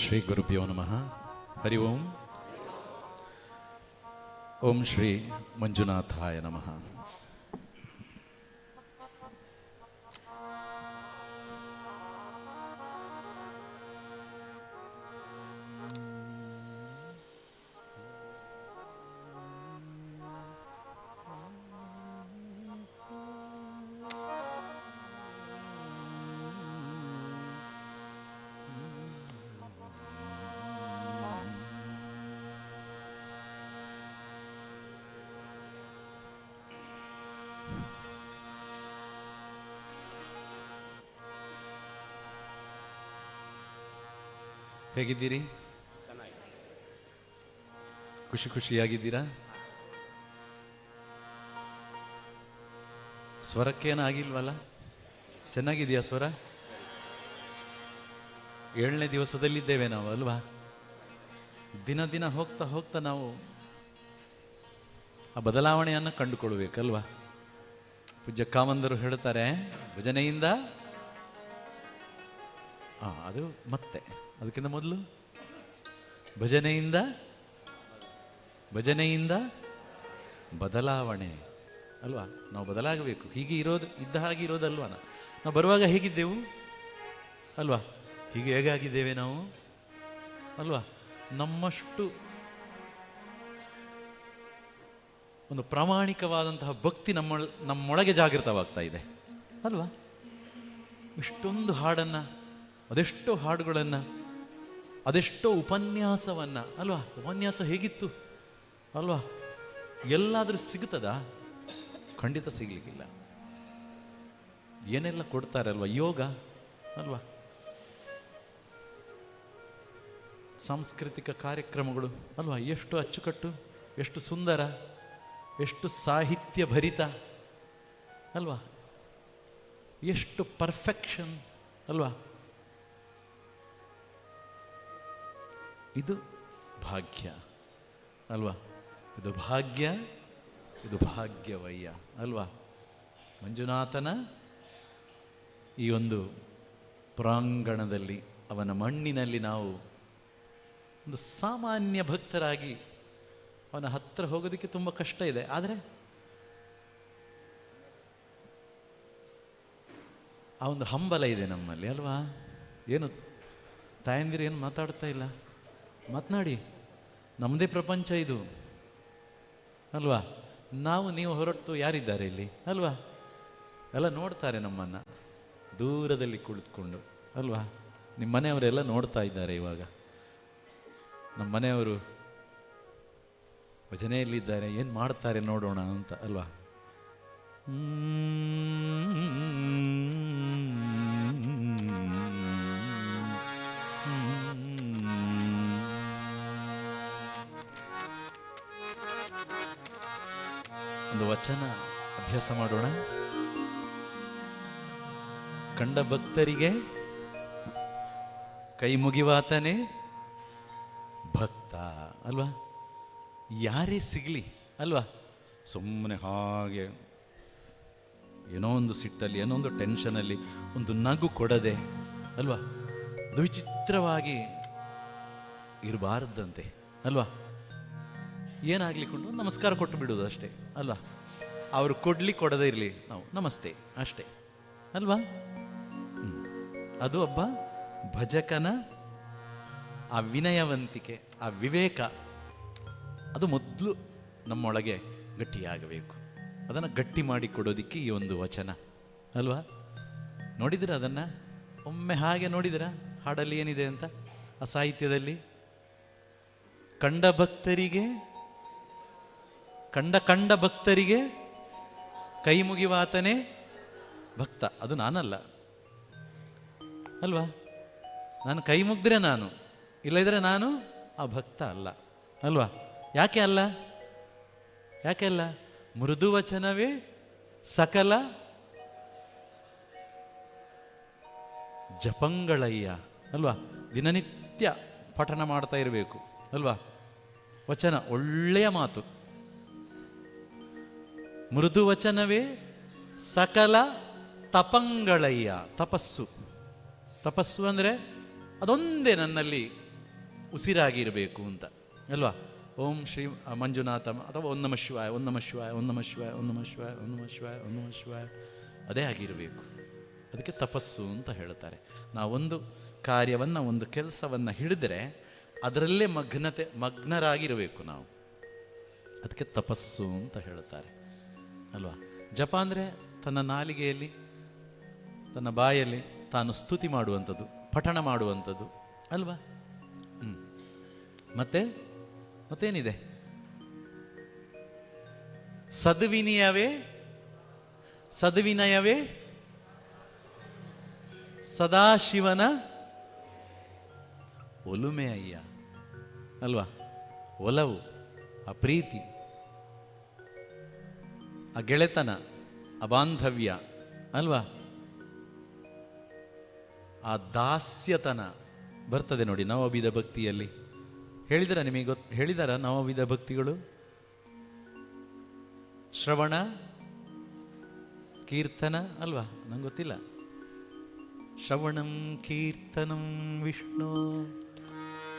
ಶ್ರೀ ಗುರುಭ್ಯೋ ನಮಃ. ಹರಿ ಓಂ. ಓಂ ಶ್ರೀ ಮಂಜುನಾಥಾಯ ನಮಃ. ಹೇಗಿದ್ದೀರಿ? ಖುಷಿಯಾಗಿದ್ದೀರಾ? ಸ್ವರಕ್ಕೇನಾಗಿಲ್ವಲ್ಲ? ಚೆನ್ನಾಗಿದೆಯಾ ಸ್ವರ? 7ನೇ ದಿವಸದಲ್ಲಿದ್ದೇವೆ ನಾವು ಅಲ್ವಾ? ದಿನ ದಿನ ಹೋಗ್ತಾ ಹೋಗ್ತಾ ನಾವು ಆ ಬದಲಾವಣೆಯನ್ನು ಕಂಡುಕೊಳ್ಬೇಕಲ್ವಾ? ಪೂಜ್ಯ ಕಾಮಂದರು ಹೇಳ್ತಾರೆ, ಭಜನೆಯಿಂದ ಅದು ಮತ್ತೆ ಅದಕ್ಕಿಂತ ಮೊದಲು ಭಜನೆಯಿಂದ ಬದಲಾವಣೆ ಅಲ್ವಾ? ನಾವು ಬದಲಾಗಬೇಕು. ಹೀಗೆ ಇದ್ದ ಹಾಗೆ ಇರೋದಲ್ವಾ? ನಾವು ಬರುವಾಗ ಹೇಗಿದ್ದೆವು ಅಲ್ವಾ? ಹೀಗೆ ಹೇಗಾಗಿದ್ದೇವೆ ನಾವು ಅಲ್ವಾ? ನಮ್ಮಷ್ಟು ಒಂದು ಪ್ರಾಮಾಣಿಕವಾದಂತಹ ಭಕ್ತಿ ನಮ್ಮೊಳಗೆ ಜಾಗೃತವಾಗ್ತಾ ಇದೆ ಅಲ್ವಾ? ಇಷ್ಟೊಂದು ಹಾಡನ್ನು, ಅದೆಷ್ಟೋ ಹಾಡುಗಳನ್ನು, ಅದೆಷ್ಟೋ ಉಪನ್ಯಾಸವನ್ನು ಅಲ್ವಾ? ಉಪನ್ಯಾಸ ಹೇಗಿತ್ತು ಅಲ್ವಾ? ಎಲ್ಲಾದರೂ ಸಿಗುತ್ತದಾ? ಖಂಡಿತ ಸಿಗಲಿಕ್ಕಿಲ್ಲ. ಏನೆಲ್ಲ ಕೊಡ್ತಾರೆ ಅಲ್ವಾ? ಯೋಗ ಅಲ್ವಾ? ಸಾಂಸ್ಕೃತಿಕ ಕಾರ್ಯಕ್ರಮಗಳು ಅಲ್ವಾ? ಎಷ್ಟು ಅಚ್ಚುಕಟ್ಟು, ಎಷ್ಟು ಸುಂದರ, ಎಷ್ಟು ಸಾಹಿತ್ಯ ಭರಿತ ಅಲ್ವಾ? ಎಷ್ಟು ಪರ್ಫೆಕ್ಷನ್ ಅಲ್ವಾ? ಇದು ಭಾಗ್ಯ ಅಲ್ವಾ? ಇದು ಭಾಗ್ಯ, ಇದು ಭಾಗ್ಯವಯ್ಯ ಅಲ್ವಾ? ಮಂಜುನಾಥನ ಈ ಒಂದು ಪ್ರಾಂಗಣದಲ್ಲಿ, ಅವನ ಮಣ್ಣಿನಲ್ಲಿ ನಾವು ಒಂದು ಸಾಮಾನ್ಯ ಭಕ್ತರಾಗಿ ಅವನ ಹತ್ತಿರ ಹೋಗೋದಕ್ಕೆ ತುಂಬ ಕಷ್ಟ ಇದೆ. ಆದರೆ ಆ ಒಂದು ಹಂಬಲ ಇದೆ ನಮ್ಮಲ್ಲಿ ಅಲ್ವಾ? ಏನು ತಾಯಂದಿರು ಏನು ಮಾತಾಡ್ತಾ ಇಲ್ಲ? ಮಾತನಾಡಿ. ನಮ್ಮದೇ ಪ್ರಪಂಚ ಇದು ಅಲ್ವಾ? ನೀವು ಹೊರಟು ಯಾರಿದ್ದಾರೆ ಇಲ್ಲಿ ಅಲ್ವಾ? ಎಲ್ಲ ನೋಡ್ತಾರೆ ನಮ್ಮನ್ನು ದೂರದಲ್ಲಿ ಕುಳಿತುಕೊಂಡು ಅಲ್ವಾ? ನಿಮ್ಮ ಮನೆಯವರೆಲ್ಲ ನೋಡ್ತಾ ಇದ್ದಾರೆ ಇವಾಗ. ನಮ್ಮ ಮನೆಯವರು ಭಜನೆಯಲ್ಲಿದ್ದಾರೆ, ಏನು ಮಾಡ್ತಾರೆ ನೋಡೋಣ ಅಂತ ಅಲ್ವಾ? ಒಂದು ವಚನ ಅಭ್ಯಾಸ ಮಾಡೋಣ. ಕಂಡ ಭಕ್ತರಿಗೆ ಕೈ ಮುಗಿವಾತನೇ ಭಕ್ತ ಅಲ್ವಾ? ಯಾರೇ ಸಿಗಲಿ ಅಲ್ವಾ? ಸುಮ್ಮನೆ ಹಾಗೆ ಏನೋ ಒಂದು ಸಿಟ್ಟಲ್ಲಿ, ಏನೋ ಒಂದು ಟೆನ್ಷನಲ್ಲಿ ಒಂದು ನಗು ಕೊಡದೆ ಅಲ್ವಾ? ಅದು ವಿಚಿತ್ರವಾಗಿ ಇರಬಾರ್ದಂತೆ ಅಲ್ವಾ? ಏನಾಗ್ಲಿಕ್ಕೊಂಡು ನಮಸ್ಕಾರ ಕೊಟ್ಟು ಬಿಡೋದು ಅಷ್ಟೇ ಅಲ್ವಾ? ಅವರು ಕೊಡದೇ ಇರಲಿ, ನಾವು ನಮಸ್ತೆ ಅಷ್ಟೇ ಅಲ್ವಾ? ಅದು ಒಬ್ಬ ಭಜಕನ ಆ ವಿನಯವಂತಿಕೆ, ಆ ವಿವೇಕ, ಅದು ಮೊದಲು ನಮ್ಮೊಳಗೆ ಗಟ್ಟಿಯಾಗಬೇಕು. ಅದನ್ನು ಗಟ್ಟಿ ಮಾಡಿ ಕೊಡೋದಿಕ್ಕೆ ಈ ಒಂದು ವಚನ ಅಲ್ವಾ? ನೋಡಿದಿರ ಅದನ್ನು? ಒಮ್ಮೆ ಹಾಗೆ ನೋಡಿದಿರ ಹಾಡಲ್ಲಿ ಏನಿದೆ ಅಂತ? ಆ ಸಾಹಿತ್ಯದಲ್ಲಿ ಕಂಡ ಭಕ್ತರಿಗೆ ಕೈ ಮುಗಿವಾತನೇ ಭಕ್ತ. ಅದು ನಾನಲ್ಲ ಅಲ್ವಾ? ನಾನು ಕೈ ಮುಗಿದ್ರೆ ನಾನು, ಇಲ್ಲದಿದ್ರೆ ನಾನು ಆ ಭಕ್ತ ಅಲ್ಲ ಅಲ್ವಾ? ಯಾಕೆ ಅಲ್ಲ? ಮೃದು ವಚನವೇ ಸಕಲ ಜಪಂಗಳಯ್ಯ ಅಲ್ವಾ? ದಿನನಿತ್ಯ ಪಠನ ಮಾಡ್ತಾ ಇರಬೇಕು ಅಲ್ವಾ? ವಚನ ಒಳ್ಳೆಯ ಮಾತು. ಮೃದು ವಚನವೇ ಸಕಲ ತಪಂಗಳಯ್ಯ, ತಪಸ್ಸು. ತಪಸ್ಸು ಅಂದರೆ ಅದೊಂದೇ ನನ್ನಲ್ಲಿ ಉಸಿರಾಗಿರಬೇಕು ಅಂತ ಅಲ್ವಾ. ಓಂ ಶ್ರೀ ಮಂಜುನಾಥ ಅಥವಾ ಓಂ ನಮಃ ಶಿವಾಯ, ಓಂ ನಮಃ ಶಿವಾಯ, ಓಂ ನಮಃ ಶಿವಾಯ, ಓಂ ನಮಃ ಶಿವಾಯ, ಓಂ ನಮಃ ಶಿವಾಯ, ಓಂ ನಮಃ ಶಿವಾಯ, ಅದೇ ಆಗಿರಬೇಕು. ಅದಕ್ಕೆ ತಪಸ್ಸು ಅಂತ ಹೇಳ್ತಾರೆ. ನಾವೊಂದು ಕಾರ್ಯವನ್ನು, ಒಂದು ಕೆಲಸವನ್ನು ಹಿಡಿದ್ರೆ ಅದರಲ್ಲೇ ಮಗ್ನರಾಗಿರಬೇಕು ನಾವು. ಅದಕ್ಕೆ ತಪಸ್ಸು ಅಂತ ಹೇಳ್ತಾರೆ ಅಲ್ವಾ. ಜಪ ಅಂದರೆ ತನ್ನ ನಾಲಿಗೆಯಲ್ಲಿ, ತನ್ನ ಬಾಯಲ್ಲಿ ತಾನು ಸ್ತುತಿ ಮಾಡುವಂಥದ್ದು, ಪಠಣ ಮಾಡುವಂಥದ್ದು ಅಲ್ವಾ. ಮತ್ತೇನಿದೆ? ಸದ್ವಿನಯವೇ ಸದಾಶಿವನ ಒಲುಮೆ ಅಯ್ಯ ಅಲ್ವಾ. ಒಲವು, ಆ ಪ್ರೀತಿ, ಆ ಗೆಳೆತನ, ಆ ಬಾಂಧವ್ಯ ಅಲ್ವಾ, ಆ ದಾಸ್ಯತನ ಬರ್ತದೆ ನೋಡಿ ನವವಿಧ ಭಕ್ತಿಯಲ್ಲಿ. ನಿಮಗೆ ಹೇಳಿದಾರ ನವವಿಧ ಭಕ್ತಿಗಳು? ಶ್ರವಣ, ಕೀರ್ತನ ಅಲ್ವಾ, ನಂಗೆ ಗೊತ್ತಿಲ್ಲ. ಶ್ರವಣಂ ಕೀರ್ತನಂ ವಿಷ್ಣು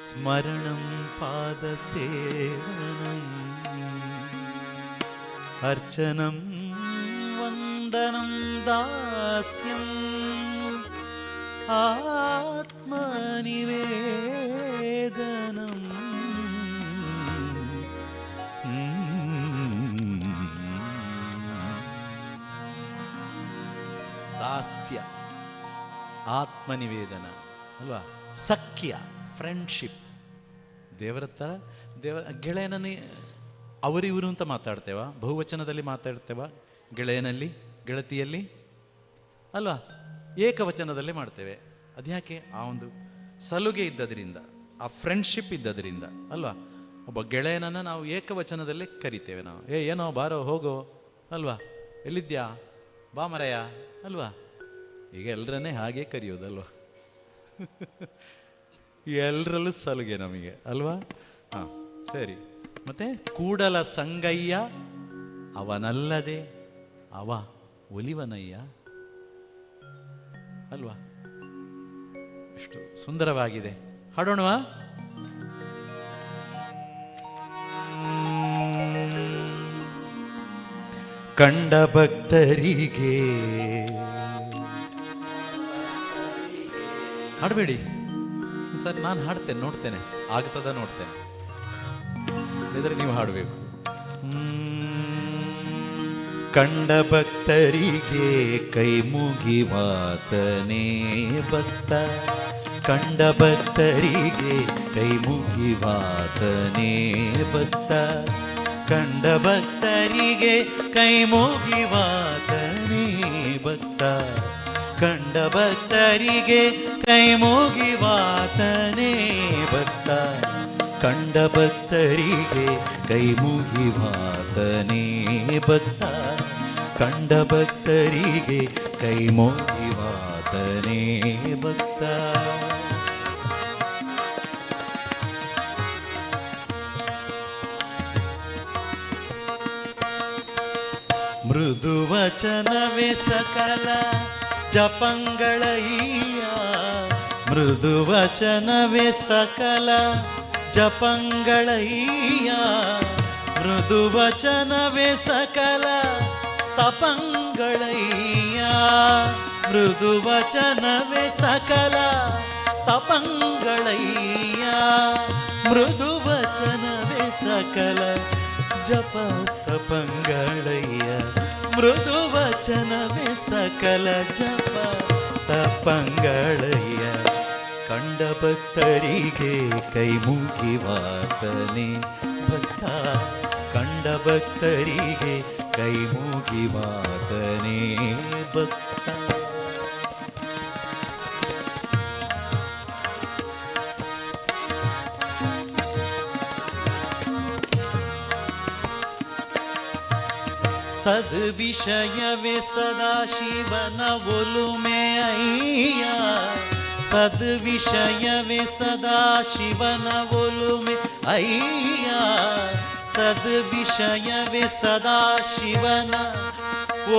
ಸ್ಮರಣಂ ಪಾದ ಸೇವನಂ ಅರ್ಚನಂ ವಂದನಂ ದಾಸ್ಯಂ ಆತ್ಮನಿವೇದನಂ. ದಾಸ್ಯ, ಆತ್ಮನಿವೇದನ ಅಲ್ವಾ. ಸಖ್ಯ, ಫ್ರೆಂಡ್ಶಿಪ್. ದೇವರ ಗೆಳೆಯನನ್ನೇ ಅವರಿವರು ಅಂತ ಮಾತಾಡ್ತೇವ, ಬಹುವಚನದಲ್ಲಿ ಮಾತಾಡ್ತೇವ, ಗೆಳೆಯನಲ್ಲಿ, ಗೆಳತಿಯಲ್ಲಿ ಅಲ್ವಾ, ಏಕವಚನದಲ್ಲೇ ಮಾಡ್ತೇವೆ. ಅದ್ಯಾಕೆ? ಆ ಒಂದು ಸಲುಗೆ ಇದ್ದದ್ರಿಂದ, ಆ ಫ್ರೆಂಡ್ಶಿಪ್ ಇದ್ದದ್ರಿಂದ ಅಲ್ವಾ. ಒಬ್ಬ ಗೆಳೆಯನನ್ನು ನಾವು ಏಕವಚನದಲ್ಲೇ ಕರಿತೇವೆ ನಾವು. ಏನೋ ಬಾರೋ ಹೋಗೋ ಅಲ್ವಾ, ಎಲ್ಲಿದ್ಯಾ, ಬಾ ಮರಯ್ಯ ಅಲ್ವಾ. ಈಗ ಎಲ್ಲರನ್ನೇ ಹಾಗೆ ಕರೆಯೋದಲ್ವಾ. ಎಲ್ಲರಲ್ಲೂ ಸಲುಗೆ ನಮಗೆ ಅಲ್ವಾ. ಹಾಂ ಸರಿ. ಮತ್ತೆ ಕೂಡಲ ಸಂಗಯ್ಯ ಅವನಲ್ಲದೆ ಅವ ಒಲಿವನಯ್ಯ ಅಲ್ವಾ. ಎಷ್ಟು ಸುಂದರವಾಗಿದೆ. ಹಾಡೋಣವಾ? ಕಂಡ ಭಕ್ತರಿಗೆ ಹಾಡಬೇಡಿ ಸರ್, ನಾನು ಹಾಡ್ತೇನೆ, ನೋಡ್ತೇನೆ ಆಗ್ತದ ನೋಡ್ತೇನೆ, ಇದ್ರೆ ನೀವು ಹಾಡಬೇಕು. ಕಂಡ ಭಕ್ತರಿಗೆ ಕೈ ಮುಗಿವಾತನೇ ಭಕ್ತ, ಕಂಡ ಭಕ್ತರಿಗೆ ಕೈ ಮುಗಿವಾತನೇ ಭಕ್ತ, ಕಂಡ ಭಕ್ತರಿಗೆ ಕೈ ಮುಗಿವಾತನೇ ಭಕ್ತ, ಕಂಡ ಭಕ್ತರಿಗೆ ಕೈ ಮುಗಿವಾತನೇ ಭಕ್ತ, ಕಂಡ ಭಕ್ತರಿಗೆ ಕೈ ಮುಗಿವಾತನೇ ಭಕ್ತ, ಕಂಡ ಭಕ್ತರಿಗೆ ಕೈ ಮುಗಿವಾತನೇ ಭಕ್ತ. ಮೃದು ವಚನವೇ ಸಕಲ ಜಪಂಗಳಯ್ಯ, ಮೃದು ವಚನವೇ ಸಕಲ ಜಪಂಗಳಯ್ಯ, ಮೃದು ವಚನವೇ ಸಕಲ ತಪಂಗಳಯ್ಯ, ಮೃದು ವಚನವೇ ಸಕಲ ತಪಂಗಳಯ್ಯ, ಮೃದು ವಚನವೇ ಸಕಲ ಜಪ ತಪಂಗಳಯ್ಯ, ಮೃದು ವಚನವೇ ಸಕಲ ಜಪ ತಪಂಗಳಯ್ಯ, ಕಂಡ ಭಕ್ತರಿಗೆ ಕೈ ಮುಗಿವಾತನೇ ಭಕ್ತ, ಕಂಡ ಭಕ್ತರಿಗೆ ಕೈ ಮುಗಿವಾತನೇ ಭಕ್ತ. ಸದ್ವಿಷಯವೇ ಸದಾಶಿವನ ಒಲುಮೆ ಅಯ್ಯ, ಸದ್ವಿಷಯವೇ ಸದಾಶಿವನ ಒಲುಮೆ ಅಯ್ಯ, ಸದ್ವಿಷಯವೇ ಸದಾಶಿವನ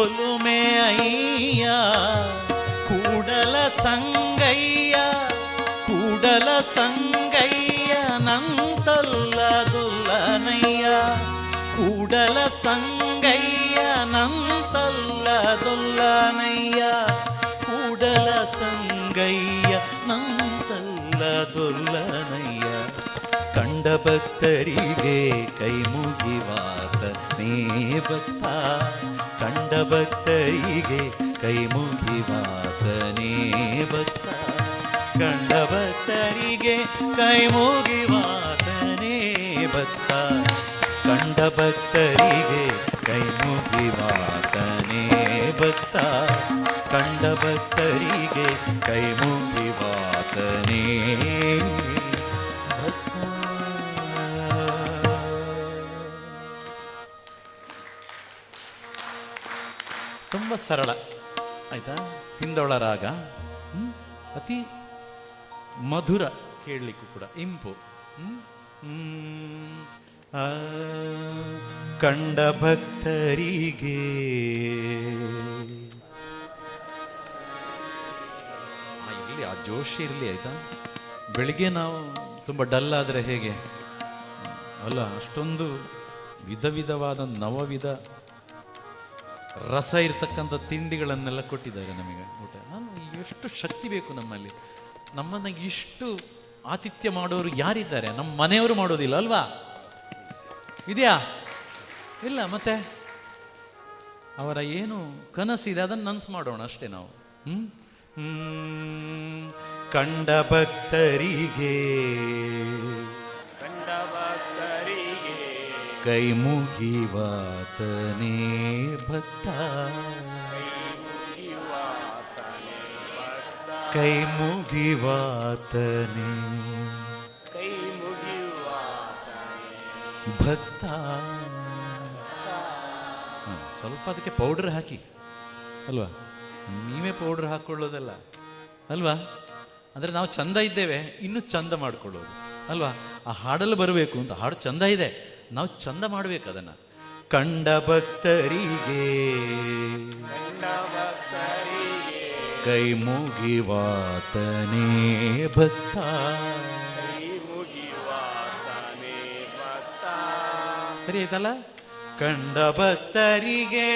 ಒಲುಮೆ ಅಯ್ಯ ಕೂಡಲ ಸಂಗಯ್ಯ ಕೂಡಲ ಸಂಗಯ್ಯ ನಂತಲ್ಲದುಲ್ಲನಯ್ಯ ಕೂಡಲ ಸಂಗಯ್ಯ ನಂತಲ್ಲದುಲ್ಲನಯ್ಯ ಕೂಡಲ ಸಂಗಯ್ಯ ನಂತಲ್ಲದುಲ್ಲನಯ್ಯ ಕಂಡ ಭಕ್ತರಿಗೆ ಕೈ ಮುಗಿವಾತ ನೇ ಭಕ್ತ ಕಂಡ ಭಕ್ತರಿಗೆ ಕೈ ಮುಗಿವಾತನೇ ಭಕ್ತ ಕಂಡ ಭಕ್ತರಿಗೆ ಕೈ ಮುಗಿವಾತನೇ ಭಕ್ತ ಕಂಡ ಭಕ್ತರಿಗೆ ಕೈ ಮುಗಿವಾತನೇ ಭಕ್ತ ಕಂಡ ಭಕ್ತರಿಗೆ ಕೈ ಮುಗಿವಾತನೇ ತುಂಬ ಸರಳ ಆಯ್ತಾ. ಹಿಂದೊಳ ರಾಗ ಅತಿ ಮಧುರ, ಕೇಳಲಿಕ್ಕೂ ಕೂಡ ಇಂಪು. ಕಂಡ ಭಕ್ತರಿಗೆ ಇರಲಿ, ಆ ಜೋಶ್ ಇರಲಿ ಆಯ್ತಾ. ಬೆಳಿಗ್ಗೆ ನಾವು ತುಂಬ ಡಲ್ ಆದರೆ ಹೇಗೆ ಅಲ್ಲ, ಅಷ್ಟೊಂದು ವಿಧ ವಿಧವಾದ ನವವಿಧ ರಸ ಇರ್ತಕ್ಕಂಥ ತಿಂಡಿಗಳನ್ನೆಲ್ಲ ಕೊಟ್ಟಿದ್ದಾರೆ ನಮಗೆ ಊಟ. ಎಷ್ಟು ಶಕ್ತಿ ಬೇಕು ನಮ್ಮಲ್ಲಿ. ನಮ್ಮನ್ನು ಇಷ್ಟು ಆತಿಥ್ಯ ಮಾಡೋರು ಯಾರಿದ್ದಾರೆ? ನಮ್ಮ ಮನೆಯವರು ಮಾಡೋದಿಲ್ಲ ಅಲ್ವಾ? ಇದೆಯಾ? ಇಲ್ಲ. ಮತ್ತೆ ಅವರ ಏನು ಕನಸಿದೆ ಅದನ್ನು ನನಸು ಮಾಡೋಣ ಅಷ್ಟೇ ನಾವು. ಕಂಡ ಭಕ್ತರಿಗೆ ಕೈ ಮುಗಿವಾತನೇ ಭಕ್ತ ಕೈ ಮುಗಿವಾತನೇ ಭಕ್ತ. ಸ್ವಲ್ಪ ಅದಕ್ಕೆ ಪೌಡರ್ ಹಾಕಿ ಅಲ್ವಾ, ನೀವೇ ಪೌಡರ್ ಹಾಕ್ಕೊಳ್ಳೋದಲ್ಲ ಅಲ್ವಾ. ಅಂದರೆ ನಾವು ಚಂದ ಇದ್ದೇವೆ, ಇನ್ನೂ ಚಂದ ಮಾಡ್ಕೊಳ್ಳೋದು ಅಲ್ವಾ. ಆ ಹಾಡಲ್ಲಿ ಬರಬೇಕು ಅಂತ ಹಾಡು ಚಂದ ಇದೆ, ನಾವು ಚಂದ ಮಾಡಬೇಕು ಅದನ್ನು. ಕಂಡ ಭಕ್ತರಿಗೆ ಕೈ ಮುಗಿವಾತನೇ ಭಕ್ತ ಸರಿ ಆಯ್ತಲ್ಲ. ಕಂಡ ಭಕ್ತರಿಗೆ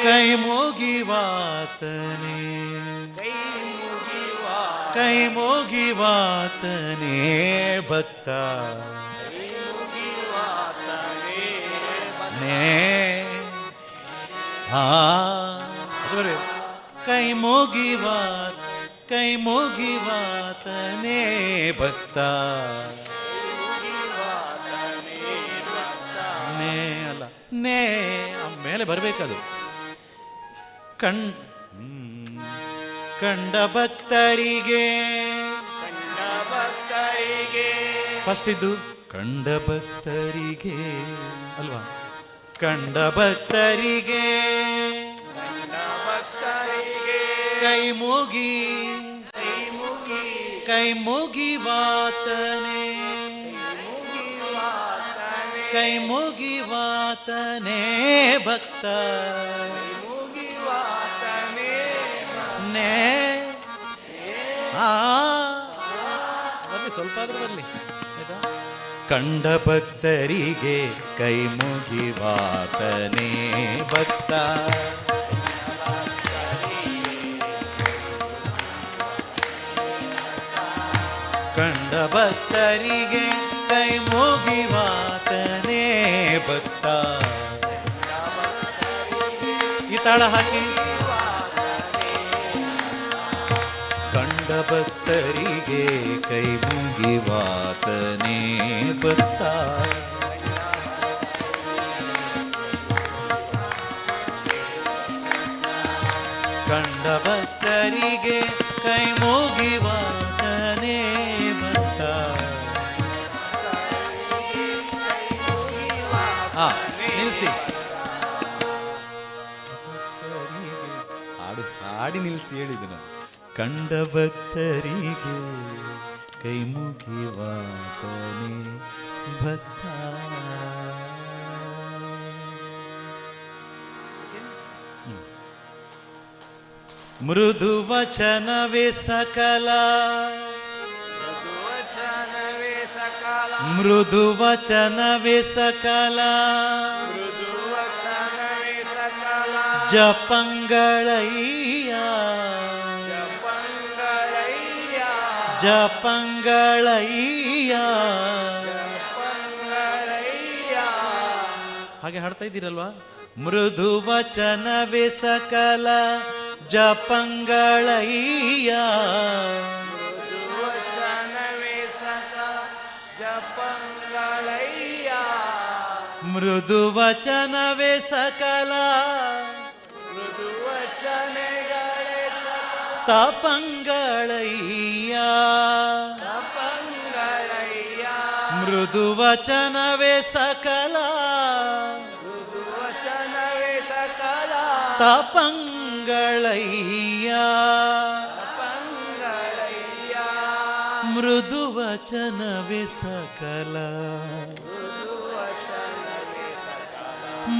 ಕೈ ಮುಗಿವಾತನೇ ಕೈ ಮುಗಿವಾತನೇ ಭಕ್ತ ಕೈ ಮುಗಿವಾತ ಕೈ ಮುಗಿವಾತನೇ ಭಕ್ತ ನೇ ಅಲ್ಲ ನೇ ಮೇಲೆ ಬರಬೇಕದು. ಕಂಡ ಭಕ್ತರಿಗೆ ಫಸ್ಟ್ ಇದ್ದು ಕಂಡ ಭಕ್ತರಿಗೆ ಅಲ್ವಾ. ಕಂಡ ಭಕ್ತರಿಗೆ ಕೈ ಮುಗಿ ಕೈ ಮುಗಿವಾತನೇ ಕೈ ಮುಗಿವಾತನೇ ಭಕ್ತ ನೇ ಬರಲಿ, ಸ್ವಲ್ಪ ಆದ್ರೂ ಬರಲಿ ಆಯ್ತಾ. ಕಂಡ ಭಕ್ತರಿಗೆ ಕೈ ಮುಗಿವಾತನೇ ಭಕ್ತ ಕಂಡ ಭಕ್ತರಿಗೆ ಕೈ ಮುಗಿವಾತನೇ ಭಕ್ತ. ಈ ತಾಳ ಹಾಕಿ. ಕಂಡ ಭಕ್ತರಿಗೆ ಕೈ ಮುಗಿವಾತನೇ ಭಕ್ತ ಕಂಡ ಭಕ್ತರಿಗೆ ಕೈ ಮುಗಿವಾತನೇ ಭಕ್ತ. ನಿಲ್ಲಿಸಿ, ಹಾಡಿ ನಿಲ್ಲಿಸಿ ಹೇಳಿದ್ದು ನಾನು. ಕಂಡ ಭಕ್ತರಿಗೆ ಕೈ ಮುಗಿವಾತನೇ ಭಕ್ತ. ಮೃದು ವಚನವೇ ಸಕಲ ಮೃದು ವಚನವೇ ಸಕಲ ಜಪಂಗಳಯ್ಯ ಜಪಂಗಳಯ್ಯ ಹಾಗೆ ಹಾಡ್ತಾ ಇದ್ದೀರಲ್ವಾ? ಮೃದು ವಚನವೇ ಸಕಲ ಜಪಂಗಳಯ್ಯ ಮೃದು ವಚನವೇ ಸಕಲ ತಪಂಗಳಯ್ಯ ಮೃದು ವಚನವೇ ಸಕಲ ತಪಂಗಳಯ್ಯ ಮೃದು ವಚನವೇ ಸಕಲ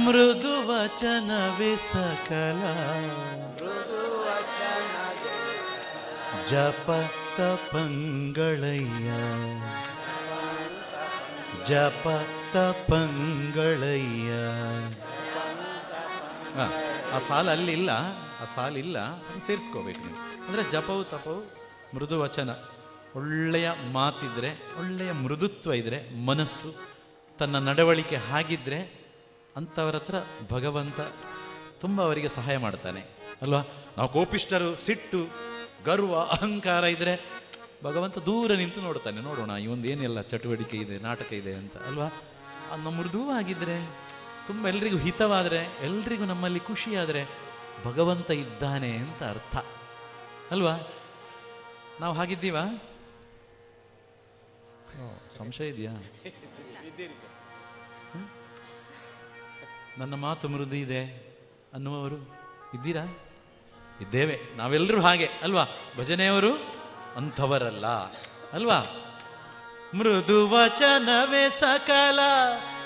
ಮೃದು ವಚನವೇ ಸಕಲ ಜಪ ತಪಂಗಳಯ್ಯ ಜಪ ತಪಂಗಳಯ್ಯ. ಆ ಸಾಲ ಅಲ್ಲಿಲ್ಲ, ಆ ಸಾಲಿಲ್ಲ, ಅದು ಸೇರಿಸ್ಕೋಬೇಕು ನೀವು. ಅಂದರೆ ಜಪವು ತಪವು ಮೃದು ವಚನ, ಒಳ್ಳೆಯ ಮಾತಿದ್ರೆ, ಒಳ್ಳೆಯ ಮೃದುತ್ವ ಇದ್ದರೆ, ಮನಸ್ಸು ತನ್ನ ನಡವಳಿಕೆ ಹಾಗಿದ್ರೆ ಅಂಥವ್ರ ಹತ್ರ ಭಗವಂತ ತುಂಬ ಅವರಿಗೆ ಸಹಾಯ ಮಾಡ್ತಾನೆ ಅಲ್ವಾ? ನಾವು ಕೋಪಿಷ್ಟರು, ಸಿಟ್ಟು, ಗರ್ವ, ಅಹಂಕಾರ ಇದ್ದರೆ ಭಗವಂತ ದೂರ ನಿಂತು ನೋಡ್ತಾನೆ, ನೋಡೋಣ ಇವೊಂದು ಏನೆಲ್ಲ ಚಟುವಟಿಕೆ ಇದೆ, ನಾಟಕ ಇದೆ ಅಂತ ಅಲ್ವಾ? ನಮ್ಮ ಮೃದು ಆಗಿದ್ದರೆ, ತುಂಬ ಎಲ್ರಿಗೂ ಹಿತವಾದರೆ, ಎಲ್ರಿಗೂ ನಮ್ಮಲ್ಲಿ ಖುಷಿಯಾದರೆ ಭಗವಂತ ಇದ್ದಾನೆ ಅಂತ ಅರ್ಥ ಅಲ್ವಾ? ನಾವು ಹಾಗಿದ್ದೀವಾ? ಸಂಶಯ ಇದೆಯಾ? ನನ್ನ ಮಾತು ಮೃದು ಇದೆ ಅನ್ನುವವರು ಇದ್ದೀರಾ? ಇದ್ದೇವೆ ನಾವೆಲ್ಲರೂ ಹಾಗೆ ಅಲ್ವಾ? ಭಜನೆಯವರು ಅಂಥವರಲ್ಲ ಅಲ್ವಾ? ಮೃದು ವಚನವೇ ಸಕಲ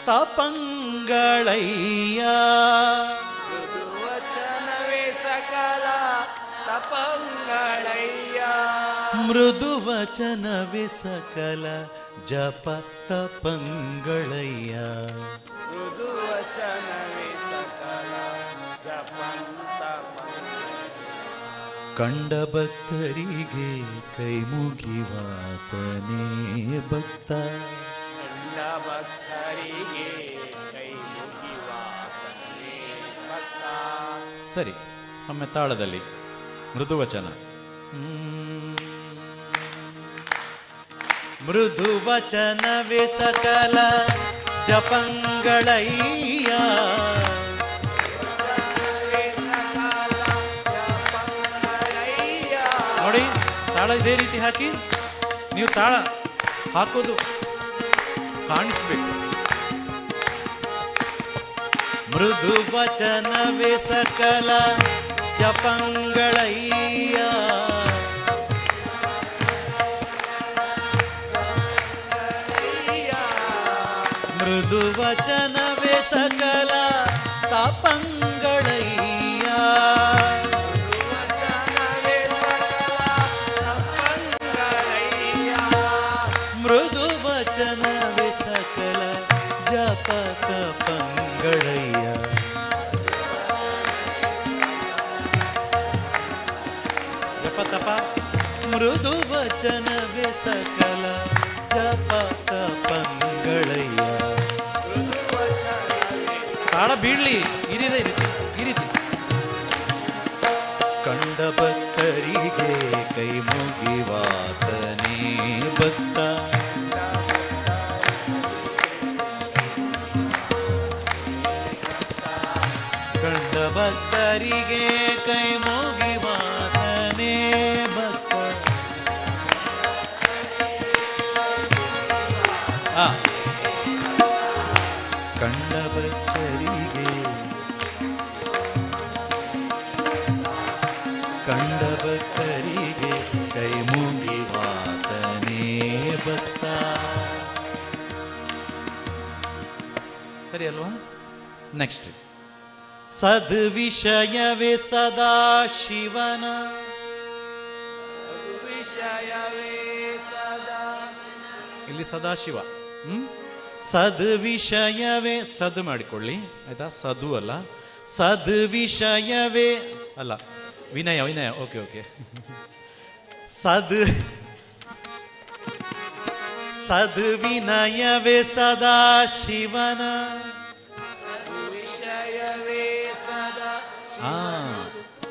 ತಪಂಗಳಯ್ಯ ಮೃದು ವಚನವೇ ಸಕಲ ಜಪ ತಪಂಗಳಯ್ಯ ಕಂಡ ಭಕ್ತರಿಗೆ ಕೈ ಮುಗಿವಾತನೇ ಭಕ್ತ ಸರಿ, ಒಮ್ಮೆ ತಾಳದಲ್ಲಿ ಮೃದು ವಚನ. ಮೃದು ವಚನವೇ ಸಕಲ ಜಪಂಗಳಯ್ಯ ನೋಡಿ, ತಾಳ ಇದೇ ರೀತಿ ಹಾಕಿ, ನೀವು ತಾಳ ಹಾಕೋದು ಕಾಣಿಸ್ಬೇಕು. ಮೃದು ವಚನವೇ ಸಕಲ ಜಪಂಗಳಯ್ಯ ಮೃದು ವಚನವೇ ಸಕಲ ತಪಂಗಳಯ್ಯ ಮೃದು ವಚನವೇ ಸಕಲ ಜಪ ತಪಂಗಳಯ್ಯ ಜಪ ತಪ ಮೃದು ವಚನವೇ ಸಕಲ ಜಪ ತಪಂಗಳಯ್ಯ. ತಾಳ ಬೀಳ್ಲಿ, ಈ ರೀತಿ ಕಂಡ ಭಕ್ತರಿಗೆ ಕೈ ಮುಗಿವಾತನೇ ಭಕ್ತ ಕಂಡ ಭಕ್ತರಿಗೆ ಕೈ ಮುಗಿವಾತನೇ ಭಕ್ತ. ಕಂಡ ಭಕ್ತರಿಗೆ ಕೈ ಮುಗಿವಾತನೇ ಭಕ್ತ. ಸರಿ ಅಲ್ವಾ? ನೆಕ್ಸ್ಟ್ ಸದ್ವಿಷಯವೇ ಸದಾ ಶಿವನ, ಇಲ್ಲಿ ಸದಾಶಿವ. ಸದ್ವಿಷಯವೇ, ಸದ್ ಮಾಡಿಕೊಳ್ಳಿ ಆಯ್ತಾ, ಸದು ಅಲ್ಲ, ಸದ್ವಿಷಯವೇ ಅಲ್ಲ, ವಿನಯ ವಿನಯ, ಓಕೆ ಓಕೆ. ಸದ್ವಿನಯವೇ ಸದಾ ಶಿವನ,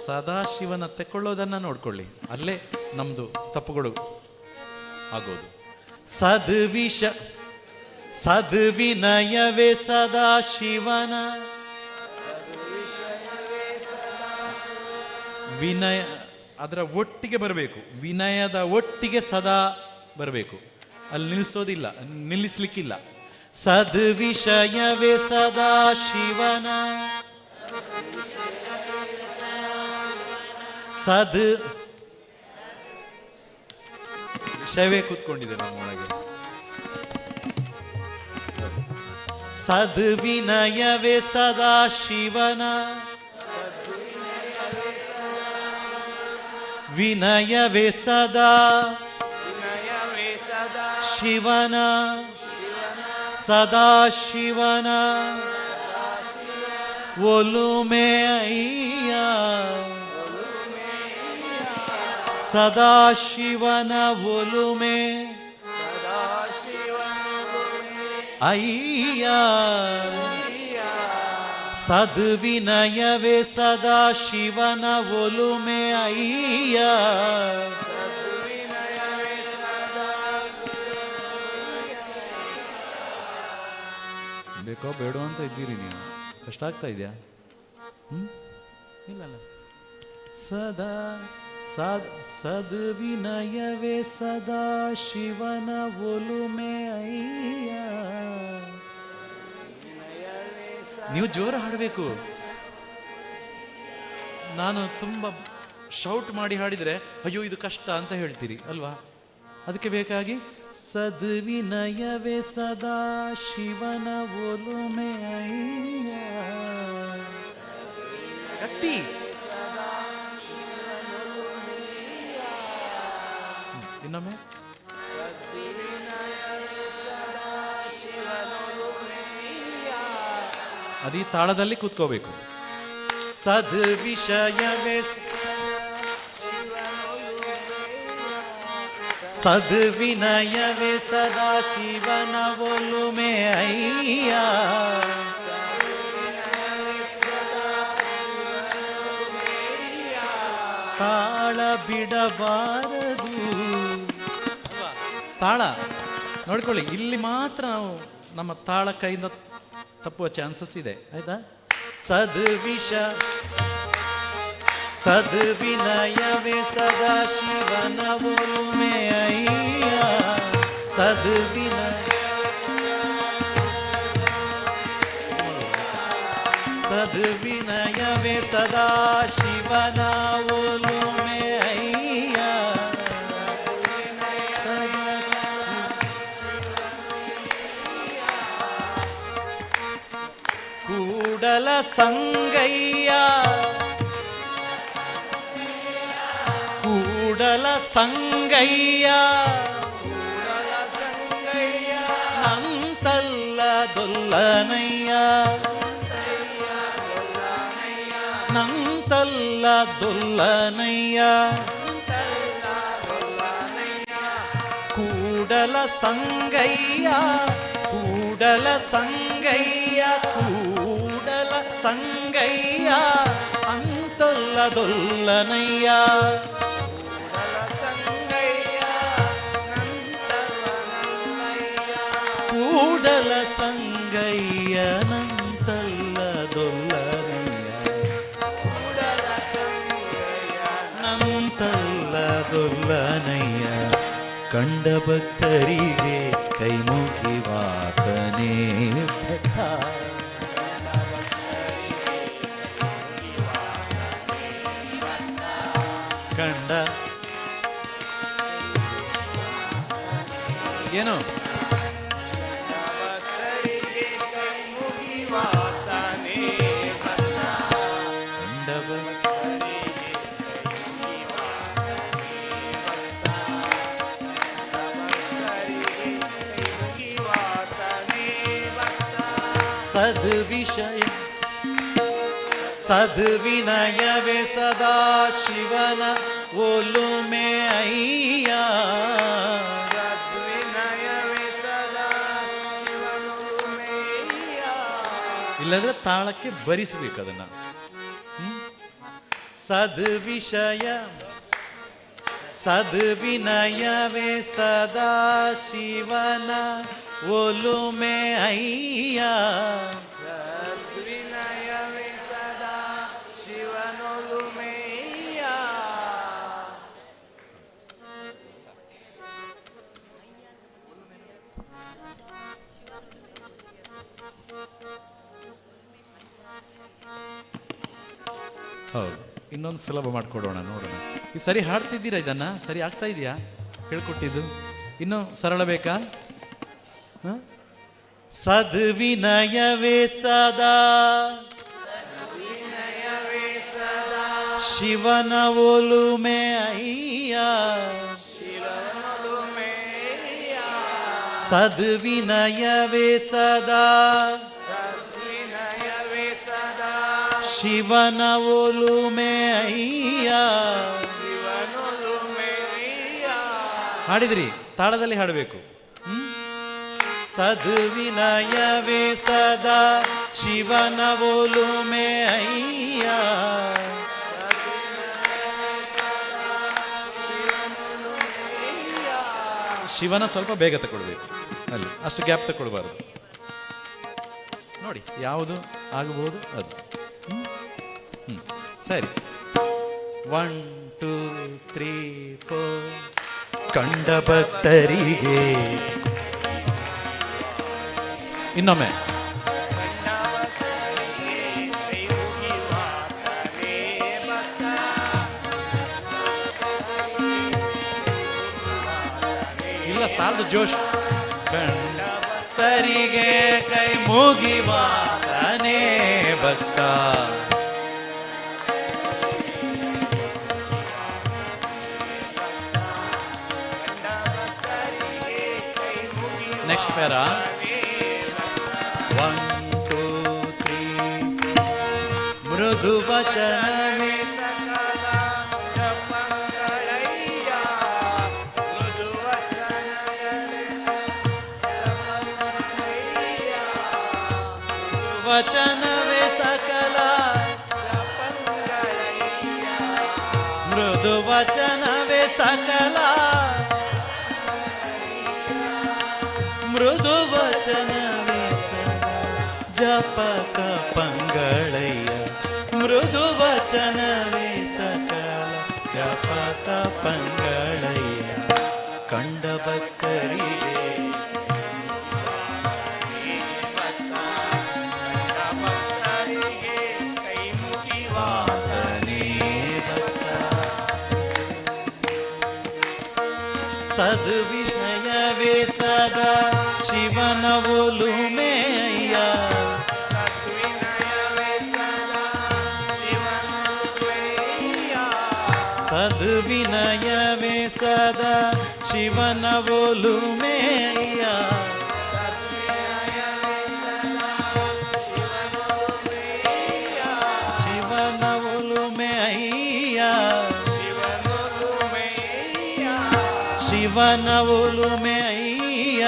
ಸದಾಶಿವನ ತೆಕ್ಕೊಳ್ಳೋದನ್ನ ನೋಡ್ಕೊಳ್ಳಿ, ಅಲ್ಲೇ ನಮ್ದು ತಪ್ಪುಗಳು ಆಗೋದು. ಸದ್ವಿನಯವೇ ಸದಾ ಶಿವನ, ವಿನಯ ಅದರ ಒಟ್ಟಿಗೆ ಬರಬೇಕು, ವಿನಯದ ಒಟ್ಟಿಗೆ ಸದಾ ಬರಬೇಕು, ಅಲ್ಲಿ ನಿಲ್ಲಿಸೋದಿಲ್ಲ, ನಿಲ್ಲಿಸ್ಲಿಕ್ಕಿಲ್ಲ. ಸದ್ವಿಷಯವೇ ಸದಾ ಶಿವನ, ವಿಷಯವೇ ಕೂತ್ಕೊಂಡಿದೆ ನಮ್ಮೊಳಗೆ. ಸದ್ವಿನಯವೇ ಸದಾ ಶಿವನ, ವಿನಯವೇ ಸದಾ ಶಿವನ, ಸದಾ ಶಿವನ ಒಲುಮೆ ಅಯ್ಯ, ಸದಾ ಶಿವನ ಒಲುಮೆ ಅಯ್ಯ, ಸದ್ವಿನಯವೇ ಸದಾ ಶಿವನ ಒಲುಮೆ ಅಯ್ಯ. ಬೇಕೋ ಬೇಡೋ ಅಂತ ಇದ್ದೀರಿ ನೀವು, ಕಷ್ಟ ಆಗ್ತಾ ಇದೆಯಾ? ಇಲ್ಲ ಸದಾ ಸದ್ವಿನಯವೇ ಸದಾ ಶಿವನ ಒಲುಮೆ ಅಯ್ಯ. ನೀವು ಜೋರ ಹಾಡಬೇಕು. ನಾನು ತುಂಬ ಶೌಟ್ ಮಾಡಿ ಹಾಡಿದರೆ ಅಯ್ಯೋ ಇದು ಕಷ್ಟ ಅಂತ ಹೇಳ್ತೀರಿ ಅಲ್ವಾ? ಅದಕ್ಕೆ ಬೇಕಾಗಿ ಸದ್ವಿನಯವೇ ಸದಾ ಶಿವನ ಒಲುಮೆ ಅಯ್ಯ. ಗಟ್ಟಿ ಇನ್ನೊಮ್ಮೆ. ಅದೇ ತಾಳದಲ್ಲಿ ಕೂತ್ಕೋಬೇಕು. ಸದ್ವಿಷಯವೇ ಸದ್ವಿನಯವೇ ಸದಾ ಶಿವನ ಒಲುಮೆ ಅಯ್ಯ. ತಾಳ ಬಿಡಬಾರದು. ತಾಳ ನೋಡ್ಕೊಳ್ಳಿ, ಇಲ್ಲಿ ಮಾತ್ರ ನಾವು ನಮ್ಮ ತಾಳ ಕೈಯಿಂದ ತಪ್ಪುವ ಚಾನ್ಸಸ್ ಇದೆ ಆಯ್ತಾ. ಸದ್ವಿನಯವೇ ಸದಾ ಶಿವನ ಒಲುಮೆ ಅಯ್ಯ. ಸದ್ವಿನಯವೇ ಸದಾ ಶಿವನ ಒಲುಮೆ ಅಯ್ಯ. ಕೂಡಲ ಸಂಗಯ್ಯ, ಕೂಡಲ ಸಂಗಯ್ಯ ನಂತಲ್ಲ ದೊಲ್ಲನಯ್ಯ, ನಂತಲ್ಲ ದೊಲ್ಲನಯ್ಯ. ಕೂಡಲ ಸಂಗಯ್ಯ, ಕೂಡಲ ಸಂಗಯ್ಯ, ಕೂಡಲ ಸಂಗಯ್ಯ ಅಂತಲ್ಲ ದೊಲ್ಲನಯ್ಯ. ಕೂಡಲ ಸಂಗಯ್ಯ ನಂತಲ್ಲ ದೊಲ್ಲನಯ್ಯ, ನಂತಲ್ಲ ದೊಲ್ಲನಯ್ಯ. ಕಂಡ ಭಕ್ತರಿಗೆ ಕೈ ಮುಗಿವಾತನೇ ಭಟ್ಟ, ಕಂಡ ಏನು ಸದ್ವಿಷಯ ಸದ್ವಿನಯವೇ ಸದಾ ಶಿವನ ಒಲುಮೆ ಅಯ್ಯ. ಸದ್ವಿನಯವೇ ಸದಾ ಶಿವನೊಲುಮೆಯ್ಯ. ಇಲ್ಲಂದ್ರೆ ತಾಳಕ್ಕೆ ಭರಿಸಬೇಕು ಅದನ್ನ. ಸದ್ವಿಷಯ ಸದ್ವಿನಯವೇ ಸದಾ ಶಿವನ ಒಲುಮೆ ಅಯ್ಯ. ಸದ್ವಿನಯವೇ ಸದಾ ಶಿವನೊಲುಮೆಯ್ಯ. ಹೌದು, ಇನ್ನೊಂದು ಸುಲಭ ಮಾಡಿಕೊಡೋಣ, ನೋಡೋಣ. ಈ ಸರಿ ಹಾಡ್ತಿದ್ದೀರಾ? ಇದನ್ನ ಸರಿ ಆಗ್ತಾ ಇದೆಯಾ ಹೇಳ್ಕೊಟ್ಟಿದ್ದು? ಇನ್ನೂ ಸರಳ ಬೇಕಾ? ಸದ್ವಿನಯವೇ ಸದಾ ಶಿವನ ಒಲುಮೆ ಅಯ್ಯ. ಶಿವನೊಲುಮೆಯ್ಯ. ಸದ್ವಿನಯವೇ ಸದಾ ಸದ್ವಿನಯವೇ ಸದಾ ಶಿವನ ಒಲುಮೆ ಅಯ್ಯ. ಶಿವನೊಲುಮೆಯ್ಯ. ಹಾಡಿದ್ರಿ, ತಾಳದಲ್ಲಿ ಹಾಡಬೇಕು. ಸದ್ವಿನಯವೇ ಸದಾ ಶಿವನ ಒಲುಮೆ ಅಯ್ಯ. ಶಿವನ ಸ್ವಲ್ಪ ಬೇಗ ತಗೊಳ್ಬೇಕು, ಅಲ್ಲಿ ಅಷ್ಟು ಗ್ಯಾಪ್ ತಗೊಳ್ಬಾರ್ದು. ನೋಡಿ ಯಾವುದು ಆಗಬಹುದು ಅದು. ಸರಿ, 1 2 3 4. ಕಂಡ ಭಕ್ತರಿಗೆ ಇನ್ನೊಮ್ಮೆ. ಇಲ್ಲ ಸಾಲದು ಜೋಶ್. ಕಂಡ ಭಕ್ತರಿಗೆ ಕೈ ಮುಗಿವಾತನೇ ಭಕ್ತ. Next para. 1 2 3 ಮೃದು ವಚನವೇ ಸಕಲ ಜಪಂಗಳಯ್ಯ. ಮೃದು ವಚನಗಳೇ ಜಪಂಗಳಯ್ಯ. ವಚನವೇ ಸಕಲ ಜಪಂಗಳಯ್ಯ. ಮೃದು ವಚನವೇ ಸಕಲ ಮೃದು ವಚನವೇ ಸಕಲ ಜಪಕ ಪಂಗಳಯ್ಯ. ಮೃದು ವಚನವೇ ಸಕಲ ಜಪಕ ಪಂಗಳಯ್ಯ. ಕಂಡ ಭಕ್ತರಿಗೆ ಭಕ್ತರಿಗೆ ಕೈ ಮುಗಿವಾತನೇ ಭಕ್ತ. ಸದ್ವಿಷಯವೇ ಸದಾ ಶಿವನ ಒಲುಮೆ ಅಯ್ಯ. ಸದ್ವಿನಯವೇ ಸದಾ ಶಿವನೊಲುಮೆಯ್ಯ. ಸದ್ವಿನಯವೇ ಸದಾ ಶಿವನ ಒಲುಮೆ ಅಯ್ಯ. ಸದ್ವಿನಯವೇ ಸದಾ ಶಿವನೊಲುಮೆಯ್ಯ. ಶಿವನ ಒಲುಮೆ ಅಯ್ಯ. ಶಿವನೊಲುಮೆಯ್ಯ. ಶಿವನ ಒಲುಮೆ ಅಯ್ಯ.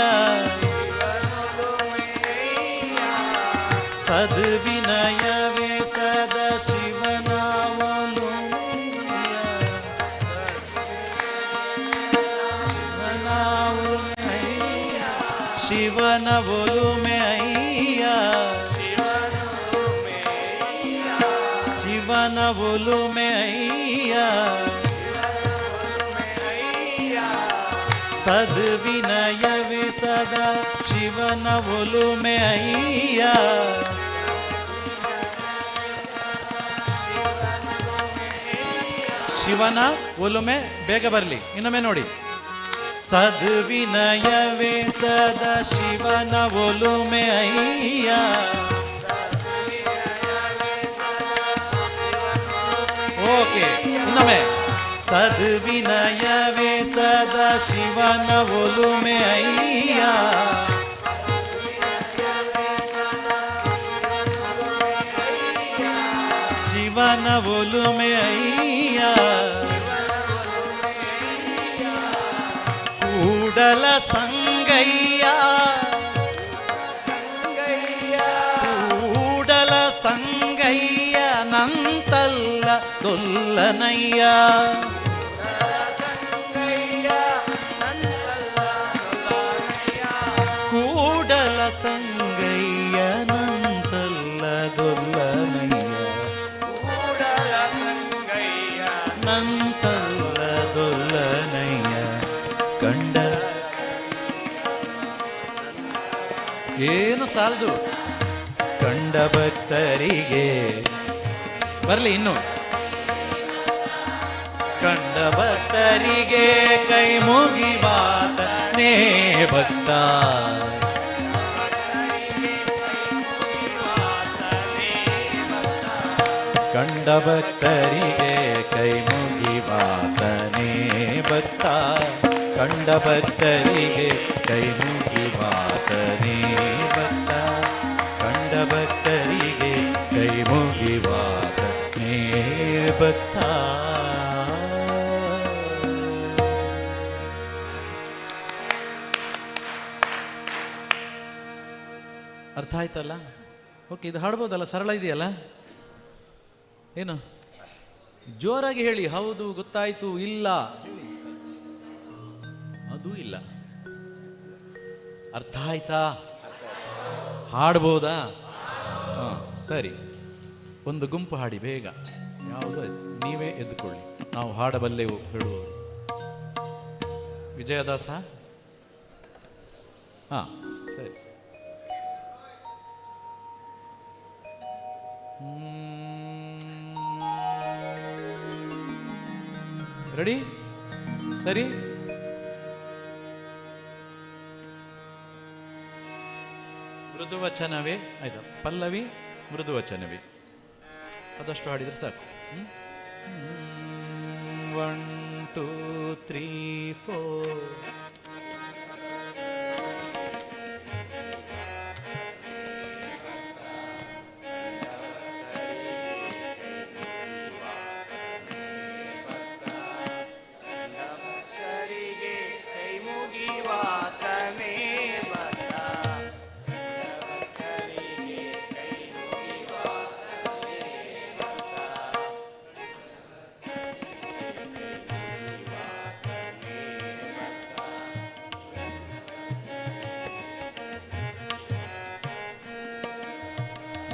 ಶಿವನೊಲುಮೆಯ್ಯ. ಸದ್ವಿನಯವೇ ಸದಾ ಶಿವನ ಒಲುಮೆಯ. ಶಿವನ ಒಲುಮೆಯ. ಶಿವನ ಒಲುಮೆ ಅಯ್ಯ. ಶಿವನೊಲುಮೆಯ್ಯ. ಶಿವನ ಒಲುಮೆ ಅಯ್ಯ. ಶಿವನೊಲುಮೆಯ್ಯ. ಸದ್ವಿನಯವೇ ಸದಾ ಶಿವನ ಒಲುಮೆ ಅಯ್ಯ. ಶಿವನ ಒಲುಮೆ ಬೇಗ ಬರಲಿ, ಇನ್ನೊಮ್ಮೆ ನೋಡಿ. ಸದ್ವಿನಯವೇ ಸದಾ ಶಿವನ ಒಲುಮೆ ಅಯ್ಯ. ಸದ್ವಿನಯವೇ ಸದಾ ಶಿವನೊಲುಮೆಯ್ಯ. ಸದ್ವಿನಯವೇ ಸದಾ ಶಿವನ ಒಲುಮೆ ಅಯ್ಯ. ಶಿವನ ಒಲುಮೆ ಅಯ್ಯ. ಕೂಡಲ ಸಂಗಯ್ಯ ಕೂಡಲ ಸಂಗಯ್ಯ ನಂತಲ್ಲ ದೊಲ್ಲನಯ್ಯ. ಕೂಡಲ ಸಂಗಯ್ಯ ನಂತಲ್ಲ ದೊಲ್ಲನಯ್ಯ. ನಂತಲ್ಲ ದೊಲ್ಲನಯ್ಯ. ಕಂಡ ಏನು ಸಾಲದು ಕಂಡ ಭಕ್ತರಿಗೆ ಬರಲಿ ಇನ್ನು. ಕಂಡ ಭಕ್ತರಿಗೆ ಕೈ ಮುಗಿವಾತನೇ ಭಕ್ತ. ಕಂಡ ಭಕ್ತರಿಗೆ ಕೈ ಮುಗಿವಾತನೇ ಭಕ್ತ. ಕಂಡ ಭಕ್ತರಿಗೆ ಕೈ ಮುಗಿವಾತನೇ ಭಕ್ತ. ಕಂಡ ಭಕ್ತರಿಗೆ ಕೈ ಮುಗಿವಾತನೇ ಭಕ್ತ. ಅರ್ಥ ಆಯ್ತಲ್ಲ? ಓಕೆ, ಇದು ಹಾಡ್ಬೋದಲ್ಲ? ಸರಳ ಇದೆಯಲ್ಲ? ಏನು ಜೋರಾಗಿ ಹೇಳಿ. ಹೌದು, ಗೊತ್ತಾಯ್ತು, ಇಲ್ಲ ಅದೂ ಇಲ್ಲ. ಅರ್ಥ ಆಯ್ತಾ? ಹಾಡ್ಬೋದಾ? ಹಾಂ, ಸರಿ. ಒಂದು ಗುಂಪು ಹಾಡಿ ಬೇಗ. ಯಾವುದು ಆಯ್ತು, ನೀವೇ ಎದ್ದುಕೊಳ್ಳಿ. ನಾವು ಹಾಡಬಲ್ಲೆವು ಹೇಳುವವರು. ವಿಜಯದಾಸ? ಹಾಂ, ಸರಿ. ರೆಡಿ? ಸರಿ. ಮೃದುವಚನವೇ ಆಯ್ತಾ? ಪಲ್ಲವಿ ಮೃದುವಚನವೇ, ಅದಷ್ಟು ಹಾಡಿದ್ರೆ ಸಾಕು. 1 2 3 4.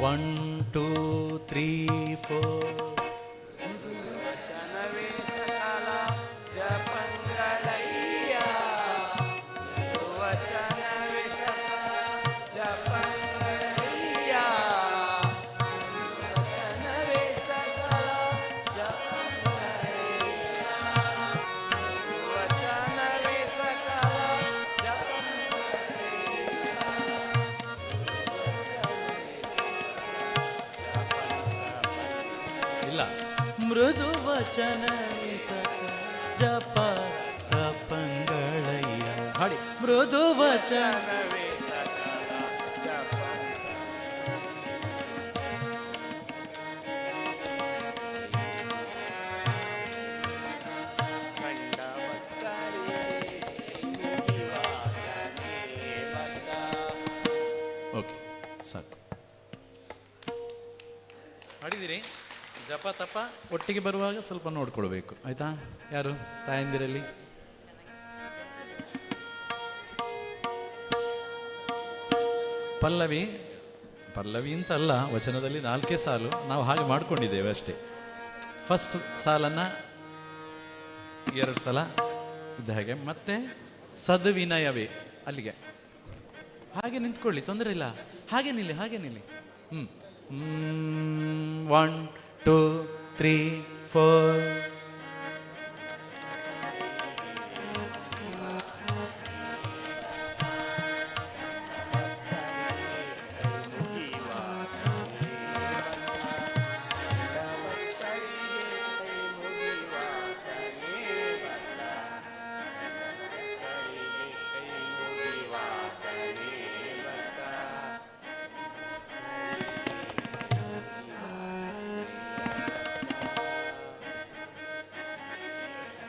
One, two, three, four. ವಚನವೇ ಸಕಲ ಜಪಂಗಳಯ್ಯ. ವಚನವೇ ಸಕಲ ಜಪಂಗಳಯ್ಯ. ವಚನವೇ ಸಕಲ ಜಪಂಗಳಯ್ಯ. ವಚನವೇ ಸಕಲ ಇಲ್ಲ, ಮೃದು ವಚನ ಜಪ ತಪಂಗಳಯ್ಯ. ಹಾಡಿ. ಮೃದು ವಚನವೇ ಸಕಲ ಜಪ. ಕಂಡ ಓಕೆ, ಸಾಕು. ಹಾಡಿದಿರಿ. ಜಪ ತಪ ಒಟ್ಟಿಗೆ ಬರುವಾಗ ಸ್ವಲ್ಪ ನೋಡ್ಕೊಳ್ಬೇಕು, ಆಯ್ತಾ? ಯಾರು ತಾಯಂದಿರಲ್ಲಿ? ಪಲ್ಲವಿ ಪಲ್ಲವಿ ಅಂತಲ್ಲ, ವಚನದಲ್ಲಿ 4 ಸಾಲು ನಾವು ಹಾಗೆ ಮಾಡ್ಕೊಂಡಿದ್ದೇವೆ ಅಷ್ಟೇ. ಫಸ್ಟ್ ಸಾಲನ್ನು 2 ಸಲ ಇದ್ದ ಹಾಗೆ, ಮತ್ತೆ ಸದ್ವಿನಯವೇ ಅಲ್ಲಿಗೆ ಹಾಗೆ ನಿಂತ್ಕೊಳ್ಳಿ, ತೊಂದರೆ ಇಲ್ಲ. ಹಾಗೆ ನಿಲ್ಲಿ, ಹಾಗೆ ನಿಲ್ಲಿ. 1 2 3 4.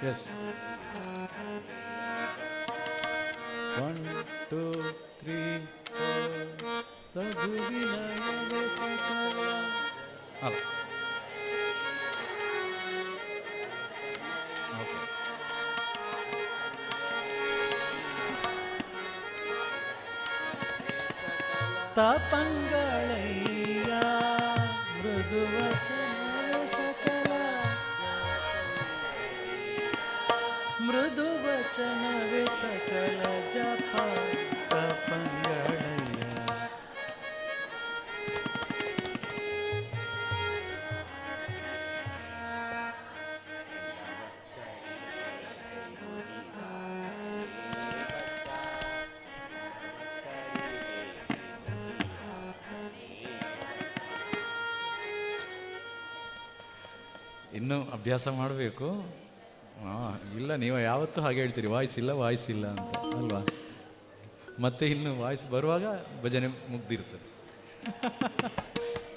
ಎಸ್ 1 2 3 ಸದ್ವಿನಯವೇ ಸಕಲ ಅಲ್ಲ ಓಕೆ ತಪಂಗಳಯ್ಯ ಮೃದುವಚನವೇ ಸಕಲ ಮೃದುವಚನವೇ ಸಕಲ ಜಪ ತಪಂಗಳಯ್ಯ. ಇನ್ನೂ ಅಭ್ಯಾಸ ಮಾಡಬೇಕು. ಇಲ್ಲ ನೀವು ಯಾವತ್ತೂ ಹಾಗೆ ಹೇಳ್ತೀರಿ ವಾಯ್ಸ್ ಇಲ್ಲ ಅಂತ ಅಲ್ವಾ. ಮತ್ತೆ ಇನ್ನು ವಾಯ್ಸ್ ಬರುವಾಗ ಭಜನೆ ಮುಗ್ದಿರ್ತದೆ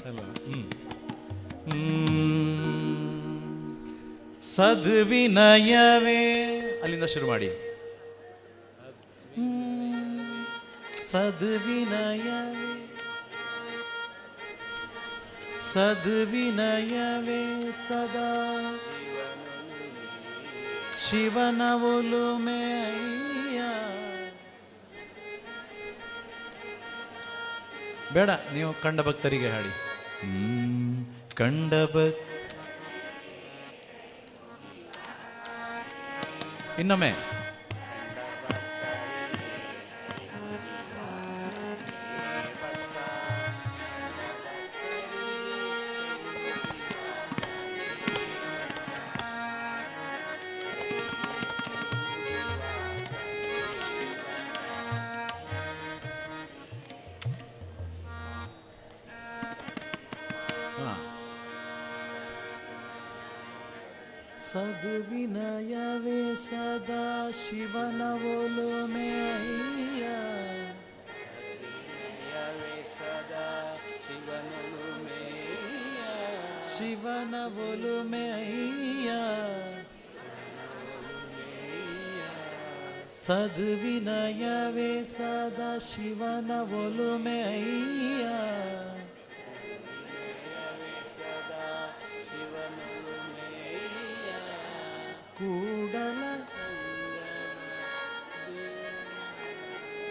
ಅಲ್ವಾ. ಸದ್ವಿನಯವೇ ಅಲ್ಲಿಂದ ಶುರು ಮಾಡಿ. ಸದ್ವಿನಯವೇ ಸದ್ವಿನಯವೇ ಸದಾ ಶಿವನ ಒಲುಮೆಯ. ಬೇಡ, ನೀವು ಕಂಡ ಭಕ್ತರಿಗೆ ಹಾಡಿ. ಕಂಡ ಇನ್ನೊಮ್ಮೆ ಸದ್ವಿನಯವೇ ಸದಾ ಶಿವನ ಒಲುಮೆಯ. ಶಿವನ ಒಲುಮೆಯ ಸದ್ವಿನಯವೇ ಸದಾ ಶಿವನ ಒಲುಮೆಯ.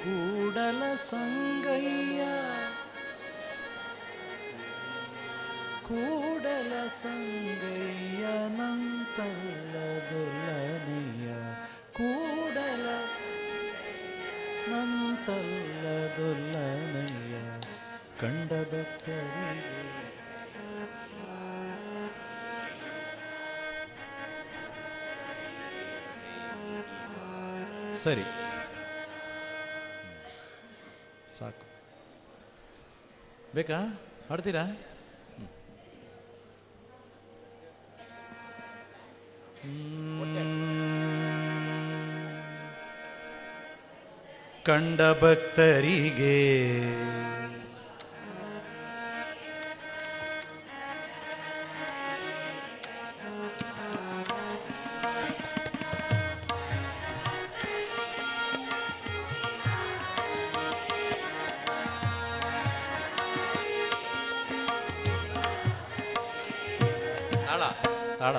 ಕೂಡಲ ಸಂಗಯ್ಯ ಕೂಡಲ ಸಂಗಯ್ಯ ನಂತಲ್ಲದೊಲ್ಲನೆಯ ಕೂಡಲ ನಂತಲ್ಲದೊಲ್ಲನೆಯ ಕಂಡ ಭಕ್ತರಿಗೆ. ಸರಿ, ಸಾಕು. ಬೇಕಾ? ಹಾಡ್ತೀರಾ? ಕಂಡ ಭಕ್ತರಿಗೆ ತಾಳ ತಾಳ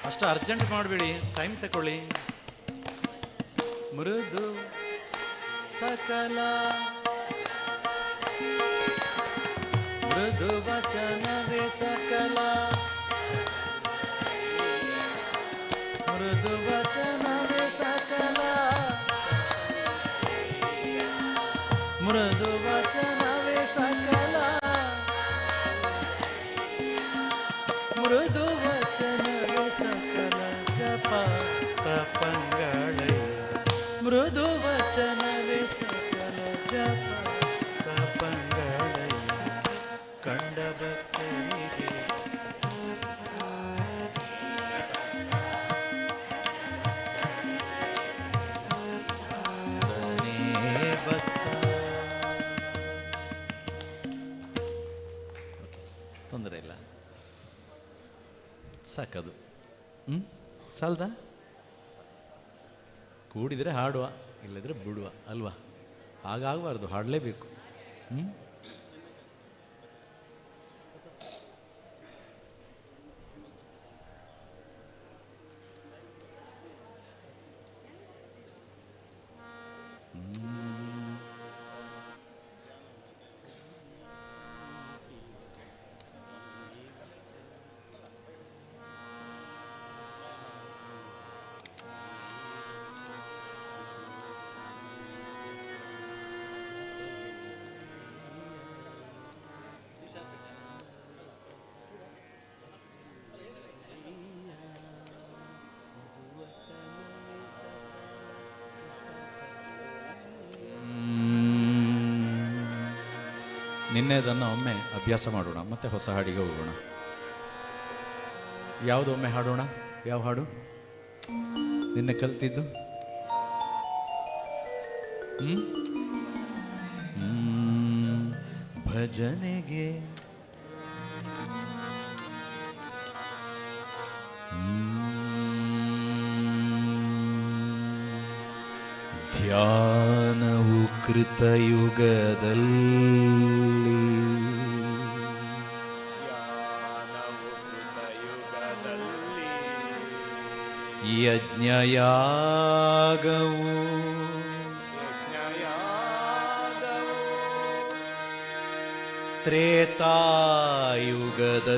ಅಷ್ಟು ಅರ್ಜೆಂಟ್ ಮಾಡಬೇಡಿ, ಟೈಮ್ ತಗೊಳ್ಳಿ. ಮೃದು ಸಕಲ ಮೃದು ವಚನವೇ ಸಕಲ ಮೃದು ವಚನವೇ ಸಕಲ ಮೃದು ವಚನವೇ ಸಕಲ ಮೃದು ವಚನವೇ ಸಕಲ ಜಪ ತಪಂಗಳಯ್ಯ. ಮೃದು ವಚನವೇ ಸಕಲ ಜಪ ತಪಂಗಳಯ್ಯ ಕಂಡ ಭಕ್ತರಿಗೆ. ಸಾಕದು. ಸಾಲ್ದ? ಕೂಡಿದರೆ ಹಾಡುವ, ಇಲ್ಲದ್ರೆ ಬಿಡುವ ಅಲ್ವಾ? ಹಾಗಾಗಬಾರ್ದು, ಹಾಡಲೇಬೇಕು. ನಿನ್ನೆದನ್ನು ಒಮ್ಮೆ ಅಭ್ಯಾಸ ಮಾಡೋಣ, ಮತ್ತೆ ಹೊಸ ಹಾಡಿಗೆ ಹೋಗೋಣ. ಯಾವುದು ಒಮ್ಮೆ ಹಾಡೋಣ? ಯಾವ ಹಾಡು ನಿನ್ನೆ ಕಲ್ತಿದ್ದು? ಭಜನೆಗೆ ಧ್ಯಾನವು ಕೃತಯುಗದಲ್ಲಿ ಯಜ್ಞಯಾಗವು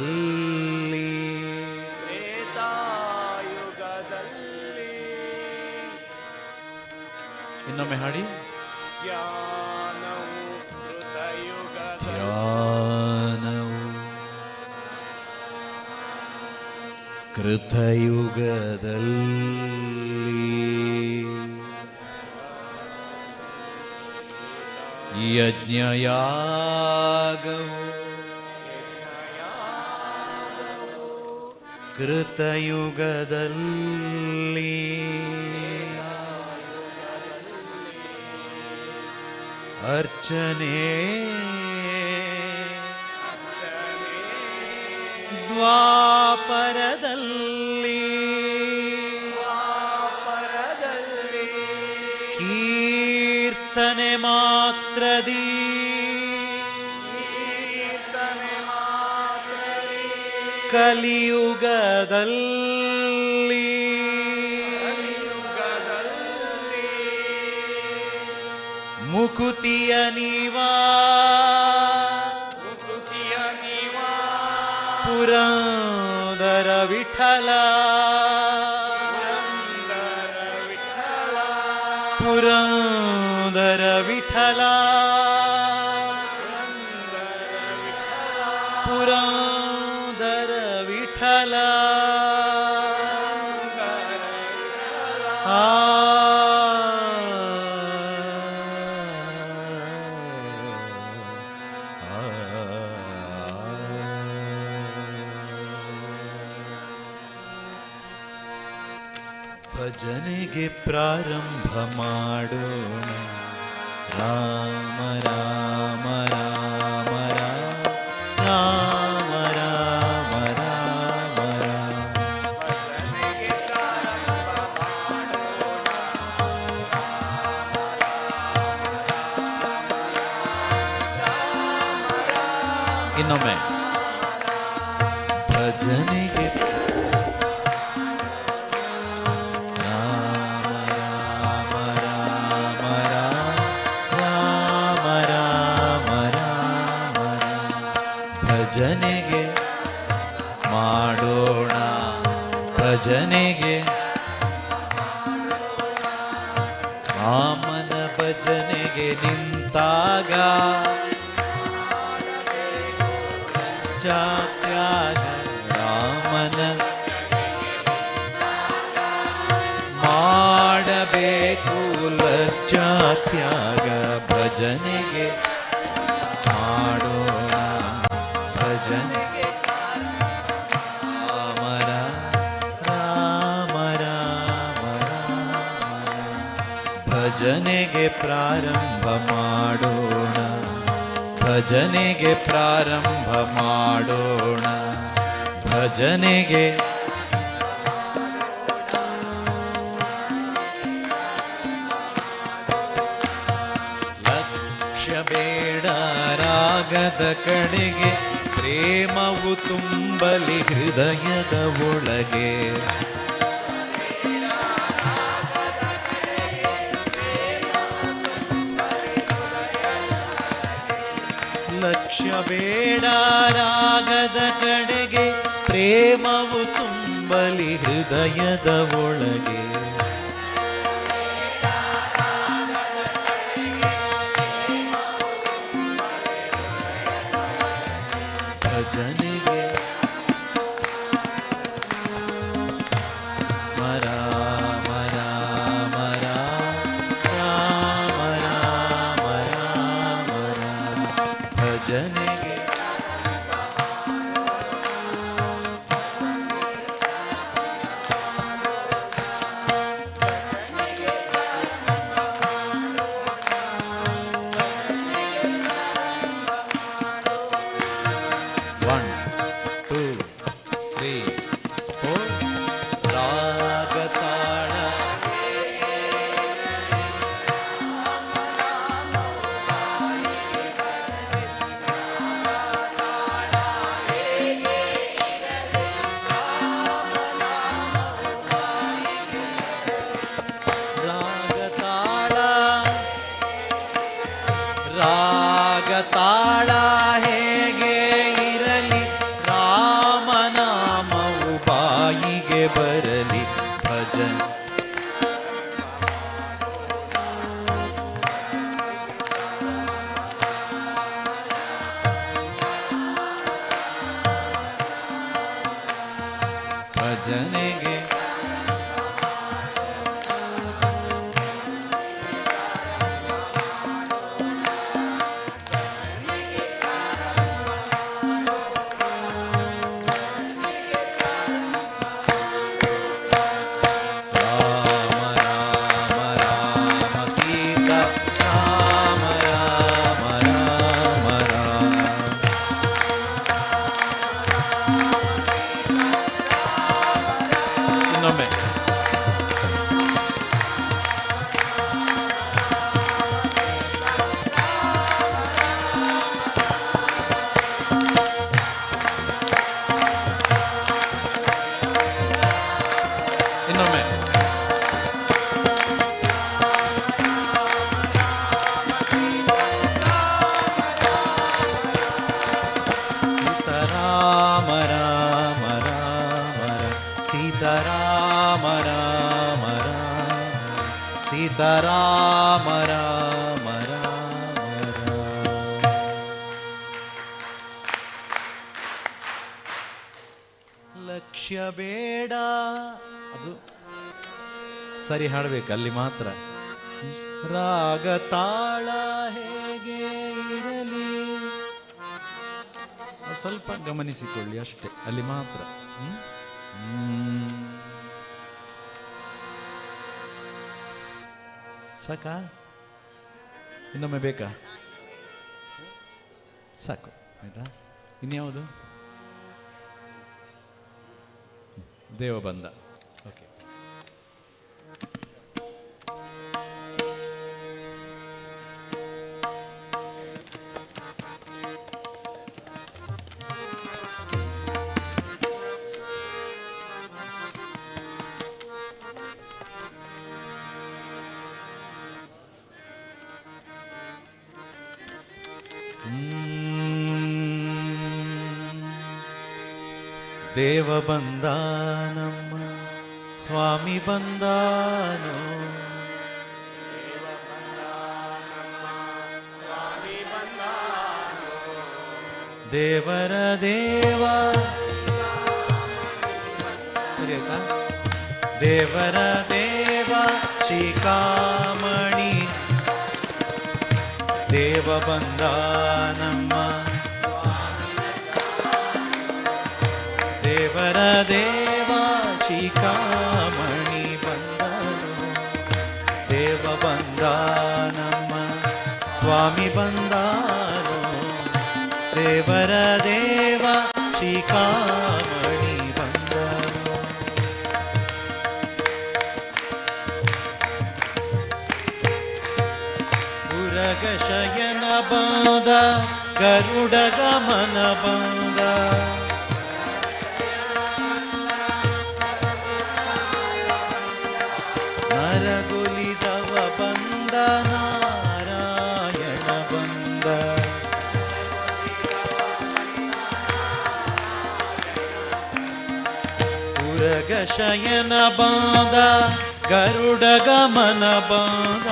ತ್ರೇತಾಯುಗದಲ್ಲಿ ಇನ್ನೊಮ್ಮೆ ಹಾಡಿ. ಧ್ಯಾನವು ಕೃತಯುಗದಲ್ಲಿ ಯಜ್ಞಯಾಗವು ಕೃತಯುಗದಲ್ಲಿ ಅರ್ಚನೆ ದ್ವಾಪರದಲ್ಲಿ ಕೀರ್ತನೆ ಮಾತ್ರದಿ ಕಲಿಯುಗದಲ್ಲಿ ಮುಕುತಿಯ ನೀವಾ ಪುರಂದರ ವಿಠಲ ಪುರಂದರ ವಿಠಲ ಪುರಂದರ ವಿಠಲ ಭಜನೆಗೆ ಪ್ರಾರಂಭ ಮಾಡೋಣ. ರಾಮ ರಾಮ ರಾಮ ರಾಮ ರಾಮ ರಾಮ ಇನ್ನೊಮ್ಮೆ ಭಜನೆಗೆ ಭಜನೆಗೆ ಮಾಡೋಣ. ಭಜನೆಗೆ ರಾಮನ ಭಜನೆಗೆ ನಿಂತಾಗ ಜಾತ್ಯಾಗ ರಾಮನ ಮಾಡಬೇಕು ಲಜ್ಜಾತ್ಯಾಗ. ಭಜನೆಗೆ ಮಾಡೋಣ. ಭಜನೆಗೆ ರಾಮ ರಾಮ ರಾಮ ರಾಮ ಭಜನೆಗೆ ಪ್ರಾರಂಭ ಮಾಡೋಣ. ಭಜನೆಗೆ ಪ್ರಾರಂಭ ಮಾಡೋಣ. ಭಜನೆಗೆ ರಾಗದ ಕಡೆಗೆ ಪ್ರೇಮವು ತುಂಬಲಿ ಹೃದಯದ ಒಳಗೆ. ಲಕ್ಷ್ಯ ಬೇಡ ರಾಗದ ಕಡೆಗೆ ಪ್ರೇಮವು ತುಂಬಲಿ ಹೃದಯದ ಒಳಗೆ. ಭಜನೆಗೆ ಮರ ಮರ ಮರ ರಾಮ ರಾಮ ರಾಮ ರಾಮ. ಭಜನೆಗೆ ಒನ್ ಟೂ ತ್ರೀ ಫೋರ್. ರಾಗ ತಾಳ ರಾಗ ತಾಳ ರಾಗ ತಾಳ ಹೇಗೆ ಇರಲಿ ರಾಮನಾಮವು ಬಾಯಿಗೆ ಬರಲಿ. ಭಜನ್ ಭಜನೆಗೆ ರಾಮ ರಾಮ ರಾಮ ಸೀತಾ ರಾಮ ರಾಮ ರಾಮ ರಾಮ. ಇನ್ನೊಮ್ಮೆ ಇನ್ನೊಮ್ಮೆ ಸೀತಾರಾಮ ರಾಮ ರಾಮ ಸೀತಾರಾಮ ರಾಮ ರಾಮ ಸೀತಾರಾಮ ರಾಮ ರಾಮ ರಾಮ. ಲಕ್ಷ್ಯ ಬೇಡ ಅದು ಸರಿ ಹಾಡ್ಬೇಕು ಅಲ್ಲಿ ಮಾತ್ರ. ರಾಗ ತಾಳ ಹೇಗೆ ಇರಲಿ ಸ್ವಲ್ಪ ಗಮನಿಸಿಕೊಳ್ಳಿ ಅಷ್ಟೇ ಅಲ್ಲಿ ಮಾತ್ರ. ಸಾಕಾ? ಇನ್ನೊಮ್ಮೆ ಬೇಕಾ? ಸಾಕು ಆಯ್ತಾ. ಇನ್ಯಾವುದು? ದೇವ ಬಂದ. ಓಕೆ. ದೇವ ಬಂದಾನಮ್ಮ ಸ್ವಾಮಿ ಬಂದಾನೋ. ದೇವರ ದೇವ ಸರಿ ಆಯ್ತಾ? ದೇವರ ದೇವ ಶ್ರೀಕಾಮಣಿ ದೇವ ಬಂದಾನಮ್ಮ. ದೇವರ ದೇವ ಶ್ರೀಕಾಮಣಿ ಬಂದನು. ದೇವ ಬಂದಾನಮ್ಮ ಸ್ವಾಮಿ ಬಂದಾನೋ. ದೇವರ ದೇವ ಶ್ರೀಕಾಮಣಿ ಬಂದನು. ಉರಗ ಶಯನ ಬಂದ ಗರುಡ ಗಮನ ಬಂದ ನರಗುಲಿದವ ಬಂದ ನಾರಾಯಣ ಬಂದ ಉರಗ ಶಯನ ಬಾದ ಗರುಡ ಗಮನ ಬಾದ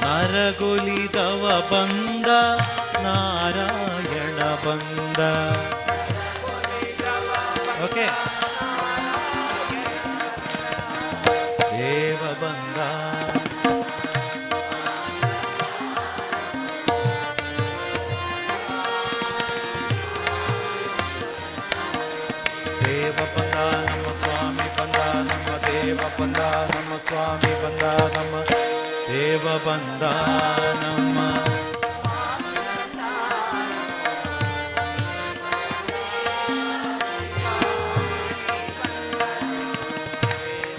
ನರಗುಲಿದವ ಬಂದ ನಾರಾಯಣ ಬಂದ. ಓಕೆ, ದೇವ ಬಂದ ದೇವ ಬಂದ ನಮ್ಮ ಸ್ವಾಮಿ ಬಂದ ನಮ್ಮ ದೇವ ಬಂದ ನಮ್ಮ ಸ್ವಾಮಿ ಬಂದ ನಮ್ಮ ದೇವ ಬಂದ ನಮ್ಮ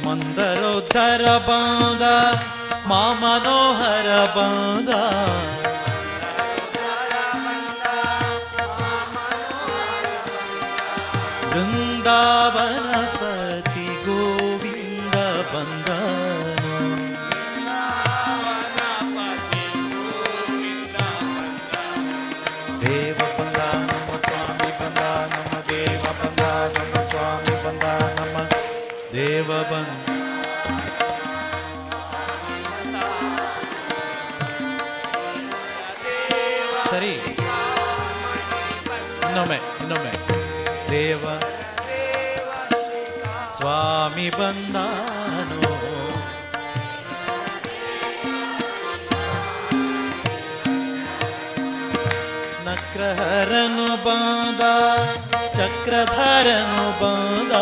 ಮಂದರೋದ್ಧರ ಬಂದ ಮಾ ಮನೋಹರ ಬಂದ ವೃಂದಾವನ ಪತಿ ಗೋವಿಂದ ಬಂದ ದೇವ ಬಂದ ನಮ್ಮ ಸ್ವಾಮಿ ಬಂದ ನಮ್ಮ ದೇವ ಬಂದ ನಮ್ಮ ಸ್ವಾಮಿ ಬಂದ ನಮ್ಮ ದೇವ ಬಂದ. ಸರಿ, ಇನ್ನೊಮ್ಮೆ ದೇವ ಸ್ವಾಮಿ ಬಂದಾನೋ ನಕ್ರಹರನು ಬಂದ ಚಕ್ರಧರನು ಬಂದ.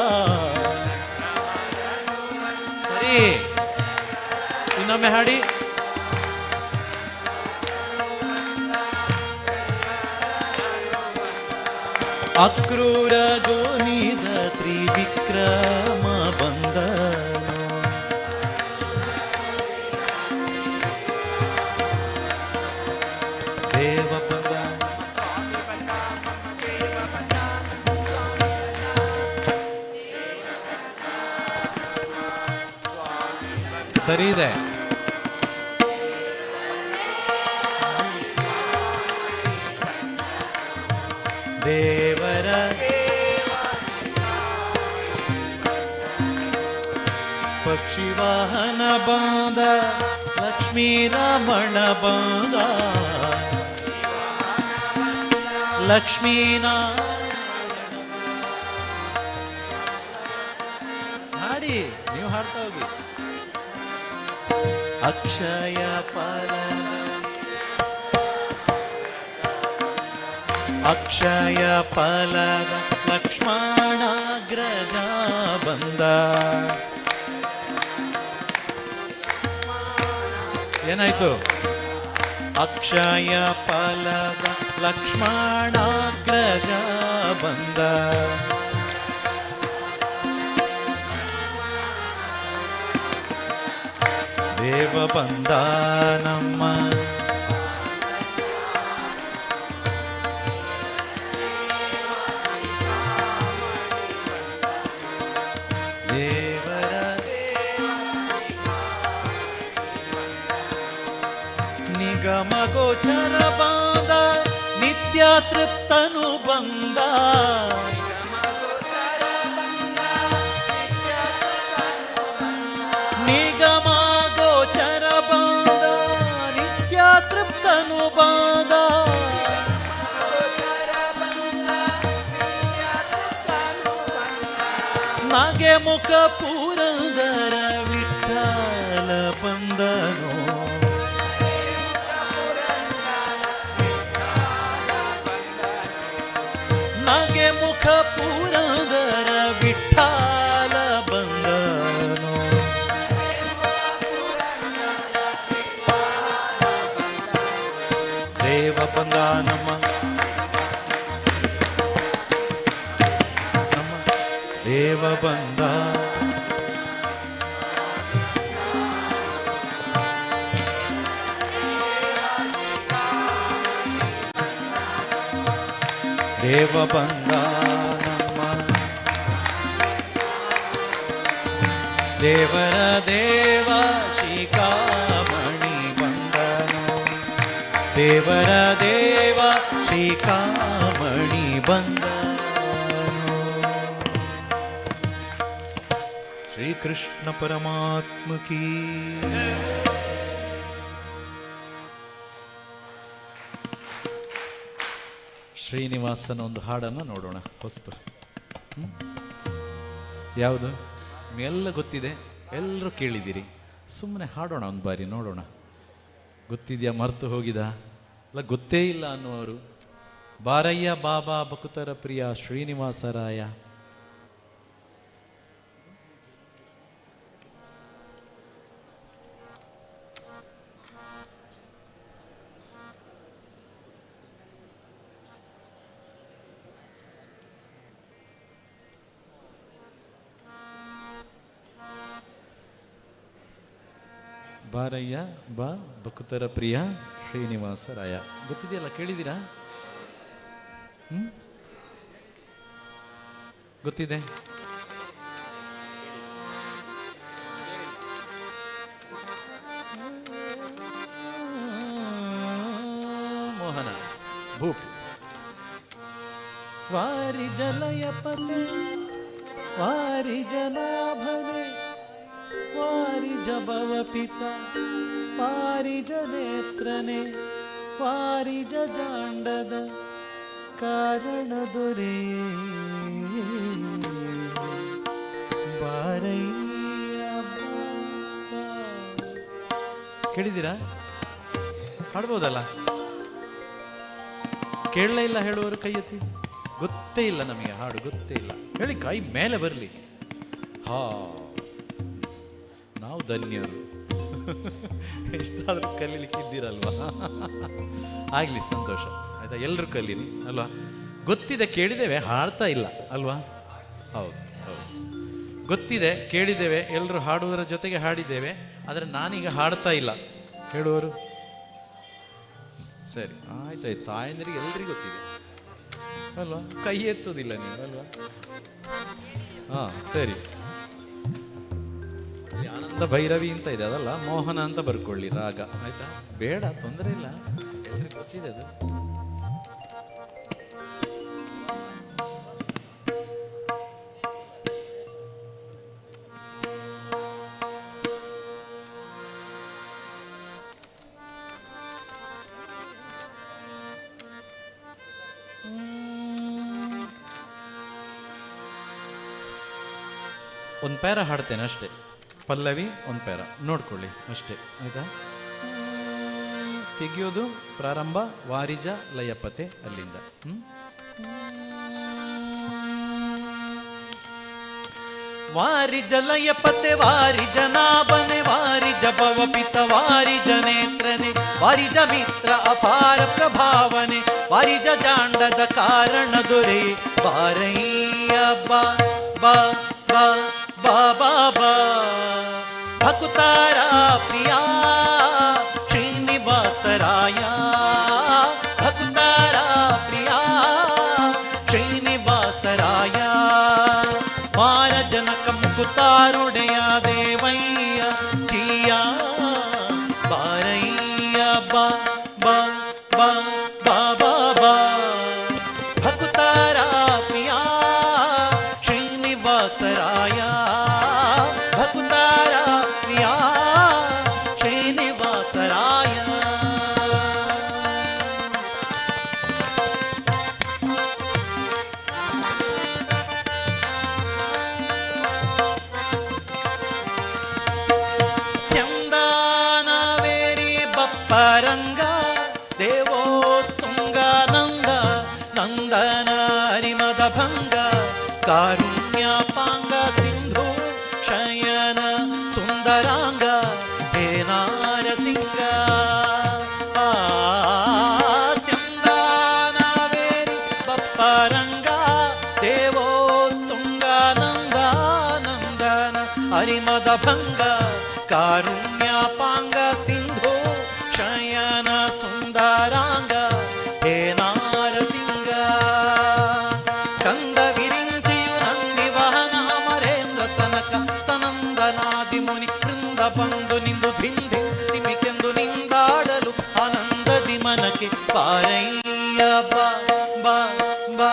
ಸರಿ, ಇನ್ನೊಮ್ಮೆ ಹಾಡಿ. ಅಕ್ರೂರ ಗೋನಿದ ತ್ರಿವಿಕ್ರಮ ಬಂದನು ದೇವ ಬಂದ ಸರಿ ಇದೆ. ದೇವರ ಪಕ್ಷಿ ವಾಹನ ಬಾಂದ ಲಕ್ಷ್ಮೀ ರಮಣ ಬಾಂದ ಲಕ್ಷ್ಮೀನಾ ಹಾಡಿ, ನೀವು ಹಾಡ್ತಾ ಹೋಗಿ. ಅಕ್ಷಯ ಫಲ ಅಕ್ಷಯ ಫಲದ ಲಕ್ಷ್ಮಣಾಗ್ರಜ ಬಂದ. ಏನಾಯ್ತು? ಅಕ್ಷಯ ಫಲದ ಲಕ್ಷ್ಮಣಾಗ್ರಜ ಬಂದ. ದೇವ ಬಂದ ನಮ್ಮ ದೇವರ ನಿಗಮ ಗೋಚರ ಬಂದ ನಿತ್ಯ ತೃಪ್ತನು ಬಂದ. ನಿಗಮ ಗೋಚರ ಬಂದ ನಿತ್ಯ ತೃಪ್ತನು ಬಂದ. ನಗೆ ಮುಖ ಪುರಂದರ ವಿಠಲ ಬಂದನು. ನಗೆ ಮುಖ ಪುರಂದರ ವಿಠಲ ಬಂದನು. ದೇವ ಬಂದ ನಮ್ಮ ದೇವ ಬಂದ ದೇವ ಬಂದ ನಮ್ಮ ದೇವರ ದೇವ ಶ್ರೀಕಾಮಣಿ ಬಂದನು. ದೇವರ ದೇವ ಶ್ರೀಕಾಮಣಿ ಬಂದನು. ಶ್ರೀಕೃಷ್ಣ ಪರಮಾತ್ಮ ಕೀ. ಶ್ರೀನಿವಾಸನ ಒಂದು ಹಾಡನ್ನು ನೋಡೋಣ ಹೊಸ್ತು. ಯಾವುದು ಎಲ್ಲ ಗೊತ್ತಿದೆ, ಎಲ್ಲರೂ ಕೇಳಿದ್ದೀರಿ. ಸುಮ್ಮನೆ ಹಾಡೋಣ ಒಂದು ಬಾರಿ ನೋಡೋಣ. ಗೊತ್ತಿದೆಯಾ, ಮರೆತು ಹೋಗಿದ, ಅಲ್ಲ ಗೊತ್ತೇ ಇಲ್ಲ ಅನ್ನುವರು. ಬಾರಯ್ಯ ಬಾಬಾ ಭಕ್ತರ ಪ್ರಿಯ ಶ್ರೀನಿವಾಸರಾಯ. ಬಾರಯ್ಯ ಬಾ ಭಕ್ತರ ಪ್ರಿಯ ಶ್ರೀನಿವಾಸರಾಯ. ಗೊತ್ತಿದೆಯಲ್ಲ, ಕೇಳಿದ್ದೀರಾ? ಗೊತ್ತಿದೆ. ಮೋಹನ ಭೂಪ್ ವಾರಿ ಜಲಯ ಪತೆ ವಾರಿ ಜನಾಭನೆ ವಾರಿ ಜಭವ ಪಿತ ವಾರಿ ಜನೇತ್ರನೆ ವಾರಿ ಜಾಂಡದ ಕಾರಣ ದೊರೆ ಬಾರಯ್ಯ ಬಾಬಾ. ಕೇಳಿದ್ದೀರಾ? ಹಾಡ್ಬೋದಲ್ಲ? ಕೇಳಲೇ ಇಲ್ಲ ಹೇಳುವವರು ಕೈ ಎತ್ತಿ. ಗೊತ್ತೇ ಇಲ್ಲ ನಮಗೆ, ಹಾಡು ಗೊತ್ತೇ ಇಲ್ಲ. ಹೇಳಿ, ಕೈ ಮೇಲೆ ಬರಲಿ. ಹಾ, ನಾವು ಧನ್ಯರು. ಎಷ್ಟಾದ್ರೂ ಕಲೀಲಿಕ್ಕಿದ್ದೀರಲ್ವಾ? ಆಗ್ಲಿ, ಸಂತೋಷ ಆಯ್ತಾ. ಎಲ್ಲರೂ ಕಲೀರಿ ಅಲ್ವಾ? ಗೊತ್ತಿದೆ, ಕೇಳಿದ್ದೇವೆ, ಹಾಡ್ತಾ ಇಲ್ಲ ಅಲ್ವಾ? ಹೌದು ಹೌದು, ಗೊತ್ತಿದೆ, ಕೇಳಿದ್ದೇವೆ, ಎಲ್ಲರೂ ಹಾಡುವುದರ ಜೊತೆಗೆ ಹಾಡಿದ್ದೇವೆ. ಆದರೆ ನಾನೀಗ ಹಾಡ್ತಾ ಇಲ್ಲ ಹೇಳುವರು. ಸರಿ, ಆಯ್ತಾಯ್ತು. ತಾಯಂದ್ರಿಗೆ ಎಲ್ರಿಗೂ ಗೊತ್ತಿದೆ ಅಲ್ವಾ? ಕೈ ಎತ್ತೋದಿಲ್ಲ ನೀವು ಅಲ್ವಾ? ಹಾ, ಸರಿ. ಆನಂದ ಭೈರವಿ ಅಂತ ಇದೆ, ಅದಲ್ಲ ಮೋಹನ ಅಂತ ಬರ್ಕೊಳ್ಳಿ ರಾಗ, ಆಯ್ತಾ? ಬೇಡ, ತೊಂದರೆ ಇಲ್ಲ, ಎಲ್ರಿಗೂ ಗೊತ್ತಿದೆ ಅದು. ಒಂದು ಪ್ಯಾರ ಹಾಡ್ತೇನೆ ಅಷ್ಟೇ, ಪಲ್ಲವಿ ಒಂದು ಪ್ಯಾರ ನೋಡ್ಕೊಳ್ಳಿ ಅಷ್ಟೇ, ಆಯ್ತಾ? ತೆಗಿಯೋದು ಪ್ರಾರಂಭ ವಾರಿಜ ಲಯಪತೆ ಅಲ್ಲಿಂದ. ವಾರಿಜ ಲಯಪತೆ ವಾರಿ ಜನಾಭನೆ ವಾರಿ ಜಭವ ಪಿತ ವಾರಿ ಜನೇತ್ರನೆ ವಾರಿಜ ಮಿತ್ರ ಅಪಾರ ಪ್ರಭಾವನೆ ವಾರಿಜ ಜಾಂಡದ ಕಾರಣ ದೊರೆ ಬಾರಯ್ಯ ಬಾ ಬಾ ಬಾ ಬಾ ಬಾ ಬಾ ಭಕುತಾರ ಪ್ರಿಯ ಶ್ರೀನಿವಾಸರಾಯ. ಭಕುತಾರ ಪ್ರಿಯ ಶ್ರೀನಿವಾಸರಾಯ. ಮಾರ ಜನಕಂ ಕುತಾರುಡೆಯ ದೇವಯ್ಯ ಜಿಯ ಬಾರಯ್ಯ ಬಾ ಬಾ ಬಾ ಬಾ ಬಾ ಬಾ ಭಕುತಾರ ಪ್ರಿಯ ಶ್ರೀನಿವಾಸರಾಯ. ಭಕುತಾರ ಪ್ರಿಯ ಶ್ರೀನಿವಾಸರಾಯ. ಸ್ಯಂದಾನವೇರಿ ಬಪ್ಪರಂಗ ದೇವೋ ತುಂಗಾನಂದ ನಂದನ ಹರಿಮದ ಭಂಗ ಕಾರುಣ್ಯಪಾಂಗ ಸಿಂಧು ಶಯನ ಸುಂದರಾಂಗ ಹೇ ನಾರಸಿಂಗ. ಸ್ಯಂದಾನವೇರಿ ಬಪ್ಪರಂಗ ದೇವೋ ತುಂಗಾನಂದ ನಂದನ ಹರಿಮದ ಭಂಗ ಕಾರುಣ್ಯಪಾಂಗ ಸಿಂಧು ಶಯನ ಸುಂದರಾಂಗ ಹೇ ನಾರಸಿಂಗ. ಬಾ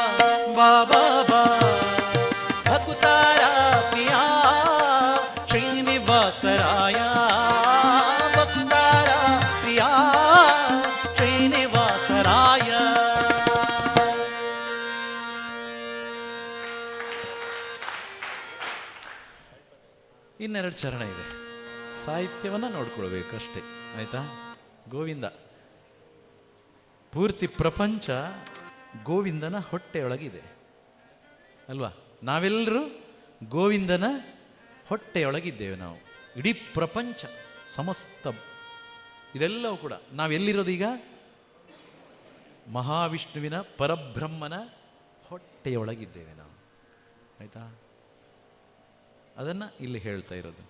ಬಾ ಬಾ ಬಾ ಭಕುತಾರ ಪ್ರಿಯ ಶ್ರೀನಿವಾಸರಾಯ ಭಕುತಾರ ಪ್ರಿಯ ಶ್ರೀನಿವಾಸರಾಯ. ಇನ್ನೆರಡು ಚರಣ ಇದೆ, ಸಾಹಿತ್ಯವನ್ನು ನೋಡ್ಕೊಳ್ಬೇಕಷ್ಟೇ, ಆಯ್ತಾ? ಗೋವಿಂದ, ಪೂರ್ತಿ ಪ್ರಪಂಚ ಗೋವಿಂದನ ಹೊಟ್ಟೆಯೊಳಗಿದೆ ಅಲ್ವಾ? ನಾವೆಲ್ಲರೂ ಗೋವಿಂದನ ಹೊಟ್ಟೆಯೊಳಗಿದ್ದೇವೆ. ನಾವು ಇಡೀ ಪ್ರಪಂಚ ಸಮಸ್ತ ಇದೆಲ್ಲವೂ ಕೂಡ ನಾವೆಲ್ಲಿರೋದೀಗ ಮಹಾವಿಷ್ಣುವಿನ ಪರಬ್ರಹ್ಮನ ಹೊಟ್ಟೆಯೊಳಗಿದ್ದೇವೆ ನಾವು, ಆಯ್ತಾ? ಅದನ್ನು ಇಲ್ಲಿ ಹೇಳ್ತಾ ಇರೋದು.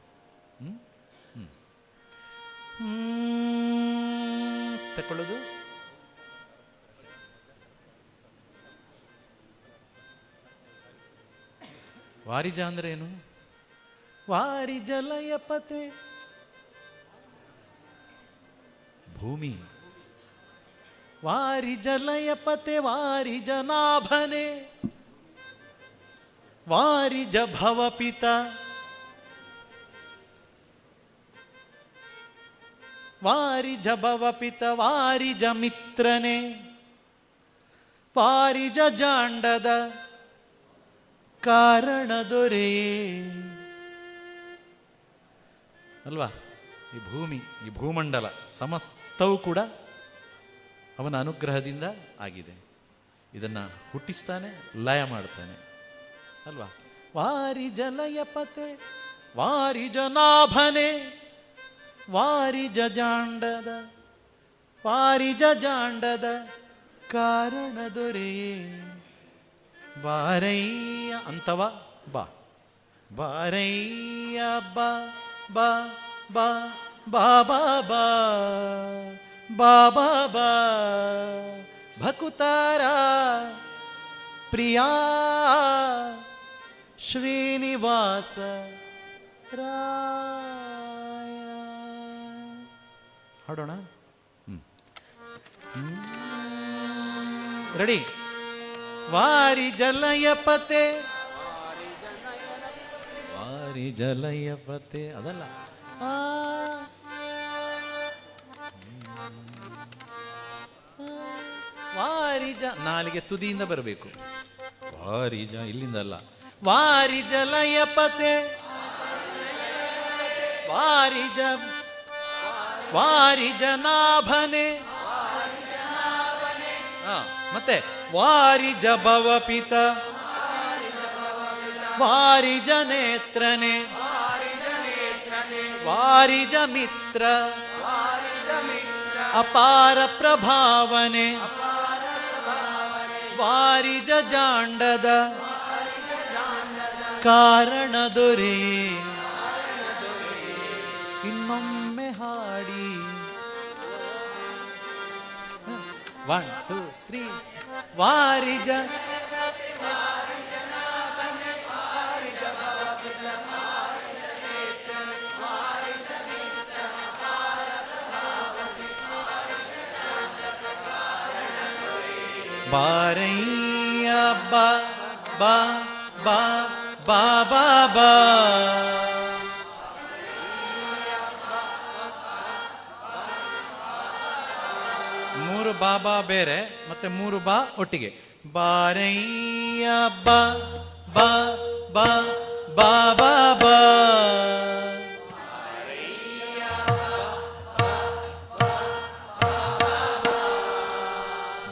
ತಕೊಳ್ಳೋದು ವಾರಿಜ ಅಂದ್ರೆ ಏನು? ವಾರಿಜಲಯಪತೆ ಭೂಮಿ, ವಾರಿಜಲಯಪತೆ ವಾರಿಜನಾಭನೆ ವಾರಿಜ ಭವಪಿತ ವಾರಿಜ ಭವಪಿತ ವಾರಿಜ ಮಿತ್ರನೆ ವಾರಿಜ ಜಾಂಡದ ಕಾರಣ ದೊರೆಯೇ ಅಲ್ವಾ? ಈ ಭೂಮಿ, ಈ ಭೂಮಂಡಲ ಸಮಸ್ತವೂ ಕೂಡ ಅವನ ಅನುಗ್ರಹದಿಂದ ಆಗಿದೆ. ಇದನ್ನು ಹುಟ್ಟಿಸ್ತಾನೆ, ಲಯ ಮಾಡ್ತಾನೆ ಅಲ್ವಾ? ವಾರಿಜ ಲಯಪತೆ ವಾರಿಜ ನಾಭನೆ ವಾರಿಜ ಜಾಂಡದ ವಾರಿಜ ಜಾಂಡದ ಕಾರಣ ದೊರೆಯೇ ಬಾರಯ್ಯ ಅಂತವ ಬಾ ಬಾರಯ್ಯ ಬಾ ಬಾ ಬಾ ಬಾ ಬಾ ಬಾ ಬಾ ಬಾ ಬಾ ಭಕುತಾರ ಪ್ರಿಯಾ ಶ್ರೀನಿವಾಸ ರಾಯ. ಹಾಡೋಣ. ರೆಡಿ? ವಾರಿಜಲಯಪತೆ ವಾರಿಜಲಯಪತೆ ಅದಲ್ಲ, ವಾರಿಜ ನಾಲಿಗೆ ತುದಿಯಿಂದ ಬರಬೇಕು. ವಾರಿಜ ಇಲ್ಲಿಂದ ಅಲ್ಲ. ವಾರಿಜಲಯಪತೆ ವಾರಿಜ ವಾರಿಜನಾಭನೆ ಮತ್ತೆ ವಾರಿಜ ಭವಪಿತ ವಾರಿಜ ನೇತ್ರನೆ ವಾರಿಜ ಮಿತ್ರ ಅಪಾರ ಪ್ರಭಾವನೆ ವಾರಿಜ ಜಾಂಡದ ಕಾರಣ ದೊರೆಯೇ. ಇನ್ನೊಮ್ಮೆ ಹಾಡಿ 1 2 3 ವಾರಿಜ ಬಾರಯ್ಯ ಬಾ ಬಾ ಬಾ ಬಾ ಬಾ ಬಾ ಮೂರು ಬಾಬಾ ಬೇರೆ ಮತ್ತೆ ಮೂರು ಬಾ ಒಟ್ಟಿಗೆ. ಬಾರಯ್ಯ ಬಾ ಬಾ ಬಾ ಬಾ ಬಾ ಬಾ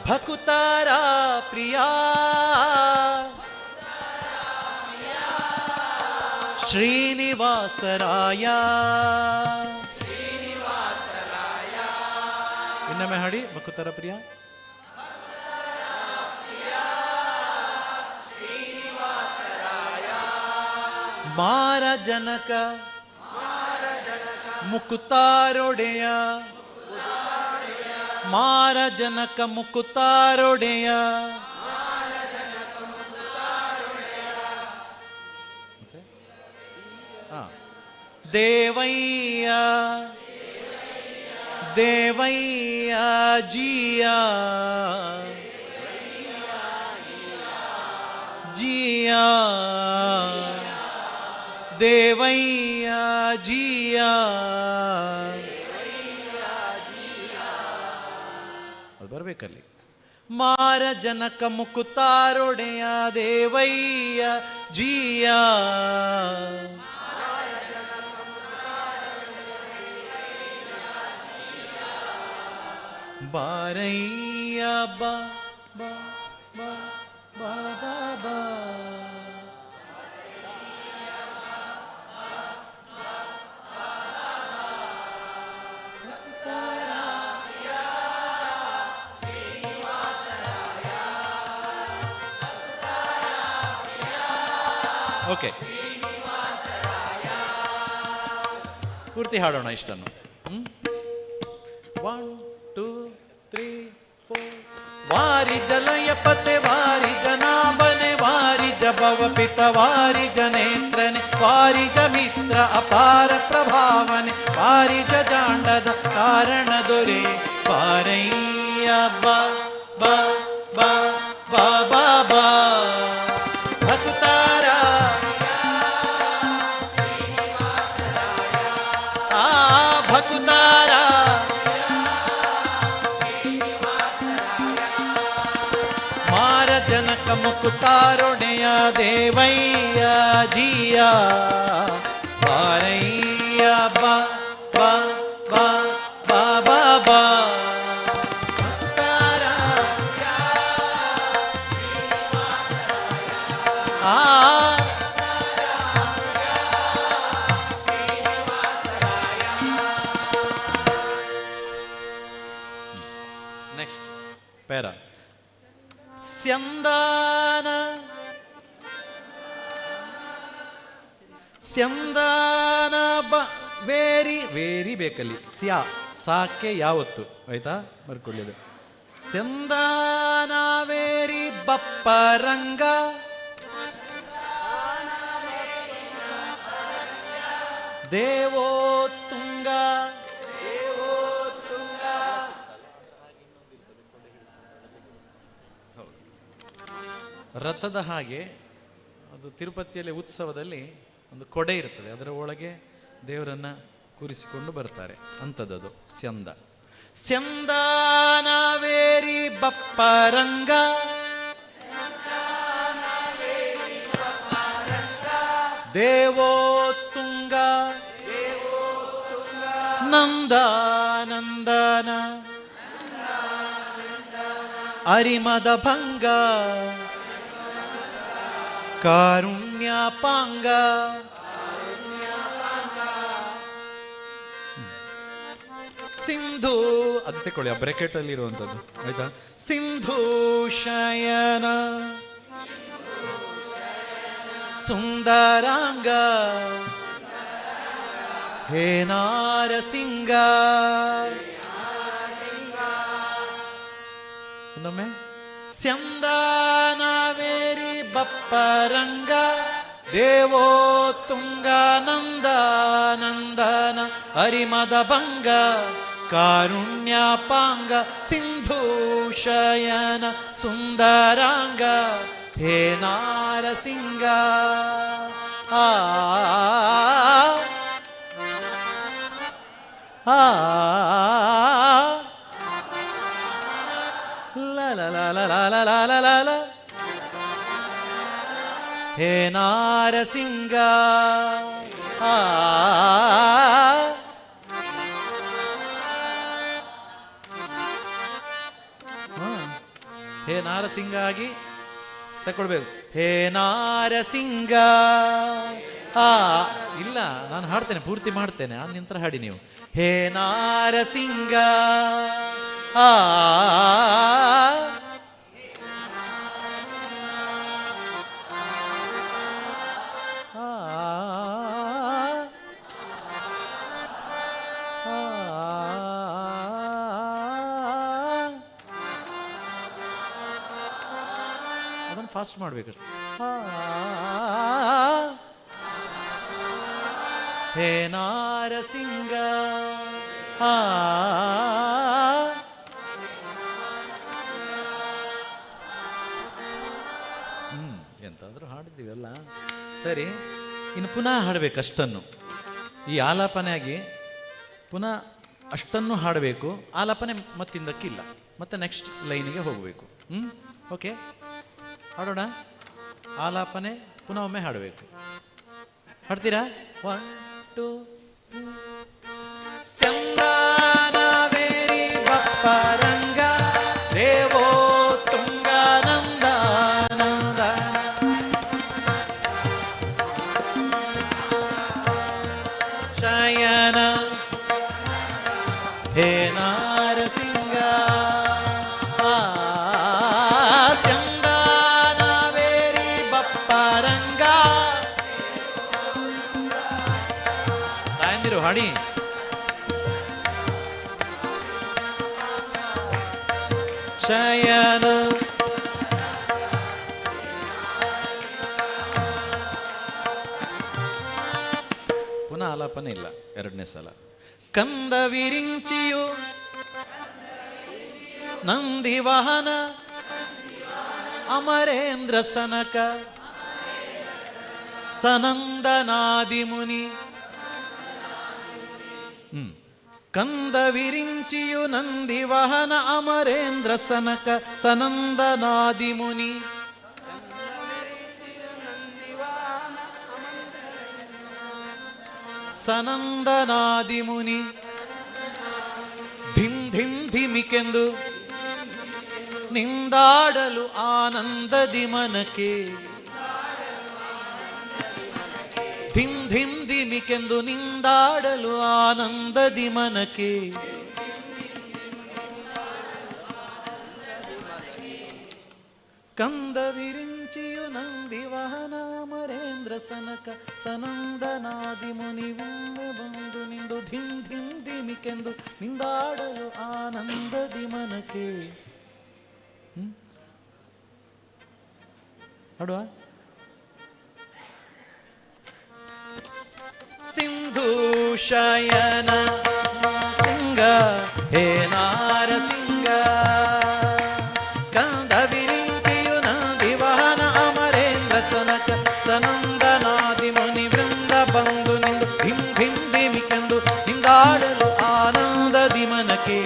ಭಕುತಾರ ಪ್ರಿಯಾ ಶ್ರೀನಿವಾಸರಾಯ. ಇನ್ನೊಮ್ಮೆ ಹಾಡಿ ಭಕುತಾರ ಪ್ರಿಯ. ಮಾರ ಜನಕ ಮುಕುತಾರೊಡೆಯ ಮಾರ ಜನಕ ಮುಕುತಾರೊಡೆಯ ದೇವಯ್ಯ ದೇವಯ್ಯ ಜಿಯ ಜಿಯಾ ದೇವಯ್ಯ ಜಿಯಾ. ಅದು ಬರ್ಬೇಕಲ್ಲಿ. ಮಾರ ಜನಕ ಮುಕುತಾರೊಡೆಯ ದೇವಯ್ಯ ಜಿಯಾ. ಬಾರಯ್ಯ ಬಾ ಬಾ ಬಾ ಬಾ ಬಾ ಬಾ. ಓಕೆ, ಪೂರ್ತಿ ಹಾಡೋಣ ಇಷ್ಟನ್ನು. 1 2 3 4. ವಾರಿ ಜಲಯ ಪತೆ ವಾರಿ ಜನಾಭನೆ ವಾರಿ ಜಭವ ಪಿತ ವಾರಿ ಜನೇತ್ರನೆ ವಾರಿ ಜಮಿತ್ರ ಅಪಾರ ಪ್ರಭಾವನೆ ವಾರಿ ಜಾಂಡದ ಕಾರಣ ದೊರೆ ಪಾರಯ್ಯ ಬಾ ಬಾ ಬಾ ಬಾ ಬಾ ಬಾ. ಭಕುತಾರ ಮಾರ ಜನಕ ಮುಕುತಾರೊಡೆಯ ದೇವಯ್ಯ ಜಿಯಾ. ಬಾರಯ್ಯ ಬಾ ಬಾ ಬಾ ಬಾ ಬಾ ಬಾ. ಭಕ್ತಾರ ನೆಕ್ಸ್ಟ್ ಪೇರ. ಸ್ಯಂದಾನ ಸ್ಯಂದಾನ ಬ ವೇರಿ ವೇರಿ ಬೇಕಲ್ಲಿ. ಸ್ಯಾ ಸಾಕೆ ಯಾವತ್ತು ಆಯ್ತಾ, ಬರ್ಕೊಳ್ಳಿದು. ಸ್ಯಂದಾನ ವೇರಿ ಬಪ್ಪರಂಗ ದೇವೋತ್ತುಂಗ. ರಥದ ಹಾಗೆ ಅದು ತಿರುಪತಿಯಲ್ಲಿ ಉತ್ಸವದಲ್ಲಿ ಒಂದು ಕೊಡೆ ಇರ್ತದೆ, ಅದರ ಒಳಗೆ ದೇವರನ್ನ ಕೂರಿಸಿಕೊಂಡು ಬರ್ತಾರೆ ಅಂಥದ್ದು ಸ್ಯಂದ. ಸ್ಯಂದಾನವೇರಿ ಬಪ್ಪರಂಗ ದೇವೋತ್ತುಂಗ ನಂದಾನಂದನ ಅರಿಮದ ಭಂಗ ಕಾರುಣ್ಯಪಾಂಗ. ಸಿಂಧು ಅದು ತಗೊಳ್ಳಿ, ಆ ಬ್ರೆಕೆಟ್ ಅಲ್ಲಿ ಇರುವಂತದ್ದು ಆಯ್ತಾ. ಸಿಂಧು ಶಯನ ಸುಂದರಾಂಗ ಹೇ ನಾರಸಿಂಗ. ಇನ್ನೊಮ್ಮೆ. ಸ್ಯಂದಾನವೇರಿ ಬಪ್ಪರಂಗ ದೇವೋತ್ತುಂಗ ನಂದಾನಂದನ ಹರಿಮದ ಭಂಗ ಕಾರುಣ್ಯಪಾಂಗ ಸಿಂಧು ಶಯನ ಸುಂದರಾಂಗ ಹೇ ನಾರಸಿಂಗ. ಆ ಆ ಲ ಲ ಲ ಲ ಲ ಲ ಲ ಲ ಲ ಹೇ ನಾರಸಿಂಗ. ಆ ಹೇ ನಾರಸಿಂಗ ಆಗಿ ತಕೊಳ್ಬೇಕು. ಹೇ ನಾರಸಿಂಗ. ಇಲ್ಲ, ನಾನು ಹಾಡ್ತೇನೆ, ಪೂರ್ತಿ ಮಾಡ್ತೇನೆ, ಆ ನಂತರ ಹಾಡಿ ನೀವು. ಹೇ ನಾರಸಿಂಗ. ಆ ಅದನ್ನು ಫಾಸ್ಟ್ ಮಾಡಬೇಕು. ಹೇ ನಾರಸಿಂಗ. ಎಂತಾದರೂ ಹಾಡಿದ್ದೀವಲ್ಲ. ಸರಿ, ಇನ್ನು ಪುನಃ ಹಾಡಬೇಕು ಅಷ್ಟನ್ನು. ಈ ಆಲಾಪನೆ ಆಗಿ ಪುನಃ ಅಷ್ಟನ್ನು ಹಾಡಬೇಕು. ಆಲಾಪನೆ ಮತ್ತಿಂದಕ್ಕಿಲ್ಲ, ಮತ್ತೆ ನೆಕ್ಸ್ಟ್ ಲೈನಿಗೆ ಹೋಗಬೇಕು. ಓಕೆ, ಹಾಡೋಣ. ಆಲಾಪನೆ ಪುನಃ ಒಮ್ಮೆ ಹಾಡಬೇಕು. ಹಾಡ್ತೀರಾ? 1 2 ಸಂದಾನವೇರಿ ಬಪ್ಪರಂಗ ದೇವೋ ತುಂಗಾನಂದಾನಂದ ಶಯನ ಹೇ ನಾರಸಿಂಗ ಸಂದಾನವೇರಿ ಬಪ್ಪರಂಗ. ತಾಯಂದಿರು ಹಾಡಿ. ಶಯನ ಪುನಃ ಆಲಾಪನೆ ಇಲ್ಲ. ಎರಡನೇ ಸಲ. ಕಂದ ವಿರಿಂಚಿಯು ನಂದಿ ವಾಹನ ಅಮರೇಂದ್ರ ಸನಕ ಸನಂದನಾದಿ ಮುನಿ. ಕಂದ ವಿರಿಂಚಿಯು ನಂದಿ ವಾಹನ ಅಮರೇಂದ್ರ ಸನಕ ಸನಂದನಾದಿ ಮುನಿ. ಸನಂದನಾದಿ ಮುನಿ ಧಿಂ ಧಿಂ ಧಿಮಿಕೆಂದು ನಿಂದಾಡಲು ಆನಂದದಿ ಮನಕೆ. ಧಿಂ ಧಿಂ ಧಿಮಿಕೆಂದು ನಿಂದಾಡಲು ಆನಂದದಿ ಮನಕೆ. ಕಂದ ವಿರಿಂಚಿಯು ನಂದಿ ವಾಹನ ಅಮರೇಂದ್ರ ಸನಕ ಸನಂದನಾದಿ ಮುನಿ ಬಂದು ನಿಂದು ಧಿಂ ಧಿಂ ಧಿಮಿಕೆಂದು ನಿಂದಾಡಲು ಆನಂದದಿ ಮನಕೆ. ಹಾಡುವ. ಸಿಂಧು ಶಯನ ಸಿಂಗ ಹೇ ನಾರಸಿಂಗ ಕಂದ ವಿರಿಂಚಿಯು ನಂದಿ ವಾಹನ ಅಮರೇಂದ್ರ ಸನಕ ಸನಂದನಾದಿ ಮುನಿ ವೃಂದ ಬಂದು ನಿಂದು ಧಿಂ ಧಿಂ ಧಿಮಿಕೆಂದು ನಿಂದಾಡಲು ಆನಂದದಿ ಮನಕೆ.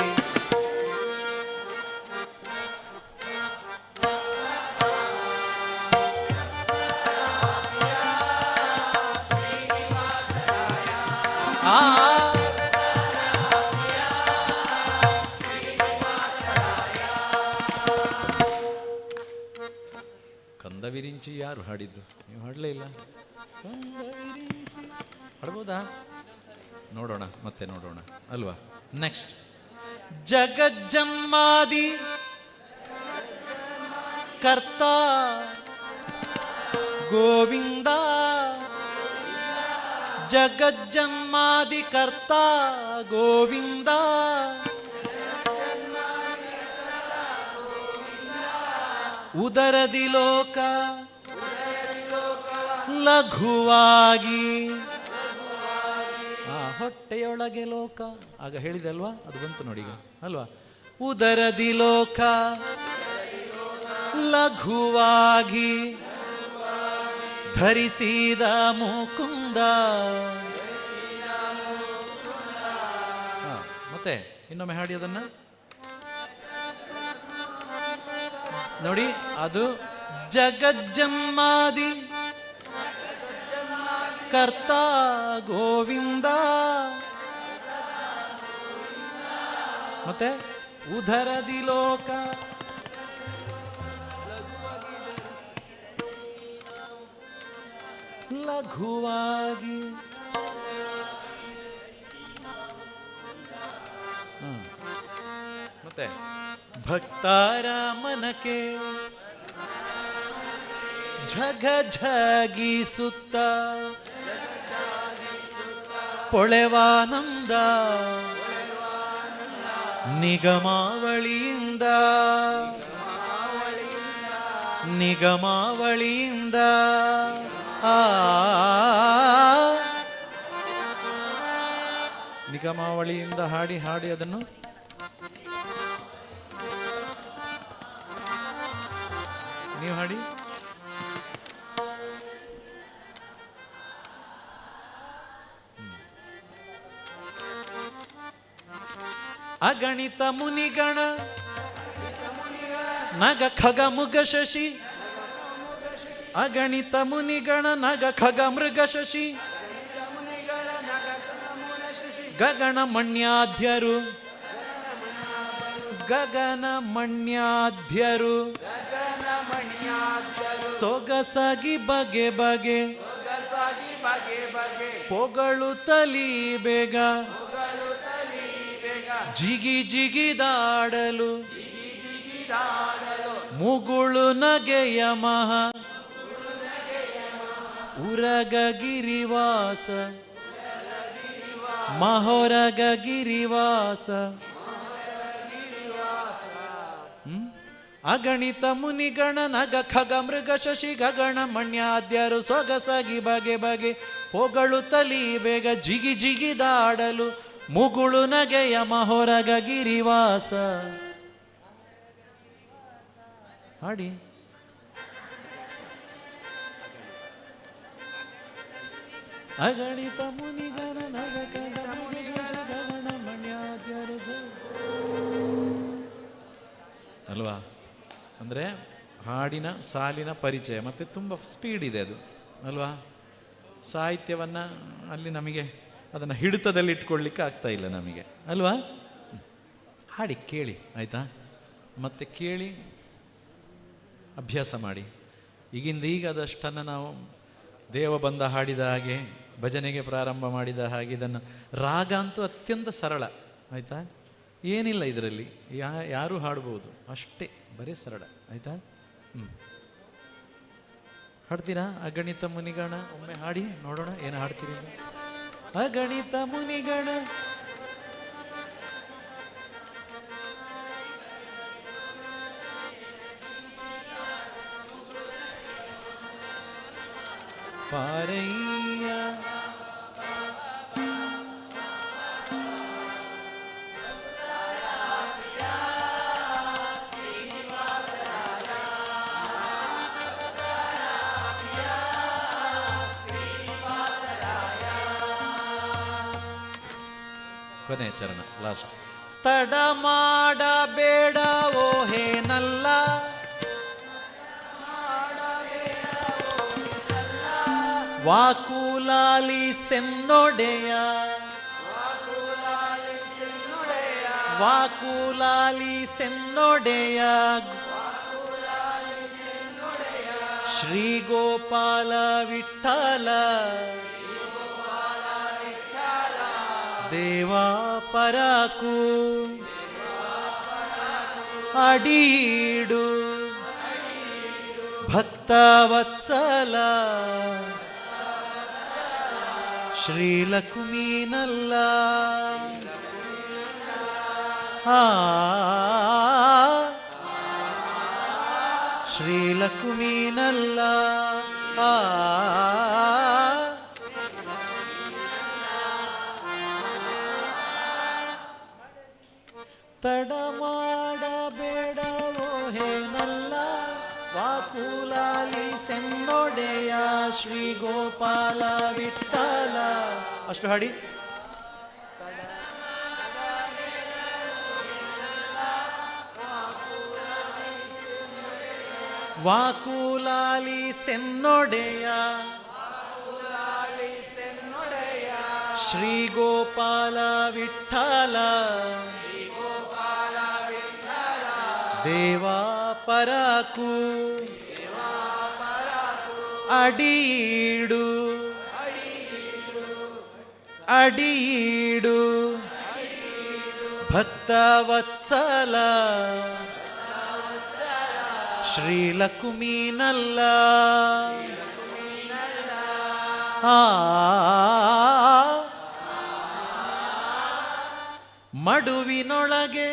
ಕಂದ ವಿರಿಂಚಿ ಯಾರು ಹಾಡಿದ್ದು? ನೀವು ಹಾಡಲೇ ಇಲ್ಲ. ಕಂದ ವಿರಿಂಚಿ ಹಾಡ್ಬೋದಾ? ನೋಡೋಣ, ಮತ್ತೆ ನೋಡೋಣ ಅಲ್ವಾ. ನೆಕ್ಸ್ಟ್. ಜಗಜ್ಜನ್ಮಾದಿ ಕರ್ತ ಗೋವಿಂದ. ಜಗಜ್ಜನ್ಮಾದಿ ಕರ್ತ ಗೋವಿಂದ. ಉದರದಿ ಲೋಕ ಲಘುವಾಗಿ. ಹೊಟ್ಟೆಯೊಳಗೆ ಲೋಕ ಆಗ ಹೇಳಿದೆ ಅಲ್ವಾ, ಅದು ಬಂತು ನೋಡಿ ಈಗ ಅಲ್ವಾ. ಉದರದಿ ಲೋಕ ಲಘುವಾಗಿ ಧರಿಸಿದ ಮುಕುಂದ. ಮತ್ತೆ ಇನ್ನೊಮ್ಮೆ ಹಾಡಿ ಅದನ್ನ ನೋಡಿ. ಅದು ಜಗಜ್ಜನ್ಮಾದಿ ಕರ್ತ ಗೋವಿಂದ. ಮತ್ತೆ ಉದರದಿ ಲೋಕ ಲಘುವಾಗಿ. ಮತ್ತೆ ಭಕ್ತರ ಮನಕೆ ಝಗ ಝಗಿಸುತ್ತ ಪೊಳೆವಾನಂದ ನಿಗಮಾವಳಿಯಿಂದ ನಿಗಮಾವಳಿಯಿಂದ. ನಿಗಮಾವಳಿಯಿಂದ ಹಾಡಿ ಹಾಡಿ ಅದನ್ನು ನೀವು ಹಾಡಿ. ಅಗಣಿತ ಮುನಿಗಣ ನಗ ಖಗ ಮುಗ ಶಶಿ ಅಗಣಿತ ಮುನಿಗಣ ನಗ ಖಗ ಮೃಗ ಶಶಿ ಗಗನ ಮಣ್ಯಾಧ್ಯರು ಗಗನ ಮಣ್ಯಾಧ್ಯರು ಸೊಗಸಾಗಿ ಬಗೆ ಬಗೆ ಪೊಗಳು ತಲಿ ಬೇಗ ಜಿಗಿ ಜಿಗಿದಾಡಲು ಮುಗುಳು ನಗೆಯ ಮಹ ಉರಗ ಗಿರಿವಾಸ ಮಹೊರಗ ಗಿರಿವಾಸ. ಅಗಣಿತ ಮುನಿಗಣ ನಗ ಖಗ ಮೃಗ ಶಶಿ ಗಗಣ ಮಣ್ಯಾದ್ಯರು ಸೊಗಸಾಗಿ ಬಗೆ ಬಗೆ ಪೊಗಳು ತಲಿ ಬೇಗ ಜಿಗಿ ಜಿಗಿದಾಡಲು ಮುಗುಳು ನಗೆಯ ಮಹೊರಗ ಗಿರಿವಾಸ. ಹಾಡಿ. ಅಗಣಿತ ಮುನಿಗಣ ನಗ ಖಗ ಮೃಗ ಶಶಿ ಗಗಣ ಮಣ್ಯಾದ್ಯರು ಅಲ್ವಾ? ಅಂದರೆ ಹಾಡಿನ ಸಾಲಿನ ಪರಿಚಯ ಮತ್ತು ತುಂಬ ಸ್ಪೀಡ್ ಇದೆ ಅದು ಅಲ್ವಾ? ಸಾಹಿತ್ಯವನ್ನು ಅಲ್ಲಿ ನಮಗೆ ಅದನ್ನು ಹಿಡಿತದಲ್ಲಿ ಇಟ್ಕೊಳ್ಳಿಕ್ಕೆ ಆಗ್ತಾ ಇಲ್ಲ ನಮಗೆ ಅಲ್ವಾ? ಹಾಡಿ ಕೇಳಿ ಆಯಿತಾ? ಮತ್ತೆ ಕೇಳಿ ಅಭ್ಯಾಸ ಮಾಡಿ. ಈಗಿಂದ ಈಗ ಅದಷ್ಟನ್ನು ನಾವು ದೇವ ಬಂದ ಹಾಡಿದ ಹಾಗೆ ಭಜನೆಗೆ ಪ್ರಾರಂಭ ಮಾಡಿದ ಹಾಗೆ ಇದನ್ನು ರಾಗ ಅಂತೂ ಅತ್ಯಂತ ಸರಳ ಆಯಿತಾ? ಏನಿಲ್ಲ ಇದರಲ್ಲಿ, ಯಾರೂ ಹಾಡ್ಬೋದು ಅಷ್ಟೇ, ಬರೀ ಸರಳ ಆಯಿತಾ? ಹಾಡ್ತೀರಾ ಅಗಣಿತ ಮುನಿಗಣ? ಒಮ್ಮೆ ಹಾಡಿ ನೋಡೋಣ ಏನು ಹಾಡ್ತೀರಿ. ಅಗಣಿತ ಮುನಿಗಣ ಪಾರಯ್ಯ ಕೊನೆ ಚರಣ ಲಾಸ್ಟ್. ತಡ ಮಾಡಬೇಡ ಓ ಹೇನಲ್ಲ ವಾಕುಲಾಲಿ ಸೆನ್ನೊಡೆಯ ವಾಕುಲಾಲಿ ಸೆನ್ನೊಡೆಯ ಶ್ರೀ ಗೋಪಾಲ ವಿಠಲ ದೇವಾ ಪರಾಕು ಅಡೀಡು ಭಕ್ತವತ್ಸಲ ಶ್ರೀಲಕ್ಷ್ಮೀನಲ್ಲ ಶ್ರೀಲಕ್ಷ್ಮೀನಲ್ಲ ತಡ ಮಾಡಬೇಡವೋ ಹೇನಲ್ಲ ವಾಕುಲಾಲಿ ಸೆನ್ನೊಡೆಯ ಶ್ರೀ ಗೋಪಾಲ ವಿಠಲ. ಅಷ್ಟು ಹಾಡಿ. ವಾಕುಲಾಲಿ ಸೆನ್ನೊಡೆಯ ಶ್ರೀ ಗೋಪಾಲ ವಿಠಲ ದೇವಾ ಪರಾಕು ಅಡೀಡು ಅಡೀಡು ಭಕ್ತವತ್ಸಲ ಶ್ರೀಲಕ್ಷ್ಮೀನಲ್ಲ ಮಡುವಿನೊಳಗೆ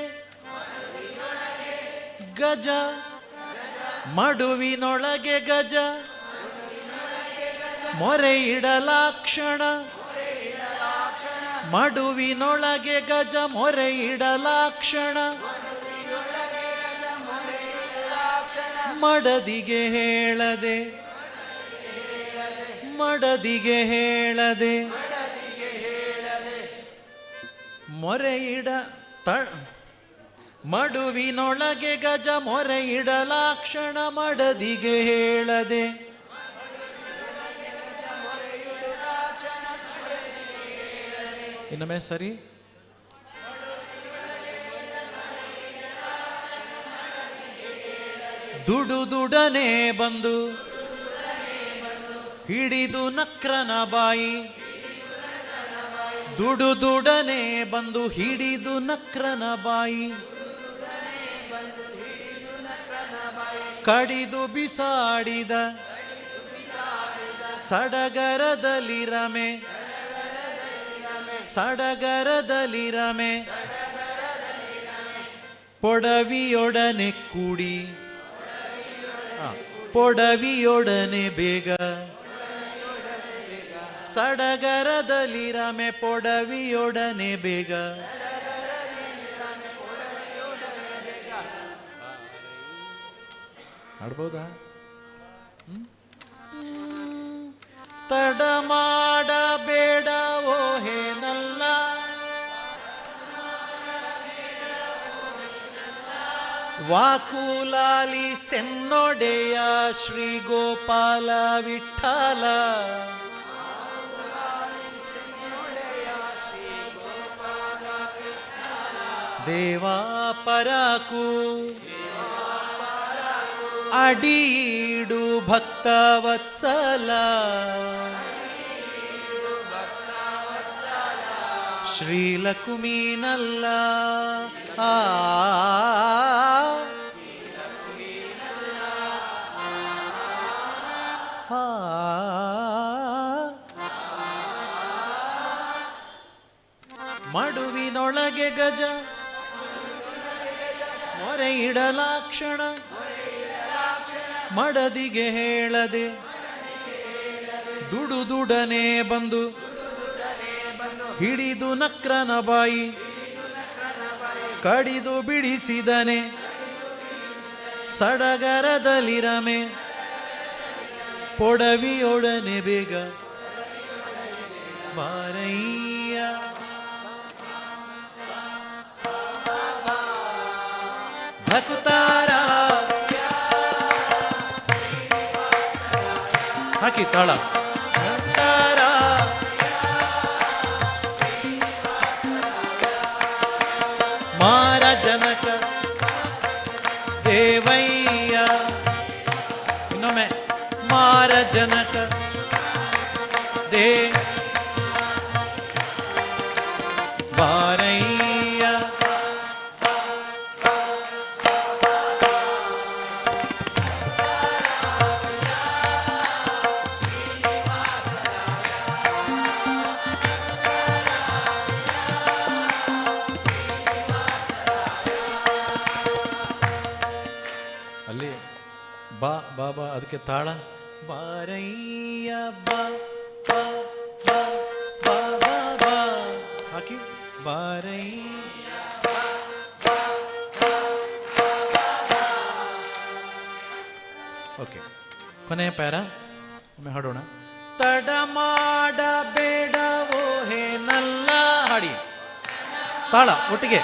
ಗಜ ಮಡುವಿನೊಳಗೆ ಗಜ ಮೊರೆ ಇಡಲಾಕ್ಷಣ ಮಡುವಿನೊಳಗೆ ಗಜ ಮೊರೆ ಇಡಲಾಕ್ಷಣ ಮಡದಿಗೆ ಹೇಳದೆ ಮಡದಿಗೆ ಹೇಳದೆ ಮೊರೆ ಇಡ ಮಡುವಿನೊಳಗೆ ಗಜ ಮೊರೆ ಇಡಲಾಕ್ಷಣ ಮಡದಿಗೆ ಹೇಳದೆ ಇನ್ನೊಮ್ಮೆ ಸರಿ. ದುಡುದುಡನೆ ಬಂದು ಹಿಡಿದು ನಕ್ರನ ಬಾಯಿ, ದುಡುದುಡನೆ ಬಂದು ಹಿಡಿದು ನಕ್ರನ ಬಾಯಿ, ಕಡಿದು ಬಿಸಾಡಿದ ಸಡಗರದಲ್ಲಿರಮೆ, ಸಡಗರದಲ್ಲಿರಮೆ ಪೊಡವಿಯೊಡನೆ ಕೂಡಿ, ಪೊಡವಿಯೊಡನೆ ಬೇಗ, ಸಡಗರದಲ್ಲಿರಮೆ ಪೊಡವಿಯೊಡನೆ ಬೇಗ. ಆಡ್ಬೋದಾ? ತಡ ಮಾಡಬೇಡ ಓಹೇನಲ್ಲ, ವಾಕುಲಾಲಿ ಸೆನ್ನೊಡೆಯ ಶ್ರೀ ಗೋಪಾಲ ವಿಠಲ, ದೇವಾ ಪರಾಕು ಅಡೀಡು ಭಕ್ತ ವತ್ಸಲ, ಶ್ರೀಲಕುಮೀನಲ್ಲ ಆ ಮಡುವಿನೊಳಗೆ ಗಜ ಮೊರೆ ಇಡಲಾಕ್ಷಣ ಮಡದಿಗೆ ಹೇಳದೆ, ದುಡುದುಡನೆ ಬಂದು ಹಿಡಿದು ನಕ್ರನ ಬಾಯಿ, ಕಡಿದು ಬಿಡಿಸಿದನೆ ಸಡಗರದಲ್ಲಿರಮೆ ಪೊಡವಿಯೊಡನೆ ಬೇಗ. ಬಾರಯ್ಯ ಭಕ್ತಾರ ಹಾಕಿ ತಾಳ, ಭಕ್ತಾರ ಮಾರ ಜನಕ ದೇವಯ್ಯ, ಇನ್ನೊಮ್ಮೆ ಮಾರ ಜನಕ ದೇ ಬಾರಯ್ಯ. ಅಲ್ಲಿ ಬಾ ಬಾಬಾ ಅದಕ್ಕೆ ತಾಳ, ಬಾರಯ್ಯ ಬಾ ಬಾ ಬಾ ಬಾ ಬಾ ಬಾ ಹಾಕಿ, ಬಾರಯ್ಯ. ಓಕೆ, ಕೊನೆಯ ಪ್ಯಾರ ಒಮ್ಮೆ ಹಾಡೋಣ. ತಡ ಮಾಡಬೇಡ ಓಹೇನಲ್ಲ, ಹಾಡಿ ತಾಳ ಒಟ್ಟಿಗೆ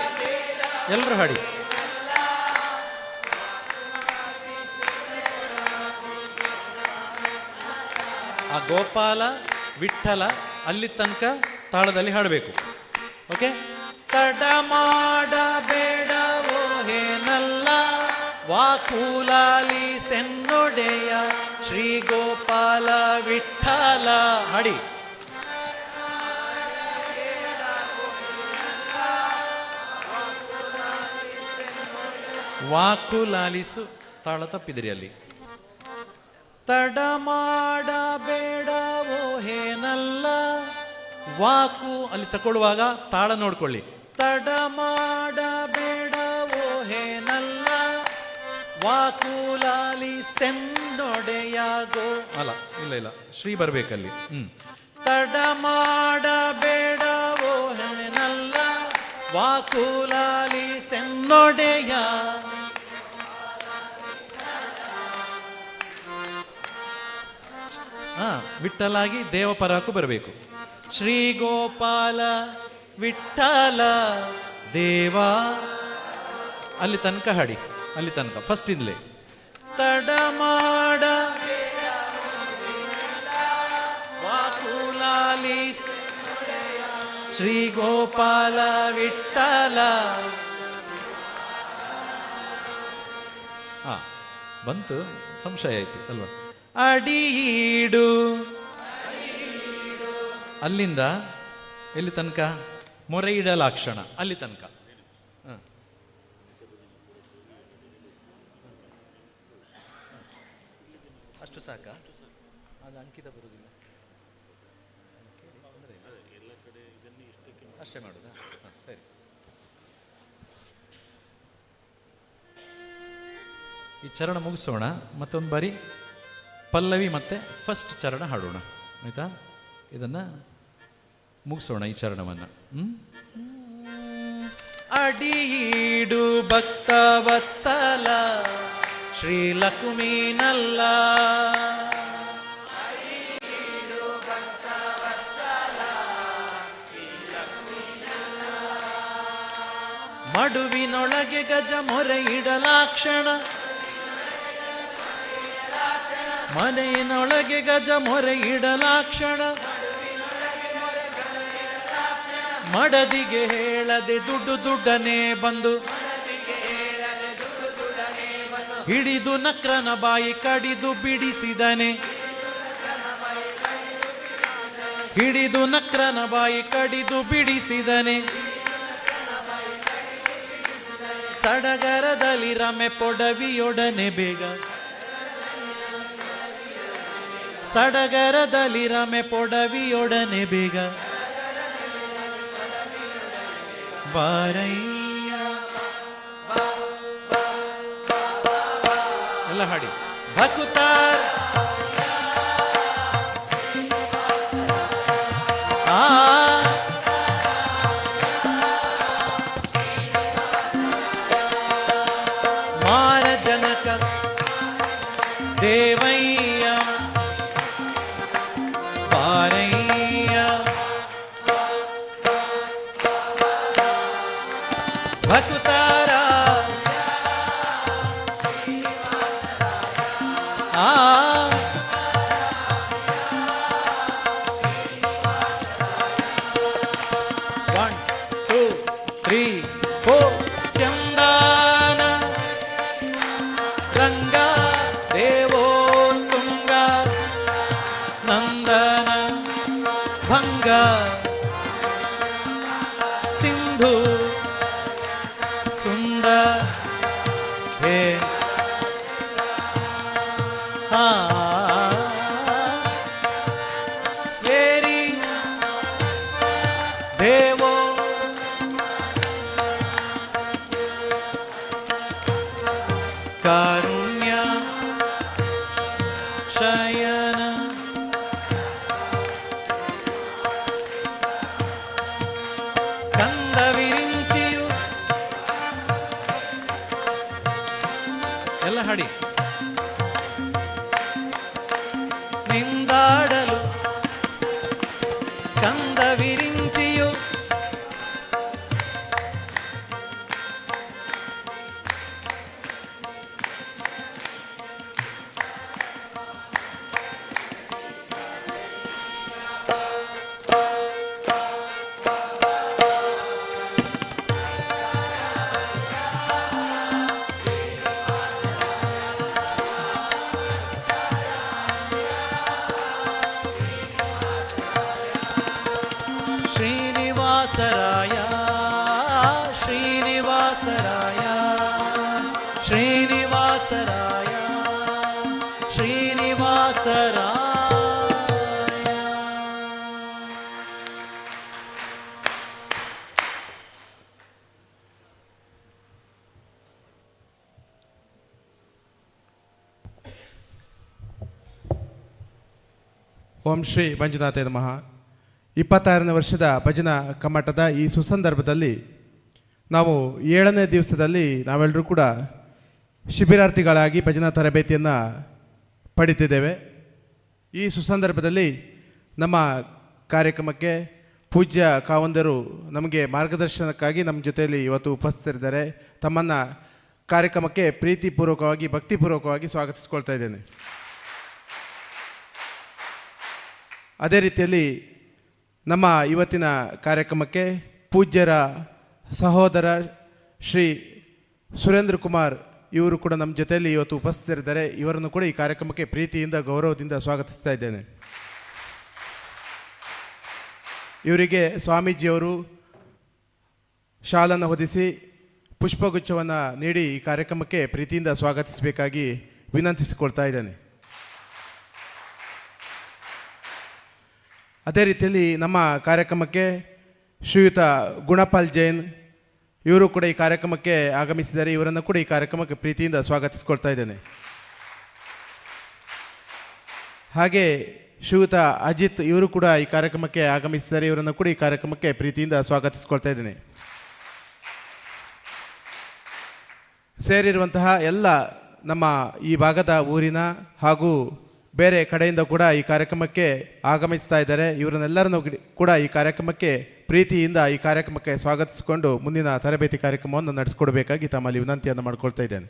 ಎಲ್ಲರೂ ಹಾಡಿ. ಆ ಗೋಪಾಲ ವಿಠಲ ಅಲ್ಲಿ ತನಕ ತಾಳದಲ್ಲಿ ಹಾಡಬೇಕು. ಓಕೆ, ತಡ ಮಾಡಬೇಡ ಓಹೇನಲ್ಲ, ವಾಕುಲಾಲಿ ಸೆನ್ನೊಡೆಯ ಶ್ರೀ ಗೋಪಾಲ ವಿಠಲ, ಹಾಡಿ. ವಾಕುಲಾಲಿಸು ತಾಳ ತಪ್ಪಿದ್ರಿ ಅಲ್ಲಿ. ತಡ ಮಾಡಬೇಡ ಓಹೇನಲ್ಲ, ವಾಕು ಅಲ್ಲಿ ತಗೊಳ್ಳುವಾಗ ತಾಳ ನೋಡ್ಕೊಳ್ಳಿ. ತಡ ಮಾಡಬೇಡ ಓಹೇನಲ್ಲ, ವಾಕುಲಾಲಿ ಸೆನ್ನೊಡೆಯಾಗೋ ಅಲ್ಲ, ಇಲ್ಲ ಇಲ್ಲ ಶ್ರೀ ಬರ್ಬೇಕಲ್ಲಿ. ತಡ ಮಾಡಬೇಡ ಓಹೇನಲ್ಲ, ವಾಕುಲಾಲಿ ಸೆನ್ನೊಡೆಯ. ವಿಠಲಾಗಿ ದೇವಪರಾಕು ಬರಬೇಕು. ಶ್ರೀ ಗೋಪಾಲ ವಿಠಲ ದೇವಾ ಅಲ್ಲಿ ತನಕ ಹಾಡಿ, ಅಲ್ಲಿ ತನಕ ಫಸ್ಟ್ ಇಂದಲೇ. ತಡಮಾಡ ವಾಕುಲಾಲಿಸ್ ಶ್ರೀ ಗೋಪಾಲ ವಿಠಲ. ಬಂತು, ಸಂಶಯ ಆಯ್ತು ಅಲ್ವಾ? ಅಡಿಯೀಡು ಅಲ್ಲಿಂದ ಎಲ್ಲಿ ತನಕ? ಮೊರೆ ಇಡಲಾಕ್ಷಣ ಅಲ್ಲಿ ತನಕ. ಅಷ್ಟು ಸಾಕ? ಅದು ಅಂಕಿತ ಬರುವುದಿಲ್ಲ, ಅಷ್ಟೇ ಮಾಡುದಾ? ಸರಿ. ಈ ಚರಣ ಮುಗಿಸೋಣ, ಮತ್ತೊಂದು ಬಾರಿ ಪಲ್ಲವಿ ಮತ್ತೆ ಫಸ್ಟ್ ಚರಣ ಹಾಡೋಣ, ಆಯ್ತಾ? ಇದನ್ನ ಮುಗಿಸೋಣ ಈ ಚರಣವನ್ನು. ಅಡಿಯೀಡು ಭಕ್ತ ವತ್ಸಲ ಶ್ರೀ ಲಕ್ಷ್ಮೀನಲ್ಲ, ಮಡುವಿನೊಳಗೆ ಗಜ ಮೊರೆ ಇಡಲಾಕ್ಷಣ, ಮನೆಯಿನೊಳಗೆ ಗಜ ಮೊರೆ ಇಡಲಾಕ್ಷಣ, ಮಡದಿಗೆ ಹೇಳದೆ ದುಡ್ಡನೆ ಬಂದು ಹಿಡಿದು ನಕ್ರನ ಬಾಯಿ ಕಡಿದು ಬಿಡಿಸಿದನೆ, ಹಿಡಿದು ನಕ್ರನ ಬಾಯಿ ಕಡಿದು ಬಿಡಿಸಿದನೆ. ಸಡಗರದಲ್ಲಿ ರಮೆ ಪೊಡವಿಯೊಡನೆ ಬೇಗ, ಸಡಗರದಲ್ಲಿ ರಮೆ ಪೊಡವಿಯೊಡನೆ ಬೇಗ. ಬಾರಯ್ಯ ಎಲ್ಲ ಹಾಡಿ. ಭಕುತಾರ್ ಮಾರ ಜನಕ ದೇವಯ್ಯ ಬಾರಯ್ಯ. ಭಕುತಾರ ಒನ್ ಟೂ ತ್ರೀ ಫೋರ್. ಸ್ಯಂದಾನ ರಂಗ ದೇವೋ ತುಂಗ ನಂದನ ಭಂಗ ಸಿಂಧು ಸುಂದರ ಹೇ ವೇರಿ ದೇವೋ ಕಾರುಣ್ಯ ಶಯನ ಕಂದ ವಿರಿಂಚಿಯು ಎಲ್ಲ ಹಾಡಿ. ನಿಂದಾಡಲು ಕಂದ ವಿರಿಂಚಿಯು ಶ್ರೀನಿವಾಸರಾಯ ಶ್ರೀನಿವಾಸರಾಯ ಶ್ರೀನಿವಾಸರಾಯ ಶ್ರೀನಿವಾಸರಾಯ. ಓಂ ಶ್ರೀ ಮಂಜುನಾಥ ನಮಃ. 26ನೇ ವರ್ಷದ ಭಜನಾ ಕಮ್ಮಟದ ಈ ಸುಸಂದರ್ಭದಲ್ಲಿ ನಾವು 7ನೇ ದಿವಸದಲ್ಲಿ ನಾವೆಲ್ಲರೂ ಕೂಡ ಶಿಬಿರಾರ್ಥಿಗಳಾಗಿ ಭಜನಾ ತರಬೇತಿಯನ್ನು ಪಡಿತಿದ್ದೇವೆ. ಈ ಸುಸಂದರ್ಭದಲ್ಲಿ ನಮ್ಮ ಕಾರ್ಯಕ್ರಮಕ್ಕೆ ಪೂಜ್ಯ ಕಾವಂದರು ನಮಗೆ ಮಾರ್ಗದರ್ಶನಕ್ಕಾಗಿ ನಮ್ಮ ಜೊತೆಯಲ್ಲಿ ಇವತ್ತು ಉಪಸ್ಥಿತರಿದ್ದಾರೆ. ತಮ್ಮನ್ನು ಕಾರ್ಯಕ್ರಮಕ್ಕೆ ಪ್ರೀತಿಪೂರ್ವಕವಾಗಿ ಭಕ್ತಿಪೂರ್ವಕವಾಗಿ ಸ್ವಾಗತಿಸ್ಕೊಳ್ತಾ ಇದ್ದೇನೆ. ಅದೇ ರೀತಿಯಲ್ಲಿ ನಮ್ಮ ಇವತ್ತಿನ ಕಾರ್ಯಕ್ರಮಕ್ಕೆ ಪೂಜ್ಯರ ಸಹೋದರ ಶ್ರೀ ಸುರೇಂದ್ರ ಕುಮಾರ್ ಇವರು ಕೂಡ ನಮ್ಮ ಜೊತೆಯಲ್ಲಿ ಇವತ್ತು ಉಪಸ್ಥಿತರಿದ್ದಾರೆ. ಇವರನ್ನು ಕೂಡ ಈ ಕಾರ್ಯಕ್ರಮಕ್ಕೆ ಪ್ರೀತಿಯಿಂದ ಗೌರವದಿಂದ ಸ್ವಾಗತಿಸ್ತಾ ಇದ್ದೇನೆ. ಇವರಿಗೆ ಸ್ವಾಮೀಜಿಯವರು ಶಾಲನ್ನು ಹೊದಿಸಿ ಪುಷ್ಪಗುಚ್ಛವನ್ನು ನೀಡಿ ಈ ಕಾರ್ಯಕ್ರಮಕ್ಕೆ ಪ್ರೀತಿಯಿಂದ ಸ್ವಾಗತಿಸಬೇಕಾಗಿ ವಿನಂತಿಸಿಕೊಳ್ತಾ ಇದ್ದೇನೆ. ಅದೇ ರೀತಿಯಲ್ಲಿ ನಮ್ಮ ಕಾರ್ಯಕ್ರಮಕ್ಕೆ ಶ್ರೀಯುತ ಗುಣಪಾಲ್ ಜೈನ್ ಇವರು ಕೂಡ ಈ ಕಾರ್ಯಕ್ರಮಕ್ಕೆ ಆಗಮಿಸಿದ್ದಾರೆ. ಇವರನ್ನು ಕೂಡ ಈ ಕಾರ್ಯಕ್ರಮಕ್ಕೆ ಪ್ರೀತಿಯಿಂದ ಸ್ವಾಗತಿಸ್ಕೊಳ್ತಾ ಇದ್ದೇನೆ. ಹಾಗೆ ಶ್ರೀಯುತ ಅಜಿತ್ ಇವರು ಕೂಡ ಈ ಕಾರ್ಯಕ್ರಮಕ್ಕೆ ಆಗಮಿಸಿದ್ದಾರೆ. ಇವರನ್ನು ಕೂಡ ಈ ಕಾರ್ಯಕ್ರಮಕ್ಕೆ ಪ್ರೀತಿಯಿಂದ ಸ್ವಾಗತಿಸ್ಕೊಳ್ತಾ ಇದ್ದೇನೆ. ಸೇರಿರುವಂತಹ ಎಲ್ಲ ನಮ್ಮ ಈ ಭಾಗದ ಊರಿನ ಹಾಗೂ ಬೇರೆ ಕಡೆಯಿಂದ ಕೂಡ ಈ ಕಾರ್ಯಕ್ರಮಕ್ಕೆ ಆಗಮಿಸ್ತಾ ಇದ್ದಾರೆ. ಇವರನ್ನೆಲ್ಲರನ್ನು ಕೂಡ ಈ ಕಾರ್ಯಕ್ರಮಕ್ಕೆ ಪ್ರೀತಿಯಿಂದ ಈ ಕಾರ್ಯಕ್ರಮಕ್ಕೆ ಸ್ವಾಗತಿಸಿಕೊಂಡು ಮುಂದಿನ ತರಬೇತಿ ಕಾರ್ಯಕ್ರಮವನ್ನು ನಡೆಸಿಕೊಡಬೇಕಾಗಿ ತಮ್ಮಲ್ಲಿ ವಿನಂತಿಯನ್ನು ಮಾಡಿಕೊಳ್ತಾ ಇದ್ದೇನೆ.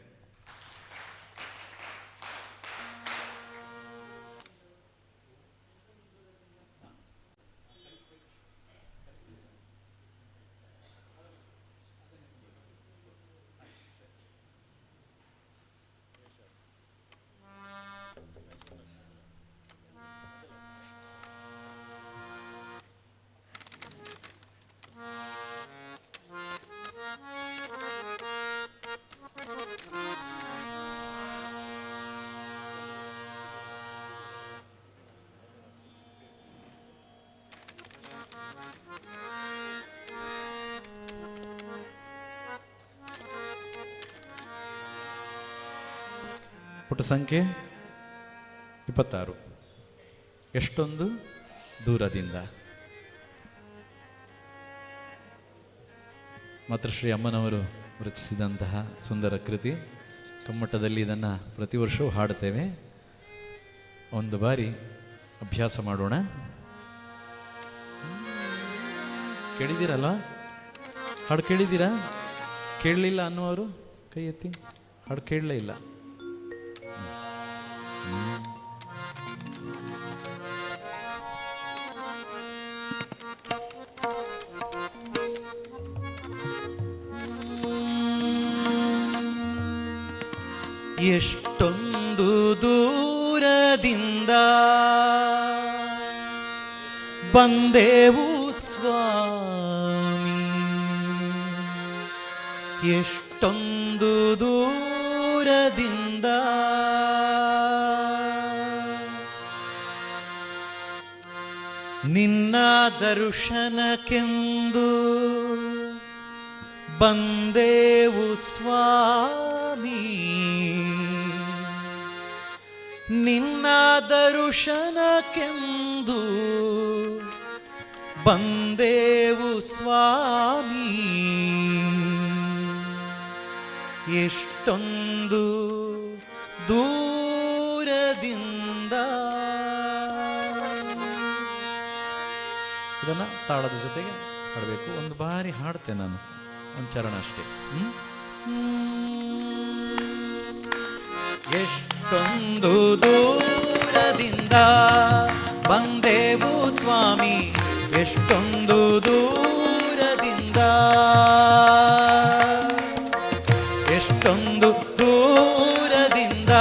ಪುಟ ಸಂಖ್ಯೆ 26. ಎಷ್ಟೊಂದು ದೂರದಿಂದ. ಮಾತೃಶ್ರೀ ಅಮ್ಮನವರು ರಚಿಸಿದಂತಹ ಸುಂದರ ಕೃತಿ. ಕಮ್ಮಟದಲ್ಲಿ ಇದನ್ನು ಪ್ರತಿ ವರ್ಷವೂ ಹಾಡುತ್ತೇವೆ. ಒಂದು ಬಾರಿ ಅಭ್ಯಾಸ ಮಾಡೋಣ. ಕೇಳಿದ್ದೀರಲ್ಲ? ಹಾಡು ಕೇಳಿದ್ದೀರಾ? ಕೇಳಲಿಲ್ಲ ಅನ್ನುವರು ಕೈ ಎತ್ತಿ. ಹಾಡು ಕೇಳಲೇ ಇಲ್ಲ. ಎಷ್ಟೊಂದು ದೂರದಿಂದ ಬಂದೆವು ಸ್ವಾಮಿ, ಎಷ್ಟೊಂದು ದೂರದಿಂದ ನಿನ್ನ ದರ್ಶನಕ್ಕೆಂದು ಬಂದೆವು ಸ್ವಾಮಿ, ನಿನ್ನ ದರ್ಶನಕ್ಕೆಂದು ಬಂದೆವು ಸ್ವಾಮಿ, ಎಷ್ಟೊಂದು ದೂರದಿಂದ. ಇದನ್ನು ತಾಳದ ಜೊತೆಗೆ ಹಾಡಬೇಕು. ಒಂದು ಬಾರಿ ಹಾಡ್ತೇನೆ ನಾನು, ಒಂದು ಚರಣ ಅಷ್ಟೇ. ಎಷ್ಟೊಂದು ದೂರದಿಂದ ಬಂದೆವು ಸ್ವಾಮಿ, ಎಷ್ಟೊಂದು ದೂರದಿಂದ, ಎಷ್ಟೊಂದು ದೂರದಿಂದ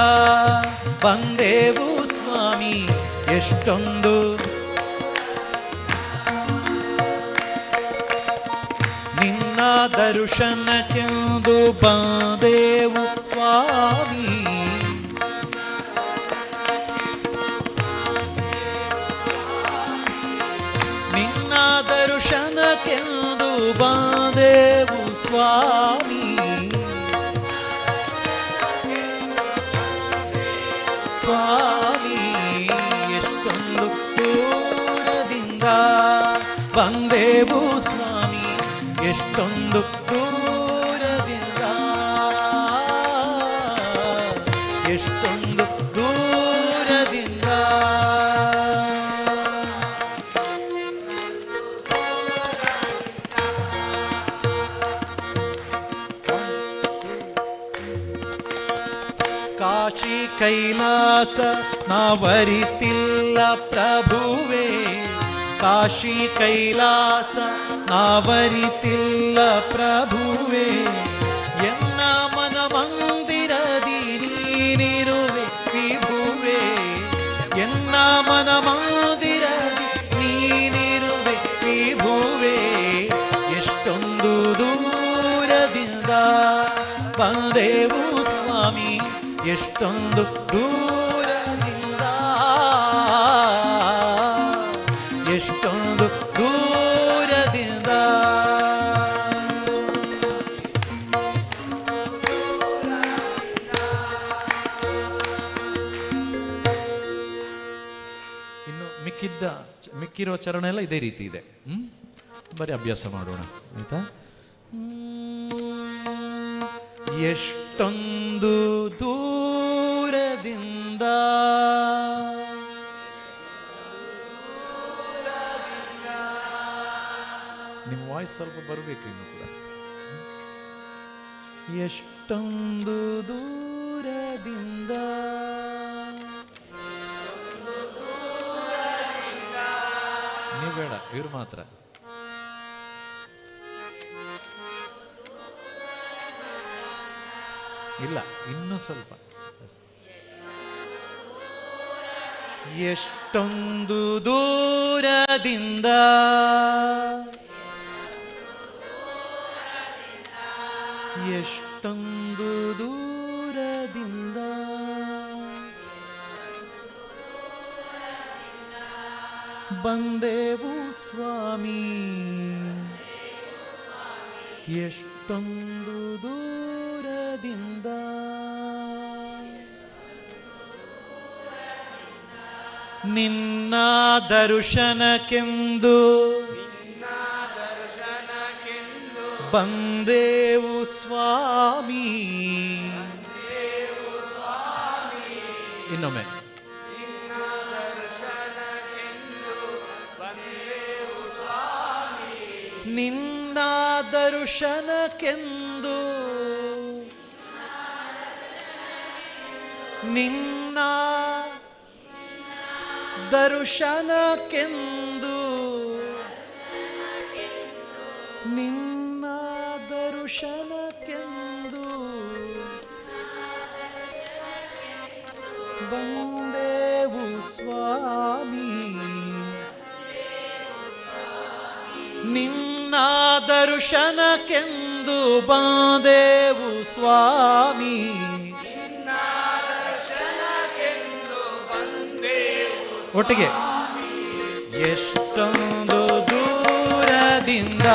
ಬಂದೆವು ಸ್ವಾಮಿ, ಎಷ್ಟೊಂದು ನಿನ್ನ ದರ್ಶನಕ್ಕೆಂದು ಬಂದೆವು ಸ್ವಾಮಿ, ನಿನ್ನ ದರ್ಶನಕ್ಕೆಂದು ಬಂದೆವು ಸ್ವಾಮಿ, ಸ್ವಾಮಿ, ಎಷ್ಟೊಂದು ದೂರದಿಂದ ಬಂದೆವು ಸ್ವಾಮಿ, ಎಷ್ಟೊಂದು ದೂರದಿಂದ, ಎಷ್ಟೊಂದು ದೂರದಿಂದ. ಕೈಲಾಸ ನಾವರಿತಿಲ್ಲ ಪ್ರಭುವೇ, ಕಾಶಿ ಕೈಲಾಸ ನಾವರಿತಿಲ್ಲ ಪ್ರಭುವೇ, ಎನ್ನ ಮನ ಮಂದಿರದಿ ನೀನಿರುವೆ ವಿಭುವೇ, ಎನ್ನ ಮನ ಮಂದಿರದಿ ನೀನಿರುವೆ ವಿಭುವೇ, ಎಷ್ಟೊಂದು ದೂರದಿಂದ ಬಂದೆವು ಸ್ವಾಮಿ, ಎಷ್ಟೊಂದು ದೂರದಿಂದ, ಎಷ್ಟೊಂದು ದೂರದಿಂದ. ಇನ್ನು ಮಿಕ್ಕಿರೋ ಚರಣ ಎಲ್ಲ ಇದೇ ರೀತಿ ಇದೆ. ಬರೀ ಅಭ್ಯಾಸ ಮಾಡೋಣ ಆಯ್ತಾ. ಎಷ್ಟೊಂದು ದೂರದಿಂದ ನಿಮ್ಮ ವಾಯ್ಸ್ ಸ್ವಲ್ಪ ಬರಬೇಕು ಇನ್ನು ಕೂಡ. ಎಷ್ಟೊಂದು ದೂರದಿಂದ ನೀವು ಬೇಡ, ಇವ್ರು ಮಾತ್ರ. ಇಲ್ಲ, ಇನ್ನೂ ಸ್ವಲ್ಪ. ಎಷ್ಟೊಂದು ದೂರದಿಂದ ಎಷ್ಟೊಂದು ದೂರದಿಂದ ಬಂದೆವು ಸ್ವಾಮಿ, ಎಷ್ಟೊಂದು ದೂರದಿಂದ. ನಿನ್ನ ದರ್ಶನಕ್ಕೆಂದು ಬಂದೆವು ಸ್ವಾಮಿ, ಇನ್ನೊಮ್ಮೆ. ನಿನ್ನ ದರ್ಶನಕ್ಕೆಂದು, ನಿನ್ನ ದರ್ಶನಕ್ಕೆಂದು, ನಿನ್ನ ದರ್ಶನಕ್ಕೆಂದು ಬಂದೆವು ಸ್ವಾಮಿ, ನಿನ್ನ ದರ್ಶನಕ್ಕೆಂದು ಬಂದೆವು ಸ್ವಾಮಿ, ಒಟ್ಟಿಗೆ. ಎಷ್ಟೊಂದು ದೂರದಿಂದ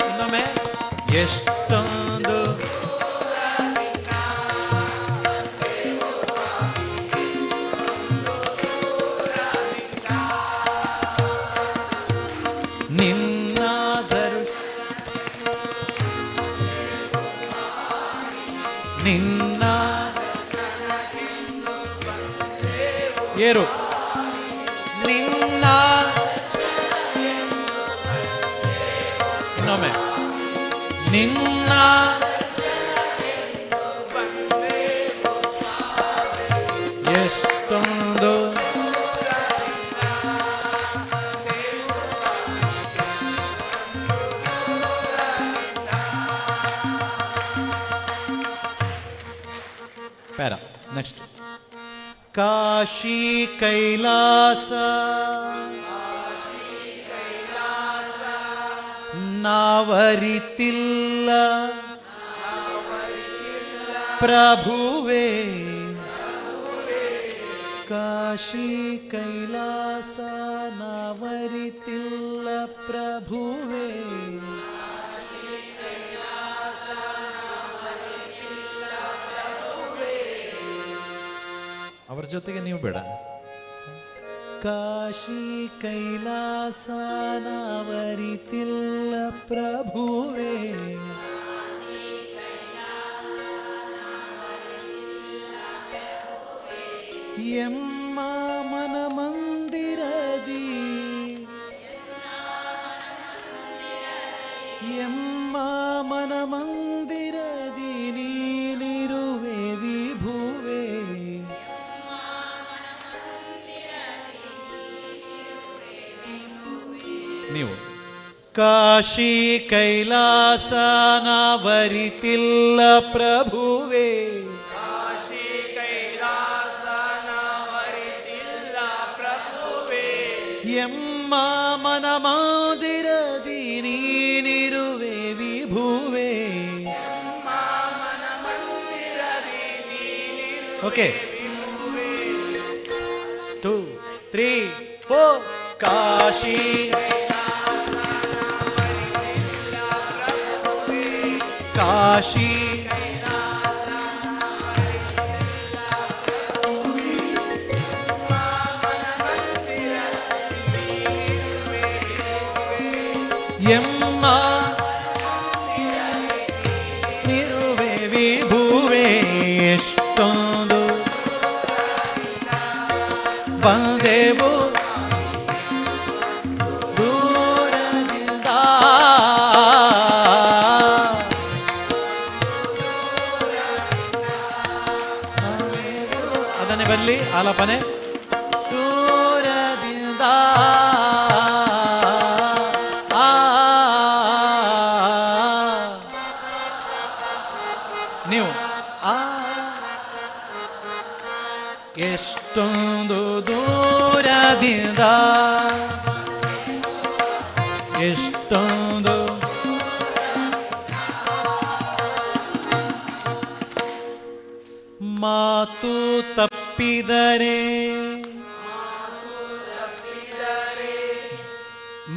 ಇನ್ನೊಮ್ಮೆ. ಎಷ್ಟೊಂದು ನಿನ್ನ ನಿನ್ನ ಏರು, ನಿನ್ನ ಇನ್ನೊಮ್ಮೆ. ನಿನ್ನ ಎಷ್ಟೊಂದು ಪ್ಯಾರ. ನೆಕ್ಸ್ಟ್. ಕಾಶಿ ಕೈಲಾಸ ನಾವರಿತಿಲ್ಲ ಪ್ರಭುವೇ, ಕಾಶಿ ಕೈಲಾಸ ನಾವರಿತಿಲ್ಲ ಪ್ರಭುವೇ, ಅವರ ಜೊತೆಗೆ ನೀವು ಬೇಡ. ಕಾಶಿ ಕೈಲಾಸ ನಾವರಿತಿಲ್ಲ ಪ್ರಭುವೇ, ಎಮ್ಮ ಮನ ಮಂದಿರದಿ ಮಂದಿರದಿ ನೀನಿರುವೆ ವಿಭುವೆ. ನೀವು ಕಾಶಿ ಕೈಲಾಸ ನಾವರಿತಿಲ್ಲ ಪ್ರಭುವೆ. ಕಾಶಿ ಕೈಲಾಸ ನಾವರಿತಿಲ್ಲ ಪ್ರಭುವೇ. ಎಮ್ಮ ಮನ ಮಂದಿರದಿ ನೀನಿರುವೆ ವಿಭುವೆ. ಮನ ಮಂದಿರದಿ ನೀನಿರುವೆ ಓಕೆ 2 3 4 ಕಾಶಿ ಕಾಶಿ ಎಮ್ಮ ನಿರುವೆ ವಿಭುವೆ. ಎಷ್ಟೊಂದು ಬಂದೆವು ದೂರದಿಂದ. ಅದನ್ನೇ ಬರಲಿ ಆಲಾಪನೆ. ದೂರದಿಂದ ನೀವು ಎಷ್ಟೊಂದು ದೂರದಿಂದ ಎಷ್ಟೊಂದು ಮಾತು ತಪ್ಪಿದರೆ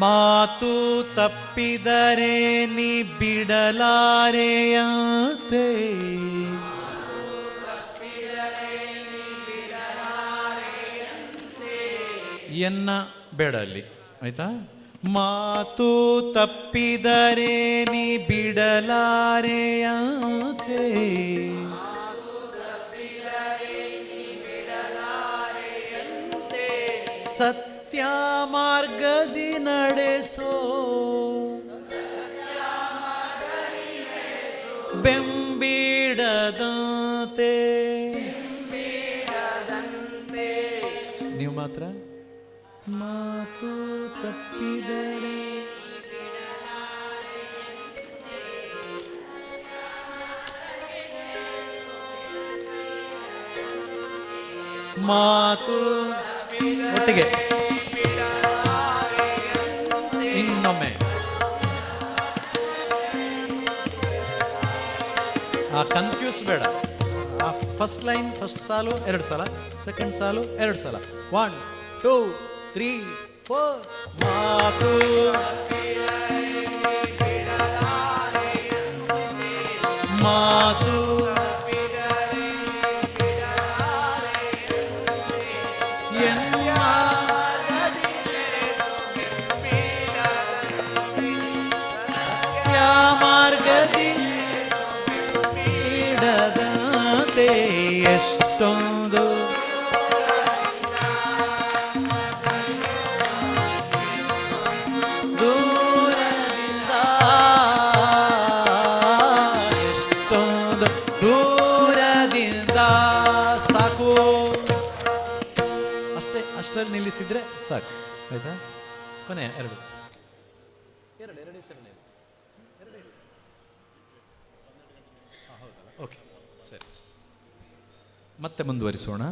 ಮಾತು ತಪ್ಪಿದರೆ ನೀ ಬಿಡಲಾರೆಯಂತೆ. ಎನ್ನ ಬೇಡಲ್ಲಿ ಆಯ್ತಾ. ಮಾತು ತಪ್ಪಿದರೆ ನೀ ಬಿಡಲಾರೆಯಂತೆ. ಸತ್ಯ ಮಾರ್ಗದಿ ನಡೆಸೋ ಬೆಂಬಿಡದಂತೆ. ನೀವು ಮಾತ್ರ ಮಾತು ತಪ್ಪಿದರೆ ಮಾತು ಒಟ್ಟಿಗೆ ಇನ್ನೊಮ್ಮೆ ಕನ್ಫ್ಯೂಸ್ ಬೇಡ. ಫಸ್ಟ್ ಲೈನ್ ಫಸ್ಟ್ ಸಾಲು 2 ಸಲ, ಸೆಕೆಂಡ್ ಸಾಲು 2 ಸಲ. 1 2 3 4 ಮಾತು ಮಾತು ಮಾರ್ಗದಿ ಇಡದಂತೆ. ಎಷ್ಟೊಂದು ದೂರದಿಂದ ಎಷ್ಟೊಂದು ದೂರದಿಂದ. ಸಾಕು ಅಷ್ಟೇ, ಅಷ್ಟರಲ್ಲಿ ನಿಲ್ಲಿಸಿದ್ರೆ ಸಾಕು ಆಯ್ತಾ. ಕೊನೆ 2 ಓಕೆ ಸರಿ, ಮತ್ತೆ ಮುಂದುವರಿಸೋಣ.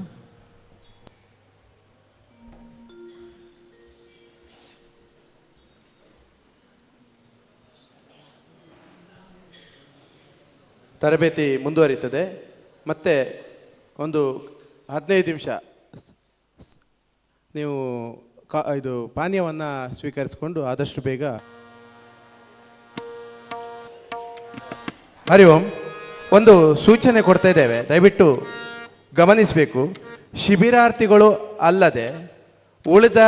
ತರಬೇತಿ ಮುಂದುವರಿತದೆ. ಮತ್ತೆ ಒಂದು 15 ನಿಮಿಷ ನೀವು ಇದು ಪಾನೀಯವನ್ನು ಸ್ವೀಕರಿಸಿಕೊಂಡು ಆದಷ್ಟು ಬೇಗ. ಹರಿ ಓಂ. ಒಂದು ಸೂಚನೆ ಕೊಡ್ತಾ ಇದ್ದೇವೆ, ದಯವಿಟ್ಟು ಗಮನಿಸಬೇಕು. ಶಿಬಿರಾರ್ಥಿಗಳು ಅಲ್ಲದೆ ಉಳಿದ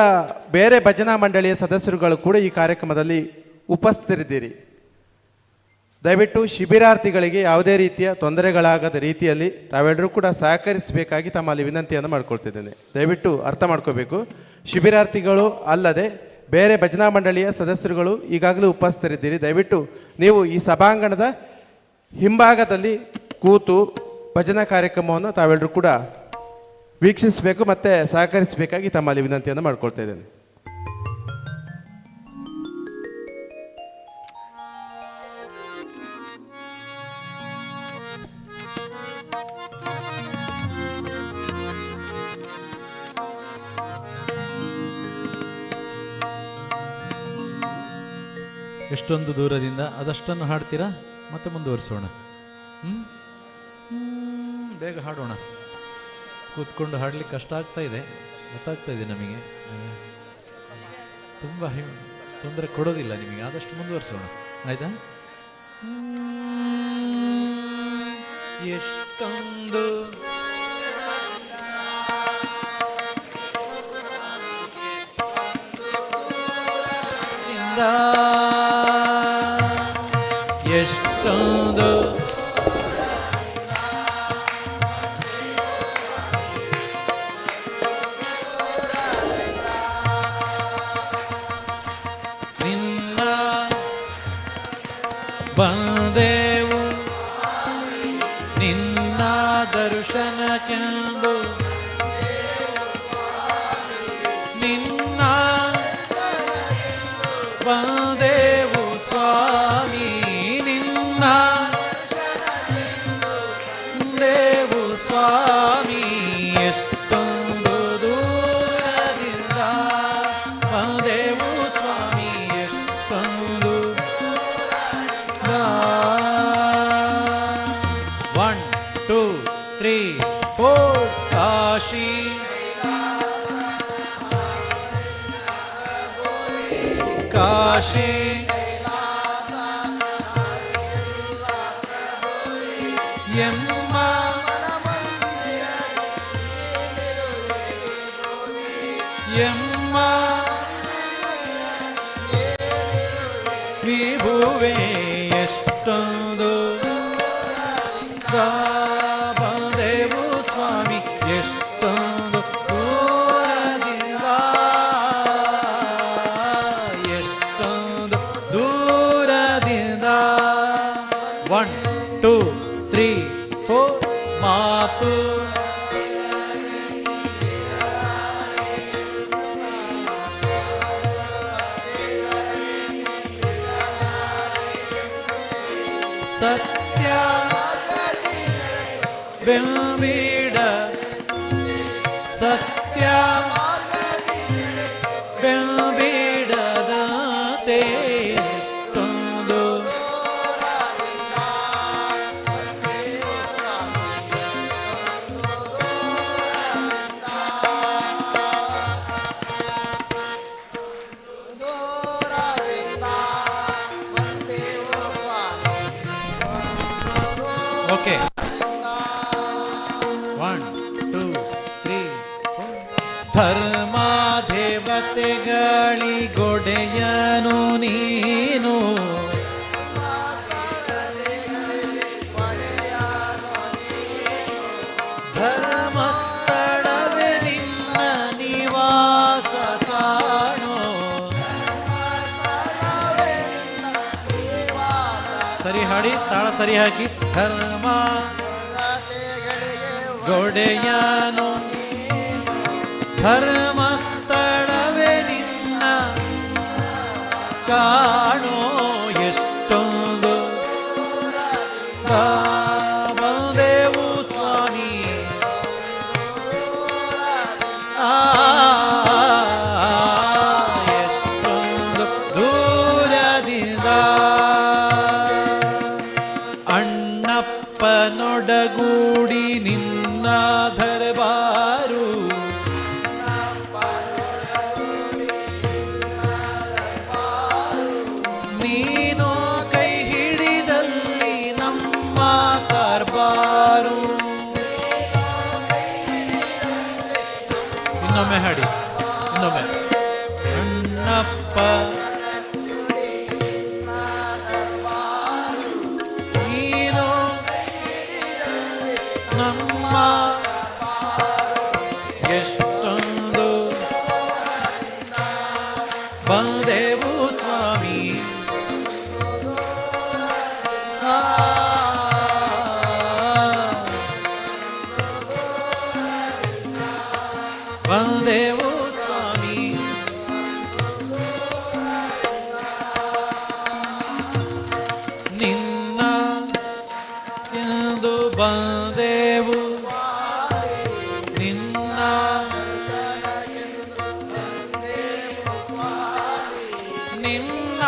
ಬೇರೆ ಭಜನಾ ಮಂಡಳಿಯ ಸದಸ್ಯರುಗಳು ಕೂಡ ಈ ಕಾರ್ಯಕ್ರಮದಲ್ಲಿ ಉಪಸ್ಥಿತರಿದ್ದೀರಿ. ದಯವಿಟ್ಟು ಶಿಬಿರಾರ್ಥಿಗಳಿಗೆ ಯಾವುದೇ ರೀತಿಯ ತೊಂದರೆಗಳಾಗದ ರೀತಿಯಲ್ಲಿ ತಾವೆಲ್ಲರೂ ಕೂಡ ಸಹಕರಿಸಬೇಕಾಗಿ ತಮ್ಮಲ್ಲಿ ವಿನಂತಿಯನ್ನು ಮಾಡ್ಕೊಳ್ತಿದ್ದೇನೆ. ದಯವಿಟ್ಟು ಅರ್ಥ ಮಾಡ್ಕೋಬೇಕು. ಶಿಬಿರಾರ್ಥಿಗಳು ಅಲ್ಲದೆ ಬೇರೆ ಭಜನಾ ಮಂಡಳಿಯ ಸದಸ್ಯರುಗಳು ಈಗಾಗಲೇ ಉಪಸ್ಥಿತರಿದ್ದೀರಿ. ದಯವಿಟ್ಟು ನೀವು ಈ ಸಭಾಂಗಣದ ಹಿಂಭಾಗದಲ್ಲಿ ಕೂತು ಭಜನಾ ಕಾರ್ಯಕ್ರಮವನ್ನು ತಾವೆಲ್ಲರೂ ಕೂಡ ವೀಕ್ಷಿಸಬೇಕು ಮತ್ತು ಸಹಕರಿಸಬೇಕಾಗಿ ತಮ್ಮಲ್ಲಿ ವಿನಂತಿಯನ್ನು ಮಾಡ್ಕೊಳ್ತಾ ಇದ್ದೇನೆ. ಎಷ್ಟೊಂದು ದೂರದಿಂದ ಅದಷ್ಟನ್ನು ಹಾಡ್ತೀರಾ, ಮತ್ತೆ ಮುಂದುವರಿಸೋಣ. ಬೇಗ ಹಾಡೋಣ. ಕೂತ್ಕೊಂಡು ಹಾಡ್ಲಿಕ್ಕೆ ಕಷ್ಟ ಆಗ್ತಾ ಇದೆ, ಗೊತ್ತಾಗ್ತಾ ಇದೆ ನಮಗೆ. ತುಂಬ ತೊಂದರೆ ಕೊಡೋದಿಲ್ಲ ನಿಮಗೆ, ಆದಷ್ಟು ಮುಂದುವರಿಸೋಣ. ಆಯ್ತಾ? ಎಷ್ಟೊಂದು ಎಷ್ಟೊಂದು ನಿನ್ನ ಬಂದೆವು ನಿನ್ನ ದರ್ಶನಕ್ಕೆಂದು, ನಿನ್ನ ಬಂದೆವು ಸ್ವಾಮಿ, ನಿನ್ನ ದೇವು ಸ್ವಾಮಿ. ಎಷ್ಟೊಂದು ದೂರದಿಂದ ಬಂದೆವು ಸ್ವಾಮಿ, ಎಷ್ಟೊಂದು 1 2 3 4 ಕಾಶಿ ಕಾಶಿ ಎಮ್ಮ ಎಮ್ಮ ವಿಭುವೆ ಎಷ್ಟೊಂದು ಬಂದೆವು ಸ್ವಾಮಿ, ಎಷ್ಟೊಂದು ದೂರದಿಂದ, ಎಷ್ಟೊಂದು ದೂರದಿಂದ. 1 2 3 4 ಮಾತು ಸತ್ಯ ಬೆಂಬಿಡ ಸತ್ಯ ಬೆಂಬಿಡದಂತೆ ಎಷ್ಟೊಂದು ಓಕೆ. 1 2 3 4 ಧರ್ಮ ದೇವತೆಗಳಿಗೊಡೆಯನು ನೀನು, ಧರ್ಮಸ್ಥಳವೇ ನಿನ್ನ ನಿವಾಸ ಕಾಣೋ. ಸರಿ ಹಾಡಿ, ತಾಳ ಸರಿ ಹಾಕಿ. ಧರ್ಮ ಗೊಡೆಯನು ಧರ್ಮಸ್ಥಳವೇ ನಿನ್ನ ಕಾಣೋ. ಎಷ್ಟೊಂದು ಬಂದೆವು ಸ್ವಾಮಿ, ಎಷ್ಟೊಂದು ದೂರದಿಂದ. ಅಣ್ಣಪ್ಪನೊಡಗೂಡಿ ನಿನ್ನ ದರ್ಬಾರು, ನೀನು ಕೈ ಹಿಡಿದಲ್ಲಿ ನಮ್ಮ ಕಾರ್ಬಾರು. ಇನ್ನೊಮ್ಮೆ ಹಾಡಿ, ಇನ್ನೊಮ್ಮೆ. ಅಣ್ಣಪ್ಪ ನೀನು ನಮ್ಮ ಎಷ್ಟೊಂದು ಬಂದೆವು ಸ್ವಾಮಿ, ಎಷ್ಟೊಂದು ಬಂದೆವು ನಿನ್ನ ನಿನ್ನ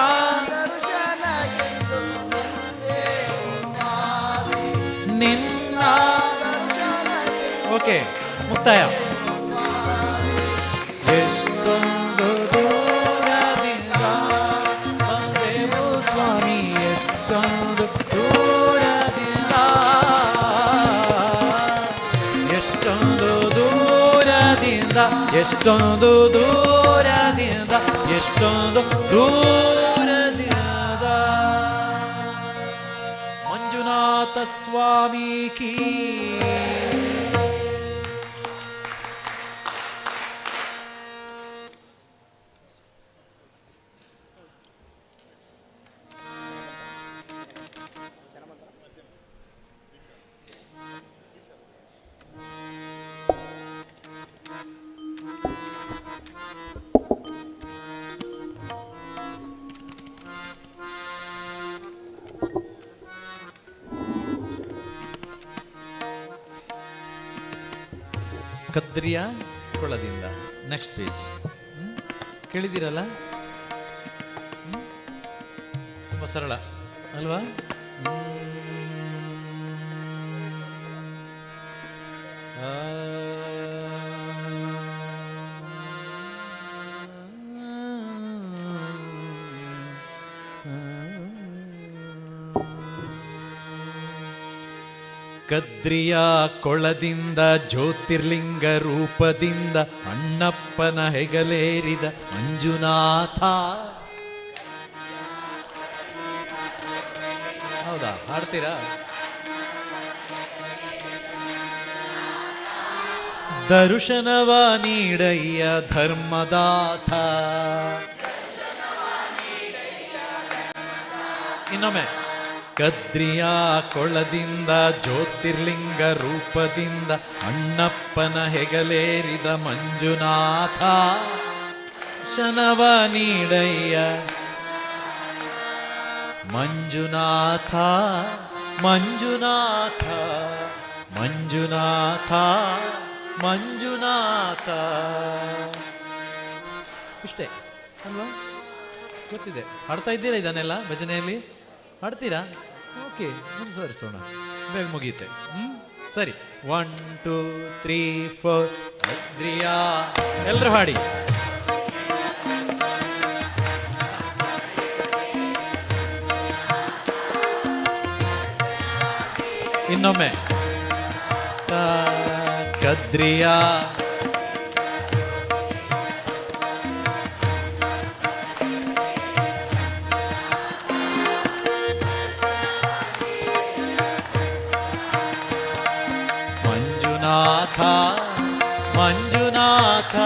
ನಿನ್ನ ಓಕೆ ಮುಕ್ತಾಯ. ಎಷ್ಟೊಂದು ದೂರದಿಂದ ಬಂದೆವು ಸ್ವಾಮಿ, ಎಷ್ಟೊಂದು ದೂರದಿಂದ, ಎಷ್ಟೊಂದು ದೂರದಿಂದ, ಎಷ್ಟೊಂದು ದೂರದಿಂದ, ಎಷ್ಟೊಂದು ದೂರದಿಂದ. ಮಂಜುನಾಥ ಸ್ವಾಮಿ ಕೀ. ಕದ್ರಿಯ ಕೊಳದಿಂದ ನೆಕ್ಸ್ಟ್ ಪೇಜ್. ಕೇಳಿದ್ದೀರಲ್ಲ, ತುಂಬ ಸರಳ ಅಲ್ವಾ? ಕದ್ರಿಯ ಕೊಳದಿಂದ ಜ್ಯೋತಿರ್ಲಿಂಗ ರೂಪದಿಂದ ಅಣ್ಣಪ್ಪನ ಹೆಗಲೇರಿದ ಮಂಜುನಾಥ. ಹೌದಾ, ಹಾಡ್ತೀರಾ? ದರ್ಶನವ ನೀಡಯ್ಯ ಧರ್ಮದಾಥ. ಇನ್ನೊಮ್ಮೆ. ಕದ್ರಿಯ ಕೊಳದಿಂದ ಜ್ಯೋತಿರ್ಲಿಂಗ ರೂಪದಿಂದ ಅಣ್ಣಪ್ಪನ ಹೆಗಲೇರಿದ ಮಂಜುನಾಥ. ಶನವ ನೀಡಯ್ಯ ಮಂಜುನಾಥ, ಮಂಜುನಾಥ, ಮಂಜುನಾಥ, ಮಂಜುನಾಥ. ಇಷ್ಟೇ ಅಲ್ವಾ? ಗೊತ್ತಿದೆ. ಹಾಡ್ತಾ ಇದ್ದೀರಾ ಇದನ್ನೆಲ್ಲ ಭಜನೆಯಲ್ಲಿ? ಹಾಡ್ತೀರಾ? ಓಕೆ, ಮುಂದುವರಿಸೋಣ, ಬೇಗ ಮುಗಿಯುತ್ತೆ. ಸರಿ, 1 2 3 4 ಕದ್ರಿಯ. ಎಲ್ಲರೂ ಹಾಡಿ. ಇನ್ನೊಮ್ಮೆ. ಕದ್ರಿಯ ಮಂಜುನಾಥ, ಮಂಜುನಾಥ,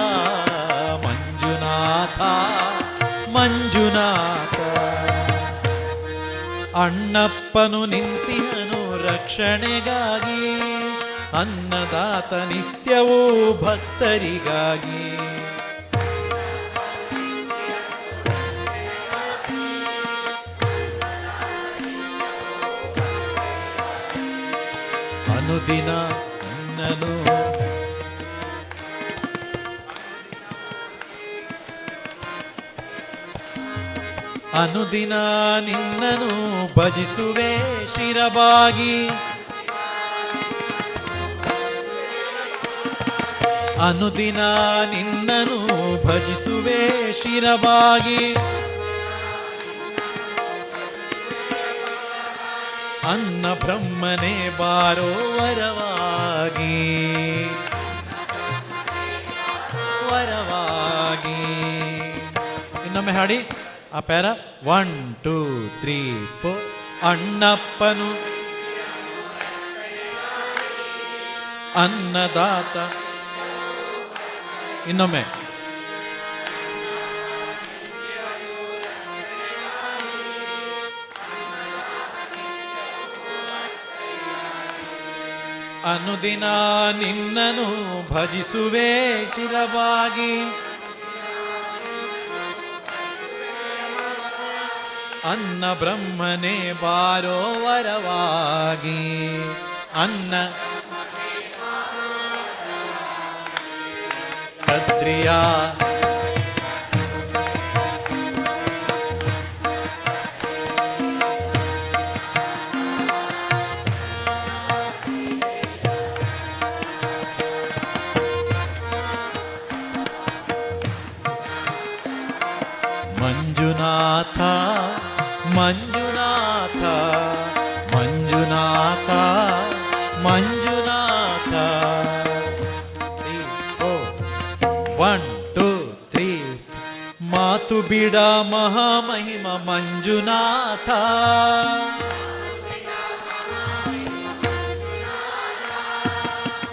ಮಂಜುನಾಥ, ಮಂಜುನಾಥ. ಅಣ್ಣಪ್ಪನು ನಿಂತಿಹನು ರಕ್ಷಣೆಗಾಗಿ, ಅನ್ನದಾತ ನಿತ್ಯವೂ ಭಕ್ತರಿಗಾಗಿ. ಅನುದಿನ ನಿನ್ನನು ಅನುದಿನ ನಿನ್ನನು ಭಜಿಸುವೆ ಶಿರಬಾಗಿ. ಅನುದಿನ ನಿನ್ನನು ಭಜಿಸುವೆ ಶಿರಬಾಗಿ. ಅನ್ನ ಬ್ರಹ್ಮನೇ ಬಾರೋ ವರವಾಗಿ, ವರವಾಗಿ. ಇನ್ನೊಮ್ಮೆ ಹಾಡಿ ಆ ಪ್ಯಾರ. 1 2 3 4 ಅಣ್ಣಪ್ಪನು ಅನ್ನದಾತ. ಇನ್ನೊಮ್ಮೆ. ಅನುದಿನ ನಿನ್ನನು ಭಜಿಸುವೆ ಶಿರವಾಗಿ. ಅನ್ನ ಬ್ರಹ್ಮನೇ ಬಾರೋ ವರವಾಗಿ, ಅನ್ನ ಕದ್ರಿಯ ಮಂಜುನಾಥ ಮಂಜುನಾಥ ಮಂಜುನಾಥ ಮಂಜುನಾಥ. 1 2 3 ಮಾತು ಬಿಡ ಮಹಾಮಹಿಮ ಮಂಜುನಾಥ.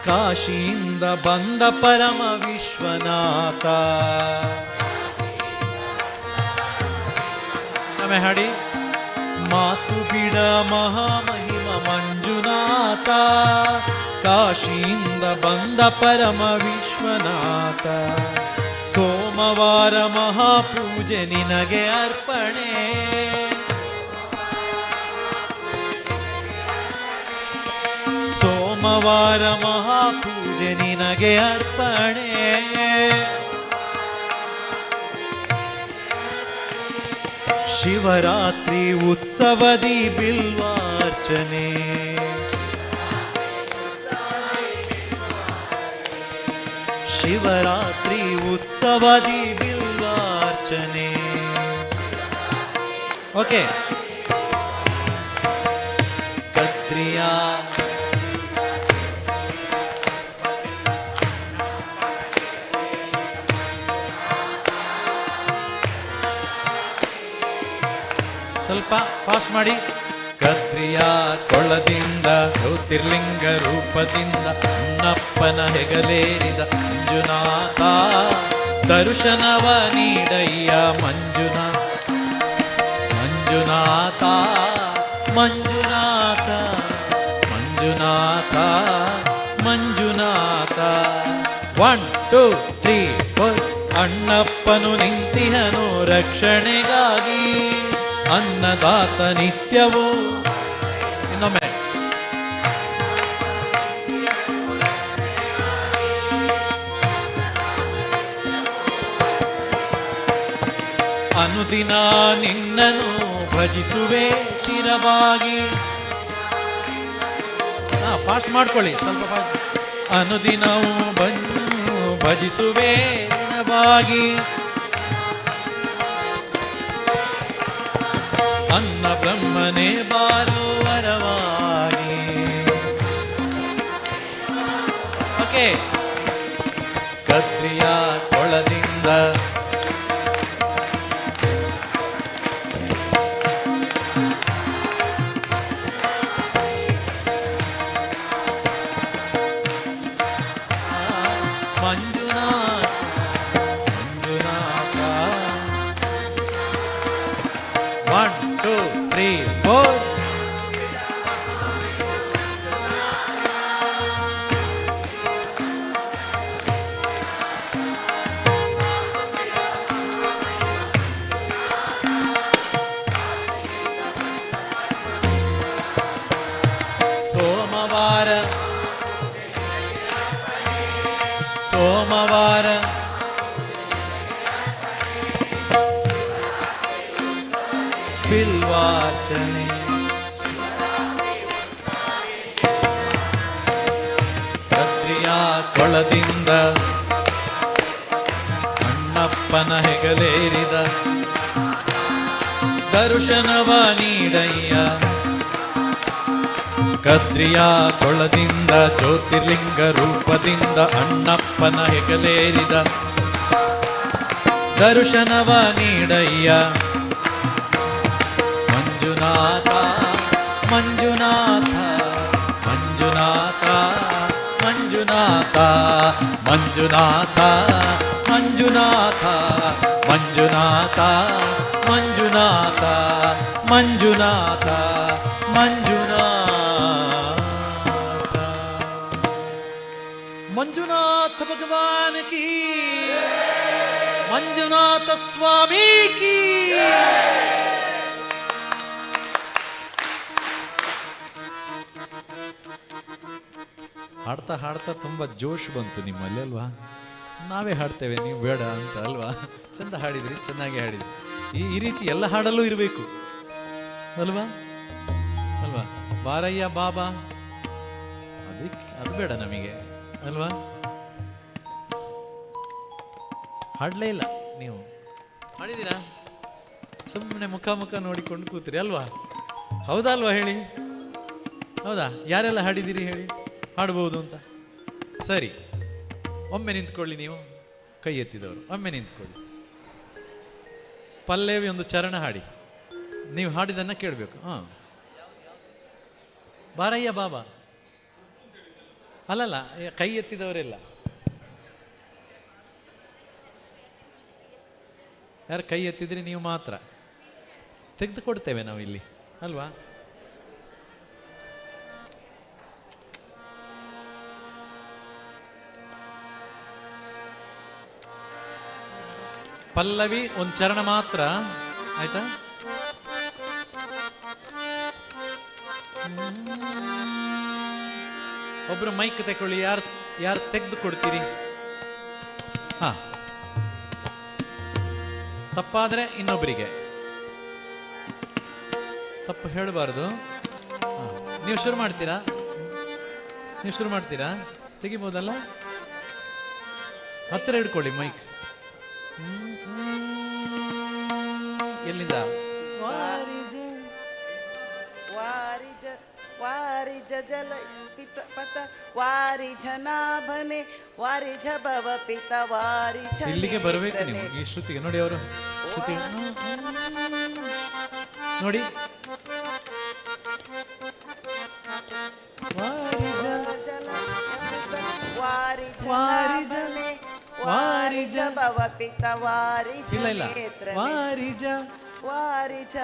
ಕಾಶಿಯಿಂದ ಬಂದ ಪರಮ ವಿಶ್ವನಾಥ. ಹಾಡಿ ಮಾತು ಬಿಡ ಮಹಾಮಹಿಮ ಮಂಜುನಾಥ, ಕಾಶಿಯಿಂದ ಬಂದ ಪರಮ ವಿಶ್ವನಾಥ. ಸೋಮವಾರ ಮಹಾಪೂಜೆ ನಿನಗೆ ಅರ್ಪಣೆ, ಸೋಮವಾರ ಮಹಾಪೂಜೆ ನಿನಗೆ ಅರ್ಪಣೆ. ಶಿವರಾತ್ರಿ ಉತ್ಸವದಿ ಬಿಲ್ವಾರ್ಚನೆ, ಶಿವರಾತ್ರಿ ಉತ್ಸವದಿ ಬಿಲ್ವಾರ್ಚನೆ. ಓಕೆ, ಕತ್ರಿಯ ಸ್ವಲ್ಪ ಫಾಸ್ಟ್ ಮಾಡಿ. ಕದ್ರಿಯ ಕೊಳದಿಂದ ಜ್ಯೋತಿರ್ಲಿಂಗ ರೂಪದಿಂದ ಅಣ್ಣಪ್ಪನ ಹೆಗಲೇರಿದ ಮಂಜುನಾಥ, ದರ್ಶನವ ನೀಡಯ್ಯ ಮಂಜುನಾಥ, ಮಂಜುನಾಥ ಮಂಜುನಾಥ ಮಂಜುನಾಥ ಮಂಜುನಾಥ. 1 2 3 4 ಅಣ್ಣಪ್ಪನು ನಿಂತಿಹನು ರಕ್ಷಣೆಗಾಗಿ, ಅನ್ನದಾತ ನಿತ್ಯವೂ. ಇನ್ನೊಮ್ಮೆ ಅನುದಿನ ನಿನ್ನನು ಭಜಿಸುವೆ ಶಿರವಾಗಿ. ಫಾಸ್ಟ್ ಮಾಡ್ಕೊಳ್ಳಿ, ಸ್ವಲ್ಪ ಫಾಸ್ಟ್. ಅನುದಿನವೂ ಭಜಿಸುವೆ ಶಿರವಾಗಿ, ಅನ್ನ ಬ್ರಹ್ಮನೇ ಬಾರೋ ವರವಾಗಿ. ಓಕೆ, ಕದ್ರಿಯ ಕೊಳದಿಂದ ಮಂಜುನಾಥ ಮಂಜುನಾಥ. 1 2 3 4 ಸೋಮವಾರ ಸೋಮವಾರ ಬಿಲ್ವಾರ್ಚನೆ, ಕದ್ರಿಯ ಕೊಳದಿಂದ ಅಣ್ಣಪ್ಪನ ಹೆಗಲೇರಿದ ದರ್ಶನವ ನೀಡಯ್ಯ. ಕದ್ರಿಯ ಕೊಳದಿಂದ ಜ್ಯೋತಿರ್ಲಿಂಗ ರೂಪದಿಂದ ಅಣ್ಣಪ್ಪನ ಹೆಗಲೇರಿದ ದರ್ಶನವ ನೀಡಯ್ಯ. ಮಂಜುನಾಥ ಮಂಜುನಾಥ ಮಂಜುನಾಥ ಮಂಜುನಾಥ ಮಂಜುನಾಥ ಮಂಜುನಾಥ ಮಂಜುನಾಥ ಮಂಜುನಾಥ ಮಂಜುನಾಥ ಮಂಜುನಾಥ. ಮಂಜುನಾಥ ಭಗವಾನ್ ಕಿ, ಮಂಜುನಾಥ ಸ್ವಾಮಿ ಕಿ. ಹಾಡ್ತಾ ಹಾಡ್ತಾ ತುಂಬ ಜೋಶ್ ಬಂತು ನಿಮ್ಮಲ್ಲಿ ಅಲ್ವಾ? ನಾವೇ ಹಾಡ್ತೇವೆ ನೀವು ಬೇಡ ಅಂತ ಅಲ್ವಾ? ಚಂದ ಹಾಡಿದ್ರಿ, ಚೆನ್ನಾಗಿ ಹಾಡಿದ್ರಿ. ಈ ರೀತಿ ಎಲ್ಲ ಹಾಡಲ್ಲೂ ಇರಬೇಕು ಅಲ್ವಾ? ಅಲ್ವಾ? ಬಾರಯ್ಯ ಬಾಬಾ ಅದಕ್ಕೆ ಅದು ಬೇಡ ನಮಗೆ ಅಲ್ವಾ? ಹಾಡಲೇ ಇಲ್ಲ ನೀವು, ಹಾಡಿದ್ದೀರಾ? ಸುಮ್ಮನೆ ಮುಖ ನೋಡಿಕೊಂಡು ಕೂತ್ರಿ ಅಲ್ವಾ? ಹೌದಾ ಅಲ್ವಾ ಹೇಳಿ? ಹೌದಾ? ಯಾರೆಲ್ಲ ಹಾಡಿದ್ದೀರಿ ಹೇಳಿ, ಹಾಡ್ಬೋದು ಅಂತ? ಸರಿ, ಒಮ್ಮೆ ನಿಂತ್ಕೊಳ್ಳಿ. ನೀವು ಕೈ ಎತ್ತಿದವರು ಒಮ್ಮೆ ನಿಂತ್ಕೊಳ್ಳಿ. ಪಲ್ಲವಿ ಒಂದು ಚರಣ ಹಾಡಿ, ನೀವು ಹಾಡಿದನ್ನ ಕೇಳಬೇಕು. ಬಾರಯ್ಯ ಬಾಬಾ ಅಲ್ಲಲ್ಲ, ಕೈ ಎತ್ತಿದವರೆಲ್ಲ ಯಾರು ಕೈ ಎತ್ತಿದ್ರಿ ನೀವು ಮಾತ್ರ ತೆಗೆದುಕೊಡ್ತೇವೆ ನಾವು ಇಲ್ಲಿ ಅಲ್ವಾ? ಪಲ್ಲವಿ ಒಂದು ಚರಣ ಮಾತ್ರ, ಆಯ್ತಾ? ಒಬ್ರು ಮೈಕ್ ತಗೊಳ್ಳಿ. ಯಾರು ತೆಗೆದು ಕೊಡ್ತೀರಿ? ಹಾ, ತಪ್ಪಾದ್ರೆ ಇನ್ನೊಬ್ಬರಿಗೆ. ತಪ್ಪು ಹೇಳಬಾರ್ದು. ನೀವು ಶುರು ಮಾಡ್ತೀರಾ? ನೀವು ಶುರು ಮಾಡ್ತೀರಾ? ತೆಗಿಬೋದಲ್ಲ? ಹತ್ತಿರ ಹಿಡ್ಕೊಳ್ಳಿ ಮೈಕ್. ಎಲ್ಲಿಂದ? ವಾರಿಜ ಜಲ ಪಿತ ಪತ ವಾರಿಜ ನಾಭನೆ ವಾರಿಜ ಭವ ಪಿತ ವಾರಿಜ. ಇಲ್ಲಿಗೆ ಬರಬೇಕು ನೀವು ಈ ಶ್ರುತಿಗೆ. ನೋಡಿ ಅವರು ಶ್ರುತಿ ನೋಡಿ. ವಾರಿಜ ಜಲ ವಾರಿಜ ನಾಭನೆ ವಾರಿಜ ಭವ ಪಿತ ವಾರಿಜ. ಇಲ್ಲ ಇಲ್ಲ, ವಾರಿಜ ವಾರಿಜ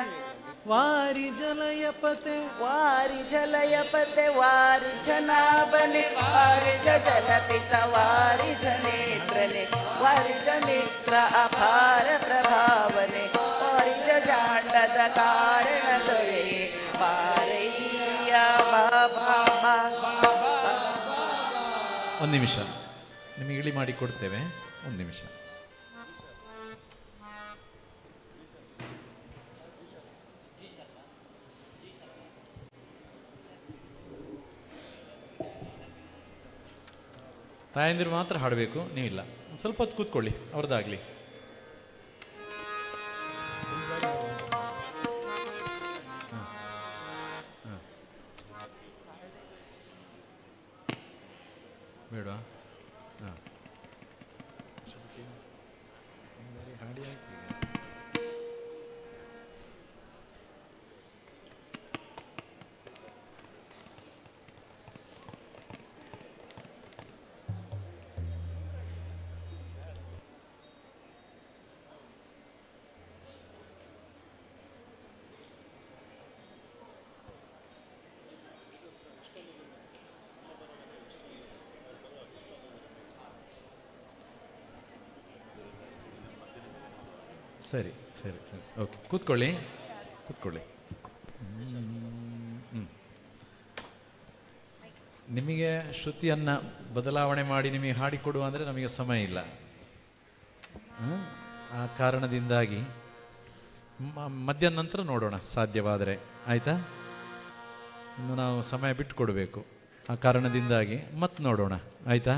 ವಾರಿಜಲಯಪತೆ ವಾರಿಜಲಯಪತೆ ವಾರಿಜ ನಾಭನೆ ವಾರಿಜ ಜಲಪಿತ ವಾರಿಜ ನೇತ್ರನೆ ವಾರಿಜ ಮಿತ್ರ ಅಪಾರ ಪ್ರಭಾವನೆ ವಾರಿಜ ಜಾಂಡದ ಕಾರಣ ದೊರೆಯೇ ಬಾರಯ್ಯ ಬಾಬಾ. ಒಂದು ನಿಮಿಷ, ನಿಮಗೆ ಇಳಿ ಮಾಡಿ ಕೊಡ್ತೇವೆ. ಒಂದು ನಿಮಿಷ. ತಾಯಂದಿರು ಮಾತ್ರ ಹಾಡಬೇಕು, ನೀವಿಲ್ಲ. ಸ್ವಲ್ಪ ಹೊತ್ತು ಕೂತ್ಕೊಳ್ಳಿ, ಅವ್ರದ್ದಾಗಲಿ. ಬೇಡ? ಹಾಂ, ಹಾಡಿ ಆಯ್ತು. ಸರಿ ಸರಿ ಸರಿ, ಓಕೆ, ಕೂತ್ಕೊಳ್ಳಿ ಕೂತ್ಕೊಳ್ಳಿ. ನಿಮಗೆ ಶ್ರುತಿಯನ್ನು ಬದಲಾವಣೆ ಮಾಡಿ ನಿಮಗೆ ಹಾಡಿಕೊಡುವ ಅಂದರೆ ನಮಗೆ ಸಮಯ ಇಲ್ಲ. ಆ ಕಾರಣದಿಂದಾಗಿ ಮಧ್ಯಾಹ್ನ ನಂತರ ನೋಡೋಣ ಸಾಧ್ಯವಾದರೆ, ಆಯಿತಾ? ಇನ್ನು ನಾವು ಸಮಯ ಬಿಟ್ಟು ಕೊಡಬೇಕು. ಆ ಕಾರಣದಿಂದಾಗಿ ಮತ್ತೆ ನೋಡೋಣ, ಆಯಿತಾ?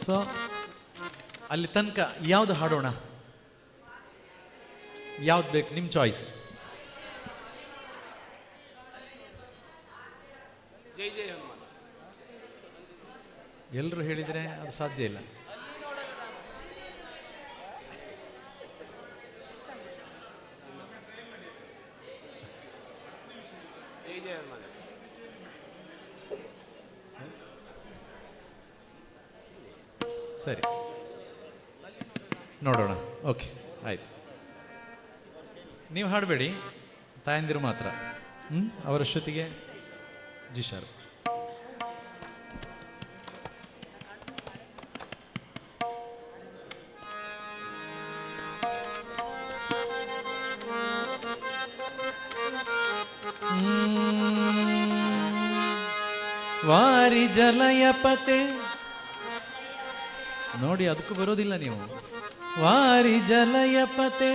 ಸೊ ಅಲ್ಲಿ ತನಕ ಯಾವುದು ಹಾಡೋಣ? ಯಾವ್ದು ಬೇಕು? ನಿಮ್ಮ ಚಾಯ್ಸ್. ಜೈ ಜೈ ಹನುಮಾನ್. ಎಲ್ಲರೂ ಹೇಳಿದರೆ ಅದು ಸಾಧ್ಯ ಇಲ್ಲ. ಜೈ ಜೈ ಹನುಮಾನ್. ಸರಿ, ನೋಡೋಣ. ಓಕೆ, ಆಯ್ತು. ನೀವು ಹಾಡಬೇಡಿ, ತಾಯಂದಿರು ಮಾತ್ರ. ಅವರ ಶ್ರುತಿಗೆ ಜಿ ಶಾರು. ವಾರಿ ಜಲಯಪತೆ. ನೋಡಿ ಅದಕ್ಕೂ ಬರೋದಿಲ್ಲ ನೀವು. ವಾರಿ ಜಲಯಪತೆ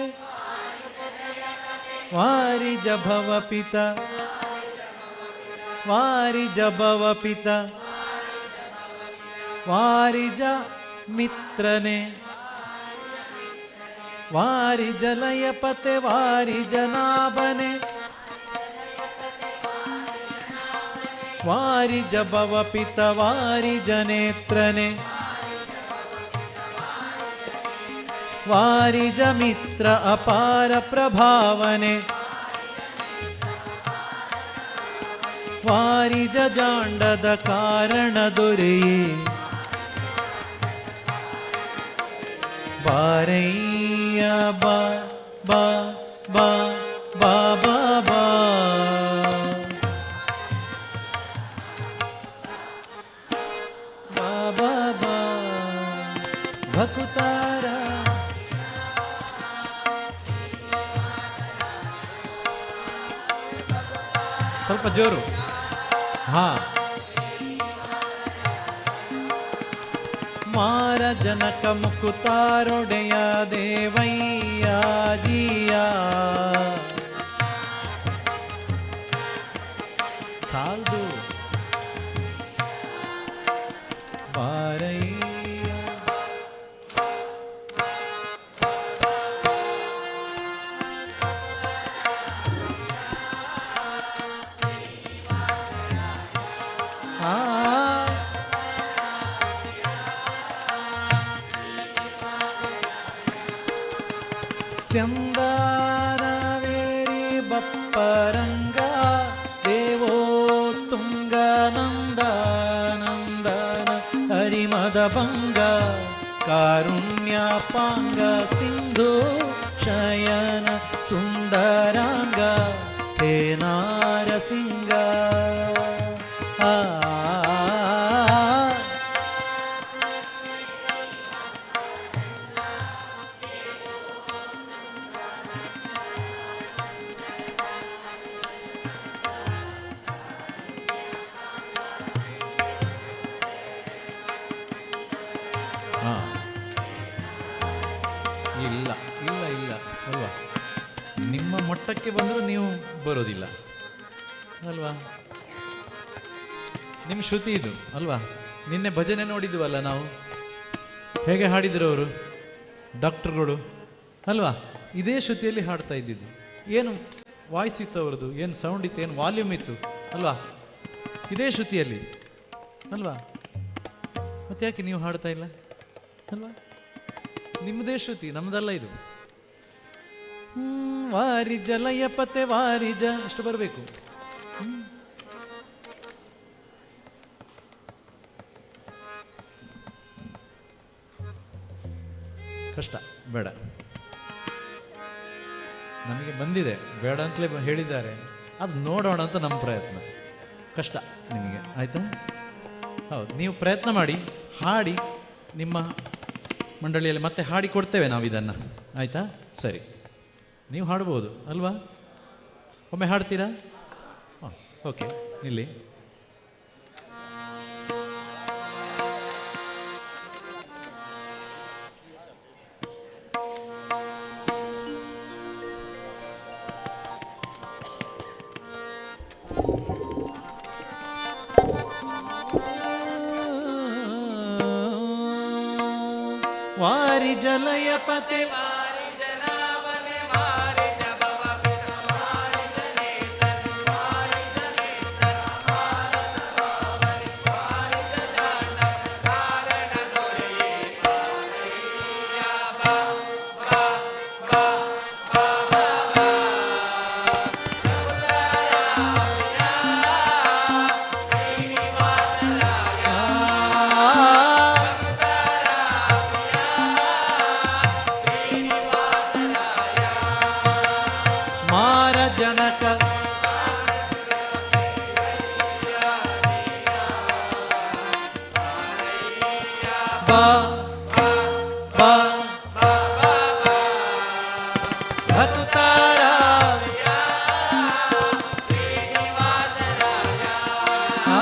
ವಾರಿ ಜಭವ ಪಿತ ವಾರಿ ಜಭವ ಪಿತ ವಾರಿಜ ಮಿತ್ರನೆ ವಾರಿ ಜಲಯಪತೆ ವಾರಿ ಜನಾಭನೆ ವಾರಿ ಜಭವ ಪಿತ ವಾರಿ ಜನೇತ್ರನೆ ವಾರಿಜ ಮಿತ್ರ ಅಪಾರ ಪ್ರಭಾವನೆ ವಾರಿಜ ಜಾಂಡದ ಕಾರಣ ದೊರೆಯೇ ಬಾರಯ್ಯ ಬಾ ಬಾ ಬಾ ಬಾ ಬಾ ಬಾ ಬಾ ಬಾ ಬಾ ಭಕುತಾರ. ಸ್ವಲ್ಪ ಜೋರು. ಹಾ. ಮಾರ ಜನಕ ಮುಕುತಾರೊಡೆಯ ದೇವಯ್ಯ ಜಿಯ ಸಾಲ್ದು ಬಾರಯ್ಯ. ಸ್ಯಂದಾನವೇರಿ ಬಪ್ಪರಂಗ ದೇವೋ ತುಂಗನಂದ ನಂದನ ಹರಿಮದ ಭಂಗ ಕಾರುಣ್ಯಪಾಂಗ ಸಿಂಧು ಶಯನ ಸುಂದರಾಂಗ ಹೇ ನಾರಸಿಂಗ. ಆ ಇಲ್ಲ ಇಲ್ಲ ಇಲ್ಲ ಅಲ್ವಾ? ನಿಮ್ಮ ಮಟ್ಟಕ್ಕೆ ಬಂದರೂ ನೀವು ಬರೋದಿಲ್ಲ ಅಲ್ವಾ? ನಿಮ್ಮ ಶ್ರುತಿ ಇದು ಅಲ್ವಾ? ನಿನ್ನೆ ಭಜನೆ ನೋಡಿದ್ವಲ್ಲ ನಾವು, ಹೇಗೆ ಹಾಡಿದ್ರು ಅವರು ಡಾಕ್ಟರ್ಗಳು ಅಲ್ವಾ? ಇದೇ ಶ್ರುತಿಯಲ್ಲಿ ಹಾಡ್ತಾ ಇದ್ದಿದ್ದು. ಏನು ವಾಯ್ಸ್ ಇತ್ತು ಅವ್ರದ್ದು, ಏನು ಸೌಂಡ್ ಇತ್ತು, ಏನು ವಾಲ್ಯೂಮ್ ಇತ್ತು ಅಲ್ವಾ? ಇದೇ ಶ್ರುತಿಯಲ್ಲಿ ಅಲ್ವಾ? ಮತ್ತೆ ಯಾಕೆ ನೀವು ಹಾಡ್ತಾ ಇಲ್ಲ ಅಲ್ವಾ? ನಿಮ್ಮದೇ ಶ್ರುತಿ, ನಮ್ದಲ್ಲ ಇದು. ವಾರಿಜ ಲಯಪತೆ ವಾರಿಜ ಅಷ್ಟು ಬರಬೇಕು. ಕಷ್ಟ ಬೇಡ, ನಮಗೆ ಬಂದಿದೆ, ಬೇಡ ಅಂತಲೇ ಹೇಳಿದ್ದಾರೆ, ಅದು ನೋಡೋಣ ಅಂತ ನಮ್ಮ ಪ್ರಯತ್ನ. ಕಷ್ಟ ನಿಮಗೆ ಆಯ್ತಾ? ಹೌದು, ನೀವು ಪ್ರಯತ್ನ ಮಾಡಿ, ಹಾಡಿ, ನಿಮ್ಮ ಮಂಡಳಿಯಲ್ಲಿ ಮತ್ತೆ ಹಾಡಿ ಕೊಡ್ತೇವೆ ನಾವು ಇದನ್ನು, ಆಯಿತಾ? ಸರಿ, ನೀವು ಹಾಡ್ಬೋದು ಅಲ್ವಾ? ಒಮ್ಮೆ ಹಾಡ್ತೀರಾ? ಹಾಂ, ಓಕೆ, ಇಲ್ಲಿ ವಾರಿ ಜಲಯಪತೆ ವಾರಿ ಜನಾಭನೆ ವಾರಿ ಜಭವ ಪಿತ ವಾರಿ ಜನೇತ್ರನೆ ವಾರಿ ಜನೇತ್ರನೆ ವಾರಿ ಜಭಾವನೆ ವಾರಿ ಜಜಾಂಡ ಕಾರಣ ದೊರೆಯೇ ಬಾರಯ್ಯ ಬಾ ಬಾ ಬಾ ಬಾ ಬಾ ಬಾ ಜನಕ ಬಾ ಬಾ ಭಕುತಾರ ಆ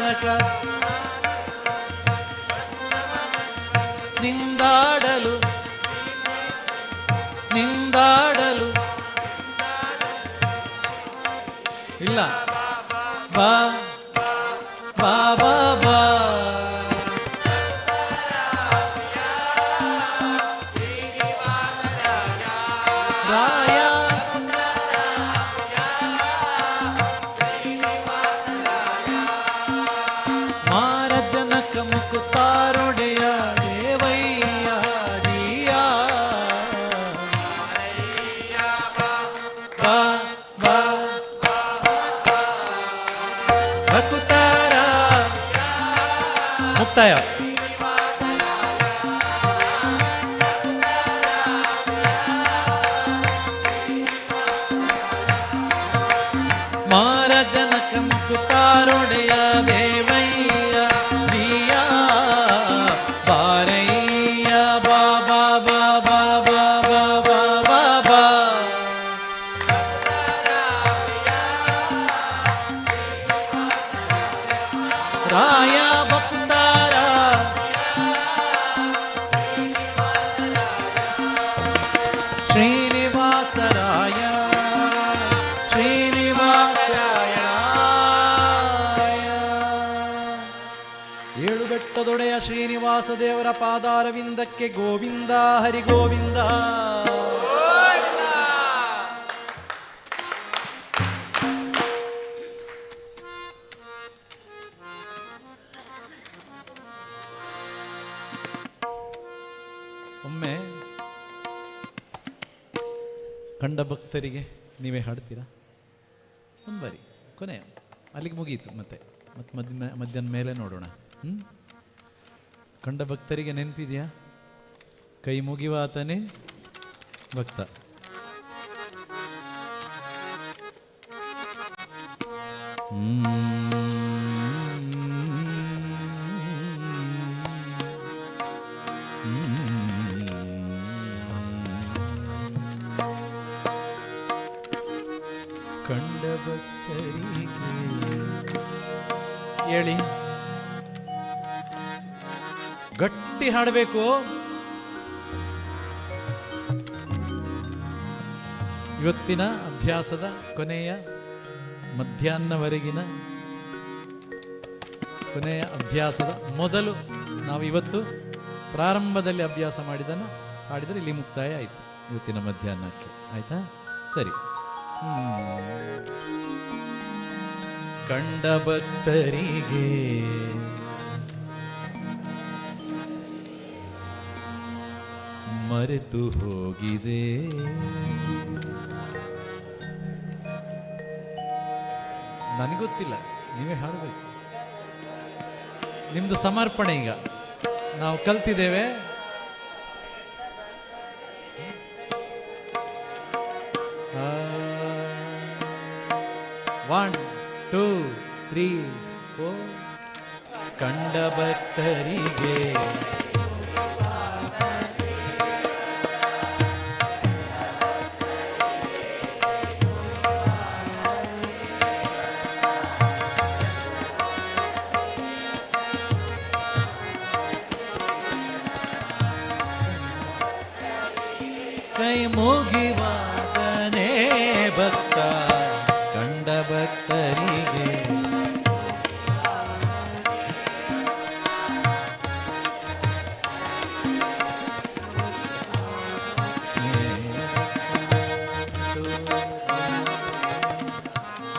ತನಕ ನಿಂದಾಡಲು ನಿಂದಾಡಲು ಇಲ್ಲ ಬಾ ಬಾ ಬಾ ಬಾ ರಾಯ ಮಾರ ಜನಕ ಮುಕುತಾರೊಡೆಯ ದೇವಯ್ಯ ದಿಯ ಬಾ ಬಾ ಭಕುತಾರ ಮುಕ್ತಾಯ ಮಾರ ಜನಕ ಮುಕುತಾರೊಡೆಯ ದೇವಯ್ಯ ದಿಯ ಬಾರಯ್ಯ ಬಾ ಬಾ ಬಾ ಬಾ ಬಾ ಬಾ ಬಾ ಬಾ ಬಾ ರಾಯ ಭಕ್ತಾರ ಶ್ರೀನಿವಾಸರಾಯ ಶ್ರೀನಿವಾಸರಾಯ ಏಳು ಬೆಟ್ಟದೊಡೆಯ ಶ್ರೀನಿವಾಸ ದೇವರ ಪಾದಾರವಿಂದಕ್ಕೆ ಗೋವಿಂದ ಹರಿ ಗೋವಿಂದ. ಒಮ್ಮೆ ಕಂಡ ಭಕ್ತರಿಗೆ ನೀವೇ ಹಾಡ್ತೀರಾ ಒಂದು ಬಾರಿ ಕೊನೆ ಅಲ್ಲಿಗೆ ಮುಗೀತು ಮತ್ತೆ ಮಧ್ಯಾಹ್ನ ಮೇಲೆ ನೋಡೋಣ. ಕಂಡ ಭಕ್ತರಿಗೆ ನೆನಪಿದೆಯಾ? ಕೈ ಮುಗಿವಾತನೇ ಭಕ್ತ. ಕಂಡ ಭಕ್ತರಿಗೆ ಹೇಳಿ ಗಟ್ಟಿ ಹಾಡಬೇಕು. ಇವತ್ತಿನ ಅಭ್ಯಾಸದ ಕೊನೆಯ ಮಧ್ಯಾಹ್ನವರೆಗಿನ ಕೊನೆಯ ಅಭ್ಯಾಸದ ಮೊದಲು ನಾವು ಇವತ್ತು ಪ್ರಾರಂಭದಲ್ಲಿ ಅಭ್ಯಾಸ ಮಾಡಿದನ್ನು ಹಾಡಿದರೆ ಇಲ್ಲಿ ಮುಕ್ತಾಯ ಆಯಿತು ಇವತ್ತಿನ ಮಧ್ಯಾಹ್ನಕ್ಕೆ. ಆಯ್ತಾ? ಸರಿ. ಕಂಡ ಭಕ್ತರಿಗೆ ಮರೆತು ಹೋಗಿದೆ ನನಗೊತ್ತಿಲ್ಲ, ನೀವೇ ಹಾಡಬೇಕು. ನಿಮ್ದು ಸಮರ್ಪಣೆ. ಈಗ ನಾವು ಕಲ್ತಿದ್ದೇವೆ. One two three four. ಕಂಡ ಭಕ್ತರಿಗೆ ಕೈ ಮುಗಿವಾತನೇ ಭಕ್ತ. ಕಂಡ ಭಕ್ತರಿಗೆ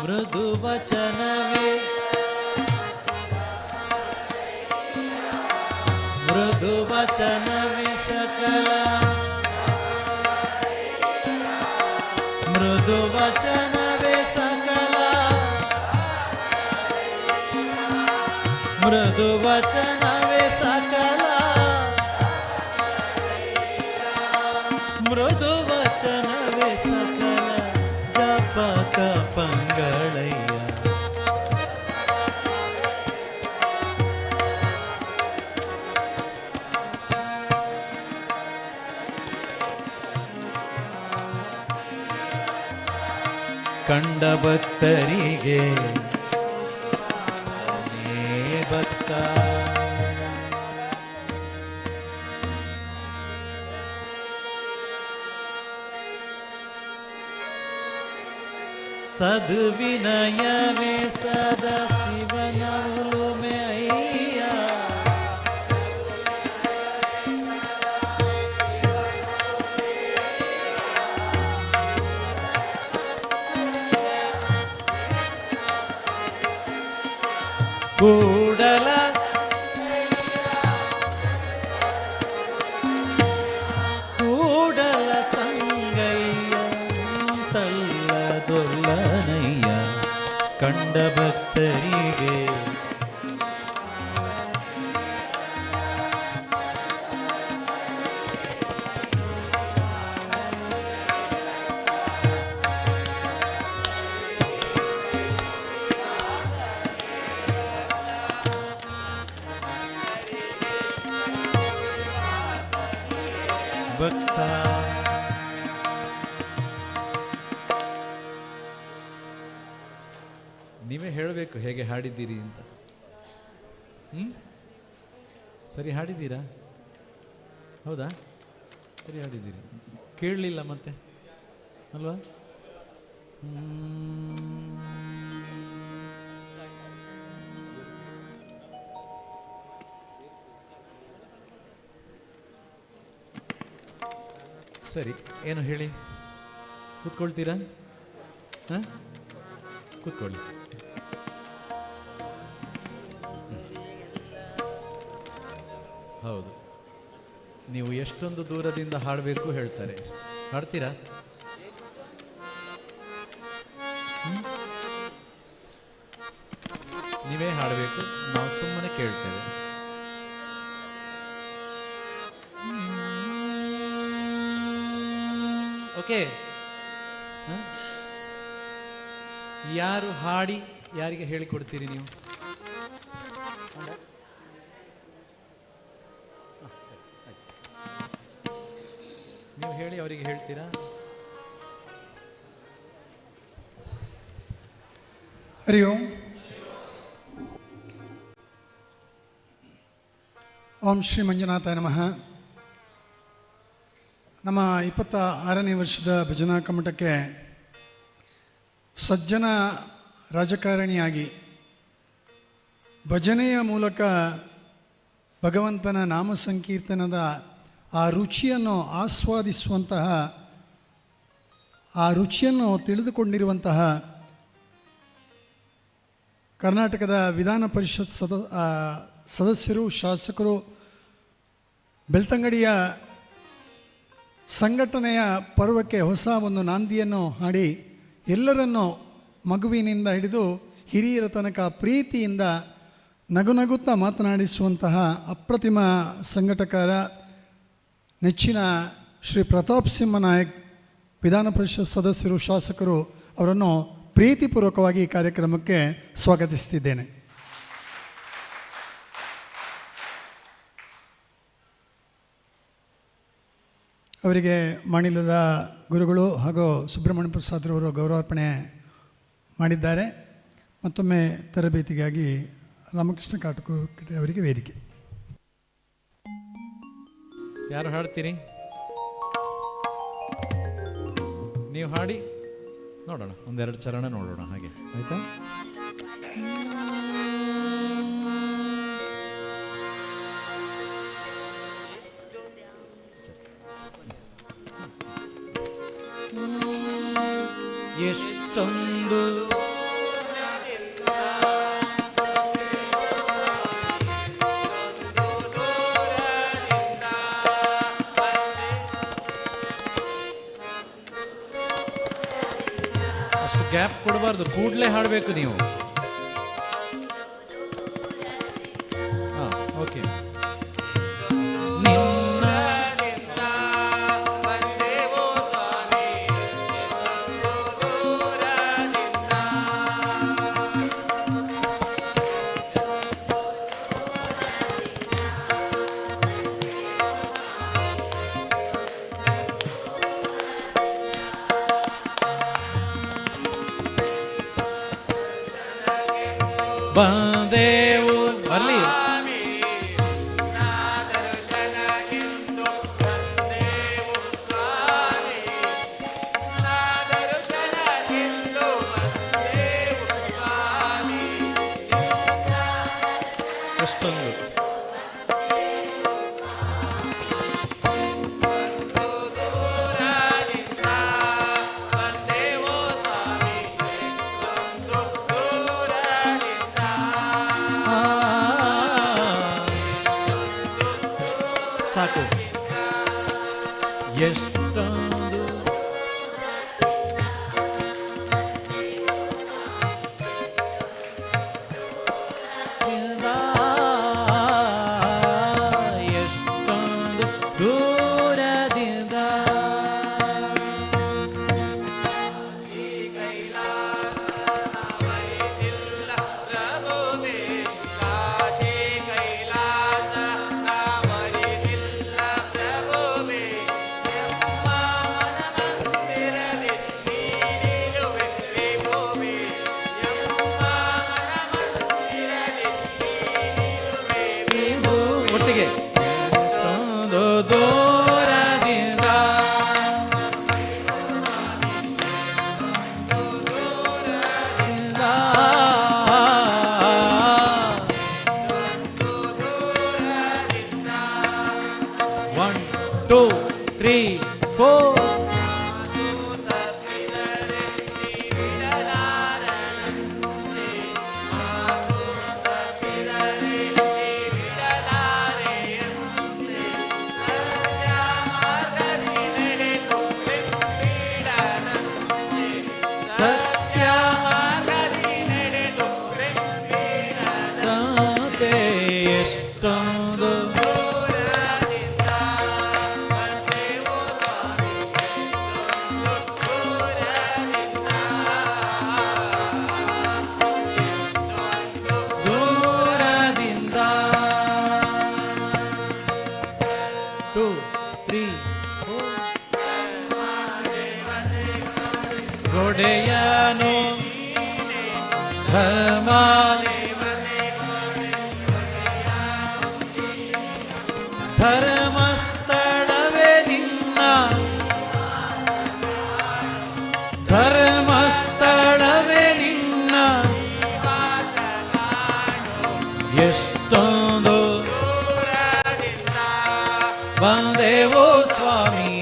ಮೃದು ವಚನವೇ ಮೃದು ವಚನವೇ ಸಕಲ ಮೃದು ವಚನವೇ ಸಕಲ ಮೃದು ವಚನವೇ ಸಕಲ ಮೃದು ವಚನವೇ ಸಕಲ ಜಪಕ ಪಂಗಳಯ್ಯ. ಕಂಡ ಭಕ್ತರಿಗೆ ಸದ್ವಿನಯವೇ ಸದಾ ಶಿವನ ಉಲುಮೆ ಅಯ್ಯ. ಕೂಡಲ ಕೂಡಲ ಸಂಗಯ್ಯ ತಲ್ಲದೊಲ್ಲನಯ್ಯ ಕಂಡ ಭಕ್ತರಿಗೆ ಭಕ್ತ ನೀವೇ ಹೇಳಬೇಕು ಹೇಗೆ ಹಾಡಿದ್ದೀರಿ ಅಂತ. ಸರಿ ಹಾಡಿದ್ದೀರಾ? ಹೌದಾ? ಸರಿ ಹಾಡಿದ್ದೀರಿ. ಕೇಳಲಿಲ್ಲ ಮತ್ತೆ ಅಲ್ವಾ? ಸರಿ, ಏನು ಹೇಳಿ, ಕೂತ್ಕೊಳ್ತೀರಾ? ಹಾಂ, ಕೂತ್ಕೊಳ್ಳಿ. ಹೌದು, ನೀವು ಎಷ್ಟೊಂದು ದೂರದಿಂದ ಹಾಡಬೇಕು ಹೇಳ್ತಾರೆ. ಹಾಡ್ತೀರಾ? ನೀವೇ ಹಾಡಬೇಕು, ನಾವು ಸುಮ್ಮನೆ ಕೇಳ್ತೇವೆ. ಓಕೆ. ಯಾರು ಹಾಡಿ ಯಾರಿಗೆ ಹೇಳಿಕೊಡ್ತೀರಿ ನೀವು? ನೀವು ಹೇಳಿ ಅವರಿಗೆ ಹೇಳ್ತೀರಾ? ಹರಿ ಓಂ. ಓಂ ಶ್ರೀ ಮಂಜುನಾಥಾಯ ನಮಃ. ನಮ್ಮ 26ನೇ ವರ್ಷದ ಭಜನಾ ಕಮ್ಮಟಕ್ಕೆ ಸಜ್ಜನ ರಾಜಕಾರಣಿಯಾಗಿ ಭಜನೆಯ ಮೂಲಕ ಭಗವಂತನ ನಾಮ ಸಂಕೀರ್ತನದ ಆ ರುಚಿಯನ್ನು ಆಸ್ವಾದಿಸುವಂತಹ, ಆ ರುಚಿಯನ್ನು ತಿಳಿದುಕೊಂಡಿರುವಂತಹ ಕರ್ನಾಟಕದ ವಿಧಾನ ಪರಿಷತ್ ಸದಸ್ಯರು, ಶಾಸಕರು, ಬೆಳ್ತಂಗಡಿಯ ಸಂಘಟನೆಯ ಪರ್ವಕ್ಕೆ ಹೊಸ ಒಂದು ನಾಂದಿಯನ್ನು ಹಾಡಿ ಎಲ್ಲರನ್ನೂ ಮಗುವಿನಿಂದ ಹಿಡಿದು ಹಿರಿಯರ ತನಕ ಪ್ರೀತಿಯಿಂದ ನಗುನಗುತ್ತಾ ಮಾತನಾಡಿಸುವಂತಹ ಅಪ್ರತಿಮ ಸಂಘಟಕರ ನೆಚ್ಚಿನ ಶ್ರೀ ಪ್ರತಾಪ್ ಸಿಂಹ ನಾಯಕ್ ವಿಧಾನ ಪರಿಷತ್ ಸದಸ್ಯರು, ಶಾಸಕರು ಅವರನ್ನು ಪ್ರೀತಿಪೂರ್ವಕವಾಗಿ ಈ ಕಾರ್ಯಕ್ರಮಕ್ಕೆ ಸ್ವಾಗತಿಸುತ್ತಿದ್ದೇನೆ. ಅವರಿಗೆ ಮಾಣಿಲದ ಗುರುಗಳು ಹಾಗೂ ಸುಬ್ರಹ್ಮಣ್ಯ ಪ್ರಸಾದ್ರವರು ಗೌರವಾರ್ಪಣೆ ಮಾಡಿದ್ದಾರೆ. ಮತ್ತೊಮ್ಮೆ ತರಬೇತಿಗಾಗಿ ರಾಮಕೃಷ್ಣ ಕಾಟಕೋಟೆ ಅವರಿಗೆ ವೇದಿಕೆ. ಯಾರು ಹಾಡ್ತೀರಿ? ನೀವು ಹಾಡಿ ನೋಡೋಣ, ಒಂದೆರಡು ಚರಣ ನೋಡೋಣ, ಹಾಗೆ ಆಯ್ತಾ? ಎಷ್ಟೊಂದು ಅಷ್ಟು ಗ್ಯಾಪ್ ಕೊಡಬಾರ್ದು, ಕೂಡಲೇ ಹಾಡಬೇಕು ನೀವು. ಹಾಂ, ಓಕೆ. ಬಂದೇವು ಅಲ್ಲಿ ಎಷ್ಟೊಂದು ಸಾಕು ಎಷ್ಟೊಂದು ಎಷ್ಟೊಂದು ದೂರದಿಂದ ಒಟ್ಟಿಗೆ ಎಷ್ಟೊಂದು ದೂರದಿಂದ ಒನ್ ಟೂ ತ್ರೀ ಫೋರ್ ಸತ್ಯ ಮಾರ್ಗದಿ ಎಷ್ಟೊಂದು ದೂರದಿಂದ ಟೂ ತ್ರೀ ಒಡೆಯನು ಧರ್ಮ ಧರ್ಮಸ್ಥಳವೇ ನಿನ್ನ ಧರ್ಮಸ್ಥಳವೇ ನಿನ್ನ ಎಷ್ಟೊಂದು ಬಂದೆವೋ ಸ್ವಾಮಿ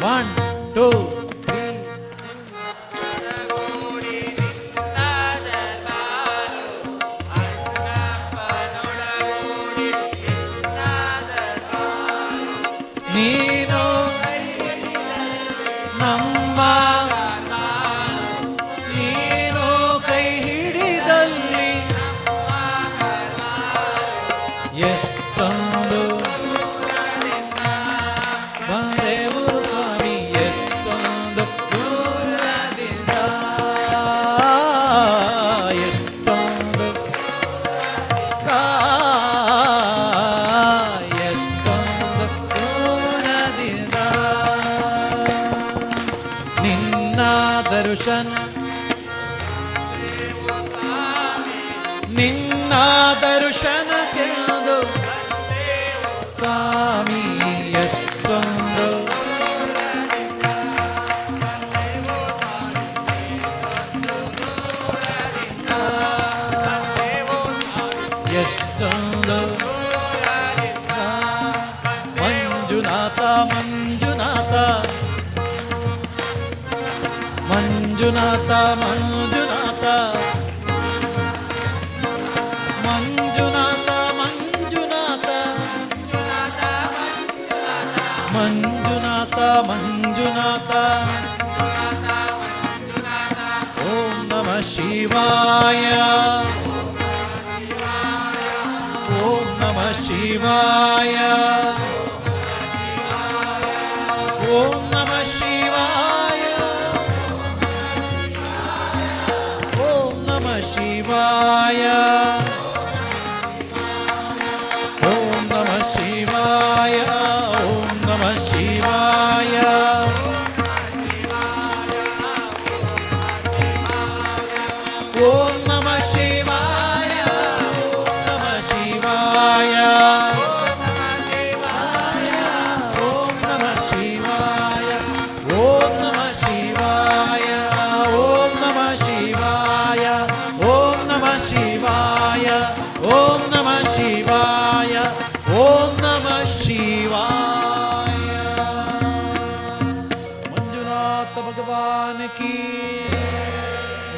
ಒನ್ ಟೂ ನೀನು ನಮ್ಮ ನೀನು ಕೈ ಹಿಡಿದಲ್ಲಿ ಎಷ್ಟೊಂದು ಬಂದೆವು ಸ್ವಾಮಿ ಎಷ್ಟೊಂದು ದೂರದಿಂದ ಎಷ್ಟೊಂದು ಎಷ್ಟೊಂದು ದೂರದಿಂದ ನಿನ್ನ ದರ್ಶನ ನಿನ್ನ ದರ್ಶನಕ್ಕೆಂದು ಸ್ವಾಮಿ ಎಷ್ಟೊಂದು ಎಷ್ಟೊಂದು ಮಂಜುನಾಥ ಮಂಜುನಾಥ ಮಂಜುನಾಥ ಮಂಜುನಾಥ ಮಂಜುನಾಥ ಮಂಜುನಾಥ ಮಂಜುನಾಥ ಮಂಜುನಾಥ ಓಂ ನಮಃ ಶಿವಾಯ ಓಂ ನಮಃ ಶಿವಾಯ ಓಂ ನಮಃ ಶಿವಾಯ ಓಂ ನಮಃ ಶಿವಾಯ ಓಂ ನಮಃ ಶಿವಾಯ ಓಂ ನಮಃ ಶಿವಾಯ ಓಂ ನಮಃ ಶಿವಾಯ ಓಂ ನಮಃ ಶಿವಾಯ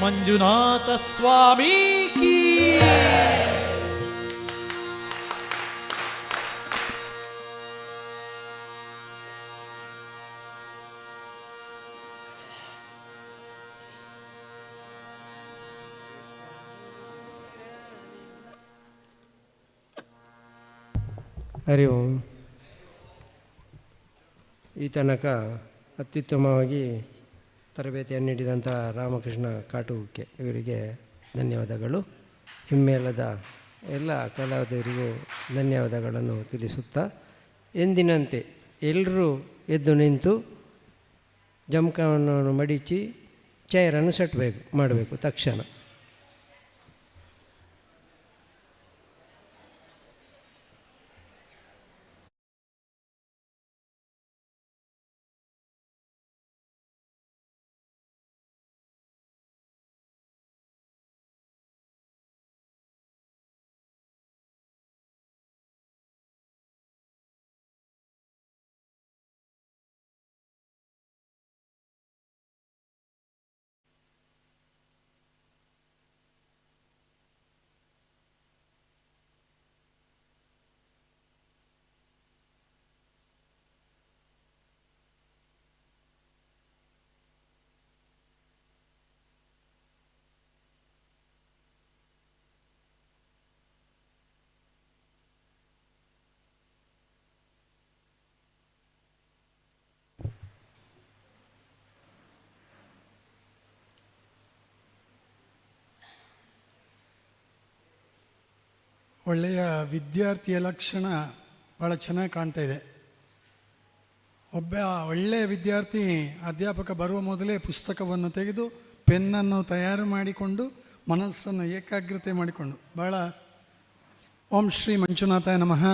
ಮಂಜುನಾಥ ಸ್ವಾಮಿ ಕೀ. ಹರಿ ಓಂ. ಈ ತನಕ ಅತ್ಯುತ್ತಮವಾಗಿ ತರಬೇತಿಯನ್ನು ನೀಡಿದಂಥ ರಾಮಕೃಷ್ಣ ಕಾಟುಕೆ ಇವರಿಗೆ ಧನ್ಯವಾದಗಳು. ಹಿಮ್ಮೇಳದ ಎಲ್ಲ ಕಲಾವಿದರಿಗೂ ಧನ್ಯವಾದಗಳನ್ನು ತಿಳಿಸುತ್ತಾ, ಎಂದಿನಂತೆ ಎಲ್ಲರೂ ಎದ್ದು ನಿಂತು ಜಮಖವನ್ನು ಮಡಿಚಿ ಚೇರನ್ನು ಮಾಡಬೇಕು ತಕ್ಷಣ. ಒಳ್ಳೆಯ ವಿದ್ಯಾರ್ಥಿಯ ಲಕ್ಷಣ ಭಾಳ ಚೆನ್ನಾಗಿ ಕಾಣ್ತಾ ಇದೆ. ಒಬ್ಬ ಒಳ್ಳೆಯ ವಿದ್ಯಾರ್ಥಿ ಅಧ್ಯಾಪಕ ಬರುವ ಮೊದಲೇ ಪುಸ್ತಕವನ್ನು ತೆಗೆದು ಪೆನ್ನನ್ನು ತಯಾರು ಮಾಡಿಕೊಂಡು ಮನಸ್ಸನ್ನು ಏಕಾಗ್ರತೆ ಮಾಡಿಕೊಂಡು ಭಾಳ. ಓಂ ಶ್ರೀ ಮಂಜುನಾಥಾಯ ನಮಃ.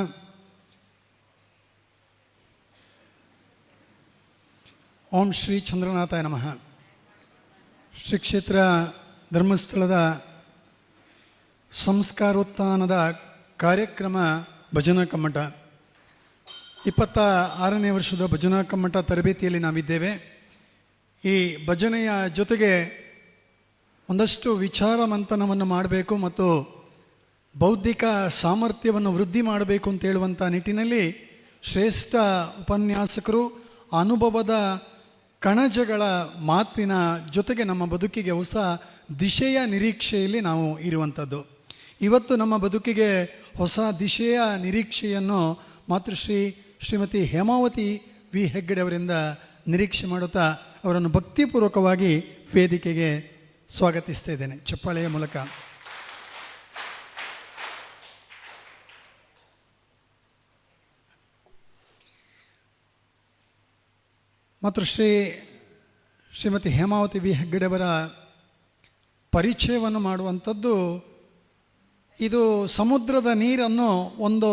ಓಂ ಶ್ರೀ ಚಂದ್ರನಾಥಾಯ ನಮಃ. ಶ್ರೀ ಕ್ಷೇತ್ರ ಧರ್ಮಸ್ಥಳದ ಸಂಸ್ಕಾರೋತ್ಥಾನದ ಕಾರ್ಯಕ್ರಮ ಭಜನಾ ಕಮ್ಮಟ 26ನೇ ವರ್ಷದ ಭಜನಾ ಕಮ್ಮಟ ತರಬೇತಿಯಲ್ಲಿ ನಾವಿದ್ದೇವೆ. ಈ ಭಜನೆಯ ಜೊತೆಗೆ ಒಂದಷ್ಟು ವಿಚಾರ ಮಂಥನವನ್ನು ಮಾಡಬೇಕು ಮತ್ತು ಬೌದ್ಧಿಕ ಸಾಮರ್ಥ್ಯವನ್ನು ವೃದ್ಧಿ ಮಾಡಬೇಕು ಅಂತ ಹೇಳುವಂಥ ನಿಟ್ಟಿನಲ್ಲಿ ಶ್ರೇಷ್ಠ ಉಪನ್ಯಾಸಕರು ಅನುಭವದ ಕಣಜಗಳ ಮಾತಿನ ಜೊತೆಗೆ ನಮ್ಮ ಬದುಕಿಗೆ ಹೊಸ ದಿಶೆಯ ನಿರೀಕ್ಷೆಯಲ್ಲಿ ನಾವು ಇರುವಂಥದ್ದು. ಇವತ್ತು ನಮ್ಮ ಬದುಕಿಗೆ ಹೊಸ ದಿಶೆಯ ನಿರೀಕ್ಷೆಯನ್ನು ಮಾತೃಶ್ರೀ ಶ್ರೀಮತಿ ಹೇಮಾವತಿ ವಿ ಹೆಗ್ಗಡೆ ಅವರಿಂದ ನಿರೀಕ್ಷೆ ಮಾಡುತ್ತಾ ಅವರನ್ನು ಭಕ್ತಿಪೂರ್ವಕವಾಗಿ ವೇದಿಕೆಗೆ ಸ್ವಾಗತಿಸ್ತಾ ಇದ್ದೇನೆ ಚಪ್ಪಾಳೆಯ ಮೂಲಕ. ಮಾತೃಶ್ರೀ ಶ್ರೀಮತಿ ಹೇಮಾವತಿ ವಿ ಹೆಗ್ಗಡೆಯವರ ಪರಿಚಯವನ್ನು ಮಾಡುವಂಥದ್ದು ಇದು ಸಮುದ್ರದ ನೀರನ್ನು ಒಂದು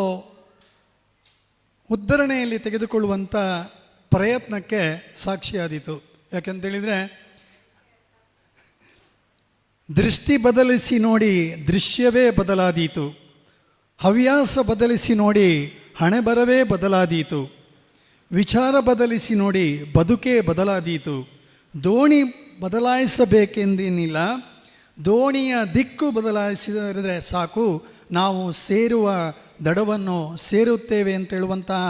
ಉದ್ಧರಣೆಯಲ್ಲಿ ತೆಗೆದುಕೊಳ್ಳುವಂಥ ಪ್ರಯತ್ನಕ್ಕೆ ಸಾಕ್ಷಿಯಾದೀತು. ಯಾಕೆಂತೇಳಿದರೆ ದೃಷ್ಟಿ ಬದಲಿಸಿ ನೋಡಿ ದೃಶ್ಯವೇ ಬದಲಾದೀತು, ಹವ್ಯಾಸ ಬದಲಿಸಿ ನೋಡಿ ಹಣೆಬರವೇ ಬದಲಾದೀತು, ವಿಚಾರ ಬದಲಿಸಿ ನೋಡಿ ಬದುಕೇ ಬದಲಾದೀತು. ದೋಣಿ ಬದಲಾಯಿಸಬೇಕೆಂದೇನಿಲ್ಲ, ದೋಣಿಯ ದಿಕ್ಕು ಬದಲಾಯಿಸಿದರೆ ಸಾಕು ನಾವು ಸೇರುವ ದಡವನ್ನು ಸೇರುತ್ತೇವೆ ಅಂತ ಹೇಳುವಂತಹ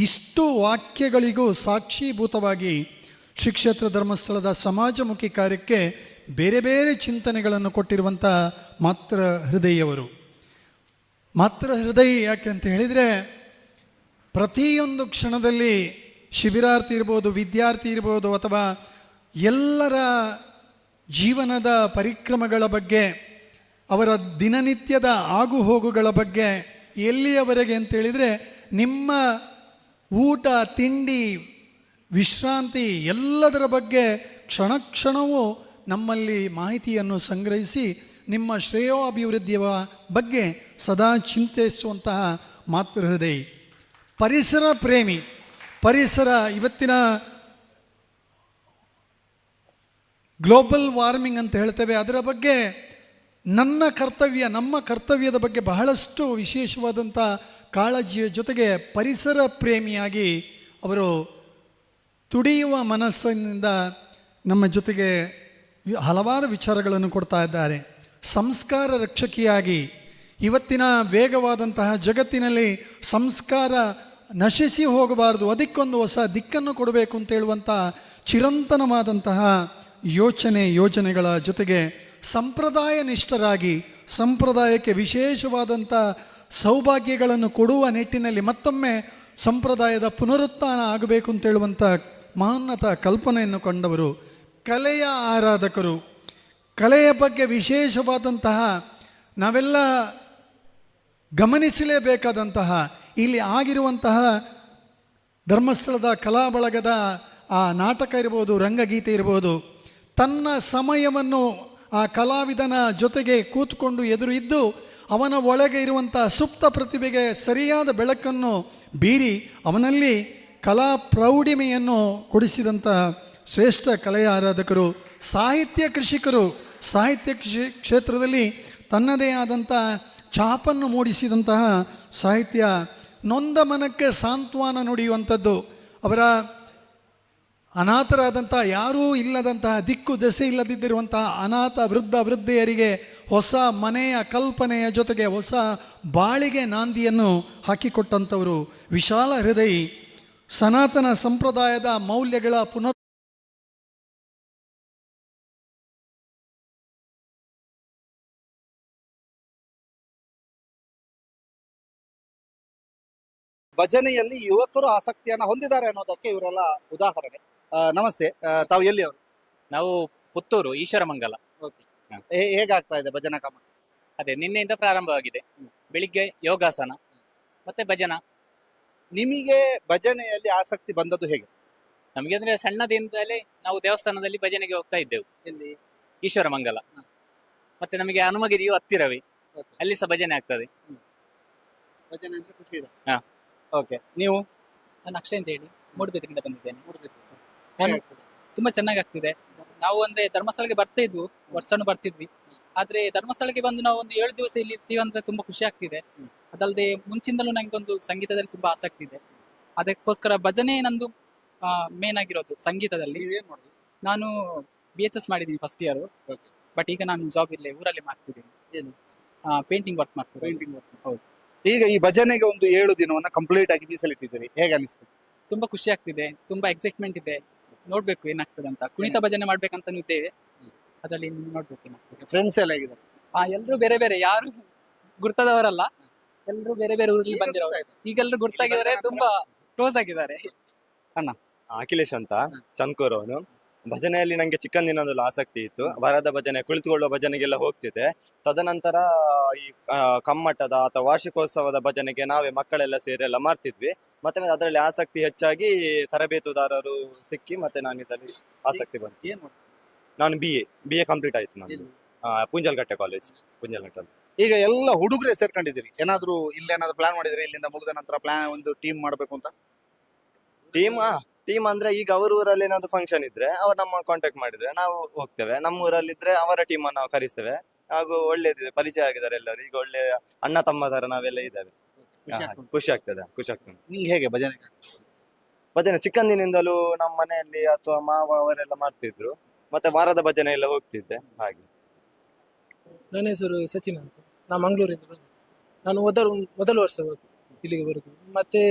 ಇಷ್ಟು ವಾಕ್ಯಗಳಿಗೂ ಸಾಕ್ಷೀಭೂತವಾಗಿ ಶ್ರೀ ಕ್ಷೇತ್ರ ಧರ್ಮಸ್ಥಳದ ಸಮಾಜಮುಖಿ ಕಾರ್ಯಕ್ಕೆ ಬೇರೆ ಬೇರೆ ಚಿಂತನೆಗಳನ್ನು ಕೊಟ್ಟಿರುವಂಥ ಮಾತೃ ಹೃದಯವರು. ಮಾತೃ ಹೃದಯ ಯಾಕೆ ಅಂತ ಹೇಳಿದರೆ ಪ್ರತಿಯೊಂದು ಕ್ಷಣದಲ್ಲಿ ಶಿಬಿರಾರ್ಥಿ ಇರ್ಬೋದು, ವಿದ್ಯಾರ್ಥಿ ಇರ್ಬೋದು, ಅಥವಾ ಎಲ್ಲರ ಜೀವನದ ಪರಿಕ್ರಮಗಳ ಬಗ್ಗೆ, ಅವರ ದಿನನಿತ್ಯದ ಆಗುಹೋಗುಗಳ ಬಗ್ಗೆ, ಎಲ್ಲಿಯವರೆಗೆ ಅಂತೇಳಿದರೆ ನಿಮ್ಮ ಊಟ ತಿಂಡಿ ವಿಶ್ರಾಂತಿ ಎಲ್ಲದರ ಬಗ್ಗೆ ಕ್ಷಣ ಕ್ಷಣವೂ ನಮ್ಮಲ್ಲಿ ಮಾಹಿತಿಯನ್ನು ಸಂಗ್ರಹಿಸಿ ನಿಮ್ಮ ಶ್ರೇಯೋಭಿವೃದ್ಧಿಯ ಬಗ್ಗೆ ಸದಾ ಚಿಂತಿಸುವಂತಹ ಮಾತೃ ಹೃದಯ. ಪರಿಸರ ಪ್ರೇಮಿ. ಪರಿಸರ ಇವತ್ತಿನ ಗ್ಲೋಬಲ್ ವಾರ್ಮಿಂಗ್ ಅಂತ ಹೇಳ್ತೇವೆ, ಅದರ ಬಗ್ಗೆ ನಮ್ಮ ಕರ್ತವ್ಯದ ಬಗ್ಗೆ ಬಹಳಷ್ಟು ವಿಶೇಷವಾದಂಥ ಕಾಳಜಿಯ ಜೊತೆಗೆ ಪರಿಸರ ಪ್ರೇಮಿಯಾಗಿ ಅವರು ತುಡಿಯುವ ಮನಸ್ಸಿನಿಂದ ನಮ್ಮ ಜೊತೆಗೆ ಹಲವಾರು ವಿಚಾರಗಳನ್ನು ಕೊಡ್ತಾ ಇದ್ದಾರೆ. ಸಂಸ್ಕಾರ ರಕ್ಷಕಿಯಾಗಿ ಇವತ್ತಿನ ವೇಗವಾದಂತಹ ಜಗತ್ತಿನಲ್ಲಿ ಸಂಸ್ಕಾರ ನಶಿಸಿ ಹೋಗಬಾರದು, ಅದಕ್ಕೊಂದು ಹೊಸ ದಿಕ್ಕನ್ನು ಕೊಡಬೇಕು ಅಂತ ಹೇಳುವಂಥ ಚಿರಂತನವಾದಂತಹ ಯೋಜನೆಗಳ ಜೊತೆಗೆ ಸಂಪ್ರದಾಯ ನಿಷ್ಠರಾಗಿ ಸಂಪ್ರದಾಯಕ್ಕೆ ವಿಶೇಷವಾದಂಥ ಸೌಭಾಗ್ಯಗಳನ್ನು ಕೊಡುವ ನಿಟ್ಟಿನಲ್ಲಿ ಮತ್ತೊಮ್ಮೆ ಸಂಪ್ರದಾಯದ ಪುನರುತ್ಥಾನ ಆಗಬೇಕು ಅಂತೇಳುವಂಥ ಮಹೋನ್ನತ ಕಲ್ಪನೆಯನ್ನು ಕಂಡವರು, ಕಲೆಯ ಆರಾಧಕರು. ಕಲೆಯ ಬಗ್ಗೆ ವಿಶೇಷವಾದಂತಹ ನಾವೆಲ್ಲ ಗಮನಿಸಲೇಬೇಕಾದಂತಹ ಇಲ್ಲಿ ಆಗಿರುವಂತಹ ಧರ್ಮಸ್ಥಳದ ಕಲಾ ಬಳಗದ ಆ ನಾಟಕ ಇರ್ಬೋದು, ರಂಗಗೀತೆ ಇರ್ಬೋದು, ತನ್ನ ಸಮಯವನ್ನು ಆ ಕಲಾವಿದನ ಜೊತೆಗೆ ಕೂತ್ಕೊಂಡು ಎದುರು ಇದ್ದು ಅವನ ಒಳಗೆ ಇರುವಂಥ ಸುಪ್ತ ಪ್ರತಿಭೆಗೆ ಸರಿಯಾದ ಬೆಳಕನ್ನು ಬೀರಿ ಅವನಲ್ಲಿ ಕಲಾ ಪ್ರೌಢಿಮೆಯನ್ನು ಕೊಡಿಸಿದಂಥ ಶ್ರೇಷ್ಠ ಕಲೆಯ ಆರಾಧಕರು. ಸಾಹಿತ್ಯ ಕೃಷಿಕರು, ಸಾಹಿತ್ಯ ಕ್ಷೇತ್ರದಲ್ಲಿ ತನ್ನದೇ ಆದಂಥ ಛಾಪನ್ನು ಮೂಡಿಸಿದಂತಹ ಸಾಹಿತ್ಯ, ನೊಂದ ಮನಕ್ಕೆ ಸಾಂತ್ವನ ನುಡಿಯುವಂಥದ್ದು. ಅವರ ಅನಾಥರಾದಂಥ, ಯಾರೂ ಇಲ್ಲದಂತಹ, ದಿಕ್ಕು ದೆಸೆ ಇಲ್ಲದಿದ್ದಿರುವಂತಹ ಅನಾಥ ವೃದ್ಧೆಯರಿಗೆ ಹೊಸ ಮನೆಯ ಕಲ್ಪನೆಯ ಜೊತೆಗೆ ಹೊಸ ಬಾಳಿಗೆ ನಾಂದಿಯನ್ನು ಹಾಕಿಕೊಟ್ಟಂಥವರು. ವಿಶಾಲ ಹೃದಯಿ, ಸನಾತನ ಸಂಪ್ರದಾಯದ ಮೌಲ್ಯಗಳ ಭಜನೆಯಲ್ಲಿ ಯುವಕರು ಆಸಕ್ತಿಯನ್ನು ಹೊಂದಿದ್ದಾರೆ ಅನ್ನೋದಕ್ಕೆ ಇವರೆಲ್ಲ ಉದಾಹರಣೆ. ನಮಸ್ತೆ, ತಾವು ಎಲ್ಲಿ ಅವರು? ನಾವು ಪುತ್ತೂರು ಈಶ್ವರಮಂಗಲ. ಹೇಗಾಗ್ತಾ ಇದೆ ಭಜನಾ ಕಮ್ಮ? ಅದೇ ನಿನ್ನೆಯಿಂದ ಪ್ರಾರಂಭವಾಗಿದೆ. ಬೆಳಿಗ್ಗೆ ಯೋಗಾಸನ ಮತ್ತೆ ಭಜನಾ. ನಿಮಗೆ ಭಜನೆಯಲ್ಲಿ ಆಸಕ್ತಿ ಬಂದದ್ದು ಹೇಗೆ? ನಮಗೆ ಅಂದ್ರೆ ಸಣ್ಣದಿಂದಲೇ ನಾವು ದೇವಸ್ಥಾನದಲ್ಲಿ ಭಜನೆಗೆ ಹೋಗ್ತಾ ಇದ್ದೆವು. ಎಲ್ಲಿ? ಈಶ್ವರಮಂಗಲ. ಮತ್ತೆ ನಮಗೆ ಹನುಮಗಿರಿಯು ಹತ್ತಿರವೇ, ಅಲ್ಲಿ ಸಹ ಭಜನೆ ಆಗ್ತದೆ. ಭಜನೆ ಅಂದ್ರೆ ಖುಷಿ ಇದೆ. ಹಾ. ಓಕೆ, ನೀವು? ನಾನು ಅಕ್ಷಯ್ ಅಂತ ಹೇಳಿ ಮೂಡುಬಿದ್ರೆಯಿಂದ ಬಂದಿದ್ದೇನೆ. ತುಂಬಾ ಚೆನ್ನಾಗಿ ಆಗ್ತಿದೆ. ನಾವು ಅಂದ್ರೆ ಧರ್ಮಸ್ಥಳಕ್ಕೆ ಬರ್ತಾ ಇದ್ವು, ವರ್ಷನೂ ಬರ್ತಿದ್ವಿ. ಆದ್ರೆ ಧರ್ಮಸ್ಥಳಕ್ಕೆ ಬಂದು ನಾವು ಒಂದು 7 ದಿವಸ ಇಲ್ಲಿ ಇರ್ತೀವಿ ಅಂದ್ರೆ ತುಂಬಾ ಖುಷಿ ಆಗ್ತಿದೆ. ಅದಲ್ಲದೆ ಮುಂಚಿಂದಲೂ ನಂಗೊಂದು ಸಂಗೀತದಲ್ಲಿ ತುಂಬಾ ಆಸಕ್ತಿ ಇದೆ. ಅದಕ್ಕೋಸ್ಕರ ಭಜನೆ ನಂದು ಮೇನ್ ಆಗಿರೋದು. ಸಂಗೀತದಲ್ಲಿ ನಾನು BHS ಮಾಡಿದ್ದೀನಿ ಫಸ್ಟ್ ಇಯರ್. ಬಟ್ ಈಗ ನಾನು ಜಾಬ್ ಇಲ್ಲೇ ಊರಲ್ಲಿ ಮಾಡ್ತಿದ್ದೀನಿ. ಪೇಂಟಿಂಗ್ ವರ್ಕ್ ಮಾಡ್ತೀನಿ. ಹೌದು. ಈಗ ಈ ಭಜನೆಗೆ ಒಂದು 7 ದಿನವನ್ನ ಕಂಪ್ಲೀಟ್ ಆಗಿ ಮೀಸಲಿಟ್ಟಿದ್ದೀರಿ, ಹೇಗೆ ಅನಿಸ್ತದೆ? ತುಂಬಾ ಖುಷಿ ಆಗ್ತಿದೆ, ತುಂಬಾ ಎಕ್ಸೈಟ್ಮೆಂಟ್ ಇದೆ. ನೋಡ್ಬೇಕು ಏನಾಗ್ತದೆ ಅಂತ. ಕುಣಿತ ಭಜನೆ ಮಾಡ್ಬೇಕಂತಾನು ಇದ್ದೇವೆ, ಅದರಲ್ಲಿ ನೋಡ್ಬೇಕು ಏನಾಗ್ತದೆ. ಫ್ರೆಂಡ್ಸ್ ಎಲ್ಲ ಹೇಗಿದ್ದಾರೆ? ಎಲ್ರು ಬೇರೆ ಬೇರೆ, ಯಾರು ಗುರ್ತದವರಲ್ಲ, ಎಲ್ರು ಬೇರೆ ಬೇರೆ ಊರಲ್ಲಿ ಬಂದಿರೋರು. ಈಗೆಲ್ಲರೂ ಗುರ್ತಾಗಿದ್ದಾರೆ, ತುಂಬಾ ಕ್ಲೋಸ್ ಆಗಿದ್ದಾರೆ. ಅಖಿಲೇಶ್ ಅಂತ ಚಂದ್ಕೂರ್ ಅವನು. ಭಜನೆಯಲ್ಲಿ ನಂಗೆ ಚಿಕ್ಕಂದಿನದಲ್ಲ ಆಸಕ್ತಿ ಇತ್ತು. ವಾರದ ಭಜನೆ, ಕುಳಿತುಕೊಳ್ಳುವ ಭಜನೆಗೆಲ್ಲ ಹೋಗ್ತಿದ್ದೆ. ತದನಂತರ ಈ ಕಮ್ಮಟದ ಅಥವಾ ವಾರ್ಷಿಕೋತ್ಸವದ ಭಜನೆಗೆ ನಾವೇ ಮಕ್ಕಳೆಲ್ಲ ಸೇರಿ ಎಲ್ಲ ಮಾಡ್ತಿದ್ವಿ. ಮತ್ತೆ ಅದರಲ್ಲಿ ಆಸಕ್ತಿ ಹೆಚ್ಚಾಗಿ ತರಬೇತುದಾರರು ಸಿಕ್ಕಿ ಮತ್ತೆ ನಾನು ಇದರಲ್ಲಿ ಆಸಕ್ತಿ ಬಂತು. ನಾನು BA ಕಂಪ್ಲೀಟ್ ಆಯ್ತು ನಾನು. ಪುಂಜಲ್ಗಟ್ಟೆ ಕಾಲೇಜ್, ಪುಂಜಲ್ಗಟ್ಟೆ. ಈಗ ಎಲ್ಲ ಹುಡುಗರೇ ಸೇರ್ಕೊಂಡಿದ್ದೀರಿ, ಏನಾದ್ರು ಇಲ್ಲೇನಾದ್ರು ಪ್ಲಾನ್ ಮಾಡಿದ್ರೆ ಇಲ್ಲಿಂದ ಮುಗಿದ ನಂತರ ಪ್ಲಾನ್ ಒಂದು ಟೀಮ್ ಮಾಡಬೇಕು ಅಂತ? ಟೀಮ್ ಅಂದ್ರೆ ಈಗ ಅವ್ರ ಊರಲ್ಲಿ ಏನಾದ್ರು ಫಂಕ್ಷನ್ ಇದ್ರೆ ಅವ್ರು ನಮ್ಮ ಕಾಂಟ್ಯಾಕ್ಟ್ ಮಾಡಿದ್ರೆ ನಾವು ಹೋಗ್ತೇವೆ. ನಮ್ಮ ಊರಲ್ಲಿ ಇದ್ರೆ ಅವರ ಟೀಮ್ ಅನ್ನು ನಾವು ಕರೆಸ್ತೇವೆ. ಹಾಗೂ ಒಳ್ಳೇದಿದೆ, ಪರಿಚಯ ಆಗಿದ್ದಾರೆ ಎಲ್ಲರೂ. ಈಗ ಒಳ್ಳೆ ಅಣ್ಣ ತಮ್ಮ ತರ ನಾವೆಲ್ಲ ಇದ್ದೇವೆ. ಖುಷಿ ಆಗ್ತದೆ. ನಿಂಗೆ ಹೇಗೆ ಭಜನೆ ಚಿಕ್ಕಂದಿನಿಂದಲೂ ನಮ್ಮ ಮನೆಯಲ್ಲಿ ಅಥವಾ ಮಾವ ಅವರೆಲ್ಲ ಮಾಡ್ತಿದ್ರು. ಮತ್ತೆ ವಾರದ ಭಜನೆ ಎಲ್ಲ ಹೋಗ್ತಿದ್ದೆ ಹಾಗೆ. ನನ್ನ ಹೆಸರು ಸಚಿನ್ ಅಂತ. ನಾನು ಮಂಗಳೂರಿಂದ ಬಂದೆ. ನಾನು ಮೊದಲ ವರ್ಷ ಇಲ್ಲಿಗೆ ಬರುದು. ಮತ್ತೆ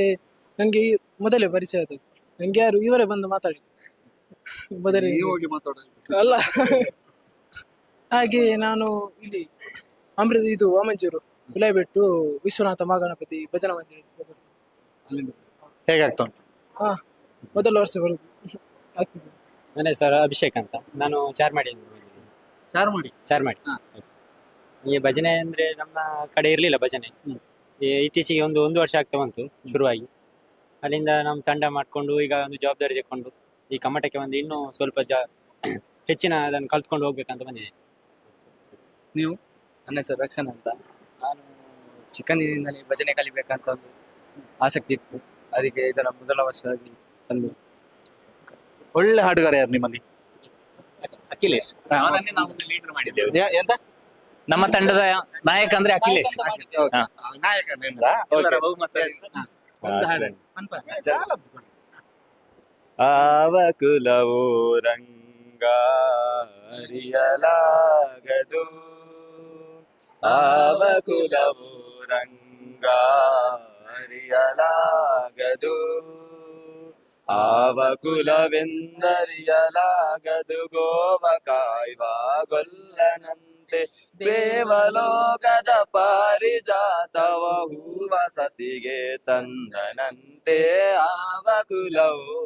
ನನಗೆ ಮೊದಲೇ ಪರಿಚಯ ಆದದ್ದು. ನಂಗೆ ಯಾರು ಇವರೇ ಬಂದು ಮಾತಾಡಿ ಮೊದಲೇ ಅಲ್ಲ. ಹಾಗೆ ನಾನು ಇಲ್ಲಿ ಇದು ಅಮಂಜೂರು ಗುಲಾಬಿಟ್ಟು ವಿಶ್ವನಾಥ ಮಹಾಗಣಪತಿ ಭಜನಾ ಮಂದಿರ ಹೇಗಾಗ್ತಾ ಉಂಟು? ಮೊದಲ ವರ್ಷ ಬರುದು ಆಗ್ತದೆ. ನನ್ನ ಹೆಸರು ಅಭಿಷೇಕ್ ಅಂತ. ನಾನು ಚಾರ್ಮಾಡಿ. ಈ ಭಜನೆ ಅಂದ್ರೆ ನಮ್ಮ ಕಡೆ ಇರ್ಲಿಲ್ಲ ಭಜನೆ. ಇತ್ತೀಚೆಗೆ ಒಂದು ವರ್ಷ ಆಗ್ತಾ ಬಂತು ಶುರುವಾಗಿ. ಅಲ್ಲಿಂದ ನಮ್ಮ ತಂಡ ಮಾಡ್ಕೊಂಡು ಈಗ ಒಂದು ಜವಾಬ್ದಾರಿ ತಗೊಂಡು ಈ ಕಮ್ಮಟಕ್ಕೆ ಬಂದು ಇನ್ನೂ ಸ್ವಲ್ಪ ಹೆಚ್ಚಿನ ಅದನ್ನು ಕಲ್ತ್ಕೊಂಡು ಹೋಗ್ಬೇಕಂತ ಬಂದಿದೆ. ನೀವು? ನನ್ನ ಹೆಸರು ರಕ್ಷಣ್ ಅಂತ. ನಾನು ಚಿಕ್ಕಂದಿನಿಂದಲೇ ಭಜನೆ ಕಲಿಬೇಕಂತ ಒಂದು ಆಸಕ್ತಿ ಇತ್ತು. ಅದಕ್ಕೆ ಇದರ ಮೊದಲ ವರ್ಷವಾಗಿ ಬಂದು. ಒಳ್ಳೆ ಹಾಡುಗಾರ ಯಾರು ನಿಮ್ಮಲ್ಲಿ? ಅಖಿಲೇಶ್. ಅವನನ್ನೇ ನಾವು ಲೀಡರ್ ಮಾಡಿದ್ದೇವೆ. ಎಂತ? ನಮ್ಮ ತಂಡದ ನಾಯಕ ಅಂದ್ರೆ ಅಖಿಲೇಶ್. ನಾಯಕನಿಂದ ಆವ ಕುಲವೋ ರಂಗ ಅರಿಯಲಾಗದು ಆವ ಕುಲವು ರಂಗ ಅರಿಯಲಾಗದು ಆವ ಕುಲವೆಂದರಿಯಲಾಗದು ಗೋವ ಕಾಯ್ವ ಗೊಲ್ಲನಂತೆ ದೇವಲೋಕದ ಪಾರಿಜಾತವ ಹೂವ ಸತಿಗೆ ತಂದನಂತೆ ಆವ ಕುಲವು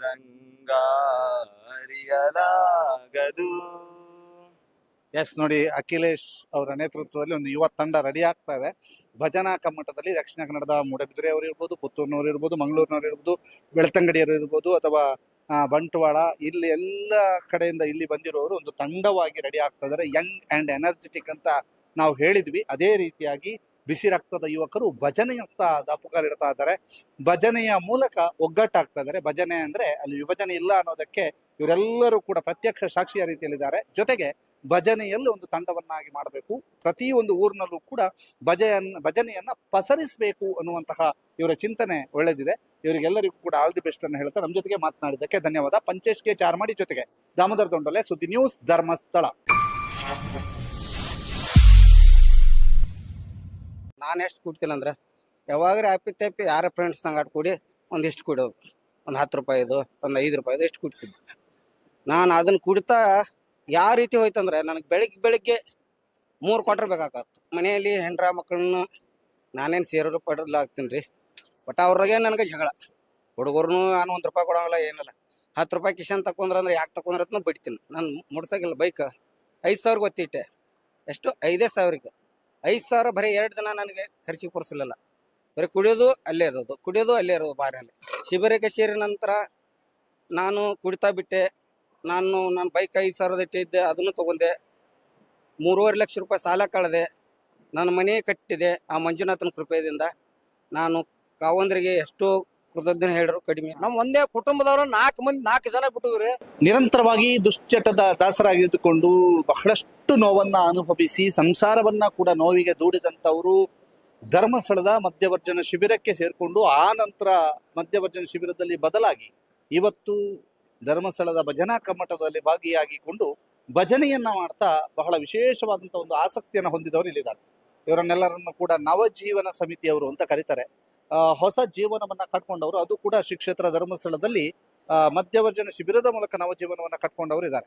ರಂಗ ಅರಿಯಲಾಗದು. ಎಸ್ ನೋಡಿ, ಅಖಿಲೇಶ್ ಅವರ ನೇತೃತ್ವದಲ್ಲಿ ಒಂದು ಯುವ ತಂಡ ರೆಡಿ ಆಗ್ತಾ ಇದೆ. ಭಜನಾ ಕಮ್ಮಟದಲ್ಲಿ ದಕ್ಷಿಣ ಕನ್ನಡದ ಮೂಡಬಿದ್ರೆ ಅವರು ಇರ್ಬೋದು, ಪುತ್ತೂರಿನವರು ಇರ್ಬೋದು, ಮಂಗಳೂರಿನವರು ಇರ್ಬೋದು, ಬೆಳ್ತಂಗಡಿಯವರು ಇರ್ಬೋದು, ಅಥವಾ ಬಂಟ್ವಾಳ, ಇಲ್ಲಿ ಎಲ್ಲ ಕಡೆಯಿಂದ ಇಲ್ಲಿ ಬಂದಿರೋರು ಒಂದು ತಂಡವಾಗಿ ರೆಡಿ ಆಗ್ತಾ ಇದ್ದಾರೆ. ಯಂಗ್ ಆ್ಯಂಡ್ ಎನರ್ಜೆಟಿಕ್ ಅಂತ ನಾವು ಹೇಳಿದ್ವಿ. ಅದೇ ರೀತಿಯಾಗಿ ಬಿಸಿ ರಕ್ತದ ಯುವಕರು ಭಜನೆಯತ್ತ ದಾಪುಗಾಲಿಡ್ತಾ ಇದ್ದಾರೆ. ಭಜನೆಯ ಮೂಲಕ ಒಗ್ಗಟ್ಟಾಗ್ತಾ ಇದ್ದಾರೆ. ಭಜನೆ ಅಂದ್ರೆ ಅಲ್ಲಿ ವಿಭಜನೆ ಇಲ್ಲ ಅನ್ನೋದಕ್ಕೆ ಇವರೆಲ್ಲರೂ ಕೂಡ ಪ್ರತ್ಯಕ್ಷ ಸಾಕ್ಷಿಯ ರೀತಿಯಲ್ಲಿದ್ದಾರೆ. ಜೊತೆಗೆ ಭಜನೆಯಲ್ಲಿ ಒಂದು ತಂಡವನ್ನಾಗಿ ಮಾಡಬೇಕು, ಪ್ರತಿಯೊಂದು ಊರಿನಲ್ಲೂ ಕೂಡ ಭಜನೆಯನ್ನ ಪಸರಿಸಬೇಕು ಅನ್ನುವಂತಹ ಇವರ ಚಿಂತನೆ ಒಳ್ಳೆದಿದೆ. ಇವರಿಗೆಲ್ಲರಿಗೂ ಕೂಡ ಆಲ್ ದಿ ಬೆಸ್ಟ್ ಅನ್ನು ಹೇಳ್ತಾ ನಮ್ಮ ಜೊತೆಗೆ ಮಾತನಾಡಿದ್ದಕ್ಕೆ ಧನ್ಯವಾದ. ಪಂಚೇಶ್ ಕೆ ಚಾರ್ಮಾಡಿ ಜೊತೆಗೆ ದಾಮೋದರ ದೊಂಡಲೆ, ಸುದ್ದಿ ನ್ಯೂಸ್, ಧರ್ಮಸ್ಥಳ. ನಾನು ಎಷ್ಟು ಕುಡ್ತೀನಿ ಅಂದ್ರೆ ಯಾವಾಗ್ರೆ ತಪ್ಪಿ ಯಾರ ಫ್ರೆಂಡ್ಸ್ ಸಂಗಾಟ ಕೂಡಿ ಒಂದಿಷ್ಟು ಕುಡಿಯೋದು, ಒಂದು 10 ರೂಪಾಯಿದು, ಒಂದು 5 ರೂಪಾಯಿದು ಎಷ್ಟು ಕುಡ್ತಿದ್ದೆ. ನಾನು ಅದನ್ನು ಕುಡಿತಾ ಯಾವ ರೀತಿ ಹೋಯ್ತಂದ್ರೆ ನನಗೆ ಬೆಳಿಗ್ಗೆ 3 ಕ್ವಾರ್ಟರ್ ಬೇಕಾಗತ್ತು. ಮನೆಯಲ್ಲಿ ಹೆಂಡ್ರ ಮಕ್ಕಳನ್ನ ನಾನೇನು ಸೇರೋರು ಪಡೋಲ್ಲ ಆಗ್ತೀನಿ ರೀ. ಬಟ್ ಅವ್ರಾಗೆ ನನಗೆ ಜಗಳ. ಹುಡುಗರ್ನು ನಾನು 1 ರೂಪಾಯಿ ಕೊಡೋಲ್ಲ, ಏನಿಲ್ಲ. 10 ರೂಪಾಯಿ ಕಿಶನ್ ತಕೊಂಡ್ರೆ ಯಾಕೆ ತಕೊಂಡ್ರತ್ನ ಬಡಿತೀನಿ. ನಾನು ಮುಡ್ಸೋಗಿಲ್ಲ ಬೈಕ್ 5,000 ಗೊತ್ತಿಟ್ಟೆ. ಎಷ್ಟು 5,000ಕ್ಕೆ 5,000 ಬರೀ 2 ದಿನ ನನಗೆ ಖರ್ಚಿಗೆ ಪುರ್ಸಲಿಲ್ಲ. ಬರೀ ಕುಡಿಯೋದು ಅಲ್ಲೇ ಇರೋದು ಬಾರಲ್ಲಿ. ಶಿಬಿರಕ್ಕೆ ಸೇರಿದ ನಂತರ ನಾನು ಕುಡಿತಾ ಬಿಟ್ಟೆ. ನನ್ನ ಬೈಕ್ 5,000 ಇಟ್ಟಿದ್ದೆ, ಅದನ್ನು ತೊಗೊಂಡೆ. 3.5 ಲಕ್ಷ ರೂಪಾಯಿ ಸಾಲ ಕಳೆದೆ. ನನ್ನ ಮನೆ ಕಟ್ಟಿದೆ ಆ ಮಂಜುನಾಥನ ಕೃಪೆಯಿಂದ. ನಾನು ಕಾವಂದ್ರಿಗೆ ಎಷ್ಟೋ ಕೃತಜ್ಞ ಹೇಳಿದ್ರು ಕಡಿಮೆ. ನಮ್ಮ ಒಂದೇ ಕುಟುಂಬದವರು 4 ಜನ ಬಿಟ್ಟಿದ್ರಿ. ನಿರಂತರವಾಗಿ ದುಶ್ಚಟದ ದಾಸರಾಗಿದ್ದುಕೊಂಡು ಬಹಳಷ್ಟು ನೋವನ್ನ ಅನುಭವಿಸಿ ಸಂಸಾರವನ್ನ ಕೂಡ ನೋವಿಗೆ ದೂಡಿದಂಥವರು ಧರ್ಮಸ್ಥಳದ ಮಧ್ಯವರ್ಜನ ಶಿಬಿರಕ್ಕೆ ಸೇರಿಕೊಂಡು ಆ ನಂತರ ಮಧ್ಯವರ್ಜನ ಶಿಬಿರದಲ್ಲಿ ಬದಲಾಗಿ ಇವತ್ತು ಧರ್ಮಸ್ಥಳದ ಭಜನಾ ಕಮ್ಮಟದಲ್ಲಿ ಭಾಗಿಯಾಗಿಕೊಂಡು ಭಜನೆಯನ್ನ ಮಾಡ್ತಾ ಬಹಳ ವಿಶೇಷವಾದಂಥ ಒಂದು ಆಸಕ್ತಿಯನ್ನು ಹೊಂದಿದವರು ಇಲ್ಲಿದ್ದಾರೆ. ಇವರನ್ನೆಲ್ಲರನ್ನು ಕೂಡ ನವಜೀವನ ಸಮಿತಿಯವರು ಅಂತ ಕರೀತಾರೆ. ಹೊಸ ಜೀವನವನ್ನ ಕಟ್ಕೊಂಡವರು, ಅದು ಕೂಡ ಶ್ರೀ ಕ್ಷೇತ್ರ ಧರ್ಮಸ್ಥಳದಲ್ಲಿ ಮಧ್ಯವರ್ಜನ ಶಿಬಿರದ ಮೂಲಕ ನವಜೀವನವನ್ನ ಕಟ್ಕೊಂಡವರು ಇದ್ದಾರೆ.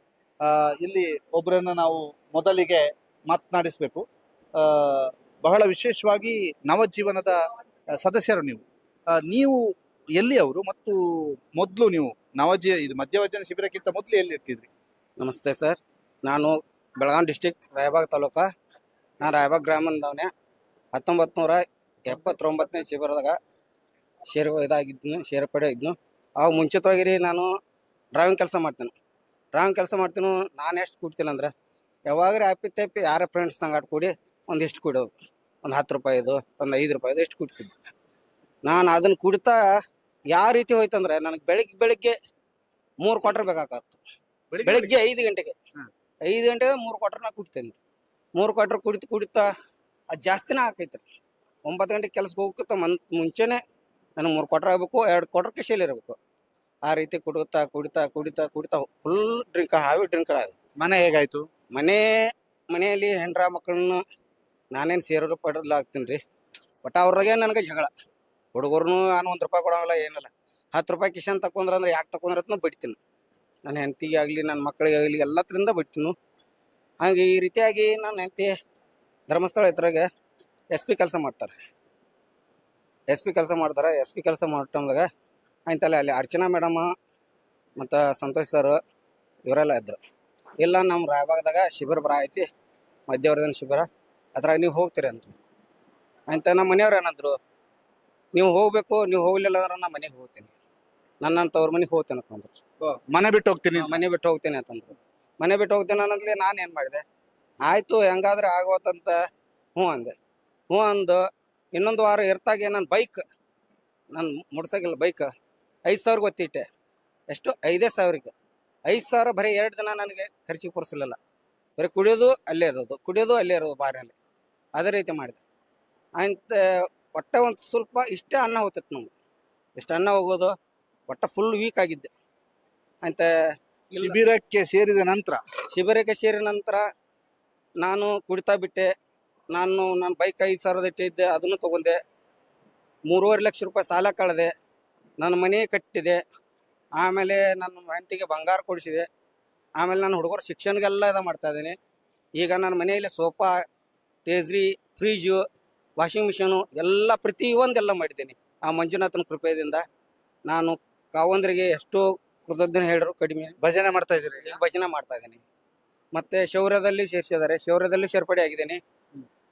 ಇಲ್ಲಿ ಒಬ್ಬರನ್ನ ನಾವು ಮೊದಲಿಗೆ ಮಾತನಾಡಿಸ್ಬೇಕು. ಬಹಳ ವಿಶೇಷವಾಗಿ ನವಜೀವನದ ಸದಸ್ಯರು ನೀವು ಎಲ್ಲಿ ಅವರು, ಮತ್ತು ಮೊದಲು ನೀವು ಇದು ಮಧ್ಯವರ್ಜನ ಶಿಬಿರಕ್ಕಿಂತ ಮೊದಲು ಎಲ್ಲಿ ಇರ್ತಿದ್ರಿ? ನಮಸ್ತೆ ಸರ್, ನಾನು ಬೆಳಗಾವಿ ಡಿಸ್ಟಿಕ್ ರಾಯಬಾಗ್ ತಾಲೂಕ. ನಾನು ರಾಯಬಾಗ್ ಗ್ರಾಮದವನೇ. 1979ನೇ ಶಿಬಿರದಾಗ ಸೇರ್ಪಡೆ ಇದ್ನು. ಅವು ಮುಂಚಿತವಾಗಿ ನಾನು ಡ್ರೈವಿಂಗ್ ಕೆಲಸ ಮಾಡ್ತೀನಿ. ನಾನು ಎಷ್ಟು ಕುಡ್ತೀನಿ ಅಂದ್ರೆ ಯಾವಾಗ್ರೆ ತಪ್ಪಿ ಯಾರ ಫ್ರೆಂಡ್ಸ್ ಸಂಗಾಟ ಕೂಡಿ ಒಂದಿಷ್ಟು ಕುಡಿಯೋದು, ಒಂದು 10 ರೂಪಾಯಿದು, ಒಂದು 5 ರೂಪಾಯಿದು ಎಷ್ಟು ಕುಡ್ತಿದ್ದೆ. ನಾನು ಅದನ್ನು ಕುಡಿತಾ ಯಾವ ರೀತಿ ಹೋಯ್ತಂದ್ರೆ ನನಗೆ ಬೆಳಿಗ್ಗೆ 3 ಕ್ವಾರ್ಟರ್ ಬೇಕಾಗತ್ತು. ಬೆಳಿಗ್ಗೆ 5 ಗಂಟೆಗೆ 3 ಕ್ವಾರ್ಟರ್ ನಾ ಕುಡ್ತೇನೆ. 3 ಕ್ವಾರ್ಟರ್ ಕುಡಿತಾ ಅದು ಜಾಸ್ತಿನೇ ಆಕೈತ್ರಿ. 9 ಗಂಟೆಗೆ ಕೆಲ್ಸಕ್ಕೆ ಹೋಗ್ಕಿಂತ ಮುಂಚೆನೆ ನನಗೆ 3 ಕ್ವಾರ್ಟರ್ ಆಗಬೇಕು, 2 ಕ್ವಾರ್ಟರ್ ಕಿಶೆಯಲ್ಲಿ ಇರಬೇಕು. ಆ ರೀತಿ ಕುಡಿತಾ ಫುಲ್ ಹಾವಿ ಡ್ರಿಂಕರ್ ಆದ. ಮನೆ ಹೇಗಾಯ್ತು? ಮನೆಯಲ್ಲಿ ಹೆಂಡ್ರ ಮಕ್ಕಳನ್ನ ನಾನೇನು ಸೇರೋರು ಪಡೋಲ್ಲ ಆಗ್ತೀನಿ ರೀ. ಬಟ್ ಅವ್ರಾಗೆ ನನಗೆ ಜಗಳ. ಹುಡುಗರ್ನು ನಾನು 1 ರೂಪಾಯಿ ಕೊಡೋಲ್ಲ, ಏನಿಲ್ಲ. 10 ರೂಪಾಯಿ ಕಿಶನ್ ತಕೊಂಡ್ರೆ ಯಾಕೆ ತಕೊಂಡ್ರತ್ನ ಬಡಿತೀನಿ. ನನ್ನ ಹೆಂಡತಿಗೆ ಆಗಲಿ ನನ್ನ ಮಕ್ಕಳಿಗೆ ಆಗಲಿ ಎಲ್ಲದರಿಂದ ಬಿಡ್ತೀನಿ. ಹಾಗೆ ಈ ರೀತಿಯಾಗಿ ನನ್ನ ಹೆಂಡತಿ ಧರ್ಮಸ್ಥಳ ಇದ್ರಾಗ ಎಸ್ ಪಿ ಕೆಲಸ ಮಾಡ್ತಾರೆ. ಎಸ್ ಪಿ ಕೆಲಸ ಮಾಡೋ ಟೈಮ್ದಾಗ ಆಯ್ತಲ್ಲ, ಅಲ್ಲಿ ಅರ್ಚನಾ ಮೇಡಮ್ ಮತ್ತು ಸಂತೋಷ್ ಸರ್ ಇವರೆಲ್ಲ ಇದ್ದರು. ಇಲ್ಲ, ನಮ್ಮ ರಾಯಬಾಗದಾಗ ಶಿಬಿರ ಐತಿ, ಮಧ್ಯವರ್ಜನ ಶಿಬಿರ, ಅದ್ರಾಗ ನೀವು ಹೋಗ್ತೀರಿ ಅಂತ. ಆಯ್ತ ನಮ್ಮ ಮನೆಯವ್ರು ಏನಂದ್ರು, ನೀವು ಹೋಗ್ಬೇಕು, ನೀವು ಹೋಗ್ಲಿಲ್ಲ ಅಂದ್ರೆ ನಾ ಮನೆಗೆ ಹೋಗ್ತೀನಿ, ನನ್ನಂತವ್ರ ಮನೆಗೆ ಹೋಗ್ತೇನೆ ಅಂತಂದ್ರು. ಮನೆ ಬಿಟ್ಟು ಹೋಗ್ತೀನಿ ಅಂತಂದ್ರು. ಮನೆ ಬಿಟ್ಟು ಹೋಗ್ತೇನೆ ಅನ್ನೋದ್ಲಿ ನಾನು ಏನು ಮಾಡಿದೆ, ಆಯಿತು ಹೆಂಗಾದ್ರೆ ಆಗೋತಂತ ಹ್ಞೂ ಅಂದು ಇನ್ನೊಂದು ವಾರ ಇರ್ತಾಗೆ ನನ್ನ ಬೈಕ್, ನಾನು ಮುಡ್ಸೋಗಿಲ್ಲ ಬೈಕ್ 5,000 ಗೊತ್ತಿಟ್ಟೆ. ಎಷ್ಟು 5,000ಕ್ಕೆ 5,000 ಬರೀ 2 ದಿನ ನನಗೆ ಖರ್ಚಿಗೆ ಪುರ್ಸಲಿಲ್ಲ. ಬರೀ ಕುಡಿಯೋದು ಅಲ್ಲೇ ಇರೋದು ಬಾರಲ್ಲಿ. ಅದೇ ರೀತಿ ಮಾಡಿದೆ. ಅಂತ ಒಟ್ಟೆ ಒಂದು ಸ್ವಲ್ಪ ಇಷ್ಟೇ ಅನ್ನ ಹೋಗ್ತೈತೆ ನಮ್ಗೆ. ಇಷ್ಟು ಅನ್ನ ಹೋಗೋದು ಒಟ್ಟ ಫುಲ್ ವೀಕ್ ಆಗಿದ್ದೆ ಅಂತ. ಶಿಬಿರಕ್ಕೆ ಸೇರಿದ ನಂತರ ಶಿಬಿರಕ್ಕೆ ಸೇರಿದ ನಂತರ ನಾನು ಕುಡಿತಾ ಬಿಟ್ಟೆ. ನನ್ನ ಬೈಕ್ 5,000 ಇಟ್ಟಿದ್ದೆ, ಅದನ್ನು ತೊಗೊಂಡೆ. 3.5 ಲಕ್ಷ ರೂಪಾಯಿ ಸಾಲ ಕಳೆದೆ. ನನ್ನ ಮನೆ ಕಟ್ಟಿದೆ. ಆಮೇಲೆ ನನ್ನ ಹೆಂಡತಿಗೆ ಬಂಗಾರ ಕೊಡಿಸಿದೆ. ಆಮೇಲೆ ನನ್ನ ಹುಡುಗರ ಶಿಕ್ಷಣಗೆಲ್ಲ ಮಾಡ್ತಾ ಇದ್ದೀನಿ. ಈಗ ನನ್ನ ಮನೆಯಲ್ಲಿ ಸೋಫಾ, ಟೇಜ್ರಿ, ಫ್ರಿಜ್ಜು, ವಾಷಿಂಗ್ ಮಿಷನು ಎಲ್ಲ ಪ್ರತಿಯೊಂದೆಲ್ಲ ಮಾಡಿದ್ದೀನಿ ಆ ಮಂಜುನಾಥನ ಕೃಪೆಯಿಂದ. ನಾನು ಕಾವಂದ್ರಿಗೆ ಎಷ್ಟೋ ಕೃತಜ್ಞ ಹೇಳಿದ್ರು ಕಡಿಮೆ. ಭಜನೆ ಮಾಡ್ತಾ ಇದ್ದೀರಿ. ಈಗ ಭಜನೆ ಮಾಡ್ತಾ ಇದ್ದೀನಿ. ಮತ್ತೆ ಶೌರ್ಯದಲ್ಲಿ ಸೇರಿಸಿದ್ದಾರೆ, ಶೌರ್ಯದಲ್ಲಿ ಸೇರ್ಪಡೆ ಆಗಿದ್ದೀನಿ.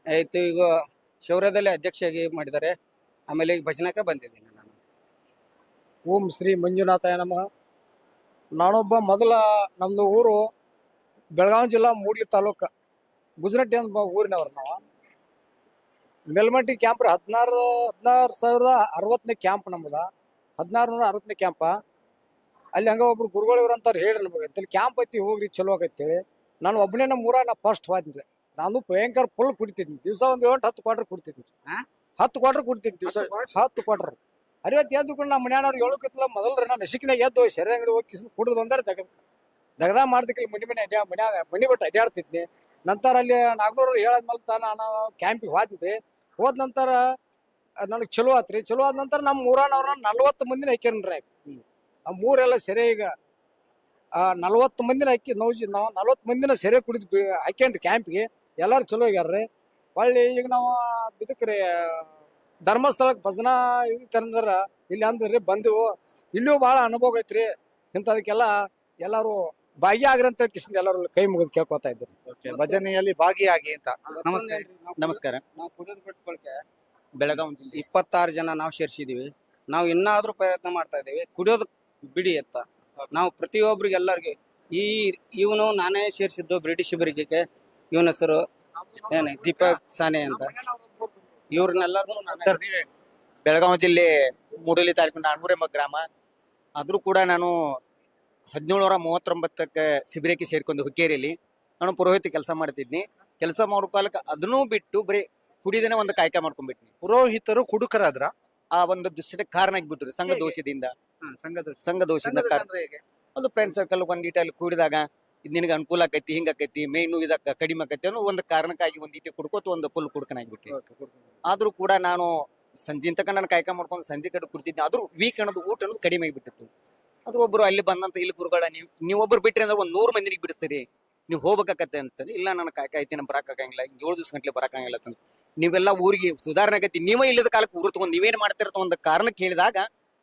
ಆಯಿತು, ಈಗ ಶೌರ್ಯದಲ್ಲಿ ಅಧ್ಯಕ್ಷರಾಗಿ ಮಾಡಿದ್ದಾರೆ. ಆಮೇಲೆ ಈಗ ಭಜನಕ್ಕೆ ಬಂದಿದ್ದೀನಿ ನಾನು. ಓಂ ಶ್ರೀ ಮಂಜುನಾಥಾಯ ನಮಃ. ನಾನೊಬ್ಬ ನಮ್ಮದು ಊರು ಬೆಳಗಾವಿ ಜಿಲ್ಲಾ ಮೂಡ್ಲಿ ತಾಲೂಕು ಗುಜರಟ್ಟಿ ಅಂತ ಊರಿನವ್ರು ನಾವು. ಮೇಲ್ಮಟ್ಟಿ ಕ್ಯಾಂಪ್ 16,060ನೇ ಕ್ಯಾಂಪ್ ನಮ್ಮದ. 1660ನೇ ಕ್ಯಾಂಪ. ಅಲ್ಲಿ ಹಂಗ ಒಬ್ರು ಗುರುಗಳು ಇವ್ರಂತವ್ರು ಹೇಳ್ರಿ ನಮಗೆ ಅಂತೇಳಿ ಕ್ಯಾಂಪ್ ಐತಿ ಹೋಗ್ರಿ ಚಲೋ ಆಗೈತೇಳಿ. ನಾನು ಒಬ್ಬನೇ ನಮ್ಮ ಊರಾಗ ನಾ ಫಸ್ಟ್ ಹೋದ್ನಿ. ನಾನು ಭಯಂಕರ ಫುಲ್ ಕುಡಿತಿದ್ನಿ. ದಿವಸ ಒಂದು 8-10 ಕ್ವಾರ್ಟರ್ ಕುಡ್ತಿದ್ನಿ. 10 ಕ್ವಾರ್ಟರ್ ಕುಡ್ತಿದ್ನಿ ದಿವಸ. 10 ಕ್ವಾರ್ಟರ್ ಅರಿವತ್ತು ಎದ್ದುಕೊಂಡು ನಮ್ಮ ಮನ್ಯಾನವ್ರು ಹೇಳೋಕಿತ್ತಲ್ಲ ಮೊದಲ್ರಿ ನಾನು ನಸಿಕಿನಾಗ ಎದ್ದು ಸೆರೆ ಅಂಗಡಿ ಹೋಗಿ ಕಿಸ್ ಕುಡಿದು ಬಂದರೆ ದಗದ ಮಾಡ್ದಕ್ಕಿಲ್ಲ ಮನ್ಯಾಗ ಮನಿ ಬಿಟ್ಟು ಅಡ್ಡಾಡ್ತಿದ್ನಿ. ನಂತರ ಅಲ್ಲಿ ನಾಗ್ನೂರು ಹೇಳದ್ಮೇಲೆ ನಾನು ಕ್ಯಾಂಪಿಗೆ ಹೋಗ್ತಿದ್ದೆ. ಹೋದ ನಂತರ ನನಗೆ ಚಲೋ ಆತ್ರಿ. ಚಲೋ ಆದ ನಂತರ ನಮ್ಮ ಊರಾನವ್ರನ್ನ 40 ಮಂದಿನ ಹಾಕ್ಯಾನ್ರಿ. ಆ ಮೂರೆಲ್ಲ ಸೆರೆ ಈಗ 40 ಮಂದಿನ ಹಾಕಿ ನಾವು 40 ಮಂದಿನ ಸೆರೆ ಕುಡಿದು ಹಾಕ್ಯಾನ್ರಿ ಕ್ಯಾಂಪಿಗೆ. ಎಲ್ಲರೂ ಚಲೋ ಆಗ್ಯಾರ್ರಿ. ಹೊಳ್ಳಿ ಈಗ ನಾವು ಇದಕ್ರಿ ಧರ್ಮಸ್ಥಳಕ್ಕೆ ಭಜನಾ ತಂದ್ರ ಇಲ್ಲಿ ಅಂದ್ರಿ ಬಂದೆವು. ಇಲ್ಲೂ ಭಾಳ ಅನುಭವ ಐತ್ರಿ. ಇಂಥದಕ್ಕೆಲ್ಲ ಎಲ್ಲರೂ ಭಾಗಿಯಾಗ್ರಿ ಅಂತ ಕಿಸಿಂದ ಎಲ್ಲರೂ ಕೈ ಮುಗಿದು ಕೇಳ್ಕೊತಾ ಇದ್ದೀರಿ. ಭಜನೆಯಲ್ಲಿ ಭಾಗಿಯಾಗಿ ಅಂತ. ನಮಸ್ತೆ. ನಮಸ್ಕಾರ. ನಾವು ಕುಡಿದು ಬಿಟ್ಕೊಳಕ್ಕೆ ಬೆಳಗಾವಿ ಜಿಲ್ಲೆ 26 ಜನ ನಾವು ಸೇರಿಸಿದೀವಿ. ನಾವು ಇನ್ನಾದ್ರೂ ಪ್ರಯತ್ನ ಮಾಡ್ತಾ ಇದ್ದೀವಿ ಕುಡಿಯೋದು ಬಿಡಿ ಅಂತ. ನಾವು ಪ್ರತಿಯೊಬ್ಬರಿಗೆ ಎಲ್ಲರಿಗೆ ಇವನು ನಾನೇ ಸೇರಿಸಿದ್ದು ಬ್ರಿಟಿಷ್ ಶಿಬಿರಕ್ಕೆ. ಇವನ ಹೆಸರು ದೀಪಕ್ ಸಾನೆ ಅಂತ. ಇವ್ರನ್ನೆಲ್ಲರೂ ಬೆಳಗಾವಿ ಜಿಲ್ಲೆ ಮೂಡಲಿ ತಾಲೂಕು 400 ಗ್ರಾಮ. ಆದರೂ ಕೂಡ ನಾನು 1739ಕ್ಕೆ ಶಿಬಿರಕ್ಕೆ ಸೇರ್ಕೊಂಡು ಹುಕ್ಕೇರಿಯಲ್ಲಿ ನಾನು ಪುರೋಹಿತ ಕೆಲಸ ಮಾಡ್ತಿದ್ನಿ. ಕೆಲಸ ಮಾಡೋ ಕಾಲಕ್ಕೆ ಅದನ್ನೂ ಬಿಟ್ಟು ಬರೀ ಕುಡಿದೇನೆ ಒಂದು ಕಾಯ್ಕ ಮಾಡ್ಕೊಂಡ್ಬಿಟ್ನಿ. ಪುರೋಹಿತರು ಕುಡುಕರಾದ್ರ? ಆ ಒಂದು ದುಶ್ಚಟಕ್ಕೆ ಕಾರಣ ಆಗಿಬಿಟ್ರು ಸಂಘ ದೋಷದಿಂದ. ಸಂಘ ದೋಷದಿಂದ ಒಂದು ಫ್ರೆಂಡ್ ಸರ್ಕಲ್ ಒಂದೀಟಲ್ಲಿ ಕೂಡಿದಾಗ ಇದು ನಿನಗೆ ಅನುಕೂಲ ಆಕೈತಿ, ಹಿಂಗಾಕೈತಿ, ಮೇನು ಇದಕ್ಕೆ ಕಡಿಮೆ ಆಕೈತಿ ಅನ್ನೋ ಒಂದು ಕಾರಣಕ್ಕಾಗಿ ಒಂದೀಟೆ ಕುಡ್ಕೋತ ಒಂದು ಫುಲ್ ಕುಡ್ಕನಾಗ್ಬಿಟ್ಟಿ. ಆದ್ರೂ ಕೂಡ ನಾನು ಸಂಜೆ ತನಕ ನಾನು ಕಾಯ್ಕ ಮಾಡ್ಕೊಂಡು ಸಂಜೆ ಕಡೆ ಕುಡ್ತಿದ್ದೆ. ಆದ್ರೂ ವೀಕ್ ಅನ್ನೋದು ಊಟ ಅನ್ನೋದು ಕಡಿಮೆ ಆಗಿಬಿಟ್ಟಿತ್ತು. ಆದ್ರೂ ಒಬ್ರು ಅಲ್ಲಿ ಬಂದಂತ ಇಲ್ಲಿ ಗುರುಗಳ ನೀವೊಬ್ರು ಬಿಟ್ರಿ ಅಂದ್ರೆ ಒಂದು 100 ಮಂದಿಗೆ ಬಿಡಿಸ್ತೀರಿ, ನೀವು ಹೋಗ್ಬೇಕಾಕತ್ತೆ ಅಂತಂದ್ರೆ. ಇಲ್ಲ ನಾನು ಕಾಯ್ಕಾಯ್ತೀನಿ, ನಾನು ಬರಕಾಗಂಗಿಲ್ಲ, 7 ದಿವಸ ಗಂಟ್ಲೆ ಬರಕಾಗಿಲ್ಲ ಅಂತಂದು ನೀವೆಲ್ಲ ಊರಿಗೆ ಸುಧಾರಣೆ ಆಗೈತಿ, ನೀವೇ ಇಲ್ಲದ ಕಾಲಕ್ಕೆ ಊರು ತಗೊಂಡು ನೀವೇನು ಮಾಡ್ತಿರತ್ತ ಒಂದು ಕಾರಣಕ್ಕೆ ಹೇಳಿದಾಗ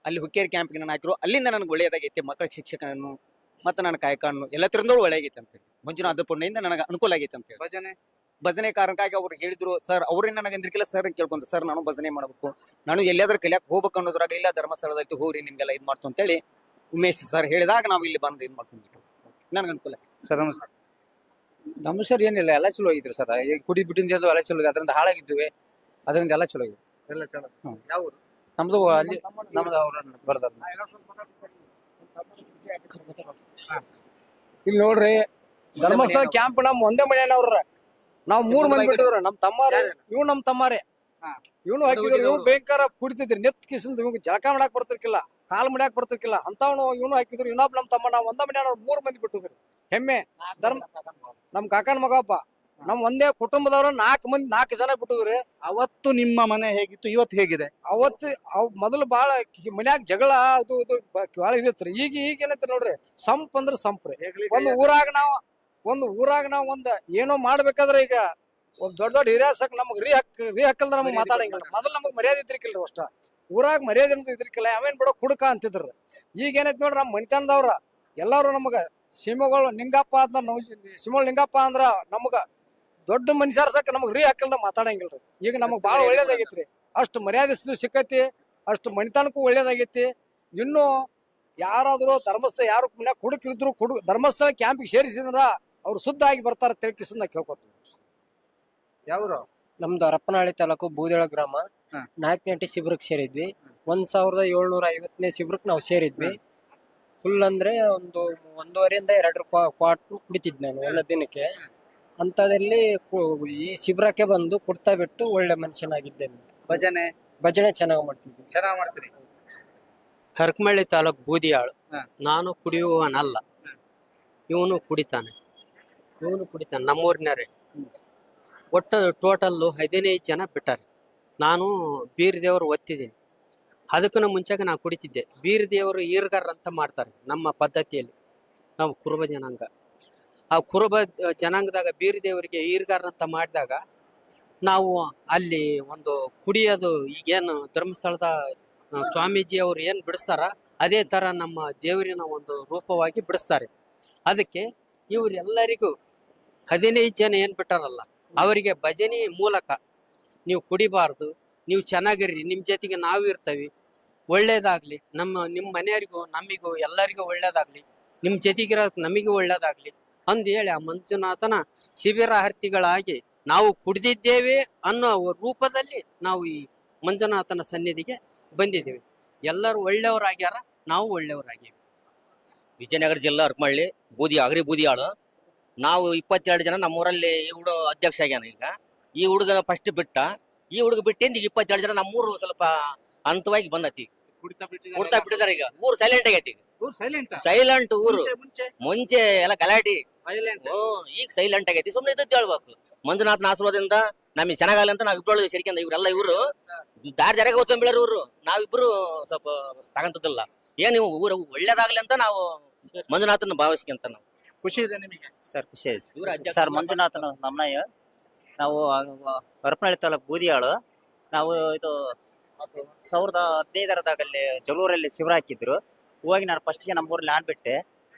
ಅಲ್ಲಿ ಹುಕ್ಕೇರಿ ಕ್ಯಾಂಪ್ಗೆ ನಾನು ಹಾಕಿರು. ಅಲ್ಲಿಂದ ನನಗೆ ಒಳ್ಳೆಯದಾಗೈತಿ. ಮಕ್ಕಳ ಶಿಕ್ಷಕನನ್ನು ಮತ್ತು ನನ್ನ ಕಾಯಕವನ್ನು ಎಲ್ಲ ತಿಂದೋಳು ಒಳ್ಳೆಯಾಗೈತೆ ಅಂತೇಳಿ ಮಂಜುನಾಥ ಪುಣ್ಯದಿಂದ ನನಗೆ ಅನುಕೂಲ ಆಗೈತೆ ಅಂತೇಳಿ. ಭಜನೆ ಕಾರಣಕ್ಕಾಗಿ ಅವ್ರು ಹೇಳಿದ್ರು. ಸರ್ ಅವ್ರೇನು ನನಗೆ ಅಂದ್ರಿಕಿಲ್ಲ ಸರ್ ಕೇಳ್ಕೊಂತ, ಸರ್ ನಾನು ಭಜನೆ ಮಾಡಬೇಕು, ನಾನು ಎಲ್ಲಿಯಾದ್ರೂ ಕಲಿಯಾಕೆ ಹೋಗ್ಬೇಕು ಅನ್ನೋದ್ರಾಗ ಇಲ್ಲ ಧರ್ಮಸ್ಥಳದಲ್ಲಿ ಹೋಗ್ರಿ ನಿಮ್ಗೆಲ್ಲ ಇದು ಮಾಡ್ತು ಅಂತೇಳಿ ಉಮೇಶ್ ಸರ್ ಹೇಳಿದಾಗ ನಾವು ಇಲ್ಲಿ ಬಂದು ಇದು ಮಾಡ್ಕೊಂಡ್ಬಿಟ್ಟು ನನಗೆ ಅನುಕೂಲ ಸರ್. ನಮಸ್ತೆ. ನಮ್ಮ ಸರ್ ಏನಿಲ್ಲ, ಎಲ್ಲ ಚಲೋ ಆಗಿದ್ರು ಸರ್. ಈಗ ಕುಡಿದ್ ಬಿಟ್ಟಿಂದ ಎಲ್ಲ ಚಲೋ ಇದೆ. ಅದರಿಂದ ಹಾಳಾಗಿದ್ವಿ, ಅದರಿಂದ ಎಲ್ಲ ಚಲೋ ಆಗಿದೆ. ಎಲ್ಲ ಚಲೋ. ಯಾವ ಊರು? ನಮ್ದು ಅಲ್ಲಿ ನಮ್ದು ಅವ್ರ ಬರ್ದಾರ. ಇಲ್ಲಿ ನೋಡ್ರಿ ಧರ್ಮಸ್ಥಳ ಕ್ಯಾಂಪ್ ನಮ್ ಒಂದೇ ಮನೆಯವ್ರ. ನಾವು 3 ಮಂದಿ ಬಿಟ್ಟಿದ್ರು. ನಮ್ ತಮ್ಮಾರ ಇವ್ ನಮ್ ತಮ್ಮಾರೆ ಇವನು ಹಾಕಿದ್ರು. ಇವ್ ಭಯಂಕರ ಕುಡಿತಿದ್ರಿ. ನೆತ್ ಕಿಸಿಂದ ಇವ್ ಜಳಕ ಮಾಡಾಕ್ ಬರ್ತಿರ್ಕಿಲ್ಲ, ಕಾಲ್ ಮಾಡಾಕ್ ಬರ್ತಿರ್ಕಿಲ್ಲ ಅಂತವ್ನು ಇವನು ಹಾಕಿದ್ರು. ಇನ್ನೊಬ್ಬ ನಮ್ ತಮ್ಮ ನಾವ್ ಒಂದೇ ಮನೆಯವ್ರ 3 ಮಂದಿ ಬಿಟ್ಟಿದ್ರು. ಹೆಮ್ಮೆ ಧರ್ಮ ನಮ್ ಕಾಕನ ಮಗಪ್ಪ. ನಮ್ ಒಂದೇ ಕುಟುಂಬದವ್ರ 4 ಜನ ಬಿಟ್ಟಿದ್ರಿ. ಅವತ್ತು ನಿಮ್ಮ ಮನೆ ಹೇಗಿತ್ತು, ಇವತ್ತು ಹೇಗಿದೆ? ಅವತ್ತು ಮೊದಲು ಬಾಳ ಮನ್ಯಾಗ ಜಗಳ ಅದು ಇದು ಬಾಳ ಇದಿತ್ರಿ. ಈಗ ಏನೈತಿ ನೋಡ್ರಿ, ಸಂಪ್ ಅಂದ್ರ ಸಂಪ್ರಿ. ಒಂದು ಊರಾಗ ನಾವ್ ಒಂದ್ ಏನೋ ಮಾಡ್ಬೇಕಾದ್ರೆ ಈಗ ಒಂದ್ ದೊಡ್ಡ ಹಿರಿಯಾಸಕ್ ನಮಗ್ ರೀ ಹಕ್ಕಲ್ದ ನಮಗ್ ಮಾತಾಡಂಗಿಲ್ಲ. ಮೊದಲು ನಮಗ್ ಮರ್ಯಾದೆ ಇದ್ರಿಕಿಲ್ರಿ. ಅಷ್ಟ ಊರಾಗ ಮರ್ಯಾದೆ ಇದ್ರಿಕಿಲ್ಲ. ಅವೇನ್ ಬಿಡೋ ಕುಡ್ಕ ಅಂತಿದ್ರು. ಈಗ ಏನೈತಿ ನೋಡ್ರಿ, ನಮ್ ಮನಿತನದವ್ರ ಎಲ್ಲಾರು ನಮಗ ಸೀಮಗಳು ನಿಂಗಪ್ಪ ಅಂದ್ರ ಸೀಮೋಳ್ ನಿಂಗಪ್ಪ ಅಂದ್ರ ನಮಗ ದೊಡ್ಡ ಮನುಷ್ಯರ್ಸಕ್ ನಮಗ್ ರೀ ಹಕ್ಕಲ್ದ ಮಾತಾಡಂಗಿಲ್ರಿ. ಈಗ ನಮಗ್ ಬಾಳ ಒಳ್ಳೇದಾಗೈತ್ರಿ. ಅಷ್ಟು ಮರ್ಯಾದೆ ಸಿಕ್ಕೈತಿ, ಅಷ್ಟು ಮನಿತನಕ್ಕೂ ಒಳ್ಳೇದಾಗೈತಿ. ಇನ್ನು ಯಾರಾದ್ರೂ ಧರ್ಮಸ್ಥಳ ಯಾರು ಮನ್ಯಾಗ ಕುಡುಕಿದ್ರು ಧರ್ಮಸ್ಥಳ ಕ್ಯಾಂಪಿಗೆ ಸೇರಿಸಿದ್ರ ಅವ್ರು ಶುದ್ಧ ಆಗಿ ಬರ್ತಾರ ತಿಳ್ಕಿಸಿಂದ ಕೇಳ್ಕೊತೀವಿ. ಯಾವ್ರು? ನಮ್ದು ಹರಪನಹಳ್ಳಿ ತಾಲೂಕು ಬೂದೇಳ ಗ್ರಾಮ. 4ನೇ ಶಿಬಿರಕ್ಕೆ ಸೇರಿದ್ವಿ. 1750ನೇ ಶಿಬಿರಕ್ಕೆ ನಾವು ಸೇರಿದ್ವಿ. ಫುಲ್ ಅಂದ್ರೆ ಒಂದು 1.5ರಿಂದ 2 ಕ್ವಾರ್ಟರ್ ಕುಡಿತಿದ್ ನಾನು ಒಂದು ದಿನಕ್ಕೆ. ಅಂತದಲ್ಲಿ ಈ ಶಿಬಿರಕ್ಕೆ ಬಂದು ಕುಡ್ತಾ ಬಿಟ್ಟು ಒಳ್ಳೆ ಮನುಷ್ಯನಾಗಿದ್ದೇನೆ. ಭಜನೆ ಚೆನ್ನಾಗಿ ಮಾಡ್ತಿದ್ವಿ. ಚೆನ್ನಾಗಿ ಮಾಡ್ತೀರಿ. ಹರಕಮಳ್ಳಿ ತಾಲೂಕ್ ಬೂದಿಯಾಳು. ಹಾ. ನಾನು ಕುಡಿಯುವವನಲ್ಲ, ಇವನು ಕುಡಿತಾನೆ. ನಮ್ಮೂರಿನರೇ. ಒಟ್ಟು ಟೋಟಲ್ಲು 15 ಜನ ಬಿಟ್ಟಾರೆ. ನಾನು ಬೀರ್ ದೇವರು ಒತ್ತಿದ್ದೀನಿ. ಅದಕ್ಕೂ ಮುಂಚೆಗೆ ನಾನು ಕುಡಿತಿದ್ದೆ. ಬೀರ್ ದೇವರು ಈರ್ಗಾರ ಅಂತ ಮಾಡ್ತಾರೆ ನಮ್ಮ ಪದ್ಧತಿಯಲ್ಲಿ. ನಾವು ಕುರುಬ ಜನಾಂಗ. ಆ ಕುರುಬ ಜನಾಂಗದಾಗ ಬೀರ್ ದೇವರಿಗೆ ಈರ್ಗಾರ ಅಂತ ಮಾಡಿದಾಗ ನಾವು ಅಲ್ಲಿ ಒಂದು ಕುಡಿಯೋದು ಈಗೇನು ಧರ್ಮಸ್ಥಳದ ಸ್ವಾಮೀಜಿ ಅವರು ಏನು ಬಿಡಿಸ್ತಾರ ಅದೇ ಥರ ನಮ್ಮ ದೇವರಿನ ಒಂದು ರೂಪವಾಗಿ ಬಿಡಿಸ್ತಾರೆ. ಅದಕ್ಕೆ ಇವರೆಲ್ಲರಿಗೂ 15 ಜನ ಏನು ಬಿಟ್ಟಾರಲ್ಲ ಅವರಿಗೆ ಭಜನೆ ಮೂಲಕ ನೀವು ಕುಡಿಬಾರ್ದು, ನೀವು ಚೆನ್ನಾಗಿರ್ರಿ, ನಿಮ್ಮ ಜೊತೆಗೆ ನಾವು ಇರ್ತೀವಿ, ಒಳ್ಳೇದಾಗ್ಲಿ, ನಿಮ್ಮ ಮನೆಯವರಿಗೂ ನಮಿಗೂ ಎಲ್ಲರಿಗೂ ಒಳ್ಳೇದಾಗ್ಲಿ, ನಿಮ್ಮ ಜೊತೆಗಿರೋ ನಮಿಗೂ ಒಳ್ಳೇದಾಗ್ಲಿ ಅಂದು ಹೇಳಿ ಆ ಮಂಜುನಾಥನ ಶಿಬಿರಾರ್ಥಿಗಳಾಗಿ ನಾವು ಕುಡಿದಿದ್ದೇವೆ ಅನ್ನೋ ರೂಪದಲ್ಲಿ ನಾವು ಈ ಮಂಜುನಾಥನ ಸನ್ನಿಧಿಗೆ ಬಂದಿದ್ದೀವಿ. ಎಲ್ಲರೂ ಒಳ್ಳೆಯವರಾಗ್ಯಾರ, ನಾವು ಒಳ್ಳೆಯವರಾಗಿವಿ. ವಿಜಯನಗರ ಜಿಲ್ಲಾ ಹರಕಮಳ್ಳಿ ಅಗರಿ ಬೂದಿಯಾಳು. ನಾವು 22 ಜನ ನಮ್ಮೂರಲ್ಲಿ ಈ ಹುಡುಗ ಅಧ್ಯಕ್ಷ ಆಗ್ಯಾನ. ಈಗ ಈ ಹುಡುಗನ ಫಸ್ಟ್ ಬಿಟ್ಟ, ಈ ಹುಡುಗ ಬಿಟ್ಟಿಂದ ಈಗ 22 ಜನ ನಮ್ಮೂರು ಸ್ವಲ್ಪ ಹಂತವಾಗಿ ಬಂದತಿ. ಕುಡ್ತಾ ಬಿಟ್ಟಿದ್ದಾರೆ. ಈಗ ಊರು ಸೈಲೆಂಟ್ ಆಗೈತಿ. ಸೈಲೆಂಟ್ ಊರು. ಮುಂಚೆ ಎಲ್ಲ ಗಲಾಟಿ, ಈಗ ಸೈಲೆಂಟ್ ಆಗೈತಿ. ಸುಮ್ಮನೆ ಇದ್ದದ್ದು ಹೇಳ್ಬೇಕು. ಮಂಜುನಾಥನ ಆಶೀರ್ವಾದದಿಂದ ನಮಗೆ ಚೆನ್ನಾಗಲ್ಲ ಅಂತ ನಾವ್ ಇಬ್ಬರು ಸೇರ್ಕೊಂಡ. ಇವರೆಲ್ಲ ಇವರು ದಾರಿ ಓದ್ಕೊಂಡ್ ಬೀಳಾರ. ಇವರು ನಾವಿಬ್ರು ಸ್ವಲ್ಪ ತಗಂತದಿಲ್ಲ. ಏನ್ ನೀವು ಊರು ಒಳ್ಳೇದಾಗ್ಲಿ ಅಂತ ನಾವು ಮಂಜುನಾಥನ ಭಾವಿಸ್ಕೊಂತ ನಾವು. ಖುಷಿ ಇದೆ ನಿಮಗೆ? ಸರ್ ಖುಷಿ ಇದೆ ಸರ್. ಮಂಜುನಾಥನ ನಮ್ಮಯ್ಯ. ನಾವು ಹರಪನಹಳ್ಳಿ ತಾಲೂಕು ಬೂದಿಯಾಳು. ನಾವು ಇದು 2015 ಜಗಳೂರಲ್ಲಿ ಶಿಬಿರ ಹಾಕಿದ್ರು. ಹೋಗಿ ನಾನು ಫಸ್ಟ್ಗೆ ನಮ್ಮೂರಲ್ಲಿ ನಾನು ಬಿಟ್ಟ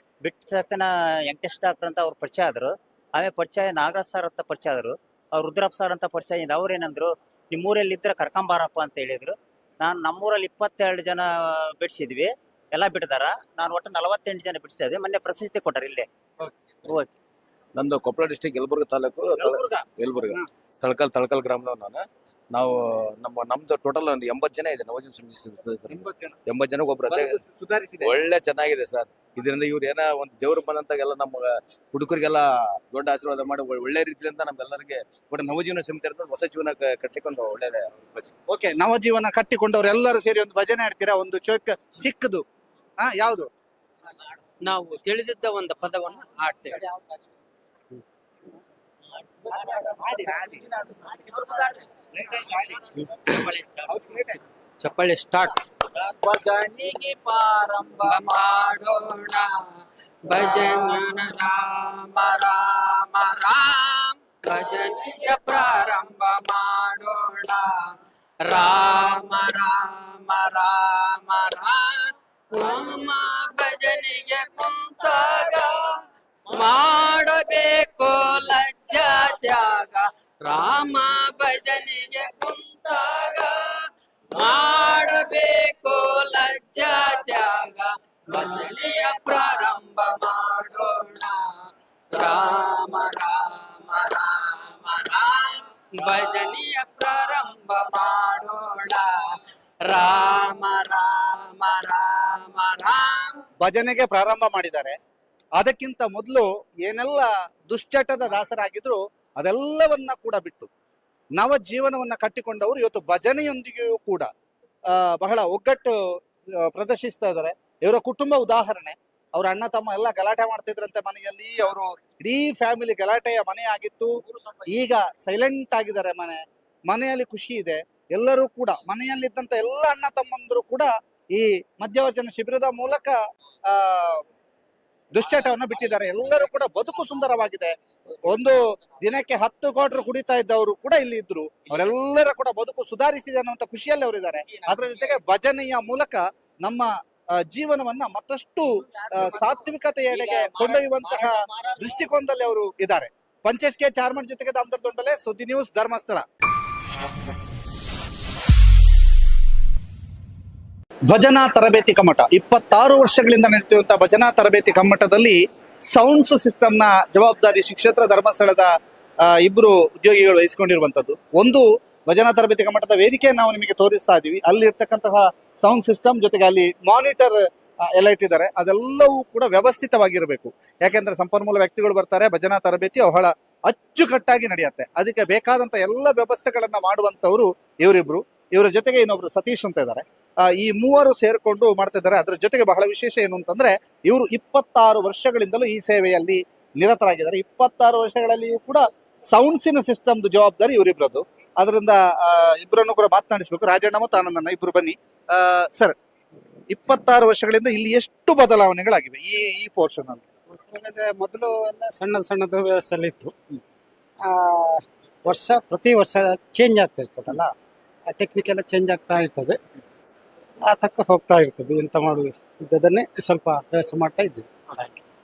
ತಕ್ಷಣ ವೆಂಕಟೇಶ್ ಡಾಕ್ಟರ್ ಅಂತ ಅವ್ರು ಪರಿಚಯ ಆದರು. ಆಮೇಲೆ ಪರಿಚಯ ನಾಗರಾಜ್ ಸರ್ ಅಂತ ಪರಿಚಯ ಆದರು. ಅವ್ರು ರುದ್ರಪ್ಪ ಸರ್ ಅಂತ ಪರಿಚಯ ಇದ್ದ. ಅವ್ರು ಏನಂದ್ರು, ನಿಮ್ಮೂರಲ್ಲಿ ಇದ್ರೆ ಕರ್ಕೊಂಬಾರಪ್ಪ ಅಂತ ಹೇಳಿದ್ರು. ನಾನು ನಮ್ಮೂರಲ್ಲಿ 22 ಜನ ಬಿಡಿಸಿದ್ವಿ. ಎಲ್ಲ ಬಿಟ್ಟಿದಾರ. ನಾನು ಒಟ್ಟು 48 ಜನ ಬಿಡಿಸಿದ್ದೆ. ಮೊನ್ನೆ ಪ್ರಶಸ್ತಿ ಕೊಟ್ಟಾರೆ ಇಲ್ಲೇ. ಓಕೆ. ನಂದು ಕೊಪ್ಪಳ ಡಿಸ್ಟಿಕ್ ಯಲಬುರ್ಗ ತಾಲೂಕು ಯಲಬುರ್ಗ ತಳಕಲ್ ಗ್ರಾಮದವ್ ನಾವು ನಮ್ದು ಟೋಟಲ್ ಒಂದು 80 ಜನ ಇದೆ ನವೋಜನ ಸಮಿತಿ ಸದಸ್ಯರು. 80 ಜನಕ್ಕೆ ಒಬ್ರು ಒಳ್ಳೆ ಚೆನ್ನಾಗಿದೆ ಸರ್. ಇದರಿಂದ ಇವ್ರು ಏನೋ ಒಂದು ದೇವ್ರು ಬಂದಂತಾಗೆಲ್ಲ ನಮ್ಮ ಹುಡುಗರಿಗೆಲ್ಲ ದೊಡ್ಡ ಆಶೀರ್ವಾದ ಮಾಡಿ ಒಳ್ಳೆ ರೀತಿಯಿಂದ ನಮ್ಗೆಲ್ಲರಿಗೆ ಒಟ್ಟು ನವಜೀವನ ಸಮಿತಿ ಅಂತ ಹೊಸ ಜೀವನ ಕಟ್ಲಿಕ್ಕೆ ಒಂದು ಒಳ್ಳೆ. ಓಕೆ, ನವಜೀವನ ಕಟ್ಟಿಕೊಂಡವ್ರೆಲ್ಲರೂ ಸೇರಿ ಒಂದು ಭಜನೆ ಆಡ್ತೀರಾ? ಒಂದು ಚಿಕ್ಕದು ಯಾವುದು? ನಾವು ತಿಳಿದಿದ್ದ ಒಂದು ಪದವನ್ನು ಆಡ್ತೇವೆ. ಚಪ್ಪಾಳೆ ಸ್ಟಾರ್ಟ್. ಭಜನೆಗೆ ಪ್ರಾರಂಭ ಮಾಡೋಣ, ಭಜನ ರಾಮ ರಾಮ ರಾಮ. ಭಜನೆಗೆ ಪ್ರಾರಂಭ ಮಾಡೋಣ, ರಾಮ ರಾಮ ರಾಮ ರಾಮ. ಭಜನೆಗೆ ಕುಂತಾಗ ಮಾಡಬೇಕು ಲಜ್ಜಾ ತ್ಯಾಗ. ರಾಮ ಭಜನೆಗೆ ಕುಂತಾಗ ಮಾಡಬೇಕು ಲಜ್ಜಾ ತ್ಯಾಗ. ಭಜನೆಯ ಪ್ರಾರಂಭ ಮಾಡೋಣ, ರಾಮ ರಾಮ ರಾಮ ರಾಮ. ಭಜನೆಯ ಪ್ರಾರಂಭ ಮಾಡೋಣ, ರಾಮ ರಾಮ ರಾಮ ರಾಮ. ಭಜನೆಗೆ ಪ್ರಾರಂಭ ಮಾಡಿದ್ದಾರೆ. ಅದಕ್ಕಿಂತ ಮೊದಲು ಏನೆಲ್ಲ ದುಶ್ಚಟದ ದಾಸರಾಗಿದ್ರು ಅದೆಲ್ಲವನ್ನ ಕೂಡ ಬಿಟ್ಟು ನವ ಜೀವನವನ್ನ ಕಟ್ಟಿಕೊಂಡವರು ಇವತ್ತು ಭಜನೆಯೊಂದಿಗೆಯೂ ಕೂಡ ಬಹಳ ಒಗ್ಗಟ್ಟು ಪ್ರದರ್ಶಿಸ್ತಾ ಇದ್ದಾರೆ. ಇವರ ಕುಟುಂಬ ಉದಾಹರಣೆ. ಅವ್ರ ಅಣ್ಣ ತಮ್ಮ ಎಲ್ಲ ಗಲಾಟೆ ಮಾಡ್ತಿದ್ರಂತೆ ಮನೆಯಲ್ಲಿ. ಅವರು ಇಡೀ ಫ್ಯಾಮಿಲಿ ಗಲಾಟೆಯ ಮನೆ ಆಗಿತ್ತು. ಈಗ ಸೈಲೆಂಟ್ ಆಗಿದ್ದಾರೆ. ಮನೆಯಲ್ಲಿ ಖುಷಿ ಇದೆ. ಎಲ್ಲರೂ ಕೂಡ ಮನೆಯಲ್ಲಿದ್ದಂತ ಎಲ್ಲ ಅಣ್ಣ ತಮ್ಮಂದರು ಕೂಡ ಈ ಮಧ್ಯವರ್ಜನ ಶಿಬಿರದ ಮೂಲಕ ದುಶ್ಚಟವನ್ನು ಬಿಟ್ಟಿದ್ದಾರೆ. ಎಲ್ಲರೂ ಕೂಡ ಬದುಕು ಸುಂದರವಾಗಿದೆ. ಒಂದು ದಿನಕ್ಕೆ 10 ಕ್ವಾರ್ಟರ್ ಕುಡಿತಾ ಇದ್ದವರು ಕೂಡ ಇಲ್ಲಿ ಇದ್ರು. ಅವರೆಲ್ಲರ ಕೂಡ ಬದುಕು ಸುಧಾರಿಸಿದೆ ಅನ್ನುವಂತ ಖುಷಿಯಲ್ಲಿ ಅವರಿದ್ದಾರೆ. ಅದರ ಜೊತೆಗೆ ಭಜನೆಯ ಮೂಲಕ ನಮ್ಮ ಜೀವನವನ್ನ ಮತ್ತಷ್ಟು ಸಾತ್ವಿಕತೆಯೆಡೆಗೆ ಕೊಂಡೊಯ್ಯುವಂತಹ ದೃಷ್ಟಿಕೋನದಲ್ಲಿ ಅವರು ಇದ್ದಾರೆ. ಪಂಚೇಶ್ ಕೆ ಚಾರ್ಮನ್ ಜೊತೆಗೆ ದಾಮೋದರ ದೊಂಡಲೆ, ಸುದ್ದಿ ನ್ಯೂಸ್, ಧರ್ಮಸ್ಥಳ. ಭಜನಾ ತರಬೇತಿ ಕಮ್ಮಟ 26 ವರ್ಷಗಳಿಂದ ನಡೆಯುತ್ತಿರುವಂತಹ ಭಜನಾ ತರಬೇತಿ ಕಮ್ಮಟದಲ್ಲಿ ಸೌಂಡ್ಸ್ ಸಿಸ್ಟಮ್ನ ಜವಾಬ್ದಾರಿ ಶ್ರೀ ಕ್ಷೇತ್ರ ಧರ್ಮಸ್ಥಳದ ಇಬ್ಬರು ಉದ್ಯೋಗಿಗಳು ವಹಿಸಿಕೊಂಡಿರುವಂತದ್ದು. ಒಂದು ಭಜನಾ ತರಬೇತಿ ಕಮ್ಮಟದ ವೇದಿಕೆಯನ್ನು ನಾವು ನಿಮಗೆ ತೋರಿಸ್ತಾ ಇದ್ದೀವಿ. ಅಲ್ಲಿ ಇರ್ತಕ್ಕಂತಹ ಸೌಂಡ್ ಸಿಸ್ಟಮ್ ಜೊತೆಗೆ ಅಲ್ಲಿ ಮಾನಿಟರ್ ಎಲ್ಲ ಇಟ್ಟಿದ್ದಾರೆ. ಅದೆಲ್ಲವೂ ಕೂಡ ವ್ಯವಸ್ಥಿತವಾಗಿರಬೇಕು. ಯಾಕೆಂದ್ರೆ ಸಂಪನ್ಮೂಲ ವ್ಯಕ್ತಿಗಳು ಬರ್ತಾರೆ. ಭಜನಾ ತರಬೇತಿ ಬಹಳ ಅಚ್ಚುಕಟ್ಟಾಗಿ ನಡೆಯುತ್ತೆ. ಅದಕ್ಕೆ ಬೇಕಾದಂತ ಎಲ್ಲ ವ್ಯವಸ್ಥೆಗಳನ್ನ ಮಾಡುವಂತವರು ಇವರಿಬ್ರು. ಇವರ ಜೊತೆಗೆ ಇನ್ನೊಬ್ರು ಸತೀಶ್ ಅಂತ ಇದ್ದಾರೆ. ಈ ಮೂವರು ಸೇರ್ಕೊಂಡು ಮಾಡ್ತಾ ಇದ್ದಾರೆ. ಅದರ ಜೊತೆಗೆ ಬಹಳ ವಿಶೇಷ ಏನು ಅಂತಂದ್ರೆ ಇವರು 26 ವರ್ಷಗಳಿಂದಲೂ ಈ ಸೇವೆಯಲ್ಲಿ ನಿರತರಾಗಿದ್ದಾರೆ. 26 ವರ್ಷಗಳಲ್ಲಿಯೂ ಕೂಡ ಸೌಂಡ್ಸಿನ ಸಿಸ್ಟಮ್ದು ಜವಾಬ್ದಾರಿ ಇವರಿಬ್ರದ್ದು. ಅದರಿಂದ ಇಬ್ಬರನ್ನು ಕೂಡ ಮಾತನಾಡಿಸ್ಬೇಕು. ರಾಜಣ್ಣ ಮತ್ತು ಆನಂದಣ್ಣ ಇಬ್ರು ಬನ್ನಿ. ಸರ್, 26 ವರ್ಷಗಳಿಂದ ಇಲ್ಲಿ ಎಷ್ಟು ಬದಲಾವಣೆಗಳಾಗಿವೆ ಈ ಪೋರ್ಷನ್ ಅಲ್ಲಿ? ಮೊದಲು ಎಲ್ಲ ಸಣ್ಣದು ವ್ಯವಸ್ಥೆ ಇತ್ತು. ಪ್ರತಿ ವರ್ಷ ಚೇಂಜ್ ಆಗ್ತಾ ಇರ್ತದಲ್ಲ, ಟೆಕ್ನಿಕ್ ಎಲ್ಲ ಚೇಂಜ್ ಆಗ್ತಾ ಇರ್ತದೆ. ಆ ತಕ್ಕ ಹೋಗ್ತಾ ಇರ್ತದೆ. ಎಂತ ಮಾಡುದು ಇದ್ದದನ್ನೇ ಸ್ವಲ್ಪ ವ್ಯವಸ್ಥೆ ಮಾಡ್ತಾ ಇದ್ದೇವೆ.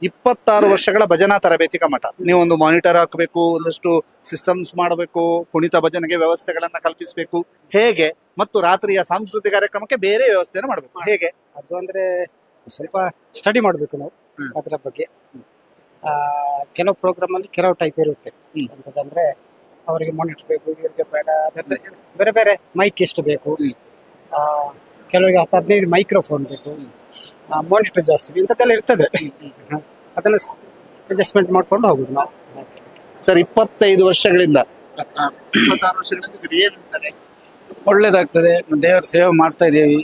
26 ವರ್ಷಗಳ ಭಜನಾ ತರಬೇತಿ ಕಮ್ಮಟ. ನೀವು ಒಂದು ಮಾನಿಟರ್ ಹಾಕಬೇಕು, ಒಂದಷ್ಟು ಸಿಸ್ಟಮ್ಸ್ ಮಾಡಬೇಕು, ಕುಣಿತ ಭಜನೆಗೆ ವ್ಯವಸ್ಥೆಗಳನ್ನ ಕಲ್ಪಿಸಬೇಕು, ಹೇಗೆ? ಮತ್ತು ರಾತ್ರಿಯ ಸಾಂಸ್ಕೃತಿಕ ಕಾರ್ಯಕ್ರಮಕ್ಕೆ ಬೇರೆ ವ್ಯವಸ್ಥೆಯನ್ನು ಮಾಡಬೇಕು, ಹೇಗೆ? ಅದು ಅಂದ್ರೆ ಸ್ವಲ್ಪ ಸ್ಟಡಿ ಮಾಡಬೇಕು ನಾವು ಅದರ ಬಗ್ಗೆ. ಕೆಲವು ಪ್ರೋಗ್ರಾಮ್ ಅಲ್ಲಿ ಕೆಲವು ಟೈಪ್ ಇರುತ್ತೆ. ಅಂತಂದ್ರೆ ಅವರಿಗೆ ಮಾನಿಟರ್ ಬೇಕು, ಇವರಿಗೆ ಬೇಡ, ಅದೆಲ್ಲ ಬೇರೆ ಬೇರೆ ಮೈಕ್ ಎಷ್ಟು ಬೇಕು, ಕೆಲವರಿಗೆ 10-15 ಮೈಕ್ರೋಫೋನ್ ಬೇಕು, ಮಾನಿಟರ್ ಜಾಸ್ತಿ ಇಂಥದ್ದೆಲ್ಲ ಇರ್ತದೆ. ಅದನ್ನ ಅಡ್ಜಸ್ಟ್ಮೆಂಟ್ ಮಾಡ್ಕೊಂಡು ಹೋಗುದು ನಾವು. ಸರ್, 25 ವರ್ಷಗಳಿಂದ 26 ವರ್ಷಗಳಿಂದ ಏನಿರ್ತದೆ? ಒಳ್ಳೇದಾಗ್ತದೆ. ದೇವರ ಸೇವೆ ಮಾಡ್ತಾ ಇದ್ದೇವೆ.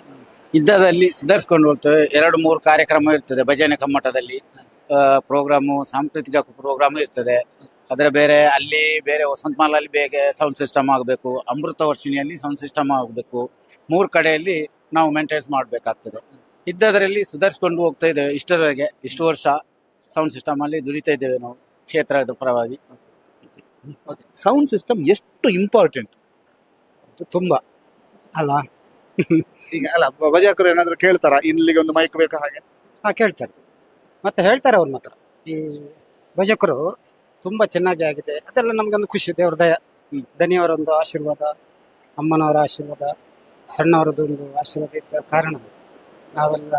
ಇದ್ದದಲ್ಲಿ ಸುಧಾರಿಸ್ಕೊಂಡು ಹೋಗ್ತೇವೆ. 2-3 ಕಾರ್ಯಕ್ರಮ ಇರ್ತದೆ ಭಜನೆ ಕಮ್ಮಟದಲ್ಲಿ. ಪ್ರೋಗ್ರಾಮು, ಸಾಂಸ್ಕೃತಿಕ ಪ್ರೋಗ್ರಾಮ್ ಇರ್ತದೆ. ಅದರ ಬೇರೆ ಅಲ್ಲಿ ಬೇರೆ ವಸಂತಮಾಲಲ್ಲಿ ಬೇಗ ಸೌಂಡ್ ಸಿಸ್ಟಮ್ ಆಗಬೇಕು, ಅಮೃತ ವರ್ಷಿಣಿಯಲ್ಲಿ ಸೌಂಡ್ ಸಿಸ್ಟಮ್ ಆಗಬೇಕು. 3 ಕಡೆಯಲ್ಲಿ ನಾವು ಮೇಂಟೈನ್ಸ್ ಮಾಡಬೇಕಾಗ್ತದೆ. ಇದ್ದದರಲ್ಲಿ ಸುಧಾರಿಸ್ಕೊಂಡು ಹೋಗ್ತಾ ಇದ್ದೇವೆ. ಇಷ್ಟರವರೆಗೆ ಇಷ್ಟು ವರ್ಷ ಸೌಂಡ್ ಸಿಸ್ಟಮ್ ಅಲ್ಲಿ ದುಡಿತಾ ಇದ್ದೇವೆ ನಾವು ಕ್ಷೇತ್ರದ ಪರವಾಗಿ. ಸೌಂಡ್ ಸಿಸ್ಟಮ್ ಎಷ್ಟು ಇಂಪಾರ್ಟೆಂಟ್? ತುಂಬಾ ಅಲ್ಲ. ಈಗ ಅಲ್ಲ, ಭಜಕರು ಏನಾದ್ರು ಕೇಳ್ತಾರ ಇಲ್ಲಿಗೆ ಒಂದು ಮೈಕ್ ಬೇಕಾ ಹಾಗೆ? ಕೇಳ್ತಾರೆ, ಮತ್ತೆ ಹೇಳ್ತಾರೆ ಅವ್ರ ಮಾತ್ರ. ಈ ಭಜಕರು ತುಂಬಾ ಚೆನ್ನಾಗಿ ಆಗಿದೆ, ಅದೆಲ್ಲ ನಮ್ಗೊಂದು ಖುಷಿ. ದೇವ್ರ ದಯ, ದನಿಯವರೊಂದು ಆಶೀರ್ವಾದ, ಅಮ್ಮನವರ ಆಶೀರ್ವಾದ, ಸಣ್ಣವರದ್ದು ಒಂದು ಆಶೀರ್ವಾದ ಇದ್ದ ಕಾರಣ ನಾವೆಲ್ಲ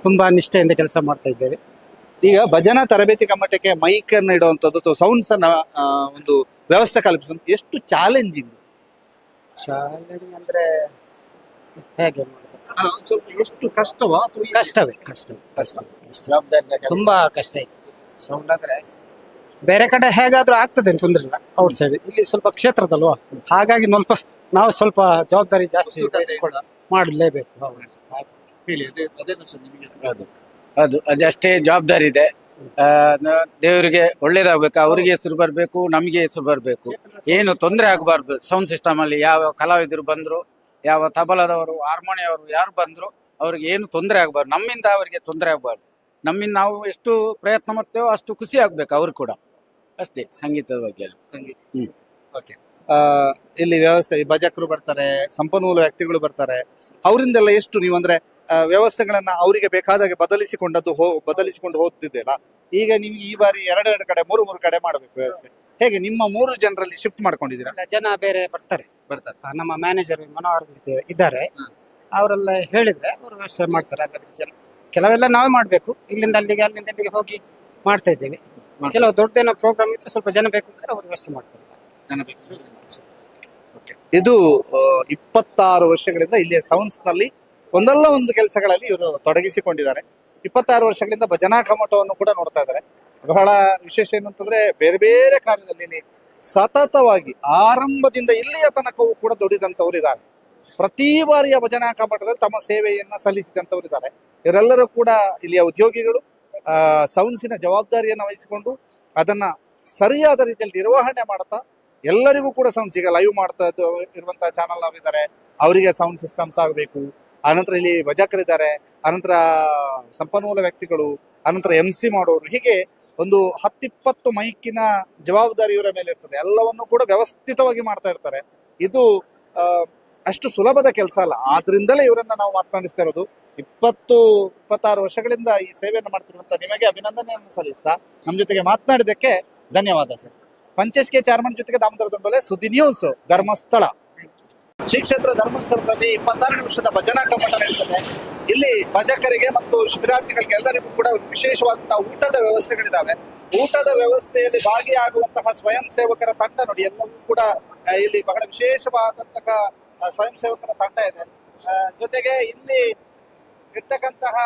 ತುಂಬಾ ನಿಷ್ಠೆಯಿಂದ ಕೆಲಸ ಮಾಡ್ತಾ ಇದ್ದೇವೆ. ಈಗ ಭಜನಾ ತರಬೇತಿ ಕಮ್ಮಟಕ್ಕೆ ಮೈಕ್ ಅನ್ನು ಇಡುವಂಥದ್ದು ಅಥವಾ ಸೌಂಡ್ಸ್ ಅನ್ನ ಒಂದು ವ್ಯವಸ್ಥೆ ಕಲ್ಪಿಸುವಂತ ಎಷ್ಟು ಚಾಲೆಂಜಿಂಗ್? ಚಾಲೆಂಜ್ ಅಂದ್ರೆ ಹೇಗೆ ಮಾಡುದು? ಎಷ್ಟು ಕಷ್ಟವಾ? ಕಷ್ಟವೇ ತುಂಬಾ ಕಷ್ಟ ಇದೆ. ಸೌಂಡ್ ಅಂದ್ರೆ ಬೇರೆ ಕಡೆ ಹೇಗಾದ್ರೂ ಆಗ್ತದೆ ಅಂತ ತೊಂದ್ರೆ ಇಲ್ಲ, ಔಟ್ ಸೈಡ್. ಇಲ್ಲಿ ಸ್ವಲ್ಪ ಕ್ಷೇತ್ರದಲ್ವಾ, ಹಾಗಾಗಿ ನಾವು ಸ್ವಲ್ಪ ಜವಾಬ್ದಾರಿ ಜಾಸ್ತಿ ಮಾಡಲೇಬೇಕು. ಅದು ಅದಷ್ಟೇ ಜವಾಬ್ದಾರಿ ಇದೆ. ದೇವರಿಗೆ ಒಳ್ಳೇದಾಗಬೇಕು, ಅವರಿಗೆ ಹೆಸರು ಬರಬೇಕು, ನಮಗೆ ಹೆಸರು ಬರಬೇಕು, ಏನು ತೊಂದರೆ ಆಗಬಾರ್ದು. ಸೌಂಡ್ ಸಿಸ್ಟಮ್ ಅಲ್ಲಿ ಯಾವ ಕಲಾವಿದರು ಬಂದ್ರು, ಯಾವ ತಬಲದವರು, ಹಾರ್ಮೋನಿಯವರು ಯಾರು ಬಂದ್ರು, ಅವ್ರಿಗೆ ಏನು ತೊಂದರೆ ಆಗಬಾರ್ದು. ನಮ್ಮಿಂದ ಅವರಿಗೆ ತೊಂದರೆ ಆಗಬಾರ್ದು. ನಮ್ಮಿಂದ ನಾವು ಎಷ್ಟು ಪ್ರಯತ್ನ ಮಾಡ್ತೇವೋ ಅಷ್ಟು ಖುಷಿ ಆಗ್ಬೇಕು ಅವ್ರು ಕೂಡ. ಅಷ್ಟೇ ಸಂಗೀತದ ಬಗ್ಗೆ. ಇಲ್ಲಿ ವ್ಯವಸ್ಥೆ, ಭಜಕರು ಬರ್ತಾರೆ, ಸಂಪನ್ಮೂಲ ವ್ಯಕ್ತಿಗಳು ಬರ್ತಾರೆ, ಅವರಿಂದೆಲ್ಲ ಎಷ್ಟು ನೀವು ಅಂದ್ರೆ ವ್ಯವಸ್ಥೆಗಳನ್ನ ಅವರಿಗೆ ಬೇಕಾದಾಗೆ ಬದಲಿಸಿಕೊಂಡು ಹೋಗ್ತಿದ್ದೆಲ್ಲ. ಈಗ ನೀವು ಈ ಬಾರಿ 2 ಕಡೆ 3 ಕಡೆ ಮಾಡಬೇಕು ವ್ಯವಸ್ಥೆ. ಹೇಗೆ ನಿಮ್ಮ 3 ಜನರಲ್ಲಿ ಶಿಫ್ಟ್ ಮಾಡ್ಕೊಂಡಿದ್ದೀರಾ? ಜನ ಬೇರೆ ಬರ್ತಾರೆ. ನಮ್ಮ ಮ್ಯಾನೇಜರ್ ಮನೋಹರ್ ಜೊತೆ ಇದ್ದಾರೆ, ಅವರೆಲ್ಲ ಹೇಳಿದ್ರೆ ಅವರು ವ್ಯವಸ್ಥೆ ಮಾಡ್ತಾರೆ. ಅದರಲ್ಲಿ ಜನ ಕೆಲವೆಲ್ಲ ನಾವೇ ಮಾಡ್ಬೇಕು. ಇಲ್ಲಿಂದ ಅಲ್ಲಿಗೆ, ಅಲ್ಲಿಂದ ಇಲ್ಲಿಗೆ ಹೋಗಿ ಮಾಡ್ತಾ ಇದ್ದೇವೆ. ಕೆಲವು ದೊಡ್ಡೇನೋ ಪ್ರೋಗ್ರಾಮ್ ಇದ್ರೆ ಸ್ವಲ್ಪ ಜನ ಬೇಕು ಅಂದ್ರೆ ಅವರು ವ್ಯವಸ್ಥೆ ಮಾಡ್ತಾರೆ. ಇದು 26 ವರ್ಷಗಳಿಂದ ಇಲ್ಲಿಯ ಸೌಂಡ್ಸ್ ನಲ್ಲಿ ಒಂದಲ್ಲ ಒಂದು ಕೆಲಸಗಳಲ್ಲಿ ಇವರು ತೊಡಗಿಸಿಕೊಂಡಿದ್ದಾರೆ. 26 ವರ್ಷಗಳಿಂದ ಭಜನಾ ಕಮ್ಮಟವನ್ನು ಕೂಡ ನೋಡ್ತಾ ಇದ್ದಾರೆ. ಬಹಳ ವಿಶೇಷ ಏನು ಅಂತಂದ್ರೆ ಬೇರೆ ಬೇರೆ ಕಾರ್ಯದಲ್ಲಿ ಸತತವಾಗಿ ಆರಂಭದಿಂದ ಇಲ್ಲಿಯ ತನಕವೂ ಕೂಡ ದುಡಿದಂತವ್ರು ಇದ್ದಾರೆ. ಪ್ರತಿ ಬಾರಿಯ ಭಜನಾ ಕಮ್ಮಟದಲ್ಲಿ ತಮ್ಮ ಸೇವೆಯನ್ನ ಸಲ್ಲಿಸಿದಂತವ್ರು ಇದ್ದಾರೆ. ಇವರೆಲ್ಲರೂ ಕೂಡ ಇಲ್ಲಿಯ ಉದ್ಯೋಗಿಗಳು. ಸೌಂಡ್ಸಿನ ಜವಾಬ್ದಾರಿಯನ್ನು ವಹಿಸಿಕೊಂಡು ಅದನ್ನ ಸರಿಯಾದ ರೀತಿಯಲ್ಲಿ ನಿರ್ವಹಣೆ ಮಾಡ್ತಾ ಎಲ್ಲರಿಗೂ ಕೂಡ ಸೌಂಡ್ಸ್, ಈಗ ಲೈವ್ ಮಾಡ್ತಾ ಇರುವಂತಹ ಚಾನಲ್ ಅವರಿದ್ದಾರೆ, ಅವರಿಗೆ ಸೌಂಡ್ ಸಿಸ್ಟಮ್ಸ್ ಆಗಬೇಕು. ಆನಂತರ ಇಲ್ಲಿ ಭಜಕರಿದ್ದಾರೆ, ಅನಂತರ ಸಂಪನ್ಮೂಲ ವ್ಯಕ್ತಿಗಳು, ಅನಂತರ MC ಮಾಡೋರು, ಹೀಗೆ ಒಂದು 10-20 ಮೈಕಿನ ಜವಾಬ್ದಾರಿ ಇವರ ಮೇಲೆ ಇರ್ತದೆ. ಎಲ್ಲವನ್ನು ಕೂಡ ವ್ಯವಸ್ಥಿತವಾಗಿ ಮಾಡ್ತಾ ಇರ್ತಾರೆ. ಇದು ಅಷ್ಟು ಸುಲಭದ ಕೆಲಸ ಅಲ್ಲ. ಆದ್ರಿಂದಲೇ ಇವರನ್ನ ನಾವು ಮಾತನಾಡಿಸ್ತಾ ಇರೋದು. 26 ವರ್ಷಗಳಿಂದ ಈ ಸೇವೆಯನ್ನು ಮಾಡ್ತಿರುವಂತ ನಿಮಗೆ ಅಭಿನಂದನೆಯನ್ನು ಸಲ್ಲಿಸ್ತಾ ನಮ್ಮ ಜೊತೆಗೆ ಮಾತನಾಡಿದಕ್ಕೆ ಧನ್ಯವಾದ ಸರ್. ಪಂಚೇಶ್ ಕೆ ಚಾರ್ಮನ್ ಜೊತೆಗೆ ದಾಮೋದರ ದೊಂಡೋಲೆ, ಸುದ್ದಿ ನ್ಯೂಸ್, ಧರ್ಮಸ್ಥಳ. ಶ್ರೀ ಕ್ಷೇತ್ರ ಧರ್ಮಸ್ಥಳದಲ್ಲಿ 26ನೇ ವರ್ಷದ ಭಜನಾ ಕಮ್ಮಟ ನಡೆಯುತ್ತದೆ. ಇಲ್ಲಿ ಭಜಕರಿಗೆ ಮತ್ತು ಶಿಬಿರಾರ್ಥಿಗಳಿಗೆ ಎಲ್ಲರಿಗೂ ಕೂಡ ವಿಶೇಷವಾದಂತಹ ಊಟದ ವ್ಯವಸ್ಥೆಗಳಿದಾವೆ. ಊಟದ ವ್ಯವಸ್ಥೆಯಲ್ಲಿ ಭಾಗಿಯಾಗುವಂತಹ ಸ್ವಯಂ ಸೇವಕರ ತಂಡ ನೋಡಿ, ಎಲ್ಲವೂ ಕೂಡ ಇಲ್ಲಿ ಬಹಳ ವಿಶೇಷವಾದಂತಹ ಸ್ವಯಂ ಸೇವಕರ ತಂಡ ಇದೆ. ಜೊತೆಗೆ ಇಲ್ಲಿ ಇರ್ತಕ್ಕಂತಹ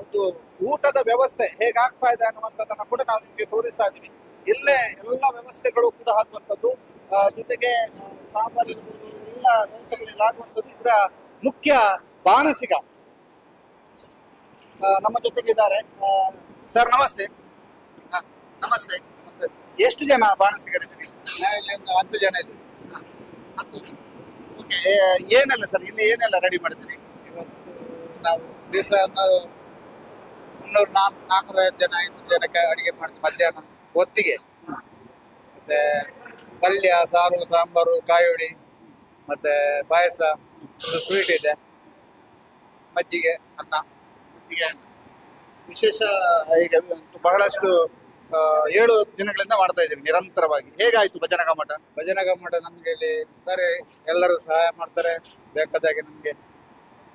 ಒಂದು ಊಟದ ವ್ಯವಸ್ಥೆ ಹೇಗಾಗ್ತಾ ಇದೆ ಅನ್ನುವಂಥದ್ದನ್ನ ಕೂಡ ನಾವು ನಿಮಗೆ ತೋರಿಸ್ತಾ ಇದ್ದೀವಿ. ಇಲ್ಲೇ ಎಲ್ಲ ವ್ಯವಸ್ಥೆಗಳು ಕೂಡ ಆಗುವಂಥದ್ದು, ಜೊತೆಗೆ ಸಾಂಬಾರು ಎಲ್ಲ ವ್ಯವಸ್ಥೆಗಳು ಆಗುವಂಥದ್ದು. ಇದರ ಮುಖ್ಯ ಬಾಣಸಿಗ ನಮ್ಮ ಜೊತೆಗಿದ್ದಾರೆ. ಸರ್ ನಮಸ್ತೆ. ನಮಸ್ತೆ. ಎಷ್ಟು ಜನ ಬಾಣಸಿಗರಿದ್ದೀರಿ? ನಾವಿಲ್ಲಿ ಒಂದು 10 ಜನ ಇದ್ದೀವಿ. ಓಕೆ, ಏನೆಲ್ಲ ಸರ್ ಇಲ್ಲಿ ಏನೆಲ್ಲ ರೆಡಿ ಮಾಡಿದ್ದೀರಿ? ಇವತ್ತು ನಾವು ದಿವಸ 300-450 ಜನ 500 ಜನಕ್ಕೆ ಅಡಿಗೆ ಮಾಡ್ತೀವಿ ಮಧ್ಯಾಹ್ನ ಹೊತ್ತಿಗೆ. ಮತ್ತೆ ಪಲ್ಯ, ಸಾರು, ಸಾಂಬಾರು, ಕಾಯೋಳಿ, ಮತ್ತೆ ಪಾಯಸ, ಸ್ವೀಟ್ ಇದೆ, ಮಜ್ಜಿಗೆ, ಅನ್ನ. ವಿಶೇಷ ಈಗ ಬಹಳಷ್ಟು 7 ದಿನಗಳಿಂದ ಮಾಡ್ತಾ ಇದ್ದೀರಿ ನಿರಂತರವಾಗಿ. ಹೇಗಾಯ್ತು ಭಜನಾ ಕಮ್ಮಟ? ಭಜನಾ ಕಮ್ಮಟ ನಮ್ಗೆ ಇಲ್ಲಿ ಇದ್ದಾರೆ, ಎಲ್ಲರೂ ಸಹಾಯ ಮಾಡ್ತಾರೆ. ಬೇಕಾದಾಗೆ ನಮ್ಗೆ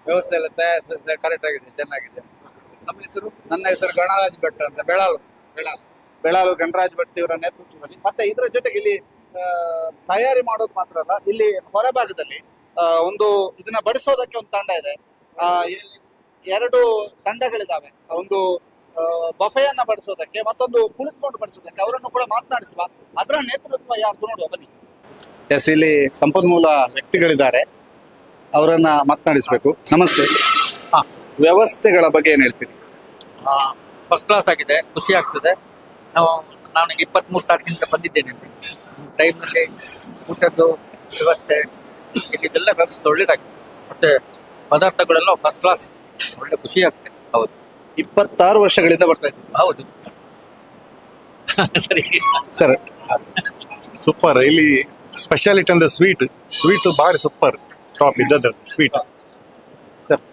ವ್ಯವಸ್ಥೆ ಎಲ್ಲ ಕರೆಕ್ಟ್ ಆಗಿದೆ, ಚೆನ್ನಾಗಿದೆ. ನಮ್ಮ ಹೆಸರು? ನನ್ನ ಹೆಸರು ಗಣರಾಜ್ ಭಟ್ ಅಂತ, ಬೆಳಾಲು ಗಣರಾಜ್ ಭಟ್ ಇವರ ನೇತೃತ್ವದಲ್ಲಿ. ಮತ್ತೆ ಇದರ ಜೊತೆಗೆ ಇಲ್ಲಿ ತಯಾರಿ ಮಾಡೋದು ಮಾತ್ರ ಅಲ್ಲ, ಇಲ್ಲಿ ಹೊರಭಾಗದಲ್ಲಿ ಒಂದು ಇದನ್ನ ಬಡಿಸೋದಕ್ಕೆ ಒಂದು ತಂಡ ಇದೆ. 2 ತಂಡಗಳಿದಾವೆ. ಒಂದು ಬಫೆಯನ್ನ ಬಡಿಸೋದಕ್ಕೆ, ಮತ್ತೊಂದು ಕುಳಿತುಕೊಂಡು ಬಡಿಸೋದಕ್ಕೆ. ಅವರನ್ನು ಕೂಡ ಮಾತನಾಡಿಸುವ. ಅದರ ನೇತೃತ್ವ ಯಾರ್ದು ನೋಡುವ ಬನ್ನಿ. ಎಸ್, ಇಲ್ಲಿ ಸಂಪನ್ಮೂಲ ವ್ಯಕ್ತಿಗಳಿದ್ದಾರೆ, ಅವರನ್ನ ಮಾತನಾಡಿಸ್ಬೇಕು. ನಮಸ್ತೆ. ವ್ಯವಸ್ಥೆಗಳ ಬಗ್ಗೆ ಏನ್ ಹೇಳ್ತೀರಿ? ಫಸ್ಟ್ ಕ್ಲಾಸ್ ಆಗಿದೆ, ಖುಷಿ ಆಗ್ತದೆ. ನಾನು 23 ತಾರೀಕಿನಿಂದ ಬಂದಿದ್ದೇನೆ. ಟೈಮ್ನಲ್ಲಿ ಊಟದ್ದು ವ್ಯವಸ್ಥೆ, ಇಲ್ಲಿದೆಲ್ಲ ವ್ಯವಸ್ಥೆ ಒಳ್ಳೇದಾಗಿದೆ. ಮತ್ತೆ ಪದಾರ್ಥಗಳೆಲ್ಲ ಫಸ್ಟ್ ಕ್ಲಾಸ್, ಒಳ್ಳೆ ಖುಷಿ ಆಗ್ತದೆ. ಹೌದು, 26 ವರ್ಷಗಳಿಂದ ಬರ್ತಾ ಇದ್ದೀವಿ. ಹೌದು. ಸರಿ ಸರ್, ಸೂಪರ್. ಇಲ್ಲಿ ಸ್ಪೆಷಾಲಿಟಿ ಅಂದ್ರೆ ಸ್ವೀಟ್ ಭಾರಿ ಸೂಪರ್ ಟಾಪ್ ಇದ್ದದ್ದು ಸ್ವೀಟ್. ಸರ್,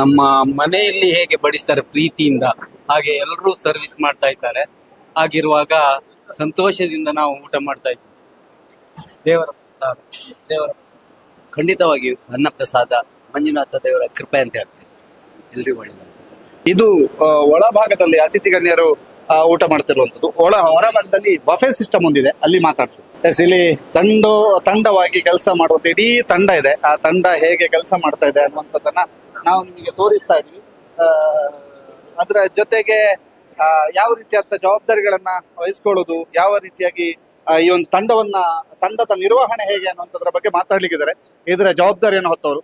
ನಮ್ಮ ಮನೆಯಲ್ಲಿ ಹೇಗೆ ಬಡಿಸ್ತಾರೆ ಪ್ರೀತಿಯಿಂದ, ಹಾಗೆ ಎಲ್ಲರೂ ಸರ್ವಿಸ್ ಮಾಡ್ತಾ ಇದ್ದಾರೆ. ಹಾಗಿರುವಾಗ ಸಂತೋಷದಿಂದ ನಾವು ಊಟ ಮಾಡ್ತಾ ಇದ್ದೀವಿ. ದೇವರ ಪ್ರಸಾದ, ಖಂಡಿತವಾಗಿಯೂ ಅನ್ನ ಪ್ರಸಾದ ಮಂಜುನಾಥ ದೇವರ ಕೃಪೆ ಅಂತ ಹೇಳ್ತೇನೆ. ಎಲ್ರಿಗೂ ಒಳ್ಳೆಯದು. ಇದು ಒಳಭಾಗದಲ್ಲಿ ಅತಿಥಿ ಗಣ್ಯರು ಊಟ ಮಾಡ್ತಿರುವಂಥದ್ದು. ಹೊರಭಾಗದಲ್ಲಿ ಬಫೆ ಸಿಸ್ಟಮ್ ಒಂದಿದೆ, ಅಲ್ಲಿ ಮಾತಾಡ್ಸೋದು. ಎಸ್, ಇಲ್ಲಿ ತಂಡವಾಗಿ ಕೆಲಸ ಮಾಡುವಂತ ಇಡೀ ತಂಡ ಇದೆ. ಆ ತಂಡ ಹೇಗೆ ಕೆಲಸ ಮಾಡ್ತಾ ಇದೆ ಅನ್ನುವಂಥದ್ದನ್ನ ನಾವು ನಿಮಗೆ ತೋರಿಸ್ತಾ ಇದ್ವಿ. ಅದರ ಜೊತೆಗೆ ಯಾವ ರೀತಿಯಾದ ಜವಾಬ್ದಾರಿಗಳನ್ನ ವಹಿಸ್ಕೊಳ್ಳೋದು, ಯಾವ ರೀತಿಯಾಗಿ ಈ ಒಂದು ತಂಡದ ನಿರ್ವಹಣೆ ಹೇಗೆ ಅನ್ನುವಂಥದ್ರ ಬಗ್ಗೆ ಮಾತಾಡ್ಲಿಕ್ಕಿದ್ದಾರೆ. ಇದರ ಜವಾಬ್ದಾರಿಯನ್ನು ಹೊತ್ತವರು.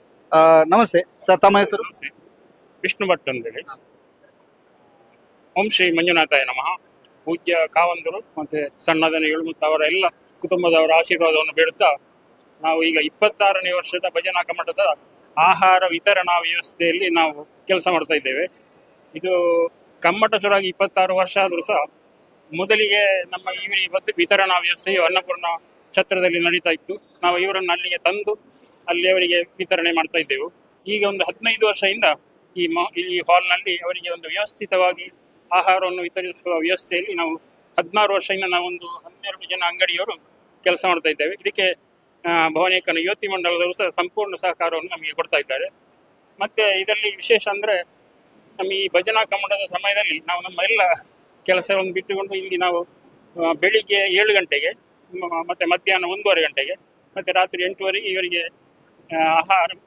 ನಮಸ್ತೆ ಸರ್, ತಮ್ಮ ಹೆಸರು? ವಿಷ್ಣು ಭಟ್ ಅಂತೇಳಿ. ಓಂ ಶ್ರೀ ಮಂಜುನಾಥಾಯ ನಮಃ. ಪೂಜ್ಯ ಕಾವಂದರು ಮತ್ತೆ ಸಣ್ಣದನ ಏಳುಮುತ್ತ ಅವರ ಎಲ್ಲ ಕುಟುಂಬದವರ ಆಶೀರ್ವಾದವನ್ನು ಬೇಡುತ್ತಾ, ನಾವು ಈಗ 26ನೇ ವರ್ಷದ ಭಜನಾ ಕಮ್ಮಟದ ಆಹಾರ ವಿತರಣಾ ವ್ಯವಸ್ಥೆಯಲ್ಲಿ ನಾವು ಕೆಲಸ ಮಾಡ್ತಾ ಇದ್ದೇವೆ. ಇದು ಕಮ್ಮಟ ಶುರುವಾಗಿ 26 ವರ್ಷ ಆದರೂ ಸಹ ಮೊದಲಿಗೆ ನಮ್ಮ ಇವತ್ತು ವಿತರಣಾ ವ್ಯವಸ್ಥೆಯು ಅನ್ನಪೂರ್ಣ ಛತ್ರದಲ್ಲಿ ನಡೀತಾ ಇತ್ತು. ನಾವು ಇವರನ್ನು ಅಲ್ಲಿಗೆ ತಂದು ಅಲ್ಲಿ ಅವರಿಗೆ ವಿತರಣೆ ಮಾಡ್ತಾ ಇದ್ದೆವು. ಈಗ ಒಂದು 15 ವರ್ಷದಿಂದ ಈ ಹಾಲ್ನಲ್ಲಿ ಅವರಿಗೆ ಒಂದು ವ್ಯವಸ್ಥಿತವಾಗಿ ಆಹಾರವನ್ನು ವಿತರಿಸುವ ವ್ಯವಸ್ಥೆಯಲ್ಲಿ ನಾವು 16 ವರ್ಷದಿಂದ ನಾವೊಂದು 12 ಜನ ಅಂಗಡಿಯವರು ಕೆಲಸ ಮಾಡ್ತಾ ಇದ್ದೇವೆ. ಇದಕ್ಕೆ ಭವನೇಕನ ಯುವತಿ ಮಂಡಲದವರು ಸಹ ಸಂಪೂರ್ಣ ಸಹಕಾರವನ್ನು ನಮಗೆ ಕೊಡ್ತಾ ಇದ್ದಾರೆ. ಮತ್ತೆ ಇದರಲ್ಲಿ ವಿಶೇಷ ಅಂದರೆ, ನಮ್ಮ ಈ ಭಜನಾ ಕಮ್ಮಟದ ಸಮಯದಲ್ಲಿ ನಾವು ನಮ್ಮ ಎಲ್ಲ ಕೆಲಸವನ್ನು ಬಿಟ್ಟುಕೊಂಡು ಇಲ್ಲಿ ನಾವು ಬೆಳಿಗ್ಗೆ 7 ಗಂಟೆಗೆ, ಮತ್ತೆ ಮಧ್ಯಾಹ್ನ 1:15 ಗಂಟೆಗೆ, ಮತ್ತೆ ರಾತ್ರಿ 8:00 ಇವರಿಗೆ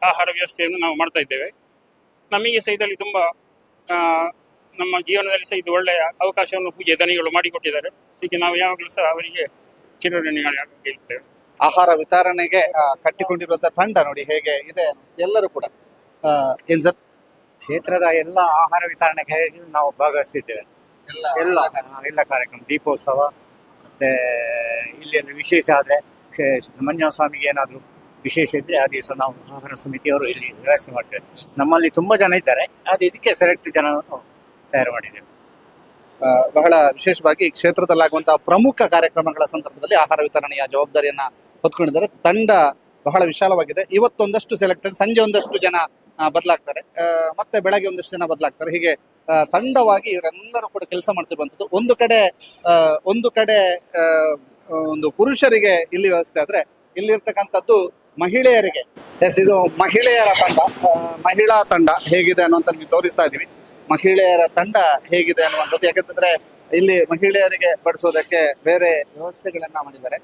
ಆಹಾರ ವ್ಯವಸ್ಥೆಯನ್ನು ನಾವು ಮಾಡ್ತಾ ಇದ್ದೇವೆ. ನಮಗೆ ಸಹ ಇದರಲ್ಲಿ ತುಂಬ ನಮ್ಮ ಜೀವನದಲ್ಲಿ ಸಹ ಇದು ಒಳ್ಳೆಯ ಅವಕಾಶವನ್ನು ಪೂಜ್ಯ ದನಿಗಳು ಮಾಡಿಕೊಟ್ಟಿದ್ದಾರೆ. ಹೀಗೆ ನಾವು ಯಾವಾಗಲೂ ಸಹ ಅವರಿಗೆ ಚಿರಋಣಿಯಾಗಿರ್ತೇವೆ. ಆಹಾರ ವಿತರಣೆಗೆ ಕಟ್ಟಿಕೊಂಡಿರುವಂತಹ ತಂಡ ನೋಡಿ ಹೇಗೆ ಇದೆ. ಎಲ್ಲರೂ ಕೂಡ ಏನ್ ಸರ್, ಕ್ಷೇತ್ರದ ಎಲ್ಲ ಆಹಾರ ವಿತರಣೆಗೆ ನಾವು ಭಾಗವಹಿಸಿದ್ದೇವೆ. ಎಲ್ಲ ಕಾರ್ಯಕ್ರಮ, ದೀಪೋತ್ಸವ, ಮತ್ತೆ ಇಲ್ಲಿ ವಿಶೇಷ ಆದರೆ ಮಂಜುನಾಥ ಸ್ವಾಮಿಗೆ ಏನಾದರೂ ವಿಶೇಷ ಇದ್ರೆ ಆ ದಿವಸ ನಾವು ಆಹಾರ ಸಮಿತಿಯವರು ಇಲ್ಲಿ ವ್ಯವಸ್ಥೆ ಮಾಡ್ತೇವೆ. ನಮ್ಮಲ್ಲಿ ತುಂಬಾ ಜನ ಇದ್ದಾರೆ, ಅದು ಇದಕ್ಕೆ ಸೆಲೆಕ್ಟ್ ಜನವನ್ನು ತಯಾರು ಮಾಡಿದ್ದೇವೆ. ಬಹಳ ವಿಶೇಷವಾಗಿ ಕ್ಷೇತ್ರದಲ್ಲಾಗುವಂತಹ ಪ್ರಮುಖ ಕಾರ್ಯಕ್ರಮಗಳ ಸಂದರ್ಭದಲ್ಲಿ ಆಹಾರ ವಿತರಣೆಯ ಜವಾಬ್ದಾರಿಯನ್ನ ಹೊತ್ಕೊಂಡಿದ್ದಾರೆ. ತಂಡ ಬಹಳ ವಿಶಾಲವಾಗಿದೆ. ಇವತ್ತೊಂದಷ್ಟು ಸೆಲೆಕ್ಟೆಡ್, ಸಂಜೆ ಒಂದಷ್ಟು ಜನ ಬದಲಾಗ್ತಾರೆ, ಮತ್ತೆ ಬೆಳಗ್ಗೆ ಒಂದಷ್ಟು ಜನ ಬದಲಾಗ್ತಾರೆ. ಹೀಗೆ ತಂಡವಾಗಿ ಇವರೆಲ್ಲರೂ ಕೂಡ ಕೆಲಸ ಮಾಡ್ತಿರುವಂಥದ್ದು. ಒಂದು ಕಡೆ ಒಂದು ಪುರುಷರಿಗೆ ಇಲ್ಲಿ ವ್ಯವಸ್ಥೆ ಆದ್ರೆ, ಇಲ್ಲಿರ್ತಕ್ಕಂಥದ್ದು ಮಹಿಳೆಯರಿಗೆ. ಎಸ್, ಇದು ಮಹಿಳೆಯರ ತಂಡ, ಮಹಿಳಾ ತಂಡ ಹೇಗಿದೆ ಅನ್ನುವಂಥ ನಿಮಗೆ ತೋರಿಸ್ತಾ ಇದೀವಿ. ಮಹಿಳೆಯರ ತಂಡ ಹೇಗಿದೆ ಅನ್ನುವಂಥದ್ದು, ಯಾಕಂತಂದ್ರೆ ಇಲ್ಲಿ ಮಹಿಳೆಯರಿಗೆ ಬಡಿಸೋದಕ್ಕೆ ಬೇರೆ ವ್ಯವಸ್ಥೆಗಳನ್ನ ಮಾಡಿದ್ದಾರೆ.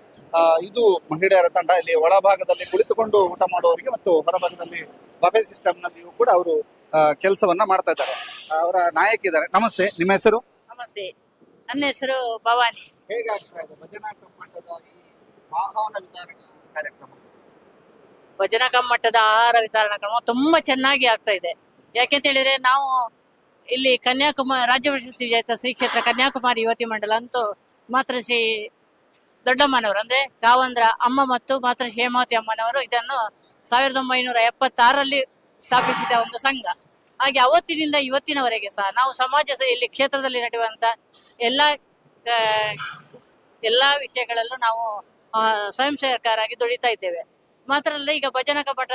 ಇದು ಮಹಿಳೆಯರ ತಂಡ. ಇಲ್ಲಿ ಒಳಭಾಗದಲ್ಲಿ ಕುಳಿತುಕೊಂಡು ಊಟ ಮಾಡುವವರಿಗೆ ಮತ್ತು ಹೊರಭಾಗದಲ್ಲಿ ಬಫೆ ಸಿಸ್ಟಮ್ ನಲ್ಲಿಯೂ ಕೂಡ ಅವರು ಕೆಲಸವನ್ನ ಮಾಡ್ತಾ ಇದ್ದಾರೆ. ಅವರ ನಾಯಕಿದ್ದಾರೆ. ನಮಸ್ತೆ, ನಿಮ್ಮ ಹೆಸರು? ನಮಸ್ತೆ, ನನ್ನ ಹೆಸರು ಭವಾನಿ. ಹೇಗಾಗ್ತಾ ಇದೆ ಭಜನಾ ಕಮ್ಮಟದ ಆಹಾರ ವಿತರಣಾ ಕಾರ್ಯಕ್ರಮ? ಭಜನಾ ಕಮ್ಮಟದ ಆಹಾರ ವಿತರಣಾ ಕ್ರಮ ತುಂಬಾ ಚೆನ್ನಾಗಿ ಆಗ್ತಾ ಇದೆ. ಯಾಕೆಂತ ಹೇಳಿದ್ರೆ ನಾವು ಇಲ್ಲಿ ಕನ್ಯಾಕುಮಾರಿ ರಾಜ್ಯ ಪ್ರಶಸ್ತಿ ವಿಜೇತ ಶ್ರೀ ಕ್ಷೇತ್ರ ಕನ್ಯಾಕುಮಾರಿ ಯುವತಿ ಮಂಡಲ ಅಂತೂ ಮಾತೃಶ್ರೀ ದೊಡ್ಡಮ್ಮನವರು ಅಂದ್ರೆ ಕಾವಂದ್ರ ಅಮ್ಮ ಮತ್ತು ಮಾತೃಶ್ರೀ ಹೇಮಾವತಿ ಅಮ್ಮನವರು ಇದನ್ನು 1976ರಲ್ಲಿ ಸ್ಥಾಪಿಸಿದ ಒಂದು ಸಂಘ. ಹಾಗೆ ಅವತ್ತಿನಿಂದ ಇವತ್ತಿನವರೆಗೆ ಸಹ ನಾವು ಇಲ್ಲಿ ಕ್ಷೇತ್ರದಲ್ಲಿ ನಡೆಯುವಂತ ಎಲ್ಲಾ ವಿಷಯಗಳಲ್ಲೂ ನಾವು ಸ್ವಯಂ ಸೇವಕರಾಗಿ ದುಡಿತಾ ಇದ್ದೇವೆ. ಮಾತ್ರ ಅಲ್ಲ, ಈಗ ಭಜನಾ ಕಮ್ಮಟ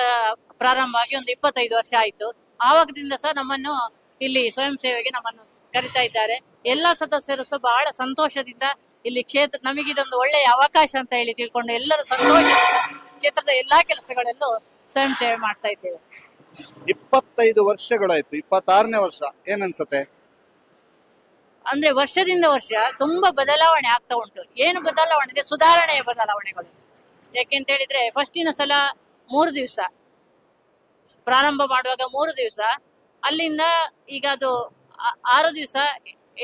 ಪ್ರಾರಂಭ ಆಗಿ ಒಂದು 25 ವರ್ಷ ಆಯ್ತು. ಆವಾಗದಿಂದ ಸಹ ನಮ್ಮನ್ನು ಇಲ್ಲಿ ಸ್ವಯಂ ಸೇವೆಗೆ ನಮ್ಮನ್ನು ಕರಿತಾ ಇದ್ದಾರೆ. ಎಲ್ಲಾ ಸದಸ್ಯರು ಸಹ ಬಹಳ ಸಂತೋಷದಿಂದ ಇಲ್ಲಿ ನಮಗಿದೊಂದು ಒಳ್ಳೆಯ ಅವಕಾಶ ಅಂತ ಹೇಳಿ ತಿಳ್ಕೊಂಡು ಎಲ್ಲರೂ ಸಂತೋಷದಿಂದ ಕ್ಷೇತ್ರದ ಎಲ್ಲಾ ಕೆಲಸಗಳಲ್ಲೂ ಸ್ವಯಂ ಸೇವೆ ಮಾಡ್ತಾ ಇದ್ದೇವೆ. 25 ವರ್ಷಗಳಾಯ್ತು, 26ನೇ ವರ್ಷ ಏನನ್ಸುತ್ತೆ? ಅಂದ್ರೆ ವರ್ಷದಿಂದ ವರ್ಷ ತುಂಬಾ ಬದಲಾವಣೆ ಆಗ್ತಾ ಉಂಟು. ಏನು ಬದಲಾವಣೆ ಅಂದ್ರೆ ಸುಧಾರಣೆಯ ಬದಲಾವಣೆಗಳು. ಯಾಕೆಂತ ಹೇಳಿದ್ರೆ ಫಸ್ಟಿನ ಸಲ 3 ದಿವಸ ಪ್ರಾರಂಭ ಮಾಡುವಾಗ 3 ದಿವಸ, ಅಲ್ಲಿಂದ ಈಗ ಅದು 6 ದಿವಸ,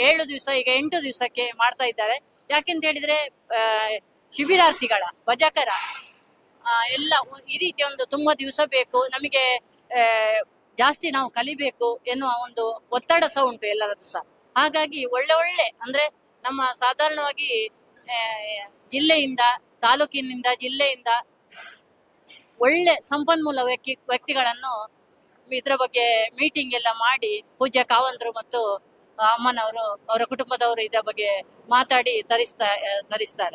7 ದಿವಸ, ಈಗ 8 ದಿವಸಕ್ಕೆ ಮಾಡ್ತಾ ಇದ್ದಾರೆ. ಯಾಕೆಂತ ಹೇಳಿದ್ರೆ ಶಿಬಿರಾರ್ಥಿಗಳ ಭಜಕರ ಎಲ್ಲ ಈ ರೀತಿಯ ಒಂದು ತುಂಬಾ ದಿವಸ ಬೇಕು ನಮಗೆ, ಜಾಸ್ತಿ ನಾವು ಕಲಿಬೇಕು ಎನ್ನುವ ಒಂದು ಒತ್ತಡ ಸಹ ಉಂಟು ಎಲ್ಲರದ್ದು ಸಹ. ಹಾಗಾಗಿ ಒಳ್ಳೆ ಅಂದ್ರೆ ನಮ್ಮ ಸಾಧಾರಣವಾಗಿ ಜಿಲ್ಲೆಯಿಂದ, ತಾಲೂಕಿನಿಂದ, ಜಿಲ್ಲೆಯಿಂದ ಒಳ್ಳೆ ಸಂಪನ್ಮೂಲ ವ್ಯಕ್ತಿಗಳನ್ನು ಇದರ ಬಗ್ಗೆ ಮೀಟಿಂಗ್ ಎಲ್ಲ ಮಾಡಿ ಪೂಜ್ಯ ಕಾವಂದ್ರು ಮತ್ತು ಅಮ್ಮನವರು ಅವರ ಕುಟುಂಬದವರು ಇದರ ಬಗ್ಗೆ ಮಾತಾಡಿ ತರಿಸ್ತಾರೆ.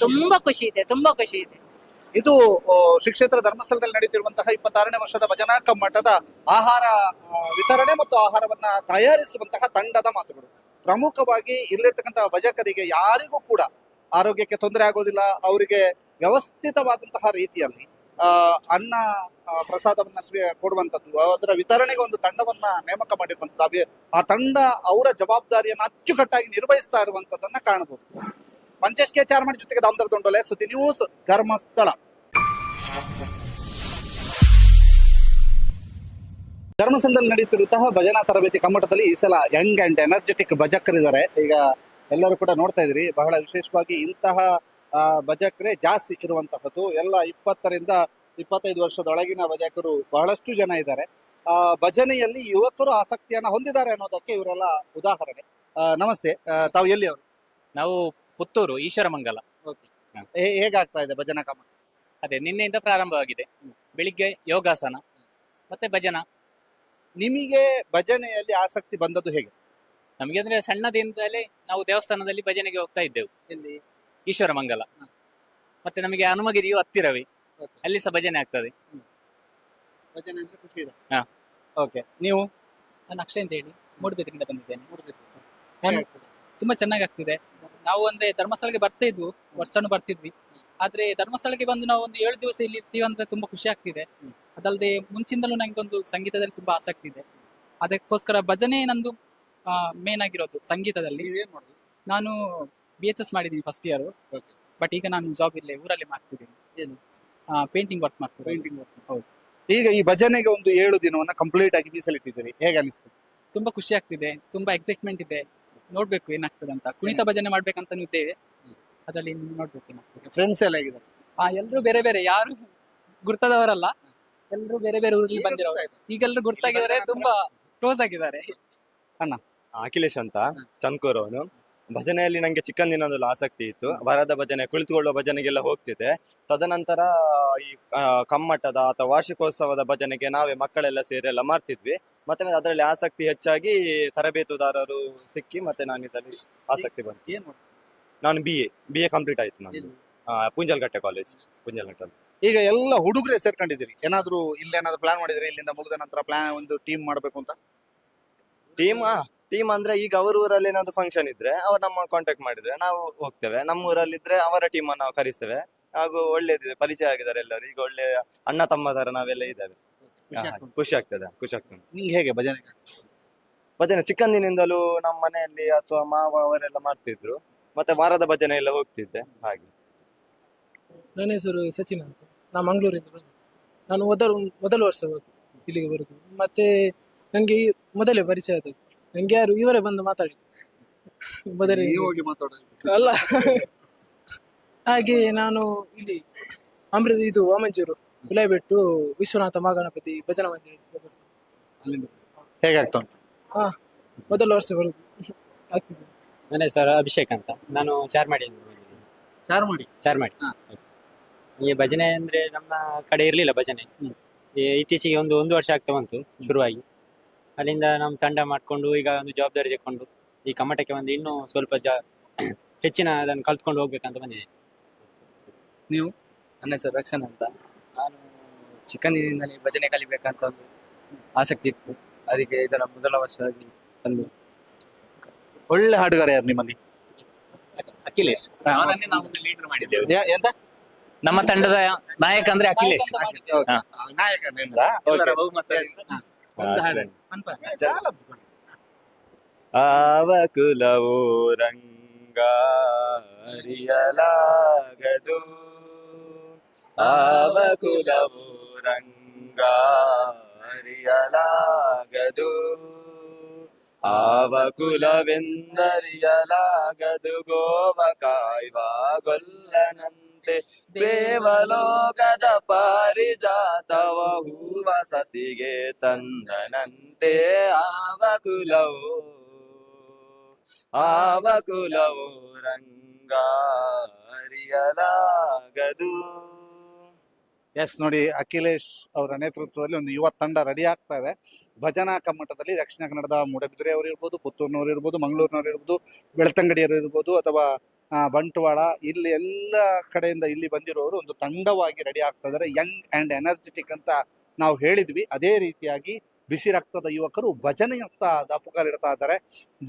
ತುಂಬಾ ಖುಷಿ ಇದೆ, ತುಂಬಾ ಖುಷಿ ಇದೆ. ಇದು ಶ್ರೀ ಕ್ಷೇತ್ರ ಧರ್ಮಸ್ಥಳದಲ್ಲಿ ನಡೆಯುತ್ತಿರುವಂತಹ 26ನೇ ವರ್ಷದ ಭಜನಾ ಕಮ್ಮಟದ ಆಹಾರ ವಿತರಣೆ ಮತ್ತು ಆಹಾರವನ್ನ ತಯಾರಿಸುವಂತಹ ತಂಡದ ಮಾತುಗಳು. ಪ್ರಮುಖವಾಗಿ ಇಲ್ಲಿರ್ತಕ್ಕಂತಹ ಭಜಕರಿಗೆ ಯಾರಿಗೂ ಕೂಡ ಆರೋಗ್ಯಕ್ಕೆ ತೊಂದರೆ ಆಗೋದಿಲ್ಲ. ಅವರಿಗೆ ವ್ಯವಸ್ಥಿತವಾದಂತಹ ರೀತಿಯಲ್ಲಿ ಅನ್ನ ಪ್ರಸಾದವನ್ನ ಕೊಡುವಂಥದ್ದು, ಅದರ ವಿತರಣೆಗೆ ಒಂದು ತಂಡವನ್ನ ನೇಮಕ ಮಾಡಿರುವಂಥದ್ದು. ಆ ತಂಡ ಅವರ ಜವಾಬ್ದಾರಿಯನ್ನು ಅಚ್ಚುಕಟ್ಟಾಗಿ ನಿರ್ವಹಿಸ್ತಾ ಇರುವಂತದ್ದನ್ನ ಕಾಣಬಹುದು. ಮಂಚೇಶ್ ಕೆ ಚಾರ್ಮಡಿ ಜೊತೆಗೆ ದಾಮೋದರ ದೊಂಡೋಲೆ, ಸುದ್ದಿ ನ್ಯೂಸ್, ಧರ್ಮಸ್ಥಳ. ಧರ್ಮಸ್ಥಳದಲ್ಲಿ ನಡೆಯುತ್ತಿರುವಂತಹ ಭಜನಾ ತರಬೇತಿ ಕಮ್ಮಟದಲ್ಲಿ ಈ ಸಲ ಯಂಗ್ ಅಂಡ್ ಎನರ್ಜೆಟಿಕ್ ಭಜಕರಿದ್ದಾರೆ. ಈಗ ಎಲ್ಲರೂ ಕೂಡ ನೋಡ್ತಾ ಇದ್ರಿ, ಬಹಳ ವಿಶೇಷವಾಗಿ ಇಂತಹ ಭಜಕರೇ ಜಾಸ್ತಿ ಇರುವಂತಹದ್ದು. ಎಲ್ಲ 20ರಿಂದ 25 ವರ್ಷದೊಳಗಿನ ಭಜಕರು ಬಹಳಷ್ಟು ಜನ ಇದ್ದಾರೆ. ಭಜನೆಯಲ್ಲಿ ಯುವಕರು ಆಸಕ್ತಿಯನ್ನ ಹೊಂದಿದ್ದಾರೆ ಅನ್ನೋದಕ್ಕೆ ಇವರೆಲ್ಲ ಉದಾಹರಣೆ. ನಮಸ್ತೆ, ತಾವು ಎಲ್ಲಿ ಅವರು? ನಾವು ಪುತ್ತೂರು ಈಶ್ವರಮಂಗಲ. ಹೇಗಾಗ್ತಾ ಇದೆ ಭಜನಾ ಕಮ್ಮಟ? ಅದೇ ನಿನ್ನೆಯಿಂದ ಪ್ರಾರಂಭವಾಗಿದೆ. ಬೆಳಿಗ್ಗೆ ಯೋಗಾಸನ ಮತ್ತೆ ಭಜನಾ. ನಿಮಗೆ ಭಜನೆಯಲ್ಲಿ ಆಸಕ್ತಿ ಬಂದದ್ದು ಹೇಗೆ? ನಮಗೆ ಅಂದ್ರೆ ಸಣ್ಣದಿಂದಲೇ ನಾವು ದೇವಸ್ಥಾನದಲ್ಲಿ ಭಜನೆಗೆ ಹೋಗ್ತಾ ಇದ್ದೆವು. ಎಲ್ಲಿ? ಈಶ್ವರಮಂಗಲ. ಮತ್ತೆ ನಮಗೆ ಹನುಮಗಿರಿಯು ಹತ್ತಿರವೇ, ಅಲ್ಲಿ ಸಹ ಭಜನೆ ಆಗ್ತದೆ. ಭಜನೆ ಅಂದ್ರೆ ಖುಷಿ ಇದೆ. ಹಾ. ಓಕೆ, ನೀವು? ನಾನು ಅಕ್ಷಯ್ ಅಂತ ಹೇಳಿ ಮೂಡುಬಿದ್ರೆಯಿಂದ ಬಂದಿದ್ದೇನೆ. ನಾನು ತುಂಬಾ ಚೆನ್ನಾಗಿ ಆಗ್ತಿದೆ. ನಾವು ಅಂದ್ರೆ ಧರ್ಮಸ್ಥಳಕ್ಕೆ ಬರ್ತಾ ಇದ್ವು, ವರ್ಷನೂ ಬರ್ತಿದ್ವಿ. ಆದ್ರೆ ಧರ್ಮಸ್ಥಳಕ್ಕೆ ಬಂದು ನಾವು ಒಂದು 7 ದಿವಸ ಇಲ್ಲಿ ಇರ್ತೀವಿ ಅಂದ್ರೆ ತುಂಬಾ ಖುಷಿ ಆಗ್ತಿದೆ. ಅದಲ್ಲದೆ ಮುಂಚಿಂದಲೂ ನಂಗೆ ಒಂದು ಸಂಗೀತದಲ್ಲಿ ತುಂಬಾ ಆಸಕ್ತಿ ಇದೆ. ಅದಕ್ಕೋಸ್ಕರ ಭಜನೆ ನಂದು ಮೇನ್ ಆಗಿರೋದು. ಸಂಗೀತದಲ್ಲಿ ನಾನು BHS ಮಾಡಿದ್ದೀನಿ ಫಸ್ಟ್ ಇಯರ್. ಬಟ್ ಈಗ ನಾನು ಜಾಬ್ ಇಲ್ಲೇ ಊರಲ್ಲಿ ಮಾಡ್ತಿದ್ದೀನಿ. ಪೇಂಟಿಂಗ್ ವರ್ಕ್ ಮಾಡ್ತೀನಿ. ಹೌದು. ಈಗ ಈ ಭಜನೆಗೆ ಒಂದು 7 ದಿನವನ್ನ ಕಂಪ್ಲೀಟ್ ಆಗಿ ಮೀಸಲಿಟ್ಟಿದ್ದೀರಿ, ಹೇಗೆ ಅನಿಸ್ತದೆ? ತುಂಬಾ ಖುಷಿ ಆಗ್ತಿದೆ, ತುಂಬಾ ಎಕ್ಸೈಟ್ಮೆಂಟ್ ಇದೆ. ನೋಡ್ಬೇಕು ಏನಾಗ್ತದೆ ಅಂತ. ಕುಣಿತ ಭಜನೆ ಮಾಡ್ಬೇಕಂತಾನು ಇದ್ದೇವೆ, ಅದರಲ್ಲಿ ನೋಡ್ಬೇಕು ಏನಾಗ್ತದೆ. ಫ್ರೆಂಡ್ಸ್ ಎಲ್ಲ ಹೇಗಿದ್ದಾರೆ? ಎಲ್ರು ಬೇರೆ ಬೇರೆ, ಯಾರು ಗುರ್ತದವರಲ್ಲ, ಎಲ್ರು ಬೇರೆ ಬೇರೆ ಊರಲ್ಲಿ ಬಂದಿರೋರು. ಈಗೆಲ್ಲರೂ ಗುರ್ತಾಗಿದ್ದಾರೆ, ತುಂಬಾ ಕ್ಲೋಸ್ ಆಗಿದ್ದಾರೆ. ಅಣ್ಣ? ಅಖಿಲೇಶ್ ಅಂತ, ಚಂದ್ಕೂರ್ ಅವನು. ಭಜನೆಯಲ್ಲಿ ನಂಗೆ ಚಿಕ್ಕಂದಿನದಲ್ಲ ಆಸಕ್ತಿ ಇತ್ತು. ವಾರದ ಭಜನೆ, ಕುಳಿತುಕೊಳ್ಳುವ ಭಜನೆಗೆಲ್ಲ ಹೋಗ್ತಿದ್ದೆ. ತದನಂತರ ಈ ಕಮ್ಮಟದ ಅಥವಾ ವಾರ್ಷಿಕೋತ್ಸವದ ಭಜನೆಗೆ ನಾವೇ ಮಕ್ಕಳೆಲ್ಲ ಸೇರಿ ಎಲ್ಲ ಮಾಡ್ತಿದ್ವಿ. ಮತ್ತೆ ಅದರಲ್ಲಿ ಆಸಕ್ತಿ ಹೆಚ್ಚಾಗಿ ತರಬೇತುದಾರರು ಸಿಕ್ಕಿ ಮತ್ತೆ ನಾನು ಇದರಲ್ಲಿ ಆಸಕ್ತಿ ಬಂತು. ನಾನು BA ಕಂಪ್ಲೀಟ್ ಆಯ್ತು ನಾನು. ಪುಂಜಲ್ಗಟ್ಟೆ ಕಾಲೇಜ್, ಪುಂಜಲ್ಗಟ್ಟೆ. ಈಗ ಎಲ್ಲ ಹುಡುಗರೇ ಸೇರ್ಕೊಂಡಿದ್ದೀರಿ, ಏನಾದ್ರು ಇಲ್ಲೇನಾದ್ರು ಪ್ಲಾನ್ ಮಾಡಿದ್ರೆ ಇಲ್ಲಿಂದ ಮುಗಿದ ನಂತರ ಒಂದು ಟೀಮ್ ಮಾಡ್ಬೇಕು ಅಂತ? ಟೀಮ್ ಅಂದ್ರೆ ಈಗ ಅವ್ರ ಊರಲ್ಲಿ ಏನಾದ್ರು ಫಂಕ್ಷನ್ ಇದ್ರೆ ಅವ್ರು ನಮ್ಮ ಕಾಂಟ್ಯಾಕ್ಟ್ ಮಾಡಿದ್ರೆ ನಾವು ಹೋಗ್ತೇವೆ. ನಮ್ಮ ಊರಲ್ಲಿ ಇದ್ರೆ ಅವರ ಟೀಮ್ ಅನ್ನು ನಾವು ಕರೆಸ್ತೇವೆ. ಹಾಗೂ ಒಳ್ಳೇದಿದೆ, ಪರಿಚಯ ಆಗಿದ್ದಾರೆ ಎಲ್ಲರೂ. ಈಗ ಒಳ್ಳೆ ಅಣ್ಣ ತಮ್ಮ ತರ ನಾವೆಲ್ಲ ಇದ್ದೇವೆ. ಖುಷಿ ಆಗ್ತದೆ. ನಿಂಗೆ ಹೇಗೆ ಭಜನೆ ಚಿಕ್ಕಂದಿನಿಂದಲೂ ನಮ್ಮ ಮನೆಯಲ್ಲಿ ಅಥವಾ ಮಾವ ಅವರೆಲ್ಲ ಮಾಡ್ತಿದ್ರು. ಮತ್ತೆ ವಾರದ ಭಜನೆ ಎಲ್ಲ ಹೋಗ್ತಿದ್ದೆ ಹಾಗೆ. ನನ್ನ ಹೆಸರು ಸಚಿನ್ ಅಂತ, ನಾನು ಮಂಗಳೂರಿಂದ ಬಂದೆ. ನಾನು ಮೊದಲ ವರ್ಷ ಇಲ್ಲಿಗೆ ಬರುದು. ಮತ್ತೆ ನನಗೆ ಮೊದಲೇ ಪರಿಚಯ ಆದದ್ದು. ನಂಗೆ ಯಾರು ಇವರೇ ಬಂದು ಮಾತಾಡಿ ಮೊದಲೇ ಅಲ್ಲ ಹಾಗೆ ನಾನು ಇಲ್ಲಿ ಇದು ವಾಮಂಜೂರು ಗುಲಾಬೆಟ್ಟು ವಿಶ್ವನಾಥ ಮಹಾಗಣಪತಿ ಭಜನಾ ಮಂದಿರ ಹೇಗಾಗ್ತಾ ಉಂಟು? ಹಾ ಮೊದಲ ವರ್ಷ ಬರುದು ಆಗ್ತಿದೆ. ನನ್ನ ಹೆಸರು ಅಭಿಷೇಕ್ ಅಂತ, ನಾನು ಚಾರ್ಮಾಡಿ ಚಾರ್ಮಾಡಿ. ಈ ಭಜನೆ ಅಂದ್ರೆ ನಮ್ಮ ಕಡೆ ಇರ್ಲಿಲ್ಲ ಭಜನೆ. ಇತ್ತೀಚೆಗೆ ಒಂದು ವರ್ಷ ಆಗ್ತಾ ಬಂತು ಶುರುವಾಗಿ. ಅಲ್ಲಿಂದ ನಾವು ತಂಡ ಮಾಡ್ಕೊಂಡು ಈಗ ಒಂದು ಜವಾಬ್ದಾರಿ ತಕೊಂಡು ಈ ಕಮ್ಮಟಕ್ಕೆ ಬಂದು ಇನ್ನೂ ಸ್ವಲ್ಪ ಹೆಚ್ಚಿನ ಅದನ್ನು ಕಲ್ತ್ಕೊಂಡು ಹೋಗ್ಬೇಕಂತ ಬಂದಿದೆ. ನೀವು? ನನ್ನ ಹೆಸರು ರಕ್ಷಣ್ ಅಂತ. ನಾನು ಚಿಕ್ಕಂದಿನಿಂದಲೇ ಭಜನೆ ಕಲಿಬೇಕಂತ ಒಂದು ಆಸಕ್ತಿ ಇತ್ತು. ಅದಕ್ಕೆ ಇದರ ಮೊದಲ ವರ್ಷವಾಗಿ ಬಂದು. ಒಳ್ಳೆ ಹಾಡುಗಾರ ಯಾರು ನಿಮ್ಮಲ್ಲಿ? ಅಖಿಲೇಶ್, ಅವನನ್ನೇ ನಾವು ಲೀಡರ್ ಮಾಡಿದ್ದೇವೆ. ಎಂತ ನಮ್ಮ ತಂಡದ ನಾಯಕ ಅಂದ್ರೆ ಅಖಿಲೇಶ್. ಹಾ. ನಾಯಕನಿಂದ ಎಲ್ಲರ ಬಹುಮತದಿಂದ ಒಂದು ಹಾಡು. ಆವ ಕುಲವೋ ರಂಗ ಅರಿಯಲಾಗದು, ಆವ ಕುಲವೋ ರಂಗ ಅರಿಯಲಾಗದು, ಆವ ಕುಲವೆಂದರಿಯಲಾಗದು. ಗೋವ ಕಾಯ್ವ ಗೊಲ್ಲನಂತೆ ದೇವಲೋಕದ ಪಾರಿಜಾತವ ಹೂವ ಸತಿಗೆ ತಂದನಂತೆ. ಆವ ಕುಲವೋ ರಂಗ ಅರಿಯಲಾಗದು. ಎಸ್ ನೋಡಿ, ಅಖಿಲೇಶ್ ಅವರ ನೇತೃತ್ವದಲ್ಲಿ ಒಂದು ಯುವ ತಂಡ ರೆಡಿ ಆಗ್ತಾ ಇದೆ. ಭಜನಾ ಕಮ್ಮಟದಲ್ಲಿ ದಕ್ಷಿಣ ಕನ್ನಡದ ಮೂಡಬಿದಿರೆಯವರು ಇರ್ಬೋದು, ಪುತ್ತೂರಿನವರು ಇರ್ಬೋದು, ಮಂಗಳೂರಿನವರು ಇರ್ಬೋದು, ಬೆಳ್ತಂಗಡಿಯವರು ಇರ್ಬೋದು, ಅಥವಾ ಬಂಟ್ವಾಳ, ಇಲ್ಲಿ ಎಲ್ಲ ಕಡೆಯಿಂದ ಇಲ್ಲಿ ಬಂದಿರೋರು ಒಂದು ತಂಡವಾಗಿ ರೆಡಿ ಆಗ್ತಾ ಇದ್ದಾರೆ. ಯಂಗ್ ಆ್ಯಂಡ್ ಎನರ್ಜೆಟಿಕ್ ಅಂತ ನಾವು ಹೇಳಿದ್ವಿ. ಅದೇ ರೀತಿಯಾಗಿ ಬಿಸಿ ರಕ್ತದ ಯುವಕರು ಭಜನೆಯತ್ತ ದಾಪುಗಾಲಿಡ್ತಾ ಇದ್ದಾರೆ.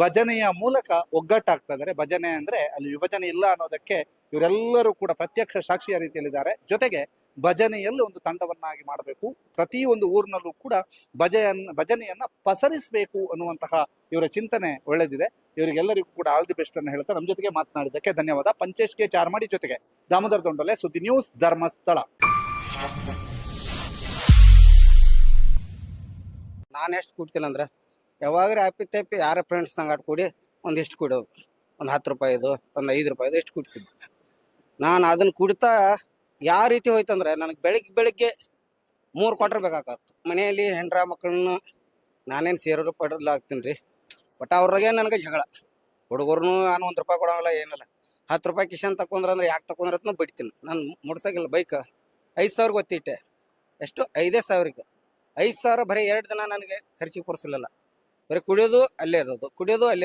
ಭಜನೆಯ ಮೂಲಕ ಒಗ್ಗಟ್ಟಾಗ್ತಾ ಇದ್ದಾರೆ. ಭಜನೆ ಅಂದ್ರೆ ಅಲ್ಲಿ ವಿಭಜನೆ ಇಲ್ಲ ಅನ್ನೋದಕ್ಕೆ ಇವರೆಲ್ಲರೂ ಕೂಡ ಪ್ರತ್ಯಕ್ಷ ಸಾಕ್ಷಿಯ ರೀತಿಯಲ್ಲಿದ್ದಾರೆ. ಜೊತೆಗೆ ಭಜನೆಯಲ್ಲಿ ಒಂದು ತಂಡವನ್ನಾಗಿ ಮಾಡಬೇಕು, ಪ್ರತಿಯೊಂದು ಊರಿನಲ್ಲೂ ಕೂಡ ಭಜನೆಯನ್ನ ಪಸರಿಸಬೇಕು ಅನ್ನುವಂತಹ ಇವರ ಚಿಂತನೆ ಒಳ್ಳೆದಿದೆ. ಇವರಿಗೆಲ್ಲರಿಗೂ ಕೂಡ ಆಲ್ ದಿ ಬೆಸ್ಟ್ ಅನ್ನು ಹೇಳ್ತಾ ನಮ್ಮ ಜೊತೆಗೆ ಮಾತನಾಡಿದ್ದಕ್ಕೆ ಧನ್ಯವಾದ. ಪಂಚೇಶ್ ಕೆ ಚಾರ್ಮಾಡಿ ಜೊತೆಗೆ ದಾಮೋದರ ದೊಂಡಲೆ, ಸುದ್ದಿ ನ್ಯೂಸ್, ಧರ್ಮಸ್ಥಳ. ನಾನು ಎಷ್ಟು ಕುಡ್ತೀನಿ ಅಂದ್ರೆ ಯಾವಾಗ್ರೆ ಆಪಿತ್ತೈಪಿ ಯಾರ ಫ್ರೆಂಡ್ಸ್ ನಂಗೆ ಆಟ ಕೂಡಿ ಒಂದಿಷ್ಟು ಕುಡೋದು, ಒಂದು 10 ರೂಪಾಯಿದು, ಒಂದು 5 ರೂಪಾಯಿದು ಎಷ್ಟು ಕುಡ್ತಿದ್ದೆ. ನಾನು ಅದನ್ನ ಕುಡಿತಾ ಯಾವ ರೀತಿ ಹೋಯ್ತಂದ್ರೆ ನನಗೆ ಬೆಳಿಗ್ಗೆ 3 ಕ್ವಾರ್ಟರ್ ಬೇಕಾಗತ್ತು. ಮನೆಯಲ್ಲಿ ಹೆಂಡ್ರ ಮಕ್ಕಳನ್ನ ನಾನೇನು ಸೇರೋರು ಪಡೋಲ್ಲ ಆಗ್ತೀನಿ ರೀ. ಬಟ್ ಅವ್ರಾಗೆ ನನಗೆ ಜಗಳ. ಹುಡುಗರು ನಾನು 1 ರೂಪಾಯಿ ಕೊಡೋಂಗಿಲ್ಲ, ಏನಿಲ್ಲ. 10 ರೂಪಾಯಿ ಕಿಶನ್ ತಕೊಂಡ್ರೆ ಯಾಕೆ ತಕೊಂಡ್ರತ್ನ ಬಿಡ್ತೀನಿ. ನಾನು ಮುಡ್ಸೋಗಿಲ್ಲ ಬೈಕ್ 5,000 ಗೊತ್ತಿಟ್ಟೆ. ಎಷ್ಟು 5,000ಗೆ 5,000 ಬರೀ 2 ದಿನ ನನಗೆ ಖರ್ಚಿಗೆ ಪುರ್ಸಲಿಲ್ಲ. ಬರೀ ಕುಡಿಯೋದು ಅಲ್ಲೇ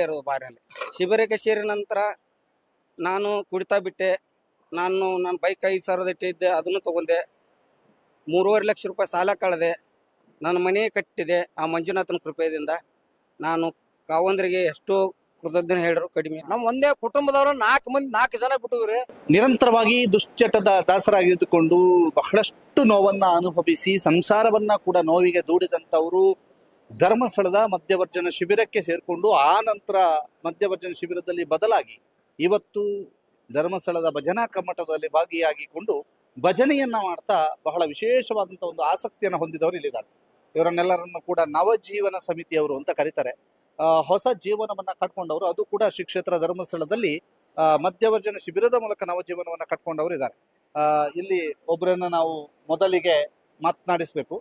ಇರೋದು ಬಾರಲ್ಲಿ. ಶಿಬಿರಕ್ಕೆ ಸೇರಿದ ನಂತರ ನಾನು ಕುಡಿತಾ ಬಿಟ್ಟೆ. ನನ್ನ ಬೈಕ್ 5,000 ಇಟ್ಟಿದ್ದೆ, ಅದನ್ನು ತೊಗೊಂಡೆ. 3.5 ಲಕ್ಷ ರೂಪಾಯಿ ಸಾಲ ಕಳೆದೆ. ನನ್ನ ಮನೆ ಕಟ್ಟಿದೆ ಆ ಮಂಜುನಾಥನ ಕೃಪೆಯಿಂದ. ನಾನು ಕಾವಂದ್ರಿಗೆ ಎಷ್ಟೋ ಕೃತಜ್ಞತೆ ಹೇಳಿದ್ರು ಕಡಿಮೆ. ನಮ್ಮ ಒಂದೇ ಕುಟುಂಬದವರು 4 ಜನ ಬಿಟ್ಟಿದ್ರಿ. ನಿರಂತರವಾಗಿ ದುಶ್ಚಟದ ದಾಸರಾಗಿದ್ದುಕೊಂಡು ಬಹಳಷ್ಟು ನೋವನ್ನ ಅನುಭವಿಸಿ ಸಂಸಾರವನ್ನ ಕೂಡ ನೋವಿಗೆ ದೂಡಿದಂಥವರು ಧರ್ಮಸ್ಥಳದ ಮಧ್ಯವರ್ಜನ ಶಿಬಿರಕ್ಕೆ ಸೇರ್ಕೊಂಡು ಆ ನಂತರ ಮಧ್ಯವರ್ಜನ ಶಿಬಿರದಲ್ಲಿ ಬದಲಾಗಿ ಇವತ್ತು ಧರ್ಮಸ್ಥಳದ ಭಜನಾ ಕಮ್ಮಟದಲ್ಲಿ ಭಾಗಿಯಾಗಿಕೊಂಡು ಭಜನೆಯನ್ನ ಮಾಡ್ತಾ ಬಹಳ ವಿಶೇಷವಾದಂಥ ಒಂದು ಆಸಕ್ತಿಯನ್ನು ಹೊಂದಿದವರು ಇಲ್ಲಿದ್ದಾರೆ. ಇವರನ್ನೆಲ್ಲರನ್ನು ಕೂಡ ನವಜೀವನ ಸಮಿತಿಯವರು ಅಂತ ಕರೀತಾರೆ. ಹೊಸ ಜೀವನವನ್ನ ಕಟ್ಕೊಂಡವರು, ಅದು ಕೂಡ ಶ್ರೀ ಕ್ಷೇತ್ರ ಧರ್ಮಸ್ಥಳದಲ್ಲಿ ಮಧ್ಯವರ್ಜನ ಶಿಬಿರದ ಮೂಲಕ ನವಜೀವನವನ್ನ ಕಟ್ಕೊಂಡವರು ಇದ್ದಾರೆ. ಇಲ್ಲಿ ಒಬ್ಬರನ್ನ ನಾವು ಮೊದಲಿಗೆ ಮಾತನಾಡಿಸ್ಬೇಕು.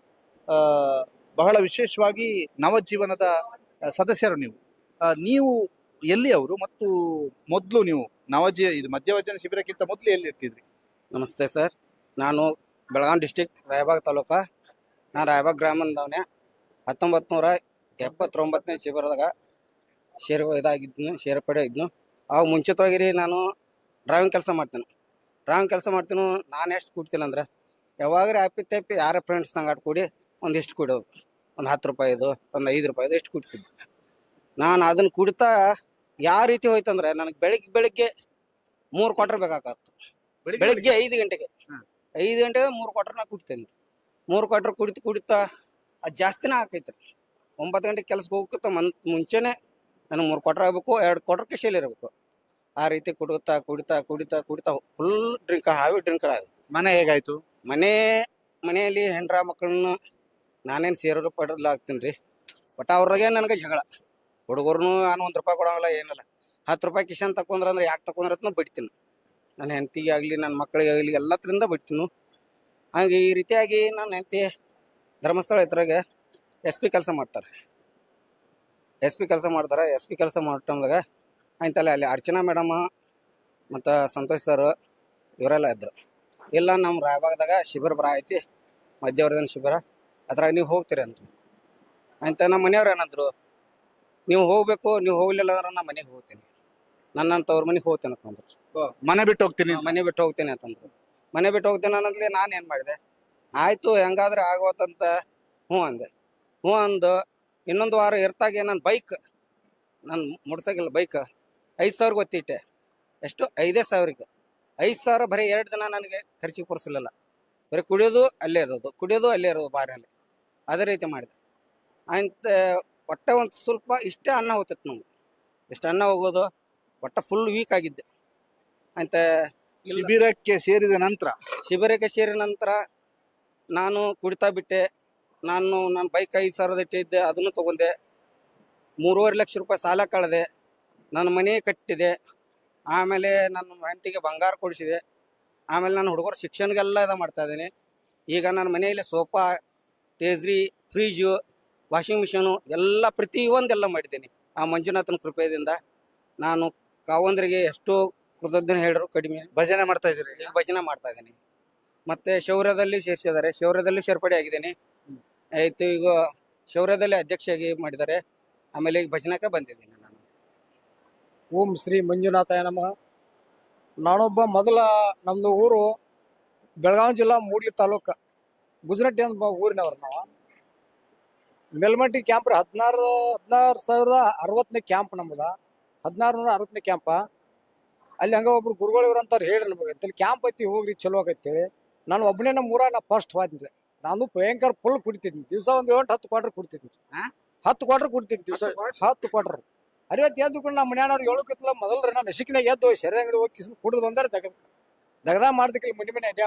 ಬಹಳ ವಿಶೇಷವಾಗಿ ನವಜೀವನದ ಸದಸ್ಯರು ನೀವು ಎಲ್ಲಿ ಅವರು, ಮತ್ತು ಮೊದಲು ನೀವು ಇದು ಮಧ್ಯವರ್ಜನ ಶಿಬಿರಕ್ಕಿಂತ ಮೊದಲು ಎಲ್ಲಿ ಇರ್ತಿದ್ರಿ? ನಮಸ್ತೆ ಸರ್, ನಾನು ಬೆಳಗಾವಿ ಡಿಸ್ಟಿಕ್ ರಾಯಬಾಗ್ ತಾಲೂಕ. ನಾನು ರಾಯಬಾಗ್ ಗ್ರಾಮದವನೇ. 1979ನೇ ಶಿಬಿರದಾಗ ಸೇರ್ಪಡೆ ಇದ್ನು. ಅವು ಮುಂಚಿತವಾಗಿ ನಾನು ಡ್ರೈವಿಂಗ್ ಕೆಲಸ ಮಾಡ್ತೀನಿ. ನಾನು ಎಷ್ಟು ಕುಡ್ತೀನಿ ಅಂದ್ರೆ ಯಾವಾಗ್ರೆ ಆಪಿತ್ತೈಪಿ ಯಾರ ಫ್ರೆಂಡ್ಸ್ ನಂಗೆ ಆಟ ಕೂಡಿ ಒಂದಿಷ್ಟು ಕುಡೋದು, ಒಂದು 10 ರೂಪಾಯಿದು, ಒಂದು 5 ರೂಪಾಯಿದು ಎಷ್ಟು ಕುಡ್ತಿದ್ದೆ. ನಾನು ಅದನ್ನ ಕುಡಿತಾ ಯಾವ ರೀತಿ ಹೋಯ್ತಂದ್ರೆ ನನಗೆ ಬೆಳಿಗ್ಗೆ 3 ಕ್ವಾರ್ಟರ್ ಬೇಕಾಗತ್ತು. ಬೆಳಿಗ್ಗೆ 5 ಗಂಟೆಗೆ 3 ಕ್ವಾರ್ಟರ್ನ ಕುಡ್ತೇನೆ. 3 ಕ್ವಾರ್ಟರ್ ಕುಡಿತಾ ಅದು ಜಾಸ್ತಿನೇ ಆಕೈತ್ರಿ. 9 ಗಂಟೆಗೆ ಕೆಲ್ಸಕ್ಕೆ ಹೋಗ್ತಾ ಮುಂಚೆನೆ ನನಗೆ 3 ಕ್ವಾರ್ಟರ್ ಆಗಬೇಕು, 2 ಕ್ವಾರ್ಟರ್ ಕಿಶೆಯಲ್ಲಿ ಇರಬೇಕು. ಆ ರೀತಿ ಕುಡಿತಾ ಫುಲ್ ಹಾವಿ ಡ್ರಿಂಕರ್ ಆದ. ಮನೆ ಹೇಗಾಯ್ತು? ಮನೆಯಲ್ಲಿ ಹೆಂಡ್ರ ಮಕ್ಕಳನ್ನ ನಾನೇನು ಸೇರೋರು ಪಡೋಲ್ಲ ಆಗ್ತೀನಿ ರೀ. ಬಟ್ ಅವ್ರಾಗೆ ನನಗೆ ಜಗಳ. ಹುಡುಗರು ನಾನು 1 ರೂಪಾಯಿ ಕೊಡೋಂಗಿಲ್ಲ, ಏನಿಲ್ಲ. 10 ರೂಪಾಯಿ ಕಿಶನ್ ತಕೊಂಡ್ರೆ ಯಾಕೆ ತಕೊಂಡ್ರತ್ನ ಬಿಡ್ತೀನಿ. ನನ್ನ ಹೆಂಡತಿಗೆ ಆಗಲಿ ನನ್ನ ಮಕ್ಕಳಿಗೆ ಆಗಲಿ ಎಲ್ಲದರಿಂದ ಬಿಡ್ತೀನಿ. ಹಾಗೆ ಈ ರೀತಿಯಾಗಿ ನನ್ನ ಹೆಂಡತಿ ಧರ್ಮಸ್ಥಳ ಇದ್ರಾಗೆ SP ಕೆಲಸ ಮಾಡ್ತಾರೆ. SP ಕೆಲಸ ಮಾಡ್ತಾರೆ. SP ಕೆಲಸ ಮಾಡೋ ಟೈಮ್ದಾಗ ಆಯ್ತಲ್ಲ ಅಲ್ಲಿ ಅರ್ಚನಾ ಮೇಡಮ್ ಮತ್ತು ಸಂತೋಷ್ ಸರ್ ಇವರೆಲ್ಲ ಇದ್ದರು. ಇಲ್ಲ ನಮ್ಮ ರಾಯಬಾಗದಾಗ ಶಿಬಿರ ಬರ ಐತಿ, ಮಧ್ಯವರ್ಧನ ಶಿಬಿರ, ಅದ್ರಾಗ ನೀವು ಹೋಗ್ತೀರಿ ಅಂತ. ಅಂತ ನಮ್ಮ ಮನೆಯವ್ರು ಏನಂದ್ರು, ನೀವು ಹೋಗ್ಬೇಕು, ನೀವು ಹೋಗ್ಲಿಲ್ಲ ಅಂದ್ರೆ ನಾ ಮನೆಗೆ ಹೋಗ್ತೀನಿ, ನನ್ನಂತವ್ರ ಮನೆಗೆ ಹೋಗ್ತೇನೆ ಅಂತಂದ್ರು. ಮನೆ ಬಿಟ್ಟು ಹೋಗ್ತೀನಿ, ಮನೆ ಬಿಟ್ಟು ಹೋಗ್ತೇನೆ ಅಂತಂದ್ರು. ಮನೆ ಬಿಟ್ಟು ಹೋಗ್ತೇನೆ ಅನ್ನೋದ್ಲಿ ನಾನು ಏನು ಮಾಡಿದೆ, ಆಯಿತು ಹೆಂಗಾದ್ರೆ ಆಗೋತಂತ ಹ್ಞೂ ಅಂದೆ. ಹ್ಞೂ ಅಂದು ಇನ್ನೊಂದು ವಾರ ಇರ್ತಾಗೆ ನನ್ನ ಬೈಕ್, ನನ್ನ ಮೋಟ್ರ್ಸೈಕಲ್ ಬೈಕ್ 5,000 ಗೊತ್ತಿಟ್ಟೆ. ಎಷ್ಟು? 5,000. 5,000 ಬರೀ 2 ದಿನ ನನಗೆ ಖರ್ಚಿಗೆ ಪಡಿಸಲಿಲ್ಲ. ಬರೀ ಕುಡಿಯೋದು ಅಲ್ಲೇ ಇರೋದು, ಕುಡಿಯೋದು ಅಲ್ಲೇ ಇರೋದು ಬಾರಲ್ಲಿ. ಅದೇ ರೀತಿ ಮಾಡಿದೆ. ಅಂತ ಹೊಟ್ಟೆ ಒಂದು ಸ್ವಲ್ಪ ಇಷ್ಟೇ ಅನ್ನ ಹೋಗ್ತಿತ್ತು ನಮ್ಗೆ. ಇಷ್ಟು ಅನ್ನ ಹೋಗೋದು, ಹೊಟ್ಟೆ ಫುಲ್ ವೀಕ್ ಆಗಿದ್ದೆ. ಅಂತ ಶಿಬಿರಕ್ಕೆ ಸೇರಿದ ನಂತರ ಶಿಬಿರಕ್ಕೆ ಸೇರಿದ ನಂತರ ನಾನು ಕುಡಿತಾ ಬಿಟ್ಟೆ. ನನ್ನ ಬೈಕ್ 5,000 ಇಟ್ಟಿದ್ದೆ, ಅದನ್ನು ತೊಗೊಂಡೆ. 3.5 ಲಕ್ಷ ರೂಪಾಯಿ ಸಾಲ ಕಳೆದೆ. ನನ್ನ ಮನೆ ಕಟ್ಟಿದೆ. ಆಮೇಲೆ ನನ್ನ ಹೆಂಡತಿಗೆ ಬಂಗಾರ ಕೊಡಿಸಿದೆ. ಆಮೇಲೆ ನನ್ನ ಹುಡುಗರ ಶಿಕ್ಷಣಗೆಲ್ಲ ಇದು ಮಾಡ್ತಾ ಇದ್ದೀನಿ. ಈಗ ನನ್ನ ಮನೆಯಲ್ಲಿ ಸೋಫಾ, ಟೇಜ್ರಿ, ಫ್ರಿಜ್ಜು, ವಾಷಿಂಗ್ ಮಿಷಿನು ಎಲ್ಲ ಪ್ರತಿಯೊಂದೆಲ್ಲ ಮಾಡಿದ್ದೀನಿ. ಆ ಮಂಜುನಾಥನ ಕೃಪೆಯಿಂದ ನಾನು ಕಾವಂದ್ರಿಗೆ ಎಷ್ಟೋ ಕೃತಜ್ಞತೆ ಹೇಳಿದ್ರು ಕಡಿಮೆ. ಭಜನೆ ಮಾಡ್ತಾ ಇದ್ದೀರಿ? ಈಗ ಭಜನೆ ಮಾಡ್ತಾ ಇದ್ದೀನಿ. ಮತ್ತು ಶೌರ್ಯದಲ್ಲಿ ಸೇರಿಸಿದ್ದಾರೆ, ಶೌರ್ಯದಲ್ಲಿ ಸೇರ್ಪಡೆ ಆಗಿದ್ದೀನಿ. ಆಯಿತು, ಈಗ ಶೌರ್ಯದಲ್ಲಿ ಅಧ್ಯಕ್ಷರಾಗಿ ಮಾಡಿದ್ದಾರೆ. ಆಮೇಲೆ ಈಗ ಭಜನಕ್ಕೆ ಬಂದಿದ್ದೀನಿ ನಾನು. ಓಂ ಶ್ರೀ ಮಂಜುನಾಥಾಯ ನಮಃ. ನಾನೊಬ್ಬ ಮೊದಲ ನಮ್ಮದು ಊರು ಬೆಳಗಾವಿ ಜಿಲ್ಲಾ ಮೂಡ್ಲಿ ತಾಲೂಕು ಗುಜರಟ್ಟಿ ಅಂತ ಊರಿನವ್ರು ನಾವು. ಮೆಲ್ಮಟ್ಟಿ ಕ್ಯಾಂಪ್ ರೀ 16,060ನೇ ಕ್ಯಾಂಪ್ ನಮ್ಮದ. 1660ನೇ ಕ್ಯಾಂಪ. ಅಲ್ಲಿ ಹಂಗ ಒಬ್ರು ಗುರುಗಳು ಇವ್ರಂತವ್ರು ಹೇಳ್ರಿ ನಮಗೆ, ಅಂತೇಳಿ ಕ್ಯಾಂಪ್ ಐತಿ ಹೋಗ್ರಿ ಚಲೋ ಆಗೈತಿ. ನಾನು ಒಬ್ಬನೇ ನಮ್ಮ ಊರಾಗ ನಾ ಫಸ್ಟ್ ಹೋದ್ರಿ. ನಾನು ಭಯಂಕರ ಫುಲ್ ಕುಡಿತಿದ್ನಿ. ದಿವಸ ಒಂದು 8-10 ಕ್ವಾರ್ಟರ್ ಕುಡ್ತಿದ್ನಿ. 10 ಕ್ವಾರ್ಟರ್ ಕುಡ್ತಿದ್ನಿ ದಿವಸ, 10 ಕ್ವಾರ್ಟರ್. ಅರಿವತ್ತು ಎದ್ದು ನಮ್ಮ ಮನ್ಯಾನವ್ರು ಹೇಳೋಕಿತ್ತಲ್ಲ ಮೊದಲ್ರಿ ನಾನು ನಶಿಕಿನಾಗ ಎದ್ದು ಸೆರೆ ಅಂಗಡಿ ಹೋಗಿ ಕಿಸ್ ಕುಡಿದು ಬಂದಾರೆ ದಗದ ಮಾಡ್ದಕ್ಕಿಲ್ಲ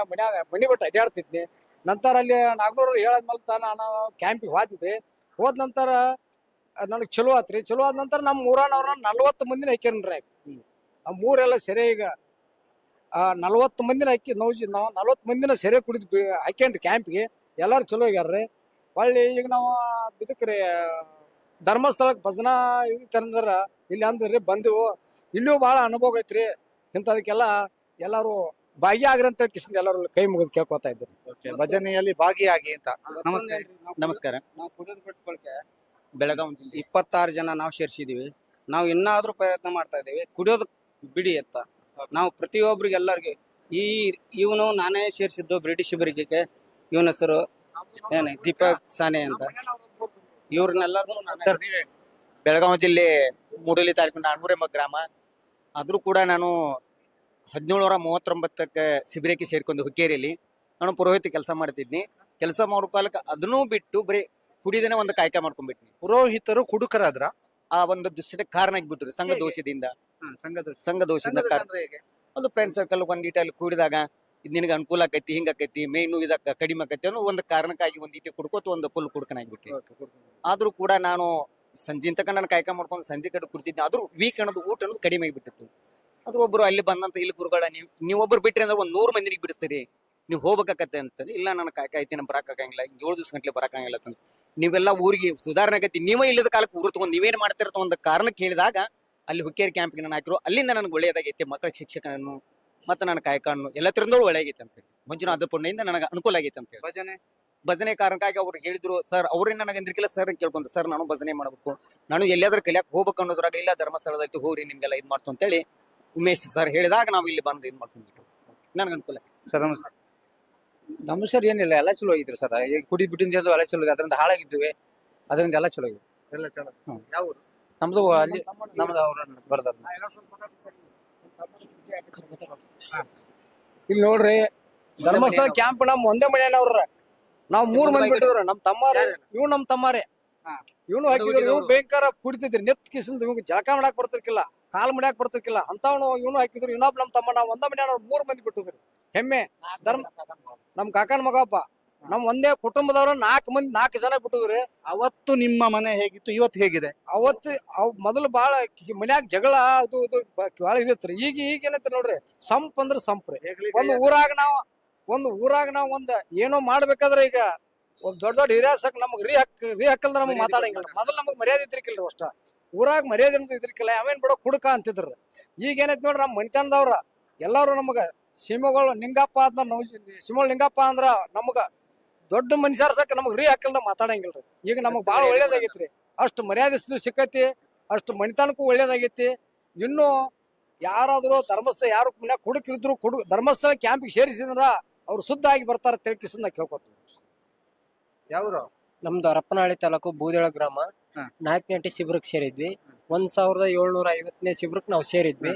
ಮನೆ ಬಿಟ್ಟು ಅಡ್ಡಾಡ್ತಿದ್ನಿ. ನಂತರ ಅಲ್ಲಿ ನಾಗ್ನೂರು ಹೇಳಾದ್ಮೇಲೆ ನಾನು ಕ್ಯಾಂಪಿಗೆ ಹೋಗಿದ್ದೆ. ಹೋದ ನಂತರ ನನಗೆ ಚಲೋ ಆತ್ರಿ. ಚಲೋ ಆದ ನಂತರ ನಮ್ಮ ಊರಾನವ್ರನ್ನ 40 ಮಂದಿನ ಹಾಕ್ಯಾನ್ರಿ. ನಮ್ಮ ಊರೆಲ್ಲ ಸೆರೆ ಈಗ 40 ಮಂದಿನ ಹಾಕಿ ನಾವು 40 ಮಂದಿನ ಸೆರೆ ಕುಡಿದು ಹಾಕ್ಯಾನ್ರಿ ಕ್ಯಾಂಪಿಗೆ. ಎಲ್ಲರೂ ಚಲೋ ಆಗ್ಯಾರ್ರಿ. ಹೊಳ್ಳಿ ಈಗ ನಾವು ಇದಕ್ರಿ ಧರ್ಮಸ್ಥಳಕ್ಕೆ ಭಜನಾ ತಂದ್ರ ಇಲ್ಲಿ ಅಂದ್ರಿ ಬಂದೆವು. ಇಲ್ಲಿಯೂ ಭಾಳ ಅನುಭವ ಐತ್ರಿ. ಇಂಥದಕ್ಕೆಲ್ಲ ಎಲ್ಲರೂ ಭಾಗಿಯಾಗ್ರಿ ಅಂತ ಕಿಸಿಂದ ಎಲ್ಲರೂ ಕೈ ಮುಗಿದು ಕೇಳ್ಕೊತಾ ಇದ್ದೀರಿ. ಭಜನೆಯಲ್ಲಿ ಭಾಗಿಯಾಗಿ ಅಂತ. ನಮಸ್ತೆ. ನಮಸ್ಕಾರ. ನಾವು ಕುಡಿಯೋದು ಬಿಟ್ಕೊಳಕ್ಕೆ ಬೆಳಗಾವಿ ಜಿಲ್ಲೆ 26 ಜನ ನಾವು ಸೇರಿಸಿದೀವಿ. ನಾವು ಇನ್ನಾದ್ರೂ ಪ್ರಯತ್ನ ಮಾಡ್ತಾ ಇದ್ದೀವಿ ಕುಡಿಯೋದು ಬಿಡಿ ಅಂತ. ನಾವು ಪ್ರತಿಯೊಬ್ಬರಿಗೆ ಎಲ್ಲರಿಗೆ ಇವನು ನಾನೇ ಸೇರಿಸಿದ್ದು ಬ್ರಿಟಿಷ್ ಶಿಬಿರಕ್ಕೆ. ಇವನ ಹೆಸರು ಏನು ದೀಪಕ್ ಸಾನೆ ಅಂತ. ಇವ್ರನ್ನೆಲ್ಲರೂ ಬೆಳಗಾವಿ ಜಿಲ್ಲೆ ಮೂಡಲಿ ತಾಲೂಕಿನ 400 ಎಂಬ ಗ್ರಾಮ. ಆದರೂ ಕೂಡ ನಾನು 1739ಕ್ಕೆ ಶಿಬಿರಕ್ಕೆ ಸೇರ್ಕೊಂಡು ಹುಕ್ಕೇರಿಯಲ್ಲಿ ನಾನು ಪುರೋಹಿತ ಕೆಲಸ ಮಾಡ್ತಿದ್ನಿ. ಕೆಲಸ ಮಾಡೋ ಕಾಲಕ್ಕೆ ಅದನ್ನೂ ಬಿಟ್ಟು ಬರೀ ಕುಡಿದೇನೆ ಒಂದು ಕಾಯಕ ಮಾಡ್ಕೊಂಡ್ಬಿಟ್ನಿ. ಪುರೋಹಿತರು ಕುಡುಕರಾದ್ರ? ಆ ಒಂದು ದುಶ್ಚಟಕ್ಕೆ ಕಾರಣ ಆಗ್ಬಿಟ್ರು ಸಂಘ ದೋಷದಿಂದ. ಸಂಘ ದೋಷದಿಂದ ಒಂದು ಫ್ರೆಂಡ್ ಸರ್ಕಲ್ ಒಂದೀಟ ಅಲ್ಲಿ ಕೂಡಿದಾಗ ಇದು ನಿನಗೆ ಅನುಕೂಲ ಆಕೈತಿ, ಹಿಂಗಾಕೈತಿ, ಮೇನು ಇದಕ್ಕೆ ಕಡಿಮೆ ಆಕೈತಿ ಅನ್ನೋ ಒಂದು ಕಾರಣಕ್ಕಾಗಿ ಒಂದೀಟ ಕುಡ್ಕೋತ ಒಂದು ಫುಲ್ ಕುಡ್ಕನಾಗ್ಬಿಟ್ಟಿ. ಆದ್ರೂ ಕೂಡ ನಾನು ಸಂಜೆ ತನಕ ನಾನು ಕಾಯಕ ಮಾಡ್ಕೊಂಡು ಸಂಜೆ ಕಡೆ ಕುಡ್ತಿದ್ದೆ. ಆದ್ರೂ ವೀಕ್ ಅನ್ನೋದು ಊಟ ಅನ್ನೋದು ಕಡಿಮೆ ಆಗಿಬಿಟ್ಟಿತ್ತು. ಆದ್ರೂ ಒಬ್ರು ಅಲ್ಲಿ ಬಂದಂತ ಇಲ್ಲಿ ಗುರುಗಳ ನೀವೊಬ್ರು ಬಿಟ್ರಿ ಅಂದ್ರೆ ಒಂದು 100 ಮಂದಿಗೆ ಬಿಡಿಸ್ತೀರಿ, ನೀವು ಹೋಗ್ಬೇಕಾಕತ್ತೆ ಅಂತಂದ್ರೆ. ಇಲ್ಲ ನಾನು ಕಾಯಕ ಐತಿ, ನಾನು ಬರಕಾಗಂಗಿಲ್ಲ, 7 ದಿವಸ ಗಂಟ್ಲೆ ಬರಕಾಗಿಲ್ಲ ಅಂತ. ನೀವೆಲ್ಲ ಊರಿಗೆ ಸುಧಾರಣೆ ಆಗೈತಿ, ನೀವೇ ಇಲ್ಲದ ಕಾಲಕ್ಕೆ ಊರು ತಗೊಂಡು ನೀವೇನ್ ಮಾಡ್ತಿರತ್ತ ಒಂದು ಕಾರಣಕ್ಕೆ ಹೇಳಿದಾಗ ಅಲ್ಲಿ ಹುಕ್ಕೇರಿ ಕ್ಯಾಂಪಿಗೆ ನಾನು ಹಾಕಿರು. ಅಲ್ಲಿಂದ ನನಗೆ ಒಳ್ಳೆಯದಾಗೈತಿ. ಮಕ್ಕಳ ಶಿಕ್ಷಕನನ್ನು ಮತ್ತೆ ನನ್ನ ಕಾಯಕನ್ನು ಎಲ್ಲ ತಿಂದೋಳು ಒಳ್ಳೆಯಾಗೈತಿ ಅಂತೇಳಿ ಮಂಜುನಾಥ ಪುಣ್ಯದಿಂದ ನನಗೆ ಅನುಕೂಲ ಆಗೈತೆ ಅಂತೇಳಿ. ಭಜನೆ ಕಾರಣಕ್ಕಾಗಿ ಅವ್ರು ಹೇಳಿದ್ರು. ಸರ್ ಅವ್ರೇ ನನಗೆ ಅಂದ್ರಿಕಿಲ್ಲ ಸರ್ ಕೇಳ್ಕೊಂತ, ಸರ್ ನಾನು ಭಜನೆ ಮಾಡ್ಬೇಕು, ನಾನು ಎಲ್ಲಾದ್ರೂ ಕಲಿಯಾಕ ಹೋಗ್ಬೇಕು ಅನ್ನೋದ್ರಾಗ ಇಲ್ಲ ಧರ್ಮಸ್ಥಳದೈತಿ ಹೋಗ್ರಿ ನಿಮ್ಗೆಲ್ಲ ಇದು ಮಾಡ್ತು ಅಂತೇಳಿ ಉಮೇಶ್ ಸರ್ ಹೇಳಿದಾಗ ನಾವು ಇಲ್ಲಿ ಬಂದು ಇದು ಮಾಡ್ಕೊಂಡ್ಬಿಟ್ಟು ನನಗೆ ಅನುಕೂಲ. ಸರ್ ನಮಸ್ತೆ. ನಮ್ಮ ಸರ್ ಏನಿಲ್ಲ, ಎಲ್ಲ ಚಲೋ ಆಗಿದ್ರಿ ಸರ್. ಈಗ ಕುಡಿದ್ ಬಿಟ್ಟಿಂದ ಎಲ್ಲ ಚಲೋ ಇದೆ. ಅದರಿಂದ ಹಾಳಾಗಿದ್ವಿ, ಅದರಿಂದ ಎಲ್ಲ ಚಲೋ ಆಗಿದೆ. ಎಲ್ಲ ಚಲೋ. ಯಾವ ಊರು? ನಮ್ದು ಅಲ್ಲಿ ನಮ್ದು ಅವ್ರ ಬರ್ದಾರ. ಇಲ್ಲಿ ನೋಡ್ರಿ ಧರ್ಮಸ್ಥಳ ಕ್ಯಾಂಪ್ ನಮ್ ಒಂದೇ ಮನೆಯವ್ರ. ನಾವ್ 3 ಮಂದಿ ಬಿಟ್ಟಿದ್ರು. ನಮ್ ತಮ್ಮಾರೆ, ಇವ್ ನಮ್ ತಮ್ಮಾರೆ. ಇವನು ಹಾಕಿದ್ರು. ಇವ್ ಭಯಂಕರ ಕುಡಿತಿದ್ರಿ. ನೆತ್ ಕಿಸಿಂದ ಇವ್ ಜಳಕ ಮಾಡಾಕ್ ಬರ್ತಿರ್ಕಿಲ್ಲ, ಕಾಲ್ ಮಾಡಾಕ್ ಬರ್ತಿರ್ಕಿಲ್ಲ ಅಂತವ್ನು ಇವನು ಹಾಕಿದ್ರು. ಇನ್ನೊಬ್ಬ ನಮ್ ತಮ್ಮ, ನಾವ್ ಒಂದೇ ಮನೆಯವ್ರ 3 ಮಂದಿ ಬಿಟ್ಟಿದ್ರಿ. ಹೆಮ್ಮೆ ಧರ್ಮ ನಮ್ ಕಾಕನ ಮಗಪ್ಪ ನಮ್ ಒಂದೇ ಕುಟುಂಬದವ್ರ 4 ಜನ ಬಿಟ್ಟಿದ್ರಿ. ಅವತ್ತು ನಿಮ್ಮ ಮನೆ ಹೇಗಿತ್ತು, ಇವತ್ತು ಹೇಗಿದೆ? ಅವತ್ತು ಮೊದಲು ಬಾಳ ಮನ್ಯಾಗ ಜಗಳ ಅದು ಇದು ಬಾಳ ಇದಿತ್ರಿ. ಈಗ ಏನೈತಿ ನೋಡ್ರಿ, ಸಂಪ್ ಅಂದ್ರ ಸಂಪ್ರಿ. ಒಂದ್ ಊರಾಗ ನಾವ್ ಒಂದ್ ಏನೋ ಮಾಡ್ಬೇಕಾದ್ರೆ ಈಗ ಒಬ್ಬ ದೊಡ್ಡ ಹಿರಿಯಾಸಕ್ ನಮಗ್ ರೀ ಹಕ್ಕಲ್ದ ನಮಗ್ ಮಾತಾಡಂಗಿಲ್ಲ. ಮೊದಲ್ ನಮಗ್ ಮರ್ಯಾದೆ ಇದ್ರಿಕಿಲ್ರಿ. ಅಷ್ಟ ಊರಾಗ ಮರ್ಯಾದೆ ಇದ್ರಿಕಿಲ್ಲ. ಅವೇನ್ ಬಿಡೋ ಕುಡುಕ ಅಂತಿದ್ರು. ಈಗ ಏನೈತಿ ನೋಡ್ರಿ, ನಮ್ ಮನಿತನದವ್ರ ಎಲ್ಲಾರು ನಮಗ ಸಿಮಗಳು ನಿಂಗಪ್ಪ ಅಂದ್ರ ಸಿಮೋಳ್ ನಿಂಗಪ್ಪ ಅಂದ್ರ ನಮಗ ದೊಡ್ಡ ಮನುಷ್ಯರ ಸಕ್ ನಮಗ್ ರೀ ಹಕ್ಕಲ್ದ ಮಾತಾಡಂಗಿಲ್ರಿ. ಈಗ ನಮಗ್ ಬಾಳ ಒಳ್ಳೇದಾಗೈತ್ರಿ. ಅಷ್ಟು ಮರ್ಯಾದೆ ಸಿಕ್ಕೈತಿ, ಅಷ್ಟು ಮನಿತನಕ್ಕೂ ಒಳ್ಳೇದಾಗೈತಿ. ಇನ್ನು ಯಾರಾದ್ರೂ ಧರ್ಮಸ್ಥಳ ಯಾರು ಮನ್ಯಾಗ ಕುಡುಕಿದ್ರು ಧರ್ಮಸ್ಥಳ ಕ್ಯಾಂಪಿಗೆ ಸೇರಿಸಿದ್ರ ಅವ್ರು ಶುದ್ಧ ಆಗಿ ಬರ್ತಾರ ತಿಳ್ಕಿಸಿಂದ ಕೇಳ್ಕೊತೀವಿ. ಯಾವ್ರು? ನಮ್ದು ಹರಪನಹಳ್ಳಿ ತಾಲೂಕು ಬೂದಿಯಾಳ ಗ್ರಾಮ. 4ನೇ ಗಂಟೆ ಶಿಬಿರಕ್ಕೆ ಸೇರಿದ್ವಿ. 1750ನೇ ಶಿಬಿರಕ್ಕೆ ನಾವು ಸೇರಿದ್ವಿ.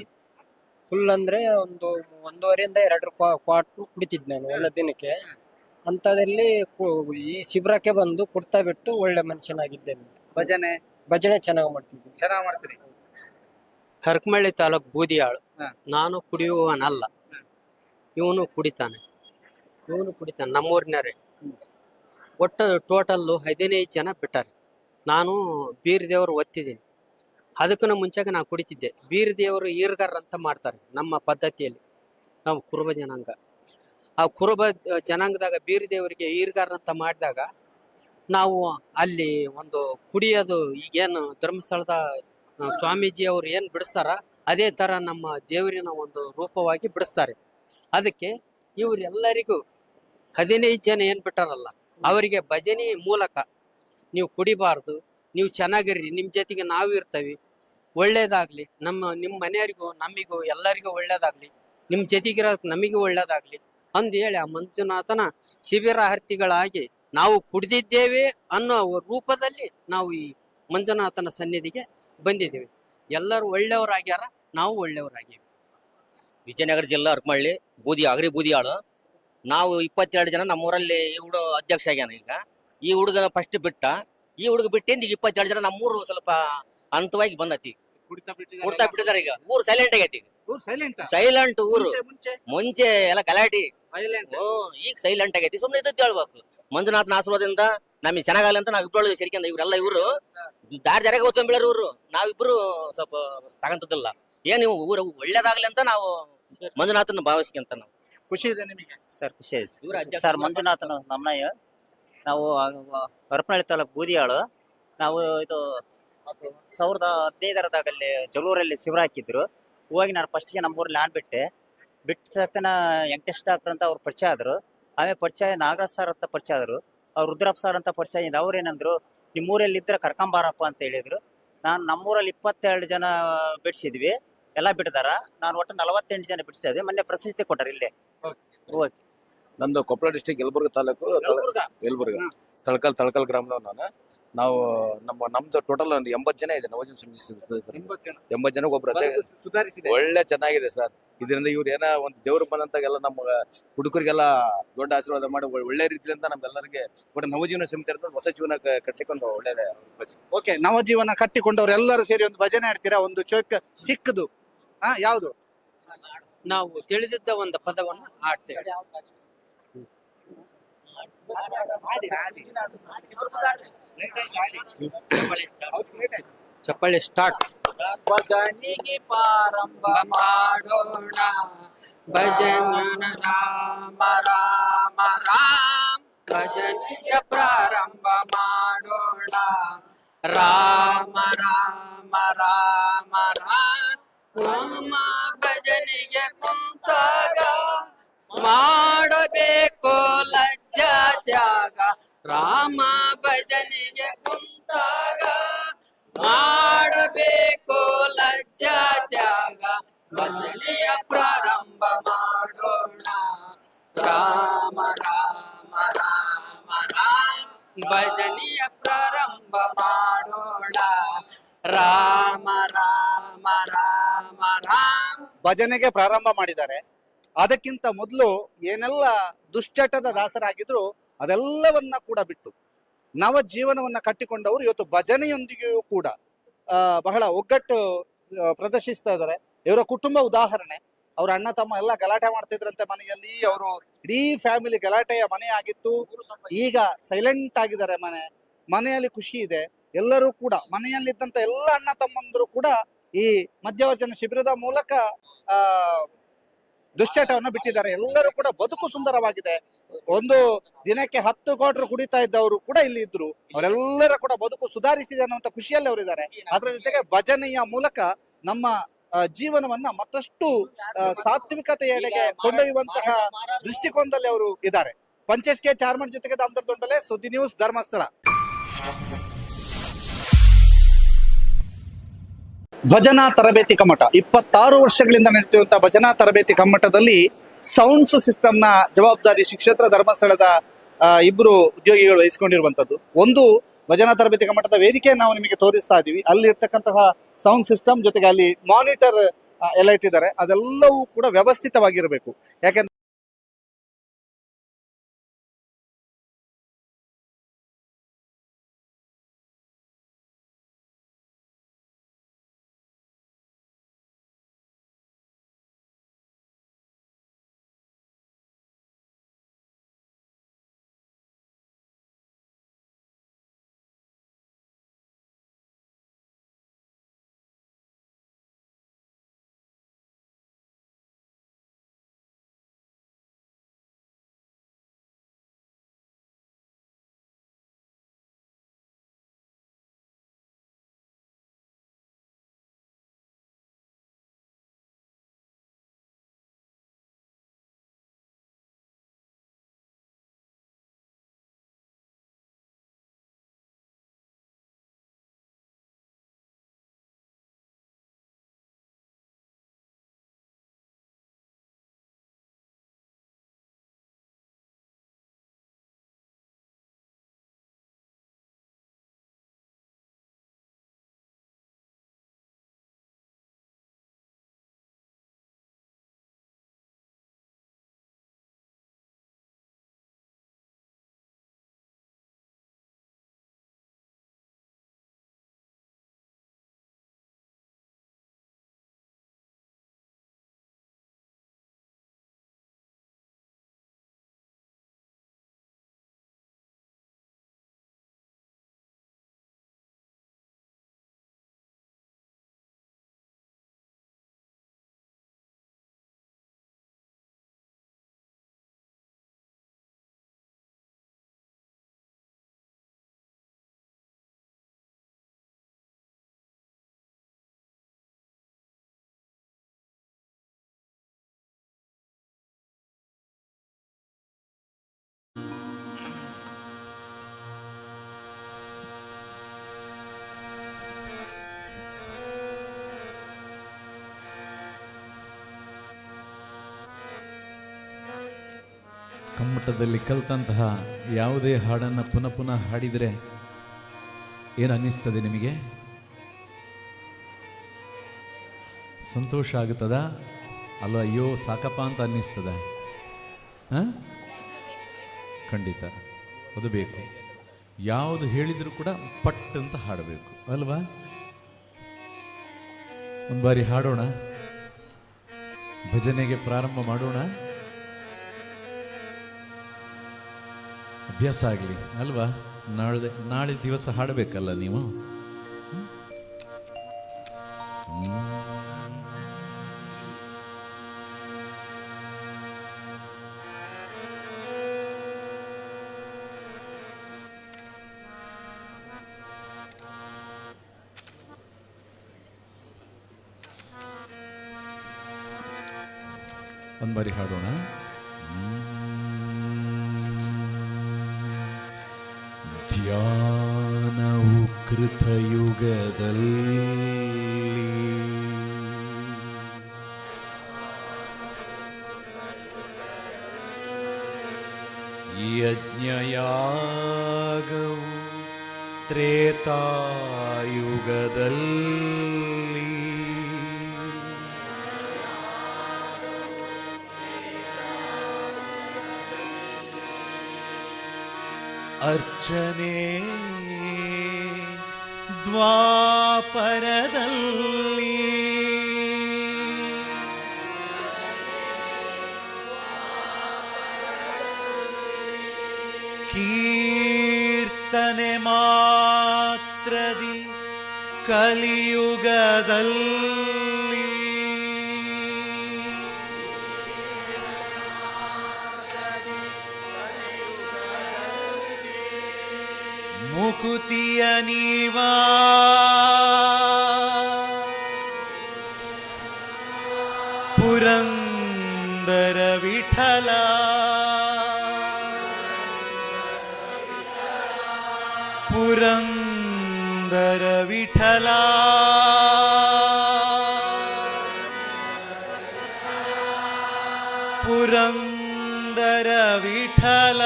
ಫುಲ್ ಅಂದ್ರೆ ಒಂದು 1.5ರಿಂದ 2 ಕ್ವಾರ್ಟರ್ ಕುಡಿತಿದ್ ನಾನು ಎಲ್ಲ ದಿನಕ್ಕೆ. ಅಂತದಲ್ಲಿ ಈ ಶಿಬಿರಕ್ಕೆ ಬಂದು ಕುಡ್ತಾ ಬಿಟ್ಟು ಒಳ್ಳೆ ಮನುಷ್ಯನಾಗಿದ್ದೇನೆ. ಭಜನೆ ಚೆನ್ನಾಗಿ ಮಾಡ್ತಿದ್ವಿ. ಚೆನ್ನಾಗಿ ಮಾಡ್ತೀರಿ. ಹರಪನಹಳ್ಳಿ ತಾಲೂಕು ಬೂದಿಯಾಳು. ನಾನು ಕುಡಿಯುವವನಲ್ಲ, ಇವನು ಕುಡಿತಾನೆ. ನಮ್ಮೂರಿನರೇ. ಒಟ್ಟು ಟೋಟಲ್ಲು 15 ಜನ ಬಿಟ್ಟಾರೆ. ನಾನು ಬೀರ್ ದೇವರು ಒತ್ತಿದ್ದೀನಿ. ಅದಕ್ಕೂ ಮುಂಚೆಗೆ ನಾನು ಕುಡಿತಿದ್ದೆ. ಬೀರ್ ದೇವರು ಈರ್ಗಾರ್ ಅಂತ ಮಾಡ್ತಾರೆ ನಮ್ಮ ಪದ್ಧತಿಯಲ್ಲಿ. ನಾವು ಕುರುಬ ಜನಾಂಗ. ಆ ಕುರುಬ ಜನಾಂಗದಾಗ ಬೀರ್ ದೇವರಿಗೆ ಈರ್ಗಾರ್ ಅಂತ ಮಾಡಿದಾಗ ನಾವು ಅಲ್ಲಿ ಒಂದು ಕುಡಿಯೋದು ಈಗೇನು ಧರ್ಮಸ್ಥಳದ ಸ್ವಾಮೀಜಿ ಅವರು ಏನು ಬಿಡಿಸ್ತಾರ ಅದೇ ಥರ ನಮ್ಮ ದೇವರಿನ ಒಂದು ರೂಪವಾಗಿ ಬಿಡಿಸ್ತಾರೆ. ಅದಕ್ಕೆ ಇವರೆಲ್ಲರಿಗೂ 15 ಜನ ಏನು ಬಿಟ್ಟಾರಲ್ಲ ಅವರಿಗೆ ಭಜನೆ ಮೂಲಕ ನೀವು ಕುಡಿಬಾರ್ದು, ನೀವು ಚೆನ್ನಾಗಿರ್ರಿ, ನಿಮ್ಮ ಜೊತೆಗೆ ನಾವು ಇರ್ತೀವಿ, ಒಳ್ಳೇದಾಗ್ಲಿ, ನಿಮ್ಮ ಮನೆಯವರಿಗೂ ನಮಿಗೂ ಎಲ್ಲರಿಗೂ ಒಳ್ಳೇದಾಗ್ಲಿ, ನಿಮ್ಮ ಜೊತೆಗಿರೋಕೆ ನಮಗೂ ಒಳ್ಳೇದಾಗ್ಲಿ ಅಂದೇಳಿ ಆ ಮಂಜುನಾಥನ ಶಿಬಿರಾರ್ಥಿಗಳಾಗಿ ನಾವು ಕುಡಿದಿದ್ದೇವೆ ಅನ್ನೋ ರೂಪದಲ್ಲಿ ನಾವು ಈ ಮಂಜುನಾಥನ ಸನ್ನಿಧಿಗೆ ಬಂದಿದ್ದೇವೆ. ಎಲ್ಲರೂ ಒಳ್ಳೆಯವರಾಗ್ಯಾರ, ನಾವು ಒಳ್ಳೆಯವರಾಗಿವಿ. ವಿಜಯನಗರ ಜಿಲ್ಲಾ ಹರಪನಹಳ್ಳಿ ಅಗರಿ ಬೂದಿಯಾಳು. ನಾವು 22 ಜನ ನಮ್ಮೂರಲ್ಲಿ ಈ ಹುಡುಗ ಅಧ್ಯಕ್ಷ ಆಗ್ಯಾನ. ಈಗ ಈ ಹುಡುಗನ ಫಸ್ಟ್ ಬಿಟ್ಟ, ಈ ಹುಡುಗ ಬಿಟ್ಟಿಂದ ಈಗ 22 ಜನ ನಮ್ಮೂರು ಸ್ವಲ್ಪ ಹಂತವಾಗಿ ಬಂದತಿ. ಕುಡ್ತಾ ಬಿಟ್ಟಿದಾರೆ. ಈಗ ಊರು ಸೈಲೆಂಟ್ ಆಗೈತಿ. ಸೈಲೆಂಟ್ ಊರು. ಮುಂಚೆ ಎಲ್ಲ ಗಲಾಟಿ, ಈಗ ಸೈಲೆಂಟ್ ಆಗೈತಿ. ಸುಮ್ನೆ ಇದ್ದದ್ದು ಹೇಳ್ಬೇಕು. ಮಂಜುನಾಥನ ಆಶೀರ್ವಾದದಿಂದ ನಮಗೆ ಚೆನ್ನಾಗಲ್ಲ ಅಂತ ನಾವ್ ಇಬ್ಬರು ಸೇರ್ಕೊಂಡ. ಇವ್ರೆಲ್ಲ ಇವರು ದಾರಿ ಜಾರಿಗೆ ಓದ್ಕೊಂಡ್ ಬೀಳಾರ. ಇವ್ರು ನಾವಿಬ್ರು ಸ್ವಲ್ಪ ತಗಂತದಿಲ್ಲ. ಏನ್ ನೀವು ಊರು ಒಳ್ಳೇದಾಗ್ಲಿ ಅಂತ ನಾವು ಮಂಜುನಾಥನ ಭಾವಿಸ್ಕೊಂತ ನಾವು. ಖುಷಿ ಇದೆ ನಿಮಗೆ? ಸರ್ ಖುಷಿ ಇದೆ ಸರ್. ಮಂಜುನಾಥನ ನಮ್ಮಯ್ಯ. ನಾವು ಹರಪನಹಳ್ಳಿ ತಾಲೂಕು ಬೂದಿಯಾಳು. ನಾವು ಇದು 2015 ಜಗಳೂರಲ್ಲಿ ಶಿಬಿರ ಹಾಕಿದ್ರು. ಹೋಗಿ ನಾನು ಫಸ್ಟ್ಗೆ ನಮ್ಮೂರಲ್ಲಿ ಬಿಟ್ಟ ತಕ್ಷಣ ವೆಂಕಟೇಶ್ ಡಾಕ್ಟರ್ ಅಂತ ಅವ್ರು ಪರಿಚಯ ಆದರು. ಆಮೇಲೆ ಪರಿಚಯ ನಾಗರಾಜ್ ಸರ್ ಅಂತ ಪರಿಚಯ ಆದರು. ಅವ್ರು ರುದ್ರಪ್ಪ ಸರ್ ಅಂತ ಪರಿಚಯ ಇದ್ದು. ಅವ್ರೇನಂದ್ರು, ನಿಮ್ಮೂರಲ್ಲಿ ಇದ್ರೆ ಕರ್ಕೊಂಬಾರಪ್ಪ ಅಂತ ಹೇಳಿದ್ರು. ನಮ್ಮೂರಲ್ಲಿ 22 ಜನ ಬಿಡಿಸಿದ್ವಿ. ಎಲ್ಲ ಬಿಟ್ಟಿದಾರ. ನಾನು ಒಟ್ಟು 48 ಜನ ಬಿಡಿಸಿದ್ದೆ. ಮೊನ್ನೆ ಪ್ರಶಸ್ತಿ ಕೊಟ್ಟಾರ ಇಲ್ಲೇ. ನಮ್ದು ಕೊಪ್ಪಳ ಡಿಸ್ಟಿಕ್ ಯಲಬುರ್ಗ ತಾಲೂಕು ಯಲಬುರ್ಗ ತಳಕಲ್ ಗ್ರಾಮದವ್ರು ನಾವು. ನಮ್ದು ಟೋಟಲ್ ಒಂದು 80 ಜನ ಇದೆ ನವೋಜನ ಸಮಿತಿ ಸದಸ್ಯರು. 80 ಜನಕ್ಕೆ ಒಬ್ರು ಒಳ್ಳೆ ಚೆನ್ನಾಗಿದೆ ಸರ್. ಇದರಿಂದ ಇವ್ರು ಏನೋ ಒಂದು ದೇವ್ರು ಬಂದಂತಾಗೆಲ್ಲ ನಮ್ಮ ಹುಡುಗರಿಗೆಲ್ಲ ದೊಡ್ಡ ಆಶೀರ್ವಾದ ಮಾಡಿ ಒಳ್ಳೆ ರೀತಿಯಿಂದ ನಮ್ಗೆಲ್ಲರಿಗೆ ಒಟ್ಟು ನವಜೀವನ ಸಮಿತಿ ಹೊಸ ಜೀವನ ಕಟ್ಟಲಿಕ್ಕೆ ಒಂದು ಒಳ್ಳೆ. ಓಕೆ, ನವಜೀವನ ಕಟ್ಟಿಕೊಂಡವ್ರು ಎಲ್ಲರೂ ಸೇರಿ ಒಂದು ಭಜನೆ ಆಡ್ತೀರಾ? ಒಂದು ಚಿಕ್ಕದು ಯಾವುದು? ನಾವು ತಿಳಿದಿದ್ದ ಒಂದು ಪದವನ್ನು ಆಡ್ತೇವೆ. ಚಪ್ಪಾಳೆ ಸ್ಟಾರ್ಟ್. ಭಜನೆಗೆ ಪ್ರಾರಂಭ ಮಾಡೋಣ, ಭಜನ ರಾಮ ರಾಮ ರಾಮ. ಭಜನೆಗೆ ಪ್ರಾರಂಭ ಮಾಡೋಣ, ರಾಮ ರಾಮ ರಾಮ ರಾಮ. ಭಜನೆಗೆ ಕುಂತಾಗ ಮಾಡಬೇಕು ಲಜ್ಜಾ ತ್ಯಾಗ. ರಾಮ ಭಜನೆಗೆ ಕುಂತಾಗ ಮಾಡಬೇಕು ಲಜ್ಜಾ ತ್ಯಾಗ. ಭಜನೆಯ ಪ್ರಾರಂಭ ಮಾಡೋಣ, ರಾಮ ರಾಮ ರಾಮ ರಾಮ. ಭಜನೆಯ ಪ್ರಾರಂಭ ಮಾಡೋಣ, ರಾಮ ರಾಮ ರಾಮ ರಾಮ. ಭಜನೆಗೆ ಪ್ರಾರಂಭ ಮಾಡಿದ್ದಾರೆ. ಅದಕ್ಕಿಂತ ಮೊದಲು ಏನೆಲ್ಲ ದುಶ್ಚಟದ ದಾಸರಾಗಿದ್ರು ಅದೆಲ್ಲವನ್ನ ಕೂಡ ಬಿಟ್ಟು ನವ ಜೀವನವನ್ನ ಕಟ್ಟಿಕೊಂಡವರು ಇವತ್ತು ಭಜನೆಯೊಂದಿಗೆಯೂ ಕೂಡ ಬಹಳ ಒಗ್ಗಟ್ಟು ಪ್ರದರ್ಶಿಸ್ತಾ ಇದ್ದಾರೆ. ಇವರ ಕುಟುಂಬ ಉದಾಹರಣೆ ಅವ್ರ ಅಣ್ಣ ತಮ್ಮ ಎಲ್ಲ ಗಲಾಟೆ ಮಾಡ್ತಿದ್ರಂತೆ ಮನೆಯಲ್ಲಿ. ಅವರು ಇಡೀ ಫ್ಯಾಮಿಲಿ ಗಲಾಟೆಯ ಮನೆ ಆಗಿತ್ತು. ಈಗ ಸೈಲೆಂಟ್ ಆಗಿದ್ದಾರೆ. ಮನೆಯಲ್ಲಿ ಖುಷಿ ಇದೆ. ಎಲ್ಲರೂ ಕೂಡ ಮನೆಯಲ್ಲಿದ್ದಂತ ಎಲ್ಲ ಅಣ್ಣ ತಮ್ಮಂದರು ಕೂಡ ಈ ಮಧ್ಯವರ್ಜನ ಶಿಬಿರದ ಮೂಲಕ ದುಶ್ಚಟವನ್ನು ಬಿಟ್ಟಿದ್ದಾರೆ. ಎಲ್ಲರೂ ಕೂಡ ಬದುಕು ಸುಂದರವಾಗಿದೆ. ಒಂದು ದಿನಕ್ಕೆ 10 ಕ್ವಾರ್ಟರ್ ಕುಡಿತಾ ಇದ್ದವರು ಕೂಡ ಇಲ್ಲಿ ಇದ್ರು. ಅವರೆಲ್ಲರ ಕೂಡ ಬದುಕು ಸುಧಾರಿಸಿದೆ ಅನ್ನುವಂತ ಖುಷಿಯಲ್ಲಿ ಅವರಿದ್ದಾರೆ. ಅದರ ಜೊತೆಗೆ ಭಜನೆಯ ಮೂಲಕ ನಮ್ಮ ಜೀವನವನ್ನ ಮತ್ತಷ್ಟು ಸಾತ್ವಿಕತೆಯೆಡೆಗೆ ಕೊಂಡೊಯ್ಯುವಂತಹ ದೃಷ್ಟಿಕೋನದಲ್ಲಿ ಅವರು ಇದ್ದಾರೆ. ಪಂಚೇಶ್ ಕೆ ಚಾರ್ಮನ್ ಜೊತೆಗೆ ದಾಮೋದರ ದೊಂಡಲೆ, ಸುದ್ದಿ ನ್ಯೂಸ್, ಧರ್ಮಸ್ಥಳ. ಭಜನಾ ತರಬೇತಿ ಕಮ್ಮಟ 26 ವರ್ಷಗಳಿಂದ ನಡೆಯುವಂತಹ ಭಜನಾ ತರಬೇತಿ ಕಮ್ಮಟದಲ್ಲಿ ಸೌಂಡ್ಸ್ ಸಿಸ್ಟಮ್ ನ ಜವಾಬ್ದಾರಿ ಶ್ರೀ ಕ್ಷೇತ್ರ ಧರ್ಮಸ್ಥಳದ ಇಬ್ರು ಉದ್ಯೋಗಿಗಳು ವಹಿಸಿಕೊಂಡಿರುವಂತದ್ದು. ಒಂದು ಭಜನಾ ತರಬೇತಿ ಕಮ್ಮಟದ ವೇದಿಕೆಯನ್ನು ನಾವು ನಿಮಗೆ ತೋರಿಸ್ತಾ ಇದೀವಿ. ಅಲ್ಲಿ ಇರ್ತಕ್ಕಂತಹ ಸೌಂಡ್ ಸಿಸ್ಟಮ್ ಜೊತೆಗೆ ಅಲ್ಲಿ ಮಾನಿಟರ್ ಎಲ್ಲ ಇಟ್ಟಿದ್ದಾರೆ. ಅದೆಲ್ಲವೂ ಕೂಡ ವ್ಯವಸ್ಥಿತವಾಗಿರಬೇಕು. ಯಾಕೆಂದ್ರೆ ಕಮ್ಮಟದಲ್ಲಿ ಕಲಿತಂತಹ ಯಾವುದೇ ಹಾಡನ್ನು ಪುನಃ ಪುನಃ ಹಾಡಿದರೆ ಏನು ಅನ್ನಿಸ್ತದೆ ನಿಮಗೆ? ಸಂತೋಷ ಆಗುತ್ತದ ಅಲ್ಲ? ಅಯ್ಯೋ ಸಾಕಪ್ಪ ಅಂತ ಅನ್ನಿಸ್ತದ? ಖಂಡಿತ ಅದು ಬೇಕು. ಯಾವುದು ಹೇಳಿದರೂ ಕೂಡ ಪಟ್ ಅಂತ ಹಾಡಬೇಕು ಅಲ್ವಾ? ಒಂದು ಬಾರಿ ಹಾಡೋಣ, ಭಜನೆಗೆ ಪ್ರಾರಂಭ ಮಾಡೋಣ. ಅಭ್ಯಾಸ ಆಗಲಿ ಅಲ್ವಾ? ನಾಳೆ ದಿವಸ ಹಾಡಬೇಕಲ್ಲ ನೀವು. ಒಂದು ಬಾರಿ ಹಾಡೋಣ. ಧ್ಯಾನವು ಕೃತಯುಗದಲ್ಲಿ ಯಜ್ಞಯಾಗವು ತ್ರೇತಾಯುಗದಲ್ಲಿ ಅರ್ಚನೆ ದ್ವಾಪರದಲ್ಲಿ ಕೀರ್ತನೆ ಮಾತ್ರದಿ ಕಲಿಯುಗದಲ್ಲಿ ಮುಕುತಿಯ ನೀವಾ ಪುರಂದರ ವಿಠಲ ಪುರಂದರ ವಿಠಲ ಪುರಂದರ ವಿಠಲ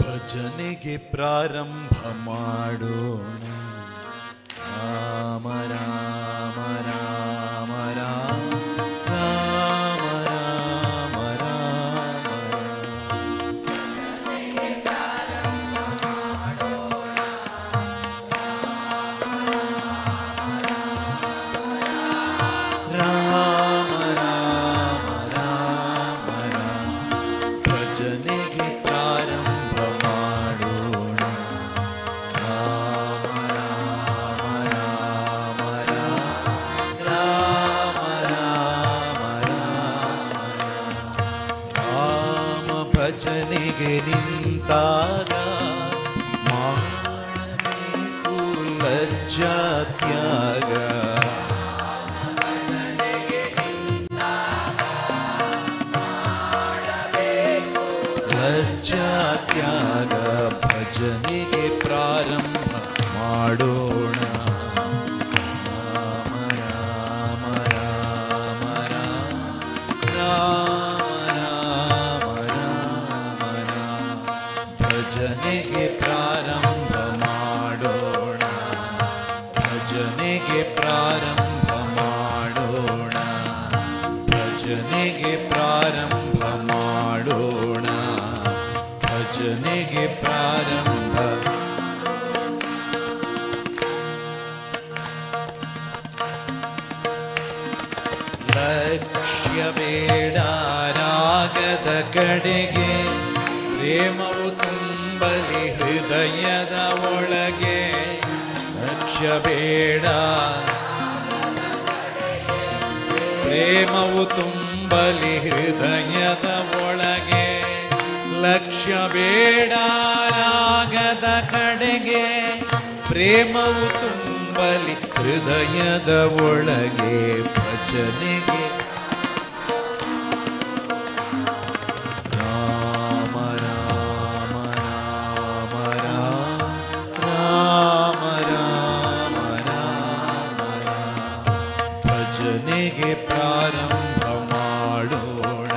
ಭಜನೆಗೆ ಪ್ರಾರಂಭ ಮಾಡೋಣ ರಾಮ ರಾಮ ರಾಮ ರಾಮ ರಾಮ ರಾಮ ರಾಮ ರಾಮ ರಾಮ ರಾಮ ರಾಮ ಭಜನೆಗೆ ಪ್ರಾರಂಭ ಮಾಡೋಣ ರಾಮ ರಾಮ ರಾಮ ರಾಮ ರಾಮ ರಾಮ ರಾಮ ಭಜನೆಗೆ ನಿಂತಾಗ ಮಾಡಬೇಕು ಲಜ್ಜಾ ತ್ಯಾಗ ಲಜ್ಜಾ ತ್ಯಾಗ ಭಜನೆಗೆ ಪ್ರಾರಂಭ ಮಾಡೋಣ ರಾಮ ರಾಮ ರಾಮ ರಾಮ ರಾಮ ರಾಮ ರಾಮ ಭಜನೆಗೆ ಪ್ರಾರಂಭ ಮಾಡೋಣ ಭಜನೆಗೆ ಪ್ರಾರಂಭ ಮಾಡೋಣ ಭಜನೆಗೆ ಪ್ರಾರಂಭ ಮಾಡೋಣ ಭಜನೆಗೆ ಪ್ರಾರಂಭ ಲಕ್ಷ್ಯ ಬೇಡ ರಾಗದ ಕಡೆಗೆ ಪ್ರೇಮವು ತುಂಬಲಿ ಹೃದಯದ ಒಳಗೆ ಲಕ್ಷ್ಯ ಬೇಡ ಪ್ರೇಮವು ತುಂಬಲಿ ಹೃದಯದ ಒಳಗೆ ಲಕ್ಷ್ಯ ಬೇಡ ರಾಗದ ಕಡೆಗೆ ಪ್ರೇಮವು ತುಂಬಲಿ ಹೃದಯದ ಒಳಗೆ ಭಜನೆಗೆ ರಾಮ ರಾಮ ರಾಮ ರಾಮ ರಾಮ ರಾಮ ರಾಮ ಭಜನೆಗೆ ಪ್ರಾರಂಭ ಮಾಡೋಣ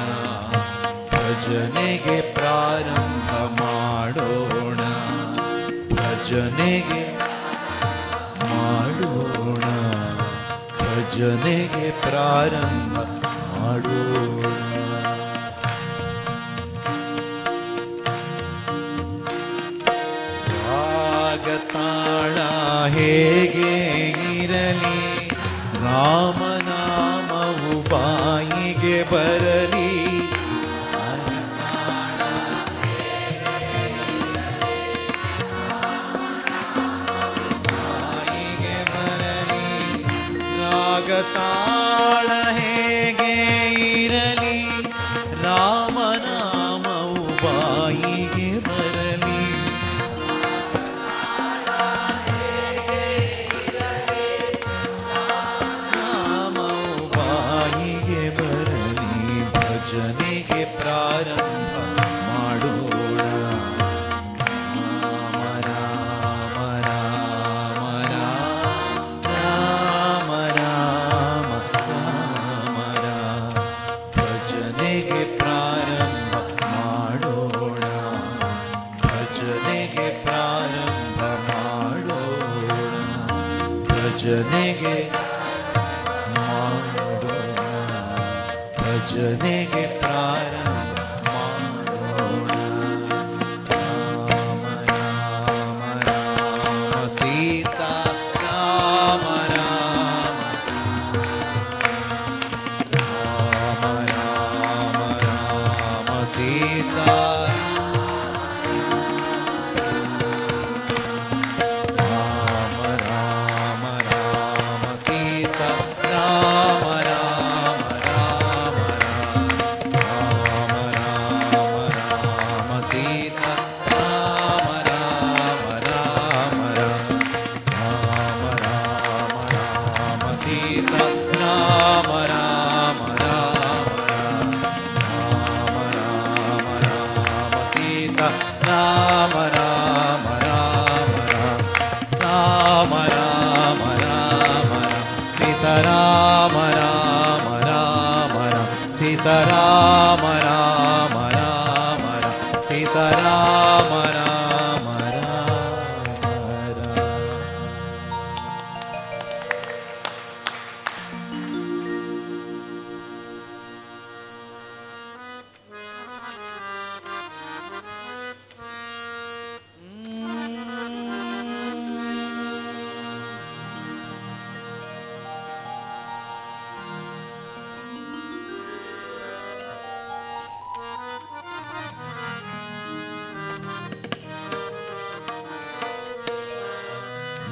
ಭಜನೆಗೆ ಪ್ರಾರಂಭ ಮಾಡೋಣ ಭಜನೆಗೆ ಮಾಡೋಣ ಭಜನೆಗೆ ಪ್ರಾರಂಭ ಮಾಡೋಣ ರಾಗ ತಾಳ ಹೇಗೆ ಇರಲಿ ರಾಮನಾಮವು ಬಾಯಿಗೆ ಬರಲಿ ಬಾಯಿಗೆ ಬರಲಿ ರಾಗ ತಾಳ ಹೇಗೆ ಇರಲಿ ರಾಮನಾಮವು ಬಾಯಿಗೆ ಬರಲಿ ನಾಮವು ಬಾಯಿಗೆ ಬರಲಿ ಭಜನೆಗೆ ಪ್ರಾರಂಭ ಮಾಡೋಣ ರಾಮ ರಾಮ ರಾಮ ರಾಮ ರಾಮ ರಾಮ ರಾಮ ಭಜನೆಗೆ ಪ್ರಾರಂಭ ಮಾಡೋಣ ಭಜನೆಗೆ ಪ್ರಾರಂಭ ಮಾಡೋಣ ಭಜನೆಗೆ ಮಾಡೋಣ ಭಜನೆಗೆ ಪ್ರಾರಂಭ ಮಾಡೋಣ ರಾಮ ರಾಮ ರಾಮ ಸೀತಾ ರಾಮ ರಾಮ ರಾಮ ರಾಮ ರಾಮ ರಾಮ ರಾಮ ರಾಮ ಸೀತಾರಾಮ ರಾಮ ರಾಮ ಸೀತಾರಾಮ ರಾಮ ರಾಮ ಸೀತಾರಾಮ ರಾಮ ರಾಮ ರಾಮ.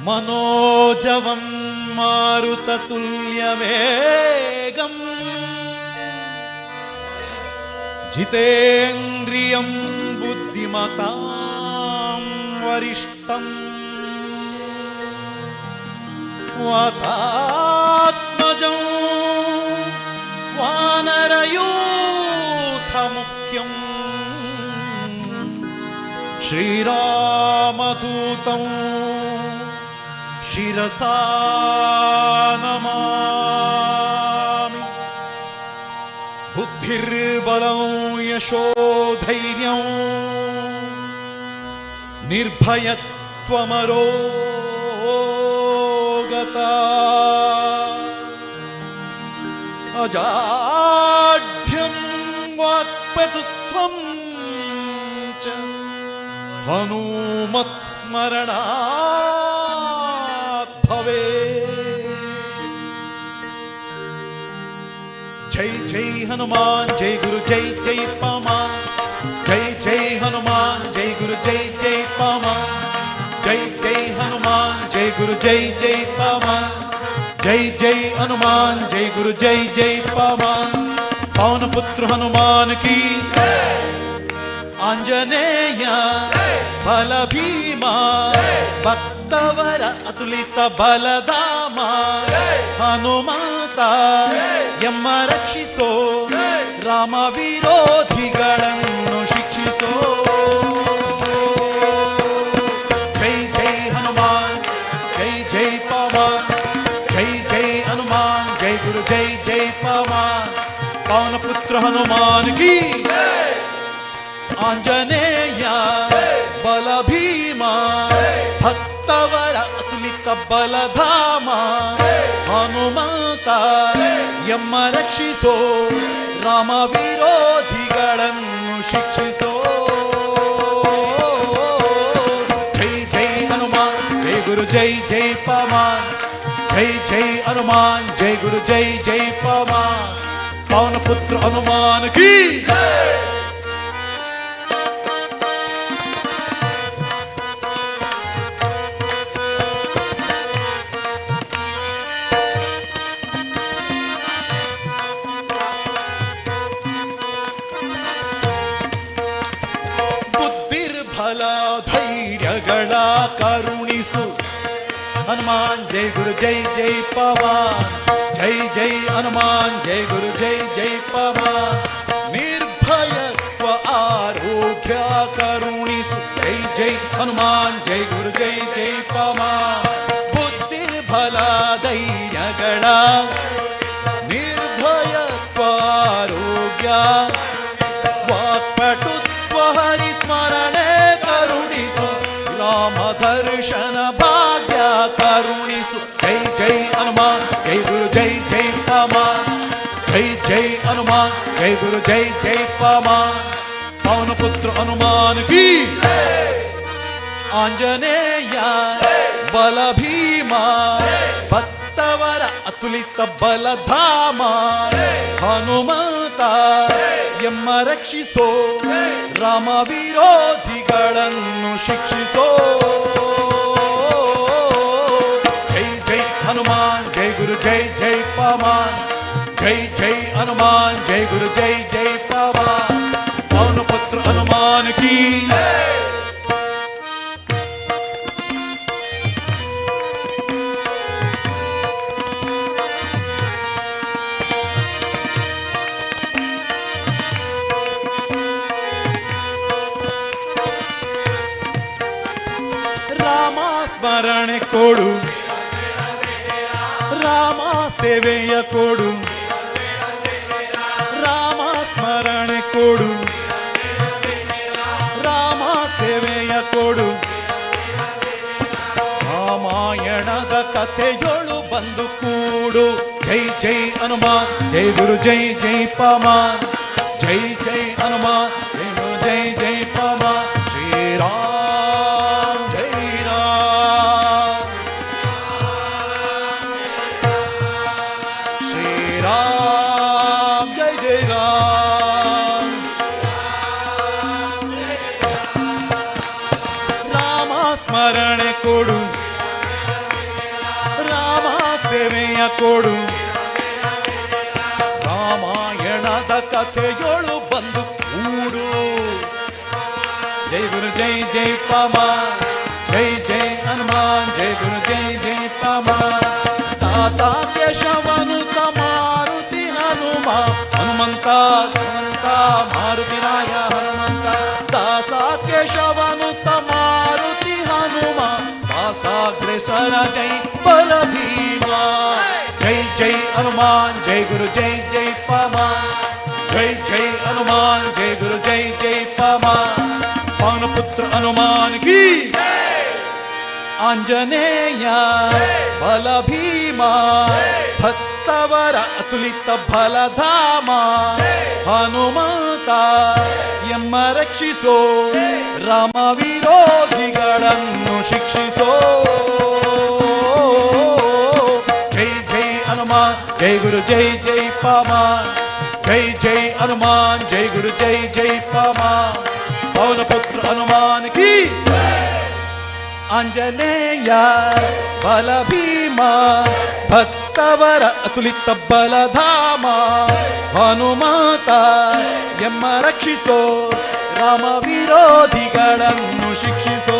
मनोजवं मारुततुल्यवेगम् जितेन्द्रियं बुद्धिमतां वरिष्ठम् वातात्मजं वानरयूथमुख्यम् श्रीरामदूतं शिरसा नमामि. बुद्धिर्बलं यशोधैर्यं निर्भयत्वमरोगता अजाढ्यं वाक्पटुत्वं च हनुमत्स्मरणात् भवेत्. जय जय हनुमान जय गुरु जय जय पवन. जय जय हनुमान जय गुरु जय जय पवन. जय जय हनुमान जय गुरु जय जय पवन. जय जय हनुमान जय गुरु जय जय पवन. पवन पुत्र हनुमान की आंजनेय बल भीमा भक्तवर अतुलित बलधाम ಹನುಮಂತ ಎಮ್ಮ ರಕ್ಷಿಸೋ ರಾಮ ವಿರೋಧಿಗಳನ್ನು ಶಿಕ್ಷಿಸೋ. ಜೈ ಜೈ ಹನುಮಾನ್ ಜೈ ಜೈ ಪವನ್. ಜೈ ಜೈ ಹನುಮಾನ್ ಜೈ ಗುರು ಜೈ ಜೈ ಪವನ್. ಪವನ ಪುತ್ರ ಹನುಮಾನ್ ಕಿ ಆಂಜನೇಯ ಬಲ ಭೀಮ ಭಕ್ತವರ ಅತುಲಿತ ಬಲಧಾಮ ಹನುಮಂತ ಎಮ್ಮ ರಕ್ಷಿಸೋ ರಾಮ ವಿರೋಧಿಗಳನ್ನು ಶಿಕ್ಷಿಸೋ. ಜೈ ಜೈ ಹನುಮಾನ್ ಜೈ ಗುರು ಜೈ ಜೈ ಪವನ್. ಜೈ ಜೈ ಹನುಮಾನ್ ಜೈ ಗುರು ಜೈ ಜೈ ಪವನ್. ಪವನ ಪುತ್ರ ಹನುಮಾನ್ ಕಿ ಧೈರ್ಯಗಳ ಕರುಣಿಸು ಹನುಮಾನ್ ಜೈ ಗುರು ಜೈ ಜೈ ಪವನ್. ಜೈ ಜೈ ಹನುಮಾನ್ ಜೈ ಗುರು ಜೈ ಜೈ ಪವನ್. ನಿರ್ಭಯತ್ವ ಆರೋಗ್ಯ ಕರುಣಿಸು ಜೈ ಜೈ ಹನುಮಾನ್ ಜೈ ಗುರು ಜೈ ಜೈ ಪವನ್. ಬುದ್ಧಿ ಬಲ ಧೈರ್ಯಗಳ ನಿರ್ಭಯತ್ವ ಆರೋಗ್ಯ ವಾಕ್ಪಟುತ್ವ ಹರಿಸ್ಮರಣೆ ಕರುಣಿಸು ರಾಮ ದರ್ಶನ ಭಾಗ್ಯ ಕರುಣಿಸು. ಜೈ ಜೈ ಹನುಮಾನ್ ಜೈ ಗುರು ಜೈ ಜೈ ಪವನ್. ಜೈ ಜೈ ಹನುಮಾನ್ ಜೈ ಗುರು ಜೈ ಜೈ ಪವನ್. ಪವನ ಪುತ್ರ ಹನುಮಾನ್ ಕಿ ಆಂಜನೇಯ ಬಲ ಭೀಮ ಭಕ್ತವರ ಅತುಲಿತ ಬಲಧಾಮ ಹನುಮಂತ ಎಮ್ಮ ರಕ್ಷಿಸೋ ರಾಮ ವಿರೋಧಿಗಳನ್ನು ಶಿಕ್ಷಿಸೋ. ಜೈ ಜೈ ಹನುಮಾನ್ ಜೈ ಗುರು ಜೈ ಜೈ ಪವನ್. ಜೈ ಜೈ ಹನುಮಾನ್ ಜೈ ಗುರು ಜೈ ಜೈ ಪವನ್. ಪವನ ಪುತ್ರ ಹನುಮಾನ್ ಕಿ ರಾಮ ಸ್ಮರಣೆ ಕೊಡು, ರಾಮ ಸೇವೆಯ ಕೊಡು, ರಾಮ ಸ್ಮರಣೆ ಕೊಡು, ರಾಮ ಸೇವೆಯ ಕೊಡು. ರಾಮಾಯಣದ ಕಥೆಯೊಳು ಬಂದು ಕೂಡು. ಜೈ ಜೈ ಹನುಮಾನ್, ಜೈ ಗುರು ಜೈ ಜೈ ಪಮಾನ್, ಜೈ ಜೈ ಹನುಮಾನ್, ಜೈ ಗುರು ಜೈ ಜೈ ಪಮಾನ್. ಶ್ರೀರಾಮ್ ಜೈ ರಾಮ್, ಶ್ರೀರಾಮ್ ಜೈ ಜೈ ರಾಮ್. ರಾಮ ಸ್ಮರಣೆ ಕೊಡು, ರಾಮ ಸೇವೆಯ ಕೊಡು. ರಾಮಾಯಣದ ಕಥೆಯೊಳು ಬಂದು ಕೂಡು. ಜೈ ಗುರು ಜೈ ಜೈ ಪಮಾನ್, ಜೈ ಜೈ ಹನುಮಾನ್, ಜೈ ಗುರು ಜೈ ಜೈ ಪಮಾನ್. ತಾತ ಕೇಶವನುತ ಮಾರುತಿ ಹನುಮ, ಹನುಮಂತ ಹನುಮಂತ ಮಾರುತಿ ರಾಯ ಹನುಮಂತ. ದಾಸ ಕೇಶವನುತ ಮಾರುತಿ ಹನುಮ, ದಾಸಾಗ್ರೇಸರ ಜೈ ಬಲ ಭೀಮ. ಜೈ ಜೈ ಹನುಮಾನ್, ಜೈ ಗುರು ಜೈ ಜೈ ಪಮಾನ್, ಜೈ ಜೈ ಹನುಮಾನ್, ಜೈ ಗುರು ಜೈ ಜೈ ಪಮಾನ್. ಪವನ ಪುತ್ರ ಹನುಮಾನ್ ಕಿ, ಆಂಜನೇಯ ಬಲ ಭೀಮ, ಭಕ್ತವರ ಅತುಲಿತ ಬಲಧಾಮ. ಹನುಮಂತ ಎಮ್ಮ ರಕ್ಷಿಸೋ, ರಾಮ ವಿರೋಧಿಗಳನ್ನು ಶಿಕ್ಷಿಸೋ. ಜೈ ಜೈ ಹನುಮಾನ್, ಜೈ ಗುರು ಜೈ ಜೈ ಪಮಾನ್, ಜೈ ಜೈ ಹನುಮಾನ್, ಜೈ ಗುರು ಜೈ ಜೈ ಪಮಾನ್. ಪವನ ಪುತ್ರ ಹನುಮಾನ್ ಕಿ, ಆಂಜನೇಯ ಬಲ ಭೀಮ, ಭಕ್ತವರ ಅತುಲಿತ ಬಲಧಾಮ. ಹನುಮಂತ ಎಮ್ಮ ರಕ್ಷಿಸೋ, ರಾಮ ವಿರೋಧಿಗಳನ್ನು ಶಿಕ್ಷಿಸೋ.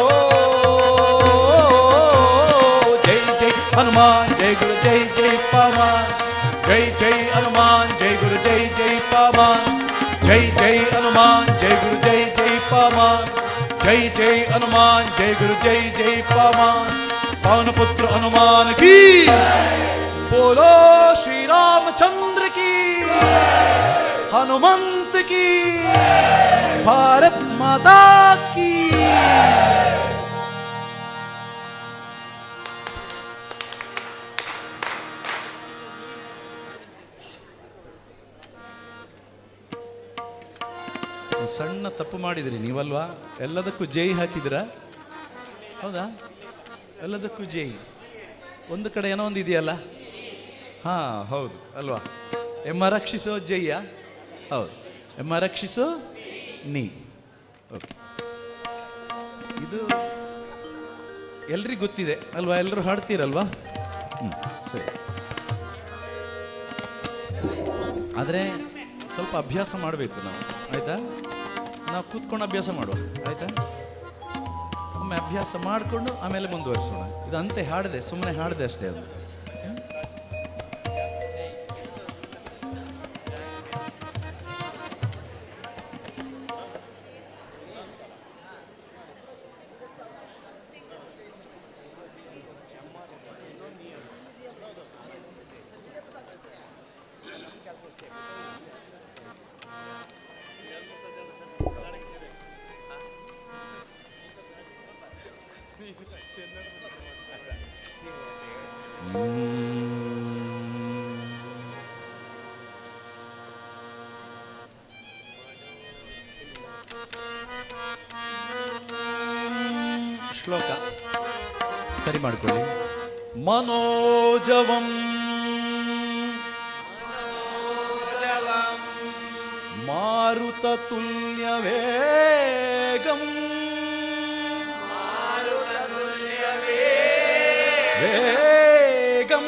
ಜೈ ಜೈ ಹನುಮಾನ್, ಜೈ ಗುರು ಜೈ ಜೈ ಪಮಾನ್, ಜೈ ಜೈ ಹನುಮಾನ್, ಜೈ ಗುರು ಜೈ ಜೈ ಪಮಾನ್, ಜೈ ಜೈ ಹನುಮಾನ್, ಜೈ ಗುರು ಜೈ ಜೈ ಪಮಾನ್, ಜೈ ಜೈ ಹನುಮಾನ್, ಜೈ ಗುರು ಜೈ ಜೈ ಪಮಾನ್. पवन पुत्र हनुमान की बोलो श्री रामचंद्र की हनुमंत की भारत माता की ಸಣ್ಣ ತಪ್ಪು ಮಾಡಿದ್ರಿ ನೀವಲ್ವಾ ಎಲ್ಲದಕ್ಕೂ ಜೈ ಹಾಕಿದ್ರಾ ಹೌದಾ ಎಲ್ಲದಕ್ಕೂ ಜೈ ಒಂದು ಕಡೆ ಏನೋ ಒಂದು ಇದೆಯಲ್ಲ ಹಾ ಹೌದು ಅಲ್ವಾ ಎಮ್ಮ ರಕ್ಷಿಸೋ ಜೈಯ ಹೌದು ಎಮ್ಮ ರಕ್ಷಿಸೋ ನೀ ಓಕೆ ಇದು ಎಲ್ರಿಗೂ ಗೊತ್ತಿದೆ ಅಲ್ವಾ ಎಲ್ಲರೂ ಹಾಡ್ತೀರಲ್ವಾ ಸರಿ ಆದರೆ ಸ್ವಲ್ಪ ಅಭ್ಯಾಸ ಮಾಡಬೇಕು ನಾವು ಆಯ್ತಾ ನಾವು ಕೂತ್ಕೊಂಡು ಅಭ್ಯಾಸ ಮಾಡುವ ಆಯ್ತಾ ಒಮ್ಮೆ ಅಭ್ಯಾಸ ಮಾಡಿಕೊಂಡು ಆಮೇಲೆ ಮುಂದುವರಿಸೋಣ ಇದು ಅಂತೆ ಹಾಡಿದೆ ಸುಮ್ಮನೆ ಹಾಡಿದೆ ಅಷ್ಟೇ ಅದು ಶ್ಲೋಕ ಸರಿ ಮಾಡ್ಕೊಳ್ಳಿ ಮನೋಜವಂ ಮಾರುತ ತುಲ್ಯ ವೇಗಂ ವೇಗಂ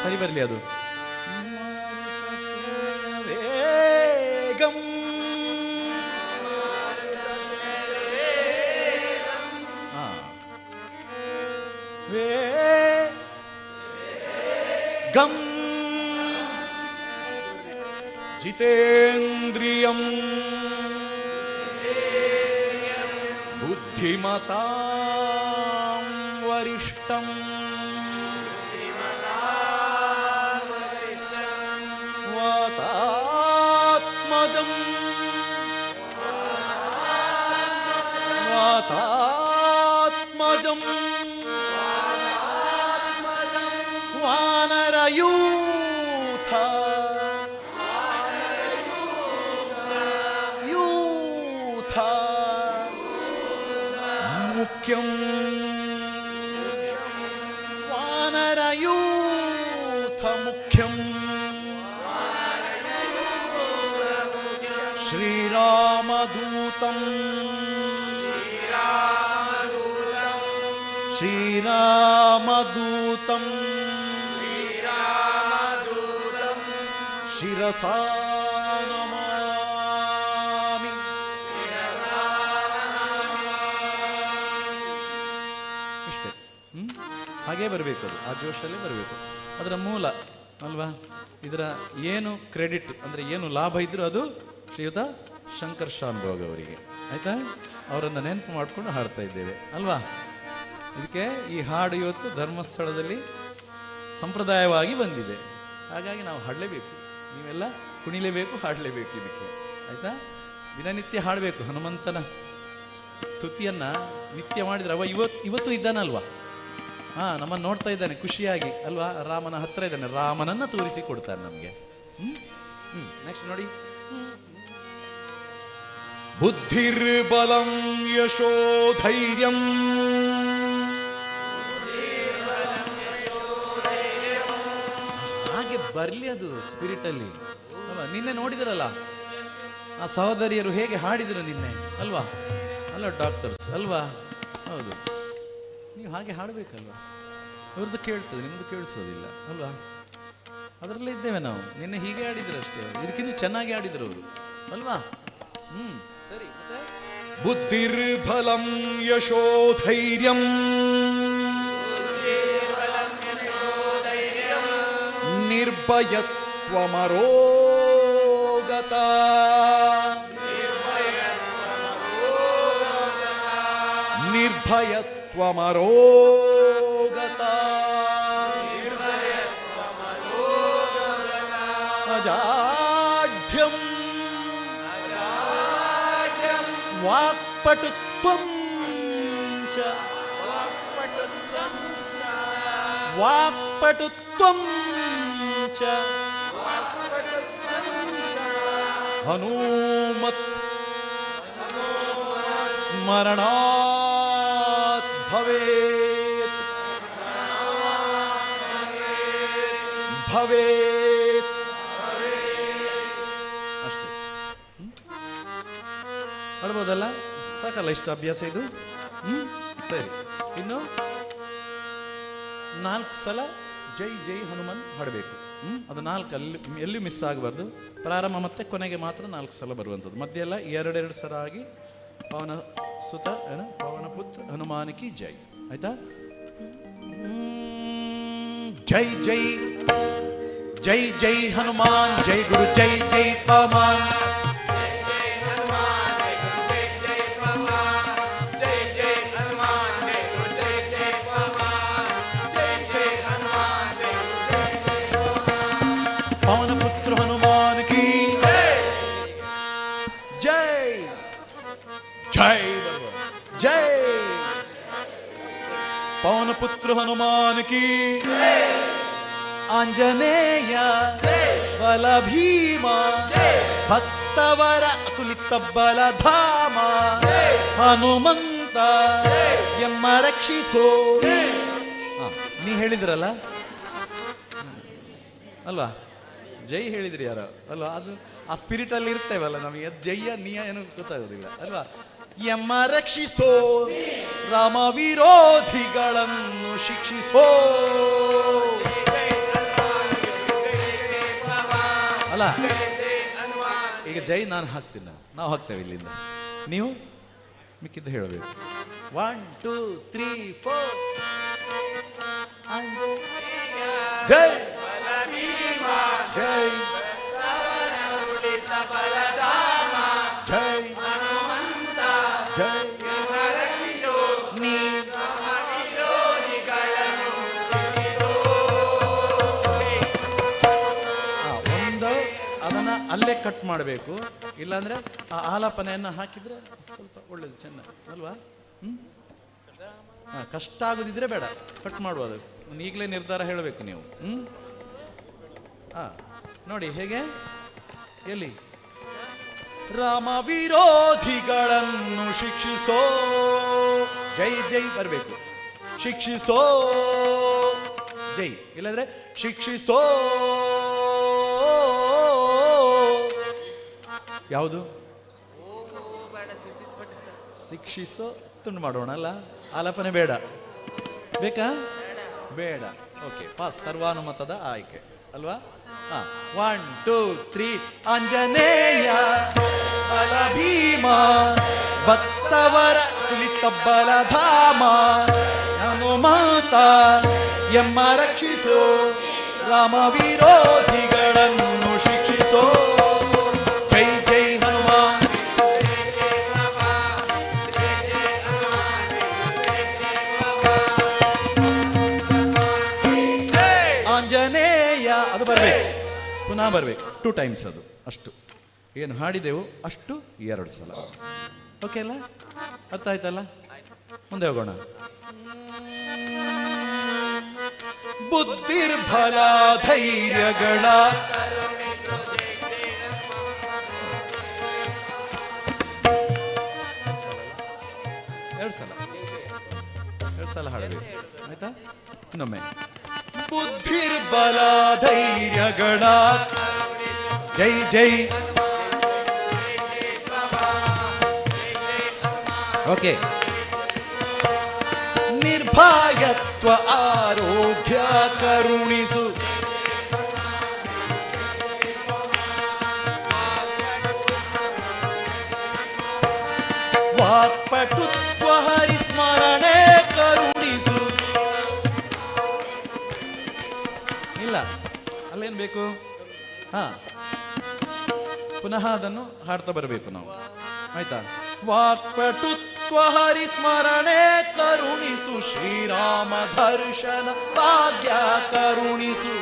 ಸರಿ ಬರಲಿ ಅದು ವೇಗಂ ಗಂ ಜಿತೇಂದ್ರಿಯಂ बुद्धिमतां वरिष्ठं वातात्मजं वानरयूथ मुख्यं वानरयूथ मुख्यं श्रीरामदूतं शिरसा नमामि ಇಷ್ಟೇ. ಹಾಗೇ ಬರಬೇಕು, ಅದು ಆ ಜೋಶಲ್ಲೇ ಬರಬೇಕು. ಅದರ ಮೂಲ ಅಲ್ವಾ, ಇದರ ಏನು ಕ್ರೆಡಿಟ್ ಅಂದರೆ ಏನು ಲಾಭ ಇದ್ರೂ ಅದು ಶ್ರೀಯುತ ಶಂಕರ್ ಶಾನ್ಭೋಗ್ ಅವರಿಗೆ. ಆಯ್ತಾ, ಅವರನ್ನು ನೆನಪು ಮಾಡಿಕೊಂಡು ಹಾಡ್ತಾ ಇದ್ದೇವೆ ಅಲ್ವಾ. ಇದಕ್ಕೆ ಈ ಹಾಡು ಇವತ್ತು ಧರ್ಮಸ್ಥಳದಲ್ಲಿ ಸಂಪ್ರದಾಯವಾಗಿ ಬಂದಿದೆ. ಹಾಗಾಗಿ ನಾವು ಹಾಡಲೇಬೇಕು, ನೀವೆಲ್ಲ ಕುಣಿಲೇಬೇಕು, ಹಾಡಲೇಬೇಕು ಇದಕ್ಕೆ. ಆಯಿತಾ, ದಿನನಿತ್ಯ ಹಾಡಬೇಕು. ಹನುಮಂತನ ಸ್ತುತಿಯನ್ನು ನಿತ್ಯ ಮಾಡಿದರೆ ಅವ ಇವತ್ತು ಇದ್ದಾನಲ್ವಾ. ನಮ್ಮನ್ನು ನೋಡ್ತಾ ಇದ್ದಾನೆ ಖುಷಿಯಾಗಿ ಅಲ್ವಾ. ರಾಮನ ಹತ್ರ ಇದ್ದಾನೆ, ರಾಮನನ್ನು ತೋರಿಸಿ ಕೊಡ್ತಾನೆ ನಮಗೆ. ನೆಕ್ಸ್ಟ್ ನೋಡಿ. ಬುದ್ಧಿರ್ಬಲಂ ಯಶೋಧೈರ್ಯಂ ಹಾಗೆ ಬರಲಿ ಅದು ಸ್ಪಿರಿಟಲ್ಲಿ ಅಲ್ವಾ. ನಿನ್ನೆ ನೋಡಿದಿರಲ್ಲ ಆ ಸಹೋದರಿಯರು ಹೇಗೆ ಹಾಡಿದರು ನಿನ್ನೆ ಅಲ್ವಾ. ಅಲ್ಲ ಡಾಕ್ಟರ್ಸ್ ಅಲ್ವಾ. ಹೌದು, ನೀವು ಹಾಗೆ ಹಾಡಬೇಕಲ್ವಾ. ಅವ್ರದ್ದು ಕೇಳ್ತದೆ, ನಿಮ್ಮದು ಕೇಳಿಸೋದಿಲ್ಲ ಅಲ್ವಾ. ಅದರಲ್ಲೇ ಇದ್ದೇವೆ ನಾವು. ನಿನ್ನೆ ಹೀಗೆ ಆಡಿದ್ರು ಅಷ್ಟೇ, ಇದಕ್ಕಿಂತ ಚೆನ್ನಾಗಿ ಆಡಿದ್ರು ಅವರು ಅಲ್ವಾ. ಸರಿ. ಬುದ್ಧಿರ್ಬಲಂ ಯಶೋಧೈರ್ಯಂ ನಿರ್ಭಯತ್ವಮರೋಗತ ನಿರ್ಭಯತ್ವಮರೋಗತ ಅಜಾಢ್ಯಂ ವಾಕ್ಪಟುತ್ವಂ ಚ ವಾಕ್ಪಟುತ್ವಂ ಚ ಹನುಮತ್ ಸ್ಮರಣಾತ್ ಭವೇತ್ ಭವೇತ್ ಅಷ್ಟೇ. ಮಾಡ್ಬೋದಲ್ಲ, ಸಾಕಲ್ಲ ಇಷ್ಟು ಅಭ್ಯಾಸ ಇದು. ಸರಿ, ಇನ್ನು 4 ಸಲ ಜೈ ಜೈ ಹನುಮನ್ ಹಾಡಬೇಕು. ಅದು 4 ಎಲ್ಲಿ ಮಿಸ್ ಆಗಬಾರ್ದು. ಪ್ರಾರಂಭ ಮತ್ತೆ ಕೊನೆಗೆ ಮಾತ್ರ 4 ಸಲ ಬರುವಂಥದ್ದು. ಮಧ್ಯ ಎಲ್ಲ 2 ಸಲ ಆಗಿ ಪವನ ಸುತ ಪವನ ಪುತ್ರ ಹನುಮಾನಿಕಿ ಜೈ. ಆಯ್ತಾ. ಜೈ ಜೈ ಜೈ ಜೈ ಹನುಮಾನ್, ಜೈ ಗುರು ಜೈ ಜೈ ಪವಮಾನ್. पवन पुत्र हनुमान की जय जय जय। पवन पुत्र हनुमान की आंजनेय बल भीमा भक्तवर अतुलित बल धाम ಹನುಮಂತ ಎಮ್ಮ ರಕ್ಷಿಸೋ. ನೀ ಹೇಳಿದ್ರಲ್ಲ ಅಲ್ವಾ, ಜೈ ಹೇಳಿದ್ರಿ ಯಾರೋ ಅಲ್ವಾ. ಅದು ಆ ಸ್ಪಿರಿಟ್ ಅಲ್ಲಿ ಇರ್ತೇವಲ್ಲ ನಮಗೆ, ಜೈಯ ನೀಯ ಏನು ಗೊತ್ತಾಗೋದಿಲ್ಲ ಅಲ್ವಾ. ಎಮ್ಮ ರಕ್ಷಿಸೋ, ರಾಮ ವಿರೋಧಿಗಳನ್ನು ಶಿಕ್ಷಿಸೋ ಅಲ್ಲ. ಈಗ ಜೈ ನಾನು ಹಾಕ್ತೀನಿ, ನಾವು ಹಾಕ್ತೇವೆ ಇಲ್ಲಿಂದ, ನೀವು ಮಿಕ್ಕಿದ್ದು ಹೇಳಬೇಕು. 1 2 3 4 ಜೈ ಜೈ ಜೈ ಜೈ ಅಲ್ಲೇ ಕಟ್ ಮಾಡಬೇಕು. ಇಲ್ಲಾಂದರೆ ಆ ಆಲಾಪನೆಯನ್ನು ಹಾಕಿದರೆ ಸ್ವಲ್ಪ ಒಳ್ಳೇದು, ಚೆನ್ನಾಗಿ ಅಲ್ವಾ? ಹಾಂ, ಕಷ್ಟ ಆಗೋದಿದ್ರೆ ಬೇಡ, ಕಟ್ ಮಾಡುವುದು. ಈಗಲೇ ನಿರ್ಧಾರ ಹೇಳಬೇಕು ನೀವು. ಹಾಂ, ನೋಡಿ ಹೇಗೆ, ಎಲ್ಲಿ ರಾಮ ವಿರೋಧಿಗಳನ್ನು ಶಿಕ್ಷಿಸೋ, ಜೈ ಜೈ ಬರಬೇಕು, ಶಿಕ್ಷಿಸೋ ಜೈ, ಇಲ್ಲಂದ್ರೆ ಶಿಕ್ಷಿಸೋ. ಯಾವುದು ಶಿಕ್ಷಿಸೋ ತುಂಡು ಮಾಡೋಣ ಅಲ್ಲ, ಆಲಾಪನೆ ಬೇಡ, ಬೇಕಾ? ಬೇಡ. ಓಕೆ, ಪಾಸ್, ಸರ್ವಾನುಮತದ ಆಯ್ಕೆ ಅಲ್ವಾ? 1 2 3 ಆಂಜನೇಯ ಬಲ ಭೀಮ ಭಕ್ತವರ ಕುಳಿತ ಬಲಧಾಮ ಹನುಮಂತ ಎಮ್ಮ ರಕ್ಷಿಸೋ, ರಾಮ ವಿರೋಧಿಗಳನ್ನು ಶಿಕ್ಷಿಸೋ. ಜೈ ಜೈ ಹನುಮಾನ್. ಆಂಜನೇಯ ಅದು ಬರಬೇಕು, ಪುನಃ ಬರಬೇಕು, 2 ಟೈಮ್ಸ್ ಅದು. ಅಷ್ಟು ಏನು ಹಾಡಿದೆವು ಅಷ್ಟು 2 ಸಲ. ಓಕೆ ಅಲ್ಲ? ಅರ್ಥ ಆಯ್ತಲ್ಲ? ಮುಂದೆ ಹೋಗೋಣ. ಬುದ್ಧಿರ್ಬಲ ಧೈರ್ಯಗಳ 2 ಸಲ ಹಾಡಬೇಕು, ಆಯ್ತಾ? ಇನ್ನೊಮ್ಮೆ. ಬುದ್ಧಿರ್ಬಲ ಧೈರ್ಯಗಳ ಜೈ ಜೈ. ಓಕೆ. ನಿರ್ಭಯತ್ವ ಆರೋಗ್ಯ ಕರುಣಿಸು, ವಾಕ್ಪಟುತ್ವ ಹರಿಸ್ಮರಣೆ ಕರುಣಿಸು. ಇಲ್ಲ, ಅಲ್ಲೇನು ಬೇಕು? ಹಾ, ಪುನಃ ಅದನ್ನು ಹಾಡ್ತಾ ಬರಬೇಕು ನಾವು, ಆಯ್ತಾ? ವಾಕ್ಪಟುತ್ವ ಹರಿಸ್ಮರಣೆ ಕರುಣಿಸು, ಶ್ರೀರಾಮ ದರ್ಶನ ಭಾಗ್ಯ ಕರುಣಿಸು.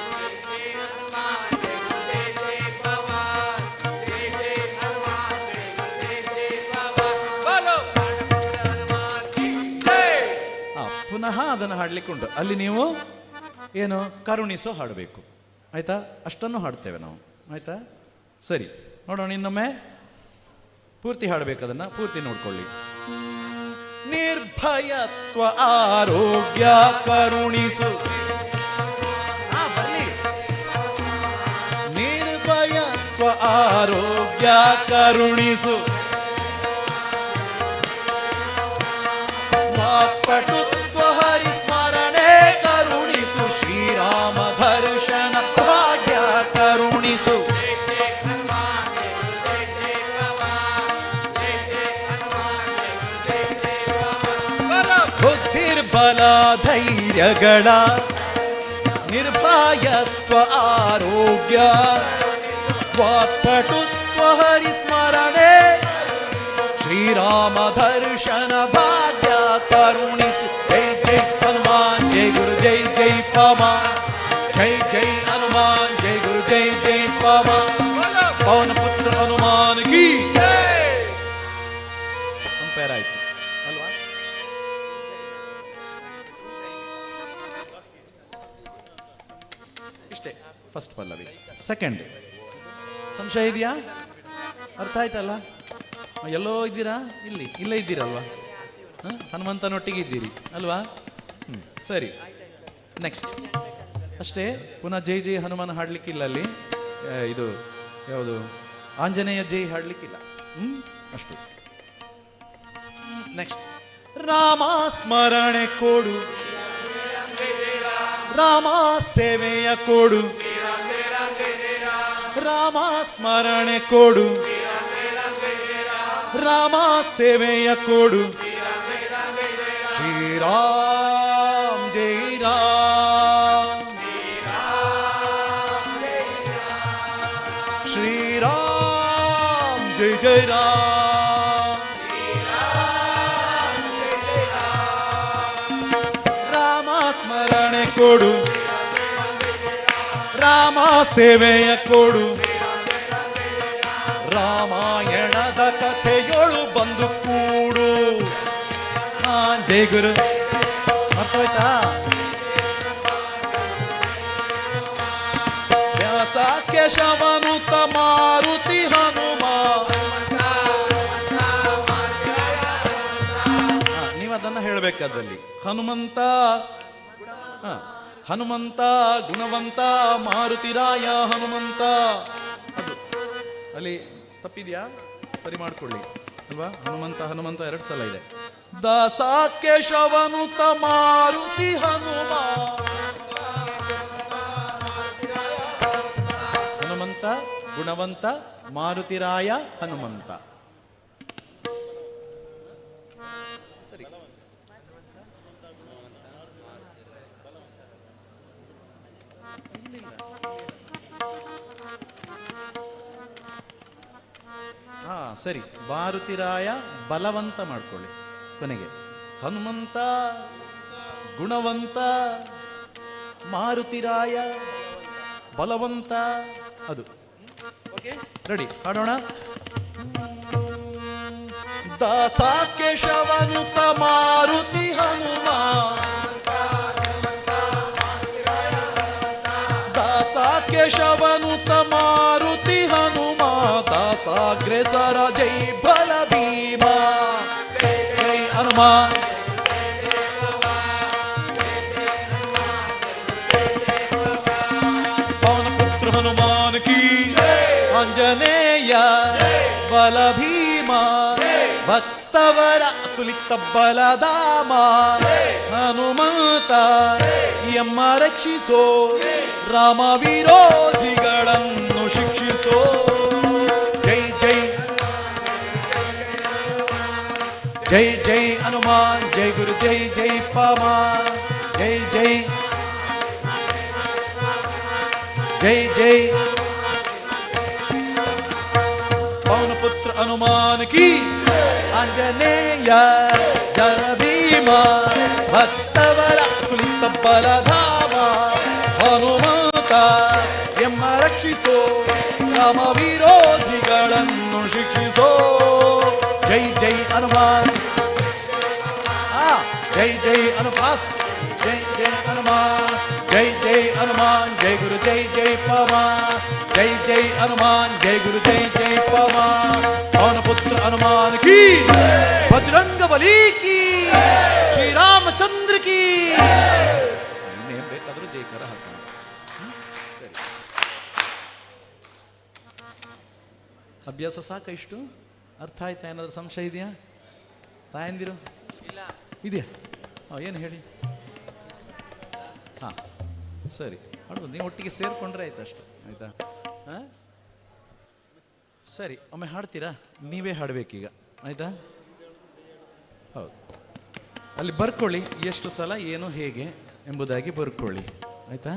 ಪುನಃ ಅದನ್ನು ಹಾಡ್ಲಿಕ್ಕೆ ಉಂಟು. ಅಲ್ಲಿ ನೀವು ಏನು ಕರುಣಿಸೋ ಹಾಡಬೇಕು, ಆಯ್ತಾ? ಅಷ್ಟನ್ನು ಹಾಡ್ತೇವೆ ನಾವು, ಆಯ್ತಾ? ಸರಿ, ನೋಡೋಣ ಇನ್ನೊಮ್ಮೆ. ಪೂರ್ತಿ ಹಾಡಬೇಕು, ಅದನ್ನ ಪೂರ್ತಿ ನೋಡ್ಕೊಳ್ಳಿ. ನಿರ್ಭಯತ್ವ ಆರೋಗ್ಯ ಕರುಣಿಸು, ಬರಲಿ. ನಿರ್ಭಯತ್ವ ಆರೋಗ್ಯ ಕರುಣಿಸು, ವಾಕ್ಪಟುತ್ವ ಹರಿಸ್ಮರಣೆ ಕರುಣಿಸು, ಶ್ರೀರಾಮ ದರ್ಶನ ಭಾಗ್ಯ ಕರುಣಿಸು. ಬುದ್ಧಿರ್ಬಲ ಧೈರ್ಯಗಳ ನಿರ್ಭಯತ್ವ ಆರೋಗ್ಯ, ವಾಕ್ಪಟುತ್ವ ಹರಿಸ್ಮರಣೆ, ಶ್ರೀರಾಮ ದರ್ಶನ ಭಾಗ್ಯ ಕರುಣಿಸು. ಜೈ ಜೈ ಹನುಮಾನ್ ಜೈ ಗುರು ಜೈ ಜೈ ಪವನ್, ಜೈ ಜೈ ಹನುಮಾನ್ ಜೈ ಗುರು ಜೈ ಜೈ ಪವನ್, ಪವನ ಪುತ್ರ ಹನುಮಾನ್ ಕಿ ಕಂಪೇರ್ ಆಯ್ತು ಅಲ್ವಾ? ಇಷ್ಟೇ ಫಸ್ಟ್ ಪಲ್ಲವಿ. ಸೆಕೆಂಡ್ ಸಂಶಯ ಇದೆಯಾ? ಅರ್ಥ ಆಯ್ತಲ್ಲ? ಎಲ್ಲೋ ಇದ್ದೀರಾ? ಇಲ್ಲೇ ಇದ್ದೀರಲ್ವಾ? ಹನುಮಂತನೊಟ್ಟಿಗೆ ಇದ್ದೀರಿ ಅಲ್ವಾ? ಸರಿ, ನೆಕ್ಸ್ಟ್ ಅಷ್ಟೇ. ಪುನಃ ಜೈ ಜೈ ಹನುಮಾನ್ ಹಾಡ್ಲಿಕ್ಕಿಲ್ಲ ಅಲ್ಲಿ. ಇದು ಯಾವುದು ಆಂಜನೇಯ ಜೈ ಹಾಡ್ಲಿಕ್ಕಿಲ್ಲ. ಅಷ್ಟು. ನೆಕ್ಸ್ಟ್ ರಾಮ ಸ್ಮರಣೆ ಕೊಡು, ರಾಮ ಸೇವೆಯ ಕೊಡು, ರಾಮ ಸ್ಮರಣೆ ಕೊಡು, ರಾಮ ಸೇವೆಯ ಕೊಡು, ಶ್ರೀರಾಮ್ ಜೈ ರಾಮ್, ಶ್ರೀರಾಮ್ ಜೈ ಜೈ ರಾಮ್, ರಾಮ ಸ್ಮರಣೆ ಕೊಡು, ರಾಮ ಸೇವೆಯ ಕೊಡು, ರಾಮಾಯಣದ ಕಥೆಯೊಳು ಬಂದು ಕೂಡು. ಜೈ ಗುರು. ಅರ್ಥವಾಯ್ತಾ? ವ್ಯಾಸ ಕೇಶವನುತ ಮಾರುತಿ ಹನುಮ. ನೀವು ಅದನ್ನ ಹೇಳ್ಬೇಕಾದಲ್ಲಿ ಹನುಮಂತ, ಹನುಮಂತ ಗುಣವಂತ ಮಾರುತಿರಾಯ ಹನುಮಂತ. ಅದು ಅಲ್ಲಿ ತಪ್ಪಿದ್ಯಾ? ಸರಿ ಮಾಡ್ಕೊಳ್ಳಿ ಅಲ್ವಾ? ಹನುಮಂತ ಹನುಮಂತ 2 ಸಲ ಇದೆ. ದಾಸ ಕೇಶವನುತ ಮಾರುತಿ ಹನುಮ. ಹನುಮಂತ ಗುಣವಂತ ಮಾರುತಿರಾಯ ಹನುಮಂತ. ಸರಿ. ಸರಿ, ಮಾರುತಿರಾಯ ಬಲವಂತ ಮಾಡ್ಕೊಳ್ಳಿ ಕೊನೆಗೆ. ಹನುಮಂತ ಗುಣವಂತ ಮಾರುತಿರಾಯ ಬಲವಂತ. ಅದು ಓಕೆ, ರೆಡಿ, ಹಾಡೋಣ. ದಾಸ ಕೇಶವನುತ ಮಾರುತಿ ಹನುಮ. ದಾಸ ಕೇಶವನುತ ಮಾರುತಿ ಹನುಮ. ದಾಸಾಗ್ರೇಸರ ಜೈ ಬಲ ಭೀಮ. ಜೈ ಹನುಮ. ಪವನ ಪುತ್ರ ಹನುಮಾನ್ ಕಿ. ಆಂಜನೇಯ ಬಲ ಭೀಮ. ಭಕ್ತವರ ತುಲಿತ ಬಲಧಾಮ. ಹನುಮಂತ ಎಮ್ಮ ರಕ್ಷಿಸೋ. ರಾಮ ವಿರೋಧಿಗಳನ್ನು ಶಿಕ್ಷಿಸೋ. ಜೈ ಜೈ ಜೈ ಜೈ ಹನುಮಾನ್. ಜೈ ಗುರು ಜೈ ಜೈ ಪವಮಾನ್. ಜೈ ಜೈ ಜೈ ಜೈ ಪವನ ಪುತ್ರ ಹನುಮಾನ್ ಕಿ. ಆಂಜನೇಯ ಜನ ಭೀಮ. ಭಕ್ತವರ ತುಲಿತ ಬಲಧಾಮ. ಹನುಮಂತ ಎಮ್ಮ ರಕ್ಷಿಸೋ. ರಾಮ ವಿರೋಧಿಗಳನ್ನು ಶಿಕ್ಷಿಸೋ. ಜೈ ಜೈ ಹನುಮಾನ್. ಜೈ ಜೈ ಹನುಮಾನ್. ಜೈ ಜೈ ಹನುಮಾನ್. ಜೈ ಜೈ ಹನುಮಾನ್. ಜೈ ಗುರು ಜೈ ಜೈ ಪವಮಾನ್. ಜೈ ಜೈ ಹನುಮಾನ್. ಜೈ ಗುರು ಜೈ ಜೈ ಪವಮಾನ್. ಪವನ ಪುತ್ರ ಹನುಮಾನ್ ಕಿ. ಬಜರಂಗ ಬಲಿ ಕಿ. ಶ್ರೀರಾಮಚಂದ್ರ ಕಿ. ಇನ್ನೇನ್ ಬೇಕಾದ್ರೂ ಜೈಕಾರ ಹಾಕೋಣ. ಅಭ್ಯಾಸ ಸಾಕ ಇಷ್ಟು? ಅರ್ಥ ಆಯ್ತಾ? ಏನಾದ್ರು ಸಂಶಯ ಇದೆಯಾ ತಾಯಂದಿರು? ಇದೆಯಾ? ಏನು ಹೇಳಿ. ಹಾಂ ಸರಿ, ಮಾಡ್ಬೋದು. ನೀವು ಒಟ್ಟಿಗೆ ಸೇರಿಕೊಂಡ್ರೆ ಆಯ್ತು ಅಷ್ಟೆ. ಆಯ್ತಾ? ಹಾಂ ಸರಿ, ಒಮ್ಮೆ ಹಾಡ್ತೀರಾ? ನೀವೇ ಹಾಡಬೇಕೀಗ. ಆಯ್ತಾ? ಹೌದು, ಅಲ್ಲಿ ಬರ್ಕೊಳ್ಳಿ ಎಷ್ಟು ಸಲ ಏನು ಹೇಗೆ ಎಂಬುದಾಗಿ ಬರ್ಕೊಳ್ಳಿ. ಆಯ್ತಾ?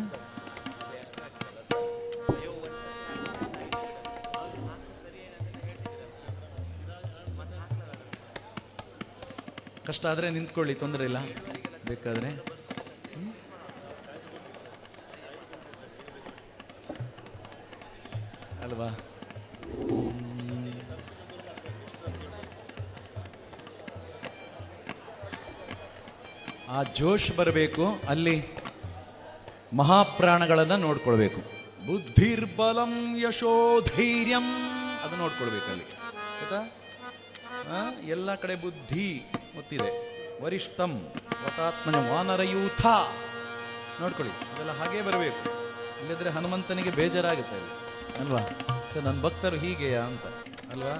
ಕಷ್ಟ ಆದರೆ ನಿಂತ್ಕೊಳ್ಳಿ, ತೊಂದರೆ ಇಲ್ಲ. ಬೇಕಾದರೆ ಅಲ್ವಾ? ಆ ಜೋಶ್ ಬರಬೇಕು. ಅಲ್ಲಿ ಮಹಾಪ್ರಾಣಗಳನ್ನು ನೋಡ್ಕೊಳ್ಬೇಕು. ಬುದ್ಧಿರ್ಬಲಂ ಯಶೋಧೈರ್ಯಂ ಅದು ನೋಡ್ಕೊಳ್ಬೇಕು ಅಲ್ಲಿ. ಆಯ್ತಾ? ಎಲ್ಲ ಕಡೆ ಬುದ್ಧಿ ಗೊತ್ತಿದೆ. ವರಿಷ್ಠಂ ವತಾತ್ಮನ ವಾನರಯೂಥ ನೋಡ್ಕೊಳ್ಳಿ, ಅದೆಲ್ಲ ಹಾಗೇ ಬರಬೇಕು. ಇಲ್ಲದ್ರೆ ಹನುಮಂತನಿಗೆ ಬೇಜಾರಾಗುತ್ತೆ ಅಲ್ಲಿ ಅಲ್ವಾ? ಸರ್, ನನ್ನ ಭಕ್ತರು ಹೀಗೆಯಾ ಅಂತ ಅಲ್ವಾ?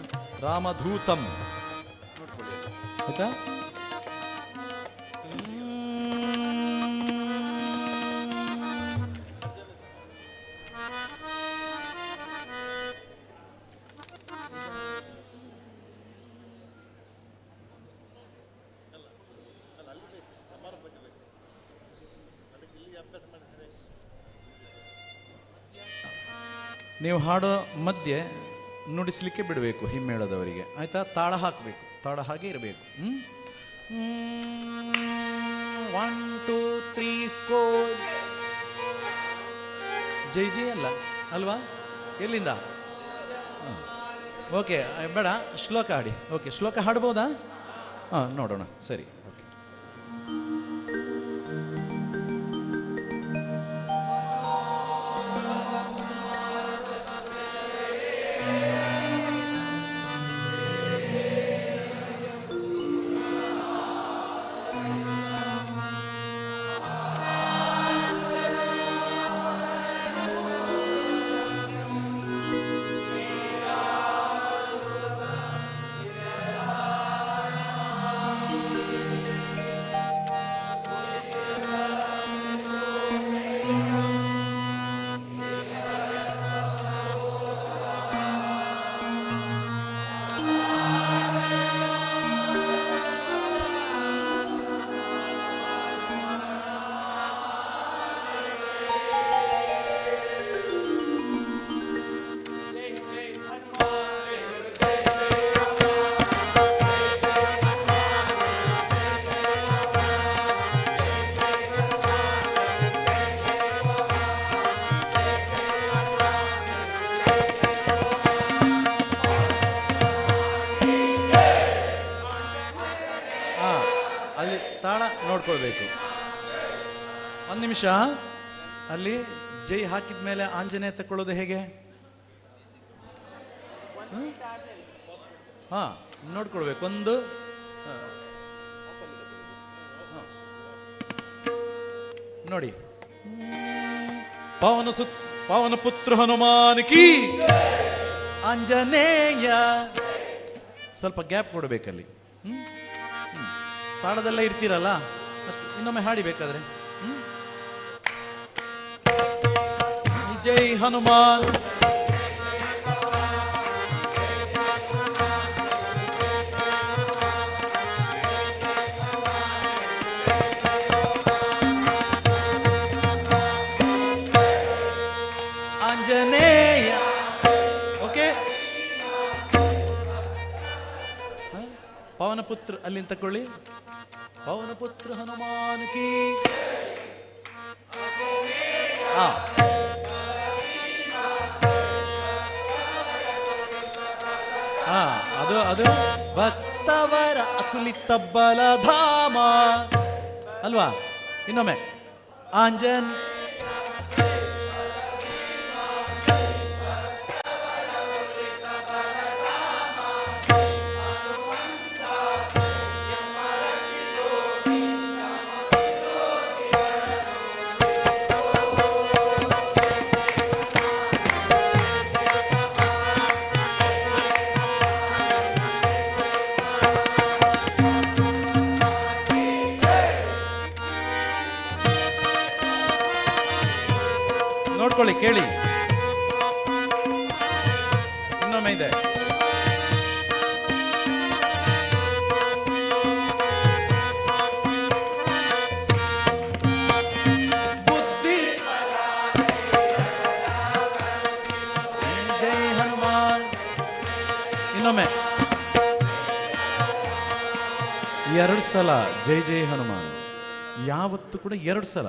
ರಾಮಧೂತಂ ನೋಡ್ಕೊಳ್ಳಿ. ಆಯ್ತಾ? ನೀವು ಹಾಡೋ ಮಧ್ಯೆ ನುಡಿಸ್ಲಿಕ್ಕೆ ಬಿಡಬೇಕು ಹಿಮ್ಮೇಳದವರಿಗೆ. ಆಯ್ತಾ? ತಾಳ ಹಾಕಬೇಕು, ತಾಳ ಹಾಗೆ ಇರಬೇಕು. 1 2 3 4 ಜೈ ಜೈ ಅಲ್ಲ ಅಲ್ವಾ? ಎಲ್ಲಿಂದ? ಓಕೆ ಬೇಡ, ಶ್ಲೋಕ ಹಾಡಿ. ಓಕೆ, ಶ್ಲೋಕ ಹಾಡ್ಬೋದಾ? ಹಾಂ, ನೋಡೋಣ. ಸರಿ, ಓಕೆ. ಅಲ್ಲಿ ತಾಳ ನೋಡ್ಕೊಳ್ಬೇಕು. ಒಂದು ನಿಮಿಷ. ಅಲ್ಲಿ ಜೈ ಹಾಕಿದ ಮೇಲೆ ಆಂಜನೇಯ ತಕೊಳ್ಳೋದು ಹೇಗೆ? ಹಾ, ನೋಡ್ಕೊಳ್ಬೇಕು. ಒಂದು ನೋಡಿ, ಪವನ ಪುತ್ರ ಹನುಮಾನ್ ಕಿ ಆಂಜನೇಯ. ಸ್ವಲ್ಪ ಗ್ಯಾಪ್ ಕೊಡ್ಬೇಕಲ್ಲಿ. ತಾಳದೆಲ್ಲ ಇರ್ತೀರಲ್ಲ, ಅಷ್ಟು ಇನ್ನೊಮ್ಮೆ ಹಾಡಿಬೇಕಾದ್ರೆ. ಜೈ ಹನುಮಾನ್. ಆಂಜನೇಯ. ಓಕೆ, ಪವನ ಪುತ್ರ ಅಲ್ಲಿಂದ ತಕೊಳ್ಳಿ. ಪವನ ಪುತ್ರ ಹನುಮಾನ್ ಕಿ. ಅದು ಭಕ್ತವರ ಅತುಲಿತ ಬಲಧಾಮ ಅಲ್ವಾ? ಇನ್ನೊಮ್ಮೆ ಆಂಜನ್. ನೋಡ್ಕೊಳ್ಳಿ, ಕೇಳಿ. ಇನ್ನೊಮ್ಮೆ ಇದೆ. ಬುದ್ಧಿ ಜೈ ಹನುಮಾನ್. ಇನ್ನೊಮ್ಮೆ 2 ಸಲ ಜೈ ಜೈ ಹನುಮಾನ್. ಯಾವತ್ತು ಕೂಡ 2 ಸಲ,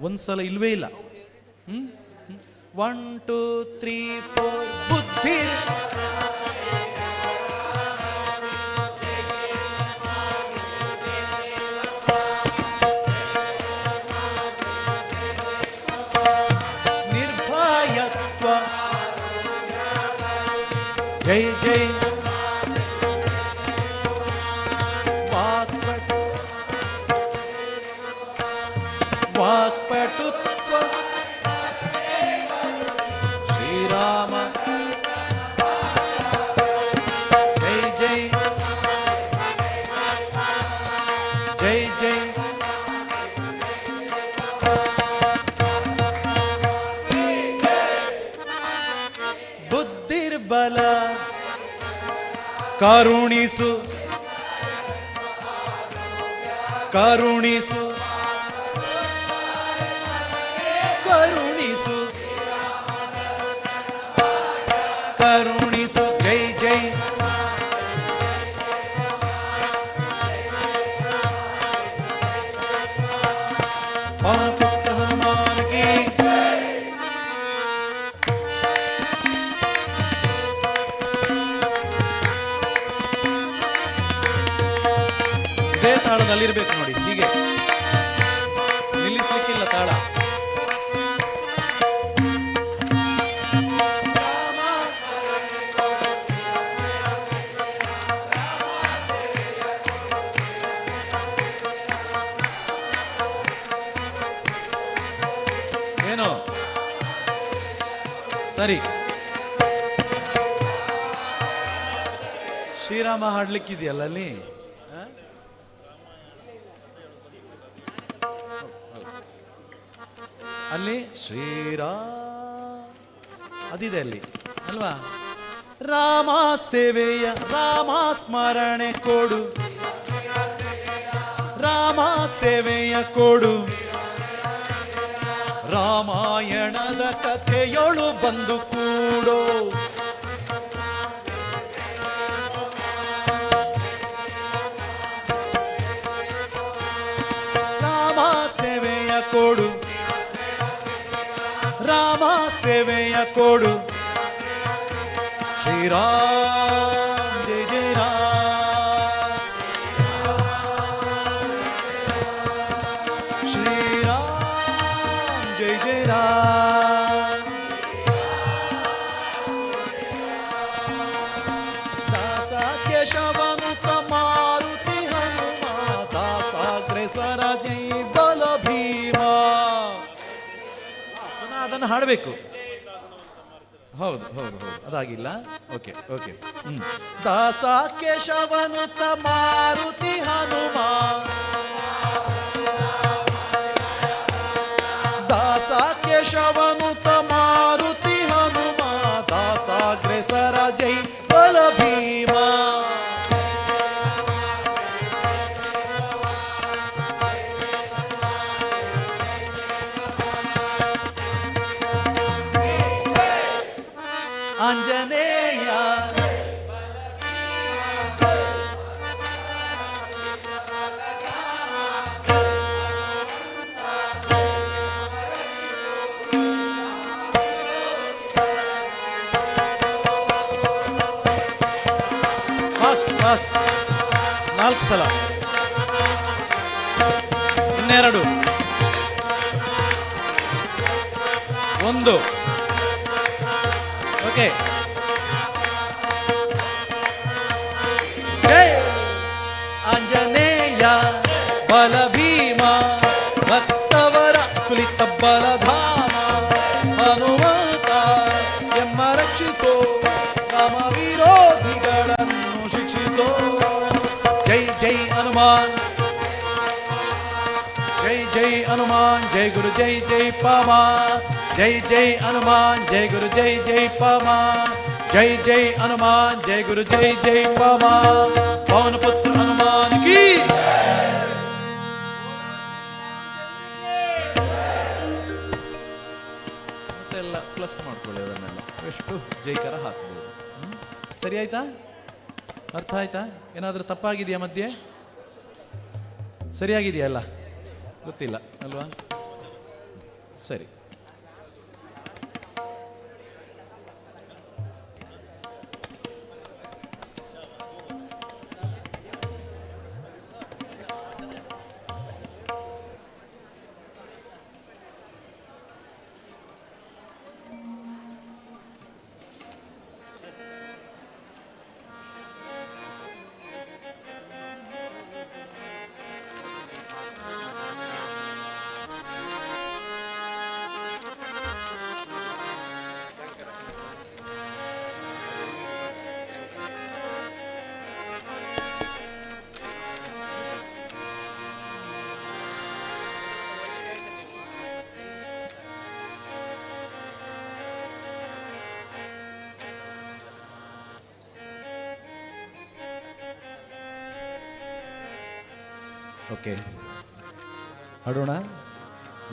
1 ಸಲ ಇಲ್ವೇ ಇಲ್ಲ. 1 2 3 4 ಬುದ್ಧಿ. ನಿರ್ಭಯತ್ವ ಜೈ ಜೈ. ವಾಕ್ಪಟುತ್ವ ಶ್ರೀರಾಮ. ಜೈ ಜೈ ಜೈ ಜೈ. ಬುದ್ಧಿರ್ಬಲ ಕರುಣಿಸು ಕರುಣಿಸು ಕರುಣಿಸು ಕರುಣಿಸು. ಜೈ ಜೈ. ಪವನ ಪುತ್ರ ಹನುಮಾನ್ ಕಿ. ತಾಳದಲ್ಲಿರ್ಬೇಕು ನೋಡಿ, ಹೀಗೆ ನಿಲ್ಲಿಸ್ಲಿಕ್ಕಿಲ್ಲ ತಾಳ. ಏನೋ ಸರಿ, ಶ್ರೀರಾಮ ಹಾಡ್ಲಿಕ್ಕಿದೆಯಲ್ಲ ಅಲ್ಲಿ. ಅಲ್ಲಿ ಅದಿದೆ ಅಲ್ಲಿ ಅಲ್ವಾ? ರಾಮ ಸೇವೆಯ ರಾಮ ಸ್ಮರಣೆ ಕೊಡು, ರಾಮ ಸೇವೆಯ ಕೊಡು, ರಾಮಾಯಣದ ಕಥೆಯೊಳು ಬಂದು ಕೂಡೋ, ರಾಮ ಸೇವೆಯ ಕೊಡು, ರಾಮ ಸೇವೆಯ ಕೊಡು, ಶ್ರೀರಾಮ್ ಜಯ ಜಯ ರಾಮ್, ಶ್ರೀರಾಮ್ ಜಯ ಜಯ ರಾಮ್. ದಾಸ ಕೇಶವನುತ ಮಾರುತಿ ಹನುಮ, ದಾಸಾಗ್ರೇಸರ ಜೈ ಬಲ ಭೀಮ. ಅದನ್ನು ಹಾಡಬೇಕು. ಹೌದು ಹೌದು ಹೌದು, ಅದಾಗಿಲ್ಲ. Okay okay. ದಾಸ ಕೇಶವನುತ ಮಾರುತಿ ಹನುಮ, ದಾಸ ಕೇಶವನುತ ಮಾರುತಿ ಹನುಮ, ದಾಸಾಗ್ರೇಸರ ಜೈ ಬಲ ಭೀಮ. ಆಂಜನೇಯ ಫಾಸ್ಟ್ ಫಾಸ್ಟ್, 4 ಸಲ, ಇನ್ನೆರಡು, 1. ಓಕೆ. ಜೈ ಆಂಜನೇಯ ಬಲ ಭೀಮ, ಭಕ್ತವರ ತುಲಿತ ಬಲಧಾಮ, ಹನುಮಂತ ಎಮ್ಮ ರಕ್ಷಿಸೋ, ರಾಮ ವಿರೋಧಿಗಳನ್ನು ಶಿಕ್ಷಿಸೋ. ಜೈ ಜೈ ಹನುಮಾನ್, ಜೈ ಜೈ ಹನುಮಾನ್, ಜೈ ಗುರು ಜೈ ಜೈ ಪವಮಾನ್, ಜೈ ಜೈ ಹನುಮಾನ್, ಜೈ ಗುರು ಜೈ ಜೈ ಪವಮಾನ್, ಜೈ ಜೈ ಹನುಮಾನ್, ಜೈ ಗುರು ಜೈ ಜೈ ಪವಮಾನ್. ಪವನ ಪುತ್ರ ಹನುಮಾನ್ ಕೀ. ಮತ್ತೆಲ್ಲ ಪ್ಲಸ್ ಮಾಡ್ಕೊಳ್ಳಿ, ಅದನ್ನೆಲ್ಲ ಎಷ್ಟು ಜೈಕಾರ ಹಾಕ್ಬೋದು. ಸರಿ ಆಯ್ತಾ? ಅರ್ಥ ಆಯ್ತಾ? ಏನಾದರೂ ತಪ್ಪಾಗಿದೆಯಾ ಮಧ್ಯೆ? ಸರಿಯಾಗಿದೆಯಲ್ಲ? ಗೊತ್ತಿಲ್ಲ ಅಲ್ವಾ? ಸರಿ. ಓಕೆ, ಹಾಡೋಣ.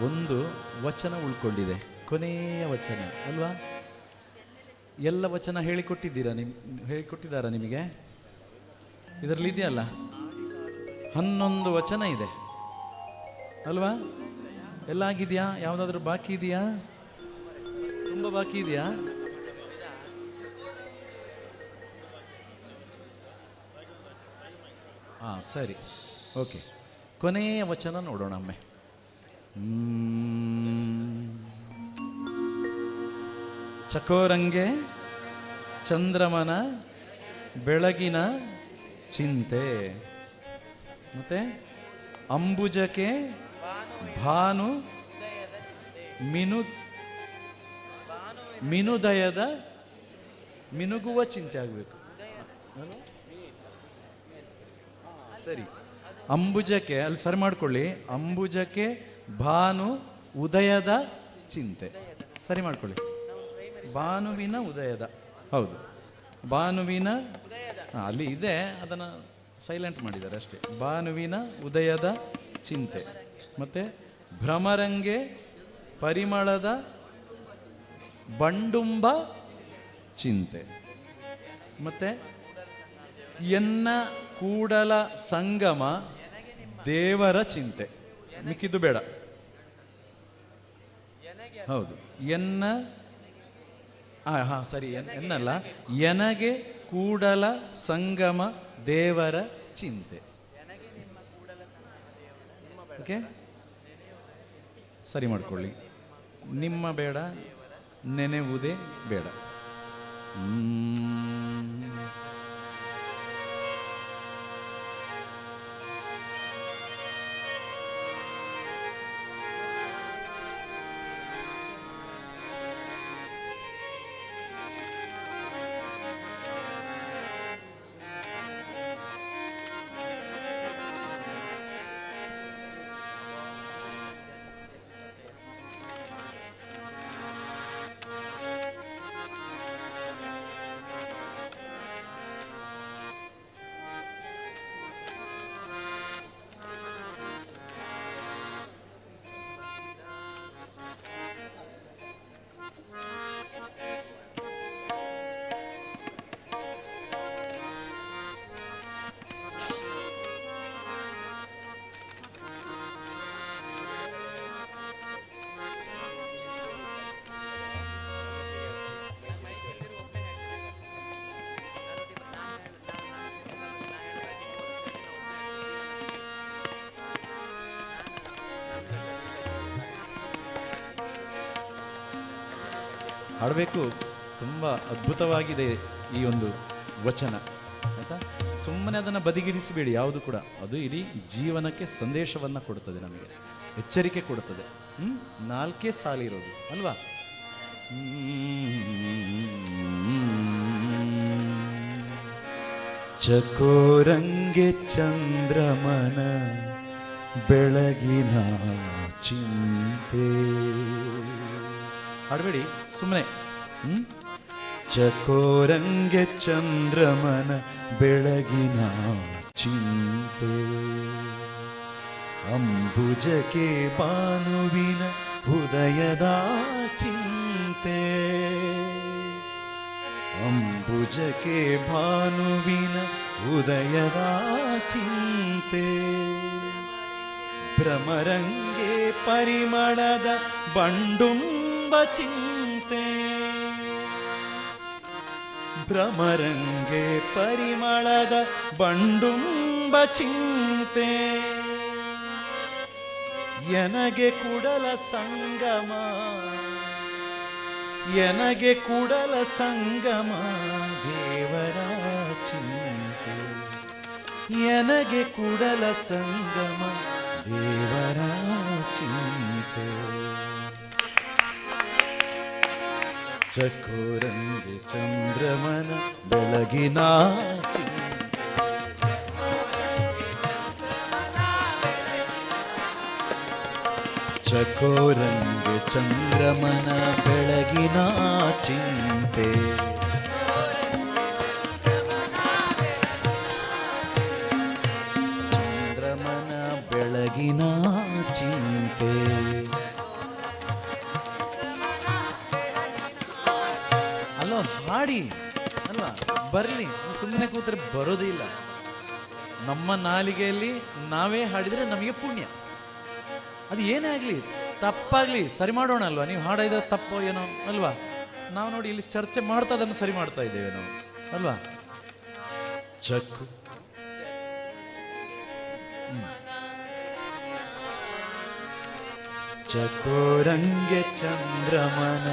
ಒಂದು ವಚನ ಉಳ್ಕೊಂಡಿದೆ, ಕೊನೆಯ ವಚನ ಅಲ್ವಾ? ಎಲ್ಲ ವಚನ ಹೇಳಿಕೊಟ್ಟಿದ್ದಾರಾ ನಿಮಗೆ? ಇದರಲ್ಲಿ ಇದೆಯಲ್ಲ 11 ವಚನ ಇದೆ ಅಲ್ವಾ? ಎಲ್ಲ ಆಗಿದೆಯಾ? ಯಾವುದಾದ್ರೂ ಬಾಕಿ ಇದೆಯಾ? ತುಂಬ ಬಾಕಿ ಇದೆಯಾ? ಹಾಂ ಸರಿ. ಓಕೆ, ಕೊನೆಯ ವಚನ ನೋಡೋಣ ಒಮ್ಮೆ. ಚಕೋರಂಗೆ ಚಂದ್ರಮನ ಬೆಳಗಿನ ಚಿಂತೆ, ಮತ್ತೆ ಅಂಬುಜಕ್ಕೆ ಭಾನು ಮಿನುದಯದ ಮಿನುಗುವ ಚಿಂತೆ ಆಗಬೇಕು. ಸರಿ, ಅಂಬುಜಕ್ಕೆ ಅಲ್ಲಿ ಸರಿ ಮಾಡ್ಕೊಳ್ಳಿ. ಅಂಬುಜಕ್ಕೆ ಭಾನು ಉದಯದ ಚಿಂತೆ ಸರಿ ಮಾಡ್ಕೊಳ್ಳಿ. ಭಾನುವಿನ ಉದಯದ, ಹೌದು, ಭಾನುವಿನ ಅಲ್ಲಿ ಇದೆ, ಅದನ್ನು ಸೈಲೆಂಟ್ ಮಾಡಿದ್ದಾರೆ ಅಷ್ಟೇ. ಭಾನುವಿನ ಉದಯದ ಚಿಂತೆ, ಮತ್ತೆ ಭ್ರಮರಂಗೆ ಪರಿಮಳದ ಬಂಡುಂಬ ಚಿಂತೆ, ಮತ್ತೆ ಎನ್ನ ಕೂಡಲ ಸಂಗಮ ದೇವರ ಚಿಂತೆ. ಮಿಕ್ಕಿದ್ದು ಬೇಡ. ಹೌದು, ಎನ್ನ ಸರಿ, ಎನ್ನಲ್ಲ, ಎನಗೆ ಕೂಡಲ ಸಂಗಮ ದೇವರ ಚಿಂತೆ. ಓಕೆ, ಸರಿ ಮಾಡ್ಕೊಳ್ಳಿ. ನಿಮ್ಮ ಬೇಡ, ನೆನೆವುದೇ ಬೇಡ. ಹಾಡಬೇಕು. ತುಂಬ ಅದ್ಭುತವಾಗಿದೆ ಈ ಒಂದು ವಚನ, ಆಯಿತಾ? ಸುಮ್ಮನೆ ಅದನ್ನು ಬದಿಗಿಡಿಸಬೇಡಿ ಯಾವುದು ಕೂಡ. ಅದು ಇಡೀ ಜೀವನಕ್ಕೆ ಸಂದೇಶವನ್ನು ಕೊಡುತ್ತದೆ, ನಮಗೆ ಎಚ್ಚರಿಕೆ ಕೊಡುತ್ತದೆ. 4 ಸಾಲಿರೋದು ಅಲ್ವಾ? ಚಕೋರಂಗೆ ಚಂದ್ರಮನ ಬೆಳಗಿನ ಚಿಂತೆ. ಹಾಡಬೇಡಿ ಸುಮ್ಮನೆ. ಚಕೋರಂಗೆ ಚಂದ್ರಮನ ಬೆಳಗಿನ ಚಿಂತೆ, ಅಂಬುಜಕ್ಕೆ ಭಾನುವಿನ ಉದಯದ ಚಿಂತೆ, ಅಂಬುಜಕ್ಕೆ ಭಾನುವಿನ ಉದಯದ ಚಿಂತೆ, ಭ್ರಮರಂಗೆ ಪರಿಮಳದ ಬಂಡುಂಬ ಚಿಂತೆ, ಭ್ರಮರಂಗೆ ಪರಿಮಳದ ಬಂಡುಂಬ ಚಿಂತೆ, ಎನಗೆ ಕೂಡಲ ಸಂಗಮ, ಎನಗೆ ಕೂಡಲ ಸಂಗಮ ದೇವರ ಚಿಂತೆ, ಎನಗೆ ಕೂಡಲ ಸಂಗಮ ದೇವರ ಚಿಂತೆ. ಚಕೋರಂಗೆ ಚಂದ್ರಮನ ಬೆಳಗಿನ ಚಿಂತೆ, ಚಕೋರಂಗೆ ಚಂದ್ರಮನ ಬೆಳಗಿನ ಚಿಂತೆ, ಚಂದ್ರಮನ ಬೆಳಗಿನ ಚಿಂತೆ. ಅಲ್ಲೋ ಹಾಡಿ ಅಲ್ವಾ, ಬರಲಿ. ಸುಮ್ಮನೆ ಕೂತ್ರೆ ಬರೋದೇ ಇಲ್ಲ. ನಮ್ಮ ನಾಲಿಗೆಯಲ್ಲಿ ನಾವೇ ಹಾಡಿದರೆ ನಮಗೆ ಪುಣ್ಯ. ಅದು ಏನೇ ಆಗಲಿ, ತಪ್ಪಾಗಲಿ ಸರಿ ಮಾಡೋಣ ಅಲ್ವಾ? ನೀವು ಹಾಡಿದ್ರೆ ತಪ್ಪೋ ಏನೋ ಅಲ್ವಾ? ನಾವು ನೋಡಿ ಇಲ್ಲಿ ಚರ್ಚೆ ಮಾಡ್ತಾ ಅದನ್ನು ಸರಿ ಮಾಡ್ತಾ ಇದ್ದೇವೆ ನಾವು ಅಲ್ವಾ? ಚಕೋರಂಗೆ ಚಂದ್ರಮನ,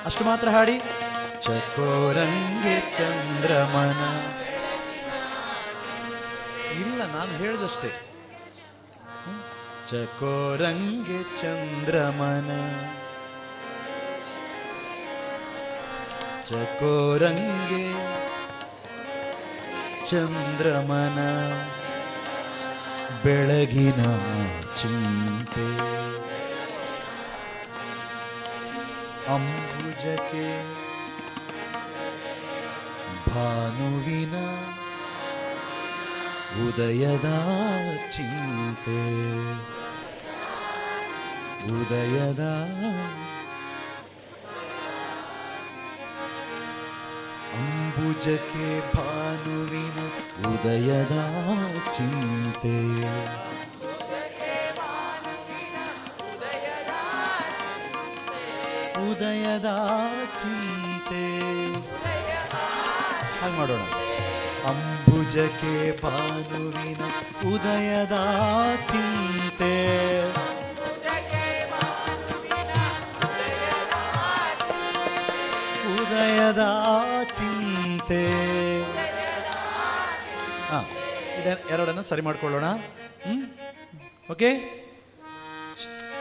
ಅಷ್ಟು ಮಾತ್ರ ಹಾಡಿ. ಚಕೋರಂಗೆ ಚಂದ್ರಮನ, ಇಲ್ಲ ನಾನು ಹೇಳ್ದಷ್ಟೇ. ಚಕೋರಂಗೆ ಚಂದ್ರಮನ, ಚಕೋರಂಗೆ ಚಂದ್ರಮನ, ಬೆಳಗಿನ ಚಿಂತೆ ಅಂಬುಜಕ್ಕೆ ಭಾನುವಿನ ಉದಯದ ಚಿಂತೆ, ಉದಯದ ಅಂಬುಜಕ್ಕೆ ಭಾನುವಿನ ಉದಯದ ಚಿಂತೆ, ಉದಯದ ಚಿಂತೆ. ಹಾಗೆ ಮಾಡೋಣ. ಅಂಬುಜಕ್ಕೆ ಭಾನುವಿನ ಉದಯದ ಚಿಂತೆ, ಉದಯದ ಚಿಂತೆ. ಎರಡನ್ನ ಸರಿ ಮಾಡ್ಕೊಳ್ಳೋಣ. ಓಕೆ.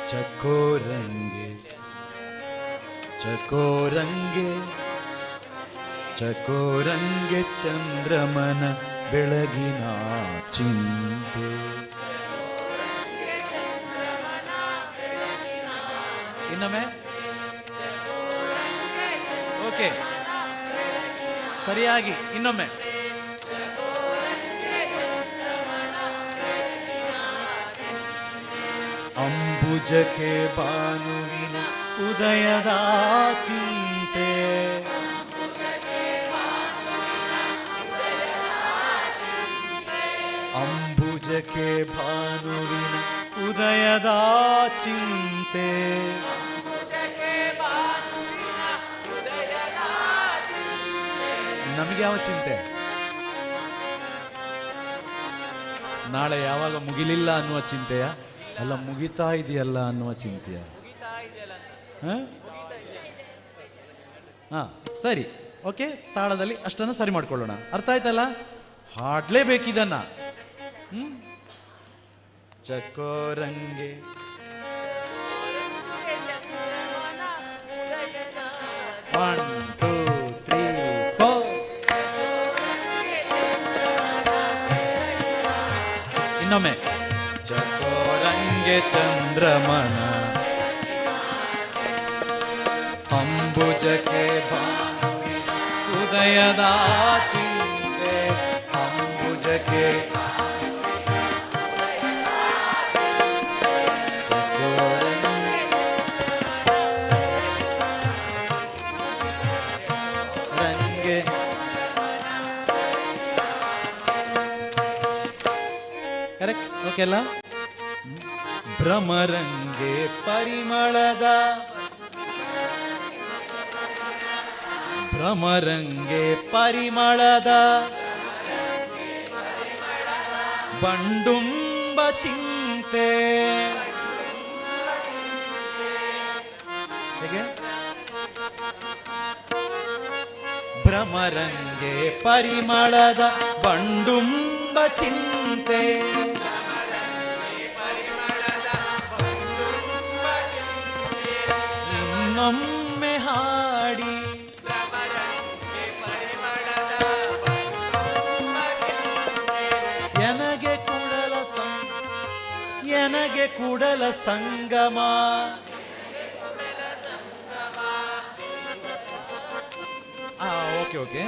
ಚಕೋರಂಗೆ ಚಕೋರಂಗೆ ಚಕೋರಂಗೆ ಚಂದ್ರಮನ, ಬೆಳಗಿನ ಚಿಂತೆ. ಇನ್ನೊಮ್ಮೆ. ಓಕೆ, ಸರಿಯಾಗಿ ಇನ್ನೊಮ್ಮೆ. ಅಂಬುಜಕ್ಕೆ ಭಾನುವಿನ ಉದಯದ ಚಿಂತೆ, ಅಂಬುಜಕ್ಕೆ ಭಾನುವಿನ ಉದಯದ ಚಿಂತೆ, ನಮಗೆ ಯಾವ ಚಿಂತೆ? ನಾಳೆ ಯಾವಾಗ ಮುಗಿಲಿಲ್ಲ ಅನ್ನುವ ಚಿಂತೆಯ, ಅಲ್ಲ ಮುಗಿತಾ ಇದೆಯಲ್ಲ ಅನ್ನುವ ಚಿಂತೆಯ? ಹಾ, ಸರಿ, ಓಕೆ. ತಾಳದಲ್ಲಿ ಅಷ್ಟನ್ನು ಸರಿ ಮಾಡ್ಕೊಳ್ಳೋಣ. ಅರ್ಥ ಆಯ್ತಲ್ಲ? ಹಾಡ್ಲೇಬೇಕಿದನ್ನ. ಚಕೋರಂಗೆ ಒನ್ ಟೂ ತ್ರೀ ಫೋರ್. ಇನ್ನೊಮ್ಮೆ. ಚಕೋರಂಗೆ ಚಂದ್ರಮನ, ಅಂಬುಜಕ್ಕೆ ಭಾನುವಿನ ಉದಯದ ಚಿಂತೆ, ಅಂಬುಜಕ್ಕೆ ರಂಗೆ. ಕರೆಕ್ಟ್, ಓಕೆ ಅಲ್ಲ? ಭ್ರಮರಂಗೆ ಪರಿಮಳದ, ಭ್ರಮರಂಗೆ ಪರಿಮಳದ, ಬಂಡುಂಬ ಚಿಂತೆ. ಹೇಗೆ? ಭ್ರಮರಂಗೆ ಪರಿಮಳದ ಬಂಡುಂಬ ಚಿಂತೆ, ಇನ್ನೊಮ್ಮೆ ಹಾಡಿ. ಎನಗೆ ಕೂಡಲ ಸಂಗಮ, ಓಕೆ ಓಕೆ.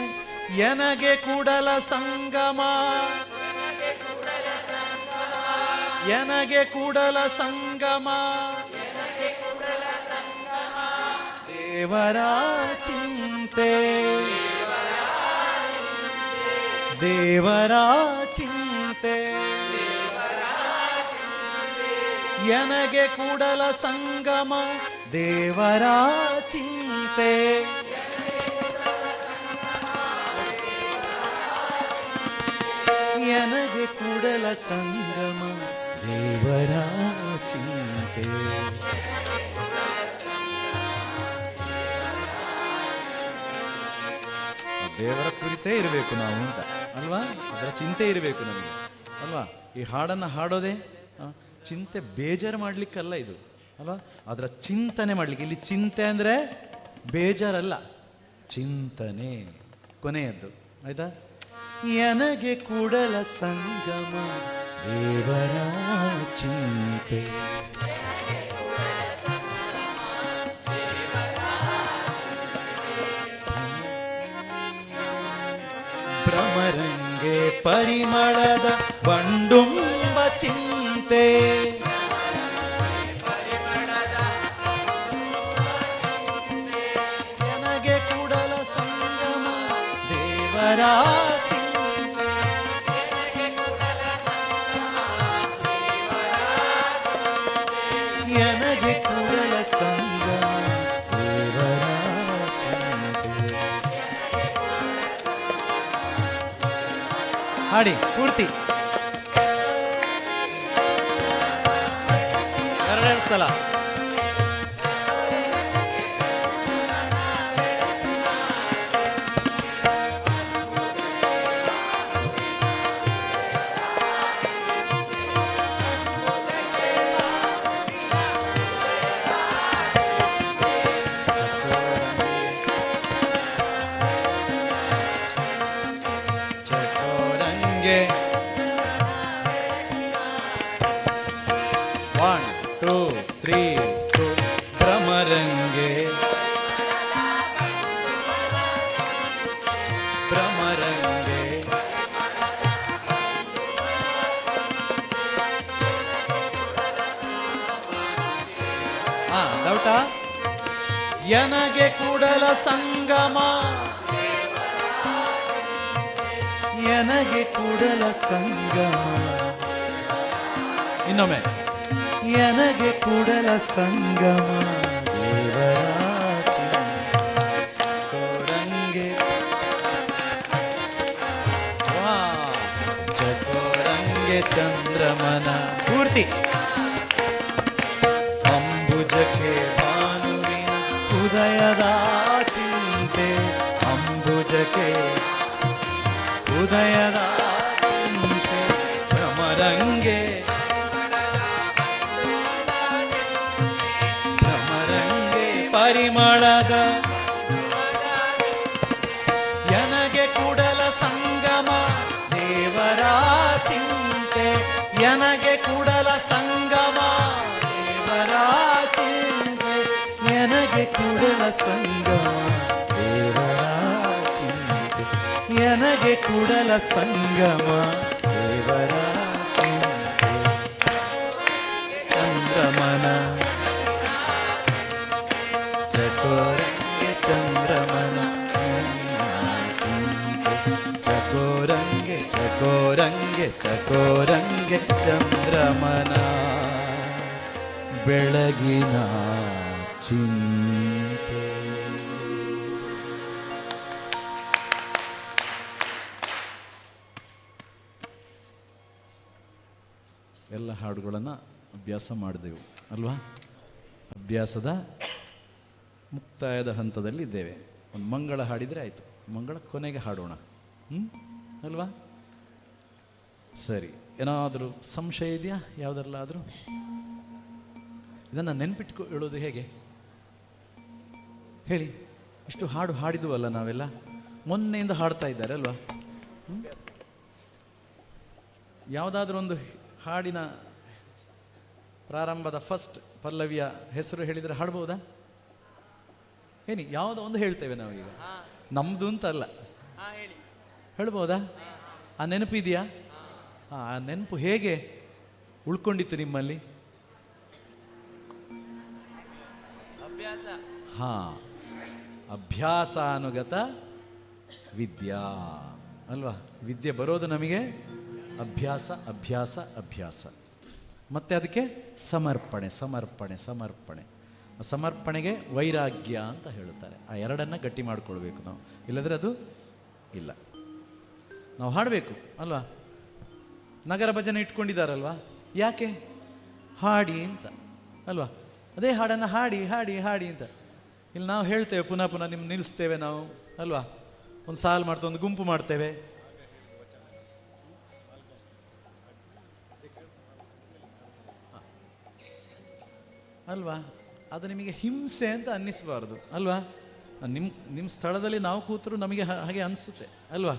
ಎನಗೆ ಕೂಡಲ ಸಂಗಮ, ಎನಗೆ ಕೂಡಲ ಸಂಗಮ, ದೇವರ ಚಿಂತೆ, ದೇವರ ಚಿಂತೆ, ಎನಗೆ ಕೂಡಲ ಸಂಗಮ, ದೇವರ ಚಿಂತೆ. ನನಗೆ ಕೂಡಲ ಸಂಗಮ ದೇವರ ಚಿಂತೆ. ದೇವರ ಕುರಿತೇ ಇರಬೇಕು ನಾವು ಅಂತ ಅಲ್ವಾ, ಅದರ ಚಿಂತೆ ಇರಬೇಕು ನಮಗೆ ಅಲ್ವಾ. ಈ ಹಾಡನ್ನು ಹಾಡೋದೇ ಚಿಂತೆ ಬೇಜಾರು ಮಾಡ್ಲಿಕ್ಕಲ್ಲ ಇದು ಅಲ್ವಾ, ಅದರ ಚಿಂತನೆ ಮಾಡ್ಲಿಕ್ಕೆ. ಇಲ್ಲಿ ಚಿಂತೆ ಅಂದರೆ ಬೇಜಾರಲ್ಲ, ಚಿಂತನೆ ಕೊನೆಯದ್ದು ಆಯ್ತಾ. ನನಗೆ ಕೂಡಲ ಸಂಗಮ ದೇವರ ಚಿಂತೆ. ಭ್ರಮರಂಗೆ ಪರಿಮಳದ ಬಂಡುಂಬ ಚಿಂತೆ. ನನಗೆ ಕೂಡಲ ಸಂಗಮ ದೇವರ ಚಿಂತೆ. ನನಗೆ ಕೂಡಲ ಸಂಗಮ ದೇವರ ಚಿಂತೆ. ಹಾಡಿ ಪೂರ್ತಿ ಎರಡೆರಡು ಸಲ. ಚಕೋರಂಗೆ 1 2 3 4 ಭ್ರಮರಂಗೆ ಭ್ರಮರಂಗೆ ಡೌಟ. ನನಗೆ ಕೂಡಲ ಸಂಗಮ ನನಗೆ ಕೂಡಲ ಸಂಗಮ. ಇನ್ನೊಮ್ಮೆ ನನಗೆ ಕೂಡಲ ಸಂಗಮ ದೇವರ ಚಕೋರಂಗೆ. ಚಕೋರಂಗೆ ಚಂದ್ರಮನ ಪೂರ್ತಿ. ಅಂಬುಜಕ್ಕೆ ಭಾನುವಿನ ಉದಯದ ಚಿಂತೆ. ಅಂಬುಜಕ್ಕೆ ಉದಯದ ಚಿಂತೆ. ಭ್ರಮರಂಗೆ ಭ್ರಮರಂಗೆ ಪರಿಮಳದ ನನಗೆ ಕೂಡಲ ಸಂಗಮ ದೇವರ ಚಿಂತೆ. ನನಗೆ ಕೂಡಲ ಸಂಗಮ ದೇವರ ಚಿಂತೆ. ನನಗೆ ಕೂಡಲ ಸಂಗಮ ದೇವರ ಚಿಂತೆ. ನನಗೆ ಕೂಡಲ ಸಂಗಮ ದೇವರ ಚಿಂತೆ. ಚಂದ್ರಮನ ಚಕೋರಂಗೆ ಚಂದ್ರಮನ ಚಿಂತೆ. ಚಕೋರಂಗೆ ಚಕೋರಂಗೆ ಚಕೋರಂಗೆ ಚಂದ್ರಮನ ಬೆಳಗಿನ ಚಿಂತೆ. ಎಲ್ಲ ಹಾಡುಗಳನ್ನು ಅಭ್ಯಾಸ ಮಾಡಿದೆವು ಅಲ್ವಾ. ಅಭ್ಯಾಸದ ಮುಕ್ತಾಯದ ಹಂತದಲ್ಲಿ ಇದ್ದೇವೆ. ಒಂದು ಮಂಗಳ ಹಾಡಿದರೆ ಆಯಿತು, ಮಂಗಳ ಕೊನೆಗೆ ಹಾಡೋಣ ಅಲ್ವಾ. ಸರಿ, ಏನಾದರೂ ಸಂಶಯ ಇದೆಯಾ ಯಾವುದರಲ್ಲಾದರೂ? ಇದನ್ನು ಹೇಳೋದು ಹೇಗೆ ಹೇಳಿ. ಇಷ್ಟು ಹಾಡು ಹಾಡಿದುವಲ್ಲ ನಾವೆಲ್ಲ, ಮೊನ್ನೆಯಿಂದ ಹಾಡ್ತಾ ಇದ್ದಾರೆ ಅಲ್ವಾ. ಯಾವುದಾದ್ರೂ ಒಂದು ಹಾಡಿನ ಪ್ರಾರಂಭದ ಫಸ್ಟ್ ಪಲ್ಲವಿಯ ಹೆಸರು ಹೇಳಿದರೆ ಹಾಡ್ಬೋದಾ? ಏನಿ ಯಾವುದೋ ಒಂದು ಹೇಳ್ತೇವೆ ನಾವೀಗ, ನಮ್ಮದು ಅಂತ ಅಲ್ಲ, ಹೇಳ್ಬೋದಾ? ಆ ನೆನಪು ಇದೆಯಾ? ಆ ನೆನಪು ಹೇಗೆ ಉಳ್ಕೊಂಡಿತ್ತು ನಿಮ್ಮಲ್ಲಿ? ಹಾ, ಅಭ್ಯಾಸಾನುಗತ ವಿದ್ಯಾ ಅಲ್ವಾ. ವಿದ್ಯೆ ಬರೋದು ನಮಗೆ ಅಭ್ಯಾಸ ಅಭ್ಯಾಸ ಅಭ್ಯಾಸ. ಮತ್ತೆ ಅದಕ್ಕೆ ಸಮರ್ಪಣೆ ಸಮರ್ಪಣೆ ಸಮರ್ಪಣೆ. ಸಮರ್ಪಣೆಗೆ ವೈರಾಗ್ಯ ಅಂತ ಹೇಳುತ್ತಾರೆ. ಆ ಎರಡನ್ನು ಗಟ್ಟಿ ಮಾಡಿಕೊಳ್ಬೇಕು ನಾವು, ಇಲ್ಲದ್ರೆ ಅದು ಇಲ್ಲ. ನಾವು ಹಾಡಬೇಕು ಅಲ್ವಾ. ನಗರ ಭಜನೆ ಇಟ್ಕೊಂಡಿದ್ದಾರಲ್ವಾ? ಯಾಕೆ? ಹಾಡಿ ಅಂತ ಅಲ್ವಾ? ಅದೇ ಹಾಡನ್ನು ಹಾಡಿ ಹಾಡಿ ಹಾಡಿ ಅಂತ. ಇಲ್ಲಿ ನಾವು ಹೇಳ್ತೇವೆ ಪುನಃ ಪುನಃ ನಿಮ್ಗೆ ನಿಲ್ಲಿಸ್ತೇವೆ ನಾವು ಅಲ್ವಾ? ಒಂದು ಸಾಲು ಮಾಡ್ತೇವೆ, ಒಂದು ಗುಂಪು ಮಾಡ್ತೇವೆ. ಅಲ್ವಾ? ಅದು ನಿಮಗೆ ಹಿಂಸೆ ಅಂತ ಅನ್ನಿಸಬಾರ್ದು ಅಲ್ವಾ? ನಿಮ್ಮ ಸ್ಥಳದಲ್ಲಿ ನಾವು ಕೂತರು ನಮಗೆ ಹಾಗೆ ಅನಿಸುತ್ತೆ ಅಲ್ವಾ?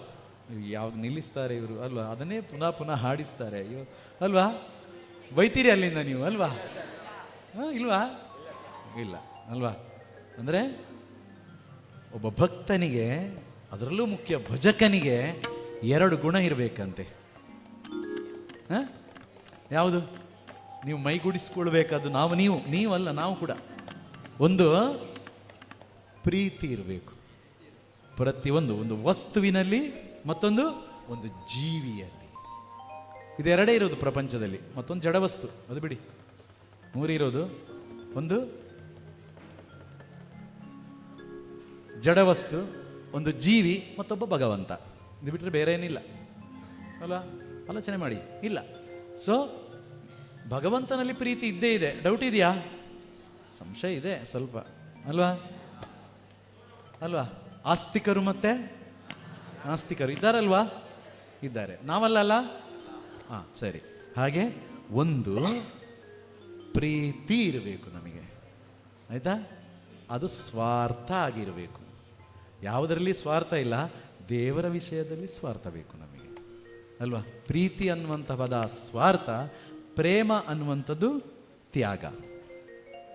ಯಾವಾಗ ನಿಲ್ಲಿಸ್ತಾರೆ ಇವರು ಅಲ್ವಾ? ಅದನ್ನೇ ಪುನಃ ಪುನಃ ಹಾಡಿಸ್ತಾರೆ. ಅಯ್ಯೋ ಅಲ್ವಾ? ಬೈತೀರಿ ಅಲ್ಲಿಂದ ನೀವು ಅಲ್ವಾ? ಇಲ್ವಾ? ಇಲ್ಲ ಅಲ್ವಾ? ಅಂದರೆ ಒಬ್ಬ ಭಕ್ತನಿಗೆ, ಅದರಲ್ಲೂ ಮುಖ್ಯ ಭಜಕನಿಗೆ 2 ಗುಣ ಇರಬೇಕಂತೆ. ಯಾವುದು? ನೀವು ಮೈಗೂಡಿಸ್ಕೊಳ್ಬೇಕಾದ್ದು ನೀವಲ್ಲ, ನಾವು ಕೂಡ. ಒಂದು ಪ್ರೀತಿ ಇರಬೇಕು ಒಂದು ವಸ್ತುವಿನಲ್ಲಿ, ಮತ್ತೊಂದು ಒಂದು ಜೀವಿಯಲ್ಲಿ. ಇದೆರಡೇ ಇರೋದು ಪ್ರಪಂಚದಲ್ಲಿ. ಮತ್ತೊಂದು ಜಡವಸ್ತು, ಅದು ಬಿಡಿ. 3 ಇರೋದು. ಒಂದು ಜಡವಸ್ತು, ಒಂದು ಜೀವಿ, ಮತ್ತೊಬ್ಬ ಭಗವಂತ. ಇದು ಬಿಟ್ಟರೆ ಬೇರೆ ಏನಿಲ್ಲ ಅಲ್ವಾ? ಆಲೋಚನೆ ಮಾಡಿ. ಇಲ್ಲ. ಸೊ ಭಗವಂತನಲ್ಲಿ ಪ್ರೀತಿ ಇದ್ದೇ ಇದೆ. ಡೌಟ್ ಇದೆಯಾ? ಸಂಶಯ ಇದೆ ಸ್ವಲ್ಪ ಅಲ್ವಾ? ಅಲ್ವಾ? ಆಸ್ತಿಕರು ಮತ್ತೆ ನಾಸ್ತಿಕರು ಇದ್ದಾರಲ್ವಾ? ಇದ್ದಾರೆ. ನಾವಲ್ಲ? ಹಾಂ, ಸರಿ. ಹಾಗೆ ಒಂದು ಪ್ರೀತಿ ಇರಬೇಕು ನಮಗೆ, ಆಯ್ತಾ? ಅದು ಸ್ವಾರ್ಥ ಆಗಿರಬೇಕು. ಯಾವುದರಲ್ಲಿ ಸ್ವಾರ್ಥ ಇಲ್ಲ, ದೇವರ ವಿಷಯದಲ್ಲಿ ಸ್ವಾರ್ಥ ಬೇಕು ನಮಗೆ ಅಲ್ವಾ? ಪ್ರೀತಿ ಅನ್ನುವಂಥ ಪದ ಸ್ವಾರ್ಥ, ಪ್ರೇಮ ಅನ್ನುವಂಥದ್ದು ತ್ಯಾಗ,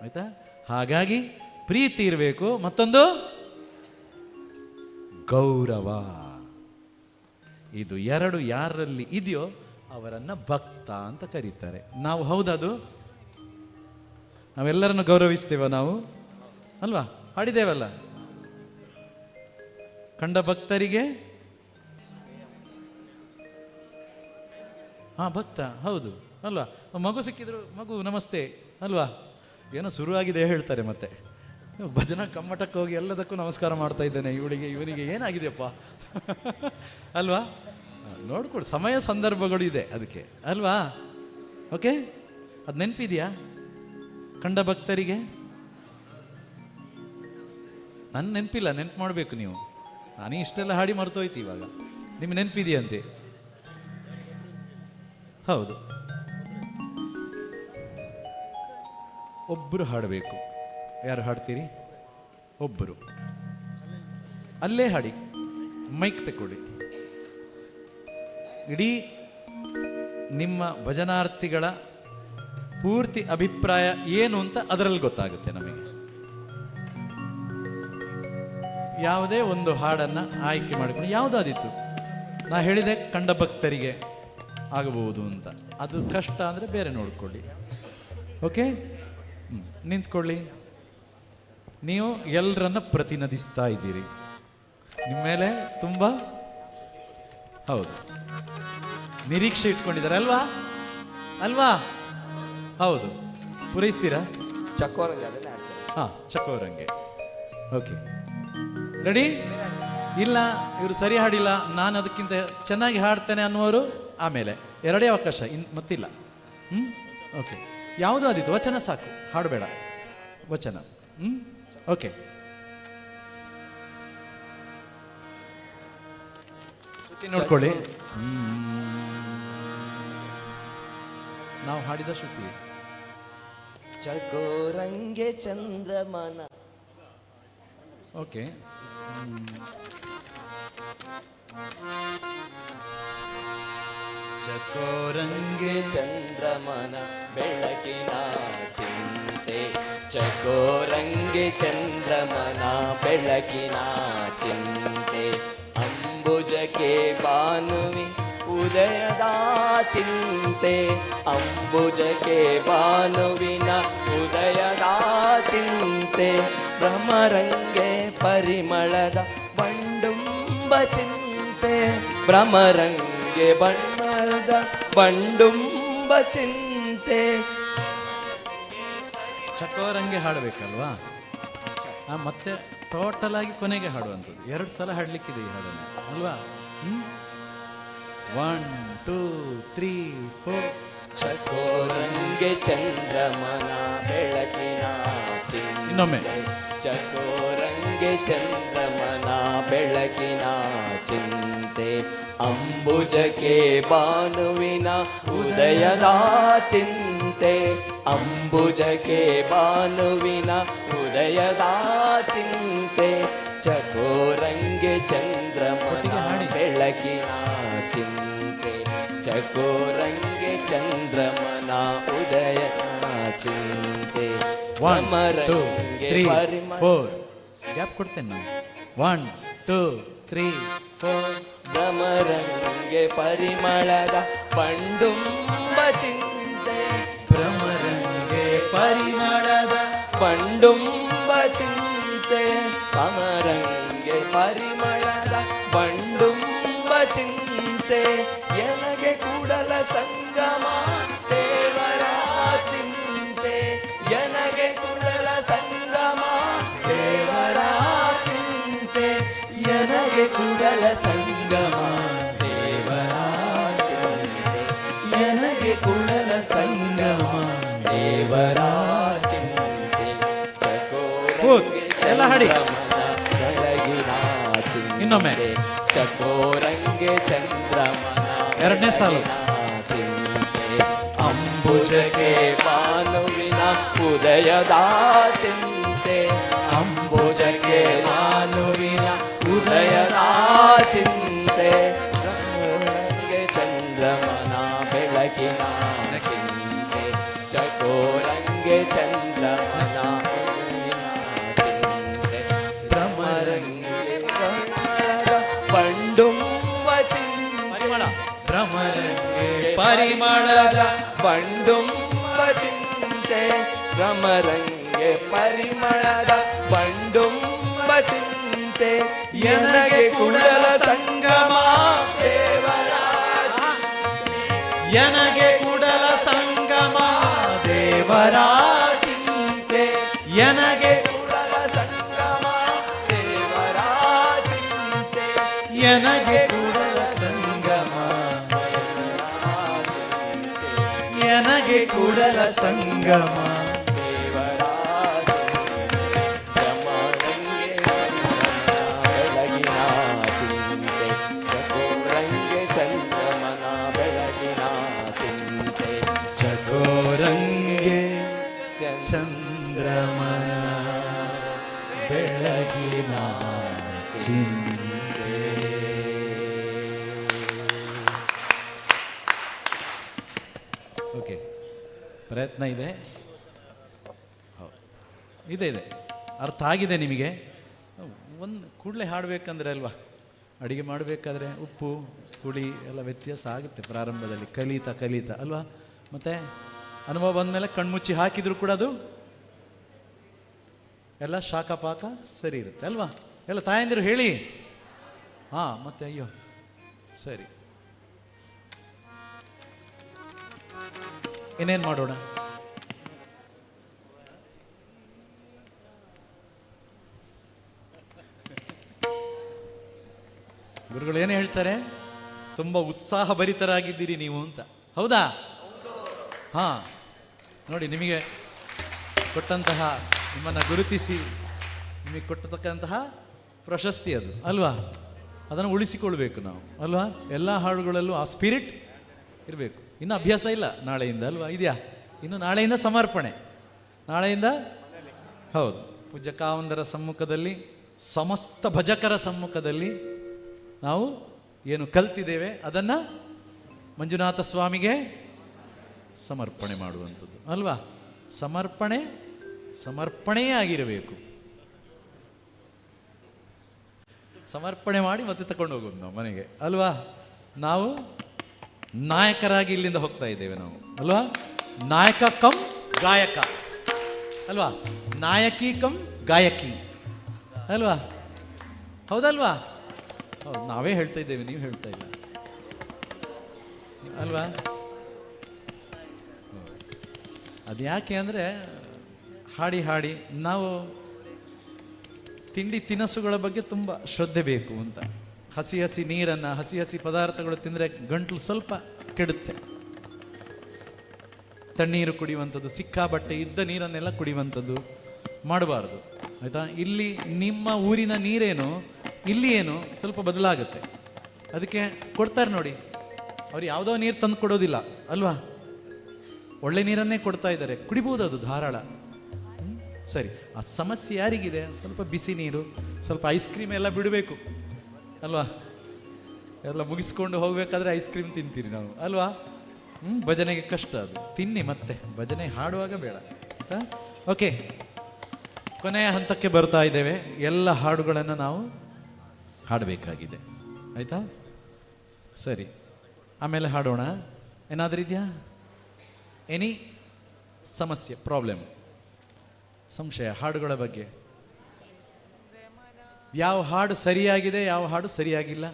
ಆಯ್ತಾ? ಹಾಗಾಗಿ ಪ್ರೀತಿ ಇರಬೇಕು. ಮತ್ತೊಂದು ಗೌರವ. ಇದು 2 ಯಾರಲ್ಲಿ ಇದೆಯೋ ಅವರನ್ನ ಭಕ್ತ ಅಂತ ಕರೀತಾರೆ. ನಾವು ಹೌದದು? ನಾವೆಲ್ಲರನ್ನು ಗೌರವಿಸ್ತೇವ ನಾವು ಅಲ್ವಾ? ಹಾಡಿದೇವಲ್ಲ, ಕಂಡ ಭಕ್ತರಿಗೆ ಭಕ್ತ. ಹೌದು ಅಲ್ವಾ? ಮಗು ಸಿಕ್ಕಿದ್ರು ಮಗು ನಮಸ್ತೆ ಅಲ್ವಾ? ಏನೋ ಶುರುವಾಗಿದೆ ಹೇಳ್ತಾರೆ. ಮತ್ತೆ ಭಜನಾ ಕಮ್ಮಟಕ್ಕೆ ಹೋಗಿ ಎಲ್ಲದಕ್ಕೂ ನಮಸ್ಕಾರ ಮಾಡ್ತಾ ಇದ್ದೇನೆ, ಇವನಿಗೆ ಏನಾಗಿದೆಯಪ್ಪ ಅಲ್ವಾ? ನೋಡ್ಕೊಡು, ಸಮಯ ಸಂದರ್ಭಗಳು ಇದೆ ಅದಕ್ಕೆ ಅಲ್ವಾ? ಓಕೆ, ಅದು ನೆನಪಿದೆಯಾ? ಕಂಡ ಭಕ್ತರಿಗೆ ನನ್ನ ನೆನಪಿಲ್ಲ, ನೆನಪು ಮಾಡಬೇಕು ನೀವು. ನಾನು ಇಷ್ಟೆಲ್ಲ ಹಾಡಿ ಮರ್ತೋಯ್ತು ಇವಾಗ. ನಿಮ್ಗೆ ನೆನಪಿದೆಯಂತೆ? ಹೌದು, ಒಬ್ಬರು ಹಾಡಬೇಕು. ಯಾರು ಹಾಡ್ತೀರಿ? ಒಬ್ಬರು. ಅಲ್ಲೇ ಹಾಡಿ, ಮೈಕ್ ತಗೊಳ್ಳಿ. ಇಡೀ ನಿಮ್ಮ ಭಜನಾರ್ಥಿಗಳ ಪೂರ್ತಿ ಅಭಿಪ್ರಾಯ ಏನು ಅಂತ ಅದರಲ್ಲಿ ಗೊತ್ತಾಗುತ್ತೆ ನಮಗೆ. ಯಾವುದೇ ಒಂದು ಹಾಡನ್ನು ಆಯ್ಕೆ ಮಾಡಿಕೊಂಡು, ಯಾವುದಾದಿತ್ತು ನಾ ಹೇಳಿದೆ ಕಂಡ ಭಕ್ತರಿಗೆ ಆಗಬಹುದು ಅಂತ. ಅದು ಕಷ್ಟ ಅಂದರೆ ಬೇರೆ ನೋಡ್ಕೊಳ್ಳಿ. ಓಕೆ, ನಿಂತ್ಕೊಳ್ಳಿ. ನೀವು ಎಲ್ಲರನ್ನ ಪ್ರತಿನಿಧಿಸ್ತಾ ಇದ್ದೀರಿ. ನಿಮ್ಮ ಮೇಲೆ ತುಂಬ ಹೌದು ನಿರೀಕ್ಷೆ ಇಟ್ಕೊಂಡಿದ್ದಾರೆ ಅಲ್ವಾ? ಅಲ್ವಾ? ಹೌದು, ಪೂರೈಸ್ತೀರಾ? ಚಕ್ಕೋರಂಗೆ ಅದನ್ನೇ ಆಡ್ತಾರೆ. ಹಾಂ, ಚಕ್ಕೋರಂಗೆ. Okay, ready? ಇಲ್ಲ ಇವರು ಸರಿ ಹಾಡಿಲ್ಲ, ನಾನು ಅದಕ್ಕಿಂತ ಚೆನ್ನಾಗಿ ಹಾಡ್ತೇನೆ ಅನ್ನುವರು ಆಮೇಲೆ 2 ಅವಕಾಶ, ಮತ್ತಿಲ್ಲ. ಓಕೆ, ಯಾವುದೋ ಆದಿತ್ತು, ವಚನ ಸಾಕು, ಹಾಡಬೇಡ, ವಚನ. ಓಕೆ, ಶ್ರುತಿ ನೋಡ್ಕೊಳ್ಳಿ. ನಾವು ಹಾಡಿದ ಶ್ರುತಿ. ಚಕೋರಂಗೆ ಚಂದ್ರಮನ. ಓಕೆ, ಚಕೋರಂಗೆ ಚಂದ್ರಮನ ಬೆಳಕಿನ ಚಿಂತೆ. ಚಕೋರಂಗೆ ಚಂದ್ರಮನ ಬೆಳಕಿನ ಚಿಂತೆ. ಅಂಬುಜಕ್ಕೆ ಭಾನುವಿ ಉದಯದ ಚಿಂತೆ. ಅಂಬುಜಕ್ಕೆ ಭಾನುವಿನ ಉದಯದ ಚಿಂತೆ. ಭ್ರಮರಂಗೆ ಪರಿಮಳದ ಬಂಡುಂಬ ಚಿಂತೆ. ಭ್ರಮರಂಗೆ ಬಣ್ಣದ ಬಂಡುಂಬ ಚಿಂತೆ. ಚಕೋರಂಗೆ ಹಾಡಬೇಕಲ್ವಾ? ಮತ್ತೆ ಟೋಟಲ್ ಆಗಿ ಕೊನೆಗೆ ಹಾಡುವಂಥದ್ದು. 2 ಸಲ ಹಾಡ್ಲಿಕ್ಕಿದೆ ಈ ಹಾಡನ್ನು ಅಲ್ವಾ? 1 2 3 4. ಚಕೋರಂಗೆ ಚಂದ್ರಮನ ಬೆಳಕಿನ ಇನ್ನೊಮ್ಮೆ. ಚಕೋರಂಗೆ ಚಂದ್ರಮನ ಬೆಳಕಿನ ಚಿಂತೆ ಅಂಬುಜಕ್ಕೆ ಭಾನುವಿನ ಉದಯದ ಚಿಂತೆ ಅಂಬುಜಕ್ಕೆ ಭಾನುವಿನ ಉದಯದ ಚಿಂತೆ ಚಕೋರಂಗೆ ಚಂದ್ರಮನ ಬೆಳಕಿನ ಚಿಂತೆ ಚಕೋರಂಗೆ ಚಂದ್ರಮನ ಉದಯದ ಚಿಂತೆ 1 2 3 4. ಗ್ಯಾಪ್ ಕೊಡ್ತೇನೆ ನಾನು. 1 2 3 4. ಭ್ರಮರಂಗೆ ಪರಿಮಳದ ಪಂಡುಂಬ ಚಿಂತೆ ಭ್ರಮರಂಗೆ ಪರಿಮಳದ ಪಂಡುಂಬ ಚಿಂತೆ ಭ್ರಮರಂಗೆ ಪರಿಮಳದ ಪಂಡುಂಬ ಚಿಂತೆ ಎನಗೆ ಕೂಡಲ ಸಂಗಮ ದೇವರ ಚಿಂತೆ ಎನಗೆ ಕೂಡಲ ಸಂಗಮ ದೇವರ ಚಿಂತೆ ಎನಗೆ ಕೂಡಲ ಸಂಗಮ ದೇವರ ಚಿಂತೆ ಎನಗೆ ಕೂಡಲ ಸಂಗಮ ದೇವರ ಚಿಂತೆ ಎಲ್ಲ ಹಾಡಿ. ಬೆಳಗಿನ ಇನ್ನೊಮ್ಮೆ. ಚಕೋರಂಗೆ ಚಂದ್ರಮನ ಎರಡನೇ ಸಾಲು. ಚಿಂತೆ ಅಂಬುಜಕ್ಕೆ ಭಾನುವಿನ ಉದಯದ ಚಿಂತೆ ಅಂಬುಜಕ್ಕೆ ಭಾನುವಿನ ಉದಯದ ಚಿಂತೆ ಚಕೋರಂಗೆ ಚಂದ್ರಮನ ಬೆಳಕಿನ ಚಿಂತೆ ಚಕೋರಂಗೆ ಚಂದ್ರಮನ ಚಿಂತೆ ಭ್ರಮರಂಗೆ ಪಂಡುಂಬ ಚಿಂತೆ ಭ್ರಮರಂಗೆ ಪರಿಮಳದ ಪಂಡುಂಬ ಚಿಂತೆ ಭ್ರಮರಂಗೆ ಪರಿಮಳದ ಪಂಡುಂಬ ಚಿಂತೆ ಎನಗೆ ಕುಡಲ ಸಂಗಮ ದೇವರ ಎನಗೆ ಕೂಡಲ ಸಂಗಮ ದೇವರ ಚಿಂತೆ ಎನಗೆ ಕುಡಲ ಸಂಗಮ ದೇವರ ಚಿಂತೆ ಎನಗೆ ಕೂಡಲ ಸಂಗಮ ಎನಗೆ ಕೂಡಲ ಸಂಗಮ ದೇವರ ಭ್ರಮರಂಗೆ ಬೆಳಗಿನ ಚಿಂತೆ ಚಕೋರಂಗೆ ಚಂದ್ರಮನ ಬೆಳಗಿನ ಚಿಂತೆ ಚಕೋರಂಗೆ ಚಂದ್ರಮನ ಬೆಳಗಿನ ಚಿಂತೆ. ಓಕೆ, ಪ್ರಯತ್ನ ಇದೆ. ಇದೆ ಇದೆ, ಅರ್ಥ ಆಗಿದೆ ನಿಮಗೆ. ಒಂದು ಕೂಡಲೇ ಹಾಡಬೇಕಂದ್ರೆ ಅಲ್ವಾ, ಅಡುಗೆ ಮಾಡಬೇಕಾದ್ರೆ ಉಪ್ಪು ಹುಳಿ ಎಲ್ಲ ವ್ಯತ್ಯಾಸ ಆಗುತ್ತೆ ಪ್ರಾರಂಭದಲ್ಲಿ, ಕಲಿತಾ ಅಲ್ವಾ. ಮತ್ತು ಅನುಭವ ಬಂದಮೇಲೆ ಕಣ್ಮುಚ್ಚಿ ಹಾಕಿದ್ರು ಕೂಡ ಅದು ಎಲ್ಲ ಶಾಖ ಪಾಕ ಸರಿ ಇರುತ್ತೆ ಅಲ್ವಾ. ಎಲ್ಲ ತಾಯಂದಿರು ಹೇಳಿ. ಹಾಂ, ಮತ್ತೆ ಅಯ್ಯೋ ಸರಿ, ಇನ್ನೇನು ಮಾಡೋಣ? ಗುರುಗಳು ಏನು ಹೇಳ್ತಾರೆ? ತುಂಬ ಉತ್ಸಾಹ ಭರಿತರಾಗಿದ್ದೀರಿ ನೀವು ಅಂತ. ಹೌದಾ? ಹಾಂ, ನೋಡಿ ನಿಮಗೆ ಕೊಟ್ಟಂತಹ, ನಿಮ್ಮನ್ನು ಗುರುತಿಸಿ ನಿಮಗೆ ಕೊಟ್ಟತಕ್ಕಂತಹ ಪ್ರಶಸ್ತಿ ಅದು ಅಲ್ವಾ. ಅದನ್ನು ಉಳಿಸಿಕೊಳ್ಬೇಕು ನಾವು ಅಲ್ವಾ. ಎಲ್ಲ ಹಾಡುಗಳಲ್ಲೂ ಆ ಸ್ಪಿರಿಟ್ ಇರಬೇಕು. ಇನ್ನು ಅಭ್ಯಾಸ ಇಲ್ಲ ನಾಳೆಯಿಂದ ಅಲ್ವಾ, ಇದೆಯಾ? ಇನ್ನು ನಾಳೆಯಿಂದ ಸಮರ್ಪಣೆ, ನಾಳೆಯಿಂದ ಹೌದು. ಪೂಜ್ಯ ಕಾವಂದರ ಸಮ್ಮುಖದಲ್ಲಿ, ಸಮಸ್ತ ಭಜಕರ ಸಮ್ಮುಖದಲ್ಲಿ ನಾವು ಏನು ಕಲ್ತಿದ್ದೇವೆ ಅದನ್ನು ಮಂಜುನಾಥ ಸ್ವಾಮಿಗೆ ಸಮರ್ಪಣೆ ಮಾಡುವಂಥದ್ದು ಅಲ್ವಾ. ಸಮರ್ಪಣೆಯೇ ಆಗಿರಬೇಕು. ಸಮರ್ಪಣೆ ಮಾಡಿ ಮತ್ತೆ ತಗೊಂಡು ಹೋಗೋದು ನಾವು ಮನೆಗೆ ಅಲ್ವಾ. ನಾವು ನಾಯಕರಾಗಿ ಇಲ್ಲಿಂದ ಹೋಗ್ತಾ ಇದ್ದೇವೆ ನಾವು ಅಲ್ವಾ. ನಾಯಕ ಕಮ್ ಗಾಯಕ ಅಲ್ವಾ, ನಾಯಕಿ ಕಮ್ ಗಾಯಕಿ ಅಲ್ವಾ. ಹೌದಲ್ವಾ? ಹೌದು, ನಾವೇ ಹೇಳ್ತಾ ಇದ್ದೇವೆ, ನೀವು ಹೇಳ್ತಾ ಇಲ್ಲ ಅಲ್ವಾ. ಅದ್ಯಾಕೆ ಅಂದರೆ ಹಾಡಿ ಹಾಡಿ ನಾವು ತಿಂಡಿ ತಿನಸುಗಳ ಬಗ್ಗೆ ತುಂಬ ಶ್ರದ್ಧೆ ಬೇಕು ಅಂತ ಹಸಿ ಹಸಿ ನೀರನ್ನು, ಹಸಿ ಹಸಿ ಪದಾರ್ಥಗಳು ತಿಂದರೆ ಗಂಟ್ಲು ಸ್ವಲ್ಪ ಕೆಡುತ್ತೆ. ತಣ್ಣೀರು ಕುಡಿಯುವಂಥದ್ದು, ಸಿಕ್ಕಾಬಟ್ಟೆ ಇದ್ದ ನೀರನ್ನೆಲ್ಲ ಕುಡಿಯುವಂಥದ್ದು ಮಾಡಬಾರ್ದು, ಆಯಿತಾ. ಇಲ್ಲಿ ನಿಮ್ಮ ಊರಿನ ನೀರೇನು, ಇಲ್ಲಿ ಏನು ಸ್ವಲ್ಪ ಬದಲಾಗುತ್ತೆ. ಅದಕ್ಕೆ ಕೊಡ್ತಾರೆ ನೋಡಿ, ಅವ್ರು ಯಾವುದೋ ನೀರು ತಂದು ಕೊಡೋದಿಲ್ಲ ಅಲ್ವಾ, ಒಳ್ಳೆ ನೀರನ್ನೇ ಕೊಡ್ತಾ ಇದ್ದಾರೆ, ಕುಡಿಬೋದು, ಅದು ಧಾರಾಳ. ಸರಿ, ಆ ಸಮಸ್ಯೆ ಯಾರಿಗಿದೆ? ಸ್ವಲ್ಪ ಬಿಸಿ ನೀರು, ಸ್ವಲ್ಪ ಐಸ್ ಕ್ರೀಮ್ ಎಲ್ಲ ಬಿಡಬೇಕು ಅಲ್ವಾ. ಎಲ್ಲ ಮುಗಿಸ್ಕೊಂಡು ಹೋಗ್ಬೇಕಾದ್ರೆ ಐಸ್ ಕ್ರೀಮ್ ತಿಂತೀರಿ ನಾವು ಅಲ್ವಾ. ಭಜನೆಗೆ ಕಷ್ಟ, ಅದು ತಿನ್ನಿ, ಮತ್ತೆ ಭಜನೆ ಹಾಡುವಾಗ ಬೇಡ ಆಯ್ತಾ. ಓಕೆ, ಕೊನೆಯ ಹಂತಕ್ಕೆ ಬರ್ತಾ ಇದ್ದೇವೆ. ಎಲ್ಲ ಹಾಡುಗಳನ್ನು ನಾವು ಹಾಡಬೇಕಾಗಿದೆ ಆಯಿತಾ. ಸರಿ, ಆಮೇಲೆ ಹಾಡೋಣ. ಏನಾದರೂ ಇದೆಯಾ? ಎನಿ ಸಮಸ್ಯೆ, ಪ್ರಾಬ್ಲಮ್, ಸಂಶಯ ಹಾಡುಗಳ ಬಗ್ಗೆ? ಯಾವ ಹಾಡು ಸರಿಯಾಗಿದೆ, ಯಾವ ಹಾಡು ಸರಿಯಾಗಿಲ್ಲ?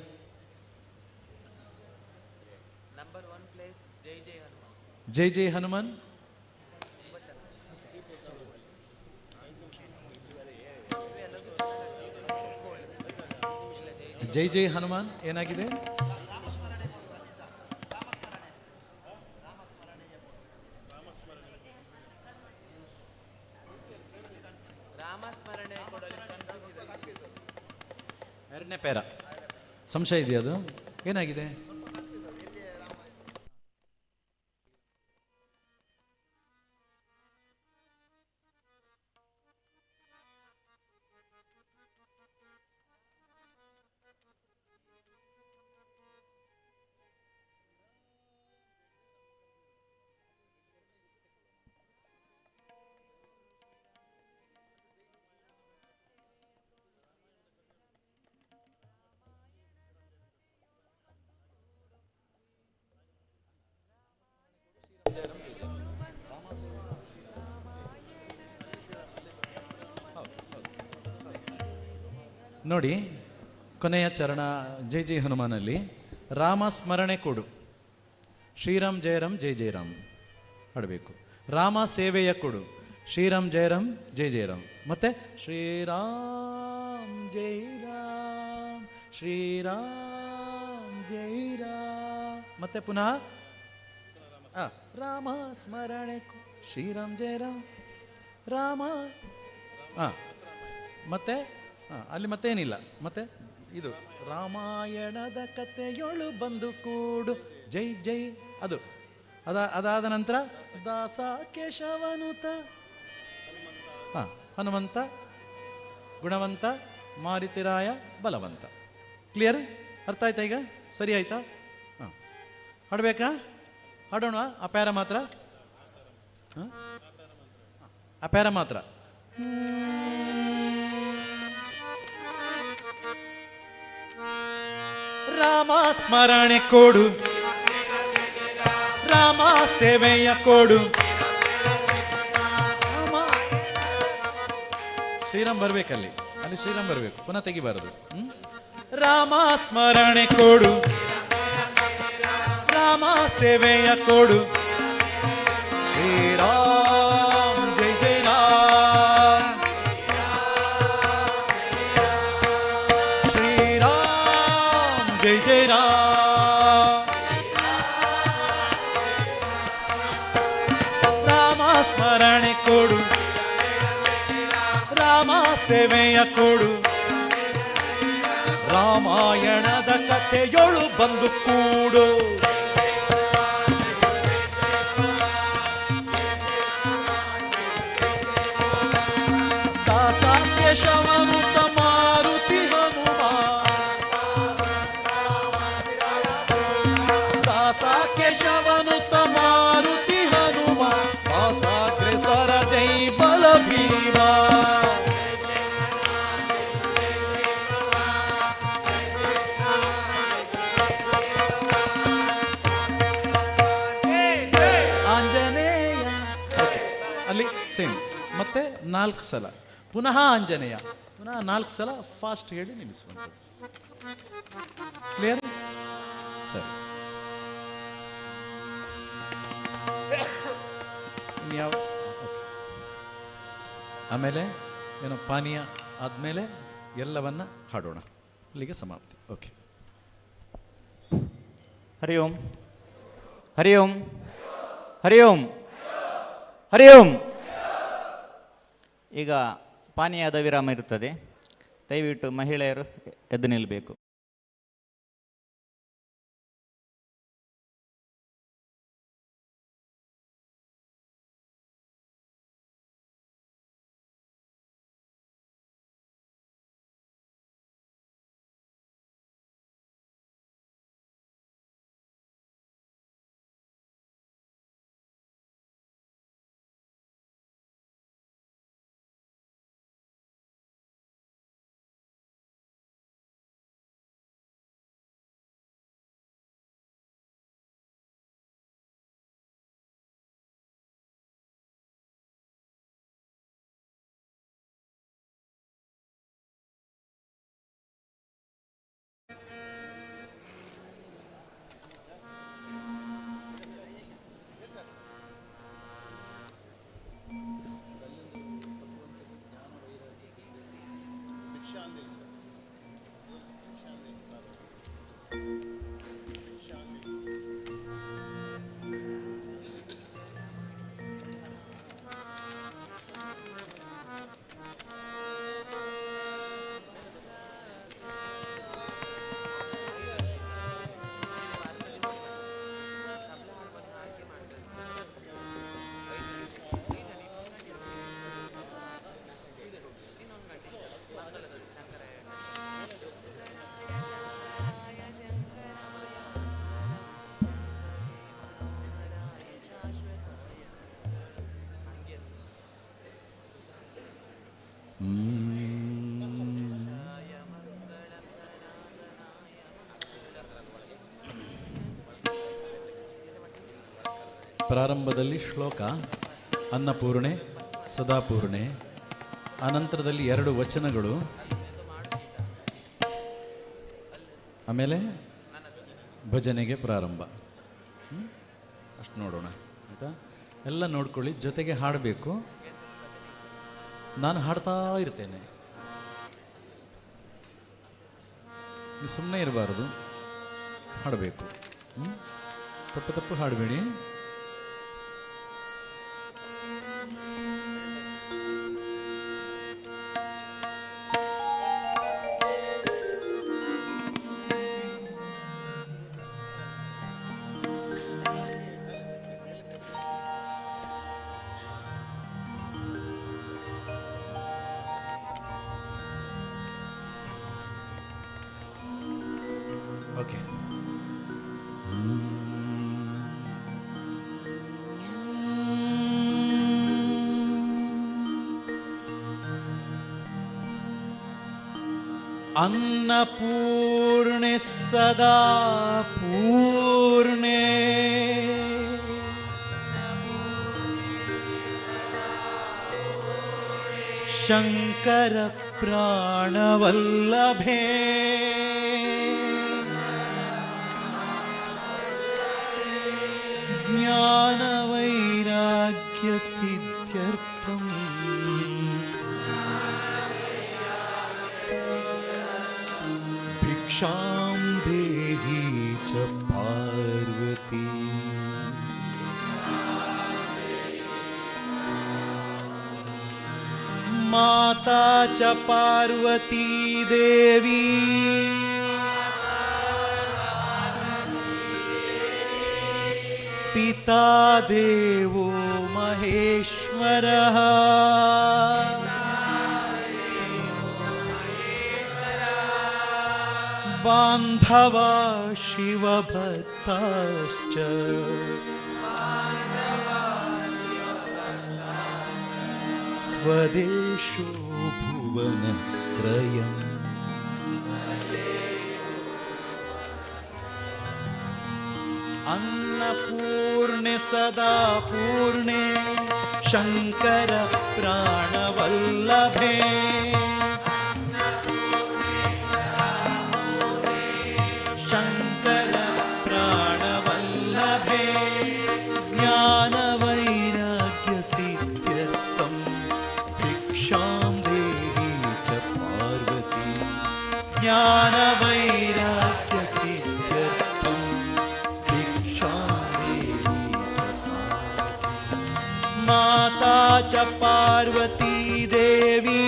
ಜೈ ಜೈ ಹನುಮಾನ್. ಜೈ ಜೈ ಹನುಮಾನ್ ಏನಾಗಿದೆ? ಎರಡನೇ ಪೇರ ಸಂಶಯ ಇದೆಯಾ? ಅದು ಏನಾಗಿದೆ? ನೋಡಿ, ಕೊನೆಯ ಚರಣ ಜೈ ಜೈ ಹನುಮಾನಲ್ಲಿ ರಾಮ ಸ್ಮರಣೆ ಕೊಡು, ಶ್ರೀರಾಮ್ ಜಯರಾಮ್ ಜೈ ಜಯರಾಮ್ ಹಾಡಬೇಕು. ರಾಮ ಸೇವೆಯ ಕೊಡು, ಶ್ರೀರಾಮ್ ಜಯರಾಮ್ ಜೈ ಜಯರಾಮ್. ಮತ್ತೆ ಶ್ರೀರಾಮ್ ಜೈ ರಾಮ್, ಶ್ರೀರಾಮ್ ಜೈ ರಾಮ್. ಮತ್ತೆ ಪುನಃ ರಾಮ ಸ್ಮರಣೆ ಶ್ರೀರಾಮ್ ಜಯರಾಮ್ ರಾಮ. ಮತ್ತೆ ಅಲ್ಲಿ ಮತ್ತೇನಿಲ್ಲ. ಮತ್ತೆ ಇದು ರಾಮಾಯಣದ ಕಥೆಯೊಳು ಬಂದು ಕೂಡು ಜೈ ಜೈ. ಅದು ಅದಾದ ನಂತರ ದಾಸ ಕೇಶವನುತ, ಹನುಮಂತ ಗುಣವಂತ ಮಾರುತಿರಾಯ ಬಲವಂತ. ಕ್ಲಿಯರ್? ಅರ್ಥ ಆಯ್ತಾ ಈಗ? ಸರಿ ಆಯ್ತಾ? ಹಾಡ್ಬೇಕಾ? ಹಾಡೋಣ. ಆ ಪ್ಯಾರ ಮಾತ್ರ, ಆ ಪ್ಯಾರ ಮಾತ್ರ. ರಾಮ ಸ್ಮರಣೆ ಕೊಡು, ರಾಮ ಸೇವೆಯ ಕೊಡು. ಶ್ರೀರಾಮ್ ಬರ್ಬೇಕಲ್ಲಿ, ಅಲ್ಲಿ ಶ್ರೀರಾಮ್ ಬರ್ಬೇಕು, ಪುನಃ ತೆಗಿಬಾರದು. ರಾಮ ಸ್ಮರಣೆ ಕೊಡು, ರಾಮ ಸೇವೆಯ ಕೊಡು. ಶ್ರೀರಾಮ್ ಜೈ ಜೈ ರಾಮ್, ಶ್ರೀರಾಮ್ ಜೈ ಜೈ ರಾಮ್. ರಾಮ ಸ್ಮರಣೆ ಕೊಡು, ರಾಮ ಸೇವೆಯ ಕೊಡು. ರಾಮಾಯಣದ ಕಥೆಯೊಳು ಬಂದು ಕೂಡು. ದಾಸ ಕೇಶವನುತ ಮಾರುತಿ ಹನುಮ, ದಾಸ ಕೇಶವನುತ ಮಾರುತಿ ಹನುಮ. ದಾಸಾಗ್ರೇಸರ ಜೈ ಬಲ ಭೀಮ. ಆಂಜನೇಯ ಅಲ್ಲಿ ಸೇಮ್. ಮತ್ತೆ 4 ಸಲ ಪುನಃ ಆಂಜನೇಯ, ಪುನಃ 4 ಸಲ ಫಾಸ್ಟ್ ಹೇಳಿ ನಿಲ್ಲಿಸುವಂಥದ್ದು. ಕ್ಲಿಯರ್? ಸರಿ, ಇನ್ಯಾವ? ಆಮೇಲೆ ಏನೋ ಪಾನೀಯ ಆದಮೇಲೆ ಎಲ್ಲವನ್ನ ಹಾಡೋಣ. ಅಲ್ಲಿಗೆ ಸಮಾಪ್ತಿ. ಓಕೆ. ಹರಿ ಓಂ ಹರಿ ಓಂ ಹರಿ ಓಂ ಹರಿ ಓಂ. ಈಗ ಪಾನೀಯದ ವಿರಾಮ ಇರುತ್ತದೆ. ದಯವಿಟ್ಟು ಮಹಿಳೆಯರು ಎದ್ದು ನಿಲ್ಲಬೇಕು. ಪ್ರಾರಂಭದಲ್ಲಿ ಶ್ಲೋಕ ಅನ್ನಪೂರ್ಣೆ ಸದಾಪೂರ್ಣೆ, ಅನಂತರದಲ್ಲಿ 2 ವಚನಗಳು, ಆಮೇಲೆ ಭಜನೆಗೆ ಪ್ರಾರಂಭ. ಅಷ್ಟು ನೋಡೋಣ ಆಯಿತಾ? ಎಲ್ಲ ನೋಡ್ಕೊಳ್ಳಿ, ಜೊತೆಗೆ ಹಾಡಬೇಕು. ನಾನು ಹಾಡ್ತಾ ಇರ್ತೇನೆ, ನೀವು ಸುಮ್ಮನೆ ಇರಬಾರ್ದು, ಹಾಡಬೇಕು. ತಪ್ಪು ತಪ್ಪು ಹಾಡಬೇಡಿ. ಓಕೆ, अन्नपूर्णे सदा पूर्णे शंकर प्राणवल्लभे ज्ञान वैराग्य सिद्ध्यर्थम भिक्षां देहि च पार्वती। माता च पार्वती देवी पिता देवो महेश्वरः बान्धवा शिवभक्ताश्च स्वदेशो भुवनत्रयम्। अन्नपूर्णे सदा पूर्णे शंकर प्राणवल्लभे शंकर प्राणवल्लभे ज्ञान वैराग्य सिद्ध्यर्थम भिक्षां देहि च पार्वती। ज्ञान वैराग्य सिद्ध्यर्थम च पार्वती देवी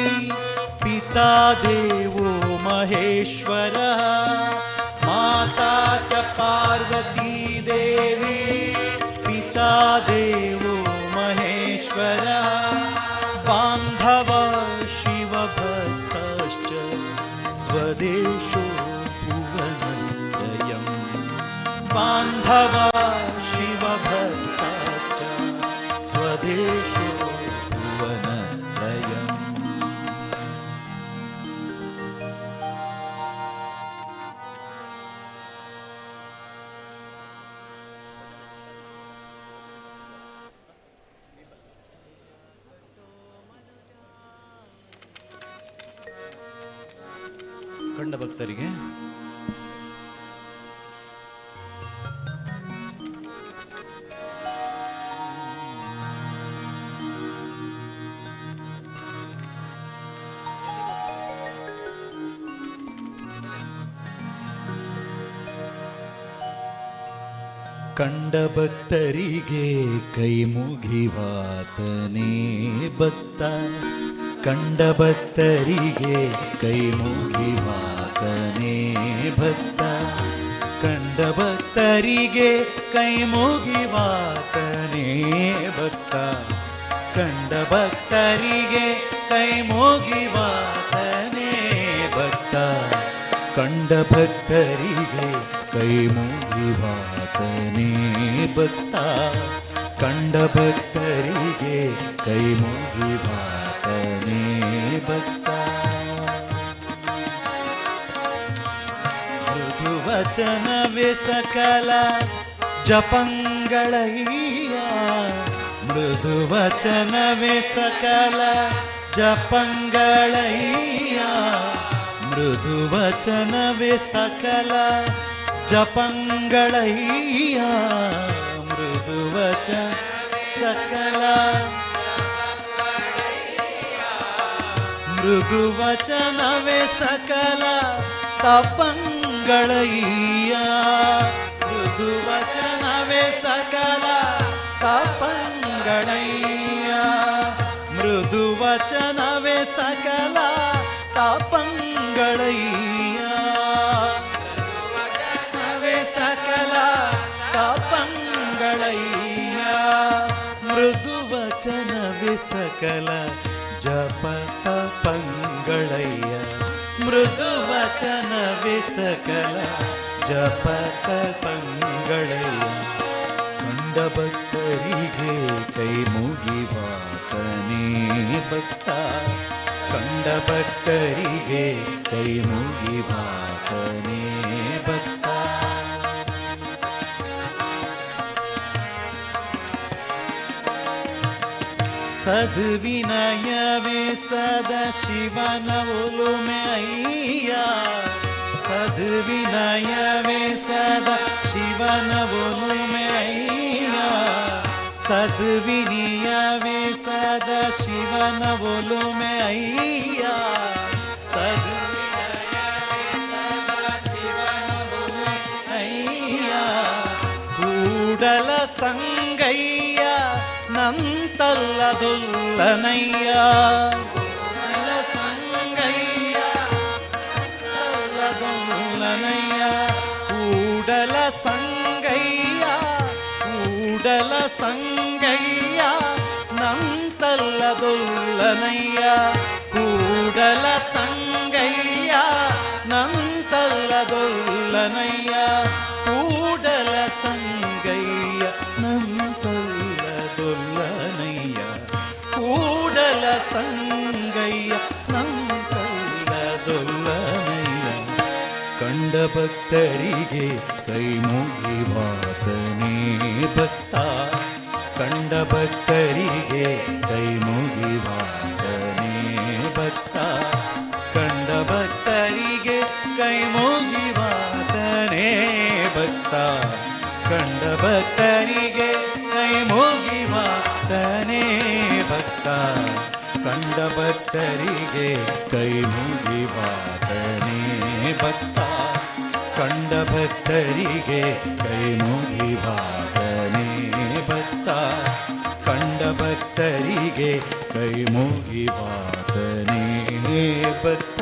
पिता देवो महेश्वरः माता च पार्वती देवी पिता देवो महेश्वरः बान्धवा शिवभक्तश्च स्वदेशो भुवनत्रयम् बान्धवा शिवभक्तश्च स्वदेशो भुवनत्रयम् ಕಂಡ ಭಕ್ತರಿಗೆ ಕಂಡ ಭಕ್ತರಿಗೆ ಕೈ ಮುಗಿವಾತನೇ ಭಕ್ತ ಕಂಡ ಭಕ್ತರಿಗೆ ಕೈ ಮುಗಿವಾತನೇ ಭಕ್ತ ಕಂಡ ಭಕ್ತರಿಗೆ ಕೈ ಮುಗಿವಾತನೇ ಭಕ್ತ ಕಂಡ ಭಕ್ತರಿಗೆ ಕೈ ಮುಗಿವಾತನೇ ಭಕ್ತ ಕಂಡ ಭಕ್ತರಿಗೆ ಕೈ ಮುಗಿವಾತನೇ ಭಕ್ತ ಕಂಡ ಭಕ್ತರಿಗೆ ಕೈ ಮುಗಿವಾತನೇ ಭಕ್ತ ಮೃದು ವಚನವೇ ಸಕಲ ಜಪಂಗಳಯ್ಯ ಮೃದು ವಚನವೇ ಸಕಲ ಜಪಂಗಳಯ್ಯ ಮೃದು ವಚನವೇ ಸಕಲ ಜಪಂಗಳಯ್ಯ ಮೃದು ವಚನ ಸಕಲ ಮೃದು ವಚನವೇ ಸಕಲ ತಪಂಗಳಯ್ಯ ಮೃದು ವಚನವೇ ಸಕಲ ತಪಂಗಳಯ್ಯ ಮೃದು ವಚನವೇ ಸಕಲ ತಪಂಗಳಯ್ಯ ಸಕಲ ತಪಂಗಳಯ್ಯ ಮೃದು ವಚನವೇ ಸಕಲ ಜಪ ತಪಂಗಳಯ್ಯ ಮೃದು ವಚನವೇ ಸಕಲ ಜಪ ತಪಂಗಳಯ್ಯ ಕಂಡ ಭಕ್ತರಿಗೆ ಕೈ ಮುಗಿವಾತನೇ ಭಕ್ತ ಕಂಡ ಭಕ್ತರಿಗೆ ಕೈ ಮುಗಿವಾತನೇ ಭಕ್ತ ಸದ್ವಿನಯವೇ ಸದಾ ಶಿವನ ಒಲುಮೆ ಅಯ್ಯ ಸದ್ವಿನಯವೇ ಸದಾ ಶಿವನ ಒಲುಮೆ ಅಯ್ಯ ಸದ್ವಿನಯವೇ ಸದಾ ಶಿವನ ಒಲುಮೆ ಅಯ್ಯ ಸದ್ವಿನಯವೇ ಸದಾ ಶಿವನ ಒಲುಮೆ ಅಯ್ಯ ಕೂಡಲ ಸಂಗಯ್ಯ ನಂತಲ್ಲದೊಲ್ಲನಯ್ಯ ಕೂಡಲ ಸಂಗಯ್ಯ ನಂತಲ್ಲದೊಲ್ಲನಯ್ಯ ಕೂಡಲ ಸಂಗಯ್ಯ ಕೂಡಲ ಸಂಗಯ್ಯ ನಂತಲ್ಲದೊಲ್ಲನಯ್ಯ ಕೂಡಲ ಸಂಗಯ್ಯ ನಂತಲ್ಲದೊಲ್ಲನಯ್ಯ ಕೂಡಲ ಸಂಗಯ್ಯ ನಂತಲ್ಲದೊಲ್ಲನಯ್ಯ ಕೂಡಲ ಸಂಗಯ್ಯ ನಂತಲ್ಲದೊಲ್ಲನಯ್ಯ ಕಂಡ ಭಕ್ತರಿಗೆ ಕೈ ಮುಗಿವಾತನೇ ಭಕ್ತ ಕಂಡ ಭಕ್ತರಿಗೆ ಕೈ ಮುಗಿವಾತನೇ ಭಕ್ತ ಕಂಡ ಭಕ್ತರಿಗೆ ಕೈ ಮುಗಿವಾತನೇ ಭಕ್ತ ಕಂಡ ಭಕ್ತರಿಗೆ ಕೈ ಮುಗಿವಾತನೇ ಭಕ್ತ ಕಂಡ ಭಕ್ತರಿಗೆ ಕೈ ಮುಗಿವಾತನೇ ಭಕ್ತ ಕಂಡ ಭಕ್ತರಿಗೆ ಕೈ ಮುಗಿವಾತನೇ ಭಕ್ತ ಕಂಡ ಭಕ್ತ ಭಕ್ತರಿಗೆ ಕೈ ಮುಗಿವಾತನೇ ಭಕ್ತ.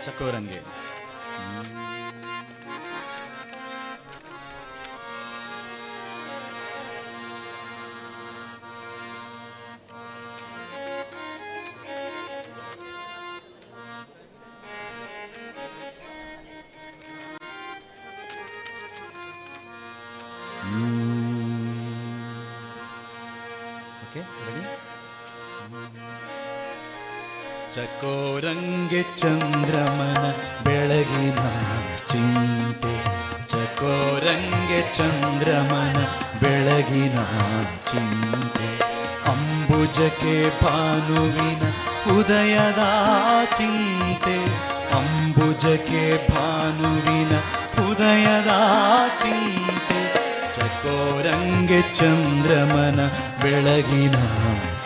ಚಕೋರಂಗೆ ಓಕೆ ರೆಡಿ. ಚಕೋರಂಗೆ ಚಂದ್ರಮನ ಬೆಳಗಿನ ಚಿಂತೆ, ಚಕೋರಂಗೆ ಚಂದ್ರಮನ ಬೆಳಗಿನ ಚಿಂತೆ, ಅಂಬುಜಕ್ಕೆ ಭಾನುವಿನ ಉದಯದ ಚಿಂತೆ, ಅಂಬುಜಕ್ಕೆ ಭಾನುವಿನ ಉದಯದ ಚಿಂತೆ, ಚಕೋರಂಗೆ ಚಂದ್ರಮನ ಬೆಳಗಿನ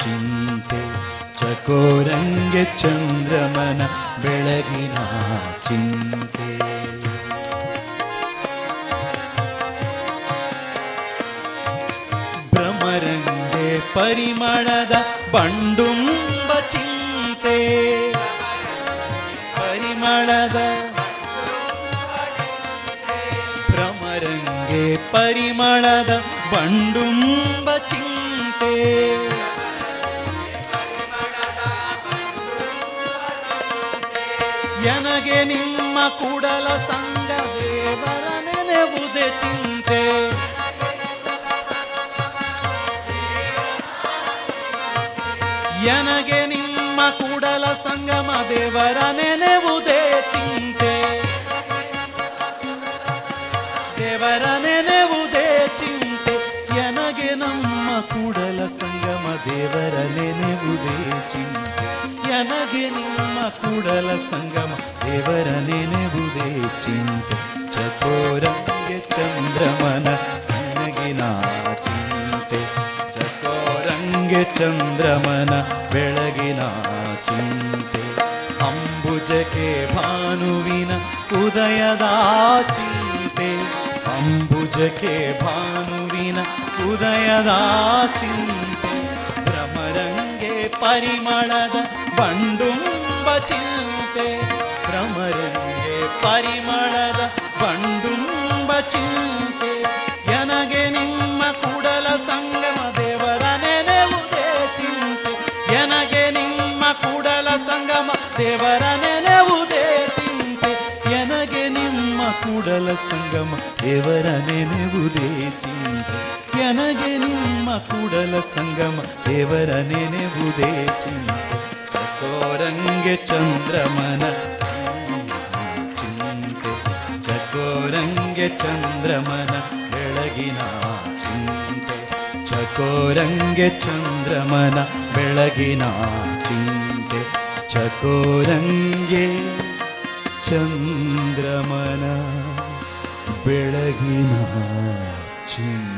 ಚಿಂತೆ, ಚಕೋರಂಗೆ ಚಂದ್ರಮನ ಬೆಳಗಿನ ಚಿಂತೆ. ಭ್ರಮರಂಗೆ ಪರಿಮಳದ ಬಂಡುಂಬ ಚಿಂತೆ, ಪರಿಮಳದ ಭ್ರಮರಂಗೆ ಪರಿಮಳದ ಬಂಡುಂಬ ಚಿಂತೆ, ನನಗೆ ನಿಮ್ಮ ಕೂಡಲ ಸಂಗ ದೇವರ ನೆನೆವುದೇ ಚಿಂತೆ, ನನಗೆ ನಿಮ್ಮ ಕೂಡಲ ಸಂಗಮ ದೇವರ ನೆನೆವುದೇ ಚಿಂತೆ, ದೇವರ ನೆನೆವುದೇ ಚಿಂತೆ, ನನಗೆ ನಮ್ಮ ಕೂಡಲ ಸಂಗಮ ದೇವರ ನೆನೆವುದೇ ಚಿಂತೆ, ನನಗೆ ನಿಮ್ಮ ಕೂಡಲ ಸಂಗಮ ದೇವರ ನೆನೆವುದೇ ಚಿಂತೆ, ಚಕೋರಂಗೆ ಚಂದ್ರಮನ ಬೆಳಗಿನ ಚಿಂತೆ, ಚಕೋರಂಗೆ ಚಂದ್ರಮನ ಬೆಳಗಿನ ಚಿಂತೆ, ಅಂಬುಜಕ್ಕೆ ಭಾನುವಿನ ಉದಯದ ಚಿಂತೆ, ಅಂಬುಜಕ್ಕೆ ಭಾನುವಿನ ಉದಯದ ಚಿಂತೆ, ಭ್ರಮರಂಗೆ ಪರಿಮಳದ ಬಂಡುಂಬ ಚಿಂತೆ, ಭ್ರಮರಂಗೆ ಪರಿಮಳದ ಬಂಡುಂಬ ಚಿಂತೆ, ನನಗೆ ನಿಮ್ಮ ಕೂಡಲ ಸಂಗಮ ದೇವರ ನೆನೆವುದೇ ಚಿಂತೆ, ನನಗೆ ನಿಮ್ಮ ಕೂಡಲ ಸಂಗಮ ದೇವರ ನೆನೆವುದೇ ಚಿಂತೆ, ನನಗೆ ನಿಮ್ಮ ಕೂಡಲ ಸಂಗಮ ದೇವರ ನೆನೆವುದೇ ಚಿಂತೆ, ನನಗೆ ನಿಮ್ಮ ಕೂಡಲ ಸಂಗಮ ದೇವರ ನೆನೆವುದೇ ಚಿಂತೆ, ಚಕೋರಂಗೆ ಚಂದ್ರಮನ ಚಿಂತೆ, ಚಕೋರಂಗೆ ಚಂದ್ರಮನ ಬೆಳಗಿನ ಚಿಂತೆ, ಚಕೋರಂಗೆ ಚಂದ್ರಮನ ಬೆಳಗಿನ ಚಿಂತೆ, ಚಕೋರಂಗೆ ಚಂದ್ರಮನ ಬೆಳಗಿನ ಚಿಂತೆ.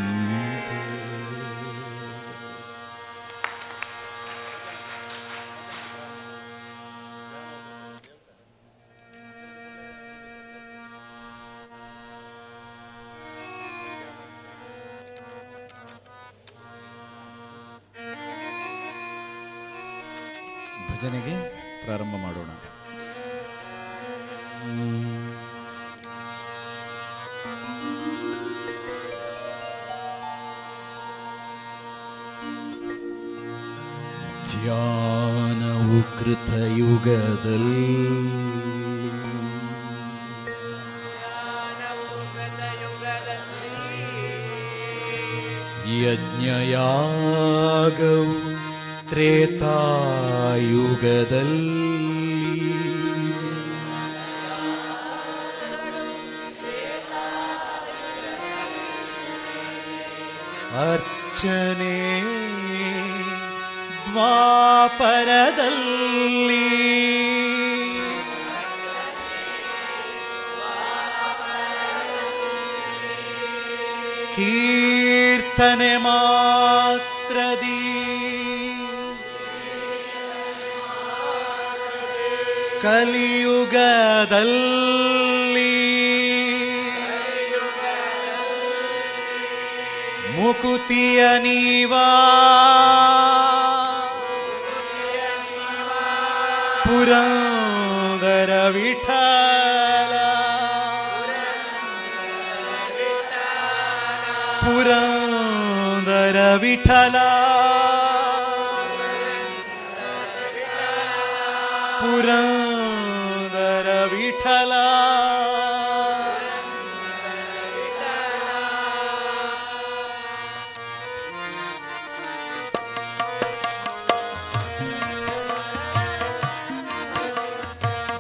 ಭಜನೆಗೆ ಪ್ರಾರಂಭ ಮಾಡೋಣ. ಧ್ಯಾನವು ಕೃತಯುಗದಲ್ಲಿ ಯಜ್ಞಯಾಗವು ತ್ರೇತಾಯುಗದಲ್ಲಿ ಅರ್ಚನೆ ದ್ವಾಪರದಲ್ಲಿ ಕೀರ್ತನೆ ಮಾತ್ರದಿ ಕಲಿಯುಗದಲ್ಲಿ ಮುಕುತಿಯ ನೀವಾ ಪುರಂದರ ವಿಠಲ ಪುರಂದರ ವಿಠಲ ಪುರಂದರ ವಿಠಲ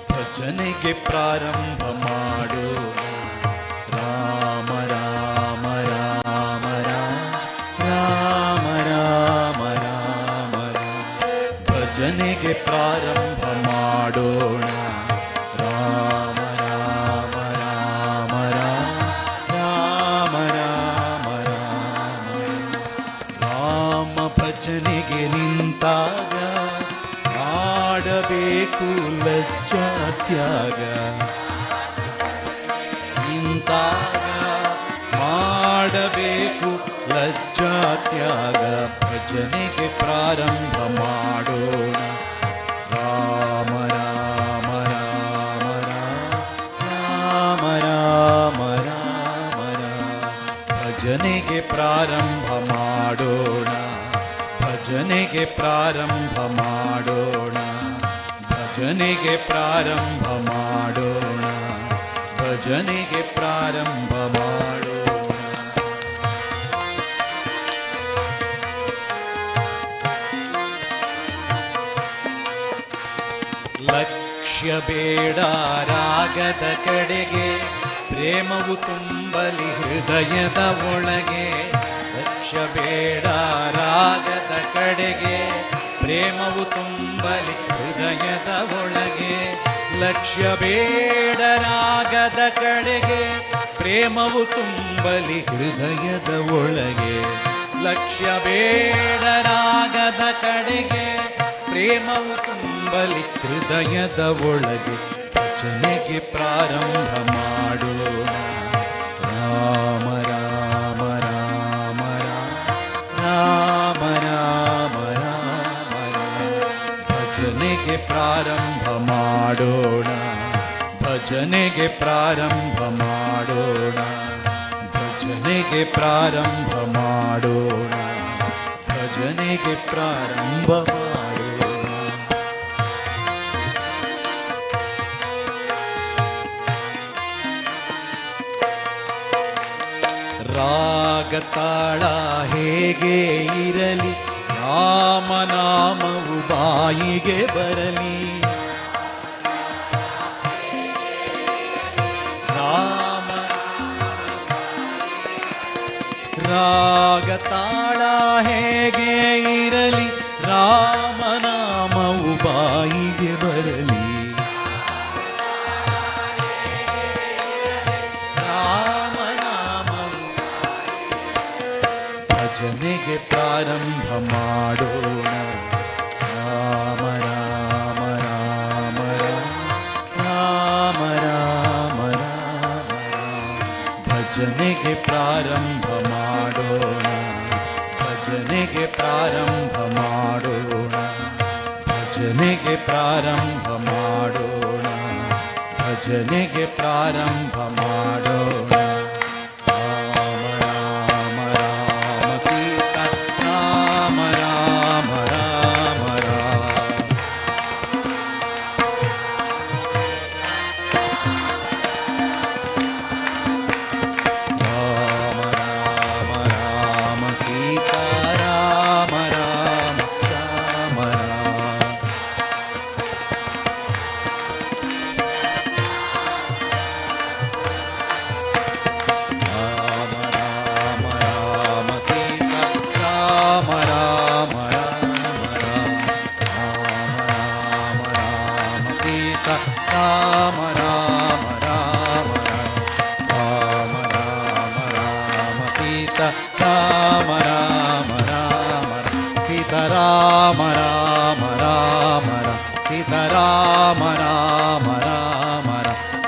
ಭಜನೆಗೆ ಪ್ರಾರಂಭ ಮಾಡು ರಾಮ ರಾಮ ರಾಮ ರಾಮ ರಾಮ ರಾಮ ರಾಮ ಭಜನೆಗೆ ಪ್ರಾರಂಭ ಮಾಡೋಣ ರಾಮ ರಾಮ ರಾಮ ರಾಮ ರಾಮ ರಾಮ ರಾಮ ಭಜನೆಗೆ ನಿಂತಾಗ ಮಾಡಬೇಕು ಲಜ್ಜಾ ತ್ಯಾಗ ನಿಂತಾಗ ಮಾಡಬೇಕು ಲಜ್ಜಾ ತ್ಯಾಗ ಭಜನೆಗೆ ಪ್ರಾರಂಭ ಮಾಡೋಣ ರಾಮ ರಾಮ ರಾಮ ರಾಮ ರಾಮ ರಾಮ ರಾಮ ಭಜನೆಗೆ ಪ್ರಾರಂಭ ಮಾಡೋಣ ಭಜನೆಗೆ ಪ್ರಾರಂಭ ಮಾಡೋಣ ಭಜನೆಗೆ ಪ್ರಾರಂಭ ಮಾಡೋಣ ಭಜನೆಗೆ ಪ್ರಾರಂಭ ಮಾಡೋಣ ಲಕ್ಷ್ಯ ಬೇಡ ರಾಗದ ಕಡೆಗೆ ಪ್ರೇಮವು ತುಂಬಲಿ ಹೃದಯದ ಒಳಗೆ ಲಕ್ಷ್ಯ ಬೇಡ ರಾಗದ ಕಡೆಗೆ ಪ್ರೇಮವು ತುಂಬಲಿ ಹೃದಯದ ಒಳಗೆ ಲಕ್ಷ್ಯ ಬೇಡ ರಾಗದ ಕಡೆಗೆ ಪ್ರೇಮವು ತುಂಬಲಿ ಹೃದಯದ ಒಳಗೆ ಲಕ್ಷ್ಯ ಬೇಡ ರಾಗದ ಕಡೆಗೆ ಪ್ರೇಮವು ತುಂಬಲಿ ಹೃದಯದ ಒಳಗೆ ಭಜನೆಗೆ ಪ್ರಾರಂಭ ಮಾಡೋಣ ರಾಮ ರಾಮ ರಾಮ ರಾಮ ರಾಮ ರಾಮ ಭಜನೆಗೆ ಪ್ರಾರಂಭ ಮಾಡೋಣ ಭಜನೆಗೆ ಪ್ರಾರಂಭ ಮಾಡೋಣ ಭಜನೆಗೆ ಪ್ರಾರಂಭ ಮಾಡೋಣ ಭಜನೆಗೆ ಪ್ರಾರಂಭ ಮಾಡೋಣ ರಾಗ ತಾಳ ಹೇಗೆ ಇರಲಿ ರಾಮನಾಮವು ಬಾಯಿಗೆ ಬರಲಿ ರಾಮ ರಾಗ ತಾಳ ಹೇಗೆ ಇರಲಿ ರಾಮನಾಮವು ಬಾಯಿಗೆ ಬರಲಿ ಭಜನೆಗೆ ಪ್ರಾರಂಭ ಮಾಡೋಣ ರಾಮ ರಾಮ ರಾಮ ರಾಮ ರಾಮ ರಾಮ ಭಜನೆಗೆ ಪ್ರಾರಂಭ ಮಾಡೋಣ ಭಜನೆಗೆ ಪ್ರಾರಂಭ ಮಾಡೋಣ ಭಜನೆಗೆ ಪ್ರಾರಂಭ ಮಾಡೋಣ ಭಜನೆಗೆ ಪ್ರಾರಂಭ ಮಾಡೋಣ ಸೀತಾ ರಾಮ ರಾಮ ರಾಮ ಸೀತಾರಾಮ ರಾಮ ರಾಮ ಸೀತಾರಾಮ ರಾಮ ರಾಮ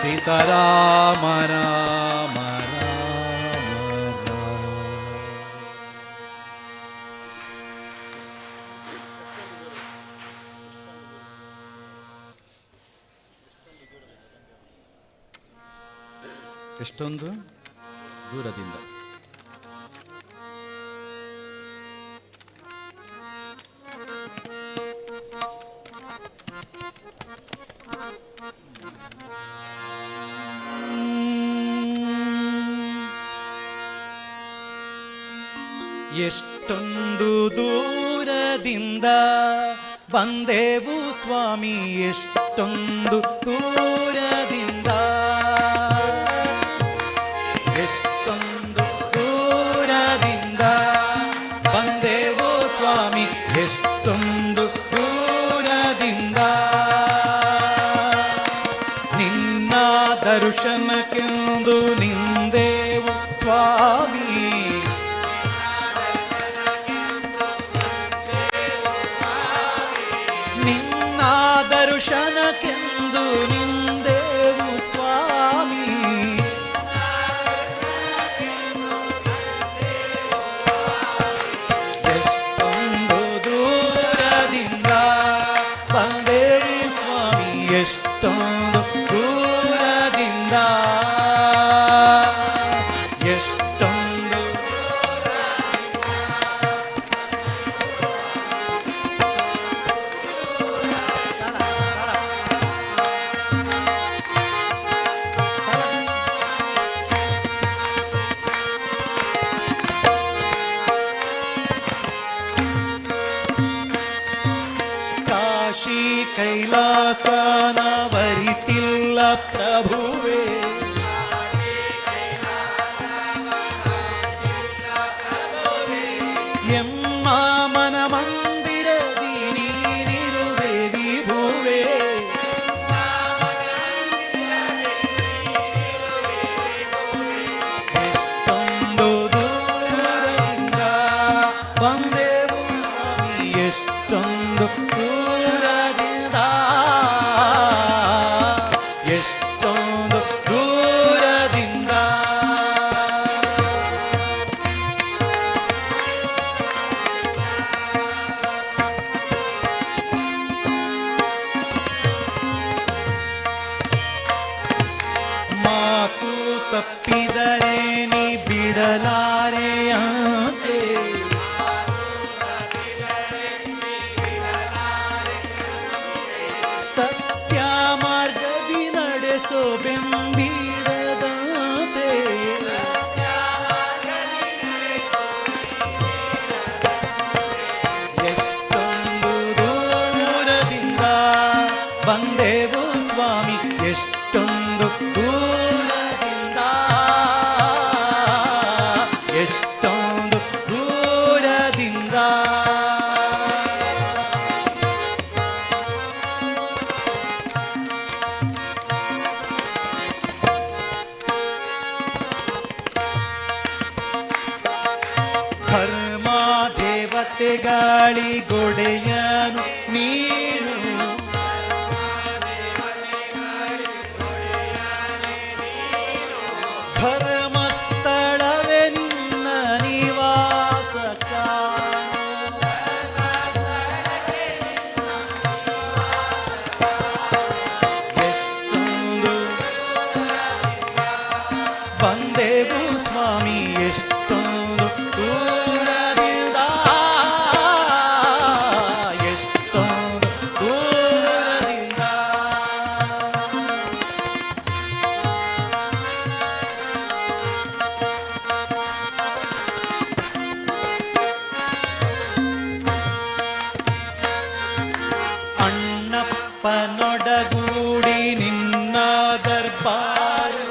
ಸೀತಾರಾಮ ರಾಮ ಎಷ್ಟೊಂದು ದೂರದಿಂದ ಎಷ್ಟೊಂದು ದೂರದಿಂದ ಬಂದೆವು ಸ್ವಾಮಿ, ಎಷ್ಟೊಂದು ದೂರದಿಂದ, ಎಷ್ಟೊಂದು ದೂರದಿಂದ ಬಂದೆವು ಸ್ವಾಮಿ, ಎಷ್ಟೊಂದು ದೂರದಿಂದ ನಿನ್ನ ದರ್ಶನಕ್ಕೆಂದು ನಿಂದೆವು ಸ್ವಾಮಿ, ನಿನ್ನ ದರ್ಶನಕ್ಕೆಂದು ನಿಂದೆವು ಸ್ವಾಮಿ, ಎಷ್ಟೊಂದು ದೂರದಿಂದ ಬಂದೆವು ಸ್ವಾಮಿ, ಎಷ್ಟೊಂದು ದೂರದಿಂದ, ಎಷ್ಟೊಂದು ಕಾಶಿ ಕೈಲಾಸನ ಬರಿತಿಲ್ಲ ಪ್ರಭುವೇ, ಎಮ್ಮ ಮನ ಮಂದಿರದಿ ನೀನಿರುವೆ ವಿಭುವೇ, ಎಷ್ಟೊಂದು ದೂರದಿಂದ ಬಂದೆವು ಸ್ವಾಮಿ, ಎಷ್ಟೊಂದು ದೂರದಿಂದ, ಎಷ್ಟೊಂದು ದೂರದಿಂದ ಮಾತು ತಪ್ಪಿದರೆ ನೀ ಬಿಡಲಾರೆಯಂತೆ, ಸತ್ಯ ಮಾರ್ಗದಿ ನಡೆಸೋ ಬೆಂಬಿಡದಂತೆ, ಎಷ್ಟೊಂದು ದೂರದಿಂದ ಬಂದೆವು ಸ್ವಾಮಿ, ಎಷ್ಟೊಂದು ದೂರದಿಂದ, ಎಷ್ಟೊಂದು ದೂರದಿಂದ ಧರ್ಮ ದೇವತೆ ಗಾಳಿ ಗೊಡೆಯನು ನೀನು, ಧರ್ಮಸ್ಥಳವೇ ನಿನ್ನ ನಿವಾಸ ಎಷ್ಟೊಂದು ಬಂದೆವು ಸ್ವಾಮಿ, ಎಷ್ಟೊಂದು ದೂರದಿಂದ, ಎಷ್ಟೊಂದು ದೂರದಿಂದ ಅಣ್ಣಪ್ಪನೊಡಗೂಡಿ ನಿನ್ನ ದರ್ಬಾರು,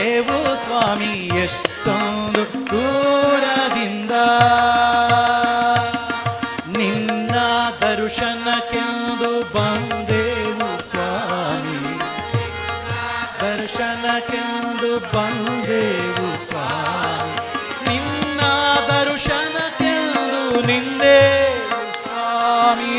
ಬಂದೆವು ಸ್ವಾಮಿ ಎಷ್ಟೊಂದು ದೂರದಿಂದ ನಿನ್ನ ದರ್ಶನಕ್ಕೆಂದು ಬಂದೆವು ಸ್ವಾಮಿ ದರ್ಶನಕ್ಕೆಂದು ಬಂದೆವು ಸ್ವಾಮಿ ನಿನ್ನ ದರ್ಶನಕ್ಕೆಂದು ನಿಂದೆ ಸ್ವಾಮಿ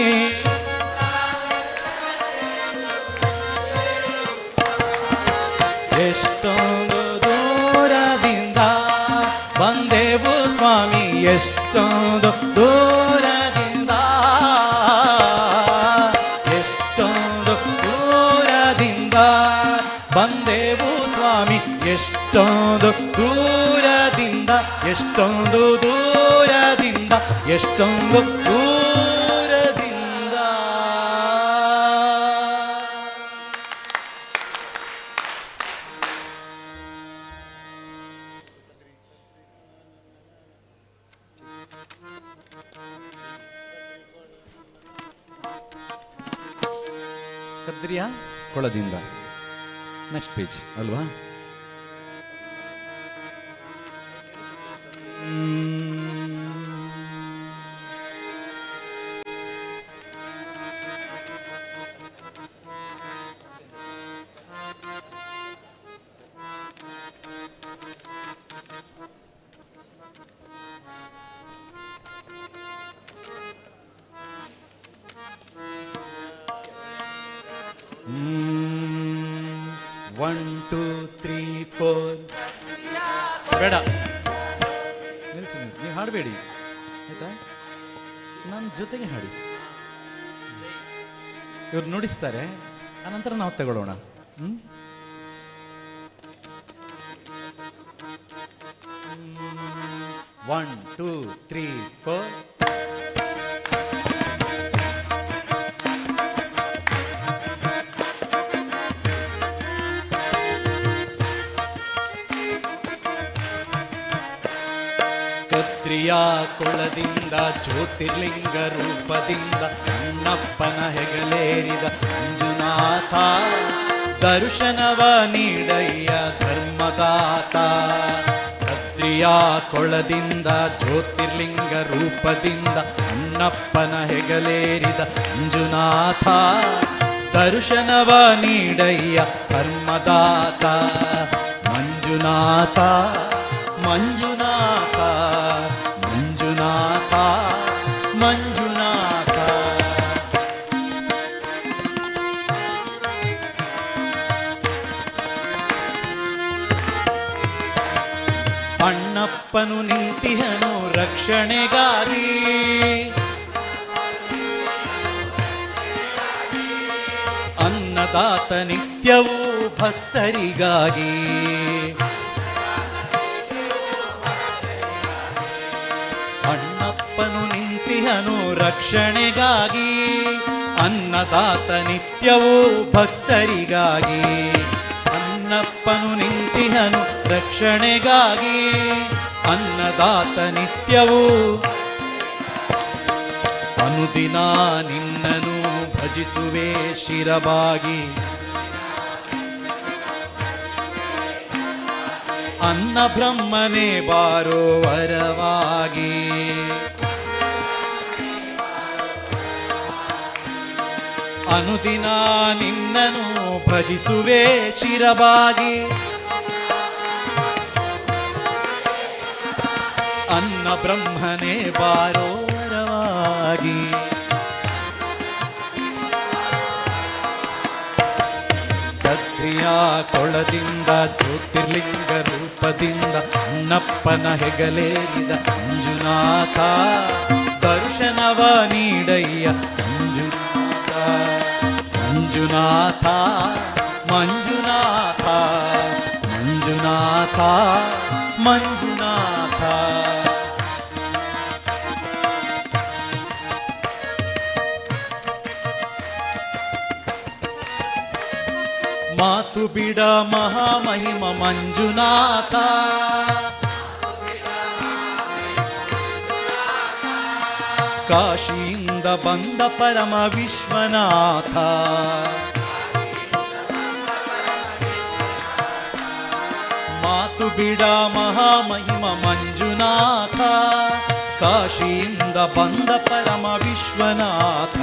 ಎಷ್ಟೊಂದು ದೂರದಿಂದ ಬಂದೆವು ಸ್ವಾಮಿ ಎಷ್ಟೊಂದು ದೂರದಿಂದ ಎಷ್ಟೊಂದು ದೂರದಿಂದ ಬಂದೆವು ಸ್ವಾಮಿ ಎಷ್ಟೊಂದು ದೂರದಿಂದ ಎಷ್ಟೊಂದು ದೂರದಿಂದ ಎಷ್ಟೊಂದು ದೂರದಿಂದ ಕದ್ರಿಯಾ ಕೊಳದಿಂದ ನೆಕ್ಸ್ಟ್ ಪೇಜ್ ಅಲ್ವಾ ಒನ್ ಟೂ ತ್ರೀ ಫೋರ್ ಬೇಡ ನಿಲ್ಸಿ ನೀವು ಹಾಡಬೇಡಿ ಆಯ್ತಾ ನನ್ನ ಜೊತೆಗೆ ಹಾಡಿ ಇವ್ರು ನುಡಿಸ್ತಾರೆ ಆನಂತರ ನಾವು ತಗೊಳ್ಳೋಣ ಒನ್ ಟೂ ತ್ರೀ ಫೋರ್ ಕದ್ರಿಯ ಕೊಳದಿಂದ ಜ್ಯೋತಿರ್ಲಿಂಗ ರೂಪದಿಂದ ಅಣ್ಣಪ್ಪನ ಹೆಗಲೇರಿದ ಮಂಜುನಾಥ ದರ್ಶನವ ನೀಡಯ್ಯ ಧರ್ಮದಾತ ಕದ್ರಿಯ ಕೊಳದಿಂದ ಜ್ಯೋತಿರ್ಲಿಂಗ ರೂಪದಿಂದ ಅಣ್ಣಪ್ಪನ ಹೆಗಲೇರಿದ ಮಂಜುನಾಥ ದರ್ಶನವ ನೀಡಯ್ಯ ಧರ್ಮದಾತ ಮಂಜುನಾಥ ಮಂಜುನಾಥ ಮಂಜುನಾಥ ಮಂಜುನಾಥ ಅಣ್ಣಪ್ಪನು ನಿಂತಿಹನು ರಕ್ಷಣೆಗಾಗಿ ಅನ್ನದಾತ ನಿತ್ಯವೂ ಭಕ್ತರಿಗಾಗಿ ಅಣ್ಣಪ್ಪನು ನಿಂತಿಹನು ರಕ್ಷಣೆಗಾಗಿ ಅನ್ನದಾತ ನಿತ್ಯವೂ ಭಕ್ತರಿಗಾಗಿ ಅನ್ನಪ್ಪನು ನಿಂತಿಹನು ರಕ್ಷಣೆಗಾಗಿ ಅನ್ನದಾತ ನಿತ್ಯವೂ ಅನುದಿನ ನಿನ್ನನು ಭಜಿಸುವೆ ಶಿರಬಾಗಿ ಅನ್ನ ಬ್ರಹ್ಮನೇ ಬಾರೋ ವರವಾಗಿ ಅನುದಿನ ನಿನ್ನನು ಭಜಿಸುವೆ ಶಿರಬಾಗಿ ಅನ್ನ ಬ್ರಹ್ಮನೇ ಬಾರೋ ವರವಾಗಿ ಕದ್ರಿಯ ಕೊಳದಿಂದ ಜ್ಯೋತಿರ್ಲಿಂಗ ರೂಪದಿಂದ ಅಣ್ಣಪ್ಪನ ಹೆಗಲೇರಿದ ಮಂಜುನಾಥ ದರ್ಶನವ ನೀಡಯ್ಯ ಮಂಜುನಾಥ ಮಂಜುನಾಥ ಮಂಜುನಾಥ ಮಂಜುನಾಥ ಮಂಜುನಾಥ ಮಾತು ಬಿಡ ಮಹಾಮಹಿಮ ಮಂಜುನಾಥ ಕಾಶಿಯಿಂದ ಬಂದ ಪರಮ ವಿಶ್ವನಾಥ ಮಾತು ಬಿಡ ಮಹಾಮಹಿಮ ಮಂಜುನಾಥ, ಕಾಶಿಯಿಂದ ಬಂದ ಪರಮ ವಿಶ್ವನಾಥ.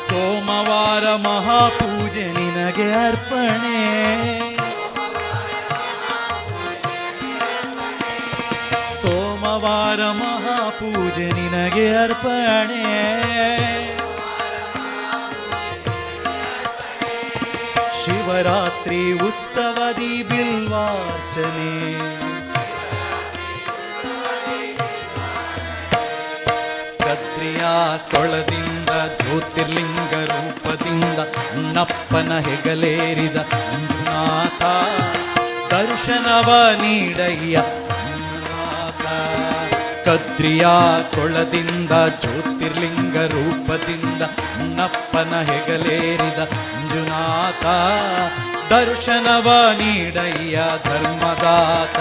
ಸೋಮವಾರ ಮಹಾಪೂಜೆ ನಿನಗೆ ಅರ್ಪಣೆ, ಸೋಮವಾರ ಮಹಾಪೂಜೆ ನಿನಗೆ ಅರ್ಪಣೆ. ಶಿವರಾತ್ರಿ ಉತ್ಸವದಿ ಬಿಲ್ವಾರ್ಚನೆ, ಕದ್ರಿಯ ಕೊಳದಿಂದ ಜ್ಯೋತಿರ್ಲಿಂಗ ರೂಪದಿಂದ ನಪ್ಪನ ಹೆಗಲೇರಿದ ಮಂಜುನಾಥ, ದರ್ಶನವ ನೀಡಯ್ಯ ಮಂಜುನಾಥ. ಕದ್ರಿಯ ಕೊಳದಿಂದ ಜ್ಯೋತಿರ್ಲಿಂಗ ರೂಪದಿಂದ ನಪ್ಪನ ಹೆಗಲೇರಿದ ಮಂಜುನಾಥ, ದರ್ಶನವ ನೀಡಯ್ಯ ಧರ್ಮದಾತ.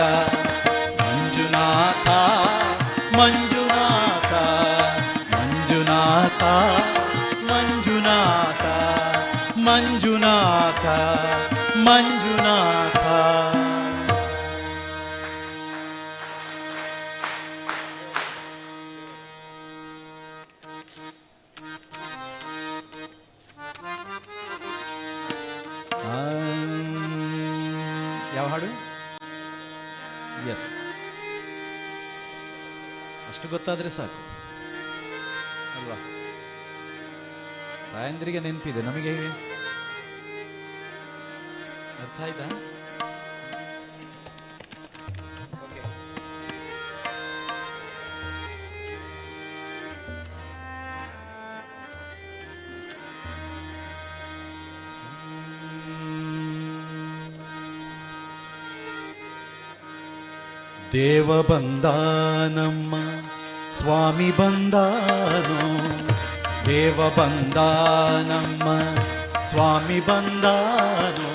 ಮಂಜುನಾಥ ಮಂಜುನಾಥ ಮಂಜುನಾಥ ಮಂಜುನಾಥ ಮಂಜುನಾಥ ಮಂಜುನಾಥ. ಯಾವ ಹಾಡು? ಎಸ್, ಅಷ್ಟು ಗೊತ್ತಾದ್ರೆ ಸಾಕು ಅಲ್ವಾ? ತಾಯಂದ್ರಿಗೆ ನೆನಪಿದೆ, ನಮಗೆ ಹೇಗೆ ಅರ್ಥ ಆಯ್ತಾ? ದೇವ ಬಂದಾನಮ್ಮ ಸ್ವಾಮಿ ಬಂದಾನೋ, ದೇವ ಬಂದಾನಮ್ಮ ಸ್ವಾಮಿ ಬಂದಾನೋ,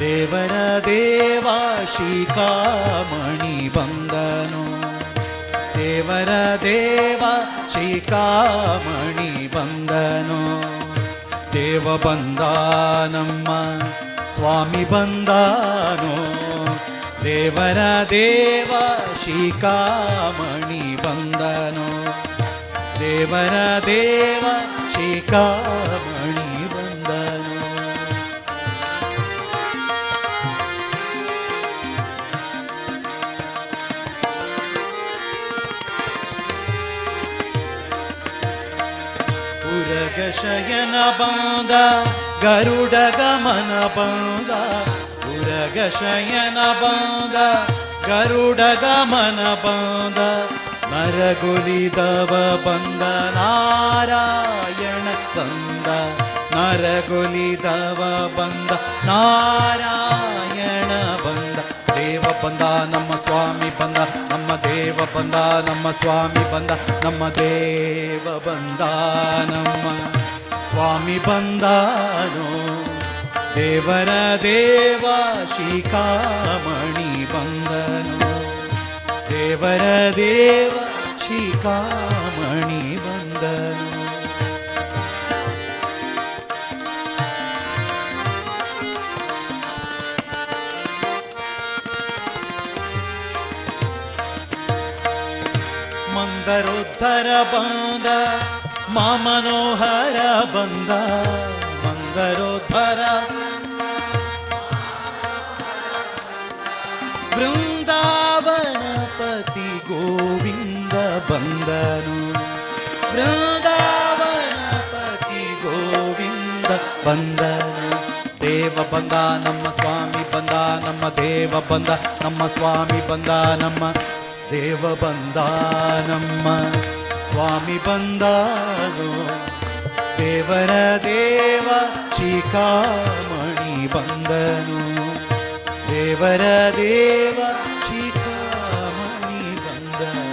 ದೇವರ ದೇವ ಶ್ರೀಕಾಮಣಿ ಬಂದನೋ, ದೇವರ ದೇವ ಶ್ರೀಕಾಮಣಿ ಬಂದನೋ. ದೇವ ಬಂದಾನಮ್ಮ ಸ್ವಾಮಿ ಬಂದಾನೋ, ದೇವರ ದೇವ ಶ್ರೀಕಾಮಣಿ ಬಂದನೋ, ದೇವರ ದೇವ ಶ್ರೀಕಾಮಣಿ ಬಂದನೋ. ಉರಗ ಶಯನ ಬಂದ ಗರುಡ ಗಮನ ಬಂದ, ಉರಗ ಶಯನ ಬಂದ ಗರುಡ ಗಮನ ಬಂದ, ನರಗುಲಿದವ ಬಂದ ನಾರಾಯಣ ತಂದ, ನರಗುಲಿದವ ಬಂದ ನಾರಾಯಣ ಬಂದ. ದೇವ ಬಂದ ನಮ್ಮ ಸ್ವಾಮಿ ಬಂದ, ನಮ್ಮ ದೇವ ಬಂದ ನಮ್ಮ ಸ್ವಾಮಿ ಬಂದ, ನಮ್ಮ ದೇವ ಬಂದ ನಮ್ಮ ಸ್ವಾಮಿ ಬಂದಾನೋ. ದೇವರ ದೇವ ಶ್ರೀಕಾಮಣಿ ಬಂದನೋ, ದೇವರ ದೇವ ಶ್ರೀಕಾಮಣಿ ಬಂದನೋ. ಮಂದರೋದ್ಧರ ಬಂದ ಮಾಮನೋಹರ ಬಂದ, ಮಂದರೋದ್ಧರ ವೃಂದಾವನ ಪತಿ ಗೋವಿಂದ ಬಂದನು, ವೃಂದಾವನ ಪತಿ ಗೋವಿಂದ ಬಂದನು. ದೇವ ಬಂದ ನಮ್ಮ ಸ್ವಾಮಿ ಬಂದ, ನಮ್ಮ ದೇವ ಬಂದ ನಮ್ಮ ಸ್ವಾಮಿ ಬಂದ, ನಮ್ಮ ದೇವ ಬಂದ ನಮ್ಮ ಸ್ವಾಮಿ ಬಂದನು. ದೇವರ ದೇವ ಶ್ರೀಕಾಮಣಿ ಬಂದನು, ದೇವರ ದೇವ ಶ್ರೀಕಾಮಣಿ ಬಂದನು.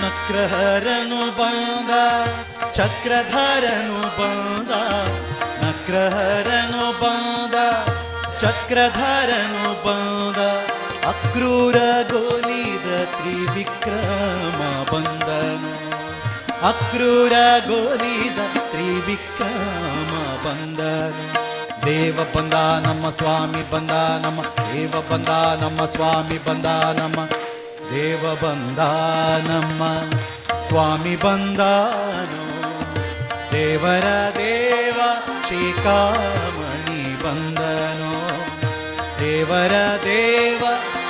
ನಕ್ರಹರನು ಬಂದ, ಚಕ್ರಧರನು ಬಂದ, ಚಕ್ರಹರನು ಬಂದ ಚಕ್ರಧರನು ಬಂದ ಅಕ್ರೂರ ಗೋಲಿದ ತ್ರಿವಿಕ್ರಮ ಬಂದನು ಅಕ್ರೂರ ಗೋಲಿದ ತ್ರಿವಿಕ್ರಮ ಬಂದನು ದೇವ ಬಂದ ನಮ್ಮ ಸ್ವಾಮಿ ಬಂದ ನಮ್ಮ ದೇವ ಬಂದ ನಮ್ಮ ಸ್ವಾಮಿ ಬಂದ ನಮ್ಮ ದೇವ ಬಂದ ನಮ್ಮ ಸ್ವಾಮಿ ಬಂದನು ದೇವರ ದೇವ ಶಿಖಾಮಣಿ ಬಂದನು ದೇವರ ದೇವ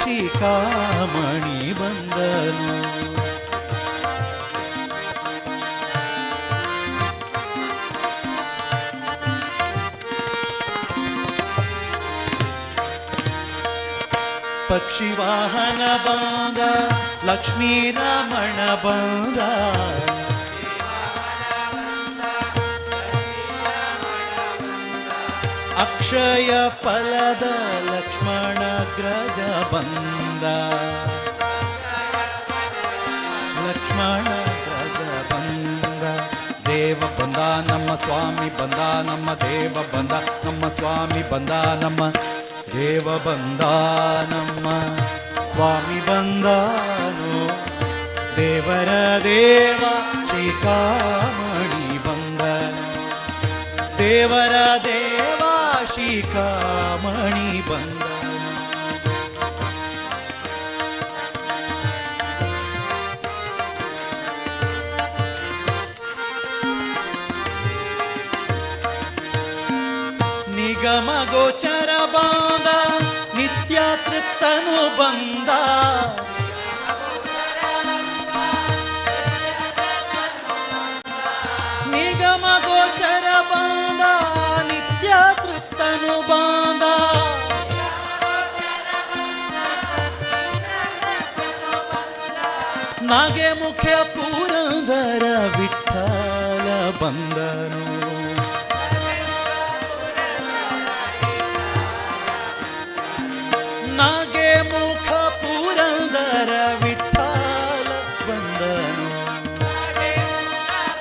ಶಿಖಾಮಣಿ ಬಂದನು ಪಕ್ಷಿ ವಾಹನ ಬಂದ ಲಕ್ಷ್ಮೀ ರಮಣ ಬಂದ ಅಕ್ಷಯ ಫಲದ ಲಕ್ಷ್ಮಣ ಗ್ರಜ ಬಂದ ಲಕ್ಷ್ಮಣ ಗ್ರಜ ಬಂದ ದೇವ ಬಂದ ನಮ್ಮ ಸ್ವಾಮಿ ಬಂದ ನಮ್ಮ ದೇವ ಬಂದ ನಮ್ಮ ಸ್ವಾಮಿ ಬಂದ ನಮ್ಮ ದೇವ ಬಂದ ನಮ್ಮ ಸ್ವಾಮಿ ಬಂದನು ದೇವರ ದೇವ ಶಿಖಾಮಣಿ ಬಂದನು ದೇವರ ದೇವ ಶಿಖಾಮಣಿ ಬಂದನು ನಿಗಮ ಗೋಚರ ಬಂದ ನಿತ್ಯ ತೃಪ್ತನು ಬಂದ ನಿಗಮ ಗೋಚರ ಬಂದ ನಿತ್ಯ ತೃಪ್ತನು ಬಂದ ನಾಗೆ ಮುಖ್ಯ ಪುರಂದರ ವಿಠಲ ಬಂದನು ನಾಗೆ ಮುಖ ಪುರಂದರ ವಿಠಲ ಬಂದನು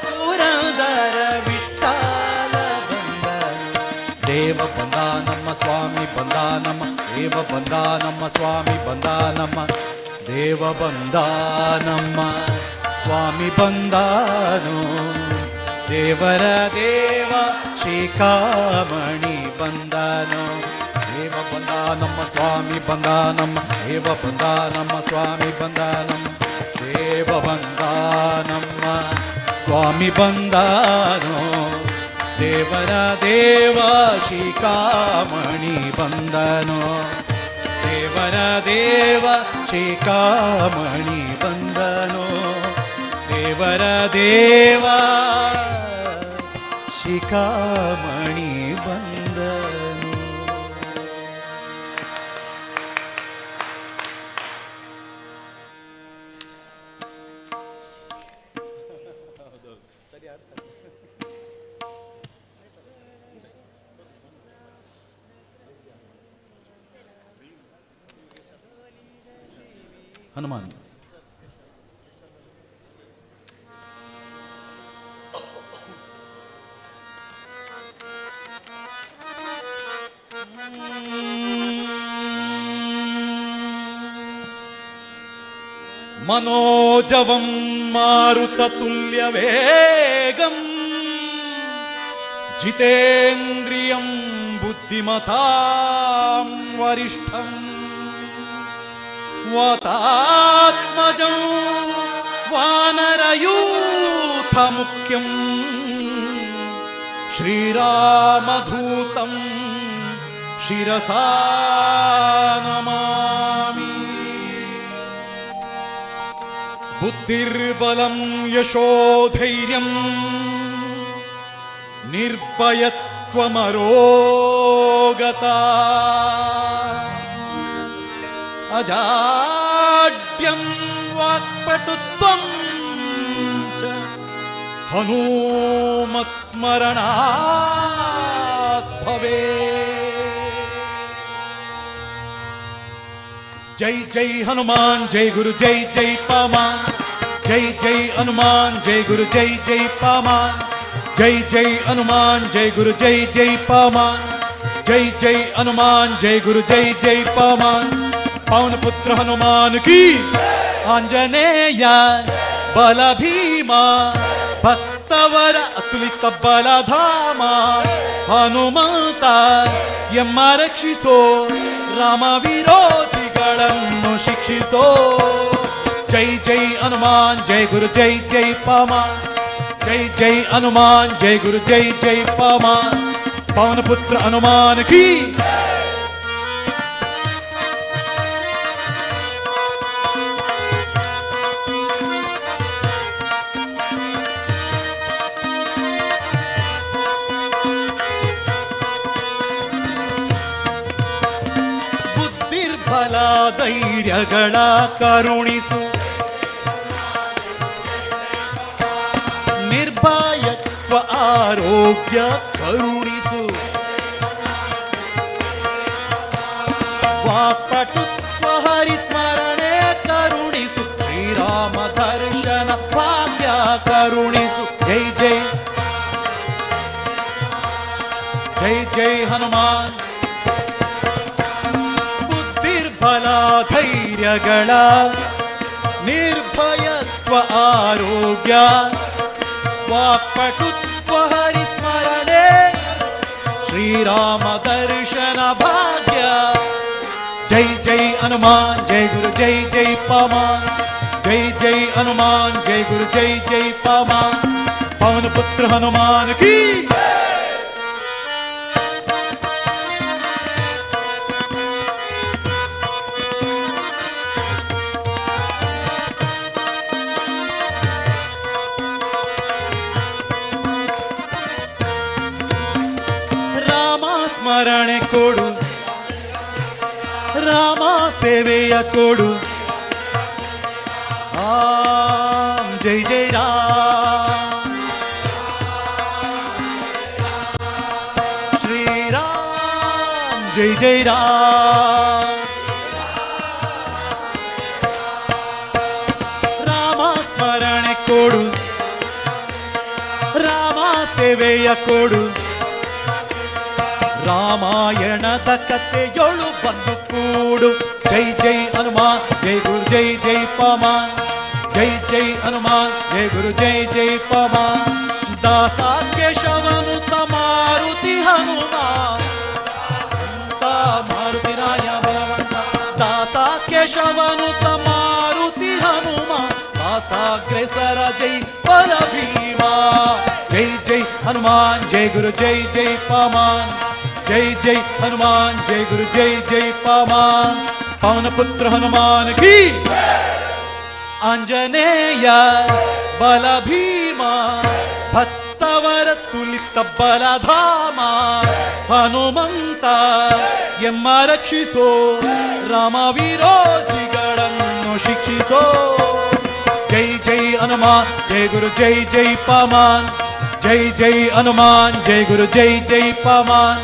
ಪುರಂದರ ವಿಠಲ ಬಂದನು ದೇವ ಬಂದ ನಮ್ಮ ಸ್ವಾಮಿ ಬಂದ ನಮ್ಮ ದೇವ ಬಂದ ನಮ್ಮ ಸ್ವಾಮಿ ಬಂದ ನಮ್ಮ ದೇವ ಬಂದ ನಮ್ಮ ಸ್ವಾಮಿ ಬಂದನು ದೇವರ ದೇವ ಶಿಖಾಮಣಿ ಬಂದನು ದೇವ ಬಂದ ನಮ್ಮ ಸ್ವಾಮಿ ಬಂದ ನಮ್ಮ ದೇವ ಬಂದ ನಮ್ಮ ಸ್ವಾಮಿ ಬಂದ ನಮ್ಮ ದೇವ ಬಂದ ನಮ್ಮ ಸ್ವಾಮಿ ಬಂದನು ದೇವರ ದೇವ ಶಿಖಾಮಣಿ ಬಂದನು ದೇವರ ದೇವ ಶಿಖಾಮಣಿ ಬಂದನು ದೇವರ ದೇವ ಶಿಖಾಮಣಿ ಬಂದನು ಹನುಮಾನ್ मनोजवं मारुततुल्यवेगं जितेन्द्रियं बुद्धिमतां वरिष्ठं वातात्मजं वानरयूथमुख्यं श्रीरामधूतं शिरसा नमामि। बुद्धिर्बलं यशोधैर्यं निर्भयत्वमरोगता अजाड्यं वाक्पटुत्वं च हनूमत्स्मरणात् भवेत्। जय जय हनुमान जय गुरु जय जय पामान, जय जय हनुमान जय गुरु जय जय पामान, जय जय हनुमान जय गुरु जय जय पवन जय जय हनुमान जय गुरु जय जय पवन पवन पुत्र हनुमान की आंजनेय बल भीमा ಭಕ್ತವರ ಅತುಲಿತ ಬಲಧಾಮ ಹನುಮಂತ ಎಮ್ಮ ರಕ್ಷಿಸೋ ರಾಮ ವಿರೋಧಿಗಳನ್ನು ಶಿಕ್ಷಿಸೋ ಜೈ ಜೈ ಹನುಮಾನ್ ಜೈ ಗುರು ಜೈ ಜೈ ಪವನ್ ಜೈ ಜೈ ಹನುಮಾನ್ ಜೈ ಗುರು ಜೈ ಜೈ ಪವನ್ ಪವನ ಪುತ್ರ ಹನುಮಾನ್ ಕೀ ಬಲ ಧೈರ್ಯಗಳ ಕರುಣಿಸು ನಿರ್ಭಯತ್ವ ಆರೋಗ್ಯ ಕರುಣಿಸು ವಾಕ್ಪಟುತ್ವ ಹರಿಸ್ಮರಣೆ ಕರುಣಿಸು ಶ್ರೀರಾಮ ದರ್ಶನ ಭಾಗ್ಯ ಕರುಣಿಸು ಜೈ ಜೈ ಜೈ ಜೈ ಹನುಮಾನ್ ಬಲ ಧೈರ್ಯಗಳ ನಿರ್ಭಯತ್ವ ಆರೋಗ್ಯ ವಾಕ್ಪಟುತ್ವ ಹರಿಸ್ಮರಣೆ ಶ್ರೀರಾಮ ದರ್ಶನ ಭಾಗ್ಯ ಜೈ ಜೈ ಹನುಮಾನ್ ಜೈ ಗುರು ಜೈ ಜೈ ಪವನ್ ಜೈ ಜೈ ಹನುಮಾನ್ ಜೈ ಗುರು ಜೈ ಜೈ ಪವನ್ ಪವನ ಪುತ್ರ ಹನುಮಾನ್ ಕೀ ಸ್ಮರಣೆ ಕೊಡು ರಾಮ ಸೇವೆಯ ಕೊಡು ಜೈ ಜೈ ರಾಮ್ ಶ್ರೀರಾಮ್ ಜೈ ಜೈ ರಾಮ್ ರಾಮ ಸ್ಮರಣೆ ಕೊಡು ರಾಮ ಸೇವೆಯ ಕೊಡು ರಾಮಾಯಣದ ಕಥೆಯೊಳು ಬಂದು ಕೂಡು ಜೈ ಜೈ ಹನುಮಾನ್ ಜೈ ಗುರು ಜೈ ಜೈ ಪವನ್ ಜೈ ಜೈ ಹನುಮಾನ್ ಜೈ ಗುರು ಜೈ ಜೈ ಪವನ್ ದಾಸ ಕೇಶವನುತ ಮಾರುತಿ ಹನುಮಾನ್ ಮಾರುತಿ ರಾಯ ಬಲವಂತ ದಾಸ ಕೇಶವನುತ ಮಾರುತಿ ಹನುಮಾನ್ ದಾಸಾಗ್ರೇಸರ ಜೈ ಬಲ ಭೀಮಾ ಜೈ ಜೈ ಹನುಮಾನ್ ಜೈ ಗುರು ಜೈ ಜೈ ಪವನ್ जय जय हनुमान जय गुरु जय जय पवन पवन पुत्र हनुमान की आंजनेय बल भीमा ಭಕ್ತವರ ತುಲಿತ ಬಲಧಾಮ ಹನುಮಂತ ಎಮ್ಮ ರಕ್ಷಿಸೋ ರಾಮ ವಿರೋಧಿಗಳನ್ನು ಶಿಕ್ಷಿಸೋ ಜೈ ಜೈ ಹನುಮಾನ್ ಜೈ ಗುರು ಜೈ ಜೈ ಪವನ್ ಜೈ ಜೈ ಹನುಮಾನ್ ಜೈ ಗುರು ಜೈ ಜೈ ಪವನ್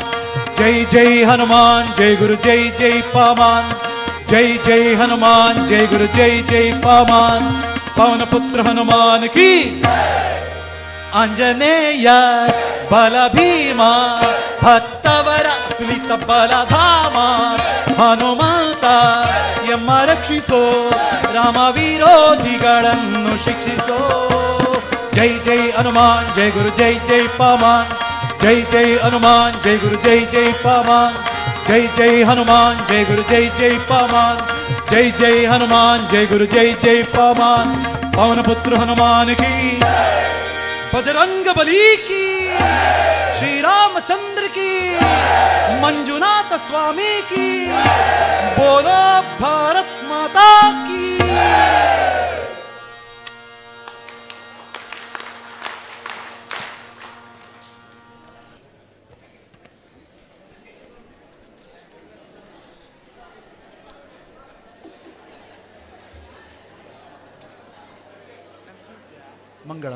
जय जय हनुमान जय गुरु जय जय पवन जय जय हनुमान जय गुरु जय जय पवन पवन पुत्र हनुमान की आंजनेय बल भीमा ಭಕ್ತವರ ತುಲಿತ ಬಲಧಾಮ ಹನುಮಂತ ಎಮ್ಮ ರಕ್ಷಿಸೋ ರಾಮ ವಿರೋಧಿಗಳನ್ನು ಶಿಕ್ಷಿಸೋ ಜೈ ಜೈ ಹನುಮಾನ್ ಜೈ ಗುರು ಜೈ ಜೈ ಪವನ್ जय जय हनुमान जय गुरु जय जय पवन जय जय हनुमान जय गुरु जय जय पवन जय जय हनुमान जय गुरु जय जय पवन पवन पुत्र हनुमान की बजरंग बली की श्री रामचंद्र की मंजुनाथ स्वामी की बोलो भारत माता की ಮಂಗಳ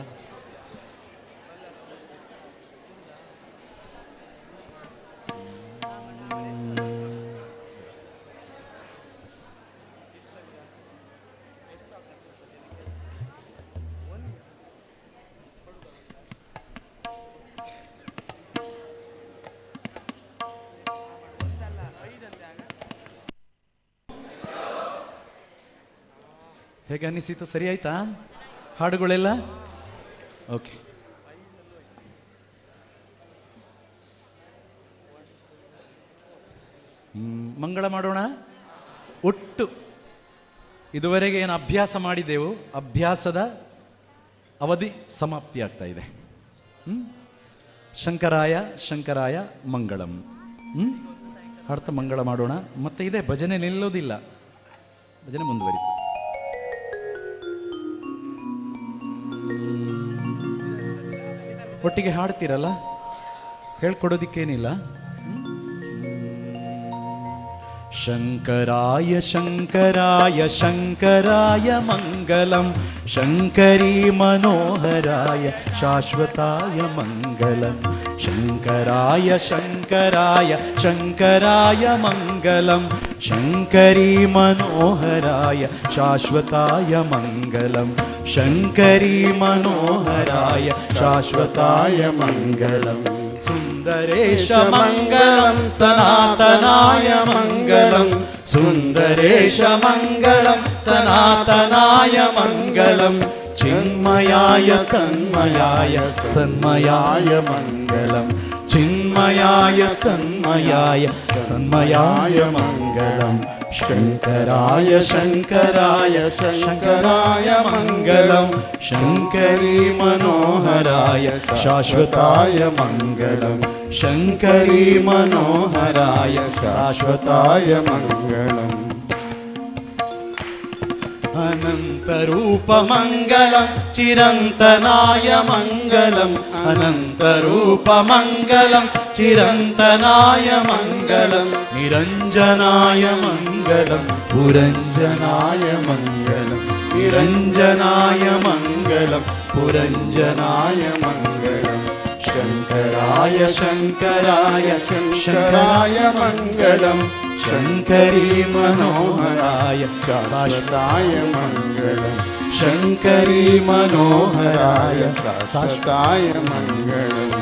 ಹೇಗೆ ಅನ್ನಿಸಿತು? ಸರಿ ಆಯ್ತಾ ಹಾಡುಗಳೆಲ್ಲ? ಓಕೆ. ಮಂಗಳ ಮಾಡೋಣ. ಒಟ್ಟು ಇದುವರೆಗೆ ಏನು ಅಭ್ಯಾಸ ಮಾಡಿದೆವು, ಅಭ್ಯಾಸದ ಅವಧಿ ಸಮಾಪ್ತಿ ಆಗ್ತಾ ಇದೆ. ಶಂಕರಾಯ ಶಂಕರಾಯ ಮಂಗಳಂ. ಹಾಡ್ತಾ ಮಂಗಳ ಮಾಡೋಣ. ಮತ್ತೆ ಇದೆ ಭಜನೆ ನಿಲ್ಲೋದಿಲ್ಲ, ಭಜನೆ ಮುಂದುವರಿತು. ಒಟ್ಟಿಗೆ ಹಾಡ್ತೀರಲ್ಲ, ಹೇಳ್ಕೊಡೋದಿಕ್ಕೇನಿಲ್ಲ. ಶಂಕರಾಯ ಶಂಕರಾಯ ಶಂಕರಾಯ ಮಂಗಲಂ, ಶಂಕರೀ ಮನೋಹರಾಯ ಶಾಶ್ವತಾಯ ಮಂಗಲಂ. ಶಂಕರಾಯ ಶಂಕರಾಯ ಶಂಕರಾಯ ಮಂಗಲಂ, ಶಂಕರೀ ಮನೋಹರಾಯ ಶಾಶ್ವತಾಯ ಮಂಗಲಂ. ಶಂಕರೀ ಮನೋಹರಾಯ ಶಾಶ್ವತಾಯ ಮಂಗಲಂ. ಸುಂದರೇಶ ಮಂಗಲಂ ಸನಾತನಾಯ ಮಂಗಲಂ, ಸುಂದರೇಶ ಮಂಗಲಂ ಸನಾತನಾಯ ಮಂಗಲಂ. ಚಿನ್ಮಯಾಯ ತನ್ಮಯಾಯ ಸನ್ಮಯಾಯ ಮಂಗಲಂ, ಚಿನ್ಮಯಾಯ ತನ್ಮಯಾಯ ಸನ್ಮಯಾಯ ಮಂಗಲಂ. ಶಂಕರಾಯ ಶಂಕರಾಯ ಶಂಕರಾಯ ಮಂಗಲಂ, ಶಂಕರೀ ಮನೋಹರಾಯ ಶಾಶ್ವತಾಯ ಮಂಗಲಂ. ಶಂಕರೀ ಮನೋಹರಾಯ ಶಾಶ್ವತಾಯ ಮಂಗಲಂ. ಅನಂತರೂಪ ಮಂಗಲಂ ಚಿರಂತನಾಯ ಮಂಗಲಂ, ಅನಂತರೂಪ ಮಂಗಲಂ ಚಿರಂತನಾಯ ಮಂಗಲಂ. ನಿರಂಜನಾಯ ಮಂಗಲಂ ಪುರಂಜನಾಯ ಮಂಗಲಂ, ನಿರಂಜನಾಯ ಮಂಗಲಂ ಪುರಂಜನಾಯ ಮಂಗಲಂ. ಶಂಕರಾಯ ಶಂಕರಾಯ ಶಂಕರಾಯ ಮಂಗಲಂ, ಶಂಕರೀ ಮನೋಹರಾಯ ಶಾಶ್ವತಾಯ ಮಂಗಲಂ. ಶಂಕರೀ ಮನೋಹರಾಯ ಶಾಶ್ವತಾಯ ಮಂಗಲಂ.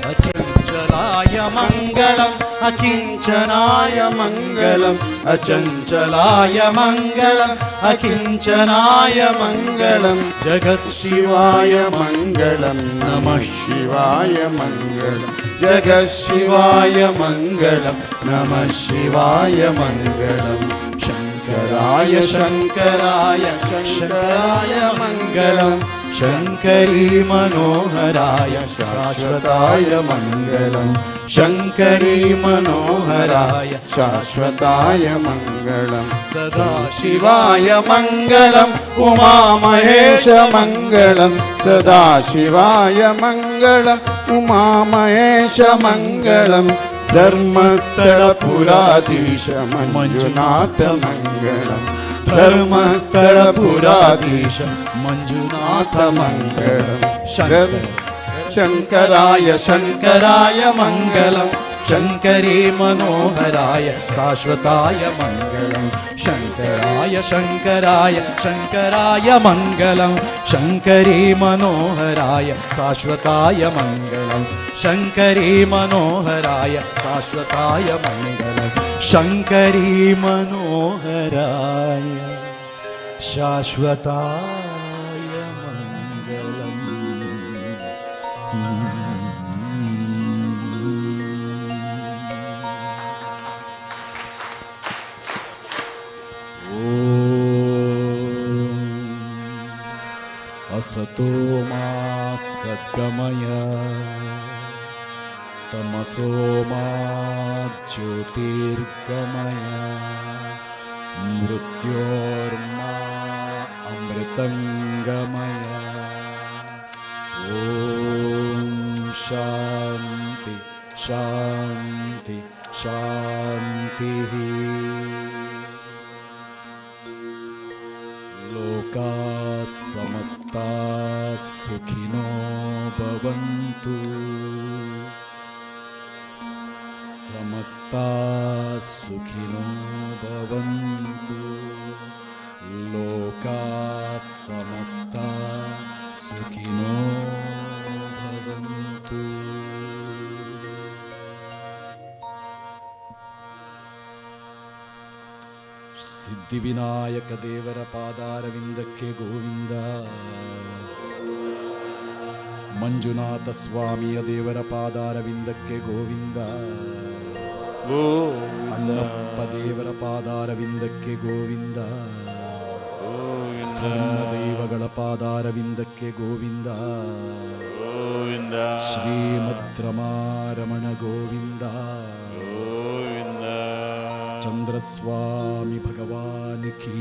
ಅಚಂಚಲಾಯ ಮಂಗಲಂ ಅಕಿಂಚನಾಯ ಮಂಗಲಂ, ಅಚಂಚಲಾಯ ಮಂಗಲಂ ಅಕಿಂಚನಾಯ ಮಂಗಲಂ. ಜಗತ್ ಶಿವಾಯ ಮಂಗಲಂ ನಮಃ ಶಿವಾಯ ಮಂಗಲಂ, ಜಗತ್ ಶಿವಾಯ ಮಂಗಲಂ ನಮಃ ಶಿವಾಯ ಮಂಗಲಂ. ಶಂಕರಾಯ ಶಂಕರಾಯ ಶಂಕರಾಯ ಮಂಗಲಂ, ಶಂಕರೀ ಮನೋಹರಾಯ ಶಾಶ್ವತಾಯ ಮಂಗಲಂ. ಶಂಕರೀ ಮನೋಹರಾಯ ಶಾಶ್ವತಾಯ ಮಂಗಲಂ. ಸದಾ ಶಿವಾಯ ಮಂಗಲಂ ಉಮಾ ಮಹೇಶ ಮಂಗಲಂ, ಸದಾ ಶಿವಾಯ ಮಂಗಲಂ ಉಮಾ ಮಹೇಶ ಮಂಗಲಂ. ಧರ್ಮಸ್ಥಳ ಪುರಾಧೀಶ ಮಂಜುನಾಥ ಮಂಗಲಂ, ಧರ್ಮಸ್ಥಳ ಪುರಾಧೀಶ ಮಂಜುನಾಥ ಮಂಗಲಂ. ಶಂಕರಾಯ ಶಂಕರಾಯ ಮಂಗಲಂ, ಶಂಕರೀ ಮನೋಹರಾಯ ಶಾಶ್ವತಾಯ ಮಂಗಲಂ. ಶಂಕರಾಯ ಶಂಕರಾಯ ಶಂಕರಾಯ ಮಂಗಲಂ, ಶಂಕರೀ ಮನೋಹರಾಯ ಶಾಶ್ವತಾಯ ಮಂಗಲಂ. ಶಂಕರೀ ಮನೋಹರಾಯ ಶಾಶ್ವತಾಯ ಮಂಗಲಂ. ಶಂಕರೀ ಮನೋಹರಾಯ ಶಾಶ್ವತಾಯ ಮಂಗಲಂ. असतो मा सद्गमय, तमसो मा ज्योतिर्गमय, मृत्योर्मा अमृतंगमय. ॐ शान्ति शान्ति शान्तिः. लोका समस्ता सुखिनो भवन्तु, समस्ता सुखिनो भवन्तु. लोका समस्ता सुखिनो भवन्तु. सिद्ध ಸಿದ್ಧಿವಿನಾಯಕ ದೇವರ ಪಾದಾರವಿಂದಕ್ಕೆ ಗೋವಿಂದ. ಮಂಜುನಾಥ ಸ್ವಾಮಿಯ ದೇವರ ಪಾದಾರವಿಂದಕ್ಕೆ ಗೋವಿಂದ. ಅಣ್ಣಪ್ಪ ದೇವರ ಪಾದಾರವಿಂದಕ್ಕೆ ಗೋವಿಂದ. ಧರ್ಮದೈವಗಳ ಪಾದಾರವಿಂದಕ್ಕೆ ಗೋವಿಂದ. ಶ್ರೀಮದ್ ರಮಾರಮಣ ಗೋವಿಂದ. ಚಂದ್ರಸ್ವಾಮಿ ಭಗವಾನ್ ಕೀ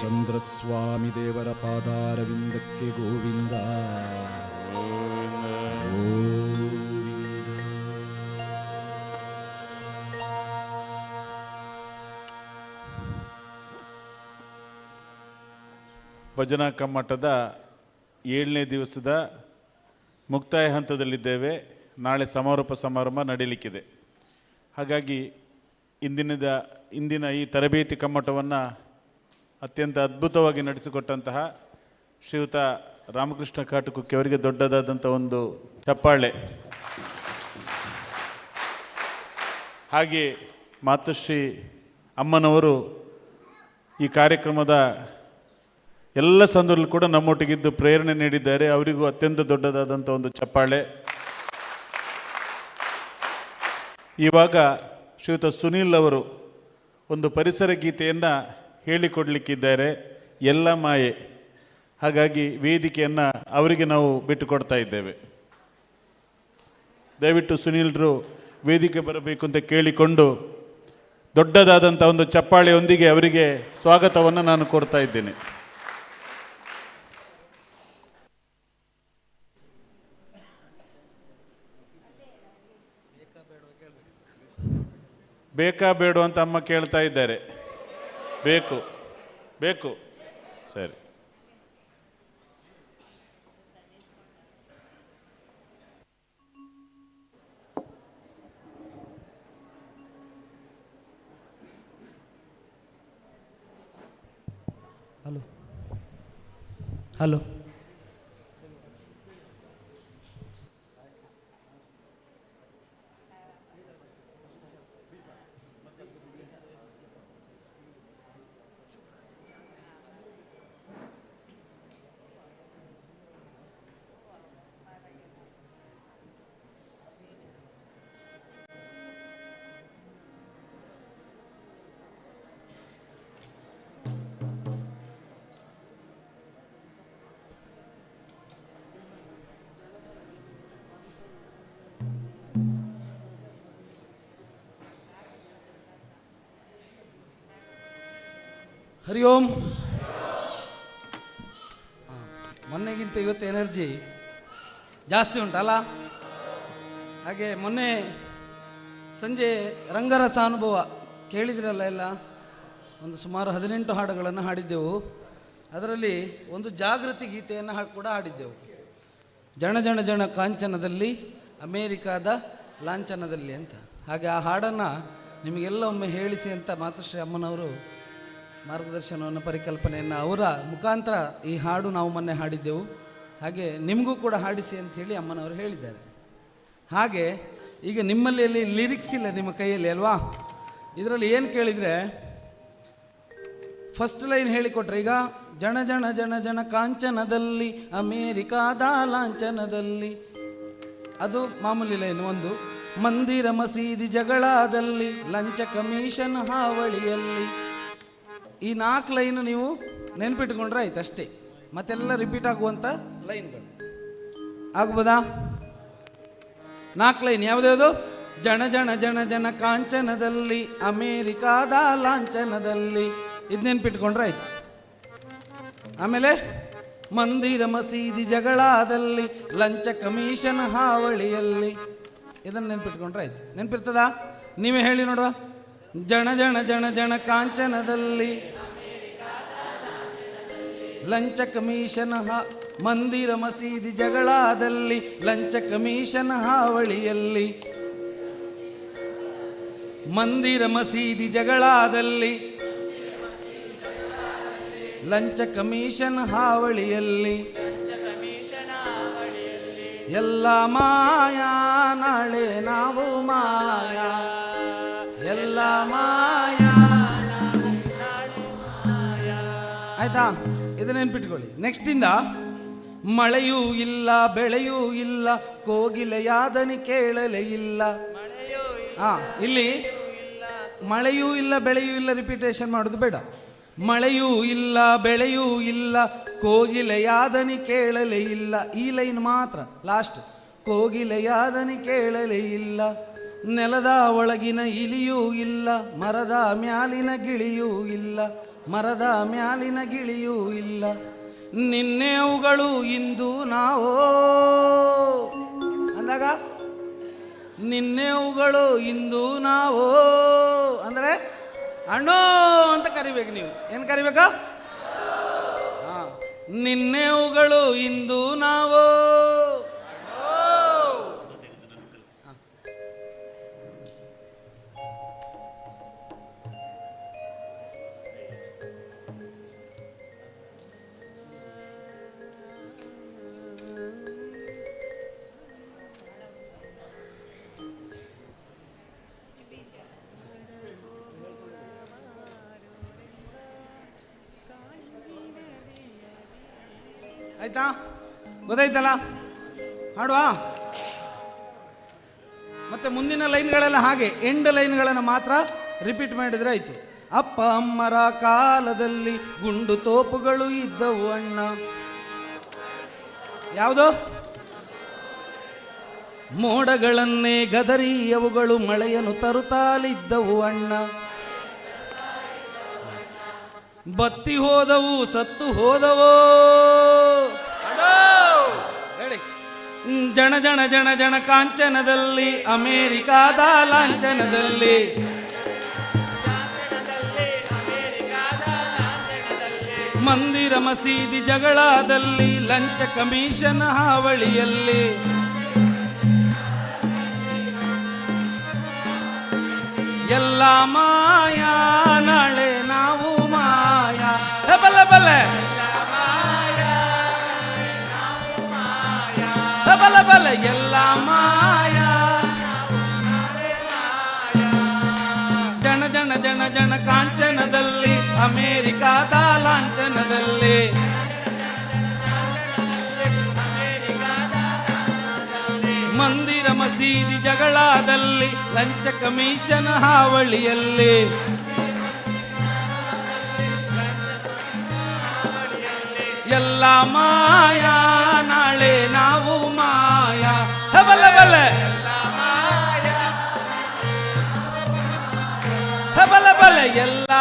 ಚಂದ್ರಸ್ವಾಮಿ ದೇವರ ಪಾದಾರವಿಂದಕ್ಕೆ ಗೋವಿಂದ. ಭಜನಾ ಕಮ್ಮಟದ 7ನೇ ದಿವಸದ ಮುಕ್ತಾಯ ಹಂತದಲ್ಲಿದ್ದೇವೆ. ನಾಳೆ ಸಮಾರೋಪ ಸಮಾರಂಭ ನಡೀಲಿಕ್ಕಿದೆ. ಹಾಗಾಗಿ ಇಂದಿನ ಈ ತರಬೇತಿ ಕಮ್ಮಟವನ್ನು ಅತ್ಯಂತ ಅದ್ಭುತವಾಗಿ ನಡೆಸಿಕೊಟ್ಟಂತಹ ಶ್ರೀಯುತ ರಾಮಕೃಷ್ಣ ಕಾಟುಕುಕ್ಕಿ ಅವರಿಗೆ ದೊಡ್ಡದಾದಂಥ ಒಂದು ಚಪ್ಪಾಳೆ. ಹಾಗೆ ಮಾತುಶ್ರೀ ಅಮ್ಮನವರು ಈ ಕಾರ್ಯಕ್ರಮದ ಎಲ್ಲ ಸಂದರ್ಭದಲ್ಲೂ ಕೂಡ ನಮ್ಮೊಟ್ಟಿಗಿದ್ದು ಪ್ರೇರಣೆ ನೀಡಿದ್ದಾರೆ. ಅವರಿಗೂ ಅತ್ಯಂತ ದೊಡ್ಡದಾದಂಥ ಒಂದು ಚಪ್ಪಾಳೆ. ಇವಾಗ ಶ್ರೀಯುತ ಸುನೀಲ್ ಅವರು ಒಂದು ಪರಿಸರ ಗೀತೆಯನ್ನು ಹೇಳಿಕೊಡ್ಲಿಕ್ಕಿದ್ದಾರೆ, ಎಲ್ಲ ಮಾಯೆ. ಹಾಗಾಗಿ ವೇದಿಕೆಯನ್ನು ಅವರಿಗೆ ನಾವು ಬಿಟ್ಟುಕೊಡ್ತಾ ಇದ್ದೇವೆ. ದಯವಿಟ್ಟು ಸುನೀಲ್ರು ವೇದಿಕೆ ಬರಬೇಕು ಅಂತ ಕೇಳಿಕೊಂಡು ದೊಡ್ಡದಾದಂಥ ಒಂದು ಚಪ್ಪಾಳೆಯೊಂದಿಗೆ ಅವರಿಗೆ ಸ್ವಾಗತವನ್ನು ನಾನು ಕೊಡ್ತಾ ಇದ್ದೇನೆ. ಬೇಕಾ ಬೇಡ ಅಂತ ಅಮ್ಮ ಕೇಳ್ತಾ ಇದ್ದಾರೆ. ಬೇಕು ಬೇಕು ಸರಿ. ಹಲೋ ಹಲೋ ಹರಿ ಓಂ. ಮೊನ್ನೆಗಿಂತ ಇವತ್ತು ಎನರ್ಜಿ ಜಾಸ್ತಿ ಉಂಟಲ್ಲ. ಹಾಗೆ ಮೊನ್ನೆ ಸಂಜೆ ರಂಗರಸ ಅನುಭವ ಕೇಳಿದ್ರಲ್ಲ ಎಲ್ಲ. ಒಂದು ಸುಮಾರು 18 ಹಾಡುಗಳನ್ನು ಹಾಡಿದ್ದೆವು. ಅದರಲ್ಲಿ ಒಂದು ಜಾಗೃತಿ ಗೀತೆಯನ್ನು ಕೂಡ ಹಾಡಿದ್ದೆವು. ಜಣ ಜಣ ಜಣ ಕಾಂಚನದಲ್ಲಿ ಅಮೇರಿಕಾದ ಲಾಂಛನದಲ್ಲಿ ಅಂತ. ಹಾಗೆ ಆ ಹಾಡನ್ನು ನಿಮಗೆಲ್ಲ ಒಮ್ಮೆ ಹೇಳಿಸಿ ಅಂತ ಮಾತುಶ್ರೀ ಅಮ್ಮನವರು ಮಾರ್ಗದರ್ಶನವನ್ನು ಪರಿಕಲ್ಪನೆಯನ್ನು ಅವರ ಮುಖಾಂತರ ಈ ಹಾಡು ನಾವು ಮೊನ್ನೆ ಹಾಡಿದ್ದೆವು. ಹಾಗೆ ನಿಮಗೂ ಕೂಡ ಹಾಡಿಸಿ ಅಂಥೇಳಿ ಅಮ್ಮನವರು ಹೇಳಿದ್ದಾರೆ. ಹಾಗೆ ಈಗ ನಿಮ್ಮಲ್ಲಿ ಅಲ್ಲಿ ಲಿರಿಕ್ಸ್ ಇಲ್ಲ ನಿಮ್ಮ ಕೈಯಲ್ಲಿ ಅಲ್ವಾ. ಇದರಲ್ಲಿ ಏನು ಕೇಳಿದರೆ ಫಸ್ಟ್ ಲೈನ್ ಹೇಳಿಕೊಟ್ರೆ, ಈಗ ಜಣ ಜಣ ಜಣ ಜಣ ಕಾಂಚನದಲ್ಲಿ ಅಮೇರಿಕಾದ ಲಾಂಛನದಲ್ಲಿ, ಅದು ಮಾಮೂಲಿ ಲೈನ್ ಒಂದು. ಮಂದಿರ ಮಸೀದಿ ಜಗಳದಲ್ಲಿ ಲಂಚ ಕಮಿಷನ್ ಹಾವಳಿಯಲ್ಲಿ. ಈ 4 ಲೈನು ನೀವು ನೆನ್ಪಿಟ್ಕೊಂಡ್ರೆ ಆಯ್ತು ಅಷ್ಟೇ. ಮತ್ತೆಲ್ಲ ರಿಪೀಟ್ ಆಗುವಂಥ ಲೈನ್ಗಳು ಆಗ್ಬೋದಾ? 4 ಲೈನ್ ಯಾವುದ್ಯಾವುದು? ಜಣ ಜಣ ಜಣ ಜನ ಕಾಂಚನದಲ್ಲಿ ಅಮೇರಿಕಾದ ಲಾಂಛನದಲ್ಲಿ, ಇದು ನೆನ್ಪಿಟ್ಕೊಂಡ್ರೆ ಆಯ್ತು. ಆಮೇಲೆ ಮಂದಿರ ಮಸೀದಿ ಜಗಳದಲ್ಲಿ ಲಂಚ ಕಮಿಷನ್ ಹಾವಳಿಯಲ್ಲಿ, ಇದನ್ನು ನೆನ್ಪಿಟ್ಕೊಂಡ್ರೆ ಆಯ್ತು. ನೆನ್ಪಿರ್ತದಾ? ನೀವೇ ಹೇಳಿ ನೋಡುವ. ಜಣ ಜಣ ಜಣ ಜಣ ಕಾಂಚನದಲ್ಲಿ ಲಂಚ ಕಮಿಷನ್ ಮಂದಿರ ಮಸೀದಿ ಜಗಳದಲ್ಲಿ ಲಂಚ ಕಮಿಷನ್ ಹಾವಳಿಯಲ್ಲಿ. ಮಂದಿರ ಮಸೀದಿ ಜಗಳದಲ್ಲಿ ಲಂಚ ಕಮಿಷನ್ ಹಾವಳಿಯಲ್ಲಿ. ಎಲ್ಲ ಮಾಯಾ ನಾಳೆ ನಾವು ಮಾಯಾ, ಎಲ್ಲ ಮಾಯಾ ಆಯ್ತಾ, ಇದು ನೆನ್ಪಿಟ್ಕೊಳ್ಳಿ. ನೆಕ್ಸ್ಟ್ ಇಂದ ಮಳೆಯೂ ಇಲ್ಲ ಬೆಳೆಯೂ ಇಲ್ಲ ಕೋಗಿಲೆಯಾದನಿ ಕೇಳಲೇ ಇಲ್ಲ. ಇಲ್ಲಿ ಮಳೆಯೂ ಇಲ್ಲ ಬೆಳೆಯೂ ಇಲ್ಲ ರಿಪೀಟೇಷನ್ ಮಾಡೋದು ಬೇಡ. ಮಳೆಯೂ ಇಲ್ಲ ಬೆಳೆಯೂ ಇಲ್ಲ ಕೋಗಿಲೆಯಾದನಿ ಕೇಳಲೇ ಇಲ್ಲ. ಈ ಲೈನ್ ಮಾತ್ರ ಲಾಸ್ಟ್. ಕೋಗಿಲೆಯಾದನಿ ಕೇಳಲೇ ಇಲ್ಲ. ನೆಲದ ಒಳಗಿನ ಇಲಿಯೂ ಇಲ್ಲ ಮರದ ಮ್ಯಾಲಿನ ಗಿಳಿಯೂ ಇಲ್ಲ. ಮರದ ಮ್ಯಾಲಿನ ಗಿಳಿಯೂ ಇಲ್ಲ. ನಿನ್ನೆವುಗಳು ಇಂದು ನಾವೋ ಅಂದಾಗ ನಿನ್ನೆವುಗಳು ಇಂದು ನಾವೋ ಅಂದ್ರೆ ಅಣ್ಣೋ ಅಂತ ಕರಿಬೇಕು. ನೀವು ಏನು ಕರಿಬೇಕಾ? ನಿನ್ನೆವುಗಳು ಇಂದು ನಾವೋ. ಆಯ್ತಾ? ಗೊತ್ತಾಯ್ತಲ್ಲ? ಹಾಡುವಾ? ಮತ್ತೆ ಮುಂದಿನ ಲೈನ್ಗಳೆಲ್ಲ ಹಾಗೆ ಎಂಡ್ ಲೈನ್ಗಳನ್ನು ಮಾತ್ರ ರಿಪೀಟ್ ಮಾಡಿದ್ರೆ ಆಯ್ತು. ಅಪ್ಪ ಅಮ್ಮರ ಕಾಲದಲ್ಲಿ ಗುಂಡು ತೋಪುಗಳು ಇದ್ದವು ಅಣ್ಣ. ಯಾವುದು? ಮೋಡಗಳನ್ನೇ ಗದರಿ ಅವುಗಳು ಮಳೆಯನ್ನು ತರುತ್ತಾಲಿದ್ದವು ಅಣ್ಣ. ಬತ್ತಿ ಹೋದವು ಸತ್ತು ಹೋದವೋ. ಹೇಳಿ. ಜನ ಜನ ಜನ ಜನ ಕಾಂಚನದಲ್ಲಿ ಅಮೇರಿಕಾದ ಲಾಂಛನದಲ್ಲಿ ಮಂದಿರ ಮಸೀದಿ ಜಗಳದಲ್ಲಿ ಲಂಚ ಕಮಿಷನ್ ಹಾವಳಿಯಲ್ಲಿ ಎಲ್ಲ ಮಾಯಾ ನಾಳೆ ನಾವು ಮಾಯಾ. ಬಲ್ಲ ಬಲ್ಲೆ ಬಲ್ಲ ಬಲ್ಲ ಎಲ್ಲ ಮಾಯಾ. ಜನ ಜನ ಜನ ಜನ ಕಾಂಚನದಲ್ಲಿ ಅಮೇರಿಕಾದ ಲಾಂಛನದಲ್ಲಿ ಮಂದಿರ ಮಸೀದಿ ಜಗಳದಲ್ಲಿ ಲಂಚ ಕಮಿಷನ್ ಹಾವಳಿಯಲ್ಲಿ ಎಲ್ಲ ಮಾಯಾ ನಾಳೆ ನಾವು ಮಾಯಾ. ಬಲ್ಲ ಬಲ್ಲ ಬಲ್ಲ ಬಲ್ಲ ಎಲ್ಲ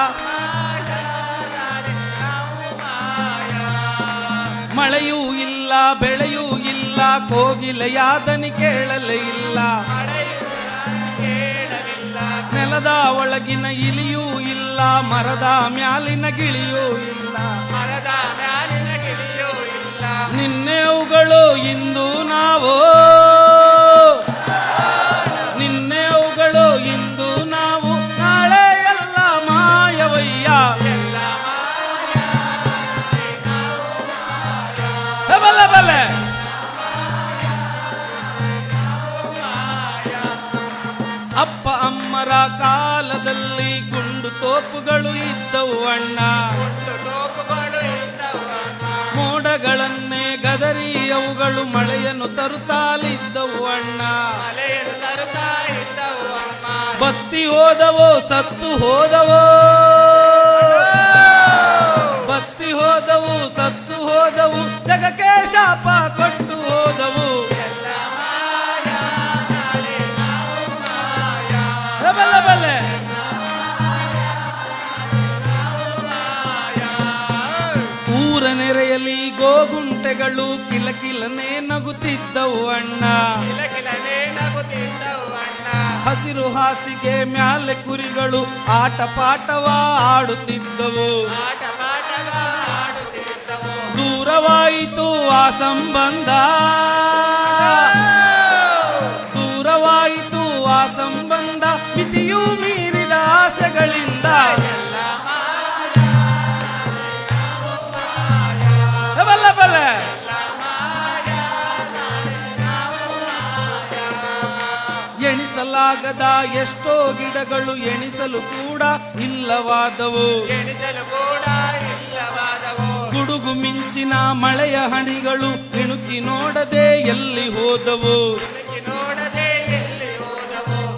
ಮಳೆಯೂ ಇಲ್ಲ ಬೆಳೆಯೂ ಇಲ್ಲ ಕೋಗಿಲೆಯಾದನಿ ಕೇಳಲೇ ಇಲ್ಲ. ನೆಲದ ಒಳಗಿನ ಇಲಿಯೂ ಇಲ್ಲ ಮರದ ಮ್ಯಾಲಿನ ಗಿಳಿಯೂ ಇಲ್ಲ. ನಿನ್ನೆವುಗಳು ಇಂದು ನಾವೋ. ನಿನ್ನೆವುಗಳು ಇಂದು ನಾವು ನಾಳೆ ಎಲ್ಲ ಮಾಯವಯ್ಯ. ಬಲ್ಲ ಬಲ್ಲ ಅಪ್ಪ ಅಮ್ಮರ ಕಾಲದಲ್ಲಿ ಗುಂಡು ತೋಪುಗಳು ಇದ್ದವು ಅಣ್ಣ. ಮೋಡಗಳನ್ನೇ ಗದರಿ ಅವುಗಳು ಮಳೆಯನ್ನು ತರುತ್ತಾಲಿದ್ದವು ಅಣ್ಣ. ಬತ್ತಿ ಹೋದವೋ ಸತ್ತು ಹೋದವೋ. ಬತ್ತಿ ಹೋದವು ಸತ್ತು ಹೋದವು ಜಗಕ್ಕೆ ಶಾಪ ಕೊಟ್ಟು ಹೋದವು. ಬಲ್ಲ ಬಲ್ಲೆ ಊರ ನೆರೆಯಲ್ಲಿ ಗೋಗುಂಟೆಗಳು ಕಿಲಕಿಲನೆ ನಗುತ್ತಿದ್ದವು ಅಣ್ಣ. ಹಸಿರು ಹಾಸಿಗೆ ಮ್ಯಾಲೆ ಕುರಿಗಳು ಆಟ ಪಾಠವ ಆಡುತ್ತಿದ್ದವು. ದೂರವಾಯಿತು ಆ ಸಂಬಂಧ. ದೂರವಾಯಿತು ಆ ಸಂಬಂಧ ಮಿತಿಯೂ ಮೀರಿದ ಆಸೆಗಳಿಂದ. ಬಲ್ಲ ಬಲ್ಲ ಎಣಿಸಲಾಗದ ಎಷ್ಟೋ ಗಿಡಗಳು ಎಣಿಸಲು ಕೂಡ ಇಲ್ಲವಾದವು. ಗುಡುಗು ಮಿಂಚಿನ ಮಳೆಯ ಹನಿಗಳು ಇಣುಕಿ ನೋಡದೆ ಎಲ್ಲಿ ಹೋದವು,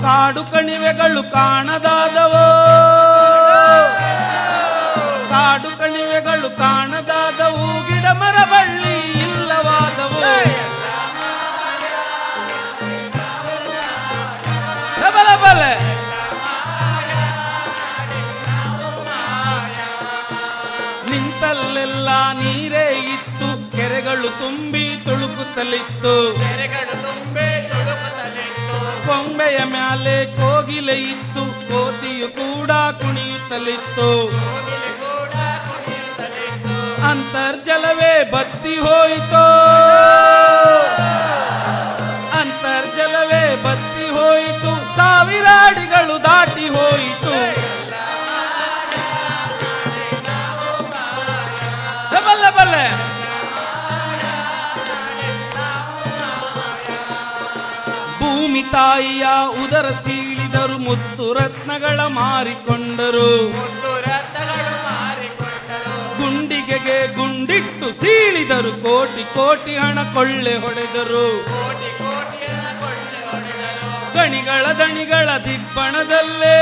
ಕಾಡು ಕಣಿವೆಗಳು ಕಾಣದಾದವು, ಕಾಡು ಕಣಿವೆಗಳು ಕಾಣದಾದವು, ಗಿಡ ಮರ ಬಳ್ಳಿ ಇಲ್ಲವಾದವು. ಬಲ ಬಲ ನಿಂತಲ್ಲೆಲ್ಲ ನೀರೇ ಇತ್ತು, ಕೆರೆಗಳು ತುಂಬಿ ತುಳುಕುತ್ತಲಿತ್ತು, ಕೊಂಬೆಯ ಮ್ಯಾಲೆ ಕೋಗಿಲೆ ಇತ್ತು, ಕೋತಿಯು ಕೂಡ ಕುಣಿಯುತ್ತಲಿತ್ತು. ಅಂತರ್ಜಲವೇ ಬತ್ತಿ ಹೋಯಿತೋ, ಅಂತರ್ಜಲವೇ ಬತ್ತಿ ಹೋಯಿತು, ಸಾವಿರ ಅಡಿಗಳು ದಾಟಿ ಹೋಯಿತು. ಬಲ್ಲ ಬಲ್ಲ ಭೂಮಿ ತಾಯಿಯ ಉದರ ಸೀಳಿದರು, ಮುತ್ತು ರತ್ನಗಳ ಮಾರಿಕೊಂಡರು, ಗುಂಡಿಗೆಗೆ ಗುಂಡಿಟ್ಟು ಸೀಳಿದರು, ಕೋಟಿ ಕೋಟಿ ಹಣ ಕೊಳ್ಳೆ ಹೊಡೆದರು. ಗಣಿಗಳ ದಣಿಗಳ ದಿಬ್ಬಣದಲ್ಲೇ,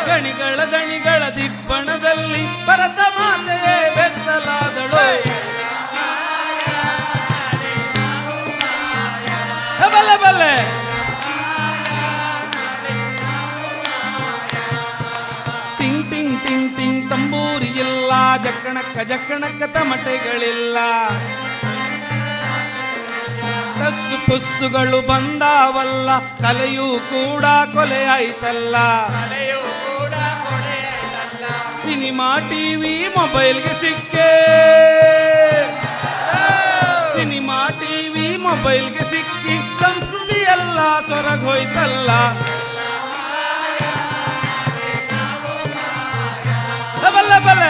ಗಣಿಗಳ ದಣಿಗಳ ದಿಬ್ಬಣದಲ್ಲಿ ಭರತ ಮಾತೆಯೇ ಬೆತ್ತಲಾದಳು. ಬಲ್ಲ ಬಲ್ಲೆ ಟಿಂಗ್ ಟಿಂಗ್ ಟಿಂಗ್ ಟಿಂಗ್ ತಂಬೂರಿ ಇಲ್ಲ, ಜಕ್ಕಣಕ್ಕ ಜಕ್ಕಣಕ್ಕ ತಮಟೆಗಳಿಲ್ಲ, ತಸ್ಸು ಪುಸ್ಸುಗಳು ಬಂದಾವಲ್ಲ, ಕಲೆಯೂ ಕೂಡ ಕೊಲೆ ಆಯ್ತಲ್ಲ. ಸಿನಿಮಾ ಟಿವಿ ಮೊಬೈಲ್ಗೆ ಸಿಕ್ಕೆ, ಸಿನಿಮಾ ಟಿವಿ ಮೊಬೈಲ್ಗೆ ಸಿಕ್ಕಿ ಸಂಸ್ಕೃತಿ ಎಲ್ಲ ಸೊರಗೋಯ್ತಲ್ಲ. ಬಲ್ಲ ಬಲ್ಲ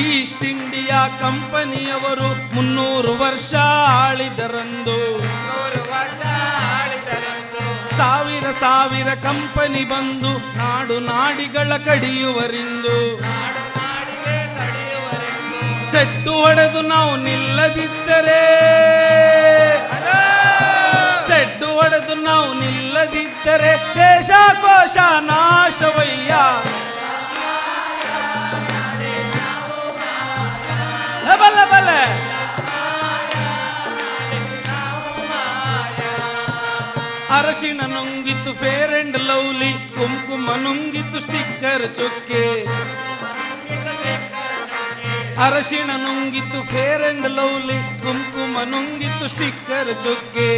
ಈಸ್ಟ್ ಇಂಡಿಯಾ ಕಂಪನಿಯವರು 300 ವರ್ಷ ಆಳಿದರಂದು, ಸಾವಿರ ಸಾವಿರ ಕಂಪನಿ ಬಂದು ನಾಡು ನಾಡಿಗಳ ಕಡಿಯುವರಿಂದು. ಸೆಟ್ಟು ಹೊಡೆದು ನಾವು ನಿಲ್ಲದಿದ್ದರೆ, ಸೆಟ್ಟು ಹೊಡೆದು ನಾವು ನಿಲ್ಲದಿದ್ದರೆ ದೇಶ ಕೋಶ ನಾಶವಯ್ಯ. ಬಲ್ಲ ಬಲ್ಲ ಅರಶಿಣ ನುಂಗಿತ್ತು ಫೇರ್ ಅಂಡ್ ಲವ್ಲಿ, ಕುಂಕುಮ ನುಂಗಿತ್ತು ಸ್ಟಿಕ್ಕರ್ ಚುಕ್ಕೆ. ಅರಶಿಣ ನುಂಗಿತ್ತು ಫೇರ್ ಅಂಡ್ ಲವ್ಲಿ, ಕುಂಕುಮ ನುಂಗಿತ್ತು ಸ್ಟಿಕ್ಕರ್ ಚುಕ್ಕೆ.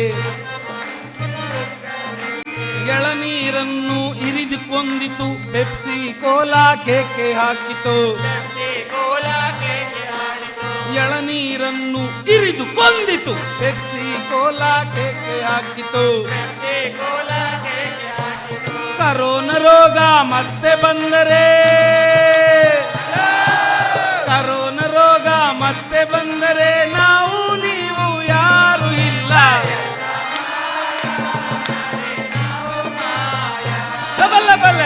ಎಳನೀರನ್ನು ಇರಿದು ಕೊಂದಿತು, ಪೆಪ್ಸಿ ಕೋಲಾ ಕೇಕೆ ಹಾಕಿತು. ಎಳನೀರನ್ನು ಇರಿದು ಕೊಂದಿತು, ಪೆಪ್ಸಿ ಕೋಲಾ ಕೇಕೆ ಹಾಕಿತು. ಕರೋನಾ ರೋಗ ಮತ್ತೆ ಬಂದರೆ, ಕರೋನಾ ರೋಗ ಮತ್ತೆ ಬಂದರೆ ನಾವು ನೀವು ಯಾರು ಇಲ್ಲ. ಬಲ್ಲ ಬಲ್ಲ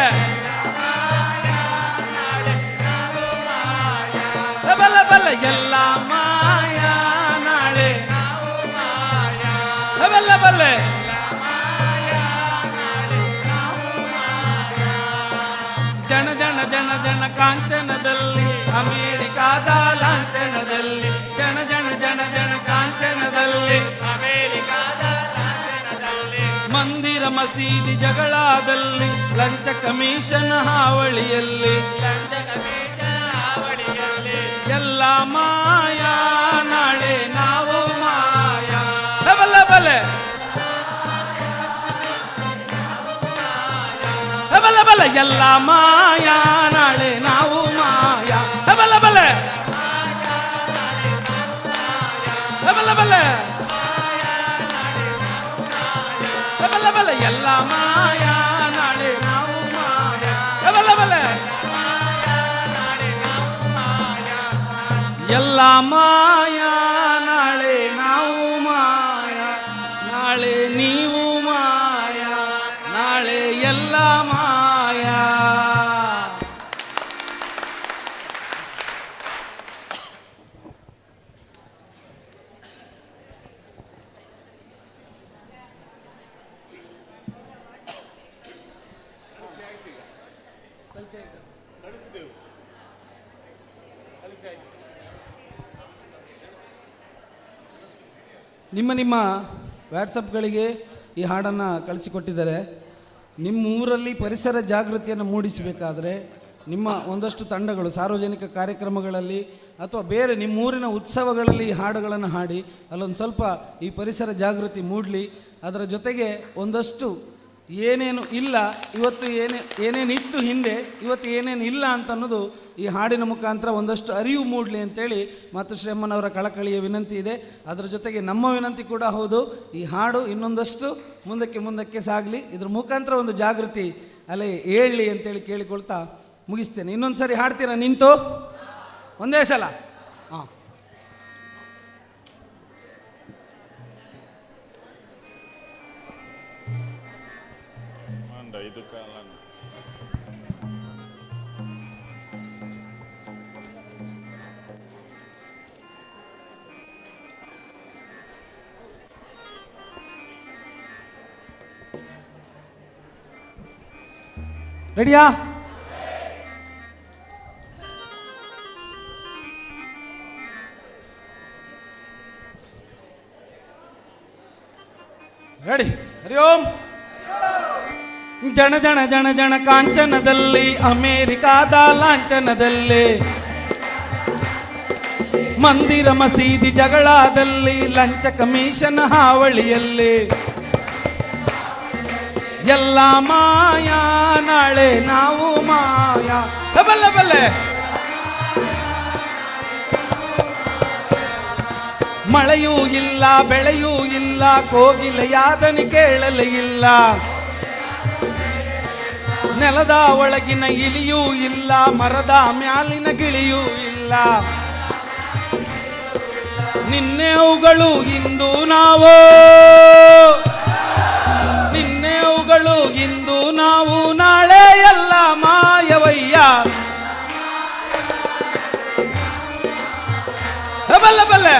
ಬಲ್ಲ ಬಲ್ಲ ಎಲ್ಲ ಮಾಯಾ ನಾಳೆ. ಬಲ್ಲ ಬಲ್ಲ ಜನ ಜನ ಜನ ಜನ ಕಾಂಚನದಲ್ಲಿ, ಅಮೇರಿಕಾದ ಲಾಂಛನದಲ್ಲಿ, ಜನ ಜನ ಜನ ಜನ ಕಾಂಚನದಲ್ಲಿ, ಮಂದಿರ ಮಸೀದಿ ಜಗಳದಲ್ಲಿ, ಲಂಚ ಕಮಿಷನ್ ಹಾವಳಿಯಲ್ಲಿ, ಎಲ್ಲ ಮಾಯಾ ನಾಳೆ ನಾವು ಮಾಯಾ. ಬಲ್ಲ ಬಲ್ಲ ಬಲ್ಲ ಬಲ್ಲ ಎಲ್ಲ ಮಾಯಾ ನಾಳೆ ನಾವು ಮಾಯಾ. ಬಲ್ಲ ಬಲ್ಲ ಬಲ್ಲ ಬಲ್ಲ ಬಲ್ಲ ಬಲ್ಲ ಎಲ್ಲ ಮಾಯಾ ನಾಳೆ ನಾವು ಮಾಯಾ. ಬಲ್ಲ ಬಲ್ಲ ಎಲ್ಲ ಮಾಯಾ ನಾಳೆ ನಾವು ಮಾಯಾ, ನಾಳೆ ನೀವು ಮಾಯಾ, ನಾಳೆ ಎಲ್ಲ ನಿಮ್ಮ ವಾಟ್ಸಪ್ಗಳಿಗೆ ಈ ಹಾಡನ್ನು ಕಳಿಸಿಕೊಟ್ಟಿದ್ದಾರೆ. ನಿಮ್ಮ ಊರಲ್ಲಿ ಪರಿಸರ ಜಾಗೃತಿಯನ್ನು ಮೂಡಿಸಬೇಕಾದ್ರೆ ನಿಮ್ಮ ಒಂದಷ್ಟು ತಂಡಗಳು ಸಾರ್ವಜನಿಕ ಕಾರ್ಯಕ್ರಮಗಳಲ್ಲಿ ಅಥವಾ ಬೇರೆ ನಿಮ್ಮೂರಿನ ಉತ್ಸವಗಳಲ್ಲಿ ಈ ಹಾಡುಗಳನ್ನು ಹಾಡಿ ಅಲ್ಲೊಂದು ಸ್ವಲ್ಪ ಈ ಪರಿಸರ ಜಾಗೃತಿ ಮೂಡಲಿ. ಅದರ ಜೊತೆಗೆ ಒಂದಷ್ಟು ಏನೇನು ಇಲ್ಲ ಇವತ್ತು ಏನೇನಿತ್ತು ಹಿಂದೆ ಇವತ್ತು ಏನೇನು ಇಲ್ಲ ಅಂತ ಅನ್ನೋದು ಈ ಹಾಡಿನ ಮುಖಾಂತರ ಒಂದಷ್ಟು ಅರಿವು ಮೂಡಲಿ ಅಂತೇಳಿ ಮಾತುಶ್ರೀ ಅಮ್ಮನವರ ಕಳಕಳಿಯ ವಿನಂತಿ ಇದೆ. ಅದರ ಜೊತೆಗೆ ನಮ್ಮ ವಿನಂತಿ ಕೂಡ ಹೌದು, ಈ ಹಾಡು ಇನ್ನೊಂದಷ್ಟು ಮುಂದಕ್ಕೆ ಸಾಗಲಿ, ಇದ್ರ ಮುಖಾಂತರ ಒಂದು ಜಾಗೃತಿ ಅಲ್ಲೇ ಹೇಳಲಿ ಅಂತೇಳಿ ಕೇಳಿಕೊಳ್ತಾ ಮುಗಿಸ್ತೇನೆ. ಇನ್ನೊಂದು ಸರಿ ಹಾಡ್ತೀರಾ ನಿಂತು ಒಂದೇ ಸಲ? ಹಾಂ. ರೆಡಿಯಾ? ರೆಡಿ? ಹರಿ ಓಂ. ಜನ ಜನ ಜನ ಜನ ಕಾಂಚನದಲ್ಲಿ ಅಮೇರಿಕಾದ ಲಾಂಛನದಲ್ಲಿ ಮಂದಿರ ಮಸೀದಿ ಜಗಳದಲ್ಲಿ ಲಂಚ ಕಮಿಷನ್ ಹಾವಳಿಯಲ್ಲಿ ಎಲ್ಲ ಮಾಯಾ ನಾಳೆ ನಾವು ಮಾಯಾ. ಬಲ್ಲೆ ಬಲ್ಲೆ ಮಳೆಯೂ ಇಲ್ಲ ಬೆಳೆಯೂ ಇಲ್ಲ ಕೋಗಿಲೆ ಯಾದನಿ ಕೇಳಲೇ ಇಲ್ಲ ನೆಲದ ಒಳಗಿನ ಇಲಿಯೂ ಇಲ್ಲ ಮರದ ಮ್ಯಾಲಿನ ಗಿಳಿಯೂ ಇಲ್ಲ ನಿನ್ನೆವುಗಳು ಇಂದು ನಾವು ನಿನ್ನೆವುಗಳು ಇಂದು ನಾವು ನಾಳೆ ಎಲ್ಲ ಮಾಯವಯ್ಯ. ಬಲ್ಲೆ ಬಲ್ಲೆ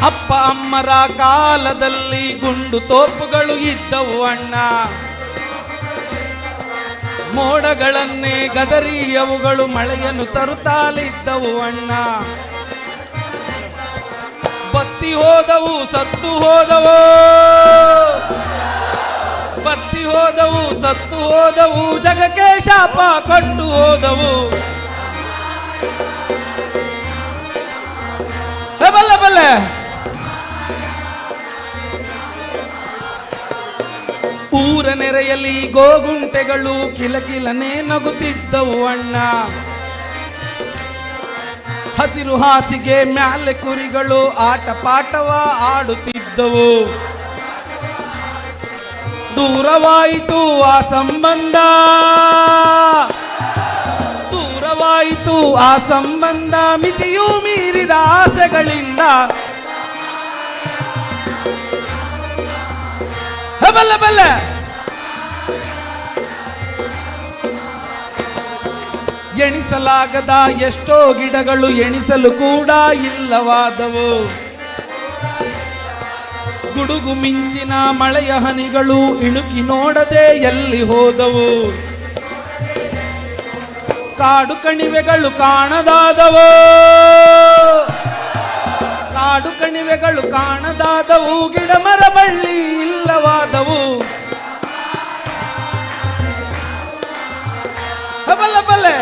ಅಪ್ಪ ಅಮ್ಮರ ಕಾಲದಲ್ಲಿ ಗುಂಡು ತೋಪುಗಳು ಇದ್ದವು ಅಣ್ಣ, ಮೋಡಗಳನ್ನೇ ಗದರಿ ಅವುಗಳು ಮಳೆಯನ್ನು ತರುತ್ತಾಲಿದ್ದವು ಅಣ್ಣ. ಬತ್ತಿ ಹೋದವು ಸತ್ತು ಹೋದವು, ಬತ್ತಿ ಹೋದವು ಸತ್ತು ಹೋದವು, ಜಗಕ್ಕೆ ಶಾಪ ಕೊಟ್ಟು ಹೋದವು. ಬಲ್ಲೆ ಬಲ್ಲೆ ಊರ ನೆರೆಯಲ್ಲಿ ಗೋಗುಂಟೆಗಳು ಕಿಲಕಿಲನೆ ನಗುತ್ತಿದ್ದವು ಅಣ್ಣ, ಹಸಿರು ಹಾಸಿಗೆ ಮ್ಯಾಲೆ ಕುರಿಗಳು ಆಟ ಪಾಠವ ಆಡುತ್ತಿದ್ದವು. ದೂರವಾಯಿತು ಆ ಸಂಬಂಧ, ದೂರವಾಯಿತು ಆ ಸಂಬಂಧ, ಮಿತಿಯೂ ಮೀರಿದ ಆಸೆಗಳಿಂದ. ಬಲ್ಲೆ ಬಲ್ಲೆ ಎಣಿಸಲಾಗದ ಎಷ್ಟೋ ಗಿಡಗಳು ಎಣಿಸಲು ಕೂಡ ಇಲ್ಲವಾದವು. ಗುಡುಗು ಮಿಂಚಿನ ಮಳೆಯ ಹನಿಗಳು ಇಣುಕಿ ನೋಡದೆ ಎಲ್ಲಿ ಹೋದವು. ಕಾಡು ಕಣಿವೆಗಳು ಕಾಣದಾದವು, ಕಾಡು ಕಣಿವೆಗಳು ಕಾಣದಾದವು, ಗಿಡ ಮರ ಬಳ್ಳಿ ಇಲ್ಲವಾದವು. ಬಲ್ಲೆ ಬಲ್ಲೆ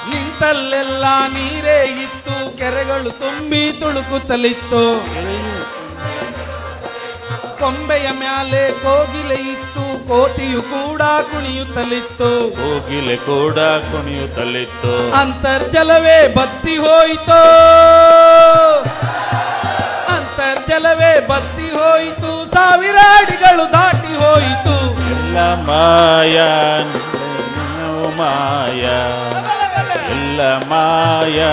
ನಿಂತಲ್ಲೆಲ್ಲ ನೀರೇ ಇತ್ತು, ಕೆರೆಗಳು ತುಂಬಿ ತುಳುಕುತ್ತಲಿತ್ತು. ಕೊಂಬೆಯ ಮ್ಯಾಲೆ ಕೋಗಿಲೆ ಇತ್ತು, ಕೋತಿಯು ಕೂಡ ಕುಣಿಯುತ್ತಲಿತ್ತು. ಕೋಗಿಲೆ ಕೂಡ ಕುಣಿಯುತ್ತಲಿತ್ತು. ಅಂತರ್ಜಲವೇ ಬತ್ತಿ ಹೋಯಿತು, ಅಂತರ್ಜಲವೇ ಬತ್ತಿ ಹೋಯಿತು, ಸಾವಿರ ಅಡಿಗಳು ದಾಟಿ ಹೋಯಿತು. ಎಲ್ಲ ಮಾಯಾ ನಾವು ಮಾಯಾ, ಎಲ್ಲ ಮಾಯಾ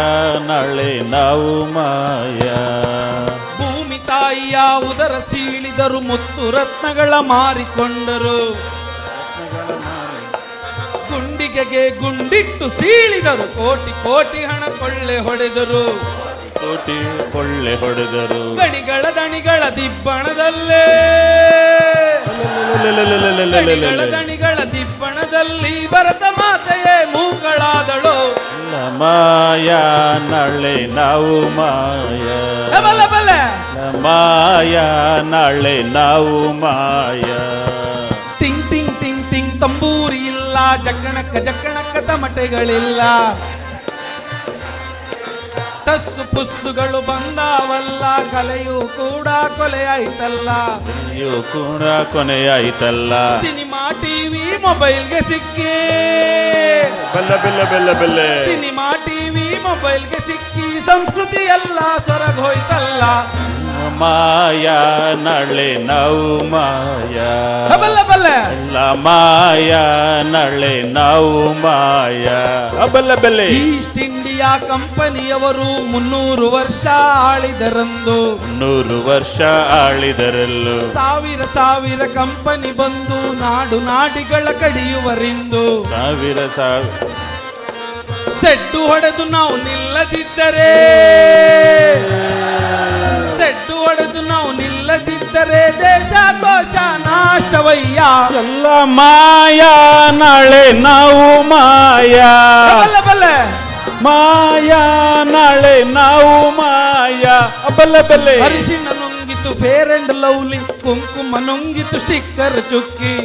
ನಾಳೆ ನಾವು ಮಾಯಾ. ಭೂಮಿ ತಾಯಿಯ ಉದರ ಸೀಳಿದರು, ಮುತ್ತು ರತ್ನಗಳ ಮಾರಿಕೊಂಡರು. ಗುಂಡಿಗೆಗೆ ಗುಂಡಿಟ್ಟು ಸೀಳಿದರು, ಕೋಟಿ ಕೋಟಿ ಹಣ ಕೊಳ್ಳೆ ಹೊಡೆದರು. ಕೋಟಿ ಕೊಳ್ಳೆ ಹೊಡೆದರು. ಗಣಿಗಳ ದಣಿಗಳ ದಿಬ್ಬಣದಲ್ಲೇ, ಗಣಿಗಳ ದಣಿಗಳ ದಿಬ್ಬಣ ಕ್ಷಣದಲ್ಲಿ ಭರತ ಮಾತೆಯೇ ಮೂಕಳಾದಳು. ಮಾಯ ನಾಳೆ ನಾವು ಮಾಯ ಬಲ ಬಲ ಮಾಯ ನಾಳೆ ನಾವು ಮಾಯ. ಟಿಂಗ್ ಟಿಂಗ್ ಟಿಂಗ್ ಟಿಂಗ್ ತಂಬೂರಿ ಇಲ್ಲ, ಜಕ್ಕಣಕ್ಕ ಜಕ್ಕಣಕ್ಕ ತಮಟೆಗಳಿಲ್ಲ. ಟಸ್ಸು ಪುಸ್ಸುಗಳು ಬಂದಾವಲ್ಲ, ಕಲೆಯೂ ಕೂಡ ಕೊಲೆಯಾಯ್ತಲ್ಲ. ಕಲೆಯೂ ಕೂಡ ಕೊನೆಯಾಯ್ತಲ್ಲ. ಸಿನಿಮಾ ಟಿವಿ ಮೊಬೈಲ್ಗೆ ಸಿಕ್ಕಿ ಬೆಲ್ಲ ಬೆಲ್ಲ ಬೆಲ್ಲ ಬೆಲ್ಲ. ಸಿನಿಮಾ ಟಿವಿ ಮೊಬೈಲ್ಗೆ ಸಿಕ್ಕಿ ಸಂಸ್ಕೃತಿ ಎಲ್ಲ ಸೊರಗೋಯ್ತಲ್ಲ. ಮಾಯ ನಾಳೆ ನಾವು ಮಾಯ ಬಲ್ಲ ಬಲ್ಲ ಎಲ್ಲ ಮಾಯ ನಾಳೆ ನಾವು ಮಾಯ ಬಲ್ಲ ಬೆಲೆ. ಈಸ್ಟ್ ಇಂಡಿಯಾ ಕಂಪನಿಯವರು 300 ವರ್ಷ ಆಳಿದರಂದು. 300 ವರ್ಷ ಆಳಿದರಲ್ಲೂ ಸಾವಿರ ಸಾವಿರ ಕಂಪನಿ ಬಂದು ನಾಡು ನಾಡಿಗಳ ಕಡಿಯುವರಿಂದು. ಸಾವಿರ ಸೆಡ್ಡು ಹೊಡೆದು ನಾವು ನಿಲ್ಲದಿದ್ದರೆ, ಸೆಡ್ಡು ಹೊಡೆದು ನಾವು ನಿಲ್ಲದಿದ್ದರೆ ದೇಶ ಕೋಶ ನಾಶವಯ್ಯ. ಎಲ್ಲ ಮಾಯ ನಾಳೆ ನಾವು ಮಾಯ ಬಲ್ಲ ಬಲ್ಲ ಮಾಯ ನಾಳೆ ನಾವು ಮಾಯ ಬಲ್ಲ ಬಲ್ಲೆ. ಅರಿಶಿಣ ನುಂಗಿತು ಫೇರ್ ಅಂಡ್ ಲವ್ಲಿ, ಕುಂಕುಮ ನುಂಗಿತು ಸ್ಟಿಕ್ಕರ್ ಚುಕ್ಕಿ.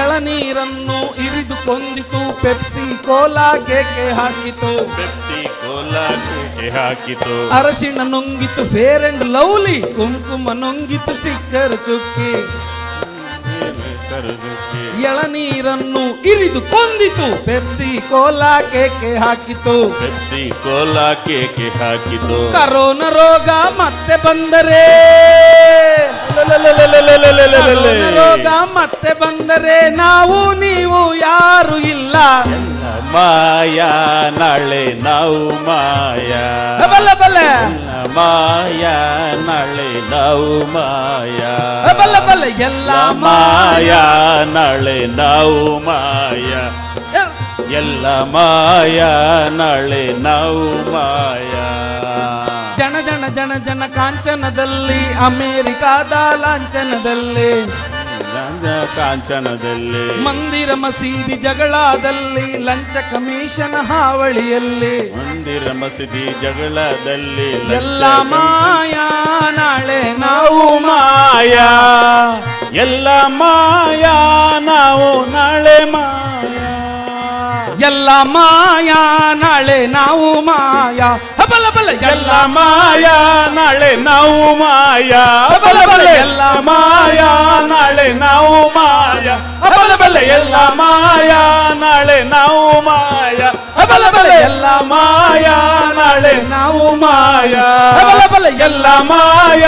ಎಳನೀರನ್ನು ಇರಿದು ಕೊಂದಿತು ಪೆಪ್ಸಿ ಕೋಲಾ ಕೇಕೆ ಹಾಕಿತು. ಪೆಪ್ಸಿ ಕೋಲಾ ಕೇಕೆ ಹಾಕಿತು. ಅರಶಿಣ ನುಂಗಿತು ಫೇರ್ ಅಂಡ್ ಲವ್ಲಿ, ಕುಂಕುಮ ನುಂಗಿತು ಸ್ಟಿಕ್ಕರ್ ಚುಕ್ಕಿ. ಎಳನೀರನ್ನು ಇರಿದು ಕೊಂದಿತು ಪೆಪ್ಸಿ ಕೋಲಾ ಕೇಕೆ ಹಾಕಿತು. ಪೆಪ್ಸಿ ಕೋಲಾ ಕೇಕೆ ಹಾಕಿತು. ಕರೋನಾ ರೋಗ ಮತ್ತೆ ಬಂದರೆ, ಕರೋನಾ ರೋಗ ಮತ್ತೆ ಬಂದರೆ ನಾವು ನೀವು ಯಾರು ಇಲ್ಲ. ಮಾಯ ನಾಳೆ ನಾವು ಮಾಯ ಬಲ್ಲ ಬಲ್ಲ ಮಾಯ ನಾಳೆ ನಾವು ಮಾಯ ಬಲ್ಲ ಬಲ್ಲ ಎಲ್ಲ ಮಾಯ ನಾಳೆ ನಾವು ಮಾಯ ಎಲ್ಲ ಮಾಯ ನಾಳೆ ನಾವು ಮಾಯ. ಜನ ಜನ ಜನ ಜನ ಕಾಂಚನದಲ್ಲಿ, ಅಮೇರಿಕಾದ ಲಾಂಛನದಲ್ಲಿ, ಕಾಂಚನದಲ್ಲಿ, ಮಂದಿರ ಮಸೀದಿ ಜಗಳದಲ್ಲಿ, ಲಂಚ ಕಮಿಷನ್ ಹಾವಳಿಯಲ್ಲಿ, ಮಂದಿರ ಮಸೀದಿ ಜಗಳದಲ್ಲಿ ಎಲ್ಲ ಮಾಯ ನಾಳೆ ನಾವು ಮಾಯ ಎಲ್ಲ ಮಾಯ ನಾವು ನಾಳೆ ಮಾಯ. ಎಲ್ಲ ಮಾಯ ನಾಳೆ ನಾವು ಮಾಯ ಬಲ ಬಲ ಎಲ್ಲ ಮಾಯ ನಾಳೆ ನಾವು ಮಾಯ ಬಲ ಬಲ. ಎಲ್ಲ ಮಾಯ ನಾಳೆ ನಾವು ಮಾಯ ಬಲ ಬಲ. ಎಲ್ಲ ಮಾಯ ನಾಳೆ ನಾವು ಮಾಯ ಬಲ ಬಲ. ಎಲ್ಲ ಮಾಯ ನಾಳೆ ನಾವು ಮಾಯ ಬಲ ಬಲ. ಎಲ್ಲ ಮಾಯ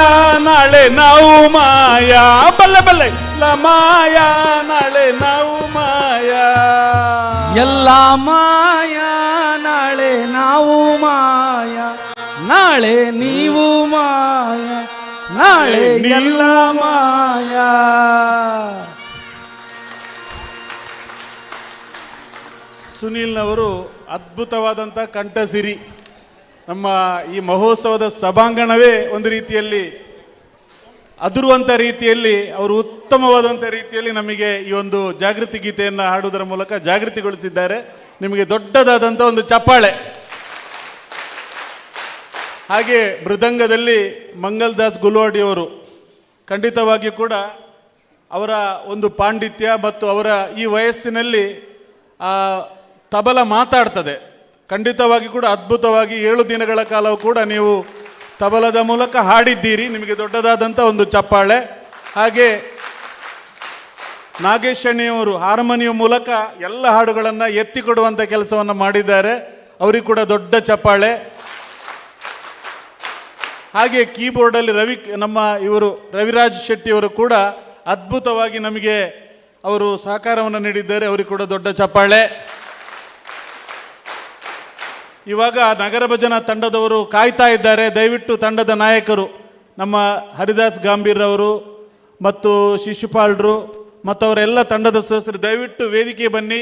ನಾಳೆ ನಾವು ಮಾಯ ಬಲ್ಲ ಬಲ್ಲ. ಎಲ್ಲ ಮಾಯ ನಾಳೆ ನಾವು ಮಾಯ. ಎಲ್ಲ ಮಾಯ ನಾಳೆ ನಾವು ಮಾಯ, ನಾಳೆ ನೀವು ಮಾಯ, ನಾಳೆ ಎಲ್ಲ ಮಾಯ. ಸುನೀಲ್ನವರು ಅದ್ಭುತವಾದಂಥ ಕಂಠಸಿರಿ. ನಮ್ಮ ಈ ಮಹೋತ್ಸವದ ಸಭಾಂಗಣವೇ ಒಂದು ರೀತಿಯಲ್ಲಿ ಅದುರುವಂಥ ರೀತಿಯಲ್ಲಿ ಅವರು ಉತ್ತಮವಾದಂಥ ರೀತಿಯಲ್ಲಿ ನಮಗೆ ಈ ಒಂದು ಜಾಗೃತಿ ಗೀತೆಯನ್ನು ಹಾಡುವುದರ ಮೂಲಕ ಜಾಗೃತಿಗೊಳಿಸಿದ್ದಾರೆ. ನಿಮಗೆ ದೊಡ್ಡದಾದಂಥ ಒಂದು ಚಪ್ಪಾಳೆ. ಹಾಗೆ ಮೃದಂಗದಲ್ಲಿ ಮಂಗಲ್ದಾಸ್ ಗುಲ್ವಾಡಿಯವರು ಖಂಡಿತವಾಗಿಯೂ ಕೂಡ ಅವರ ಒಂದು ಪಾಂಡಿತ್ಯ ಮತ್ತು ಅವರ ಈ ವಯಸ್ಸಿನಲ್ಲಿ ತಬಲ ಮಾತಾಡ್ತದೆ. ಖಂಡಿತವಾಗಿ ಕೂಡ ಅದ್ಭುತವಾಗಿ 7 ದಿನಗಳ ಕಾಲವೂ ಕೂಡ ನೀವು ತಬಲದ ಮೂಲಕ ಹಾಡಿದ್ದೀರಿ. ನಿಮಗೆ ದೊಡ್ಡದಾದಂಥ ಒಂದು ಚಪ್ಪಾಳೆ. ಹಾಗೆ ನಾಗೇಶ್ ಅಣ್ಣಿಯವರು ಹಾರ್ಮೋನಿಯಂ ಮೂಲಕ ಎಲ್ಲ ಹಾಡುಗಳನ್ನು ಎತ್ತಿಕೊಡುವಂಥ ಕೆಲಸವನ್ನು ಮಾಡಿದ್ದಾರೆ. ಅವರಿಗೆ ಕೂಡ ದೊಡ್ಡ ಚಪ್ಪಾಳೆ. ಹಾಗೆ ಕೀಬೋರ್ಡಲ್ಲಿ ನಮ್ಮ ರವಿರಾಜ್ ಶೆಟ್ಟಿಯವರು ಕೂಡ ಅದ್ಭುತವಾಗಿ ನಮಗೆ ಅವರು ಸಹಕಾರವನ್ನು ನೀಡಿದ್ದಾರೆ. ಅವರಿಗೆ ಕೂಡ ದೊಡ್ಡ ಚಪ್ಪಾಳೆ. ಇವಾಗ ನಗರ ಭಜನಾ ತಂಡದವರು ಕಾಯ್ತಾ ಇದ್ದಾರೆ. ದಯವಿಟ್ಟು ತಂಡದ ನಾಯಕರು ನಮ್ಮ ಹರಿದಾಸ್ ಗಾಂಭೀರ್ ಅವರು ಮತ್ತು ಶಿಶುಪಾಲ್ರು ಮತ್ತು ಅವರೆಲ್ಲ ತಂಡದ ಸದಸ್ಯರು ದಯವಿಟ್ಟು ವೇದಿಕೆ ಬನ್ನಿ.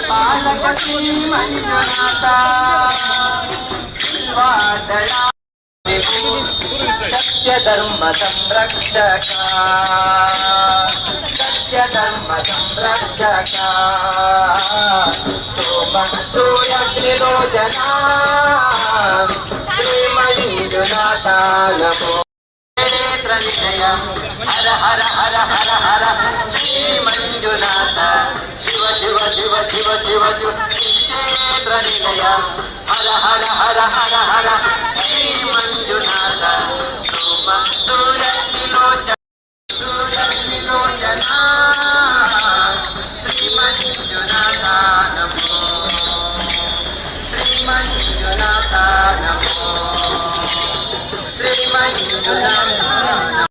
ಬಾಲಕ ಶ್ರೀ ಮಂಜುನಾಥ ವಾದಳ ಸತ್ಯ ಧರ್ಮ ಸಂರಕ್ಷಕ ಸತ್ಯ ಧರ್ಮ ಸಂರಕ್ಷಕ ಸೋಮ ಸೂರ್ಯಗ್ನಿರೋಜನ ಶ್ರೀ ಮಂಜುನಾಥ ನಮೋ ನೇತ್ರ ನಿಲಯ ಹರ ಹರ ಹರ ಹರ ಹರ ಶ್ರೀ ಮಂಜುನಾಥ ಶಿವ ಶಿವ ಶಿವ ಶಿವ ಶಿವ ಶಿವ ನೇತ್ರ ನಿಲಯ ಹರ ಹರ ಹರ ಹರ ಹರ ಶ್ರೀ ಮಂಜುನಾಥ ಸೋಮ ಸೂರ್ಯಗ್ನಿರೋಚನ ಶ್ರೀ ಮಂಜುನಾಥ ನಮೋ ಶ್ರೀ ಮಂಜುನಾಥ ನಮೋ ಶ್ರೀ ಮಂಜುನಾಥ ನಮೋ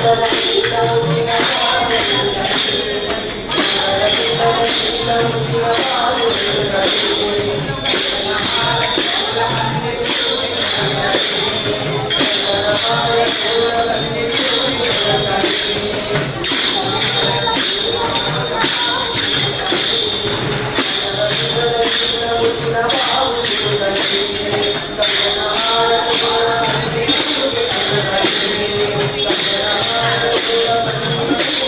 Thank you.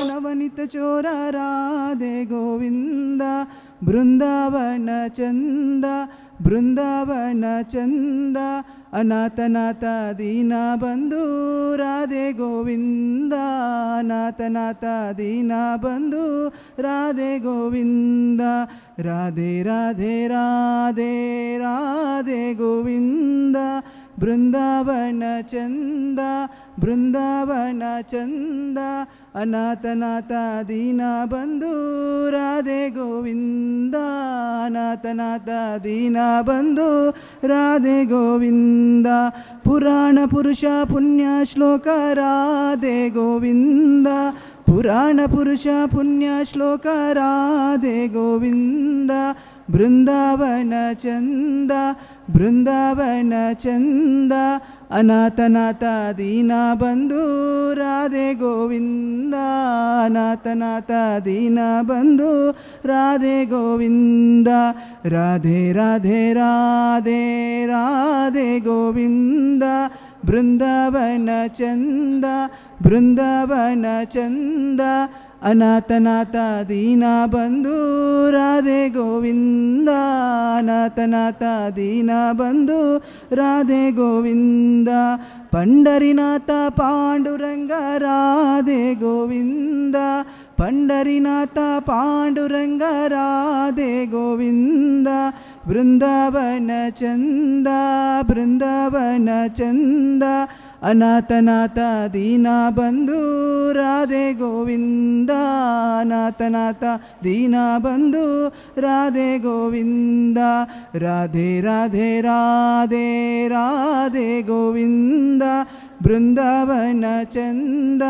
ನವನಿತ ಚೋರ ರಾಧೆ ಗೋವಿಂದ ಬೃಂದಾವನ ಚಂದ ಬೃಂದಾವನ ಚಂದ ಅನಾಥನಾಥ ದೀನ ಬಂಧು ರಾಧೆ ಗೋವಿಂದ ಅನಾಥನಾಥ ದೀನ ಬಂಧು ರಾಧೆ ಗೋವಿಂದ ರಾಧೆ ರಾಧೆ ರಾಧೆ ರಾಧೆ ಗೋವಿಂದ ಬೃಂದಾವನ ಚಂದ ಬೃಂದಾವನ ಚಂದ ಅನಾಥನಾಥ ದೀನ ಬಂಧು ರಾಧೆ ಗೋವಿಂದ ಅನಾಥನಾಥ ದೀನ ಬಂಧು ರಾಧೆ ಗೋವಿಂದ ಪುರಾಣ ಪುರುಷ ಪುಣ್ಯ ಶ್ಲೋಕ ರಾಧೆ ಗೋವಿಂದ ಪುರಾಣ ಪುರುಷ ಪುಣ್ಯ ಶ್ಲೋಕ ರಾಧೆ ಗೋವಿಂದ ಬೃಂದಾವನ ಚಂದ ಬೃಂದಾವನ ಚಂದ ಅನಾಥನಾಥ ದೀನ ಬಂಧು ರಾಧೆ ಗೋವಿಂದ ಅನಾಥನಾಥ ದೀನ ಬಂಧು ರಾಧೆ ಗೋವಿಂದ ರಾಧೆ ರಾಧೆ ರಾಧೆ ರಾಧೆ ಗೋವಿಂದ ಬೃಂದಾವನ ಚಂದ ಬೃಂದಾವನ ಚಂದ ಅನಾಥನಾಥ ದೀನ ಬಂಧು ರಾಧೆ ಗೋವಿಂದ ಅನಾಥನಾಥ ದೀನ ಬಂಧು ರಾಧೆ ಗೋವಿಂದ ಪಂಡರಿನಾಥ ಪಾಂಡುರಂಗ ರಾಧೆ ಗೋವಿಂದ ಪಂಡರಿನಾಥ ಪಾಂಡುರಂಗ ರಾಧೆ ಗೋವಿಂದ ಬೃಂದಾವನ ಚಂದ ಬೃಂದಾವನ ಚಂದ ಅನಾಥನಾಥ ದೀನ ಬಂಧು ರಾಧೆ ಗೋವಿಂದ ಅನಾಥನಾಥ ದೀನ ಬಂಧು ರಾಧೆ ಗೋವಿಂದ ರಾಧೆ ರಾಧೆ ರಾಧೆ ರಾಧೆ ಗೋವಿಂದ ಬೃಂದಾವನ ಚಂದ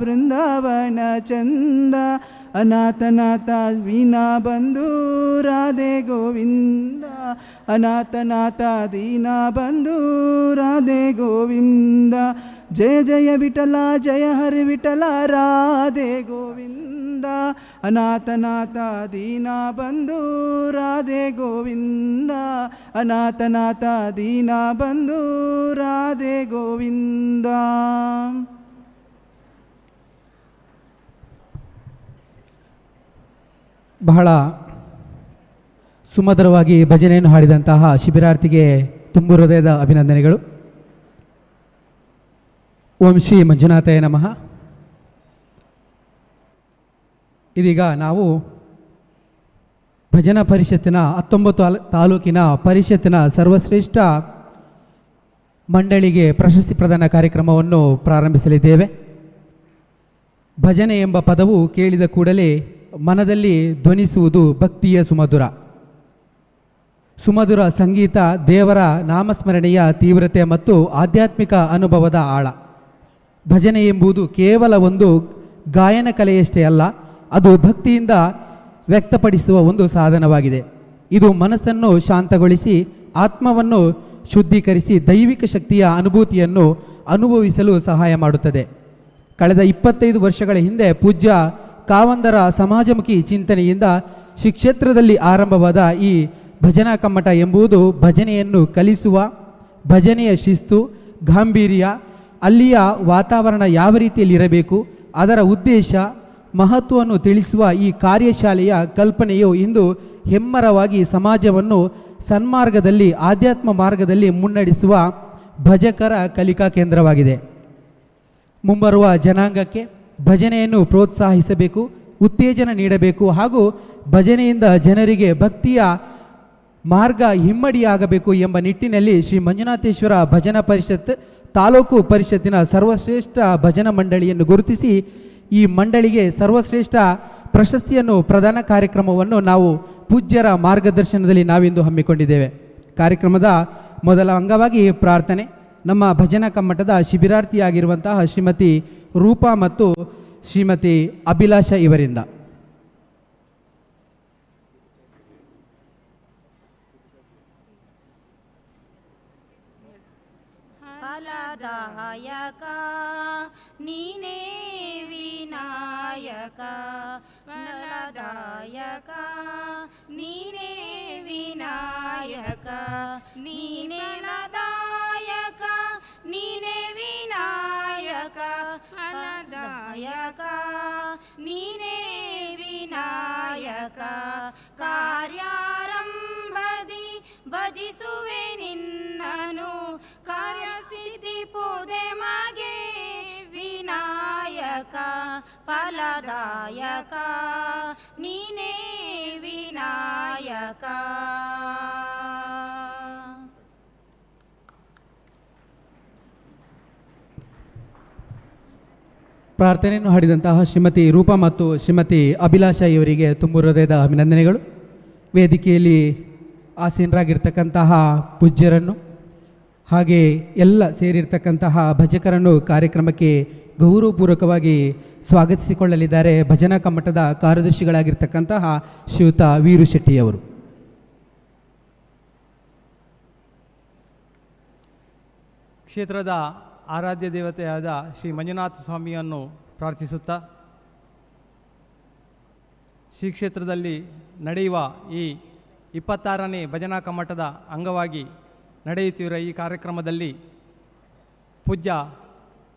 ಬೃಂದಾವನ ಚಂದ ಅನಾಥನಾಥ ದೀನ ಬಂಧು ರಾಧೆ ಗೋವಿಂದ ಅನಾಥನಾಥ ದೀನ ಬಂಧು ರಾಧೆ ಗೋವಿಂದ ಜಯ ಜಯ ವಿಠಲ ಜಯ ಹರಿ ವಿಠಲ ರಾಧೆ ಗೋವಿಂದ ಅನಾಥನಾಥ ದೀನ ಬಂಧು ರಾಧೆ ಗೋವಿಂದ ಅನಾಥನಾಥ ದೀನ ಬಂಧು ರಾಧೆ ಗೋವಿಂದ. ಬಹಳ ಸುಮಧುರವಾಗಿ ಭಜನೆಯನ್ನು ಹಾಡಿದಂತಹ ಶಿಬಿರಾರ್ಥಿಗೆ ತುಂಬು ಹೃದಯದ ಅಭಿನಂದನೆಗಳು. ಓಂ ಶ್ರೀ ಮಂಜುನಾಥಾಯ ನಮಃ. ಇದೀಗ ನಾವು ಭಜನಾ ಪರಿಷತ್ತಿನ 19 ತಾಲೂಕಿನ ಪರಿಷತ್ತಿನ ಸರ್ವಶ್ರೇಷ್ಠ ಮಂಡಳಿಗೆ ಪ್ರಶಸ್ತಿ ಪ್ರದಾನ ಕಾರ್ಯಕ್ರಮವನ್ನು ಪ್ರಾರಂಭಿಸಲಿದ್ದೇವೆ. ಭಜನೆ ಎಂಬ ಪದವು ಕೇಳಿದ ಕೂಡಲೇ ಮನದಲ್ಲಿ ಧ್ವನಿಸುವುದು ಭಕ್ತಿಯ ಸುಮಧುರ. ಸುಮಧುರ ಸಂಗೀತ ದೇವರ ನಾಮಸ್ಮರಣೆಯ ತೀವ್ರತೆ ಮತ್ತು ಆಧ್ಯಾತ್ಮಿಕ ಅನುಭವದ ಆಳ. ಭಜನೆ ಎಂಬುದು ಕೇವಲ ಒಂದು ಗಾಯನ ಕಲೆಯಷ್ಟೇ ಅಲ್ಲ, ಅದು ಭಕ್ತಿಯಿಂದ ವ್ಯಕ್ತಪಡಿಸುವ ಒಂದು ಸಾಧನವಾಗಿದೆ. ಇದು ಮನಸ್ಸನ್ನು ಶಾಂತಗೊಳಿಸಿ ಆತ್ಮವನ್ನು ಶುದ್ಧೀಕರಿಸಿ ದೈವಿಕ ಶಕ್ತಿಯ ಅನುಭೂತಿಯನ್ನು ಅನುಭವಿಸಲು ಸಹಾಯ ಮಾಡುತ್ತದೆ. ಕಳೆದ 25 ವರ್ಷಗಳ ಹಿಂದೆ ಪೂಜ್ಯ ಕಾವಂದರ ಸಮಾಜಮುಖಿ ಚಿಂತನೆಯಿಂದ ಶ್ರೀ ಕ್ಷೇತ್ರದಲ್ಲಿ ಆರಂಭವಾದ ಈ ಭಜನಾ ಕಮ್ಮಟ ಎಂಬುದು ಭಜನೆಯನ್ನು ಕಲಿಸುವ, ಭಜನೆಯ ಶಿಸ್ತು, ಗಾಂಭೀರ್ಯ, ಅಲ್ಲಿಯ ವಾತಾವರಣ ಯಾವ ರೀತಿಯಲ್ಲಿ ಇರಬೇಕು, ಅದರ ಉದ್ದೇಶ, ಮಹತ್ವವನ್ನು ತಿಳಿಸುವ ಈ ಕಾರ್ಯಶಾಲೆಯ ಕಲ್ಪನೆಯು ಇಂದು ಹೆಮ್ಮರವಾಗಿ ಸಮಾಜವನ್ನು ಸನ್ಮಾರ್ಗದಲ್ಲಿ ಆಧ್ಯಾತ್ಮ ಮಾರ್ಗದಲ್ಲಿ ಮುನ್ನಡೆಸುವ ಭಜಕರ ಕಲಿಕಾ ಕೇಂದ್ರವಾಗಿದೆ. ಮುಂಬರುವ ಜನಾಂಗಕ್ಕೆ ಭಜನೆಯನ್ನು ಪ್ರೋತ್ಸಾಹಿಸಬೇಕು, ಉತ್ತೇಜನ ನೀಡಬೇಕು ಹಾಗೂ ಭಜನೆಯಿಂದ ಜನರಿಗೆ ಭಕ್ತಿಯ ಮಾರ್ಗ ಹಿಮ್ಮಡಿಯಾಗಬೇಕು ಎಂಬ ನಿಟ್ಟಿನಲ್ಲಿ ಶ್ರೀ ಮಂಜುನಾಥೇಶ್ವರ ಭಜನಾ ಪರಿಷತ್ ತಾಲೂಕು ಪರಿಷತ್ತಿನ ಸರ್ವಶ್ರೇಷ್ಠ ಭಜನಾ ಮಂಡಳಿಯನ್ನು ಗುರುತಿಸಿ ಈ ಮಂಡಳಿಗೆ ಸರ್ವಶ್ರೇಷ್ಠ ಪ್ರಶಸ್ತಿಯನ್ನು ಪ್ರದಾನ ಕಾರ್ಯಕ್ರಮವನ್ನು ನಾವು ಪೂಜ್ಯರ ಮಾರ್ಗದರ್ಶನದಲ್ಲಿ ನಾವಿಂದು ಹಮ್ಮಿಕೊಂಡಿದ್ದೇವೆ. ಕಾರ್ಯಕ್ರಮದ ಮೊದಲ ಅಂಗವಾಗಿ ಪ್ರಾರ್ಥನೆ ನಮ್ಮ ಭಜನಾ ಕಮ್ಮಟದ ಶಿಬಿರಾರ್ಥಿಯಾಗಿರುವಂತಹ ಶ್ರೀಮತಿ ರೂಪಾ ಮತ್ತು ಶ್ರೀಮತಿ ಅಭಿಲಾಷ ಇವರಿಂದ. ಫಲದಾಯಕ ನೀನೇ ವಿನಾಯಕ, ಫಲದಾಯಕ ನೀನೇ ವಿನಾಯಕ, ನೀನೇ ಫಲದಾಯಕ ನೀನೇ ವಿನಾಯಕ, ಫಲದಾಯಕ ನೀನೇ ವಿನಾಯಕ. ಕಾರ್ಯಾರಂಭದಿ ಭಜಿಸುವೆ ನಿನ್ನನು, ಕಾರ್ಯಸಿದ್ಧಿ ಪೂದೆ ಮಗೆ ವಿನಾಯಕ, ಫಲದಾಯಕ ನೀನೇ ವಿನಾಯಕ. ಪ್ರಾರ್ಥನೆಯನ್ನು ಹಾಡಿದಂತಹ ಶ್ರೀಮತಿ ರೂಪಾ ಮತ್ತು ಶ್ರೀಮತಿ ಅಭಿಲಾಷ ಇವರಿಗೆ ತುಂಬು ಹೃದಯದ ಅಭಿನಂದನೆಗಳು. ವೇದಿಕೆಯಲ್ಲಿ ಆಸೀನರಾಗಿರ್ತಕ್ಕಂತಹ ಪೂಜ್ಯರನ್ನು ಹಾಗೆ ಎಲ್ಲ ಸೇರಿರ್ತಕ್ಕಂತಹ ಭಜಕರನ್ನು ಕಾರ್ಯಕ್ರಮಕ್ಕೆ ಗೌರವಪೂರ್ವಕವಾಗಿ ಸ್ವಾಗತಿಸಿಕೊಳ್ಳಲಿದ್ದಾರೆ ಭಜನಾ ಕಮ್ಮಟದ ಕಾರ್ಯದರ್ಶಿಗಳಾಗಿರ್ತಕ್ಕಂತಹ ಶ್ರೀಯುತ ವೀರು ಶೆಟ್ಟಿಯವರು. ಕ್ಷೇತ್ರದ ಆರಾಧ್ಯ ದೇವತೆಯಾದ ಶ್ರೀ ಮಂಜುನಾಥ ಸ್ವಾಮಿಯನ್ನು ಪ್ರಾರ್ಥಿಸುತ್ತಾ ಶ್ರೀ ಕ್ಷೇತ್ರದಲ್ಲಿ ನಡೆಯುವ ಈ 26ನೇ ಭಜನಾ ಕಮ್ಮಟದ ಅಂಗವಾಗಿ ನಡೆಯುತ್ತಿರುವ ಈ ಕಾರ್ಯಕ್ರಮದಲ್ಲಿ ಪೂಜ್ಯ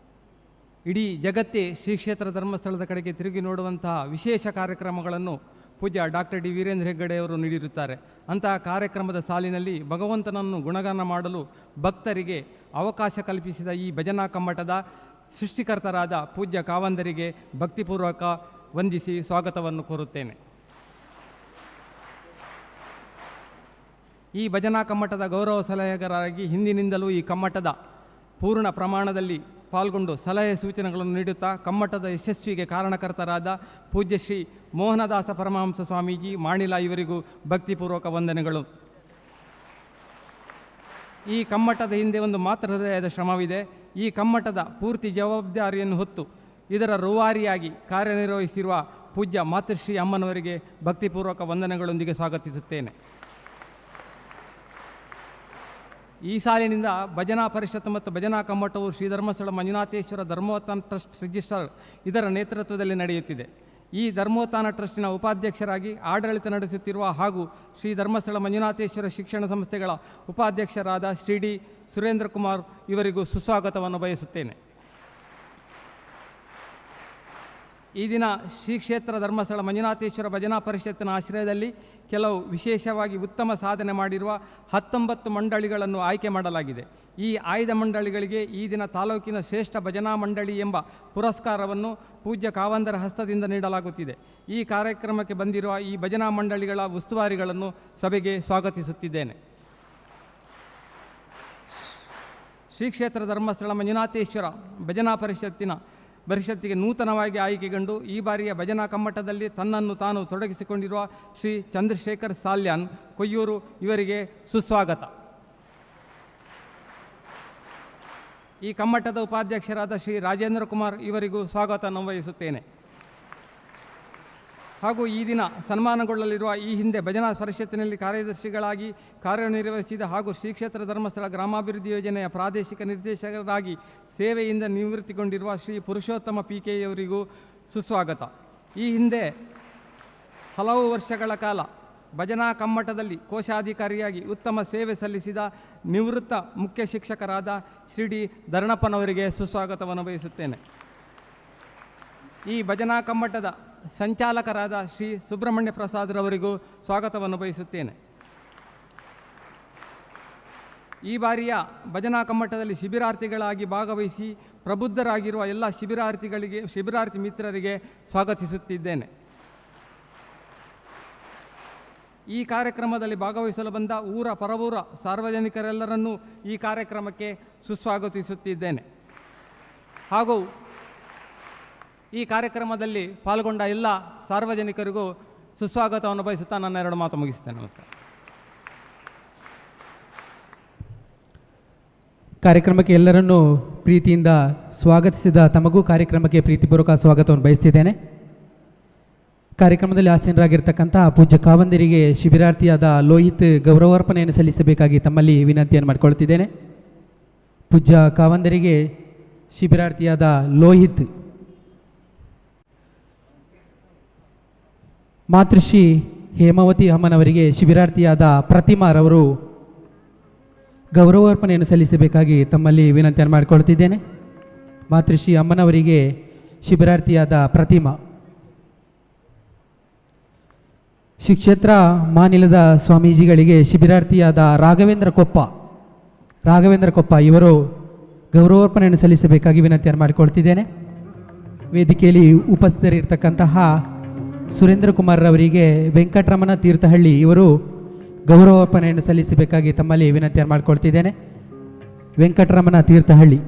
ಇಡೀ ಜಗತ್ತೇ ಶ್ರೀ ಕ್ಷೇತ್ರ ಧರ್ಮಸ್ಥಳದ ಕಡೆಗೆ ತಿರುಗಿ ನೋಡುವಂತಹ ವಿಶೇಷ ಕಾರ್ಯಕ್ರಮಗಳನ್ನು ಪೂಜ್ಯ ಡಾಕ್ಟರ್ ಡಿ ವೀರೇಂದ್ರ ಹೆಗ್ಗಡೆಯವರು ನೀಡಿರುತ್ತಾರೆ. ಅಂತಹ ಕಾರ್ಯಕ್ರಮದ ಸಾಲಿನಲ್ಲಿ ಭಗವಂತನನ್ನು ಗುಣಗಾನ ಮಾಡಲು ಭಕ್ತರಿಗೆ ಅವಕಾಶ ಕಲ್ಪಿಸಿದ ಈ ಭಜನಾ ಕಮ್ಮಟದ ಸೃಷ್ಟಿಕರ್ತರಾದ ಪೂಜ್ಯ ಕಾವಂದರಿಗೆ ಭಕ್ತಿಪೂರ್ವಕ ವಂದಿಸಿ ಸ್ವಾಗತವನ್ನು ಕೋರುತ್ತೇನೆ. ಈ ಭಜನಾ ಕಮ್ಮಟದ ಗೌರವ ಸಲಹೆಗಾರರಾಗಿ ಹಿಂದಿನಿಂದಲೂ ಈ ಕಮ್ಮಟದ ಪೂರ್ಣ ಪ್ರಮಾಣದಲ್ಲಿ ಪಾಲ್ಗೊಂಡು ಸಲಹೆ ಸೂಚನೆಗಳನ್ನು ನೀಡುತ್ತಾ ಕಮ್ಮಟದ ಯಶಸ್ವಿಗೆ ಕಾರಣಕರ್ತರಾದ ಪೂಜ್ಯ ಶ್ರೀ ಮೋಹನದಾಸ ಪರಮಹಂಸ ಸ್ವಾಮೀಜಿ ಮಾಣಿಲ ಇವರಿಗೂ ಭಕ್ತಿಪೂರ್ವಕ ವಂದನೆಗಳು. ಈ ಕಮ್ಮಟದ ಹಿಂದೆ ಒಂದು ಮಾತೃಹೃದಯದ ಶ್ರಮವಿದೆ. ಈ ಕಮ್ಮಟದ ಪೂರ್ತಿ ಜವಾಬ್ದಾರಿಯನ್ನು ಹೊತ್ತು ಇದರ ರೂವಾರಿಯಾಗಿ ಕಾರ್ಯನಿರ್ವಹಿಸಿರುವ ಪೂಜ್ಯ ಮಾತೃಶ್ರೀ ಅಮ್ಮನವರಿಗೆ ಭಕ್ತಿಪೂರ್ವಕ ವಂದನೆಗಳೊಂದಿಗೆ ಸ್ವಾಗತಿಸುತ್ತೇನೆ. ಈ ಸಾಲಿನಿಂದ ಭಜನಾ ಪರಿಷತ್ ಮತ್ತು ಭಜನಾ ಕಮ್ಮಟವು ಶ್ರೀ ಧರ್ಮಸ್ಥಳ ಮಂಜುನಾಥೇಶ್ವರ ಧರ್ಮೋತ್ಥಾನ ಟ್ರಸ್ಟ್ ರಿಜಿಸ್ಟರ್ ಇದರ ನೇತೃತ್ವದಲ್ಲಿ ನಡೆಯುತ್ತಿದೆ. ಈ ಧರ್ಮೋತ್ಥಾನ ಟ್ರಸ್ಟಿನ ಉಪಾಧ್ಯಕ್ಷರಾಗಿ ಆಡಳಿತ ನಡೆಸುತ್ತಿರುವ ಹಾಗೂ ಶ್ರೀ ಧರ್ಮಸ್ಥಳ ಮಂಜುನಾಥೇಶ್ವರ ಶಿಕ್ಷಣ ಸಂಸ್ಥೆಗಳ ಉಪಾಧ್ಯಕ್ಷರಾದ ಶ್ರೀ ಡಿ ಸುರೇಂದ್ರ ಕುಮಾರ್ ಇವರಿಗೂ ಸುಸ್ವಾಗತವನ್ನು ಬಯಸುತ್ತೇನೆ. ಈ ದಿನ ಶ್ರೀ ಕ್ಷೇತ್ರ ಧರ್ಮಸ್ಥಳ ಮಂಜುನಾಥೇಶ್ವರ ಭಜನಾ ಪರಿಷತ್ತಿನ ಆಶ್ರಯದಲ್ಲಿ ಕೆಲವು ವಿಶೇಷವಾಗಿ ಉತ್ತಮ ಸಾಧನೆ ಮಾಡಿರುವ 19 ಮಂಡಳಿಗಳನ್ನು ಆಯ್ಕೆ ಮಾಡಲಾಗಿದೆ. ಈ ಆಯ್ದ ಮಂಡಳಿಗಳಿಗೆ ಈ ದಿನ ತಾಲೂಕಿನ ಶ್ರೇಷ್ಠ ಭಜನಾ ಮಂಡಳಿ ಎಂಬ ಪುರಸ್ಕಾರವನ್ನು ಪೂಜ್ಯ ಕಾವಂದರ ಹಸ್ತದಿಂದ ನೀಡಲಾಗುತ್ತಿದೆ. ಈ ಕಾರ್ಯಕ್ರಮಕ್ಕೆ ಬಂದಿರುವ ಈ ಭಜನಾ ಮಂಡಳಿಗಳ ಉಸ್ತುವಾರಿಗಳನ್ನು ಸಭೆಗೆ ಸ್ವಾಗತಿಸುತ್ತಿದ್ದೇನೆ. ಶ್ರೀ ಕ್ಷೇತ್ರ ಧರ್ಮಸ್ಥಳ ಮಂಜುನಾಥೇಶ್ವರ ಭಜನಾ ಪರಿಷತ್ತಿಗೆ ನೂತನವಾಗಿ ಆಯ್ಕೆಗೊಂಡು ಈ ಬಾರಿಯ ಭಜನಾ ಕಮ್ಮಟದಲ್ಲಿ ತನ್ನನ್ನು ತಾನು ತೊಡಗಿಸಿಕೊಂಡಿರುವ ಶ್ರೀ ಚಂದ್ರಶೇಖರ್ ಸಾಲ್ಯಾನ್ ಕೊಯ್ಯೂರು ಇವರಿಗೆ ಸುಸ್ವಾಗತ. ಈ ಕಮ್ಮಟದ ಉಪಾಧ್ಯಕ್ಷರಾದ ಶ್ರೀ ರಾಜೇಂದ್ರ ಕುಮಾರ್ ಇವರಿಗೂ ಸ್ವಾಗತವನ್ನು ವಹಿಸುತ್ತೇನೆ. ಹಾಗೂ ಈ ದಿನ ಸನ್ಮಾನಗೊಳ್ಳಲಿರುವ ಈ ಹಿಂದೆ ಭಜನಾ ಪರಿಷತ್ತಿನಲ್ಲಿ ಕಾರ್ಯದರ್ಶಿಗಳಾಗಿ ಕಾರ್ಯನಿರ್ವಹಿಸಿದ ಹಾಗೂ ಶ್ರೀ ಕ್ಷೇತ್ರ ಧರ್ಮಸ್ಥಳ ಗ್ರಾಮಾಭಿವೃದ್ಧಿ ಯೋಜನೆಯ ಪ್ರಾದೇಶಿಕ ನಿರ್ದೇಶಕರಾಗಿ ಸೇವೆಯಿಂದ ನಿವೃತ್ತಿಗೊಂಡಿರುವ ಶ್ರೀ ಪುರುಷೋತ್ತಮ PK ಅವರಿಗೂ ಸುಸ್ವಾಗತ. ಈ ಹಿಂದೆ ಹಲವು ವರ್ಷಗಳ ಕಾಲ ಭಜನಾ ಕಮ್ಮಟದಲ್ಲಿ ಕೋಶಾಧಿಕಾರಿಯಾಗಿ ಉತ್ತಮ ಸೇವೆ ಸಲ್ಲಿಸಿದ ನಿವೃತ್ತ ಮುಖ್ಯ ಶಿಕ್ಷಕರಾದ ಶ್ರೀ ಡಿ ಧರಣಪ್ಪನವರಿಗೆ ಸುಸ್ವಾಗತವನ್ನು ಬಯಸುತ್ತೇನೆ. ಈ ಭಜನಾ ಕಮ್ಮಟದ ಸಂಚಾಲಕರಾದ ಶ್ರೀ ಸುಬ್ರಹ್ಮಣ್ಯ ಪ್ರಸಾದ್ರವರಿಗೂ ಸ್ವಾಗತವನ್ನು ಬಯಸುತ್ತೇನೆ. ಈ ಬಾರಿಯ ಭಜನಾ ಕಮ್ಮಟದಲ್ಲಿ ಶಿಬಿರಾರ್ಥಿಗಳಾಗಿ ಭಾಗವಹಿಸಿ ಪ್ರಬುದ್ಧರಾಗಿರುವ ಎಲ್ಲ ಶಿಬಿರಾರ್ಥಿ ಮಿತ್ರರಿಗೆ ಸ್ವಾಗತಿಸುತ್ತಿದ್ದೇನೆ. ಈ ಕಾರ್ಯಕ್ರಮದಲ್ಲಿ ಭಾಗವಹಿಸಲು ಬಂದ ಊರ ಪರವೂರ ಸಾರ್ವಜನಿಕರೆಲ್ಲರನ್ನೂ ಈ ಕಾರ್ಯಕ್ರಮಕ್ಕೆ ಸುಸ್ವಾಗತಿಸುತ್ತಿದ್ದೇನೆ. ಹಾಗೂ ಈ ಕಾರ್ಯಕ್ರಮದಲ್ಲಿ ಪಾಲ್ಗೊಂಡ ಎಲ್ಲ ಸಾರ್ವಜನಿಕರಿಗೂ ಸುಸ್ವಾಗತವನ್ನು ಬಯಸುತ್ತಾ ನನ್ನ 2 ಮಾತು ಮುಗಿಸುತ್ತೇನೆ. ನಮಸ್ಕಾರ. ಕಾರ್ಯಕ್ರಮಕ್ಕೆ ಎಲ್ಲರನ್ನೂ ಪ್ರೀತಿಯಿಂದ ಸ್ವಾಗತಿಸಿದ ತಮಗೂ ಕಾರ್ಯಕ್ರಮಕ್ಕೆ ಪ್ರೀತಿಪೂರ್ವಕ ಸ್ವಾಗತವನ್ನು ಬಯಸ್ತಿದ್ದೇನೆ. ಕಾರ್ಯಕ್ರಮದಲ್ಲಿ ಆಸೀನರಾಗಿರ್ತಕ್ಕಂಥ ಪೂಜ್ಯ ಕಾವಂದರಿಗೆ ಶಿಬಿರಾರ್ಥಿಯಾದ ಲೋಹಿತ್ ಗೌರವಾರ್ಪಣೆಯನ್ನು ಸಲ್ಲಿಸಬೇಕಾಗಿ ತಮ್ಮಲ್ಲಿ ವಿನಂತಿಯನ್ನು ಮಾಡಿಕೊಳ್ತಿದ್ದೇನೆ. ಪೂಜ್ಯ ಕಾವಂದರಿಗೆ ಶಿಬಿರಾರ್ಥಿಯಾದ ಲೋಹಿತ್ ಮಾತೃಶ್ರೀ ಹೇಮಾವತಿ ಅಮ್ಮನವರಿಗೆ ಶಿಬಿರಾರ್ಥಿಯಾದ ಪ್ರತಿಮಾರವರು ಗೌರವಾರ್ಪಣೆಯನ್ನು ಸಲ್ಲಿಸಬೇಕಾಗಿ ತಮ್ಮಲ್ಲಿ ವಿನಂತಿಯನ್ನು ಮಾಡಿಕೊಳ್ತಿದ್ದೇನೆ. ಮಾತೃಶ್ರೀ ಅಮ್ಮನವರಿಗೆ ಶಿಬಿರಾರ್ಥಿಯಾದ ಪ್ರತಿಮಾ. ಶ್ರೀ ಕ್ಷೇತ್ರ ಮಾನಿಲದ ಸ್ವಾಮೀಜಿಗಳಿಗೆ ಶಿಬಿರಾರ್ಥಿಯಾದ ರಾಘವೇಂದ್ರ ಕೊಪ್ಪ ಇವರು ಗೌರವಾರ್ಪಣೆಯನ್ನು ಸಲ್ಲಿಸಬೇಕಾಗಿ ವಿನಂತಿಯನ್ನು ಮಾಡಿಕೊಳ್ತಿದ್ದೇನೆ. ವೇದಿಕೆಯಲ್ಲಿ ಉಪಸ್ಥಿತರಿರ್ತಕ್ಕಂತಹ ಸುರೇಂದ್ರ ಕುಮಾರ್ ರವರಿಗೆ ವೆಂಕಟರಮಣ ತೀರ್ಥಹಳ್ಳಿ ಇವರು ಗೌರವಾರ್ಪಣೆಯನ್ನು ಸಲ್ಲಿಸಬೇಕಾಗಿ ತಮ್ಮಲ್ಲಿ ವಿನಂತಿಯನ್ನು ಮಾಡಿಕೊಳ್ತಿದ್ದೇನೆ. ವೆಂಕಟರಮಣ ತೀರ್ಥಹಳ್ಳಿ.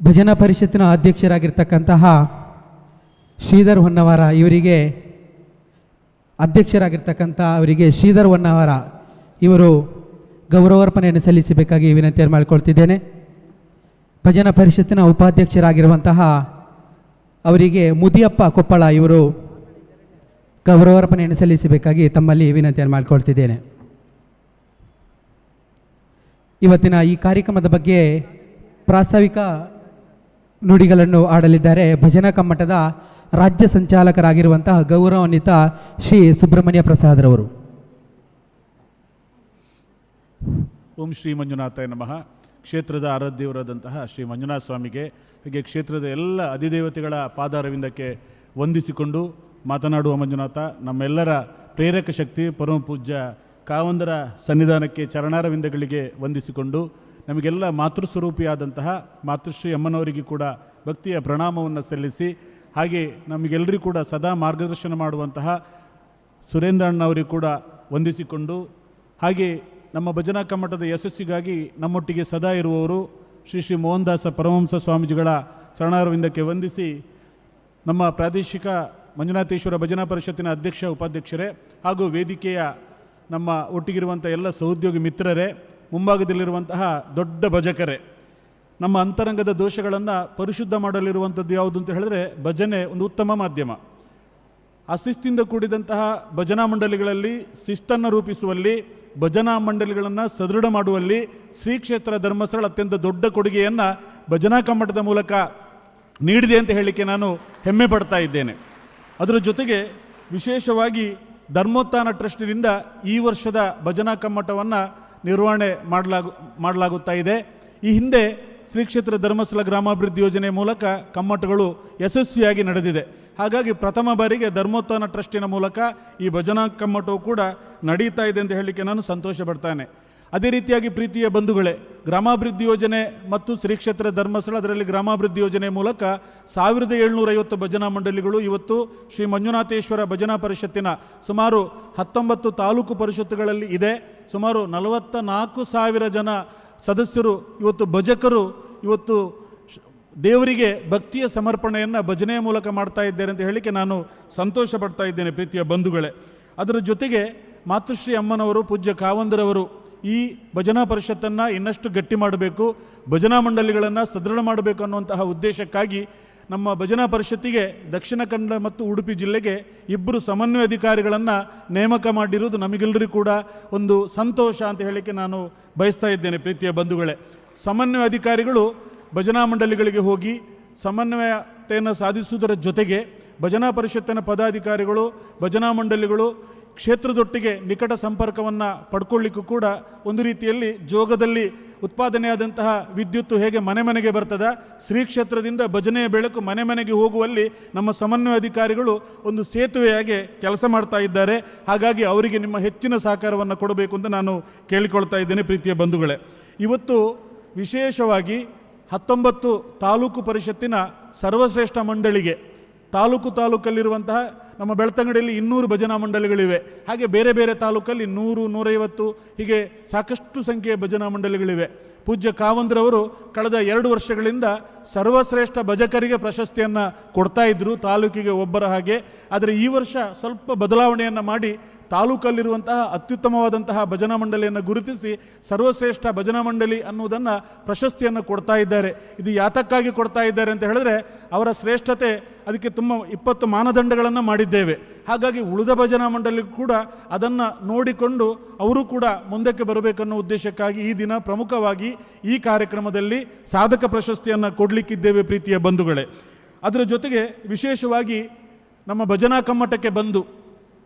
ಭಜನಾ ಪರಿಷತ್ತಿನ ಅಧ್ಯಕ್ಷರಾಗಿರ್ತಕ್ಕಂತಹ ಶ್ರೀಧರ್ ಹೊನ್ನವರ ಇವರಿಗೆ ಶ್ರೀಧರ್ ಹೊನ್ನವರ ಇವರು ಗೌರವಾರ್ಪಣೆಯನ್ನು ಸಲ್ಲಿಸಬೇಕಾಗಿ ವಿನಂತಿಯನ್ನು ಮಾಡಿಕೊಳ್ತಿದ್ದೇನೆ. ಭಜನಾ ಪರಿಷತ್ತಿನ ಉಪಾಧ್ಯಕ್ಷರಾಗಿರುವಂತಹ ಅವರಿಗೆ ಮುದಿಯಪ್ಪ ಕೊಪ್ಪಳ ಇವರು ಗೌರವಾರ್ಪಣೆಯನ್ನು ಸಲ್ಲಿಸಬೇಕಾಗಿ ತಮ್ಮಲ್ಲಿ ವಿನಂತಿಯನ್ನು ಮಾಡಿಕೊಳ್ತಿದ್ದೇನೆ. ಇವತ್ತಿನ ಈ ಕಾರ್ಯಕ್ರಮದ ಬಗ್ಗೆ ಪ್ರಾಸ್ತಾವಿಕ ನುಡಿಗಳನ್ನು ಆಡಲಿದ್ದಾರೆ ಭಜನಾ ಕಮ್ಮಟದ ರಾಜ್ಯ ಸಂಚಾಲಕರಾಗಿರುವಂತಹ ಗೌರವಾನ್ವಿತ ಶ್ರೀ ಸುಬ್ರಹ್ಮಣ್ಯ ಪ್ರಸಾದ್ರವರು. ಓಂ ಶ್ರೀ ಮಂಜುನಾಥಾಯ ನಮಃ. ಕ್ಷೇತ್ರದ ಆರಾಧ್ಯವರಾದಂತಹ ಶ್ರೀ ಮಂಜುನಾಥ ಸ್ವಾಮಿಗೆ ಹಾಗೆ ಕ್ಷೇತ್ರದ ಎಲ್ಲ ಅಧಿದೇವತೆಗಳ ಪಾದಾರವಿಂದಕ್ಕೆ ವಂದಿಸಿಕೊಂಡು ಮಾತನಾಡುವ ಮಂಜುನಾಥ ನಮ್ಮೆಲ್ಲರ ಪ್ರೇರಕ ಶಕ್ತಿ ಪರಮ ಪೂಜ್ಯ ಕಾವಂದರ ಸನ್ನಿಧಾನಕ್ಕೆ ಚರಣಾರವಿಂದಗಳಿಗೆ ವಂದಿಸಿಕೊಂಡು ನಮಗೆಲ್ಲ ಮಾತೃಸ್ವರೂಪಿಯಾದಂತಹ ಮಾತೃಶ್ರೀ ಅಮ್ಮನವರಿಗೆ ಕೂಡ ಭಕ್ತಿಯ ಪ್ರಣಾಮವನ್ನು ಸಲ್ಲಿಸಿ ಹಾಗೆ ನಮಗೆಲ್ಲರಿಗೂ ಕೂಡ ಸದಾ ಮಾರ್ಗದರ್ಶನ ಮಾಡುವಂತಹ ಸುರೇಂದ್ರ ಅಣ್ಣವರಿಗೆ ಕೂಡ ವಂದಿಸಿಕೊಂಡು ಹಾಗೆ ನಮ್ಮ ಭಜನಾ ಕಮ್ಮಟದ ಯಶಸ್ಸಿಗಾಗಿ ನಮ್ಮೊಟ್ಟಿಗೆ ಸದಾ ಇರುವವರು ಶ್ರೀ ಶ್ರೀ ಮೋಹನದಾಸ ಪರಮಹಂಸ ಸ್ವಾಮೀಜಿಗಳ ಚರಣಾರವಿಂದಕ್ಕೆ ವಂದಿಸಿ ನಮ್ಮ ಪ್ರಾದೇಶಿಕ ಮಂಜುನಾಥೇಶ್ವರ ಭಜನಾ ಪರಿಷತ್ತಿನ ಅಧ್ಯಕ್ಷ ಉಪಾಧ್ಯಕ್ಷರೇ ಹಾಗೂ ವೇದಿಕೆಯ ನಮ್ಮ ಒಟ್ಟಿಗಿರುವಂಥ ಎಲ್ಲ ಸಹೋದ್ಯೋಗಿ ಮಿತ್ರರೇ, ಮುಂಭಾಗದಲ್ಲಿರುವಂತಹ ದೊಡ್ಡ ಭಜಕರೇ, ನಮ್ಮ ಅಂತರಂಗದ ದೋಷಗಳನ್ನು ಪರಿಶುದ್ಧ ಮಾಡಲಿರುವಂಥದ್ದು ಯಾವುದು ಅಂತ ಹೇಳಿದ್ರೆ ಭಜನೆ ಒಂದು ಉತ್ತಮ ಮಾಧ್ಯಮ. ಅಶಿಸ್ತಿಂದ ಕೂಡಿದಂತಹ ಭಜನಾ ಮಂಡಳಿಗಳಲ್ಲಿ ಶಿಸ್ತನ್ನು ರೂಪಿಸುವಲ್ಲಿ, ಭಜನಾ ಮಂಡಳಿಗಳನ್ನು ಸದೃಢ ಮಾಡುವಲ್ಲಿ ಶ್ರೀ ಕ್ಷೇತ್ರ ಧರ್ಮಸ್ಥಳ ಅತ್ಯಂತ ದೊಡ್ಡ ಕೊಡುಗೆಯನ್ನು ಭಜನಾ ಕಮ್ಮಟದ ಮೂಲಕ ನೀಡಿದೆ ಅಂತ ಹೇಳಲಿಕ್ಕೆ ನಾನು ಹೆಮ್ಮೆ ಪಡ್ತಾ ಇದ್ದೇನೆ. ಅದರ ಜೊತೆಗೆ ವಿಶೇಷವಾಗಿ ಧರ್ಮೋತ್ಥಾನ ಟ್ರಸ್ಟಿನಿಂದ ಈ ವರ್ಷದ ಭಜನಾ ಕಮ್ಮಟವನ್ನು ನಿರ್ವಹಣೆ ಮಾಡಲಾಗುತ್ತಾ ಇದೆ. ಈ ಹಿಂದೆ ಶ್ರೀ ಕ್ಷೇತ್ರ ಧರ್ಮಸ್ಥಳ ಗ್ರಾಮಾಭಿವೃದ್ಧಿ ಯೋಜನೆ ಮೂಲಕ ಕಮ್ಮಟಗಳು ಯಶಸ್ವಿಯಾಗಿ ನಡೆದಿದೆ. ಹಾಗಾಗಿ ಪ್ರಥಮ ಬಾರಿಗೆ ಧರ್ಮೋತ್ಥಾನ ಟ್ರಸ್ಟಿನ ಮೂಲಕ ಈ ಭಜನಾ ಕಮ್ಮಟವು ಕೂಡ ನಡೀತಾ ಇದೆ ಅಂತ ಹೇಳಲಿಕ್ಕೆ ನಾನು ಸಂತೋಷ ಪಡ್ತಾನೆ. ಅದೇ ರೀತಿಯಾಗಿ ಪ್ರೀತಿಯ ಬಂಧುಗಳೇ, ಗ್ರಾಮಾಭಿವೃದ್ಧಿ ಯೋಜನೆ ಮತ್ತು ಶ್ರೀ ಕ್ಷೇತ್ರ ಧರ್ಮಸ್ಥಳ ಅದರಲ್ಲಿ ಗ್ರಾಮಾಭಿವೃದ್ಧಿ ಯೋಜನೆ ಮೂಲಕ 1750 ಭಜನಾ ಮಂಡಳಿಗಳು ಇವತ್ತು ಶ್ರೀ ಮಂಜುನಾಥೇಶ್ವರ ಭಜನಾ ಪರಿಷತ್ತಿನ ಸುಮಾರು 19 ತಾಲೂಕು ಪರಿಷತ್ತುಗಳಲ್ಲಿ ಇದೆ. ಸುಮಾರು 44,000 ಜನ ಸದಸ್ಯರು ಇವತ್ತು ಭಜಕರು ಇವತ್ತು ದೇವರಿಗೆ ಭಕ್ತಿಯ ಸಮರ್ಪಣೆಯನ್ನು ಭಜನೆಯ ಮೂಲಕ ಮಾಡ್ತಾ ಇದ್ದಾರೆ ಅಂತ ಹೇಳಲಿಕ್ಕೆ ನಾನು ಸಂತೋಷ ಪಡ್ತಾ ಇದ್ದೇನೆ ಪ್ರೀತಿಯ ಬಂಧುಗಳೇ. ಅದರ ಜೊತೆಗೆ ಮಾತೃಶ್ರೀ ಅಮ್ಮನವರು ಪೂಜ್ಯ ಕಾವಂದರವರು ಈ ಭಜನಾ ಪರಿಷತ್ತನ್ನು ಇನ್ನಷ್ಟು ಗಟ್ಟಿ ಮಾಡಬೇಕು, ಭಜನಾ ಮಂಡಳಿಗಳನ್ನು ಸದೃಢ ಮಾಡಬೇಕು ಅನ್ನುವಂತಹ ಉದ್ದೇಶಕ್ಕಾಗಿ ನಮ್ಮ ಭಜನಾ ಪರಿಷತ್ತಿಗೆ ದಕ್ಷಿಣ ಕನ್ನಡ ಮತ್ತು ಉಡುಪಿ ಜಿಲ್ಲೆಗೆ 2 ಸಮನ್ವಯ ಅಧಿಕಾರಿಗಳನ್ನು ನೇಮಕ ಮಾಡಿರುವುದು ನಮಗೆಲ್ಲರಿಗೂ ಕೂಡ ಒಂದು ಸಂತೋಷ ಅಂತ ಹೇಳಲಿಕ್ಕೆ ನಾನು ಬಯಸ್ತಾ ಇದ್ದೇನೆ ಪ್ರೀತಿಯ ಬಂಧುಗಳೇ. ಸಮನ್ವಯ ಅಧಿಕಾರಿಗಳು ಭಜನಾ ಮಂಡಳಿಗಳಿಗೆ ಹೋಗಿ ಸಮನ್ವಯತೆಯನ್ನು ಸಾಧಿಸುವುದರ ಜೊತೆಗೆ ಭಜನಾ ಪರಿಷತ್ತಿನ ಪದಾಧಿಕಾರಿಗಳು, ಭಜನಾ ಮಂಡಳಿಗಳು ಕ್ಷೇತ್ರದೊಟ್ಟಿಗೆ ನಿಕಟ ಸಂಪರ್ಕವನ್ನು ಪಡ್ಕೊಳ್ಳಿಕ್ಕೂ ಕೂಡ ಒಂದು ರೀತಿಯಲ್ಲಿ ಜೋಗದಲ್ಲಿ ಉತ್ಪಾದನೆಯಾದಂತಹ ವಿದ್ಯುತ್ತು ಹೇಗೆ ಮನೆ ಮನೆಗೆ ಬರ್ತದೆ, ಶ್ರೀ ಕ್ಷೇತ್ರದಿಂದ ಭಜನೆಯ ಬೆಳಕು ಮನೆ ಮನೆಗೆ ಹೋಗುವಲ್ಲಿ ನಮ್ಮ ಸಮನ್ವಯ ಅಧಿಕಾರಿಗಳು ಒಂದು ಸೇತುವೆಯಾಗಿ ಕೆಲಸ ಮಾಡ್ತಾ ಇದ್ದಾರೆ. ಹಾಗಾಗಿ ಅವರಿಗೆ ನಿಮ್ಮ ಹೆಚ್ಚಿನ ಸಹಕಾರವನ್ನು ಕೊಡಬೇಕು ಅಂತ ನಾನು ಕೇಳಿಕೊಳ್ತಾ ಇದ್ದೇನೆ. ಪ್ರೀತಿಯ ಬಂಧುಗಳೇ, ಇವತ್ತು ವಿಶೇಷವಾಗಿ 19 ತಾಲೂಕು ಪರಿಷತ್ತಿನ ಸರ್ವಶ್ರೇಷ್ಠ ಮಂಡಳಿಗೆ ತಾಲೂಕಲ್ಲಿರುವಂತಹ ನಮ್ಮ ಬೆಳ್ತಂಗಡಿಯಲ್ಲಿ 200 ಭಜನಾ ಮಂಡಳಿಗಳಿವೆ. ಹಾಗೆ ಬೇರೆ ಬೇರೆ ತಾಲೂಕಲ್ಲಿ 100, 150 ಹೀಗೆ ಸಾಕಷ್ಟು ಸಂಖ್ಯೆಯ ಭಜನಾ ಮಂಡಳಿಗಳಿವೆ. ಪೂಜ್ಯ ಕಾವಂದ್ರವರು ಕಳೆದ 2 ವರ್ಷಗಳಿಂದ ಸರ್ವಶ್ರೇಷ್ಠ ಭಜಕರಿಗೆ ಪ್ರಶಸ್ತಿಯನ್ನು ಕೊಡ್ತಾ ಇದ್ದರು, ತಾಲೂಕಿಗೆ ಒಬ್ಬರ ಹಾಗೆ. ಆದರೆ ಈ ವರ್ಷ ಸ್ವಲ್ಪ ಬದಲಾವಣೆಯನ್ನು ಮಾಡಿ ತಾಲೂಕಲ್ಲಿರುವಂತಹ ಅತ್ಯುತ್ತಮವಾದಂತಹ ಭಜನಾ ಮಂಡಳಿಯನ್ನು ಗುರುತಿಸಿ ಸರ್ವಶ್ರೇಷ್ಠ ಭಜನಾ ಮಂಡಳಿ ಅನ್ನುವುದನ್ನು ಪ್ರಶಸ್ತಿಯನ್ನು ಕೊಡ್ತಾ ಇದ್ದಾರೆ. ಇದು ಯಾತಕ್ಕಾಗಿ ಕೊಡ್ತಾ ಇದ್ದಾರೆ ಅಂತ ಹೇಳಿದ್ರೆ, ಅವರ ಶ್ರೇಷ್ಠತೆ ಅದಕ್ಕೆ ತುಂಬ 20 ಮಾನದಂಡಗಳನ್ನು ಮಾಡಿದ್ದೇವೆ. ಹಾಗಾಗಿ ಉಳಿದ ಭಜನಾ ಮಂಡಳಿ ಕೂಡ ಅದನ್ನು ನೋಡಿಕೊಂಡು ಅವರು ಕೂಡ ಮುಂದಕ್ಕೆ ಬರಬೇಕನ್ನೋ ಉದ್ದೇಶಕ್ಕಾಗಿ ಈ ದಿನ ಪ್ರಮುಖವಾಗಿ ಈ ಕಾರ್ಯಕ್ರಮದಲ್ಲಿ ಸಾಧಕ ಪ್ರಶಸ್ತಿಯನ್ನು ಕೊಡಲಿಕ್ಕಿದ್ದೇವೆ. ಪ್ರೀತಿಯ ಬಂಧುಗಳೇ, ಅದರ ಜೊತೆಗೆ ವಿಶೇಷವಾಗಿ ನಮ್ಮ ಭಜನಾ ಕಮ್ಮಟಕ್ಕೆ ಬಂದು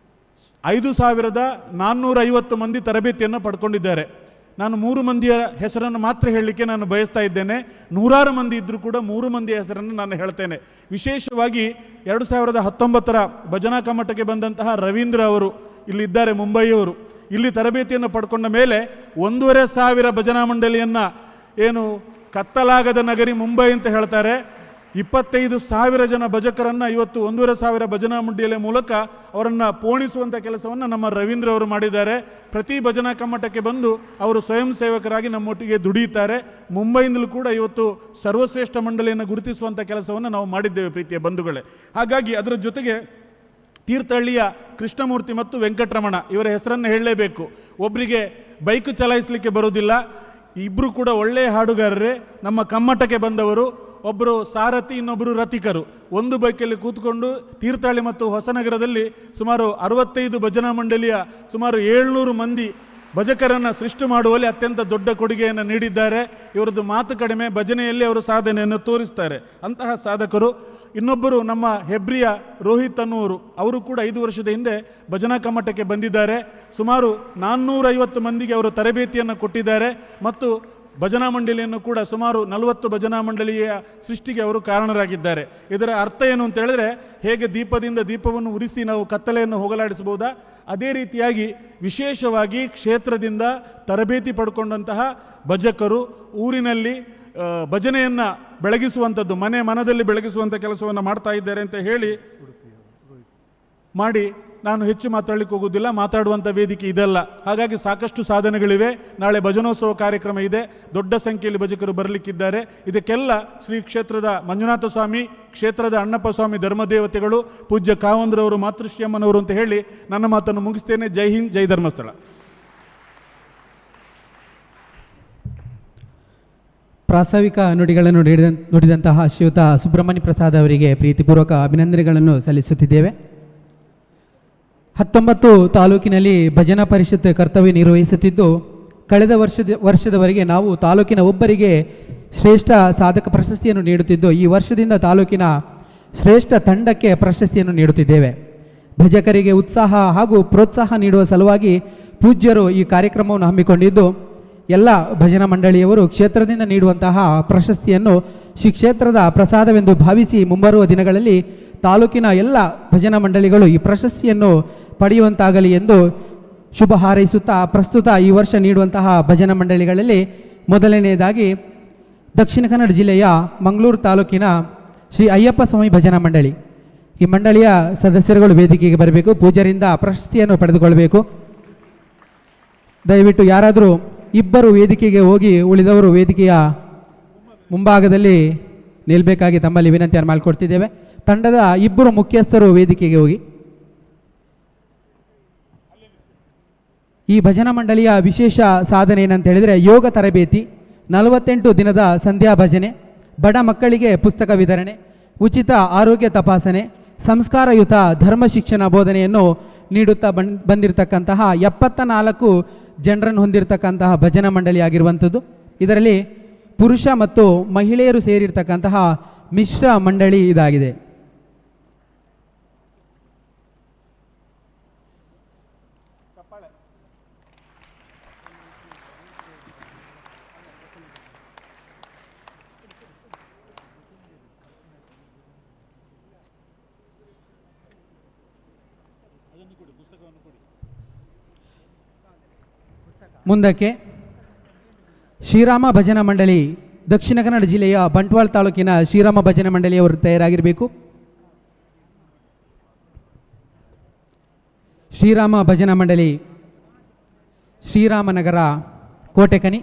5450 ಮಂದಿ ತರಬೇತಿಯನ್ನು ಪಡ್ಕೊಂಡಿದ್ದಾರೆ. ನಾನು 3 ಮಂದಿಯ ಹೆಸರನ್ನು ಮಾತ್ರ ಹೇಳಲಿಕ್ಕೆ ನಾನು ಬಯಸ್ತಾ ಇದ್ದೇನೆ. 100 ಮಂದಿ ಇದ್ದರೂ ಕೂಡ 3 ಮಂದಿಯ ಹೆಸರನ್ನು ನಾನು ಹೇಳ್ತೇನೆ. ವಿಶೇಷವಾಗಿ 2019ರ ಭಜನಾ ಕಮ್ಮಟಕ್ಕೆ ಬಂದಂತಹ ರವೀಂದ್ರ ಅವರು ಇಲ್ಲಿದ್ದಾರೆ, ಮುಂಬೈಯವರು. ಇಲ್ಲಿ ತರಬೇತಿಯನ್ನು ಪಡ್ಕೊಂಡ ಮೇಲೆ 1500 ಭಜನಾ ಮಂಡಳಿಯನ್ನು, ಏನು ಕತ್ತಲಾಗದ ನಗರಿ ಮುಂಬೈ ಅಂತ ಹೇಳ್ತಾರೆ, 25,000 ಜನ ಭಜಕರನ್ನು ಇವತ್ತು 1500 ಭಜನಾ ಮಂಡಳಿಯ ಮೂಲಕ ಅವರನ್ನು ಪೋಣಿಸುವಂಥ ಕೆಲಸವನ್ನು ನಮ್ಮ ರವೀಂದ್ರ ಅವರು ಮಾಡಿದ್ದಾರೆ. ಪ್ರತಿ ಭಜನಾ ಕಮ್ಮಟಕ್ಕೆ ಬಂದು ಅವರು ಸ್ವಯಂ ಸೇವಕರಾಗಿ ನಮ್ಮೊಟ್ಟಿಗೆ ದುಡಿಯುತ್ತಾರೆ. ಮುಂಬೈಯಿಂದಲೂ ಕೂಡ ಇವತ್ತು ಸರ್ವಶ್ರೇಷ್ಠ ಮಂಡಳಿಯನ್ನು ಗುರುತಿಸುವಂಥ ಕೆಲಸವನ್ನು ನಾವು ಮಾಡಿದ್ದೇವೆ. ಪ್ರೀತಿಯ ಬಂಧುಗಳೇ, ಹಾಗಾಗಿ ಅದರ ಜೊತೆಗೆ ತೀರ್ಥಹಳ್ಳಿಯ ಕೃಷ್ಣಮೂರ್ತಿ ಮತ್ತು ವೆಂಕಟರಮಣ ಇವರ ಹೆಸರನ್ನು ಹೇಳಲೇಬೇಕು. ಒಬ್ಬರಿಗೆ ಬೈಕ್ ಚಲಾಯಿಸಲಿಕ್ಕೆ ಬರೋದಿಲ್ಲ, ಇಬ್ಬರು ಕೂಡ ಒಳ್ಳೆಯ ಹಾಡುಗಾರರೇ. ನಮ್ಮ ಕಮ್ಮಟಕ್ಕೆ ಬಂದವರು, ಒಬ್ಬರು ಸಾರಥಿ, ಇನ್ನೊಬ್ಬರು ರಥಿಕರು. ಒಂದು ಬೈಕಲ್ಲಿ ಕೂತ್ಕೊಂಡು ತೀರ್ಥಹಳ್ಳಿ ಮತ್ತು ಹೊಸನಗರದಲ್ಲಿ ಸುಮಾರು 65 ಭಜನಾ ಮಂಡಳಿಯ ಸುಮಾರು 700 ಮಂದಿ ಭಜಕರನ್ನು ಸೃಷ್ಟಿ ಮಾಡುವಲ್ಲಿ ಅತ್ಯಂತ ದೊಡ್ಡ ಕೊಡುಗೆಯನ್ನು ನೀಡಿದ್ದಾರೆ. ಇವರದ್ದು ಮಾತು ಕಡಿಮೆ, ಭಜನೆಯಲ್ಲಿ ಅವರು ಸಾಧನೆಯನ್ನು ತೋರಿಸ್ತಾರೆ, ಅಂತಹ ಸಾಧಕರು. ಇನ್ನೊಬ್ಬರು ನಮ್ಮ ಹೆಬ್ರಿಯ ರೋಹಿತ್ ಅನ್ನುವರು, ಅವರು ಕೂಡ 5 ವರ್ಷದ ಹಿಂದೆ ಭಜನಾ ಕಮ್ಮಟಕ್ಕೆ ಬಂದಿದ್ದಾರೆ. ಸುಮಾರು 450 ಮಂದಿಗೆ ಅವರು ತರಬೇತಿಯನ್ನು ಕೊಟ್ಟಿದ್ದಾರೆ ಮತ್ತು ಭಜನಾ ಮಂಡಳಿಯನ್ನು ಕೂಡ ಸುಮಾರು 40 ಭಜನಾ ಮಂಡಳಿಯ ಸೃಷ್ಟಿಗೆ ಅವರು ಕಾರಣರಾಗಿದ್ದಾರೆ. ಇದರ ಅರ್ಥ ಏನು ಅಂತ ಹೇಳಿದ್ರೆ, ಹೇಗೆ ದೀಪದಿಂದ ದೀಪವನ್ನು ಉರಿಸಿ ನಾವು ಕತ್ತಲೆಯನ್ನು ಹೋಗಲಾಡಿಸಬಹುದಾ, ಅದೇ ರೀತಿಯಾಗಿ ವಿಶೇಷವಾಗಿ ಕ್ಷೇತ್ರದಿಂದ ತರಬೇತಿ ಪಡ್ಕೊಂಡಂತಹ ಭಜಕರು ಊರಿನಲ್ಲಿ ಭಜನೆಯನ್ನು ಬೆಳಗಿಸುವಂಥದ್ದು, ಮನದಲ್ಲಿ ಬೆಳಗಿಸುವಂಥ ಕೆಲಸವನ್ನು ಮಾಡ್ತಾ ಇದ್ದಾರೆ ಅಂತ ಹೇಳಿ ಮಾಡಿ ನಾನು ಹೆಚ್ಚು ಮಾತಾಡಲಿಕ್ಕೆ ಹೋಗೋದಿಲ್ಲ. ಮಾತಾಡುವಂಥ ವೇದಿಕೆ ಇದಲ್ಲ. ಹಾಗಾಗಿ ಸಾಕಷ್ಟು ಸಾಧನೆಗಳಿವೆ. ನಾಳೆ ಭಜನೋತ್ಸವ ಕಾರ್ಯಕ್ರಮ ಇದೆ, ದೊಡ್ಡ ಸಂಖ್ಯೆಯಲ್ಲಿ ಭಜಕರು ಬರಲಿಕ್ಕಿದ್ದಾರೆ. ಇದಕ್ಕೆಲ್ಲ ಶ್ರೀ ಕ್ಷೇತ್ರದ ಮಂಜುನಾಥ ಸ್ವಾಮಿ, ಕ್ಷೇತ್ರದ ಅಣ್ಣಪ್ಪ ಸ್ವಾಮಿ ಧರ್ಮದೇವತೆಗಳು, ಪೂಜ್ಯ ಕಾವಂದ್ರವರು, ಮಾತೃಶ್ರೀ ಅಮ್ಮನವರು ಅಂತ ಹೇಳಿ ನನ್ನ ಮಾತನ್ನು ಮುಗಿಸ್ತೇನೆ. ಜೈ ಹಿಂದ್, ಜೈ ಧರ್ಮಸ್ಥಳ. ಪ್ರಾಸ್ತಾವಿಕ ನುಡಿಗಳನ್ನು ನುಡಿದಂತಹ ಶ್ರೀಯುತ ಸುಬ್ರಹ್ಮಣ್ಯ ಪ್ರಸಾದ್ ಅವರಿಗೆ ಪ್ರೀತಿಪೂರ್ವಕ ಅಭಿನಂದನೆಗಳನ್ನು ಸಲ್ಲಿಸುತ್ತಿದ್ದೇವೆ. 19 ತಾಲೂಕಿನಲ್ಲಿ ಭಜನಾ ಪರಿಷತ್ ಕರ್ತವ್ಯ ನಿರ್ವಹಿಸುತ್ತಿದ್ದು, ಕಳೆದ ವರ್ಷದವರೆಗೆ ನಾವು ತಾಲೂಕಿನ ಒಬ್ಬರಿಗೆ ಶ್ರೇಷ್ಠ ಸಾಧಕ ಪ್ರಶಸ್ತಿಯನ್ನು ನೀಡುತ್ತಿದ್ದು, ಈ ವರ್ಷದಿಂದ ತಾಲೂಕಿನ ಶ್ರೇಷ್ಠ ತಂಡಕ್ಕೆ ಪ್ರಶಸ್ತಿಯನ್ನು ನೀಡುತ್ತಿದ್ದೇವೆ. ಭಜಕರಿಗೆ ಉತ್ಸಾಹ ಹಾಗೂ ಪ್ರೋತ್ಸಾಹ ನೀಡುವ ಸಲುವಾಗಿ ಪೂಜ್ಯರು ಈ ಕಾರ್ಯಕ್ರಮವನ್ನು ಹಮ್ಮಿಕೊಂಡಿದ್ದು, ಎಲ್ಲ ಭಜನಾ ಮಂಡಳಿಯವರು ಕ್ಷೇತ್ರದಿಂದ ನೀಡುವಂತಹ ಪ್ರಶಸ್ತಿಯನ್ನು ಶ್ರೀ ಕ್ಷೇತ್ರದ ಪ್ರಸಾದವೆಂದು ಭಾವಿಸಿ ಮುಂಬರುವ ದಿನಗಳಲ್ಲಿ ತಾಲೂಕಿನ ಎಲ್ಲ ಭಜನಾ ಮಂಡಳಿಗಳು ಈ ಪ್ರಶಸ್ತಿಯನ್ನು ಪಡೆಯುವಂತಾಗಲಿ ಎಂದು ಶುಭ ಹಾರೈಸುತ್ತಾ, ಪ್ರಸ್ತುತ ಈ ವರ್ಷ ನೀಡುವಂತಹ ಭಜನಾ ಮಂಡಳಿಗಳಲ್ಲಿ ಮೊದಲನೆಯದಾಗಿ ದಕ್ಷಿಣ ಕನ್ನಡ ಜಿಲ್ಲೆಯ ಮಂಗಳೂರು ತಾಲೂಕಿನ ಶ್ರೀ ಅಯ್ಯಪ್ಪ ಸ್ವಾಮಿ ಭಜನಾ ಮಂಡಳಿ. ಈ ಮಂಡಳಿಯ ಸದಸ್ಯರುಗಳು ವೇದಿಕೆಗೆ ಬರಬೇಕು, ಪೂಜ್ಯರಿಂದ ಪ್ರಶಸ್ತಿಯನ್ನು ಪಡೆದುಕೊಳ್ಳಬೇಕು. ದಯವಿಟ್ಟು ಯಾರಾದರೂ ಇಬ್ಬರು ವೇದಿಕೆಗೆ ಹೋಗಿ ಉಳಿದವರು ವೇದಿಕೆಯ ಮುಂಭಾಗದಲ್ಲಿ ನಿಲ್ಲಬೇಕಾಗಿ ತಮ್ಮಲ್ಲಿ ವಿನಂತಿಯನ್ನು ಮಾಡಿಕೊಡ್ತಿದ್ದೇವೆ. ತಂಡದ ಇಬ್ಬರು ಮುಖ್ಯಸ್ಥರು ವೇದಿಕೆಗೆ ಹೋಗಿ. ಈ ಭಜನಾ ಮಂಡಳಿಯ ವಿಶೇಷ ಸಾಧನೆ ಏನಂತ ಹೇಳಿದರೆ, ಯೋಗ ತರಬೇತಿ, 48 ದಿನದ ಸಂಧ್ಯಾ ಭಜನೆ, ಬಡ ಮಕ್ಕಳಿಗೆ ಪುಸ್ತಕ ವಿತರಣೆ, ಉಚಿತ ಆರೋಗ್ಯ ತಪಾಸಣೆ, ಸಂಸ್ಕಾರಯುತ ಧರ್ಮ ಶಿಕ್ಷಣ ಬೋಧನೆಯನ್ನು ನೀಡುತ್ತಾ ಬಂದಿರತಕ್ಕಂತಹ 74 ಜನರನ್ನು ಹೊಂದಿರತಕ್ಕಂತಹ ಭಜನಾ ಮಂಡಳಿ ಆಗಿರುವಂಥದ್ದು. ಇದರಲ್ಲಿ ಪುರುಷ ಮತ್ತು ಮಹಿಳೆಯರು ಸೇರಿರ್ತಕ್ಕಂತಹ ಮಿಶ್ರ ಮಂಡಳಿ ಇದಾಗಿದೆ. ಮುಂದಕ್ಕೆ ಶ್ರೀರಾಮ ಭಜನಾ ಮಂಡಳಿ, ದಕ್ಷಿಣ ಕನ್ನಡ ಜಿಲ್ಲೆಯ ಬಂಟ್ವಾಳ ತಾಲೂಕಿನ ಶ್ರೀರಾಮ ಭಜನಾ ಮಂಡಳಿಯವರು ತಯಾರಾಗಿರಬೇಕು. ಶ್ರೀರಾಮ ಭಜನಾ ಮಂಡಳಿ, ಶ್ರೀರಾಮನಗರ, ಕೋಟೆಕನಿ.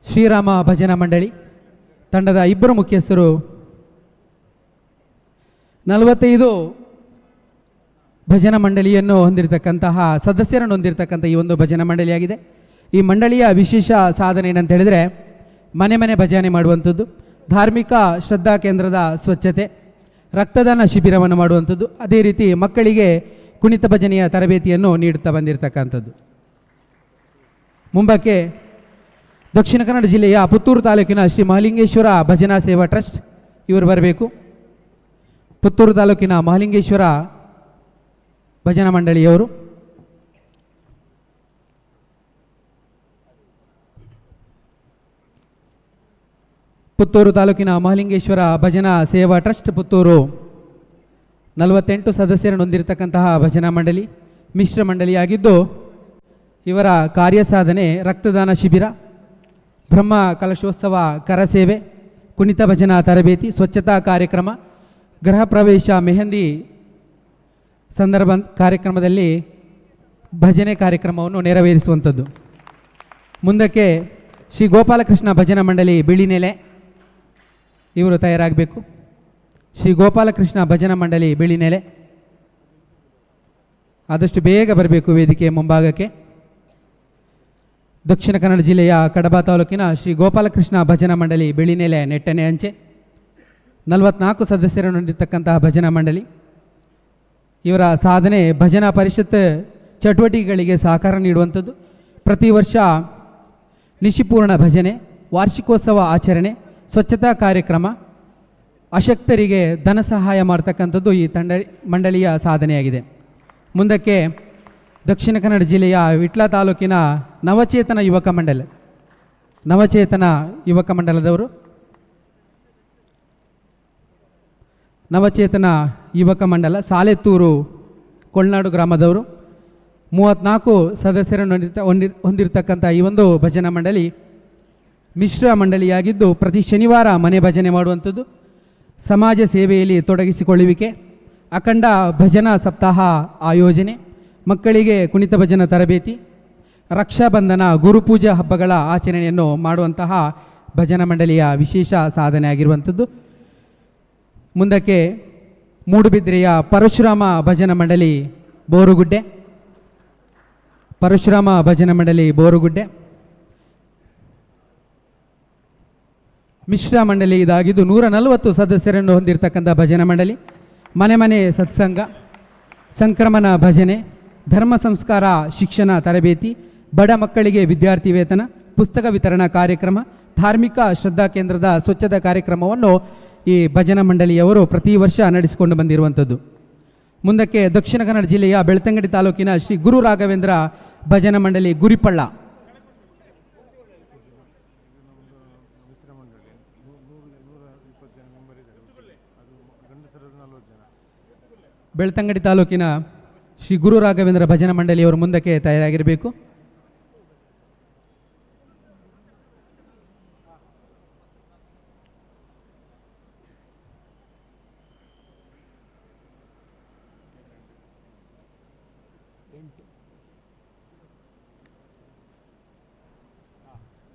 ಶ್ರೀರಾಮ ಭಜನಾ ಮಂಡಳಿ ತಂಡದ ಇಬ್ಬರು ಮುಖ್ಯಸ್ಥರು, 45 ಭಜನಾ ಮಂಡಳಿಯನ್ನು ಹೊಂದಿರತಕ್ಕಂತಹ ಸದಸ್ಯರನ್ನು ಹೊಂದಿರತಕ್ಕಂಥ ಈ ಒಂದು ಭಜನಾ ಮಂಡಳಿಯಾಗಿದೆ. ಈ ಮಂಡಳಿಯ ವಿಶೇಷ ಸಾಧನೆ ಏನಂತ ಹೇಳಿದರೆ ಮನೆ ಮನೆ ಭಜನೆ ಮಾಡುವಂಥದ್ದು, ಧಾರ್ಮಿಕ ಶ್ರದ್ಧಾ ಕೇಂದ್ರದ ಸ್ವಚ್ಛತೆ, ರಕ್ತದಾನ ಶಿಬಿರವನ್ನು ಮಾಡುವಂಥದ್ದು, ಅದೇ ರೀತಿ ಮಕ್ಕಳಿಗೆ ಕುಣಿತ ಭಜನೆಯ ತರಬೇತಿಯನ್ನು ನೀಡುತ್ತಾ ಬಂದಿರತಕ್ಕಂಥದ್ದು. ಮುಂಬಕ್ಕೆ ದಕ್ಷಿಣ ಕನ್ನಡ ಜಿಲ್ಲೆಯ ಪುತ್ತೂರು ತಾಲೂಕಿನ ಶ್ರೀ ಮಹಾಲಿಂಗೇಶ್ವರ ಭಜನಾ ಸೇವಾ ಟ್ರಸ್ಟ್ ಇವರು ಬರಬೇಕು. ಪುತ್ತೂರು ತಾಲೂಕಿನ ಮಹಾಲಿಂಗೇಶ್ವರ ಭಜನಾ ಮಂಡಳಿಯವರು. ಪುತ್ತೂರು ತಾಲೂಕಿನ ಮಹಾಲಿಂಗೇಶ್ವರ ಭಜನಾ ಸೇವಾ ಟ್ರಸ್ಟ್ ಪುತ್ತೂರು 48 ಸದಸ್ಯರನ್ನು ಹೊಂದಿರತಕ್ಕಂತಹ ಭಜನಾ ಮಂಡಳಿ, ಮಿಶ್ರ ಮಂಡಳಿಯಾಗಿದ್ದು ಇವರ ಕಾರ್ಯಸಾಧನೆ ರಕ್ತದಾನ ಶಿಬಿರ, ಬ್ರಹ್ಮ ಕಲಶೋತ್ಸವ, ಕರಸೇವೆ, ಕುಣಿತ ಭಜನಾ ತರಬೇತಿ, ಸ್ವಚ್ಛತಾ ಕಾರ್ಯಕ್ರಮ, ಗೃಹ ಪ್ರವೇಶ, ಮೆಹಂದಿ ಸಂದರ್ಭ ಕಾರ್ಯಕ್ರಮದಲ್ಲಿ ಭಜನೆ ಕಾರ್ಯಕ್ರಮವನ್ನು ನೆರವೇರಿಸುವಂಥದ್ದು. ಮುಂದಕ್ಕೆ ಶ್ರೀ ಗೋಪಾಲಕೃಷ್ಣ ಭಜನಾ ಮಂಡಳಿ ಬಿಳಿನೆಲೆ ಇವರು ತಯಾರಾಗಬೇಕು. ಶ್ರೀ ಗೋಪಾಲಕೃಷ್ಣ ಭಜನಾ ಮಂಡಳಿ ಬಿಳಿನೆಲೆ ಆದಷ್ಟು ಬೇಗ ಬರಬೇಕು ವೇದಿಕೆಯ ಮುಂಭಾಗಕ್ಕೆ. ದಕ್ಷಿಣ ಕನ್ನಡ ಜಿಲ್ಲೆಯ ಕಡಬ ತಾಲೂಕಿನ ಶ್ರೀ ಗೋಪಾಲಕೃಷ್ಣ ಭಜನಾ ಮಂಡಳಿ ಬಿಳಿನೆಲೆ ನೆಟ್ಟನೆ ಅಂಚೆ 44 ಸದಸ್ಯರನ್ನು ಹೊಂದಿರತಕ್ಕಂತಹ ಭಜನಾ ಮಂಡಳಿ. ಇವರ ಸಾಧನೆ ಭಜನಾ ಪರಿಷತ್ ಚಟುವಟಿಕೆಗಳಿಗೆ ಸಹಕಾರ ನೀಡುವಂಥದ್ದು, ಪ್ರತಿ ವರ್ಷ ನಿಶಿಪೂರ್ಣ ಭಜನೆ, ವಾರ್ಷಿಕೋತ್ಸವ ಆಚರಣೆ, ಸ್ವಚ್ಛತಾ ಕಾರ್ಯಕ್ರಮ, ಅಶಕ್ತರಿಗೆ ಧನ ಸಹಾಯ ಮಾಡ್ತಕ್ಕಂಥದ್ದು ಈ ಮಂಡಳಿಯ ಸಾಧನೆಯಾಗಿದೆ. ಮುಂದಕ್ಕೆ ದಕ್ಷಿಣ ಕನ್ನಡ ಜಿಲ್ಲೆಯ ವಿಟ್ಲ ತಾಲೂಕಿನ ನವಚೇತನ ಯುವಕ ಮಂಡಲದವರು, ನವಚೇತನ ಯುವಕ ಮಂಡಲ ಸಾಲೆತ್ತೂರು ಕೊಳ್ನಾಡು ಗ್ರಾಮದವರು 34 ಸದಸ್ಯರನ್ನು ಹೊಂದಿರತಕ್ಕಂಥ ಈ ಒಂದು ಭಜನಾ ಮಂಡಳಿ ಮಿಶ್ರ ಮಂಡಳಿಯಾಗಿದ್ದು ಪ್ರತಿ ಶನಿವಾರ ಮನೆ ಭಜನೆ ಮಾಡುವಂಥದ್ದು, ಸಮಾಜ ಸೇವೆಯಲ್ಲಿ ತೊಡಗಿಸಿಕೊಳ್ಳುವಿಕೆ, ಅಖಂಡ ಭಜನಾ ಸಪ್ತಾಹ ಆಯೋಜನೆ, ಮಕ್ಕಳಿಗೆ ಕುಣಿತ ಭಜನಾ ತರಬೇತಿ, ರಕ್ಷಾಬಂಧನ, ಗುರುಪೂಜಾ ಹಬ್ಬಗಳ ಆಚರಣೆಯನ್ನು ಮಾಡುವಂತಹ ಭಜನಾ ಮಂಡಳಿಯ ವಿಶೇಷ ಸಾಧನೆ ಆಗಿರುವಂಥದ್ದು. ಮುಂದಕ್ಕೆ ಮೂಡುಬಿದ್ರೆಯ ಪರಶುರಾಮ ಭಜನಾ ಮಂಡಳಿ ಬೋರುಗುಡ್ಡೆ, ಪರಶುರಾಮ ಭಜನಾ ಮಂಡಳಿ ಬೋರುಗುಡ್ಡೆ ಮಿಶ್ರ ಮಂಡಳಿ ಇದಾಗಿದ್ದು 140 ಸದಸ್ಯರನ್ನು ಹೊಂದಿರತಕ್ಕಂಥ ಭಜನಾ ಮಂಡಳಿ. ಮನೆ ಮನೆ ಸತ್ಸಂಗ, ಸಂಕ್ರಮಣ ಭಜನೆ, ಧರ್ಮ ಸಂಸ್ಕಾರ ಶಿಕ್ಷಣ ತರಬೇತಿ, ಬಡ ಮಕ್ಕಳಿಗೆ ವಿದ್ಯಾರ್ಥಿ ವೇತನ, ಪುಸ್ತಕ ವಿತರಣಾ ಕಾರ್ಯಕ್ರಮ, ಧಾರ್ಮಿಕ ಶ್ರದ್ಧಾ ಕೇಂದ್ರದ ಸ್ವಚ್ಛತಾ ಕಾರ್ಯಕ್ರಮವನ್ನು ಈ ಭಜನಾ ಮಂಡಳಿಯವರು ಪ್ರತಿ ವರ್ಷ ನಡೆಸಿಕೊಂಡು ಬಂದಿರುವಂಥದ್ದು. ಮುಂದಕ್ಕೆ ದಕ್ಷಿಣ ಕನ್ನಡ ಜಿಲ್ಲೆಯ ಬೆಳ್ತಂಗಡಿ ತಾಲೂಕಿನ ಶ್ರೀ ಗುರು ರಾಘವೇಂದ್ರ ಭಜನಾ ಮಂಡಳಿ ಗುರಿಪಳ್ಳ, ಬೆಳ್ತಂಗಡಿ ತಾಲೂಕಿನ ಶ್ರೀ ಗುರು ರಾಘವೇಂದ್ರ ಭಜನಾ ಮಂಡಳಿಯವರು ಮುಂದಕ್ಕೆ ತಯಾರಾಗಿರಬೇಕು.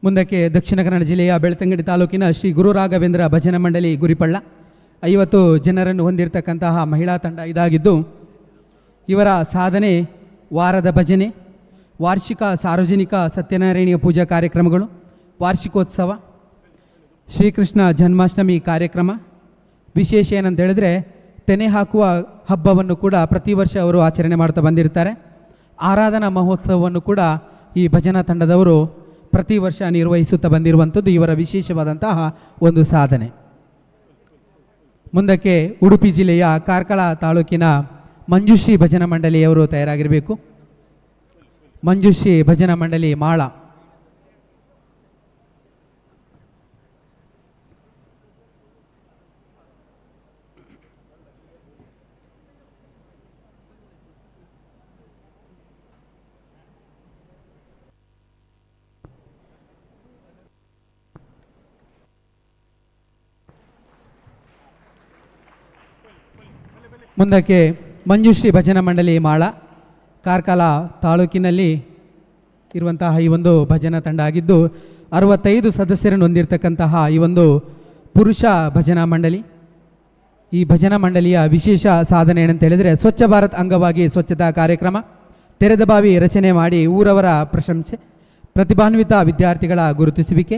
ಮುಂದಕ್ಕೆ ದಕ್ಷಿಣ ಕನ್ನಡ ಜಿಲ್ಲೆಯ ಬೆಳ್ತಂಗಡಿ ತಾಲೂಕಿನ ಶ್ರೀ ಗುರು ರಾಘವೇಂದ್ರ ಭಜನಾ ಮಂಡಳಿ ಗುರಿಪಳ್ಳ 50 ಜನರನ್ನು ಹೊಂದಿರತಕ್ಕಂತಹ ಮಹಿಳಾ ತಂಡ ಇದಾಗಿದ್ದು ಇವರ ಸಾಧನೆ ವಾರದ ಭಜನೆ, ವಾರ್ಷಿಕ ಸಾರ್ವಜನಿಕ ಸತ್ಯನಾರಾಯಣ ಪೂಜಾ ಕಾರ್ಯಕ್ರಮಗಳು, ವಾರ್ಷಿಕೋತ್ಸವ, ಶ್ರೀಕೃಷ್ಣ ಜನ್ಮಾಷ್ಟಮಿ ಕಾರ್ಯಕ್ರಮ. ವಿಶೇಷ ಏನಂತ ಹೇಳಿದ್ರೆ ತೆನೆ ಹಾಕುವ ಹಬ್ಬವನ್ನು ಕೂಡ ಪ್ರತಿ ವರ್ಷ ಅವರು ಆಚರಣೆ ಮಾಡ್ತಾ ಬಂದಿರ್ತಾರೆ. ಆರಾಧನಾ ಮಹೋತ್ಸವವನ್ನು ಕೂಡ ಈ ಭಜನಾ ತಂಡದವರು ಪ್ರತಿ ವರ್ಷ ನಿರ್ವಹಿಸುತ್ತಾ ಬಂದಿರುವಂಥದ್ದು ಇವರ ವಿಶೇಷವಾದಂತಹ ಒಂದು ಸಾಧನೆ. ಮುಂದಕ್ಕೆ ಉಡುಪಿ ಜಿಲ್ಲೆಯ ಕಾರ್ಕಳ ತಾಲೂಕಿನ ಮಂಜುಶ್ರೀ ಭಜನಾ ಮಂಡಳಿಯವರು ತಯಾರಾಗಿರಬೇಕು. ಮಂಜುಶ್ರೀ ಭಜನಾ ಮಂಡಳಿ ಮಾಳ ಮುಂದಕ್ಕೆ ಮಂಜುಶ್ರೀ ಭಜನಾ ಮಂಡಳಿ ಮಾಳ ಕಾರ್ಕಳ ತಾಲೂಕಿನಲ್ಲಿ ಇರುವಂತಹ ಈ ಒಂದು ಭಜನಾ ತಂಡ ಆಗಿದ್ದು 65 ಸದಸ್ಯರನ್ನು ಹೊಂದಿರತಕ್ಕಂತಹ ಈ ಒಂದು ಪುರುಷ ಭಜನಾ ಮಂಡಳಿ. ಈ ಭಜನಾ ಮಂಡಳಿಯ ವಿಶೇಷ ಸಾಧನೆ ಏನಂತ ಹೇಳಿದರೆ ಸ್ವಚ್ಛ ಭಾರತ್ ಅಂಗವಾಗಿ ಸ್ವಚ್ಛತಾ ಕಾರ್ಯಕ್ರಮ, ತೆರೆದ ಬಾವಿ ರಚನೆ ಮಾಡಿ ಊರವರ ಪ್ರಶಂಸೆ, ಪ್ರತಿಭಾನ್ವಿತ ವಿದ್ಯಾರ್ಥಿಗಳ ಗುರುತಿಸುವಿಕೆ,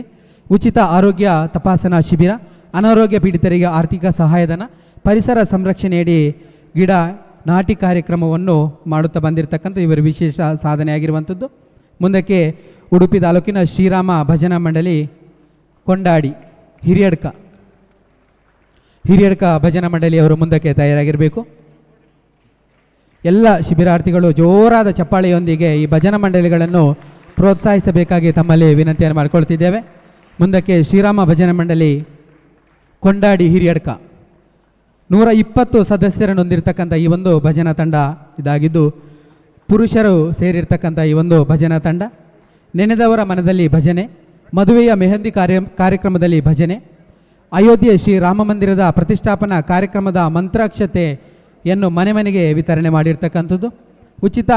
ಉಚಿತ ಆರೋಗ್ಯ ತಪಾಸಣಾ ಶಿಬಿರ, ಅನಾರೋಗ್ಯ ಪೀಡಿತರಿಗೆ ಆರ್ಥಿಕ ಸಹಾಯಧನ, ಪರಿಸರ ಸಂರಕ್ಷಣೆಯಡಿ ಗಿಡ ನಾಟಿ ಕಾರ್ಯಕ್ರಮವನ್ನು ಮಾಡುತ್ತಾ ಬಂದಿರತಕ್ಕಂಥ ಇವರ ವಿಶೇಷ ಸಾಧನೆಯಾಗಿರುವಂಥದ್ದು. ಮುಂದಕ್ಕೆ ಉಡುಪಿ ತಾಲೂಕಿನ ಶ್ರೀರಾಮ ಭಜನಾ ಮಂಡಳಿ ಕೊಂಡಾಡಿ ಹಿರಿಯಡ್ಕ ಭಜನಾ ಮಂಡಳಿಯವರು ಮುಂದಕ್ಕೆ ತಯಾರಾಗಿರಬೇಕು. ಎಲ್ಲ ಶಿಬಿರಾರ್ಥಿಗಳು ಜೋರಾದ ಚಪ್ಪಾಳೆಯೊಂದಿಗೆ ಈ ಭಜನಾ ಮಂಡಳಿಗಳನ್ನು ಪ್ರೋತ್ಸಾಹಿಸಬೇಕಾಗಿ ತಮ್ಮಲ್ಲಿ ವಿನಂತಿಯನ್ನು ಮಾಡಿಕೊಳ್ತಿದ್ದೇವೆ. ಮುಂದಕ್ಕೆ ಶ್ರೀರಾಮ ಭಜನಾ ಮಂಡಳಿ ಕೊಂಡಾಡಿ ಹಿರಿಯಡ್ಕ 120 ಸದಸ್ಯರನ್ನು ಹೊಂದಿರತಕ್ಕಂಥ ಈ ಒಂದು ಭಜನಾ ತಂಡ ಇದಾಗಿದ್ದು, ಪುರುಷರು ಸೇರಿರ್ತಕ್ಕಂಥ ಈ ಒಂದು ಭಜನಾ ತಂಡ ನೆನೆದವರ ಮನದಲ್ಲಿ ಭಜನೆ, ಮದುವೆಯ ಮೆಹಂದಿ ಕಾರ್ಯಕ್ರಮದಲ್ಲಿ ಭಜನೆ, ಅಯೋಧ್ಯೆ ಶ್ರೀ ರಾಮ ಮಂದಿರದ ಪ್ರತಿಷ್ಠಾಪನಾ ಕಾರ್ಯಕ್ರಮದ ಮಂತ್ರಾಕ್ಷತೆಯನ್ನು ಮನೆ ಮನೆಗೆ ವಿತರಣೆ ಮಾಡಿರ್ತಕ್ಕಂಥದ್ದು, ಉಚಿತ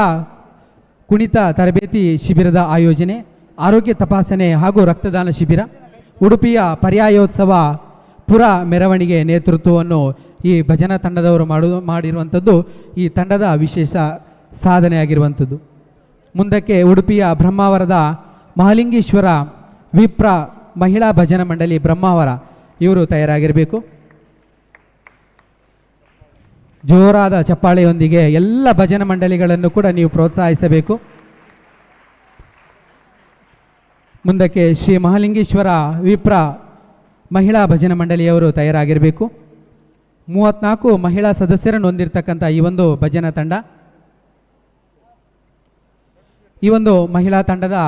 ಕುಣಿತ ತರಬೇತಿ ಶಿಬಿರದ ಆಯೋಜನೆ, ಆರೋಗ್ಯ ತಪಾಸಣೆ ಹಾಗೂ ರಕ್ತದಾನ ಶಿಬಿರ, ಉಡುಪಿಯ ಪರ್ಯಾಯೋತ್ಸವ ಪುರ ಮೆರವಣಿಗೆ ನೇತೃತ್ವವನ್ನು ಈ ಭಜನಾ ತಂಡದವರು ಮಾಡಿರುವಂಥದ್ದು ಈ ತಂಡದ ವಿಶೇಷ ಸಾಧನೆಯಾಗಿರುವಂಥದ್ದು. ಮುಂದಕ್ಕೆ ಉಡುಪಿಯ ಬ್ರಹ್ಮಾವರದ ಮಹಾಲಿಂಗೇಶ್ವರ ವಿಪ್ರ ಮಹಿಳಾ ಭಜನಾ ಮಂಡಳಿ ಬ್ರಹ್ಮಾವರ ಇವರು ತಯಾರಾಗಿರಬೇಕು. ಜೋರಾದ ಚಪ್ಪಾಳೆಯೊಂದಿಗೆ ಎಲ್ಲ ಭಜನಾ ಮಂಡಳಿಗಳನ್ನು ಕೂಡ ನೀವು ಪ್ರೋತ್ಸಾಹಿಸಬೇಕು. ಮುಂದಕ್ಕೆ ಶ್ರೀ ಮಹಾಲಿಂಗೇಶ್ವರ ವಿಪ್ರ ಮಹಿಳಾ ಭಜನಾ ಮಂಡಳಿಯವರು ತಯಾರಾಗಿರಬೇಕು. 34 ಮಹಿಳಾ ಸದಸ್ಯರನ್ನು ಹೊಂದಿರತಕ್ಕಂಥ ಈ ಒಂದು ಭಜನಾ ತಂಡ. ಈ ಒಂದು ಮಹಿಳಾ ತಂಡದ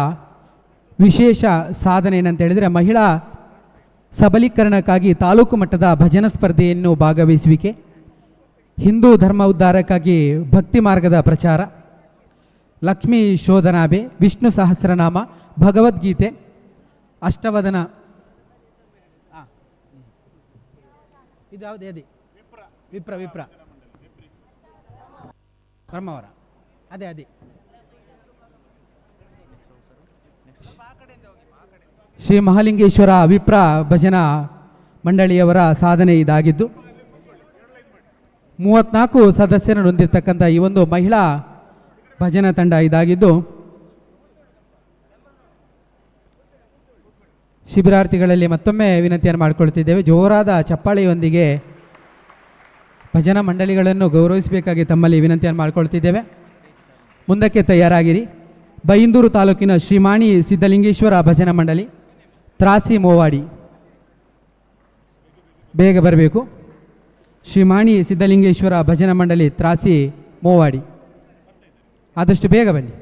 ವಿಶೇಷ ಸಾಧನೆ ಏನಂತ ಹೇಳಿದರೆ ಮಹಿಳಾ ಸಬಲೀಕರಣಕ್ಕಾಗಿ ತಾಲೂಕು ಮಟ್ಟದ ಭಜನಾ ಸ್ಪರ್ಧೆಯನ್ನು ಭಾಗವಹಿಸುವಿಕೆ, ಹಿಂದೂ ಧರ್ಮ ಉದ್ಧಾರಕ್ಕಾಗಿ ಭಕ್ತಿ ಮಾರ್ಗದ ಪ್ರಚಾರ, ಲಕ್ಷ್ಮೀ ಶೋಧನಾಭೆ, ವಿಷ್ಣು ಸಹಸ್ರನಾಮ, ಭಗವದ್ಗೀತೆ, ಅಷ್ಟವದನ. ಇದು ಯಾವುದೇ ಅದೇ ವಿಪ್ರ ಬ್ರಹ್ಮಾವರ ಅದೇ ಶ್ರೀ ಮಹಾಲಿಂಗೇಶ್ವರ ವಿಪ್ರ ಭಜನಾ ಮಂಡಳಿಯವರ ಸಾಧನೆ ಇದಾಗಿದ್ದು 34 ಸದಸ್ಯರನ್ನು ಹೊಂದಿರತಕ್ಕಂಥ ಈ ಒಂದು ಮಹಿಳಾ ಭಜನಾ ತಂಡ ಇದಾಗಿದ್ದು ಶಿಬಿರಾರ್ಥಿಗಳಲ್ಲಿ ಮತ್ತೊಮ್ಮೆ ವಿನಂತಿಯನ್ನು ಮಾಡಿಕೊಳ್ತಿದ್ದೇವೆ. ಜೋರಾದ ಚಪ್ಪಾಳೆಯೊಂದಿಗೆ ಭಜನಾ ಮಂಡಳಿಗಳನ್ನು ಗೌರವಿಸಬೇಕಾಗಿ ತಮ್ಮಲ್ಲಿ ವಿನಂತಿಯನ್ನು ಮಾಡಿಕೊಳ್ತಿದ್ದೇವೆ. ಮುಂದಕ್ಕೆ ತಯಾರಾಗಿರಿ. ಬೈಂದೂರು ತಾಲೂಕಿನ ಶ್ರೀಮಾಣಿ ಸಿದ್ಧಲಿಂಗೇಶ್ವರ ಭಜನಾ ಮಂಡಳಿ ತ್ರಾಸಿ ಮೋವಾಡಿ ಬೇಗ ಬರಬೇಕು. ಶ್ರೀಮಾಣಿ ಸಿದ್ಧಲಿಂಗೇಶ್ವರ ಭಜನಾ ಮಂಡಳಿ ತ್ರಾಸಿ ಮೋವಾಡಿ ಆದಷ್ಟು ಬೇಗ ಬನ್ನಿ.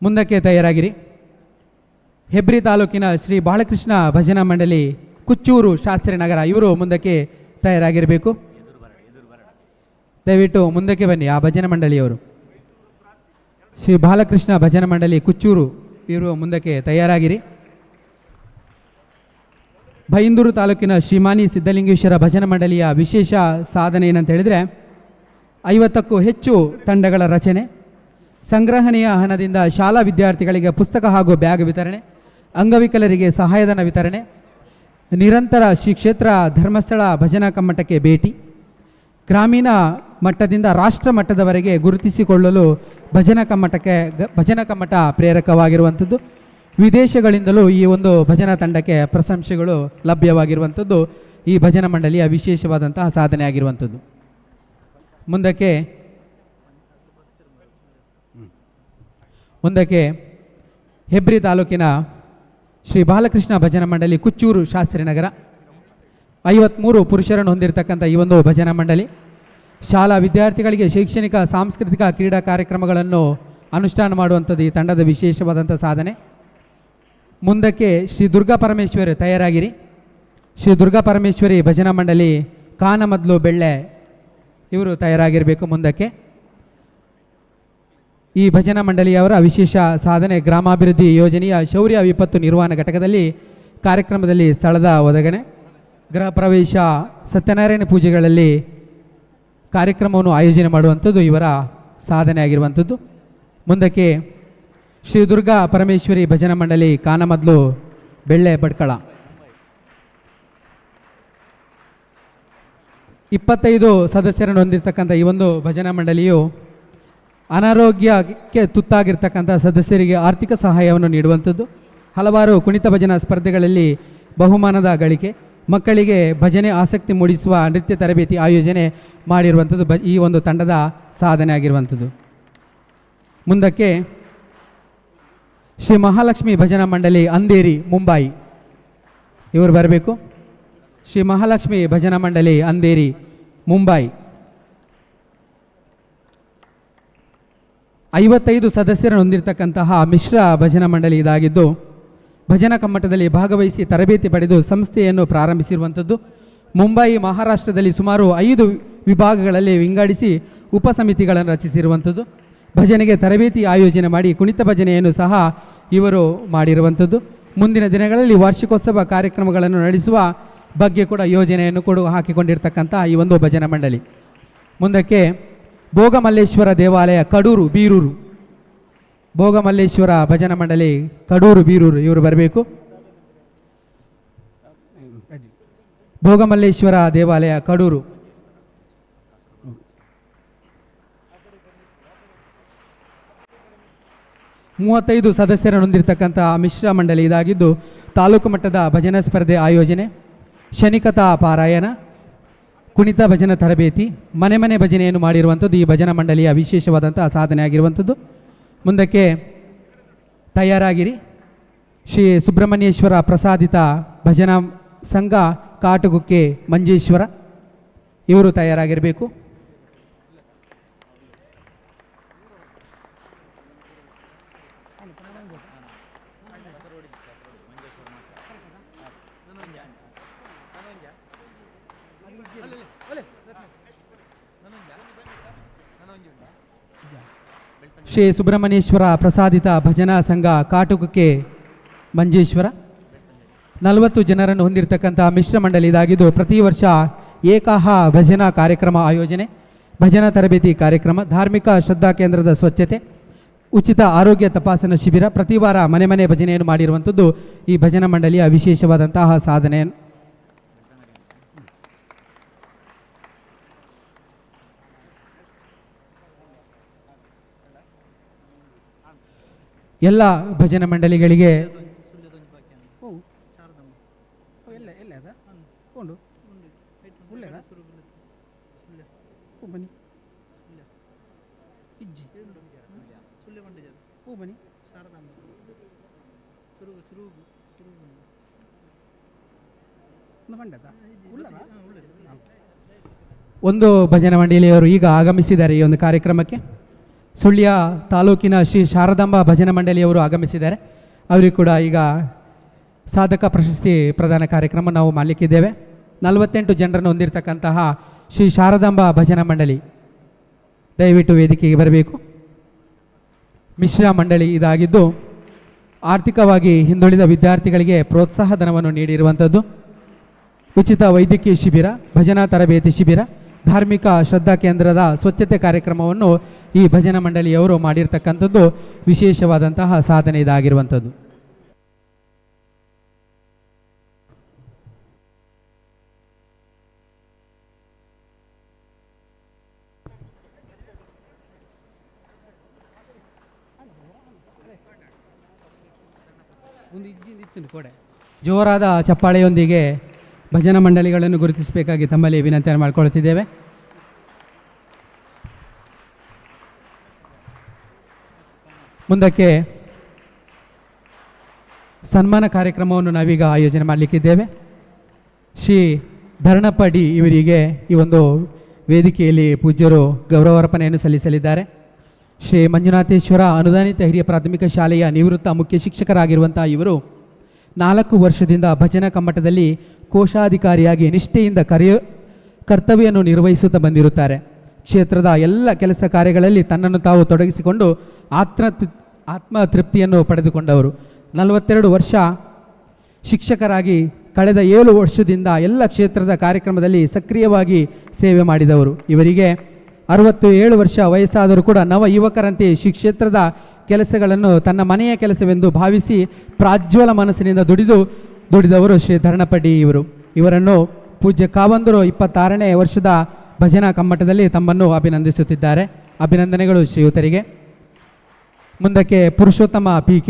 ಮುಂದಕ್ಕೆ ತಯಾರಾಗಿರಿ. ಹೆಬ್ರಿ ತಾಲೂಕಿನ ಶ್ರೀ ಬಾಲಕೃಷ್ಣ ಭಜನಾ ಮಂಡಳಿ ಕುಚ್ಚೂರು ಶಾಸ್ತ್ರಿನಗರ ಇವರು ಮುಂದಕ್ಕೆ ತಯಾರಾಗಿರಬೇಕು. ದಯವಿಟ್ಟು ಮುಂದಕ್ಕೆ ಬನ್ನಿ. ಆ ಭಜನಾ ಮಂಡಳಿಯವರು ಶ್ರೀ ಬಾಲಕೃಷ್ಣ ಭಜನಾ ಮಂಡಳಿ ಕುಚ್ಚೂರು ಇವರು ಮುಂದಕ್ಕೆ ತಯಾರಾಗಿರಿ. ಬೈಂದೂರು ತಾಲೂಕಿನ ಶ್ರೀಮಾನಿ ಸಿದ್ಧಲಿಂಗೇಶ್ವರ ಭಜನಾ ಮಂಡಳಿಯ ವಿಶೇಷ ಸಾಧನೆ ಏನಂತ ಹೇಳಿದರೆ 50ಕ್ಕೂ ಹೆಚ್ಚು ತಂಡಗಳ ರಚನೆ, ಸಂಗ್ರಹಣೆಯ ಹಣದಿಂದ ಶಾಲಾ ವಿದ್ಯಾರ್ಥಿಗಳಿಗೆ ಪುಸ್ತಕ ಹಾಗೂ ಬ್ಯಾಗ್ ವಿತರಣೆ, ಅಂಗವಿಕಲರಿಗೆ ಸಹಾಯಧನ ವಿತರಣೆ, ನಿರಂತರ ಶ್ರೀ ಕ್ಷೇತ್ರ ಧರ್ಮಸ್ಥಳ ಭಜನಾ ಕಮ್ಮಟಕ್ಕೆ ಭೇಟಿ, ಗ್ರಾಮೀಣ ಮಟ್ಟದಿಂದ ರಾಷ್ಟ್ರ ಮಟ್ಟದವರೆಗೆ ಗುರುತಿಸಿಕೊಳ್ಳಲು ಭಜನಾ ಕಮ್ಮಟ ಪ್ರೇರಕವಾಗಿರುವಂಥದ್ದು. ವಿದೇಶಗಳಿಂದಲೂ ಈ ಒಂದು ಭಜನಾ ತಂಡಕ್ಕೆ ಪ್ರಶಂಸೆಗಳು ಲಭ್ಯವಾಗಿರುವಂಥದ್ದು ಈ ಭಜನಾ ಮಂಡಳಿಯ ವಿಶೇಷವಾದಂತಹ ಸಾಧನೆ ಆಗಿರುವಂಥದ್ದು. ಮುಂದಕ್ಕೆ ಹೆಬ್ರಿ ತಾಲೂಕಿನ ಶ್ರೀ ಬಾಲಕೃಷ್ಣ ಭಜನಾ ಮಂಡಳಿ ಕುಚ್ಚೂರು ಶಾಸ್ತ್ರಿನಗರ 53 ಪುರುಷರನ್ನು ಹೊಂದಿರತಕ್ಕಂಥ ಈ ಒಂದು ಭಜನಾ ಮಂಡಳಿ ಶಾಲಾ ವಿದ್ಯಾರ್ಥಿಗಳಿಗೆ ಶೈಕ್ಷಣಿಕ ಸಾಂಸ್ಕೃತಿಕ ಕ್ರೀಡಾ ಕಾರ್ಯಕ್ರಮಗಳನ್ನು ಅನುಷ್ಠಾನ ಮಾಡುವಂಥದ್ದು ಈ ತಂಡದ ವಿಶೇಷವಾದಂಥ ಸಾಧನೆ. ಮುಂದಕ್ಕೆ ಶ್ರೀ ದುರ್ಗಾ ಪರಮೇಶ್ವರಿ ತಯಾರಾಗಿರಿ. ಶ್ರೀ ದುರ್ಗಾ ಪರಮೇಶ್ವರಿ ಭಜನಾ ಮಂಡಳಿ ಕಾನಮದ್ಲು ಬೆಳ್ಳೆ ಇವರು ತಯಾರಾಗಿರಬೇಕು. ಮುಂದಕ್ಕೆ ಈ ಭಜನಾ ಮಂಡಳಿಯವರ ವಿಶೇಷ ಸಾಧನೆ ಗ್ರಾಮಾಭಿವೃದ್ಧಿ ಯೋಜನೆಯ ಶೌರ್ಯ ವಿಪತ್ತು ನಿರ್ವಹಣಾ ಘಟಕದಲ್ಲಿ ಕಾರ್ಯಕ್ರಮದಲ್ಲಿ ಸ್ಥಳದ ಒದಗಣೆ, ಗೃಹ ಪ್ರವೇಶ ಸತ್ಯನಾರಾಯಣ ಪೂಜೆಗಳಲ್ಲಿ ಕಾರ್ಯಕ್ರಮವನ್ನು ಆಯೋಜನೆ ಮಾಡುವಂಥದ್ದು ಇವರ ಸಾಧನೆ ಆಗಿರುವಂಥದ್ದು. ಮುಂದಕ್ಕೆ ಶ್ರೀ ದುರ್ಗಾ ಪರಮೇಶ್ವರಿ ಭಜನಾ ಮಂಡಳಿ ಕಾನಮದ್ಲು ಬೆಳ್ಳೆ ಭಟ್ಕಳ 25 ಸದಸ್ಯರನ್ನು ಹೊಂದಿರತಕ್ಕಂಥ ಈ ಒಂದು ಭಜನಾ ಮಂಡಳಿಯು ಅನಾರೋಗ್ಯಕ್ಕೆ ತುತ್ತಾಗಿರ್ತಕ್ಕಂಥ ಸದಸ್ಯರಿಗೆ ಆರ್ಥಿಕ ಸಹಾಯವನ್ನು ನೀಡುವಂಥದ್ದು, ಹಲವಾರು ಕುಣಿತ ಭಜನಾ ಸ್ಪರ್ಧೆಗಳಲ್ಲಿ ಬಹುಮಾನದ ಗಳಿಕೆ, ಮಕ್ಕಳಿಗೆ ಭಜನೆ ಆಸಕ್ತಿ ಮೂಡಿಸುವ ನೃತ್ಯ ತರಬೇತಿ ಆಯೋಜನೆ ಮಾಡಿರುವಂಥದ್ದು ಈ ಒಂದು ತಂಡದ ಸಾಧನೆ ಆಗಿರುವಂಥದ್ದು. ಮುಂದಕ್ಕೆ ಶ್ರೀ ಮಹಾಲಕ್ಷ್ಮಿ ಭಜನಾ ಮಂಡಳಿ ಅಂಧೇರಿ ಮುಂಬೈ ಇವರು ಬರಬೇಕು. ಶ್ರೀ ಮಹಾಲಕ್ಷ್ಮಿ ಭಜನಾ ಮಂಡಳಿ ಅಂಧೇರಿ ಮುಂಬೈ 55 ಸದಸ್ಯರನ್ನು ಹೊಂದಿರತಕ್ಕಂತಹ ಮಿಶ್ರ ಭಜನಾ ಮಂಡಳಿ ಇದಾಗಿದ್ದು ಭಜನಾ ಕಮ್ಮಟದಲ್ಲಿ ಭಾಗವಹಿಸಿ ತರಬೇತಿ ಪಡೆದು ಸಂಸ್ಥೆಯನ್ನು ಪ್ರಾರಂಭಿಸಿರುವಂಥದ್ದು. ಮುಂಬೈ ಮಹಾರಾಷ್ಟ್ರದಲ್ಲಿ ಸುಮಾರು 5 ವಿಭಾಗಗಳಲ್ಲಿ ವಿಂಗಡಿಸಿ ಉಪಸಮಿತಿಗಳನ್ನು ರಚಿಸಿರುವಂಥದ್ದು. ಭಜನೆಗೆ ತರಬೇತಿ ಆಯೋಜನೆ ಮಾಡಿ ಕುಣಿತ ಭಜನೆಯನ್ನು ಸಹ ಇವರು ಮಾಡಿರುವಂಥದ್ದು. ಮುಂದಿನ ದಿನಗಳಲ್ಲಿ ವಾರ್ಷಿಕೋತ್ಸವ ಕಾರ್ಯಕ್ರಮಗಳನ್ನು ನಡೆಸುವ ಬಗ್ಗೆ ಕೂಡ ಯೋಜನೆಯನ್ನು ಕೂಡ ಹಾಕಿಕೊಂಡಿರ್ತಕ್ಕಂಥ ಈ ಒಂದು ಭಜನಾ ಮಂಡಳಿ. ಮುಂದಕ್ಕೆ ಭೋಗಮಲ್ಲೇಶ್ವರ ದೇವಾಲಯ ಕಡೂರು ಬೀರೂರು, ಭೋಗಮಲ್ಲೇಶ್ವರ ಭಜನಾ ಮಂಡಳಿ ಕಡೂರು ಬೀರೂರು ಇವರು ಬರಬೇಕು. ಭೋಗಮಲ್ಲೇಶ್ವರ ದೇವಾಲಯ ಕಡೂರು. ಮೂವತ್ತೈದು ಸದಸ್ಯರನ್ನು ಹೊಂದಿರತಕ್ಕಂಥ ಮಿಶ್ರ ಮಂಡಳಿ ಇದಾಗಿದ್ದು ತಾಲೂಕು ಮಟ್ಟದ ಭಜನಾ ಸ್ಪರ್ಧೆ ಆಯೋಜನೆ, ಶನಿಕಥಾ ಪಾರಾಯಣ, ಕುಣಿತ ಭಜನಾ ತರಬೇತಿ, ಮನೆ ಮನೆ ಭಜನೆಯನ್ನು ಮಾಡಿರುವಂಥದ್ದು ಈ ಭಜನಾ ಮಂಡಳಿಯ ವಿಶೇಷವಾದಂಥ ಸಾಧನೆ ಆಗಿರುವಂಥದ್ದು. ಮುಂದಕ್ಕೆ ತಯಾರಾಗಿರಿ. ಶ್ರೀ ಸುಬ್ರಹ್ಮಣ್ಯೇಶ್ವರ ಪ್ರಸಾದಿತ ಭಜನಾ ಸಂಘ ಕಾಟಗುಕ್ಕೆ ಮಂಜೇಶ್ವರ ಇವರು ತಯಾರಾಗಿರಬೇಕು. ಶ್ರೀ ಸುಬ್ರಹ್ಮಣ್ಯೇಶ್ವರ ಪ್ರಸಾದಿತ ಭಜನಾ ಸಂಘ ಕಾಟುಕಕ್ಕೆ ಮಂಜೇಶ್ವರ 40 ಜನರನ್ನು ಹೊಂದಿರತಕ್ಕಂಥ ಮಿಶ್ರ ಮಂಡಳಿ ಇದಾಗಿದ್ದು ಪ್ರತಿ ವರ್ಷ ಏಕಾಹ ಭಜನಾ ಕಾರ್ಯಕ್ರಮ ಆಯೋಜನೆ, ಭಜನಾ ತರಬೇತಿ ಕಾರ್ಯಕ್ರಮ, ಧಾರ್ಮಿಕ ಶ್ರದ್ಧಾ ಕೇಂದ್ರದ ಸ್ವಚ್ಛತೆ, ಉಚಿತ ಆರೋಗ್ಯ ತಪಾಸಣಾ ಶಿಬಿರ, ಪ್ರತಿ ವಾರ ಮನೆ ಮನೆ ಭಜನೆಯನ್ನು ಮಾಡಿರುವಂಥದ್ದು ಈ ಭಜನಾ ಮಂಡಳಿಯ ವಿಶೇಷವಾದಂತಹ ಸಾಧನೆ. ಎಲ್ಲ ಭಜನಾ ಮಂಡಳಿಗಳಿಗೆ ಒಂದು ಭಜನಾ ಮಂಡಳಿಯವರು ಈಗ ಆಗಮಿಸಿದ್ದಾರೆ ಈ ಒಂದು ಕಾರ್ಯಕ್ರಮಕ್ಕೆ. ಸುಳ್ಯ ತಾಲೂಕಿನ ಶ್ರೀ ಶಾರದಾಂಬಾ ಭಜನಾ ಮಂಡಳಿಯವರು ಆಗಮಿಸಿದ್ದಾರೆ. ಅವರಿಗೆ ಕೂಡ ಈಗ ಸಾಧಕ ಪ್ರಶಸ್ತಿ ಪ್ರದಾನ ಕಾರ್ಯಕ್ರಮ ನಾವು ಮಾಡಲಿಕ್ಕಿದ್ದೇವೆ. 48 ಜನರನ್ನು ಹೊಂದಿರತಕ್ಕಂತಹ ಶ್ರೀ ಶಾರದಾಂಬಾ ಭಜನಾ ಮಂಡಳಿ ದಯವಿಟ್ಟು ವೇದಿಕೆಗೆ ಬರಬೇಕು. ಮಿಶ್ರ ಮಂಡಳಿ ಇದಾಗಿದ್ದು ಆರ್ಥಿಕವಾಗಿ ಹಿಂದುಳಿದ ವಿದ್ಯಾರ್ಥಿಗಳಿಗೆ ಪ್ರೋತ್ಸಾಹ ಧನವನ್ನು ನೀಡಿರುವಂಥದ್ದು, ಉಚಿತ ವೈದ್ಯಕೀಯ ಶಿಬಿರ, ಭಜನಾ ತರಬೇತಿ ಶಿಬಿರ, ಧಾರ್ಮಿಕ ಶ್ರದ್ಧಾ ಕೇಂದ್ರದ ಸ್ವಚ್ಛತೆ ಕಾರ್ಯಕ್ರಮವನ್ನು ಈ ಭಜನಾ ಮಂಡಳಿಯವರು ಮಾಡಿರ್ತಕ್ಕಂಥದ್ದು ವಿಶೇಷವಾದಂತಹ ಸಾಧನೆ ಇದಾಗಿರುವಂಥದ್ದು. ಜೋರಾದ ಚಪ್ಪಾಳೆಯೊಂದಿಗೆ ಭಜನಾ ಮಂಡಳಿಗಳನ್ನು ಗುರುತಿಸಬೇಕಾಗಿ ತಮ್ಮಲ್ಲಿ ವಿನಂತಿಯನ್ನು ಮಾಡಿಕೊಳ್ಳುತ್ತಿದ್ದೇವೆ. ಮುಂದಕ್ಕೆ ಸನ್ಮಾನ ಕಾರ್ಯಕ್ರಮವನ್ನು ನಾವೀಗ ಆಯೋಜನೆ ಮಾಡಲಿಕ್ಕಿದ್ದೇವೆ. ಶ್ರೀ ಧರಣಪ್ಪ ಡಿ ಇವರಿಗೆ ಈ ಒಂದು ವೇದಿಕೆಯಲ್ಲಿ ಪೂಜ್ಯರು ಗೌರವಾರ್ಪಣೆಯನ್ನು ಸಲ್ಲಿಸಲಿದ್ದಾರೆ. ಶ್ರೀ ಮಂಜುನಾಥೇಶ್ವರ ಅನುದಾನಿತ ಹಿರಿಯ ಪ್ರಾಥಮಿಕ ಶಾಲೆಯ ನಿವೃತ್ತ ಮುಖ್ಯ ಶಿಕ್ಷಕರಾಗಿರುವಂಥ ಇವರು 4 ವರ್ಷದಿಂದ ಭಜನಾ ಕಮ್ಮಟದಲ್ಲಿ ಕೋಶಾಧಿಕಾರಿಯಾಗಿ ನಿಷ್ಠೆಯಿಂದ ಕರ್ತವ್ಯವನ್ನು ನಿರ್ವಹಿಸುತ್ತಾ ಬಂದಿರುತ್ತಾರೆ. ಕ್ಷೇತ್ರದ ಎಲ್ಲ ಕೆಲಸ ಕಾರ್ಯಗಳಲ್ಲಿ ತನ್ನನ್ನು ತಾವು ತೊಡಗಿಸಿಕೊಂಡು ಆತ್ಮ ತೃಪ್ತಿಯನ್ನು ಪಡೆದುಕೊಂಡವರು. 42 ವರ್ಷ ಶಿಕ್ಷಕರಾಗಿ ಕಳೆದ 7 ವರ್ಷದಿಂದ ಎಲ್ಲ ಕ್ಷೇತ್ರದ ಕಾರ್ಯಕ್ರಮದಲ್ಲಿ ಸಕ್ರಿಯವಾಗಿ ಸೇವೆ ಮಾಡಿದವರು. ಇವರಿಗೆ 67 ವರ್ಷ ವಯಸ್ಸಾದರೂ ಕೂಡ ನವ ಯುವಕರಂತೆ ಕ್ಷೇತ್ರದ ಕೆಲಸಗಳನ್ನು ತನ್ನ ಮನೆಯ ಕೆಲಸವೆಂದು ಭಾವಿಸಿ ಪ್ರಾಜ್ವಲ ಮನಸ್ಸಿನಿಂದ ದುಡಿದವರು ಶ್ರೀ ಧರಣಪಡ್ಡಿ ಇವರು. ಇವರನ್ನು ಪೂಜ್ಯ ಕಾವಂದರು 26ನೇ ವರ್ಷದ ಭಜನಾ ಕಮ್ಮಟದಲ್ಲಿ ತಮ್ಮನ್ನು ಅಭಿನಂದಿಸುತ್ತಿದ್ದಾರೆ. ಅಭಿನಂದನೆಗಳು ಶ್ರೀಯುತರಿಗೆ. ಮುಂದಕ್ಕೆ ಪುರುಷೋತ್ತಮ PK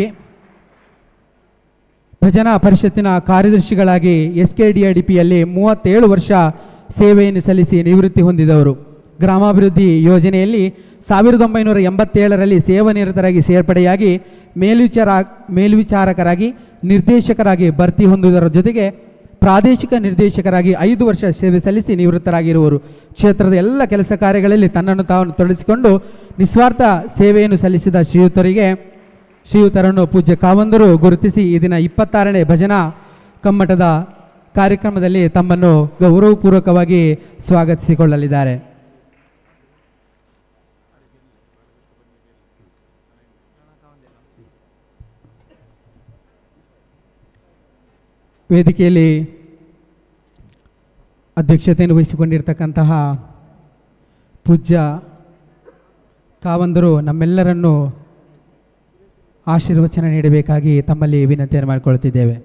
ಭಜನಾ ಪರಿಷತ್ತಿನ ಕಾರ್ಯದರ್ಶಿಗಳಾಗಿ SKDIDPಯಲ್ಲಿ 37 ವರ್ಷ ಸೇವೆಯನ್ನು ಸಲ್ಲಿಸಿ ನಿವೃತ್ತಿ ಹೊಂದಿದವರು. ಗ್ರಾಮಾಭಿವೃದ್ಧಿ ಯೋಜನೆಯಲ್ಲಿ 1987ರಲ್ಲಿ ಸೇವಾನಿರತರಾಗಿ ಸೇರ್ಪಡೆಯಾಗಿ ಮೇಲ್ವಿಚಾರಕರಾಗಿ ನಿರ್ದೇಶಕರಾಗಿ ಭರ್ತಿ ಹೊಂದುವುದರ ಜೊತೆಗೆ ಪ್ರಾದೇಶಿಕ ನಿರ್ದೇಶಕರಾಗಿ 5 ವರ್ಷ ಸೇವೆ ಸಲ್ಲಿಸಿ ನಿವೃತ್ತರಾಗಿರುವರು. ಕ್ಷೇತ್ರದ ಎಲ್ಲ ಕೆಲಸ ಕಾರ್ಯಗಳಲ್ಲಿ ತನ್ನನ್ನು ತಾನು ತೊಡಗಿಸಿಕೊಂಡು ನಿಸ್ವಾರ್ಥ ಸೇವೆಯನ್ನು ಸಲ್ಲಿಸಿದ ಶ್ರೀಯುತರನ್ನು ಪೂಜ್ಯ ಕಾವಂದರು ಗುರುತಿಸಿ ಈ ದಿನ 26ನೇ ಭಜನಾ ಕಮ್ಮಟದ ಕಾರ್ಯಕ್ರಮದಲ್ಲಿ ತಮ್ಮನ್ನು ಗೌರವಪೂರ್ವಕವಾಗಿ ಸ್ವಾಗತಿಸಿಕೊಳ್ಳಲಿದ್ದಾರೆ. ವೇದಿಕೆಯಲ್ಲಿ ಅಧ್ಯಕ್ಷತೆಯನ್ನು ವಹಿಸಿಕೊಂಡಿರ್ತಕ್ಕಂತಹ ಪೂಜ್ಯ ಕಾವಂದರು ನಮ್ಮೆಲ್ಲರನ್ನು ಆಶೀರ್ವಚನ ನೀಡಬೇಕಾಗಿ ತಮ್ಮಲ್ಲಿ ವಿನಂತಿಯನ್ನು ಮಾಡಿಕೊಳ್ಳುತ್ತಿದ್ದೇವೆ.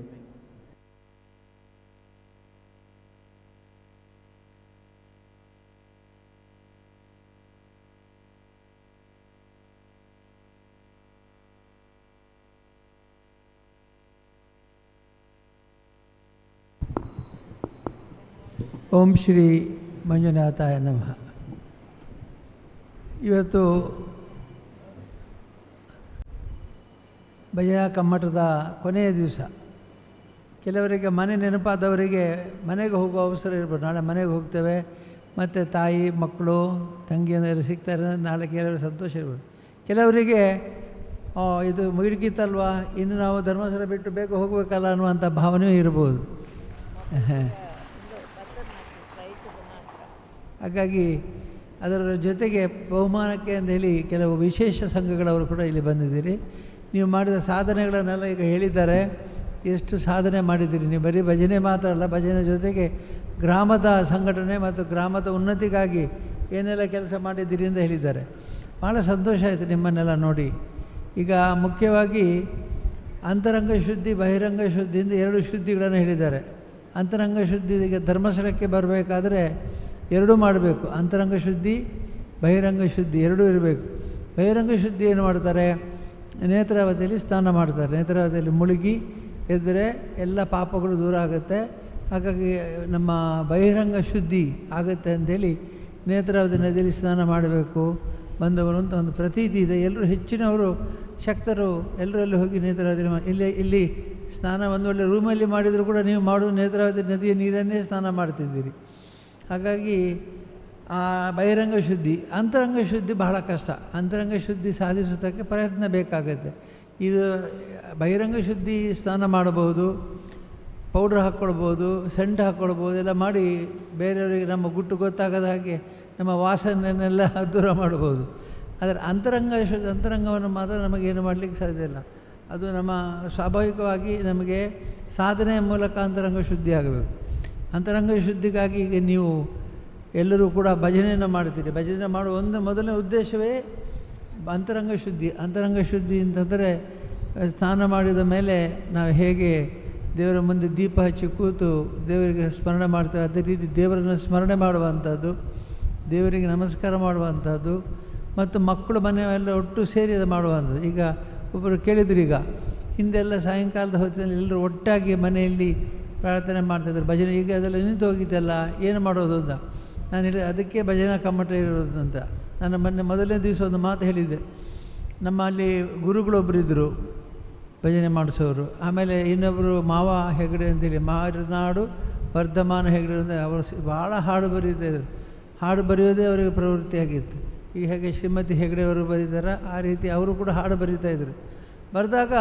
ಓಂ ಶ್ರೀ ಮಂಜುನಾಥಾಯ ನಮಃ. ಇವತ್ತು ಭಜನಾ ಕಮ್ಮಟದ ಕೊನೆಯ ದಿವಸ. ಕೆಲವರಿಗೆ ಮನೆ ನೆನಪಾದವರಿಗೆ ಮನೆಗೆ ಹೋಗುವ ಅವಸರ ಇರ್ಬೋದು. ನಾಳೆ ಮನೆಗೆ ಹೋಗ್ತೇವೆ, ಮತ್ತು ತಾಯಿ ಮಕ್ಕಳು ತಂಗಿಯಂದೆಲ್ಲ ಸಿಗ್ತಾರೆ, ನಾಳೆ ಕೆಲವರು ಸಂತೋಷ ಇರ್ಬೋದು. ಕೆಲವರಿಗೆ ಇದು ಮುಗಿಡ್ಕಿತ್ತಲ್ವಾ, ಇನ್ನು ನಾವು ಧರ್ಮಸ್ಥಳ ಬಿಟ್ಟು ಬೇಗ ಹೋಗಬೇಕಲ್ಲ ಅನ್ನುವಂಥ ಭಾವನೆಯೂ ಇರ್ಬೋದು. ಹಾಗಾಗಿ ಅದರ ಜೊತೆಗೆ ಬಹುಮಾನಕ್ಕೆ ಅಂತ ಹೇಳಿ ಕೆಲವು ವಿಶೇಷ ಸಂಘಗಳವರು ಕೂಡ ಇಲ್ಲಿ ಬಂದಿದ್ದೀರಿ. ನೀವು ಮಾಡಿದ ಸಾಧನೆಗಳನ್ನೆಲ್ಲ ಈಗ ಹೇಳಿದ್ದಾರೆ. ಎಷ್ಟು ಸಾಧನೆ ಮಾಡಿದ್ದೀರಿ ನೀವು. ಬರೀ ಭಜನೆ ಮಾತ್ರ ಅಲ್ಲ, ಭಜನೆ ಜೊತೆಗೆ ಗ್ರಾಮದ ಸಂಘಟನೆ ಮತ್ತು ಗ್ರಾಮದ ಉನ್ನತಿಗಾಗಿ ಏನೆಲ್ಲ ಕೆಲಸ ಮಾಡಿದ್ದೀರಿ ಅಂತ ಹೇಳಿದ್ದಾರೆ. ಭಾಳ ಸಂತೋಷ ಆಯಿತು ನಿಮ್ಮನ್ನೆಲ್ಲ ನೋಡಿ. ಈಗ ಮುಖ್ಯವಾಗಿ ಅಂತರಂಗ ಶುದ್ಧಿ ಬಹಿರಂಗ ಶುದ್ಧಿಯಿಂದ 2 ಶುದ್ಧಿಗಳನ್ನು ಹೇಳಿದ್ದಾರೆ. ಅಂತರಂಗ ಶುದ್ಧಿ ಈಗ ಧರ್ಮಸ್ಥಳಕ್ಕೆ ಬರಬೇಕಾದ್ರೆ 2 ಮಾಡಬೇಕು. ಅಂತರಂಗ ಶುದ್ಧಿ ಬಹಿರಂಗ ಶುದ್ಧಿ 2 ಇರಬೇಕು. ಬಹಿರಂಗ ಶುದ್ಧಿ ಏನು ಮಾಡ್ತಾರೆ? ನೇತ್ರಾವತಿಯಲ್ಲಿ ಸ್ನಾನ ಮಾಡ್ತಾರೆ. ನೇತ್ರಾವತಿಯಲ್ಲಿ ಮುಳುಗಿ ಎದ್ದರೆ ಎಲ್ಲ ಪಾಪಗಳು ದೂರ ಆಗುತ್ತೆ. ಹಾಗಾಗಿ ನಮ್ಮ ಬಹಿರಂಗ ಶುದ್ಧಿ ಆಗುತ್ತೆ ಅಂಥೇಳಿ ನೇತ್ರಾವತಿ ನದಿಯಲ್ಲಿ ಸ್ನಾನ ಮಾಡಬೇಕು ಬಂದವರು ಅಂತ ಒಂದು ಪ್ರತೀತಿ ಇದೆ. ಎಲ್ಲರೂ ಹೆಚ್ಚಿನವರು ಶಕ್ತರು ಎಲ್ಲರೂ ಹೋಗಿ ನೇತ್ರಾವತಿಯಲ್ಲಿ ಇಲ್ಲಿ ಸ್ನಾನ ಒಂದು ಒಳ್ಳೆ ರೂಮಲ್ಲಿ ಮಾಡಿದರೂ ಕೂಡ ನೀವು ಮಾಡೋದು ನೇತ್ರಾವತಿ ನದಿಯ ನೀರನ್ನೇ ಸ್ನಾನ ಮಾಡ್ತಿದ್ದೀರಿ. ಹಾಗಾಗಿ ಆ ಬಹಿರಂಗ ಶುದ್ಧಿ. ಅಂತರಂಗ ಶುದ್ಧಿ ಬಹಳ ಕಷ್ಟ. ಅಂತರಂಗ ಶುದ್ಧಿ ಸಾಧಿಸೋದಕ್ಕೆ ಪ್ರಯತ್ನ ಬೇಕಾಗುತ್ತೆ. ಇದು ಬಹಿರಂಗ ಶುದ್ಧಿ ಸ್ನಾನ ಮಾಡಬಹುದು, ಪೌಡ್ರ್ ಹಾಕ್ಕೊಳ್ಬೋದು, ಸೆಂಟ್ ಹಾಕ್ಕೊಳ್ಬೋದು, ಎಲ್ಲ ಮಾಡಿ ಬೇರೆಯವರಿಗೆ ನಮ್ಮ ಗುಟ್ಟು ಗೊತ್ತಾಗದ ಹಾಗೆ ನಮ್ಮ ವಾಸನೆಯನ್ನೆಲ್ಲ ದೂರ ಮಾಡ್ಬೋದು. ಆದರೆ ಅಂತರಂಗವನ್ನು ಮಾತ್ರ ನಮಗೇನು ಮಾಡಲಿಕ್ಕೆ ಸಾಧ್ಯ ಇಲ್ಲ. ಅದು ನಮ್ಮ ಸ್ವಾಭಾವಿಕವಾಗಿ ನಮಗೆ ಸಾಧನೆಯ ಮೂಲಕ ಅಂತರಂಗ ಶುದ್ಧಿ ಆಗಬೇಕು. ಅಂತರಂಗ ಶುದ್ಧಿಗಾಗಿ ಈಗ ನೀವು ಎಲ್ಲರೂ ಕೂಡ ಭಜನೆಯನ್ನು ಮಾಡ್ತೀರಿ. ಭಜನೆ ಮಾಡುವ ಮೊದಲನೇ ಉದ್ದೇಶವೇ ಅಂತರಂಗ ಶುದ್ಧಿ. ಅಂತರಂಗ ಶುದ್ಧಿ ಅಂತಂದರೆ ಸ್ನಾನ ಮಾಡಿದ ಮೇಲೆ ನಾವು ಹೇಗೆ ದೇವರ ಮುಂದೆ ದೀಪ ಹಚ್ಚಿ ಕೂತು ದೇವರಿಗೆ ಸ್ಮರಣೆ ಮಾಡ್ತೇವೆ, ಅದೇ ರೀತಿ ದೇವರನ್ನು ಸ್ಮರಣೆ ಮಾಡುವಂಥದ್ದು, ದೇವರಿಗೆ ನಮಸ್ಕಾರ ಮಾಡುವಂಥದ್ದು, ಮತ್ತು ಮಕ್ಕಳು ಮನೆಯೆಲ್ಲ ಒಟ್ಟು ಸೇರಿ ಅದು ಮಾಡುವಂಥದ್ದು. ಈಗ ಒಬ್ಬರು ಕೇಳಿದ್ರು, ಈಗ ಹಿಂದೆಲ್ಲ ಸಾಯಂಕಾಲದ ಹೊತ್ತಿನಲ್ಲಿ ಎಲ್ಲರೂ ಒಟ್ಟಾಗಿ ಮನೆಯಲ್ಲಿ ಪ್ರಾರ್ಥನೆ ಮಾಡ್ತಾಯಿದ್ರು, ಭಜನೆ. ಈಗ ಅದೆಲ್ಲ ನಿಂತು ಹೋಗಿದ್ದೆಲ್ಲ, ಏನು ಮಾಡೋದು ಅಂತ ನಾನು ಹೇಳಿದೆ. ಅದಕ್ಕೆ ಭಜನಾ ಕಮ್ಮಟ ಇರೋದು ಅಂತ ನಾನು ಮೊದಲನೇ ದಿವಸ ಒಂದು ಮಾತು ಹೇಳಿದ್ದೆ. ನಮ್ಮಲ್ಲಿ ಗುರುಗಳೊಬ್ಬರಿದ್ದರು ಭಜನೆ ಮಾಡಿಸೋರು. ಆಮೇಲೆ ಇನ್ನೊಬ್ಬರು ಮಾವ ಹೆಗಡೆ ಅಂತೇಳಿ, ಮಾರನಾಡು ವರ್ಧಮಾನ ಹೆಗಡೆ ಅಂತ ಅವರು ಭಾಳ ಹಾಡು ಬರೀತಾಯಿದ್ರು. ಹಾಡು ಬರೆಯೋದೇ ಅವರಿಗೆ ಪ್ರವೃತ್ತಿಯಾಗಿತ್ತು. ಈಗ ಹೇಗೆ ಶ್ರೀಮತಿ ಹೆಗಡೆ ಅವರು ಬರೀತಾರೆ ಆ ರೀತಿ ಅವರು ಕೂಡ ಹಾಡು ಬರೀತಾಯಿದ್ರು. ಬರೆದಾಗ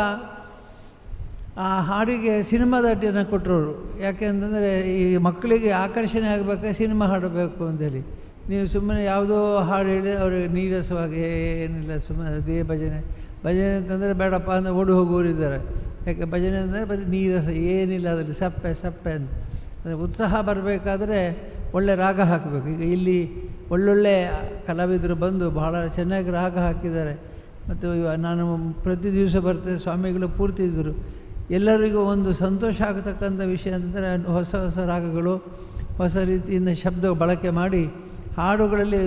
ಆ ಹಾಡಿಗೆ ಸಿನಿಮಾದ ಅಡ್ಡಿಯನ್ನು ಕೊಟ್ಟರು. ಯಾಕೆ ಅಂತಂದರೆ ಈ ಮಕ್ಕಳಿಗೆ ಆಕರ್ಷಣೆ ಆಗಬೇಕಾದ್ರೆ ಸಿನಿಮಾ ಹಾಡಬೇಕು ಅಂಥೇಳಿ. ನೀವು ಸುಮ್ಮನೆ ಯಾವುದೋ ಹಾಡು ಹೇಳಿ ಅವ್ರಿಗೆ ನೀರಸವಾಗಿ ಏನಿಲ್ಲ, ಸುಮ್ಮನೆ ಅದೇ ಭಜನೆ ಅಂತಂದರೆ ಬೇಡಪ್ಪ ಅಂದರೆ ಓಡಿ ಹೋಗೋರಿದ್ದಾರೆ. ಯಾಕೆ ಭಜನೆ ಅಂದರೆ ಬರೀ ನೀರಸ ಏನಿಲ್ಲ ಅದರಲ್ಲಿ ಸಪ್ಪೆ ಸಪ್ಪೆ ಅಂತ. ಅಂದರೆ ಉತ್ಸಾಹ ಬರಬೇಕಾದ್ರೆ ಒಳ್ಳೆ ರಾಗ ಹಾಕಬೇಕು. ಈಗ ಇಲ್ಲಿ ಒಳ್ಳೊಳ್ಳೆ ಕಲಾವಿದರು ಬಂದು ಬಹಳ ಚೆನ್ನಾಗಿ ರಾಗ ಹಾಕಿದ್ದಾರೆ. ಮತ್ತು ನಾನು ಪ್ರತಿ ದಿವಸ ಬರ್ತೇನೆ, ಸ್ವಾಮಿಗಳು ಪೂರ್ತಿ ಇದ್ದರು. ಎಲ್ಲರಿಗೂ ಒಂದು ಸಂತೋಷ ಆಗತಕ್ಕಂಥ ವಿಷಯ ಅಂತಂದರೆ ಹೊಸ ಹೊಸ ರಾಗಗಳು, ಹೊಸ ರೀತಿಯಿಂದ ಶಬ್ದ ಬಳಕೆ ಮಾಡಿ ಹಾಡುಗಳಲ್ಲಿ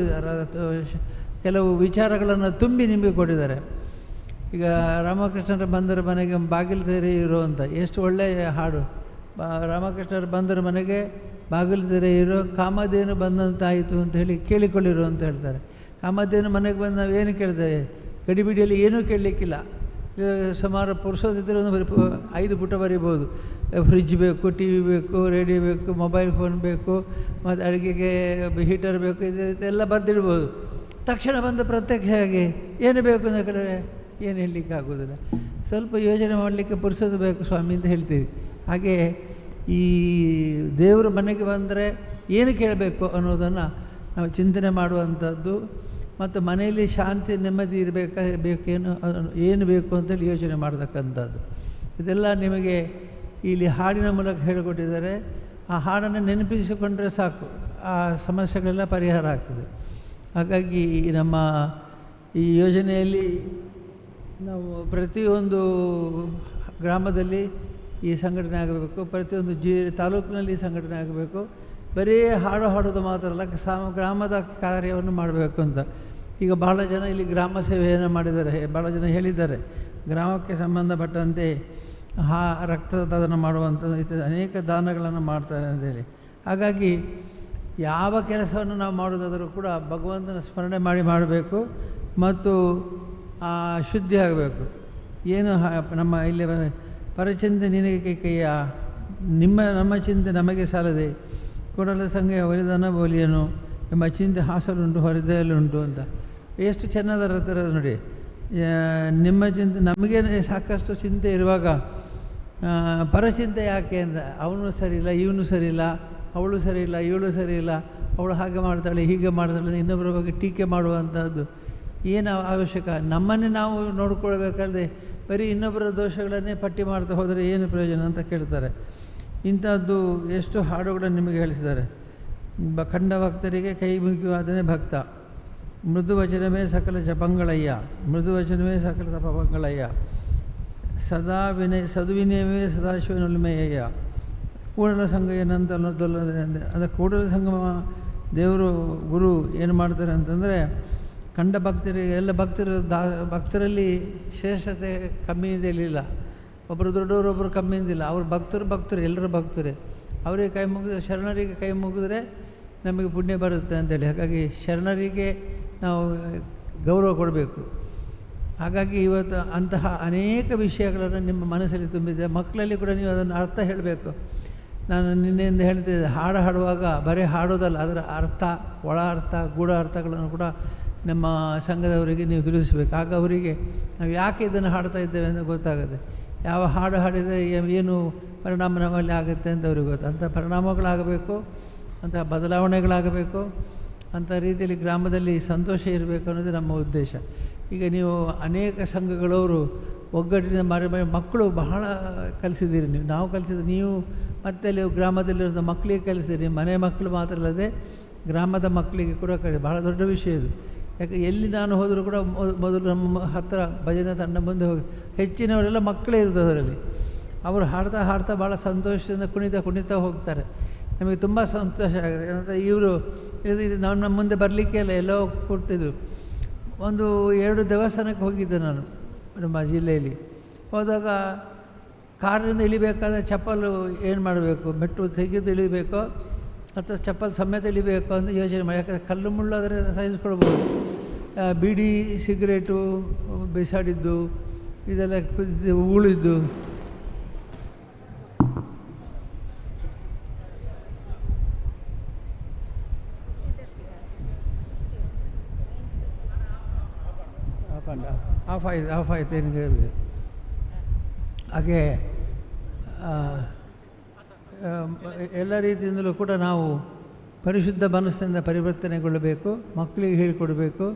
ಕೆಲವು ವಿಚಾರಗಳನ್ನು ತುಂಬಿ ನಿಮಗೆ ಕೊಟ್ಟಿದ್ದಾರೆ. ಈಗ ರಾಮಕೃಷ್ಣರ ಬಂದರ ಮನೆಗೆ ಬಾಗಿಲು ತೆರೆ ಇರೋ ಅಂತ ಎಷ್ಟು ಒಳ್ಳೆಯ ಹಾಡು. ರಾಮಕೃಷ್ಣರ ಬಂದರ ಮನೆಗೆ ಬಾಗಿಲು ತೆರೆ ಇರೋ ಕಾಮಧೇನು ಬಂದಂತಾಯಿತು ಅಂತ ಹೇಳಿ ಕೇಳಿಕೊಳ್ಳಿರೋ ಅಂತ ಹೇಳ್ತಾರೆ. ಕಾಮಧೇನು ಮನೆಗೆ ಬಂದು ನಾವು ಏನು ಕೇಳ್ತೇವೆ? ಗಡಿಬಿಡಿಯಲ್ಲಿ ಏನೂ ಕೇಳಲಿಕ್ಕಿಲ್ಲ. ಸುಮಾರು ಪುರುಷೋದಿದ್ದರೆ ಒಂದು 5 ಪುಟ ಬರಿಬೋದು. ಫ್ರಿಜ್ ಬೇಕು, ಟಿ ವಿ ಬೇಕು, ರೇಡಿಯೋ ಬೇಕು, ಮೊಬೈಲ್ ಫೋನ್ ಬೇಕು, ಮತ್ತು ಅಡುಗೆಗೆ ಹೀಟರ್ ಬೇಕು, ಇದೆಲ್ಲ ಬರೆದಿಡ್ಬೋದು. ತಕ್ಷಣ ಬಂದು ಪ್ರತ್ಯಕ್ಷವಾಗಿ ಏನು ಬೇಕು ಅಂದ ಕಡೆ ಏನು ಹೇಳಲಿಕ್ಕೆ ಆಗೋದಿಲ್ಲ. ಸ್ವಲ್ಪ ಯೋಚನೆ ಮಾಡಲಿಕ್ಕೆ ಪುರುಷೋದು ಬೇಕು ಸ್ವಾಮಿ ಅಂತ ಹೇಳ್ತೀವಿ. ಹಾಗೆ ಈ ದೇವರ ಮನೆಗೆ ಬಂದರೆ ಏನು ಕೇಳಬೇಕು ಅನ್ನೋದನ್ನು ನಾವು ಚಿಂತನೆ ಮಾಡುವಂಥದ್ದು. ಮತ್ತು ಮನೆಯಲ್ಲಿ ಶಾಂತಿ ನೆಮ್ಮದಿ ಬೇಕೇನು ಏನು ಬೇಕು ಅಂತೇಳಿ ಯೋಚನೆ ಮಾಡತಕ್ಕಂಥದ್ದು. ಇದೆಲ್ಲ ನಿಮಗೆ ಇಲ್ಲಿ ಹಾಡಿನ ಮೂಲಕ ಹೇಳಿಕೊಟ್ಟಿದ್ದಾರೆ. ಆ ಹಾಡನ್ನು ನೆನಪಿಸಿಕೊಂಡ್ರೆ ಸಾಕು, ಆ ಸಮಸ್ಯೆಗಳೆಲ್ಲ ಪರಿಹಾರ ಆಗ್ತದೆ. ಹಾಗಾಗಿ ನಮ್ಮ ಈ ಯೋಜನೆಯಲ್ಲಿ ನಾವು ಪ್ರತಿಯೊಂದು ಗ್ರಾಮದಲ್ಲಿ ಈ ಸಂಘಟನೆ ಆಗಬೇಕು, ಪ್ರತಿಯೊಂದು ತಾಲೂಕಿನಲ್ಲಿ ಸಂಘಟನೆ ಆಗಬೇಕು. ಬರೀ ಹಾಡು ಹಾಡೋದು ಮಾತ್ರ ಅಲ್ಲ, ಗ್ರಾಮದ ಕಾರ್ಯವನ್ನು ಮಾಡಬೇಕು ಅಂತ. ಈಗ ಬಹಳ ಜನ ಇಲ್ಲಿ ಗ್ರಾಮ ಸೇವೆಯನ್ನು ಮಾಡಿದ್ದಾರೆ. ಭಾಳ ಜನ ಹೇಳಿದ್ದಾರೆ ಗ್ರಾಮಕ್ಕೆ ಸಂಬಂಧಪಟ್ಟಂತೆ ರಕ್ತದಾನ ಮಾಡುವಂಥದ್ದು, ಅನೇಕ ದಾನಗಳನ್ನು ಮಾಡ್ತಾರೆ ಅಂತೇಳಿ. ಹಾಗಾಗಿ ಯಾವ ಕೆಲಸವನ್ನು ನಾವು ಮಾಡೋದಾದರೂ ಕೂಡ ಭಗವಂತನ ಸ್ಮರಣೆ ಮಾಡಿ ಮಾಡಬೇಕು ಮತ್ತು ಶುದ್ಧಿ ಆಗಬೇಕು. ಏನು ನಮ್ಮ ಇಲ್ಲಿ ಪರಚಿಂತೆ ನಿನಗೆ ಕೈಯ ನಮ್ಮ ಚಿಂತೆ ನಮಗೆ ಸಾಲದೆ ಕೂಡಲ ಸಂಘ ಒಲಿದನ ಬೋಲಿಯನು ಎಂಬ ಚಿಂತೆ ಹಾಸಲುಂಟು ಹೃದಯಲ್ಲುಂಟು ಅಂತ ಎಷ್ಟು ಚೆನ್ನಾಗಿರ್ತಾರೆ ನೋಡಿ. ನಿಮ್ಮ ಚಿಂತೆ ನಮಗೆ ಸಾಕಷ್ಟು ಚಿಂತೆ ಇರುವಾಗ ಪರಚಿಂತೆ ಯಾಕೆ ಅಂತ, ಅವನು ಸರಿಯಿಲ್ಲ, ಇವನು ಸರಿಯಿಲ್ಲ, ಅವಳು ಸರಿಯಿಲ್ಲ, ಇವಳು ಸರಿಯಿಲ್ಲ, ಅವಳು ಹಾಗೆ ಮಾಡ್ತಾಳೆ ಹೀಗೆ ಮಾಡ್ತಾಳೆ, ಇನ್ನೊಬ್ಬರ ಬಗ್ಗೆ ಟೀಕೆ ಮಾಡುವಂಥದ್ದು ಏನು ಅವಶ್ಯಕ? ನಮ್ಮನ್ನೇ ನಾವು ನೋಡ್ಕೊಳ್ಬೇಕಲ್ಲದೆ ಬರೀ ಇನ್ನೊಬ್ಬರ ದೋಷಗಳನ್ನೇ ಪಟ್ಟಿ ಮಾಡ್ತಾ ಹೋದರೆ ಏನು ಪ್ರಯೋಜನ ಅಂತ ಕೇಳ್ತಾರೆ. ಇಂಥದ್ದು ಎಷ್ಟು ಹಾಡುಗಳನ್ನು ನಿಮಗೆ ಹೇಳಿಸಿದ್ದಾರೆ. ಖಂಡ ಭಕ್ತರಿಗೆ ಕೈ ಮುಗಿಯುವಾದನೇ ಭಕ್ತ, ಮೃದುವಚನವೇ ಸಕಲ ಜಪಂಗಳಯ್ಯ, ಮೃದುವಚನವೇ ಸಕಲ ತಪಂಗಳಯ್ಯ, ಸದುವಿನಯವೇ ಸದಾಶಿವನೊಲ್ಮೆಯ್ಯ, ಕೂಡಲ ಸಂಘ ಏನಂತ ಅಂದರೆ ಕೂಡಲ ಸಂಗಮ ದೇವರು ಗುರು ಏನು ಮಾಡ್ತಾರೆ ಅಂತಂದರೆ ಕಂಡ ಭಕ್ತರಿಗೆ ಎಲ್ಲ ಭಕ್ತರಲ್ಲಿ ಶ್ರೇಷ್ಠತೆ ಕಮ್ಮಿ ಇರಲಿಲ್ಲ. ಒಬ್ಬರು ದೊಡ್ಡವರು ಒಬ್ಬರು ಕಮ್ಮಿ ಇದ್ದಿಲ್ಲ. ಅವರು ಭಕ್ತರು ಎಲ್ಲರೂ ಭಕ್ತರೇ. ಅವರಿಗೆ ಕೈ ಮುಗಿದ ಶರಣರಿಗೆ ಕೈ ಮುಗಿದ್ರೆ ನಮಗೆ ಪುಣ್ಯ ಬರುತ್ತೆ ಅಂತೇಳಿ. ಹಾಗಾಗಿ ಶರಣರಿಗೆ ನಾವು ಗೌರವ ಕೊಡಬೇಕು. ಹಾಗಾಗಿ ಇವತ್ತು ಅಂತಹ ಅನೇಕ ವಿಷಯಗಳನ್ನು ನಿಮ್ಮ ಮನಸ್ಸಲ್ಲಿ ತುಂಬಿದೆ. ಮಕ್ಕಳಲ್ಲಿ ಕೂಡ ನೀವು ಅದನ್ನು ಅರ್ಥ ಹೇಳಬೇಕು. ನಾನು ನಿನ್ನೆಯಿಂದ ಹೇಳ್ತಿದ್ದೆ, ಹಾಡು ಹಾಡುವಾಗ ಬರೀ ಹಾಡೋದಲ್ಲ, ಅದರ ಅರ್ಥ, ಒಳ ಅರ್ಥ, ಗೂಢ ಅರ್ಥಗಳನ್ನು ಕೂಡ ನಮ್ಮ ಸಂಘದವರಿಗೆ ನೀವು ತಿಳಿಸಬೇಕು. ಆಗ ಅವರಿಗೆ ನಾವು ಯಾಕೆ ಇದನ್ನು ಹಾಡ್ತಾ ಇದ್ದೇವೆ ಅಂತ ಗೊತ್ತಾಗುತ್ತೆ. ಯಾವ ಹಾಡು ಹಾಡಿದರೆ ಏನು ಪರಿಣಾಮ ನಮ್ಮಲ್ಲಿ ಆಗುತ್ತೆ ಅಂತ ಅವ್ರಿಗೆ ಗೊತ್ತು. ಅಂಥ ಪರಿಣಾಮಗಳಾಗಬೇಕು, ಅಂಥ ಬದಲಾವಣೆಗಳಾಗಬೇಕು, ಅಂಥ ರೀತಿಯಲ್ಲಿ ಗ್ರಾಮದಲ್ಲಿ ಸಂತೋಷ ಇರಬೇಕು ಅನ್ನೋದು ನಮ್ಮ ಉದ್ದೇಶ. ಈಗ ನೀವು ಅನೇಕ ಸಂಘಗಳವರು ಒಗ್ಗಟ್ಟಿನ ಮಕ್ಕಳು ಬಹಳ ಕಲಿಸಿದ್ದೀರಿ ನೀವು. ನಾವು ಕಲಿಸಿದ ನೀವು ಮತ್ತೆ ಅಲ್ಲಿ ಗ್ರಾಮದಲ್ಲಿರೋ ಮಕ್ಕಳಿಗೆ ಕಲಿಸಿದ್ದೀರಿ. ಮನೆ ಮಕ್ಕಳು ಮಾತ್ರ ಅಲ್ಲದೆ ಗ್ರಾಮದ ಮಕ್ಕಳಿಗೆ ಕೂಡ ಬಹಳ ದೊಡ್ಡ ವಿಷಯ ಇದು. ಯಾಕೆ ಎಲ್ಲಿ ನಾನು ಹೋದರೂ ಕೂಡ ಮೊದಲು ನಮ್ಮ ಹತ್ತಿರ ಭಜನೆ ತಂಡ ಮುಂದೆ ಹೋಗಿ ಹೆಚ್ಚಿನವರೆಲ್ಲ ಮಕ್ಕಳೇ ಇರೋದು ಅದರಲ್ಲಿ. ಅವರು ಹಾಡ್ತಾ ಭಾಳ ಸಂತೋಷದಿಂದ ಕುಣಿತಾ ಹೋಗ್ತಾರೆ. ನಮಗೆ ತುಂಬ ಸಂತೋಷ ಆಗುತ್ತೆ. ಏನಂದರೆ ಇವರು ನಮ್ಮ ಮುಂದೆ ಬರಲಿಕ್ಕೆ ಎಲ್ಲ ಎಲ್ಲೋ ಕೊಡ್ತಿದ್ರು. ಒಂದು 2 ದೇವಸ್ಥಾನಕ್ಕೆ ಹೋಗಿದ್ದೆ ನಾನು ನಮ್ಮ ಜಿಲ್ಲೆಯಲ್ಲಿ. ಹೋದಾಗ ಕಾರಿನಿಂದ ಇಳಿಬೇಕಾದ್ರೆ ಚಪ್ಪಲು ಏನು ಮಾಡಬೇಕು, ಮೆಟ್ಟು ತೆಗೆದು ಇಳಿಬೇಕೋ ಅಥವಾ ಚಪ್ಪಲ್ ಸಮೇತ ಇಳಿಬೇಕು ಅಂತ ಯೋಚನೆ ಮಾಡಿ. ಯಾಕಂದರೆ ಕಲ್ಲು ಮುಳ್ಳಾದರೆ ಸಹಿಸ್ಕೊಳ್ಬೋದು. ಬೀಡಿ ಸಿಗರೇಟು ಬಿಸಾಡಿದ್ದು ಇದೆಲ್ಲ ಉಳಿದ್ದು ಆಫ್ ಆಯಿತು ಏನಿಗೆ. ಹಾಗೆ ಎಲ್ಲ ರೀತಿಯಿಂದಲೂ ಕೂಡ ನಾವು ಪರಿಶುದ್ಧ ಮನಸ್ಸಿನಿಂದ ಪರಿವರ್ತನೆಗೊಳ್ಳಬೇಕು, ಮಕ್ಕಳಿಗೆ ಹೇಳಿಕೊಡಬೇಕು.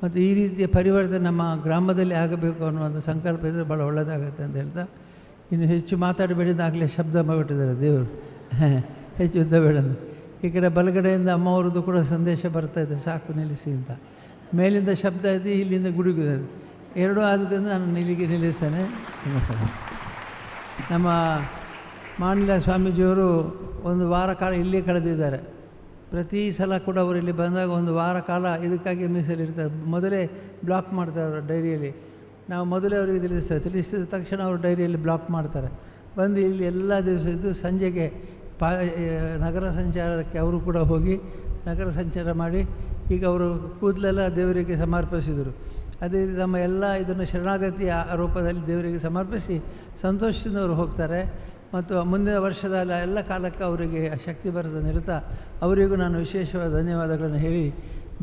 ಮತ್ತು ಈ ರೀತಿಯ ಪರಿವರ್ತನೆ ನಮ್ಮ ಗ್ರಾಮದಲ್ಲಿ ಆಗಬೇಕು ಅನ್ನುವಂಥ ಸಂಕಲ್ಪ ಇದ್ದರೆ ಭಾಳ ಒಳ್ಳೆಯದಾಗುತ್ತೆ ಅಂತ ಹೇಳ್ತಾ ಇನ್ನು ಹೆಚ್ಚು ಮಾತಾಡಬೇಡಿ ಆಗಲೇ ಶಬ್ದ ಮಾಡಿಬಿಟ್ಟಿದ್ದಾರೆ ದೇವರು. ಹೆಚ್ಚು ಉದ್ದ ಬೇಡ. ಈ ಕಡೆ ಬಲಗಡೆಯಿಂದ ಅಮ್ಮವ್ರದ್ದು ಕೂಡ ಸಂದೇಶ ಬರ್ತಾ ಇದೆ, ಸಾಕು ನಿಲ್ಲಿಸಿ ಅಂತ. ಮೇಲಿಂದ ಶಬ್ದ ಇದೆ, ಇಲ್ಲಿಂದ ಗುಡುಗಿದೆ. ಎರಡೂ ಆದ್ದರಿಂದ ನಾನು ಇಲ್ಲಿಗೆ ನಿಲ್ಲಿಸ್ತೇನೆ. ನಮ್ಮ ಮಾಣಿಲ ಸ್ವಾಮೀಜಿಯವರು ಒಂದು ವಾರ ಕಾಲ ಇಲ್ಲೇ ಕಳೆದಿದ್ದಾರೆ. ಪ್ರತಿ ಸಲ ಕೂಡ ಅವರು ಇಲ್ಲಿ ಬಂದಾಗ ಒಂದು ವಾರ ಕಾಲ ಇದಕ್ಕಾಗಿ ಮೀಸಲಿರ್ತಾರೆ. ಮೊದಲೇ ಬ್ಲಾಕ್ ಮಾಡ್ತಾರೆ ಡೈರಿಯಲ್ಲಿ. ನಾವು ಮೊದಲೇ ಅವರಿಗೆ ತಿಳಿಸಿದ ತಕ್ಷಣ ಅವರು ಡೈರಿಯಲ್ಲಿ ಬ್ಲಾಕ್ ಮಾಡ್ತಾರೆ. ಬಂದು ಇಲ್ಲಿ ಎಲ್ಲ ದಿವಸ ಇದ್ದು ಸಂಜೆಗೆ ನಗರ ಸಂಚಾರಕ್ಕೆ ಅವರು ಕೂಡ ಹೋಗಿ ನಗರ ಸಂಚಾರ ಮಾಡಿ ಈಗ ಅವರು ಕೂದಲೆಲ್ಲ ದೇವರಿಗೆ ಸಮರ್ಪಿಸಿದರು. ಅದೇ ರೀತಿ ನಮ್ಮ ಎಲ್ಲ ಇದನ್ನು ಶರಣಾಗತಿಯ ರೂಪದಲ್ಲಿ ದೇವರಿಗೆ ಸಮರ್ಪಿಸಿ ಸಂತೋಷದಿಂದ ಅವರು ಹೋಗ್ತಾರೆ. ಮತ್ತು ಮುಂದಿನ ವರ್ಷದ ಎಲ್ಲ ಕಾಲಕ್ಕೆ ಅವರಿಗೆ ಶಕ್ತಿ ಬರ್ತದೆ ನಿಲ್ತಾ ಅವರಿಗೂ ನಾನು ವಿಶೇಷವಾದ ಧನ್ಯವಾದಗಳನ್ನು ಹೇಳಿ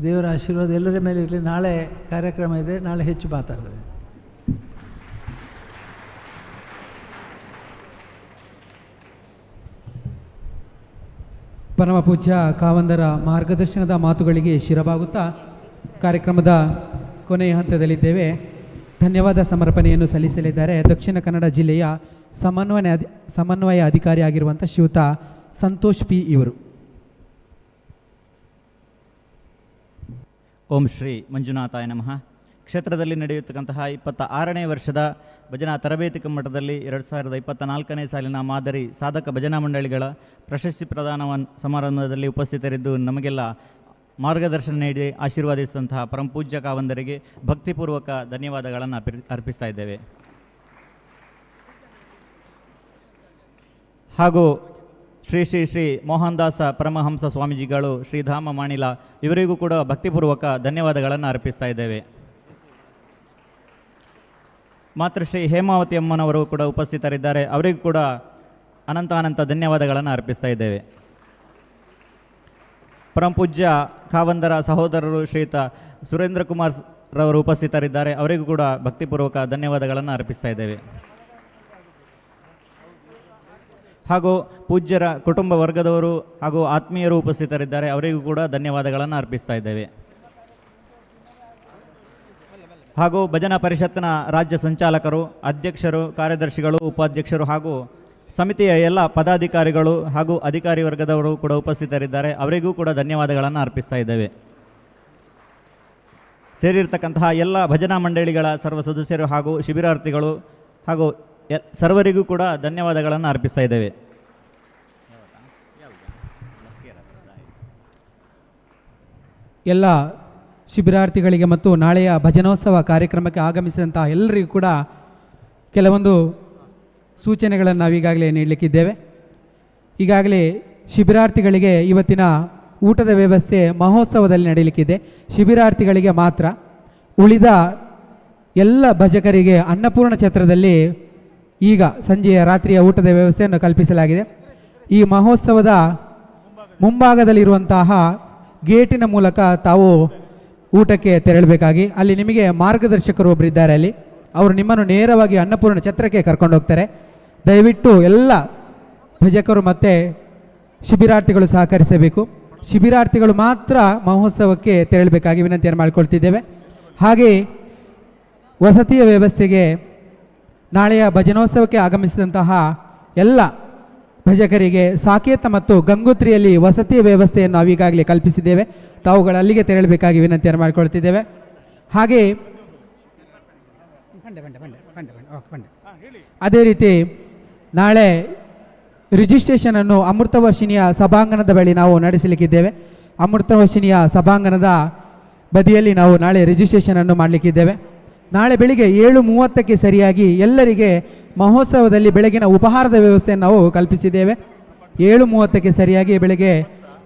ದೇವರ ಆಶೀರ್ವಾದ ಎಲ್ಲರ ಮೇಲೆ ಇರಲಿ. ನಾಳೆ ಕಾರ್ಯಕ್ರಮ ಇದೆ, ನಾಳೆ ಹೆಚ್ಚು ಮಾತಾಡ್ತದೆ. ಪರಮ ಪೂಜ್ಯ ಕಾವಂದರ ಮಾರ್ಗದರ್ಶನದ ಮಾತುಗಳಿಗೆ ಶಿರಬಾಗುತ್ತಾ ಕಾರ್ಯಕ್ರಮದ ಕೊನೆಯ ಹಂತದಲ್ಲಿದ್ದೇವೆ. ಧನ್ಯವಾದ ಸಮರ್ಪಣೆಯನ್ನು ಸಲ್ಲಿಸಲಿದ್ದಾರೆ ದಕ್ಷಿಣ ಕನ್ನಡ ಜಿಲ್ಲೆಯ ಸಮನ್ವಯ ಅಧಿಕಾರಿ ಆಗಿರುವಂಥ ಶ್ರೀಯುತ ಸಂತೋಷ್ ಪಿ ಇವರು. ಓಂ ಶ್ರೀ ಮಂಜುನಾಥಾಯ ನಮಃ. ಕ್ಷೇತ್ರದಲ್ಲಿ ನಡೆಯುತ್ತಕ್ಕಂತಹ 26ನೇ ವರ್ಷದ ಭಜನಾ ತರಬೇತಿ ಕಮ್ಮಟದಲ್ಲಿ 2024ನೇ ಸಾಲಿನ ಮಾದರಿ ಸಾಧಕ ಭಜನಾ ಮಂಡಳಿಗಳ ಪ್ರಶಸ್ತಿ ಪ್ರದಾನ ಸಮಾರಂಭದಲ್ಲಿ ಉಪಸ್ಥಿತರಿದ್ದು ನಮಗೆಲ್ಲ ಮಾರ್ಗದರ್ಶನ ನೀಡಿ ಆಶೀರ್ವಾದಿಸಿದಂತಹ ಪರಮಪೂಜ್ಯ ಕಾವಂದರಿಗೆ ಭಕ್ತಿಪೂರ್ವಕ ಧನ್ಯವಾದಗಳನ್ನು ಅರ್ಪಿಸ್ತಾ ಇದ್ದೇವೆ. ಹಾಗೂ ಶ್ರೀ ಶ್ರೀ ಶ್ರೀ ಮೋಹನ್ ದಾಸ ಪರಮಹಂಸ ಸ್ವಾಮೀಜಿಗಳು ಶ್ರೀಧಾಮ ಮಾಣಿಲ ಇವರಿಗೂ ಕೂಡ ಭಕ್ತಿಪೂರ್ವಕ ಧನ್ಯವಾದಗಳನ್ನು ಅರ್ಪಿಸ್ತಾ ಇದ್ದೇವೆ. ಮಾತೃಶ್ರೀ ಹೇಮಾವತಿ ಅಮ್ಮನವರು ಕೂಡ ಉಪಸ್ಥಿತರಿದ್ದಾರೆ, ಅವರಿಗೂ ಕೂಡ ಅನಂತ ಧನ್ಯವಾದಗಳನ್ನು ಅರ್ಪಿಸ್ತಾ ಇದ್ದೇವೆ. ಪರಮಪೂಜ್ಯ ಕಾವಂದರ ಸಹೋದರರು ಶ್ರೀಯುತ ಸುರೇಂದ್ರ ಕುಮಾರ್ ರವರು ಉಪಸ್ಥಿತರಿದ್ದಾರೆ, ಅವರಿಗೂ ಕೂಡ ಭಕ್ತಿಪೂರ್ವಕ ಧನ್ಯವಾದಗಳನ್ನು ಅರ್ಪಿಸ್ತಾ ಇದ್ದೇವೆ. ಹಾಗೂ ಪೂಜ್ಯರ ಕುಟುಂಬ ವರ್ಗದವರು ಹಾಗೂ ಆತ್ಮೀಯರು ಉಪಸ್ಥಿತರಿದ್ದಾರೆ, ಅವರಿಗೂ ಕೂಡ ಧನ್ಯವಾದಗಳನ್ನು ಅರ್ಪಿಸ್ತಾ ಇದ್ದೇವೆ. ಹಾಗೂ ಭಜನಾ ಪರಿಷತ್ತಿನ ರಾಜ್ಯ ಸಂಚಾಲಕರು, ಅಧ್ಯಕ್ಷರು, ಕಾರ್ಯದರ್ಶಿಗಳು, ಉಪಾಧ್ಯಕ್ಷರು ಹಾಗೂ ಸಮಿತಿಯ ಎಲ್ಲ ಪದಾಧಿಕಾರಿಗಳು ಹಾಗೂ ಅಧಿಕಾರಿ ವರ್ಗದವರು ಕೂಡ ಉಪಸ್ಥಿತರಿದ್ದಾರೆ, ಅವರಿಗೂ ಕೂಡ ಧನ್ಯವಾದಗಳನ್ನು ಅರ್ಪಿಸ್ತಾ ಇದ್ದೇವೆ. ಸೇರಿರ್ತಕ್ಕಂತಹ ಎಲ್ಲ ಭಜನಾ ಮಂಡಳಿಗಳ ಸರ್ವ ಸದಸ್ಯರು ಹಾಗೂ ಶಿಬಿರಾರ್ಥಿಗಳು ಹಾಗೂ ಸರ್ವರಿಗೂ ಕೂಡ ಧನ್ಯವಾದಗಳನ್ನು ಅರ್ಪಿಸ್ತಾ ಇದ್ದೇವೆ. ಎಲ್ಲ ಶಿಬಿರಾರ್ಥಿಗಳಿಗೆ ಮತ್ತು ನಾಳೆಯ ಭಜನೋತ್ಸವ ಕಾರ್ಯಕ್ರಮಕ್ಕೆ ಆಗಮಿಸಿದಂತಹ ಎಲ್ಲರಿಗೂ ಕೂಡ ಕೆಲವೊಂದು ಸೂಚನೆಗಳನ್ನು ನಾವೀಗಾಗಲೇ ನೀಡಲಿಕ್ಕಿದ್ದೇವೆ. ಈಗಾಗಲೇ ಶಿಬಿರಾರ್ಥಿಗಳಿಗೆ ಇವತ್ತಿನ ಊಟದ ವ್ಯವಸ್ಥೆ ಮಹೋತ್ಸವದಲ್ಲಿ ನಡೆಯಲಿಕ್ಕಿದೆ. ಶಿಬಿರಾರ್ಥಿಗಳಿಗೆ ಮಾತ್ರ. ಉಳಿದ ಎಲ್ಲ ಭಜಕರಿಗೆ ಅನ್ನಪೂರ್ಣ ಛತ್ರದಲ್ಲಿ ಈಗ ಸಂಜೆಯ ರಾತ್ರಿಯ ಊಟದ ವ್ಯವಸ್ಥೆಯನ್ನು ಕಲ್ಪಿಸಲಾಗಿದೆ. ಈ ಮಹೋತ್ಸವದ ಮುಂಭಾಗದಲ್ಲಿರುವಂತಹ ಗೇಟಿನ ಮೂಲಕ ತಾವು ಊಟಕ್ಕೆ ತೆರಳಬೇಕಾಗಿ, ಅಲ್ಲಿ ನಿಮಗೆ ಮಾರ್ಗದರ್ಶಕರು ಒಬ್ಬರಿದ್ದಾರೆ, ಅಲ್ಲಿ ಅವರು ನಿಮ್ಮನ್ನು ನೇರವಾಗಿ ಅನ್ನಪೂರ್ಣ ಛತ್ರಕ್ಕೆ ಕರ್ಕೊಂಡು ಹೋಗ್ತಾರೆ. ದಯವಿಟ್ಟು ಎಲ್ಲ ಭಜಕರು ಮತ್ತು ಶಿಬಿರಾರ್ಥಿಗಳು ಸಹಕರಿಸಬೇಕು. ಶಿಬಿರಾರ್ಥಿಗಳು ಮಾತ್ರ ಮಹೋತ್ಸವಕ್ಕೆ ತೆರಳಬೇಕಾಗಿ ವಿನಂತಿಯನ್ನು ಮಾಡಿಕೊಳ್ತಿದ್ದೇವೆ. ಹಾಗೆ ವಸತಿಯ ವ್ಯವಸ್ಥೆಗೆ ನಾಳೆಯ ಭಜನೋತ್ಸವಕ್ಕೆ ಆಗಮಿಸಿದಂತಹ ಎಲ್ಲ ಭಜಕರಿಗೆ ಸಾಕೇತ ಮತ್ತು ಗಂಗೋತ್ರಿಯಲ್ಲಿ ವಸತಿಯ ವ್ಯವಸ್ಥೆಯನ್ನು ನಾವೀಗಾಗಲೇ ಕಲ್ಪಿಸಿದ್ದೇವೆ. ತಾವುಗಳು ಅಲ್ಲಿಗೆ ತೆರಳಬೇಕಾಗಿ ವಿನಂತಿಯನ್ನು ಮಾಡಿಕೊಳ್ತಿದ್ದೇವೆ. ಹಾಗೆ ಅದೇ ರೀತಿ ನಾಳೆ ರಿಜಿಸ್ಟ್ರೇಷನನ್ನು ಅಮೃತವರ್ಷಿಣಿಯ ಸಭಾಂಗಣದ ಬಳಿ ನಾವು ನಡೆಸಲಿಕ್ಕಿದ್ದೇವೆ. ಅಮೃತವರ್ಷಿಣಿಯ ಸಭಾಂಗಣದ ಬದಿಯಲ್ಲಿ ನಾವು ನಾಳೆ ರಿಜಿಸ್ಟ್ರೇಷನನ್ನು ಮಾಡಲಿಕ್ಕಿದ್ದೇವೆ. ನಾಳೆ ಬೆಳಿಗ್ಗೆ 7:30ಕ್ಕೆ ಸರಿಯಾಗಿ ಎಲ್ಲರಿಗೆ ಮಹೋತ್ಸವದಲ್ಲಿ ಬೆಳಗಿನ ಉಪಹಾರದ ವ್ಯವಸ್ಥೆಯನ್ನು ನಾವು ಕಲ್ಪಿಸಿದ್ದೇವೆ. 7:30ಕ್ಕೆ ಸರಿಯಾಗಿ ಬೆಳಗ್ಗೆ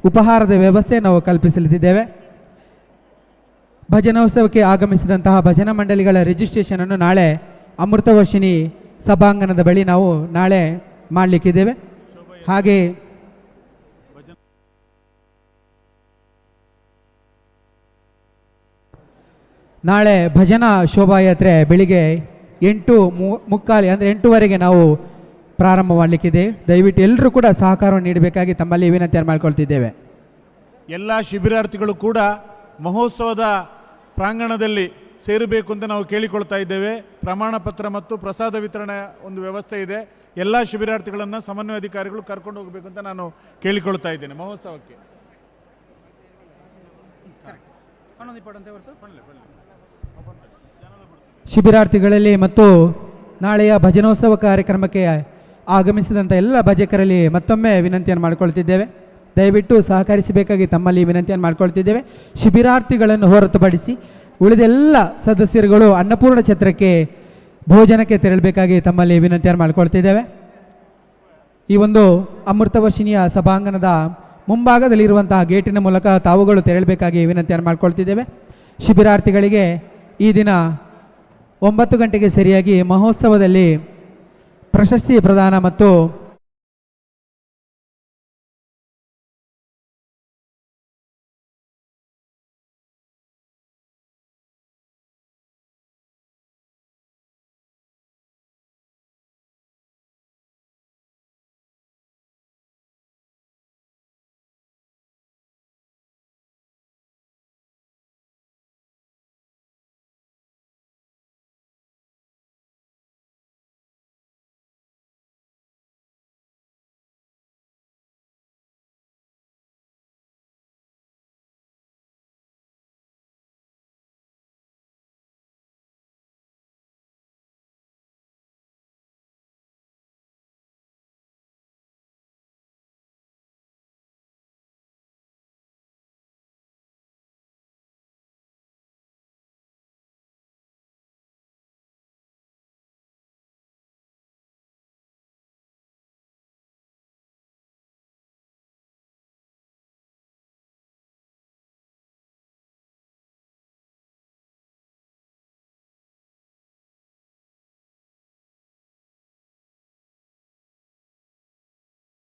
ಉಪಹಾರದ ವ್ಯವಸ್ಥೆ ನಾವು ಕಲ್ಪಿಸಲಿದ್ದೇವೆ. ಭಜನೋತ್ಸವಕ್ಕೆ ಆಗಮಿಸಿದಂತಹ ಭಜನಾ ಮಂಡಳಿಗಳ ರಿಜಿಸ್ಟ್ರೇಷನನ್ನು ನಾಳೆ ಅಮೃತವರ್ಷಿಣಿ ಸಭಾಂಗಣದ ಬಳಿ ನಾವು ನಾಳೆ ಮಾಡಲಿಕ್ಕಿದ್ದೇವೆ. ಹಾಗೆ ನಾಳೆ ಭಜನಾ ಶೋಭಾಯಾತ್ರೆ ಬೆಳಿಗ್ಗೆ 8:45 ಅಂದರೆ 8:00ವರೆಗೆ ನಾವು ಪ್ರಾರಂಭ ಮಾಡಲಿಕ್ಕಿದೆ. ದಯವಿಟ್ಟು ಎಲ್ಲರೂ ಕೂಡ ಸಹಕಾರವನ್ನು ನೀಡಬೇಕಾಗಿ ತಮ್ಮಲ್ಲಿ ವಿನಂತಿಯನ್ನು ಮಾಡಿಕೊಳ್ತಿದ್ದೇವೆ. ಎಲ್ಲ ಶಿಬಿರಾರ್ಥಿಗಳು ಕೂಡ ಮಹೋತ್ಸವದ ಪ್ರಾಂಗಣದಲ್ಲಿ ಸೇರಬೇಕು ಅಂತ ನಾವು ಕೇಳಿಕೊಳ್ತಾ ಇದ್ದೇವೆ. ಪ್ರಮಾಣ ಪತ್ರ ಮತ್ತು ಪ್ರಸಾದ ವಿತರಣೆ ಒಂದು ವ್ಯವಸ್ಥೆ ಇದೆ. ಎಲ್ಲ ಶಿಬಿರಾರ್ಥಿಗಳನ್ನು ಸಮನ್ವಯ ಅಧಿಕಾರಿಗಳು ಕರ್ಕೊಂಡು ಹೋಗಬೇಕು ಅಂತ ನಾನು ಕೇಳಿಕೊಳ್ತಾ ಇದ್ದೇನೆ ಮಹೋತ್ಸವಕ್ಕೆ. ಶಿಬಿರಾರ್ಥಿಗಳಲ್ಲಿ ಮತ್ತು ನಾಳೆಯ ಭಜನೋತ್ಸವ ಕಾರ್ಯಕ್ರಮಕ್ಕೆ ಆಗಮಿಸಿದಂಥ ಎಲ್ಲ ಭಜಕರಲ್ಲಿ ಮತ್ತೊಮ್ಮೆ ವಿನಂತಿಯನ್ನು ಮಾಡಿಕೊಳ್ತಿದ್ದೇವೆ. ದಯವಿಟ್ಟು ಸಹಕರಿಸಬೇಕಾಗಿ ತಮ್ಮಲ್ಲಿ ವಿನಂತಿಯನ್ನು ಮಾಡಿಕೊಳ್ತಿದ್ದೇವೆ. ಶಿಬಿರಾರ್ಥಿಗಳನ್ನು ಹೊರತುಪಡಿಸಿ ಉಳಿದೆಲ್ಲ ಸದಸ್ಯರುಗಳು ಅನ್ನಪೂರ್ಣ ಛತ್ರಕ್ಕೆ ಭೋಜನಕ್ಕೆ ತೆರಳಬೇಕಾಗಿ ತಮ್ಮಲ್ಲಿ ವಿನಂತಿಯನ್ನು ಮಾಡಿಕೊಳ್ತಿದ್ದೇವೆ. ಈ ಒಂದು ಅಮೃತವರ್ಷಿಣಿಯ ಸಭಾಂಗಣದ ಮುಂಭಾಗದಲ್ಲಿರುವಂತಹ ಗೇಟಿನ ಮೂಲಕ ತಾವುಗಳು ತೆರಳಬೇಕಾಗಿ ವಿನಂತಿಯನ್ನು ಮಾಡಿಕೊಳ್ತಿದ್ದೇವೆ. ಶಿಬಿರಾರ್ಥಿಗಳಿಗೆ ಈ ದಿನ 9 ಗಂಟೆಗೆ ಸರಿಯಾಗಿ ಮಹೋತ್ಸವದಲ್ಲಿ ಪ್ರಶಸ್ತಿ ಪ್ರದಾನ ಮತ್ತು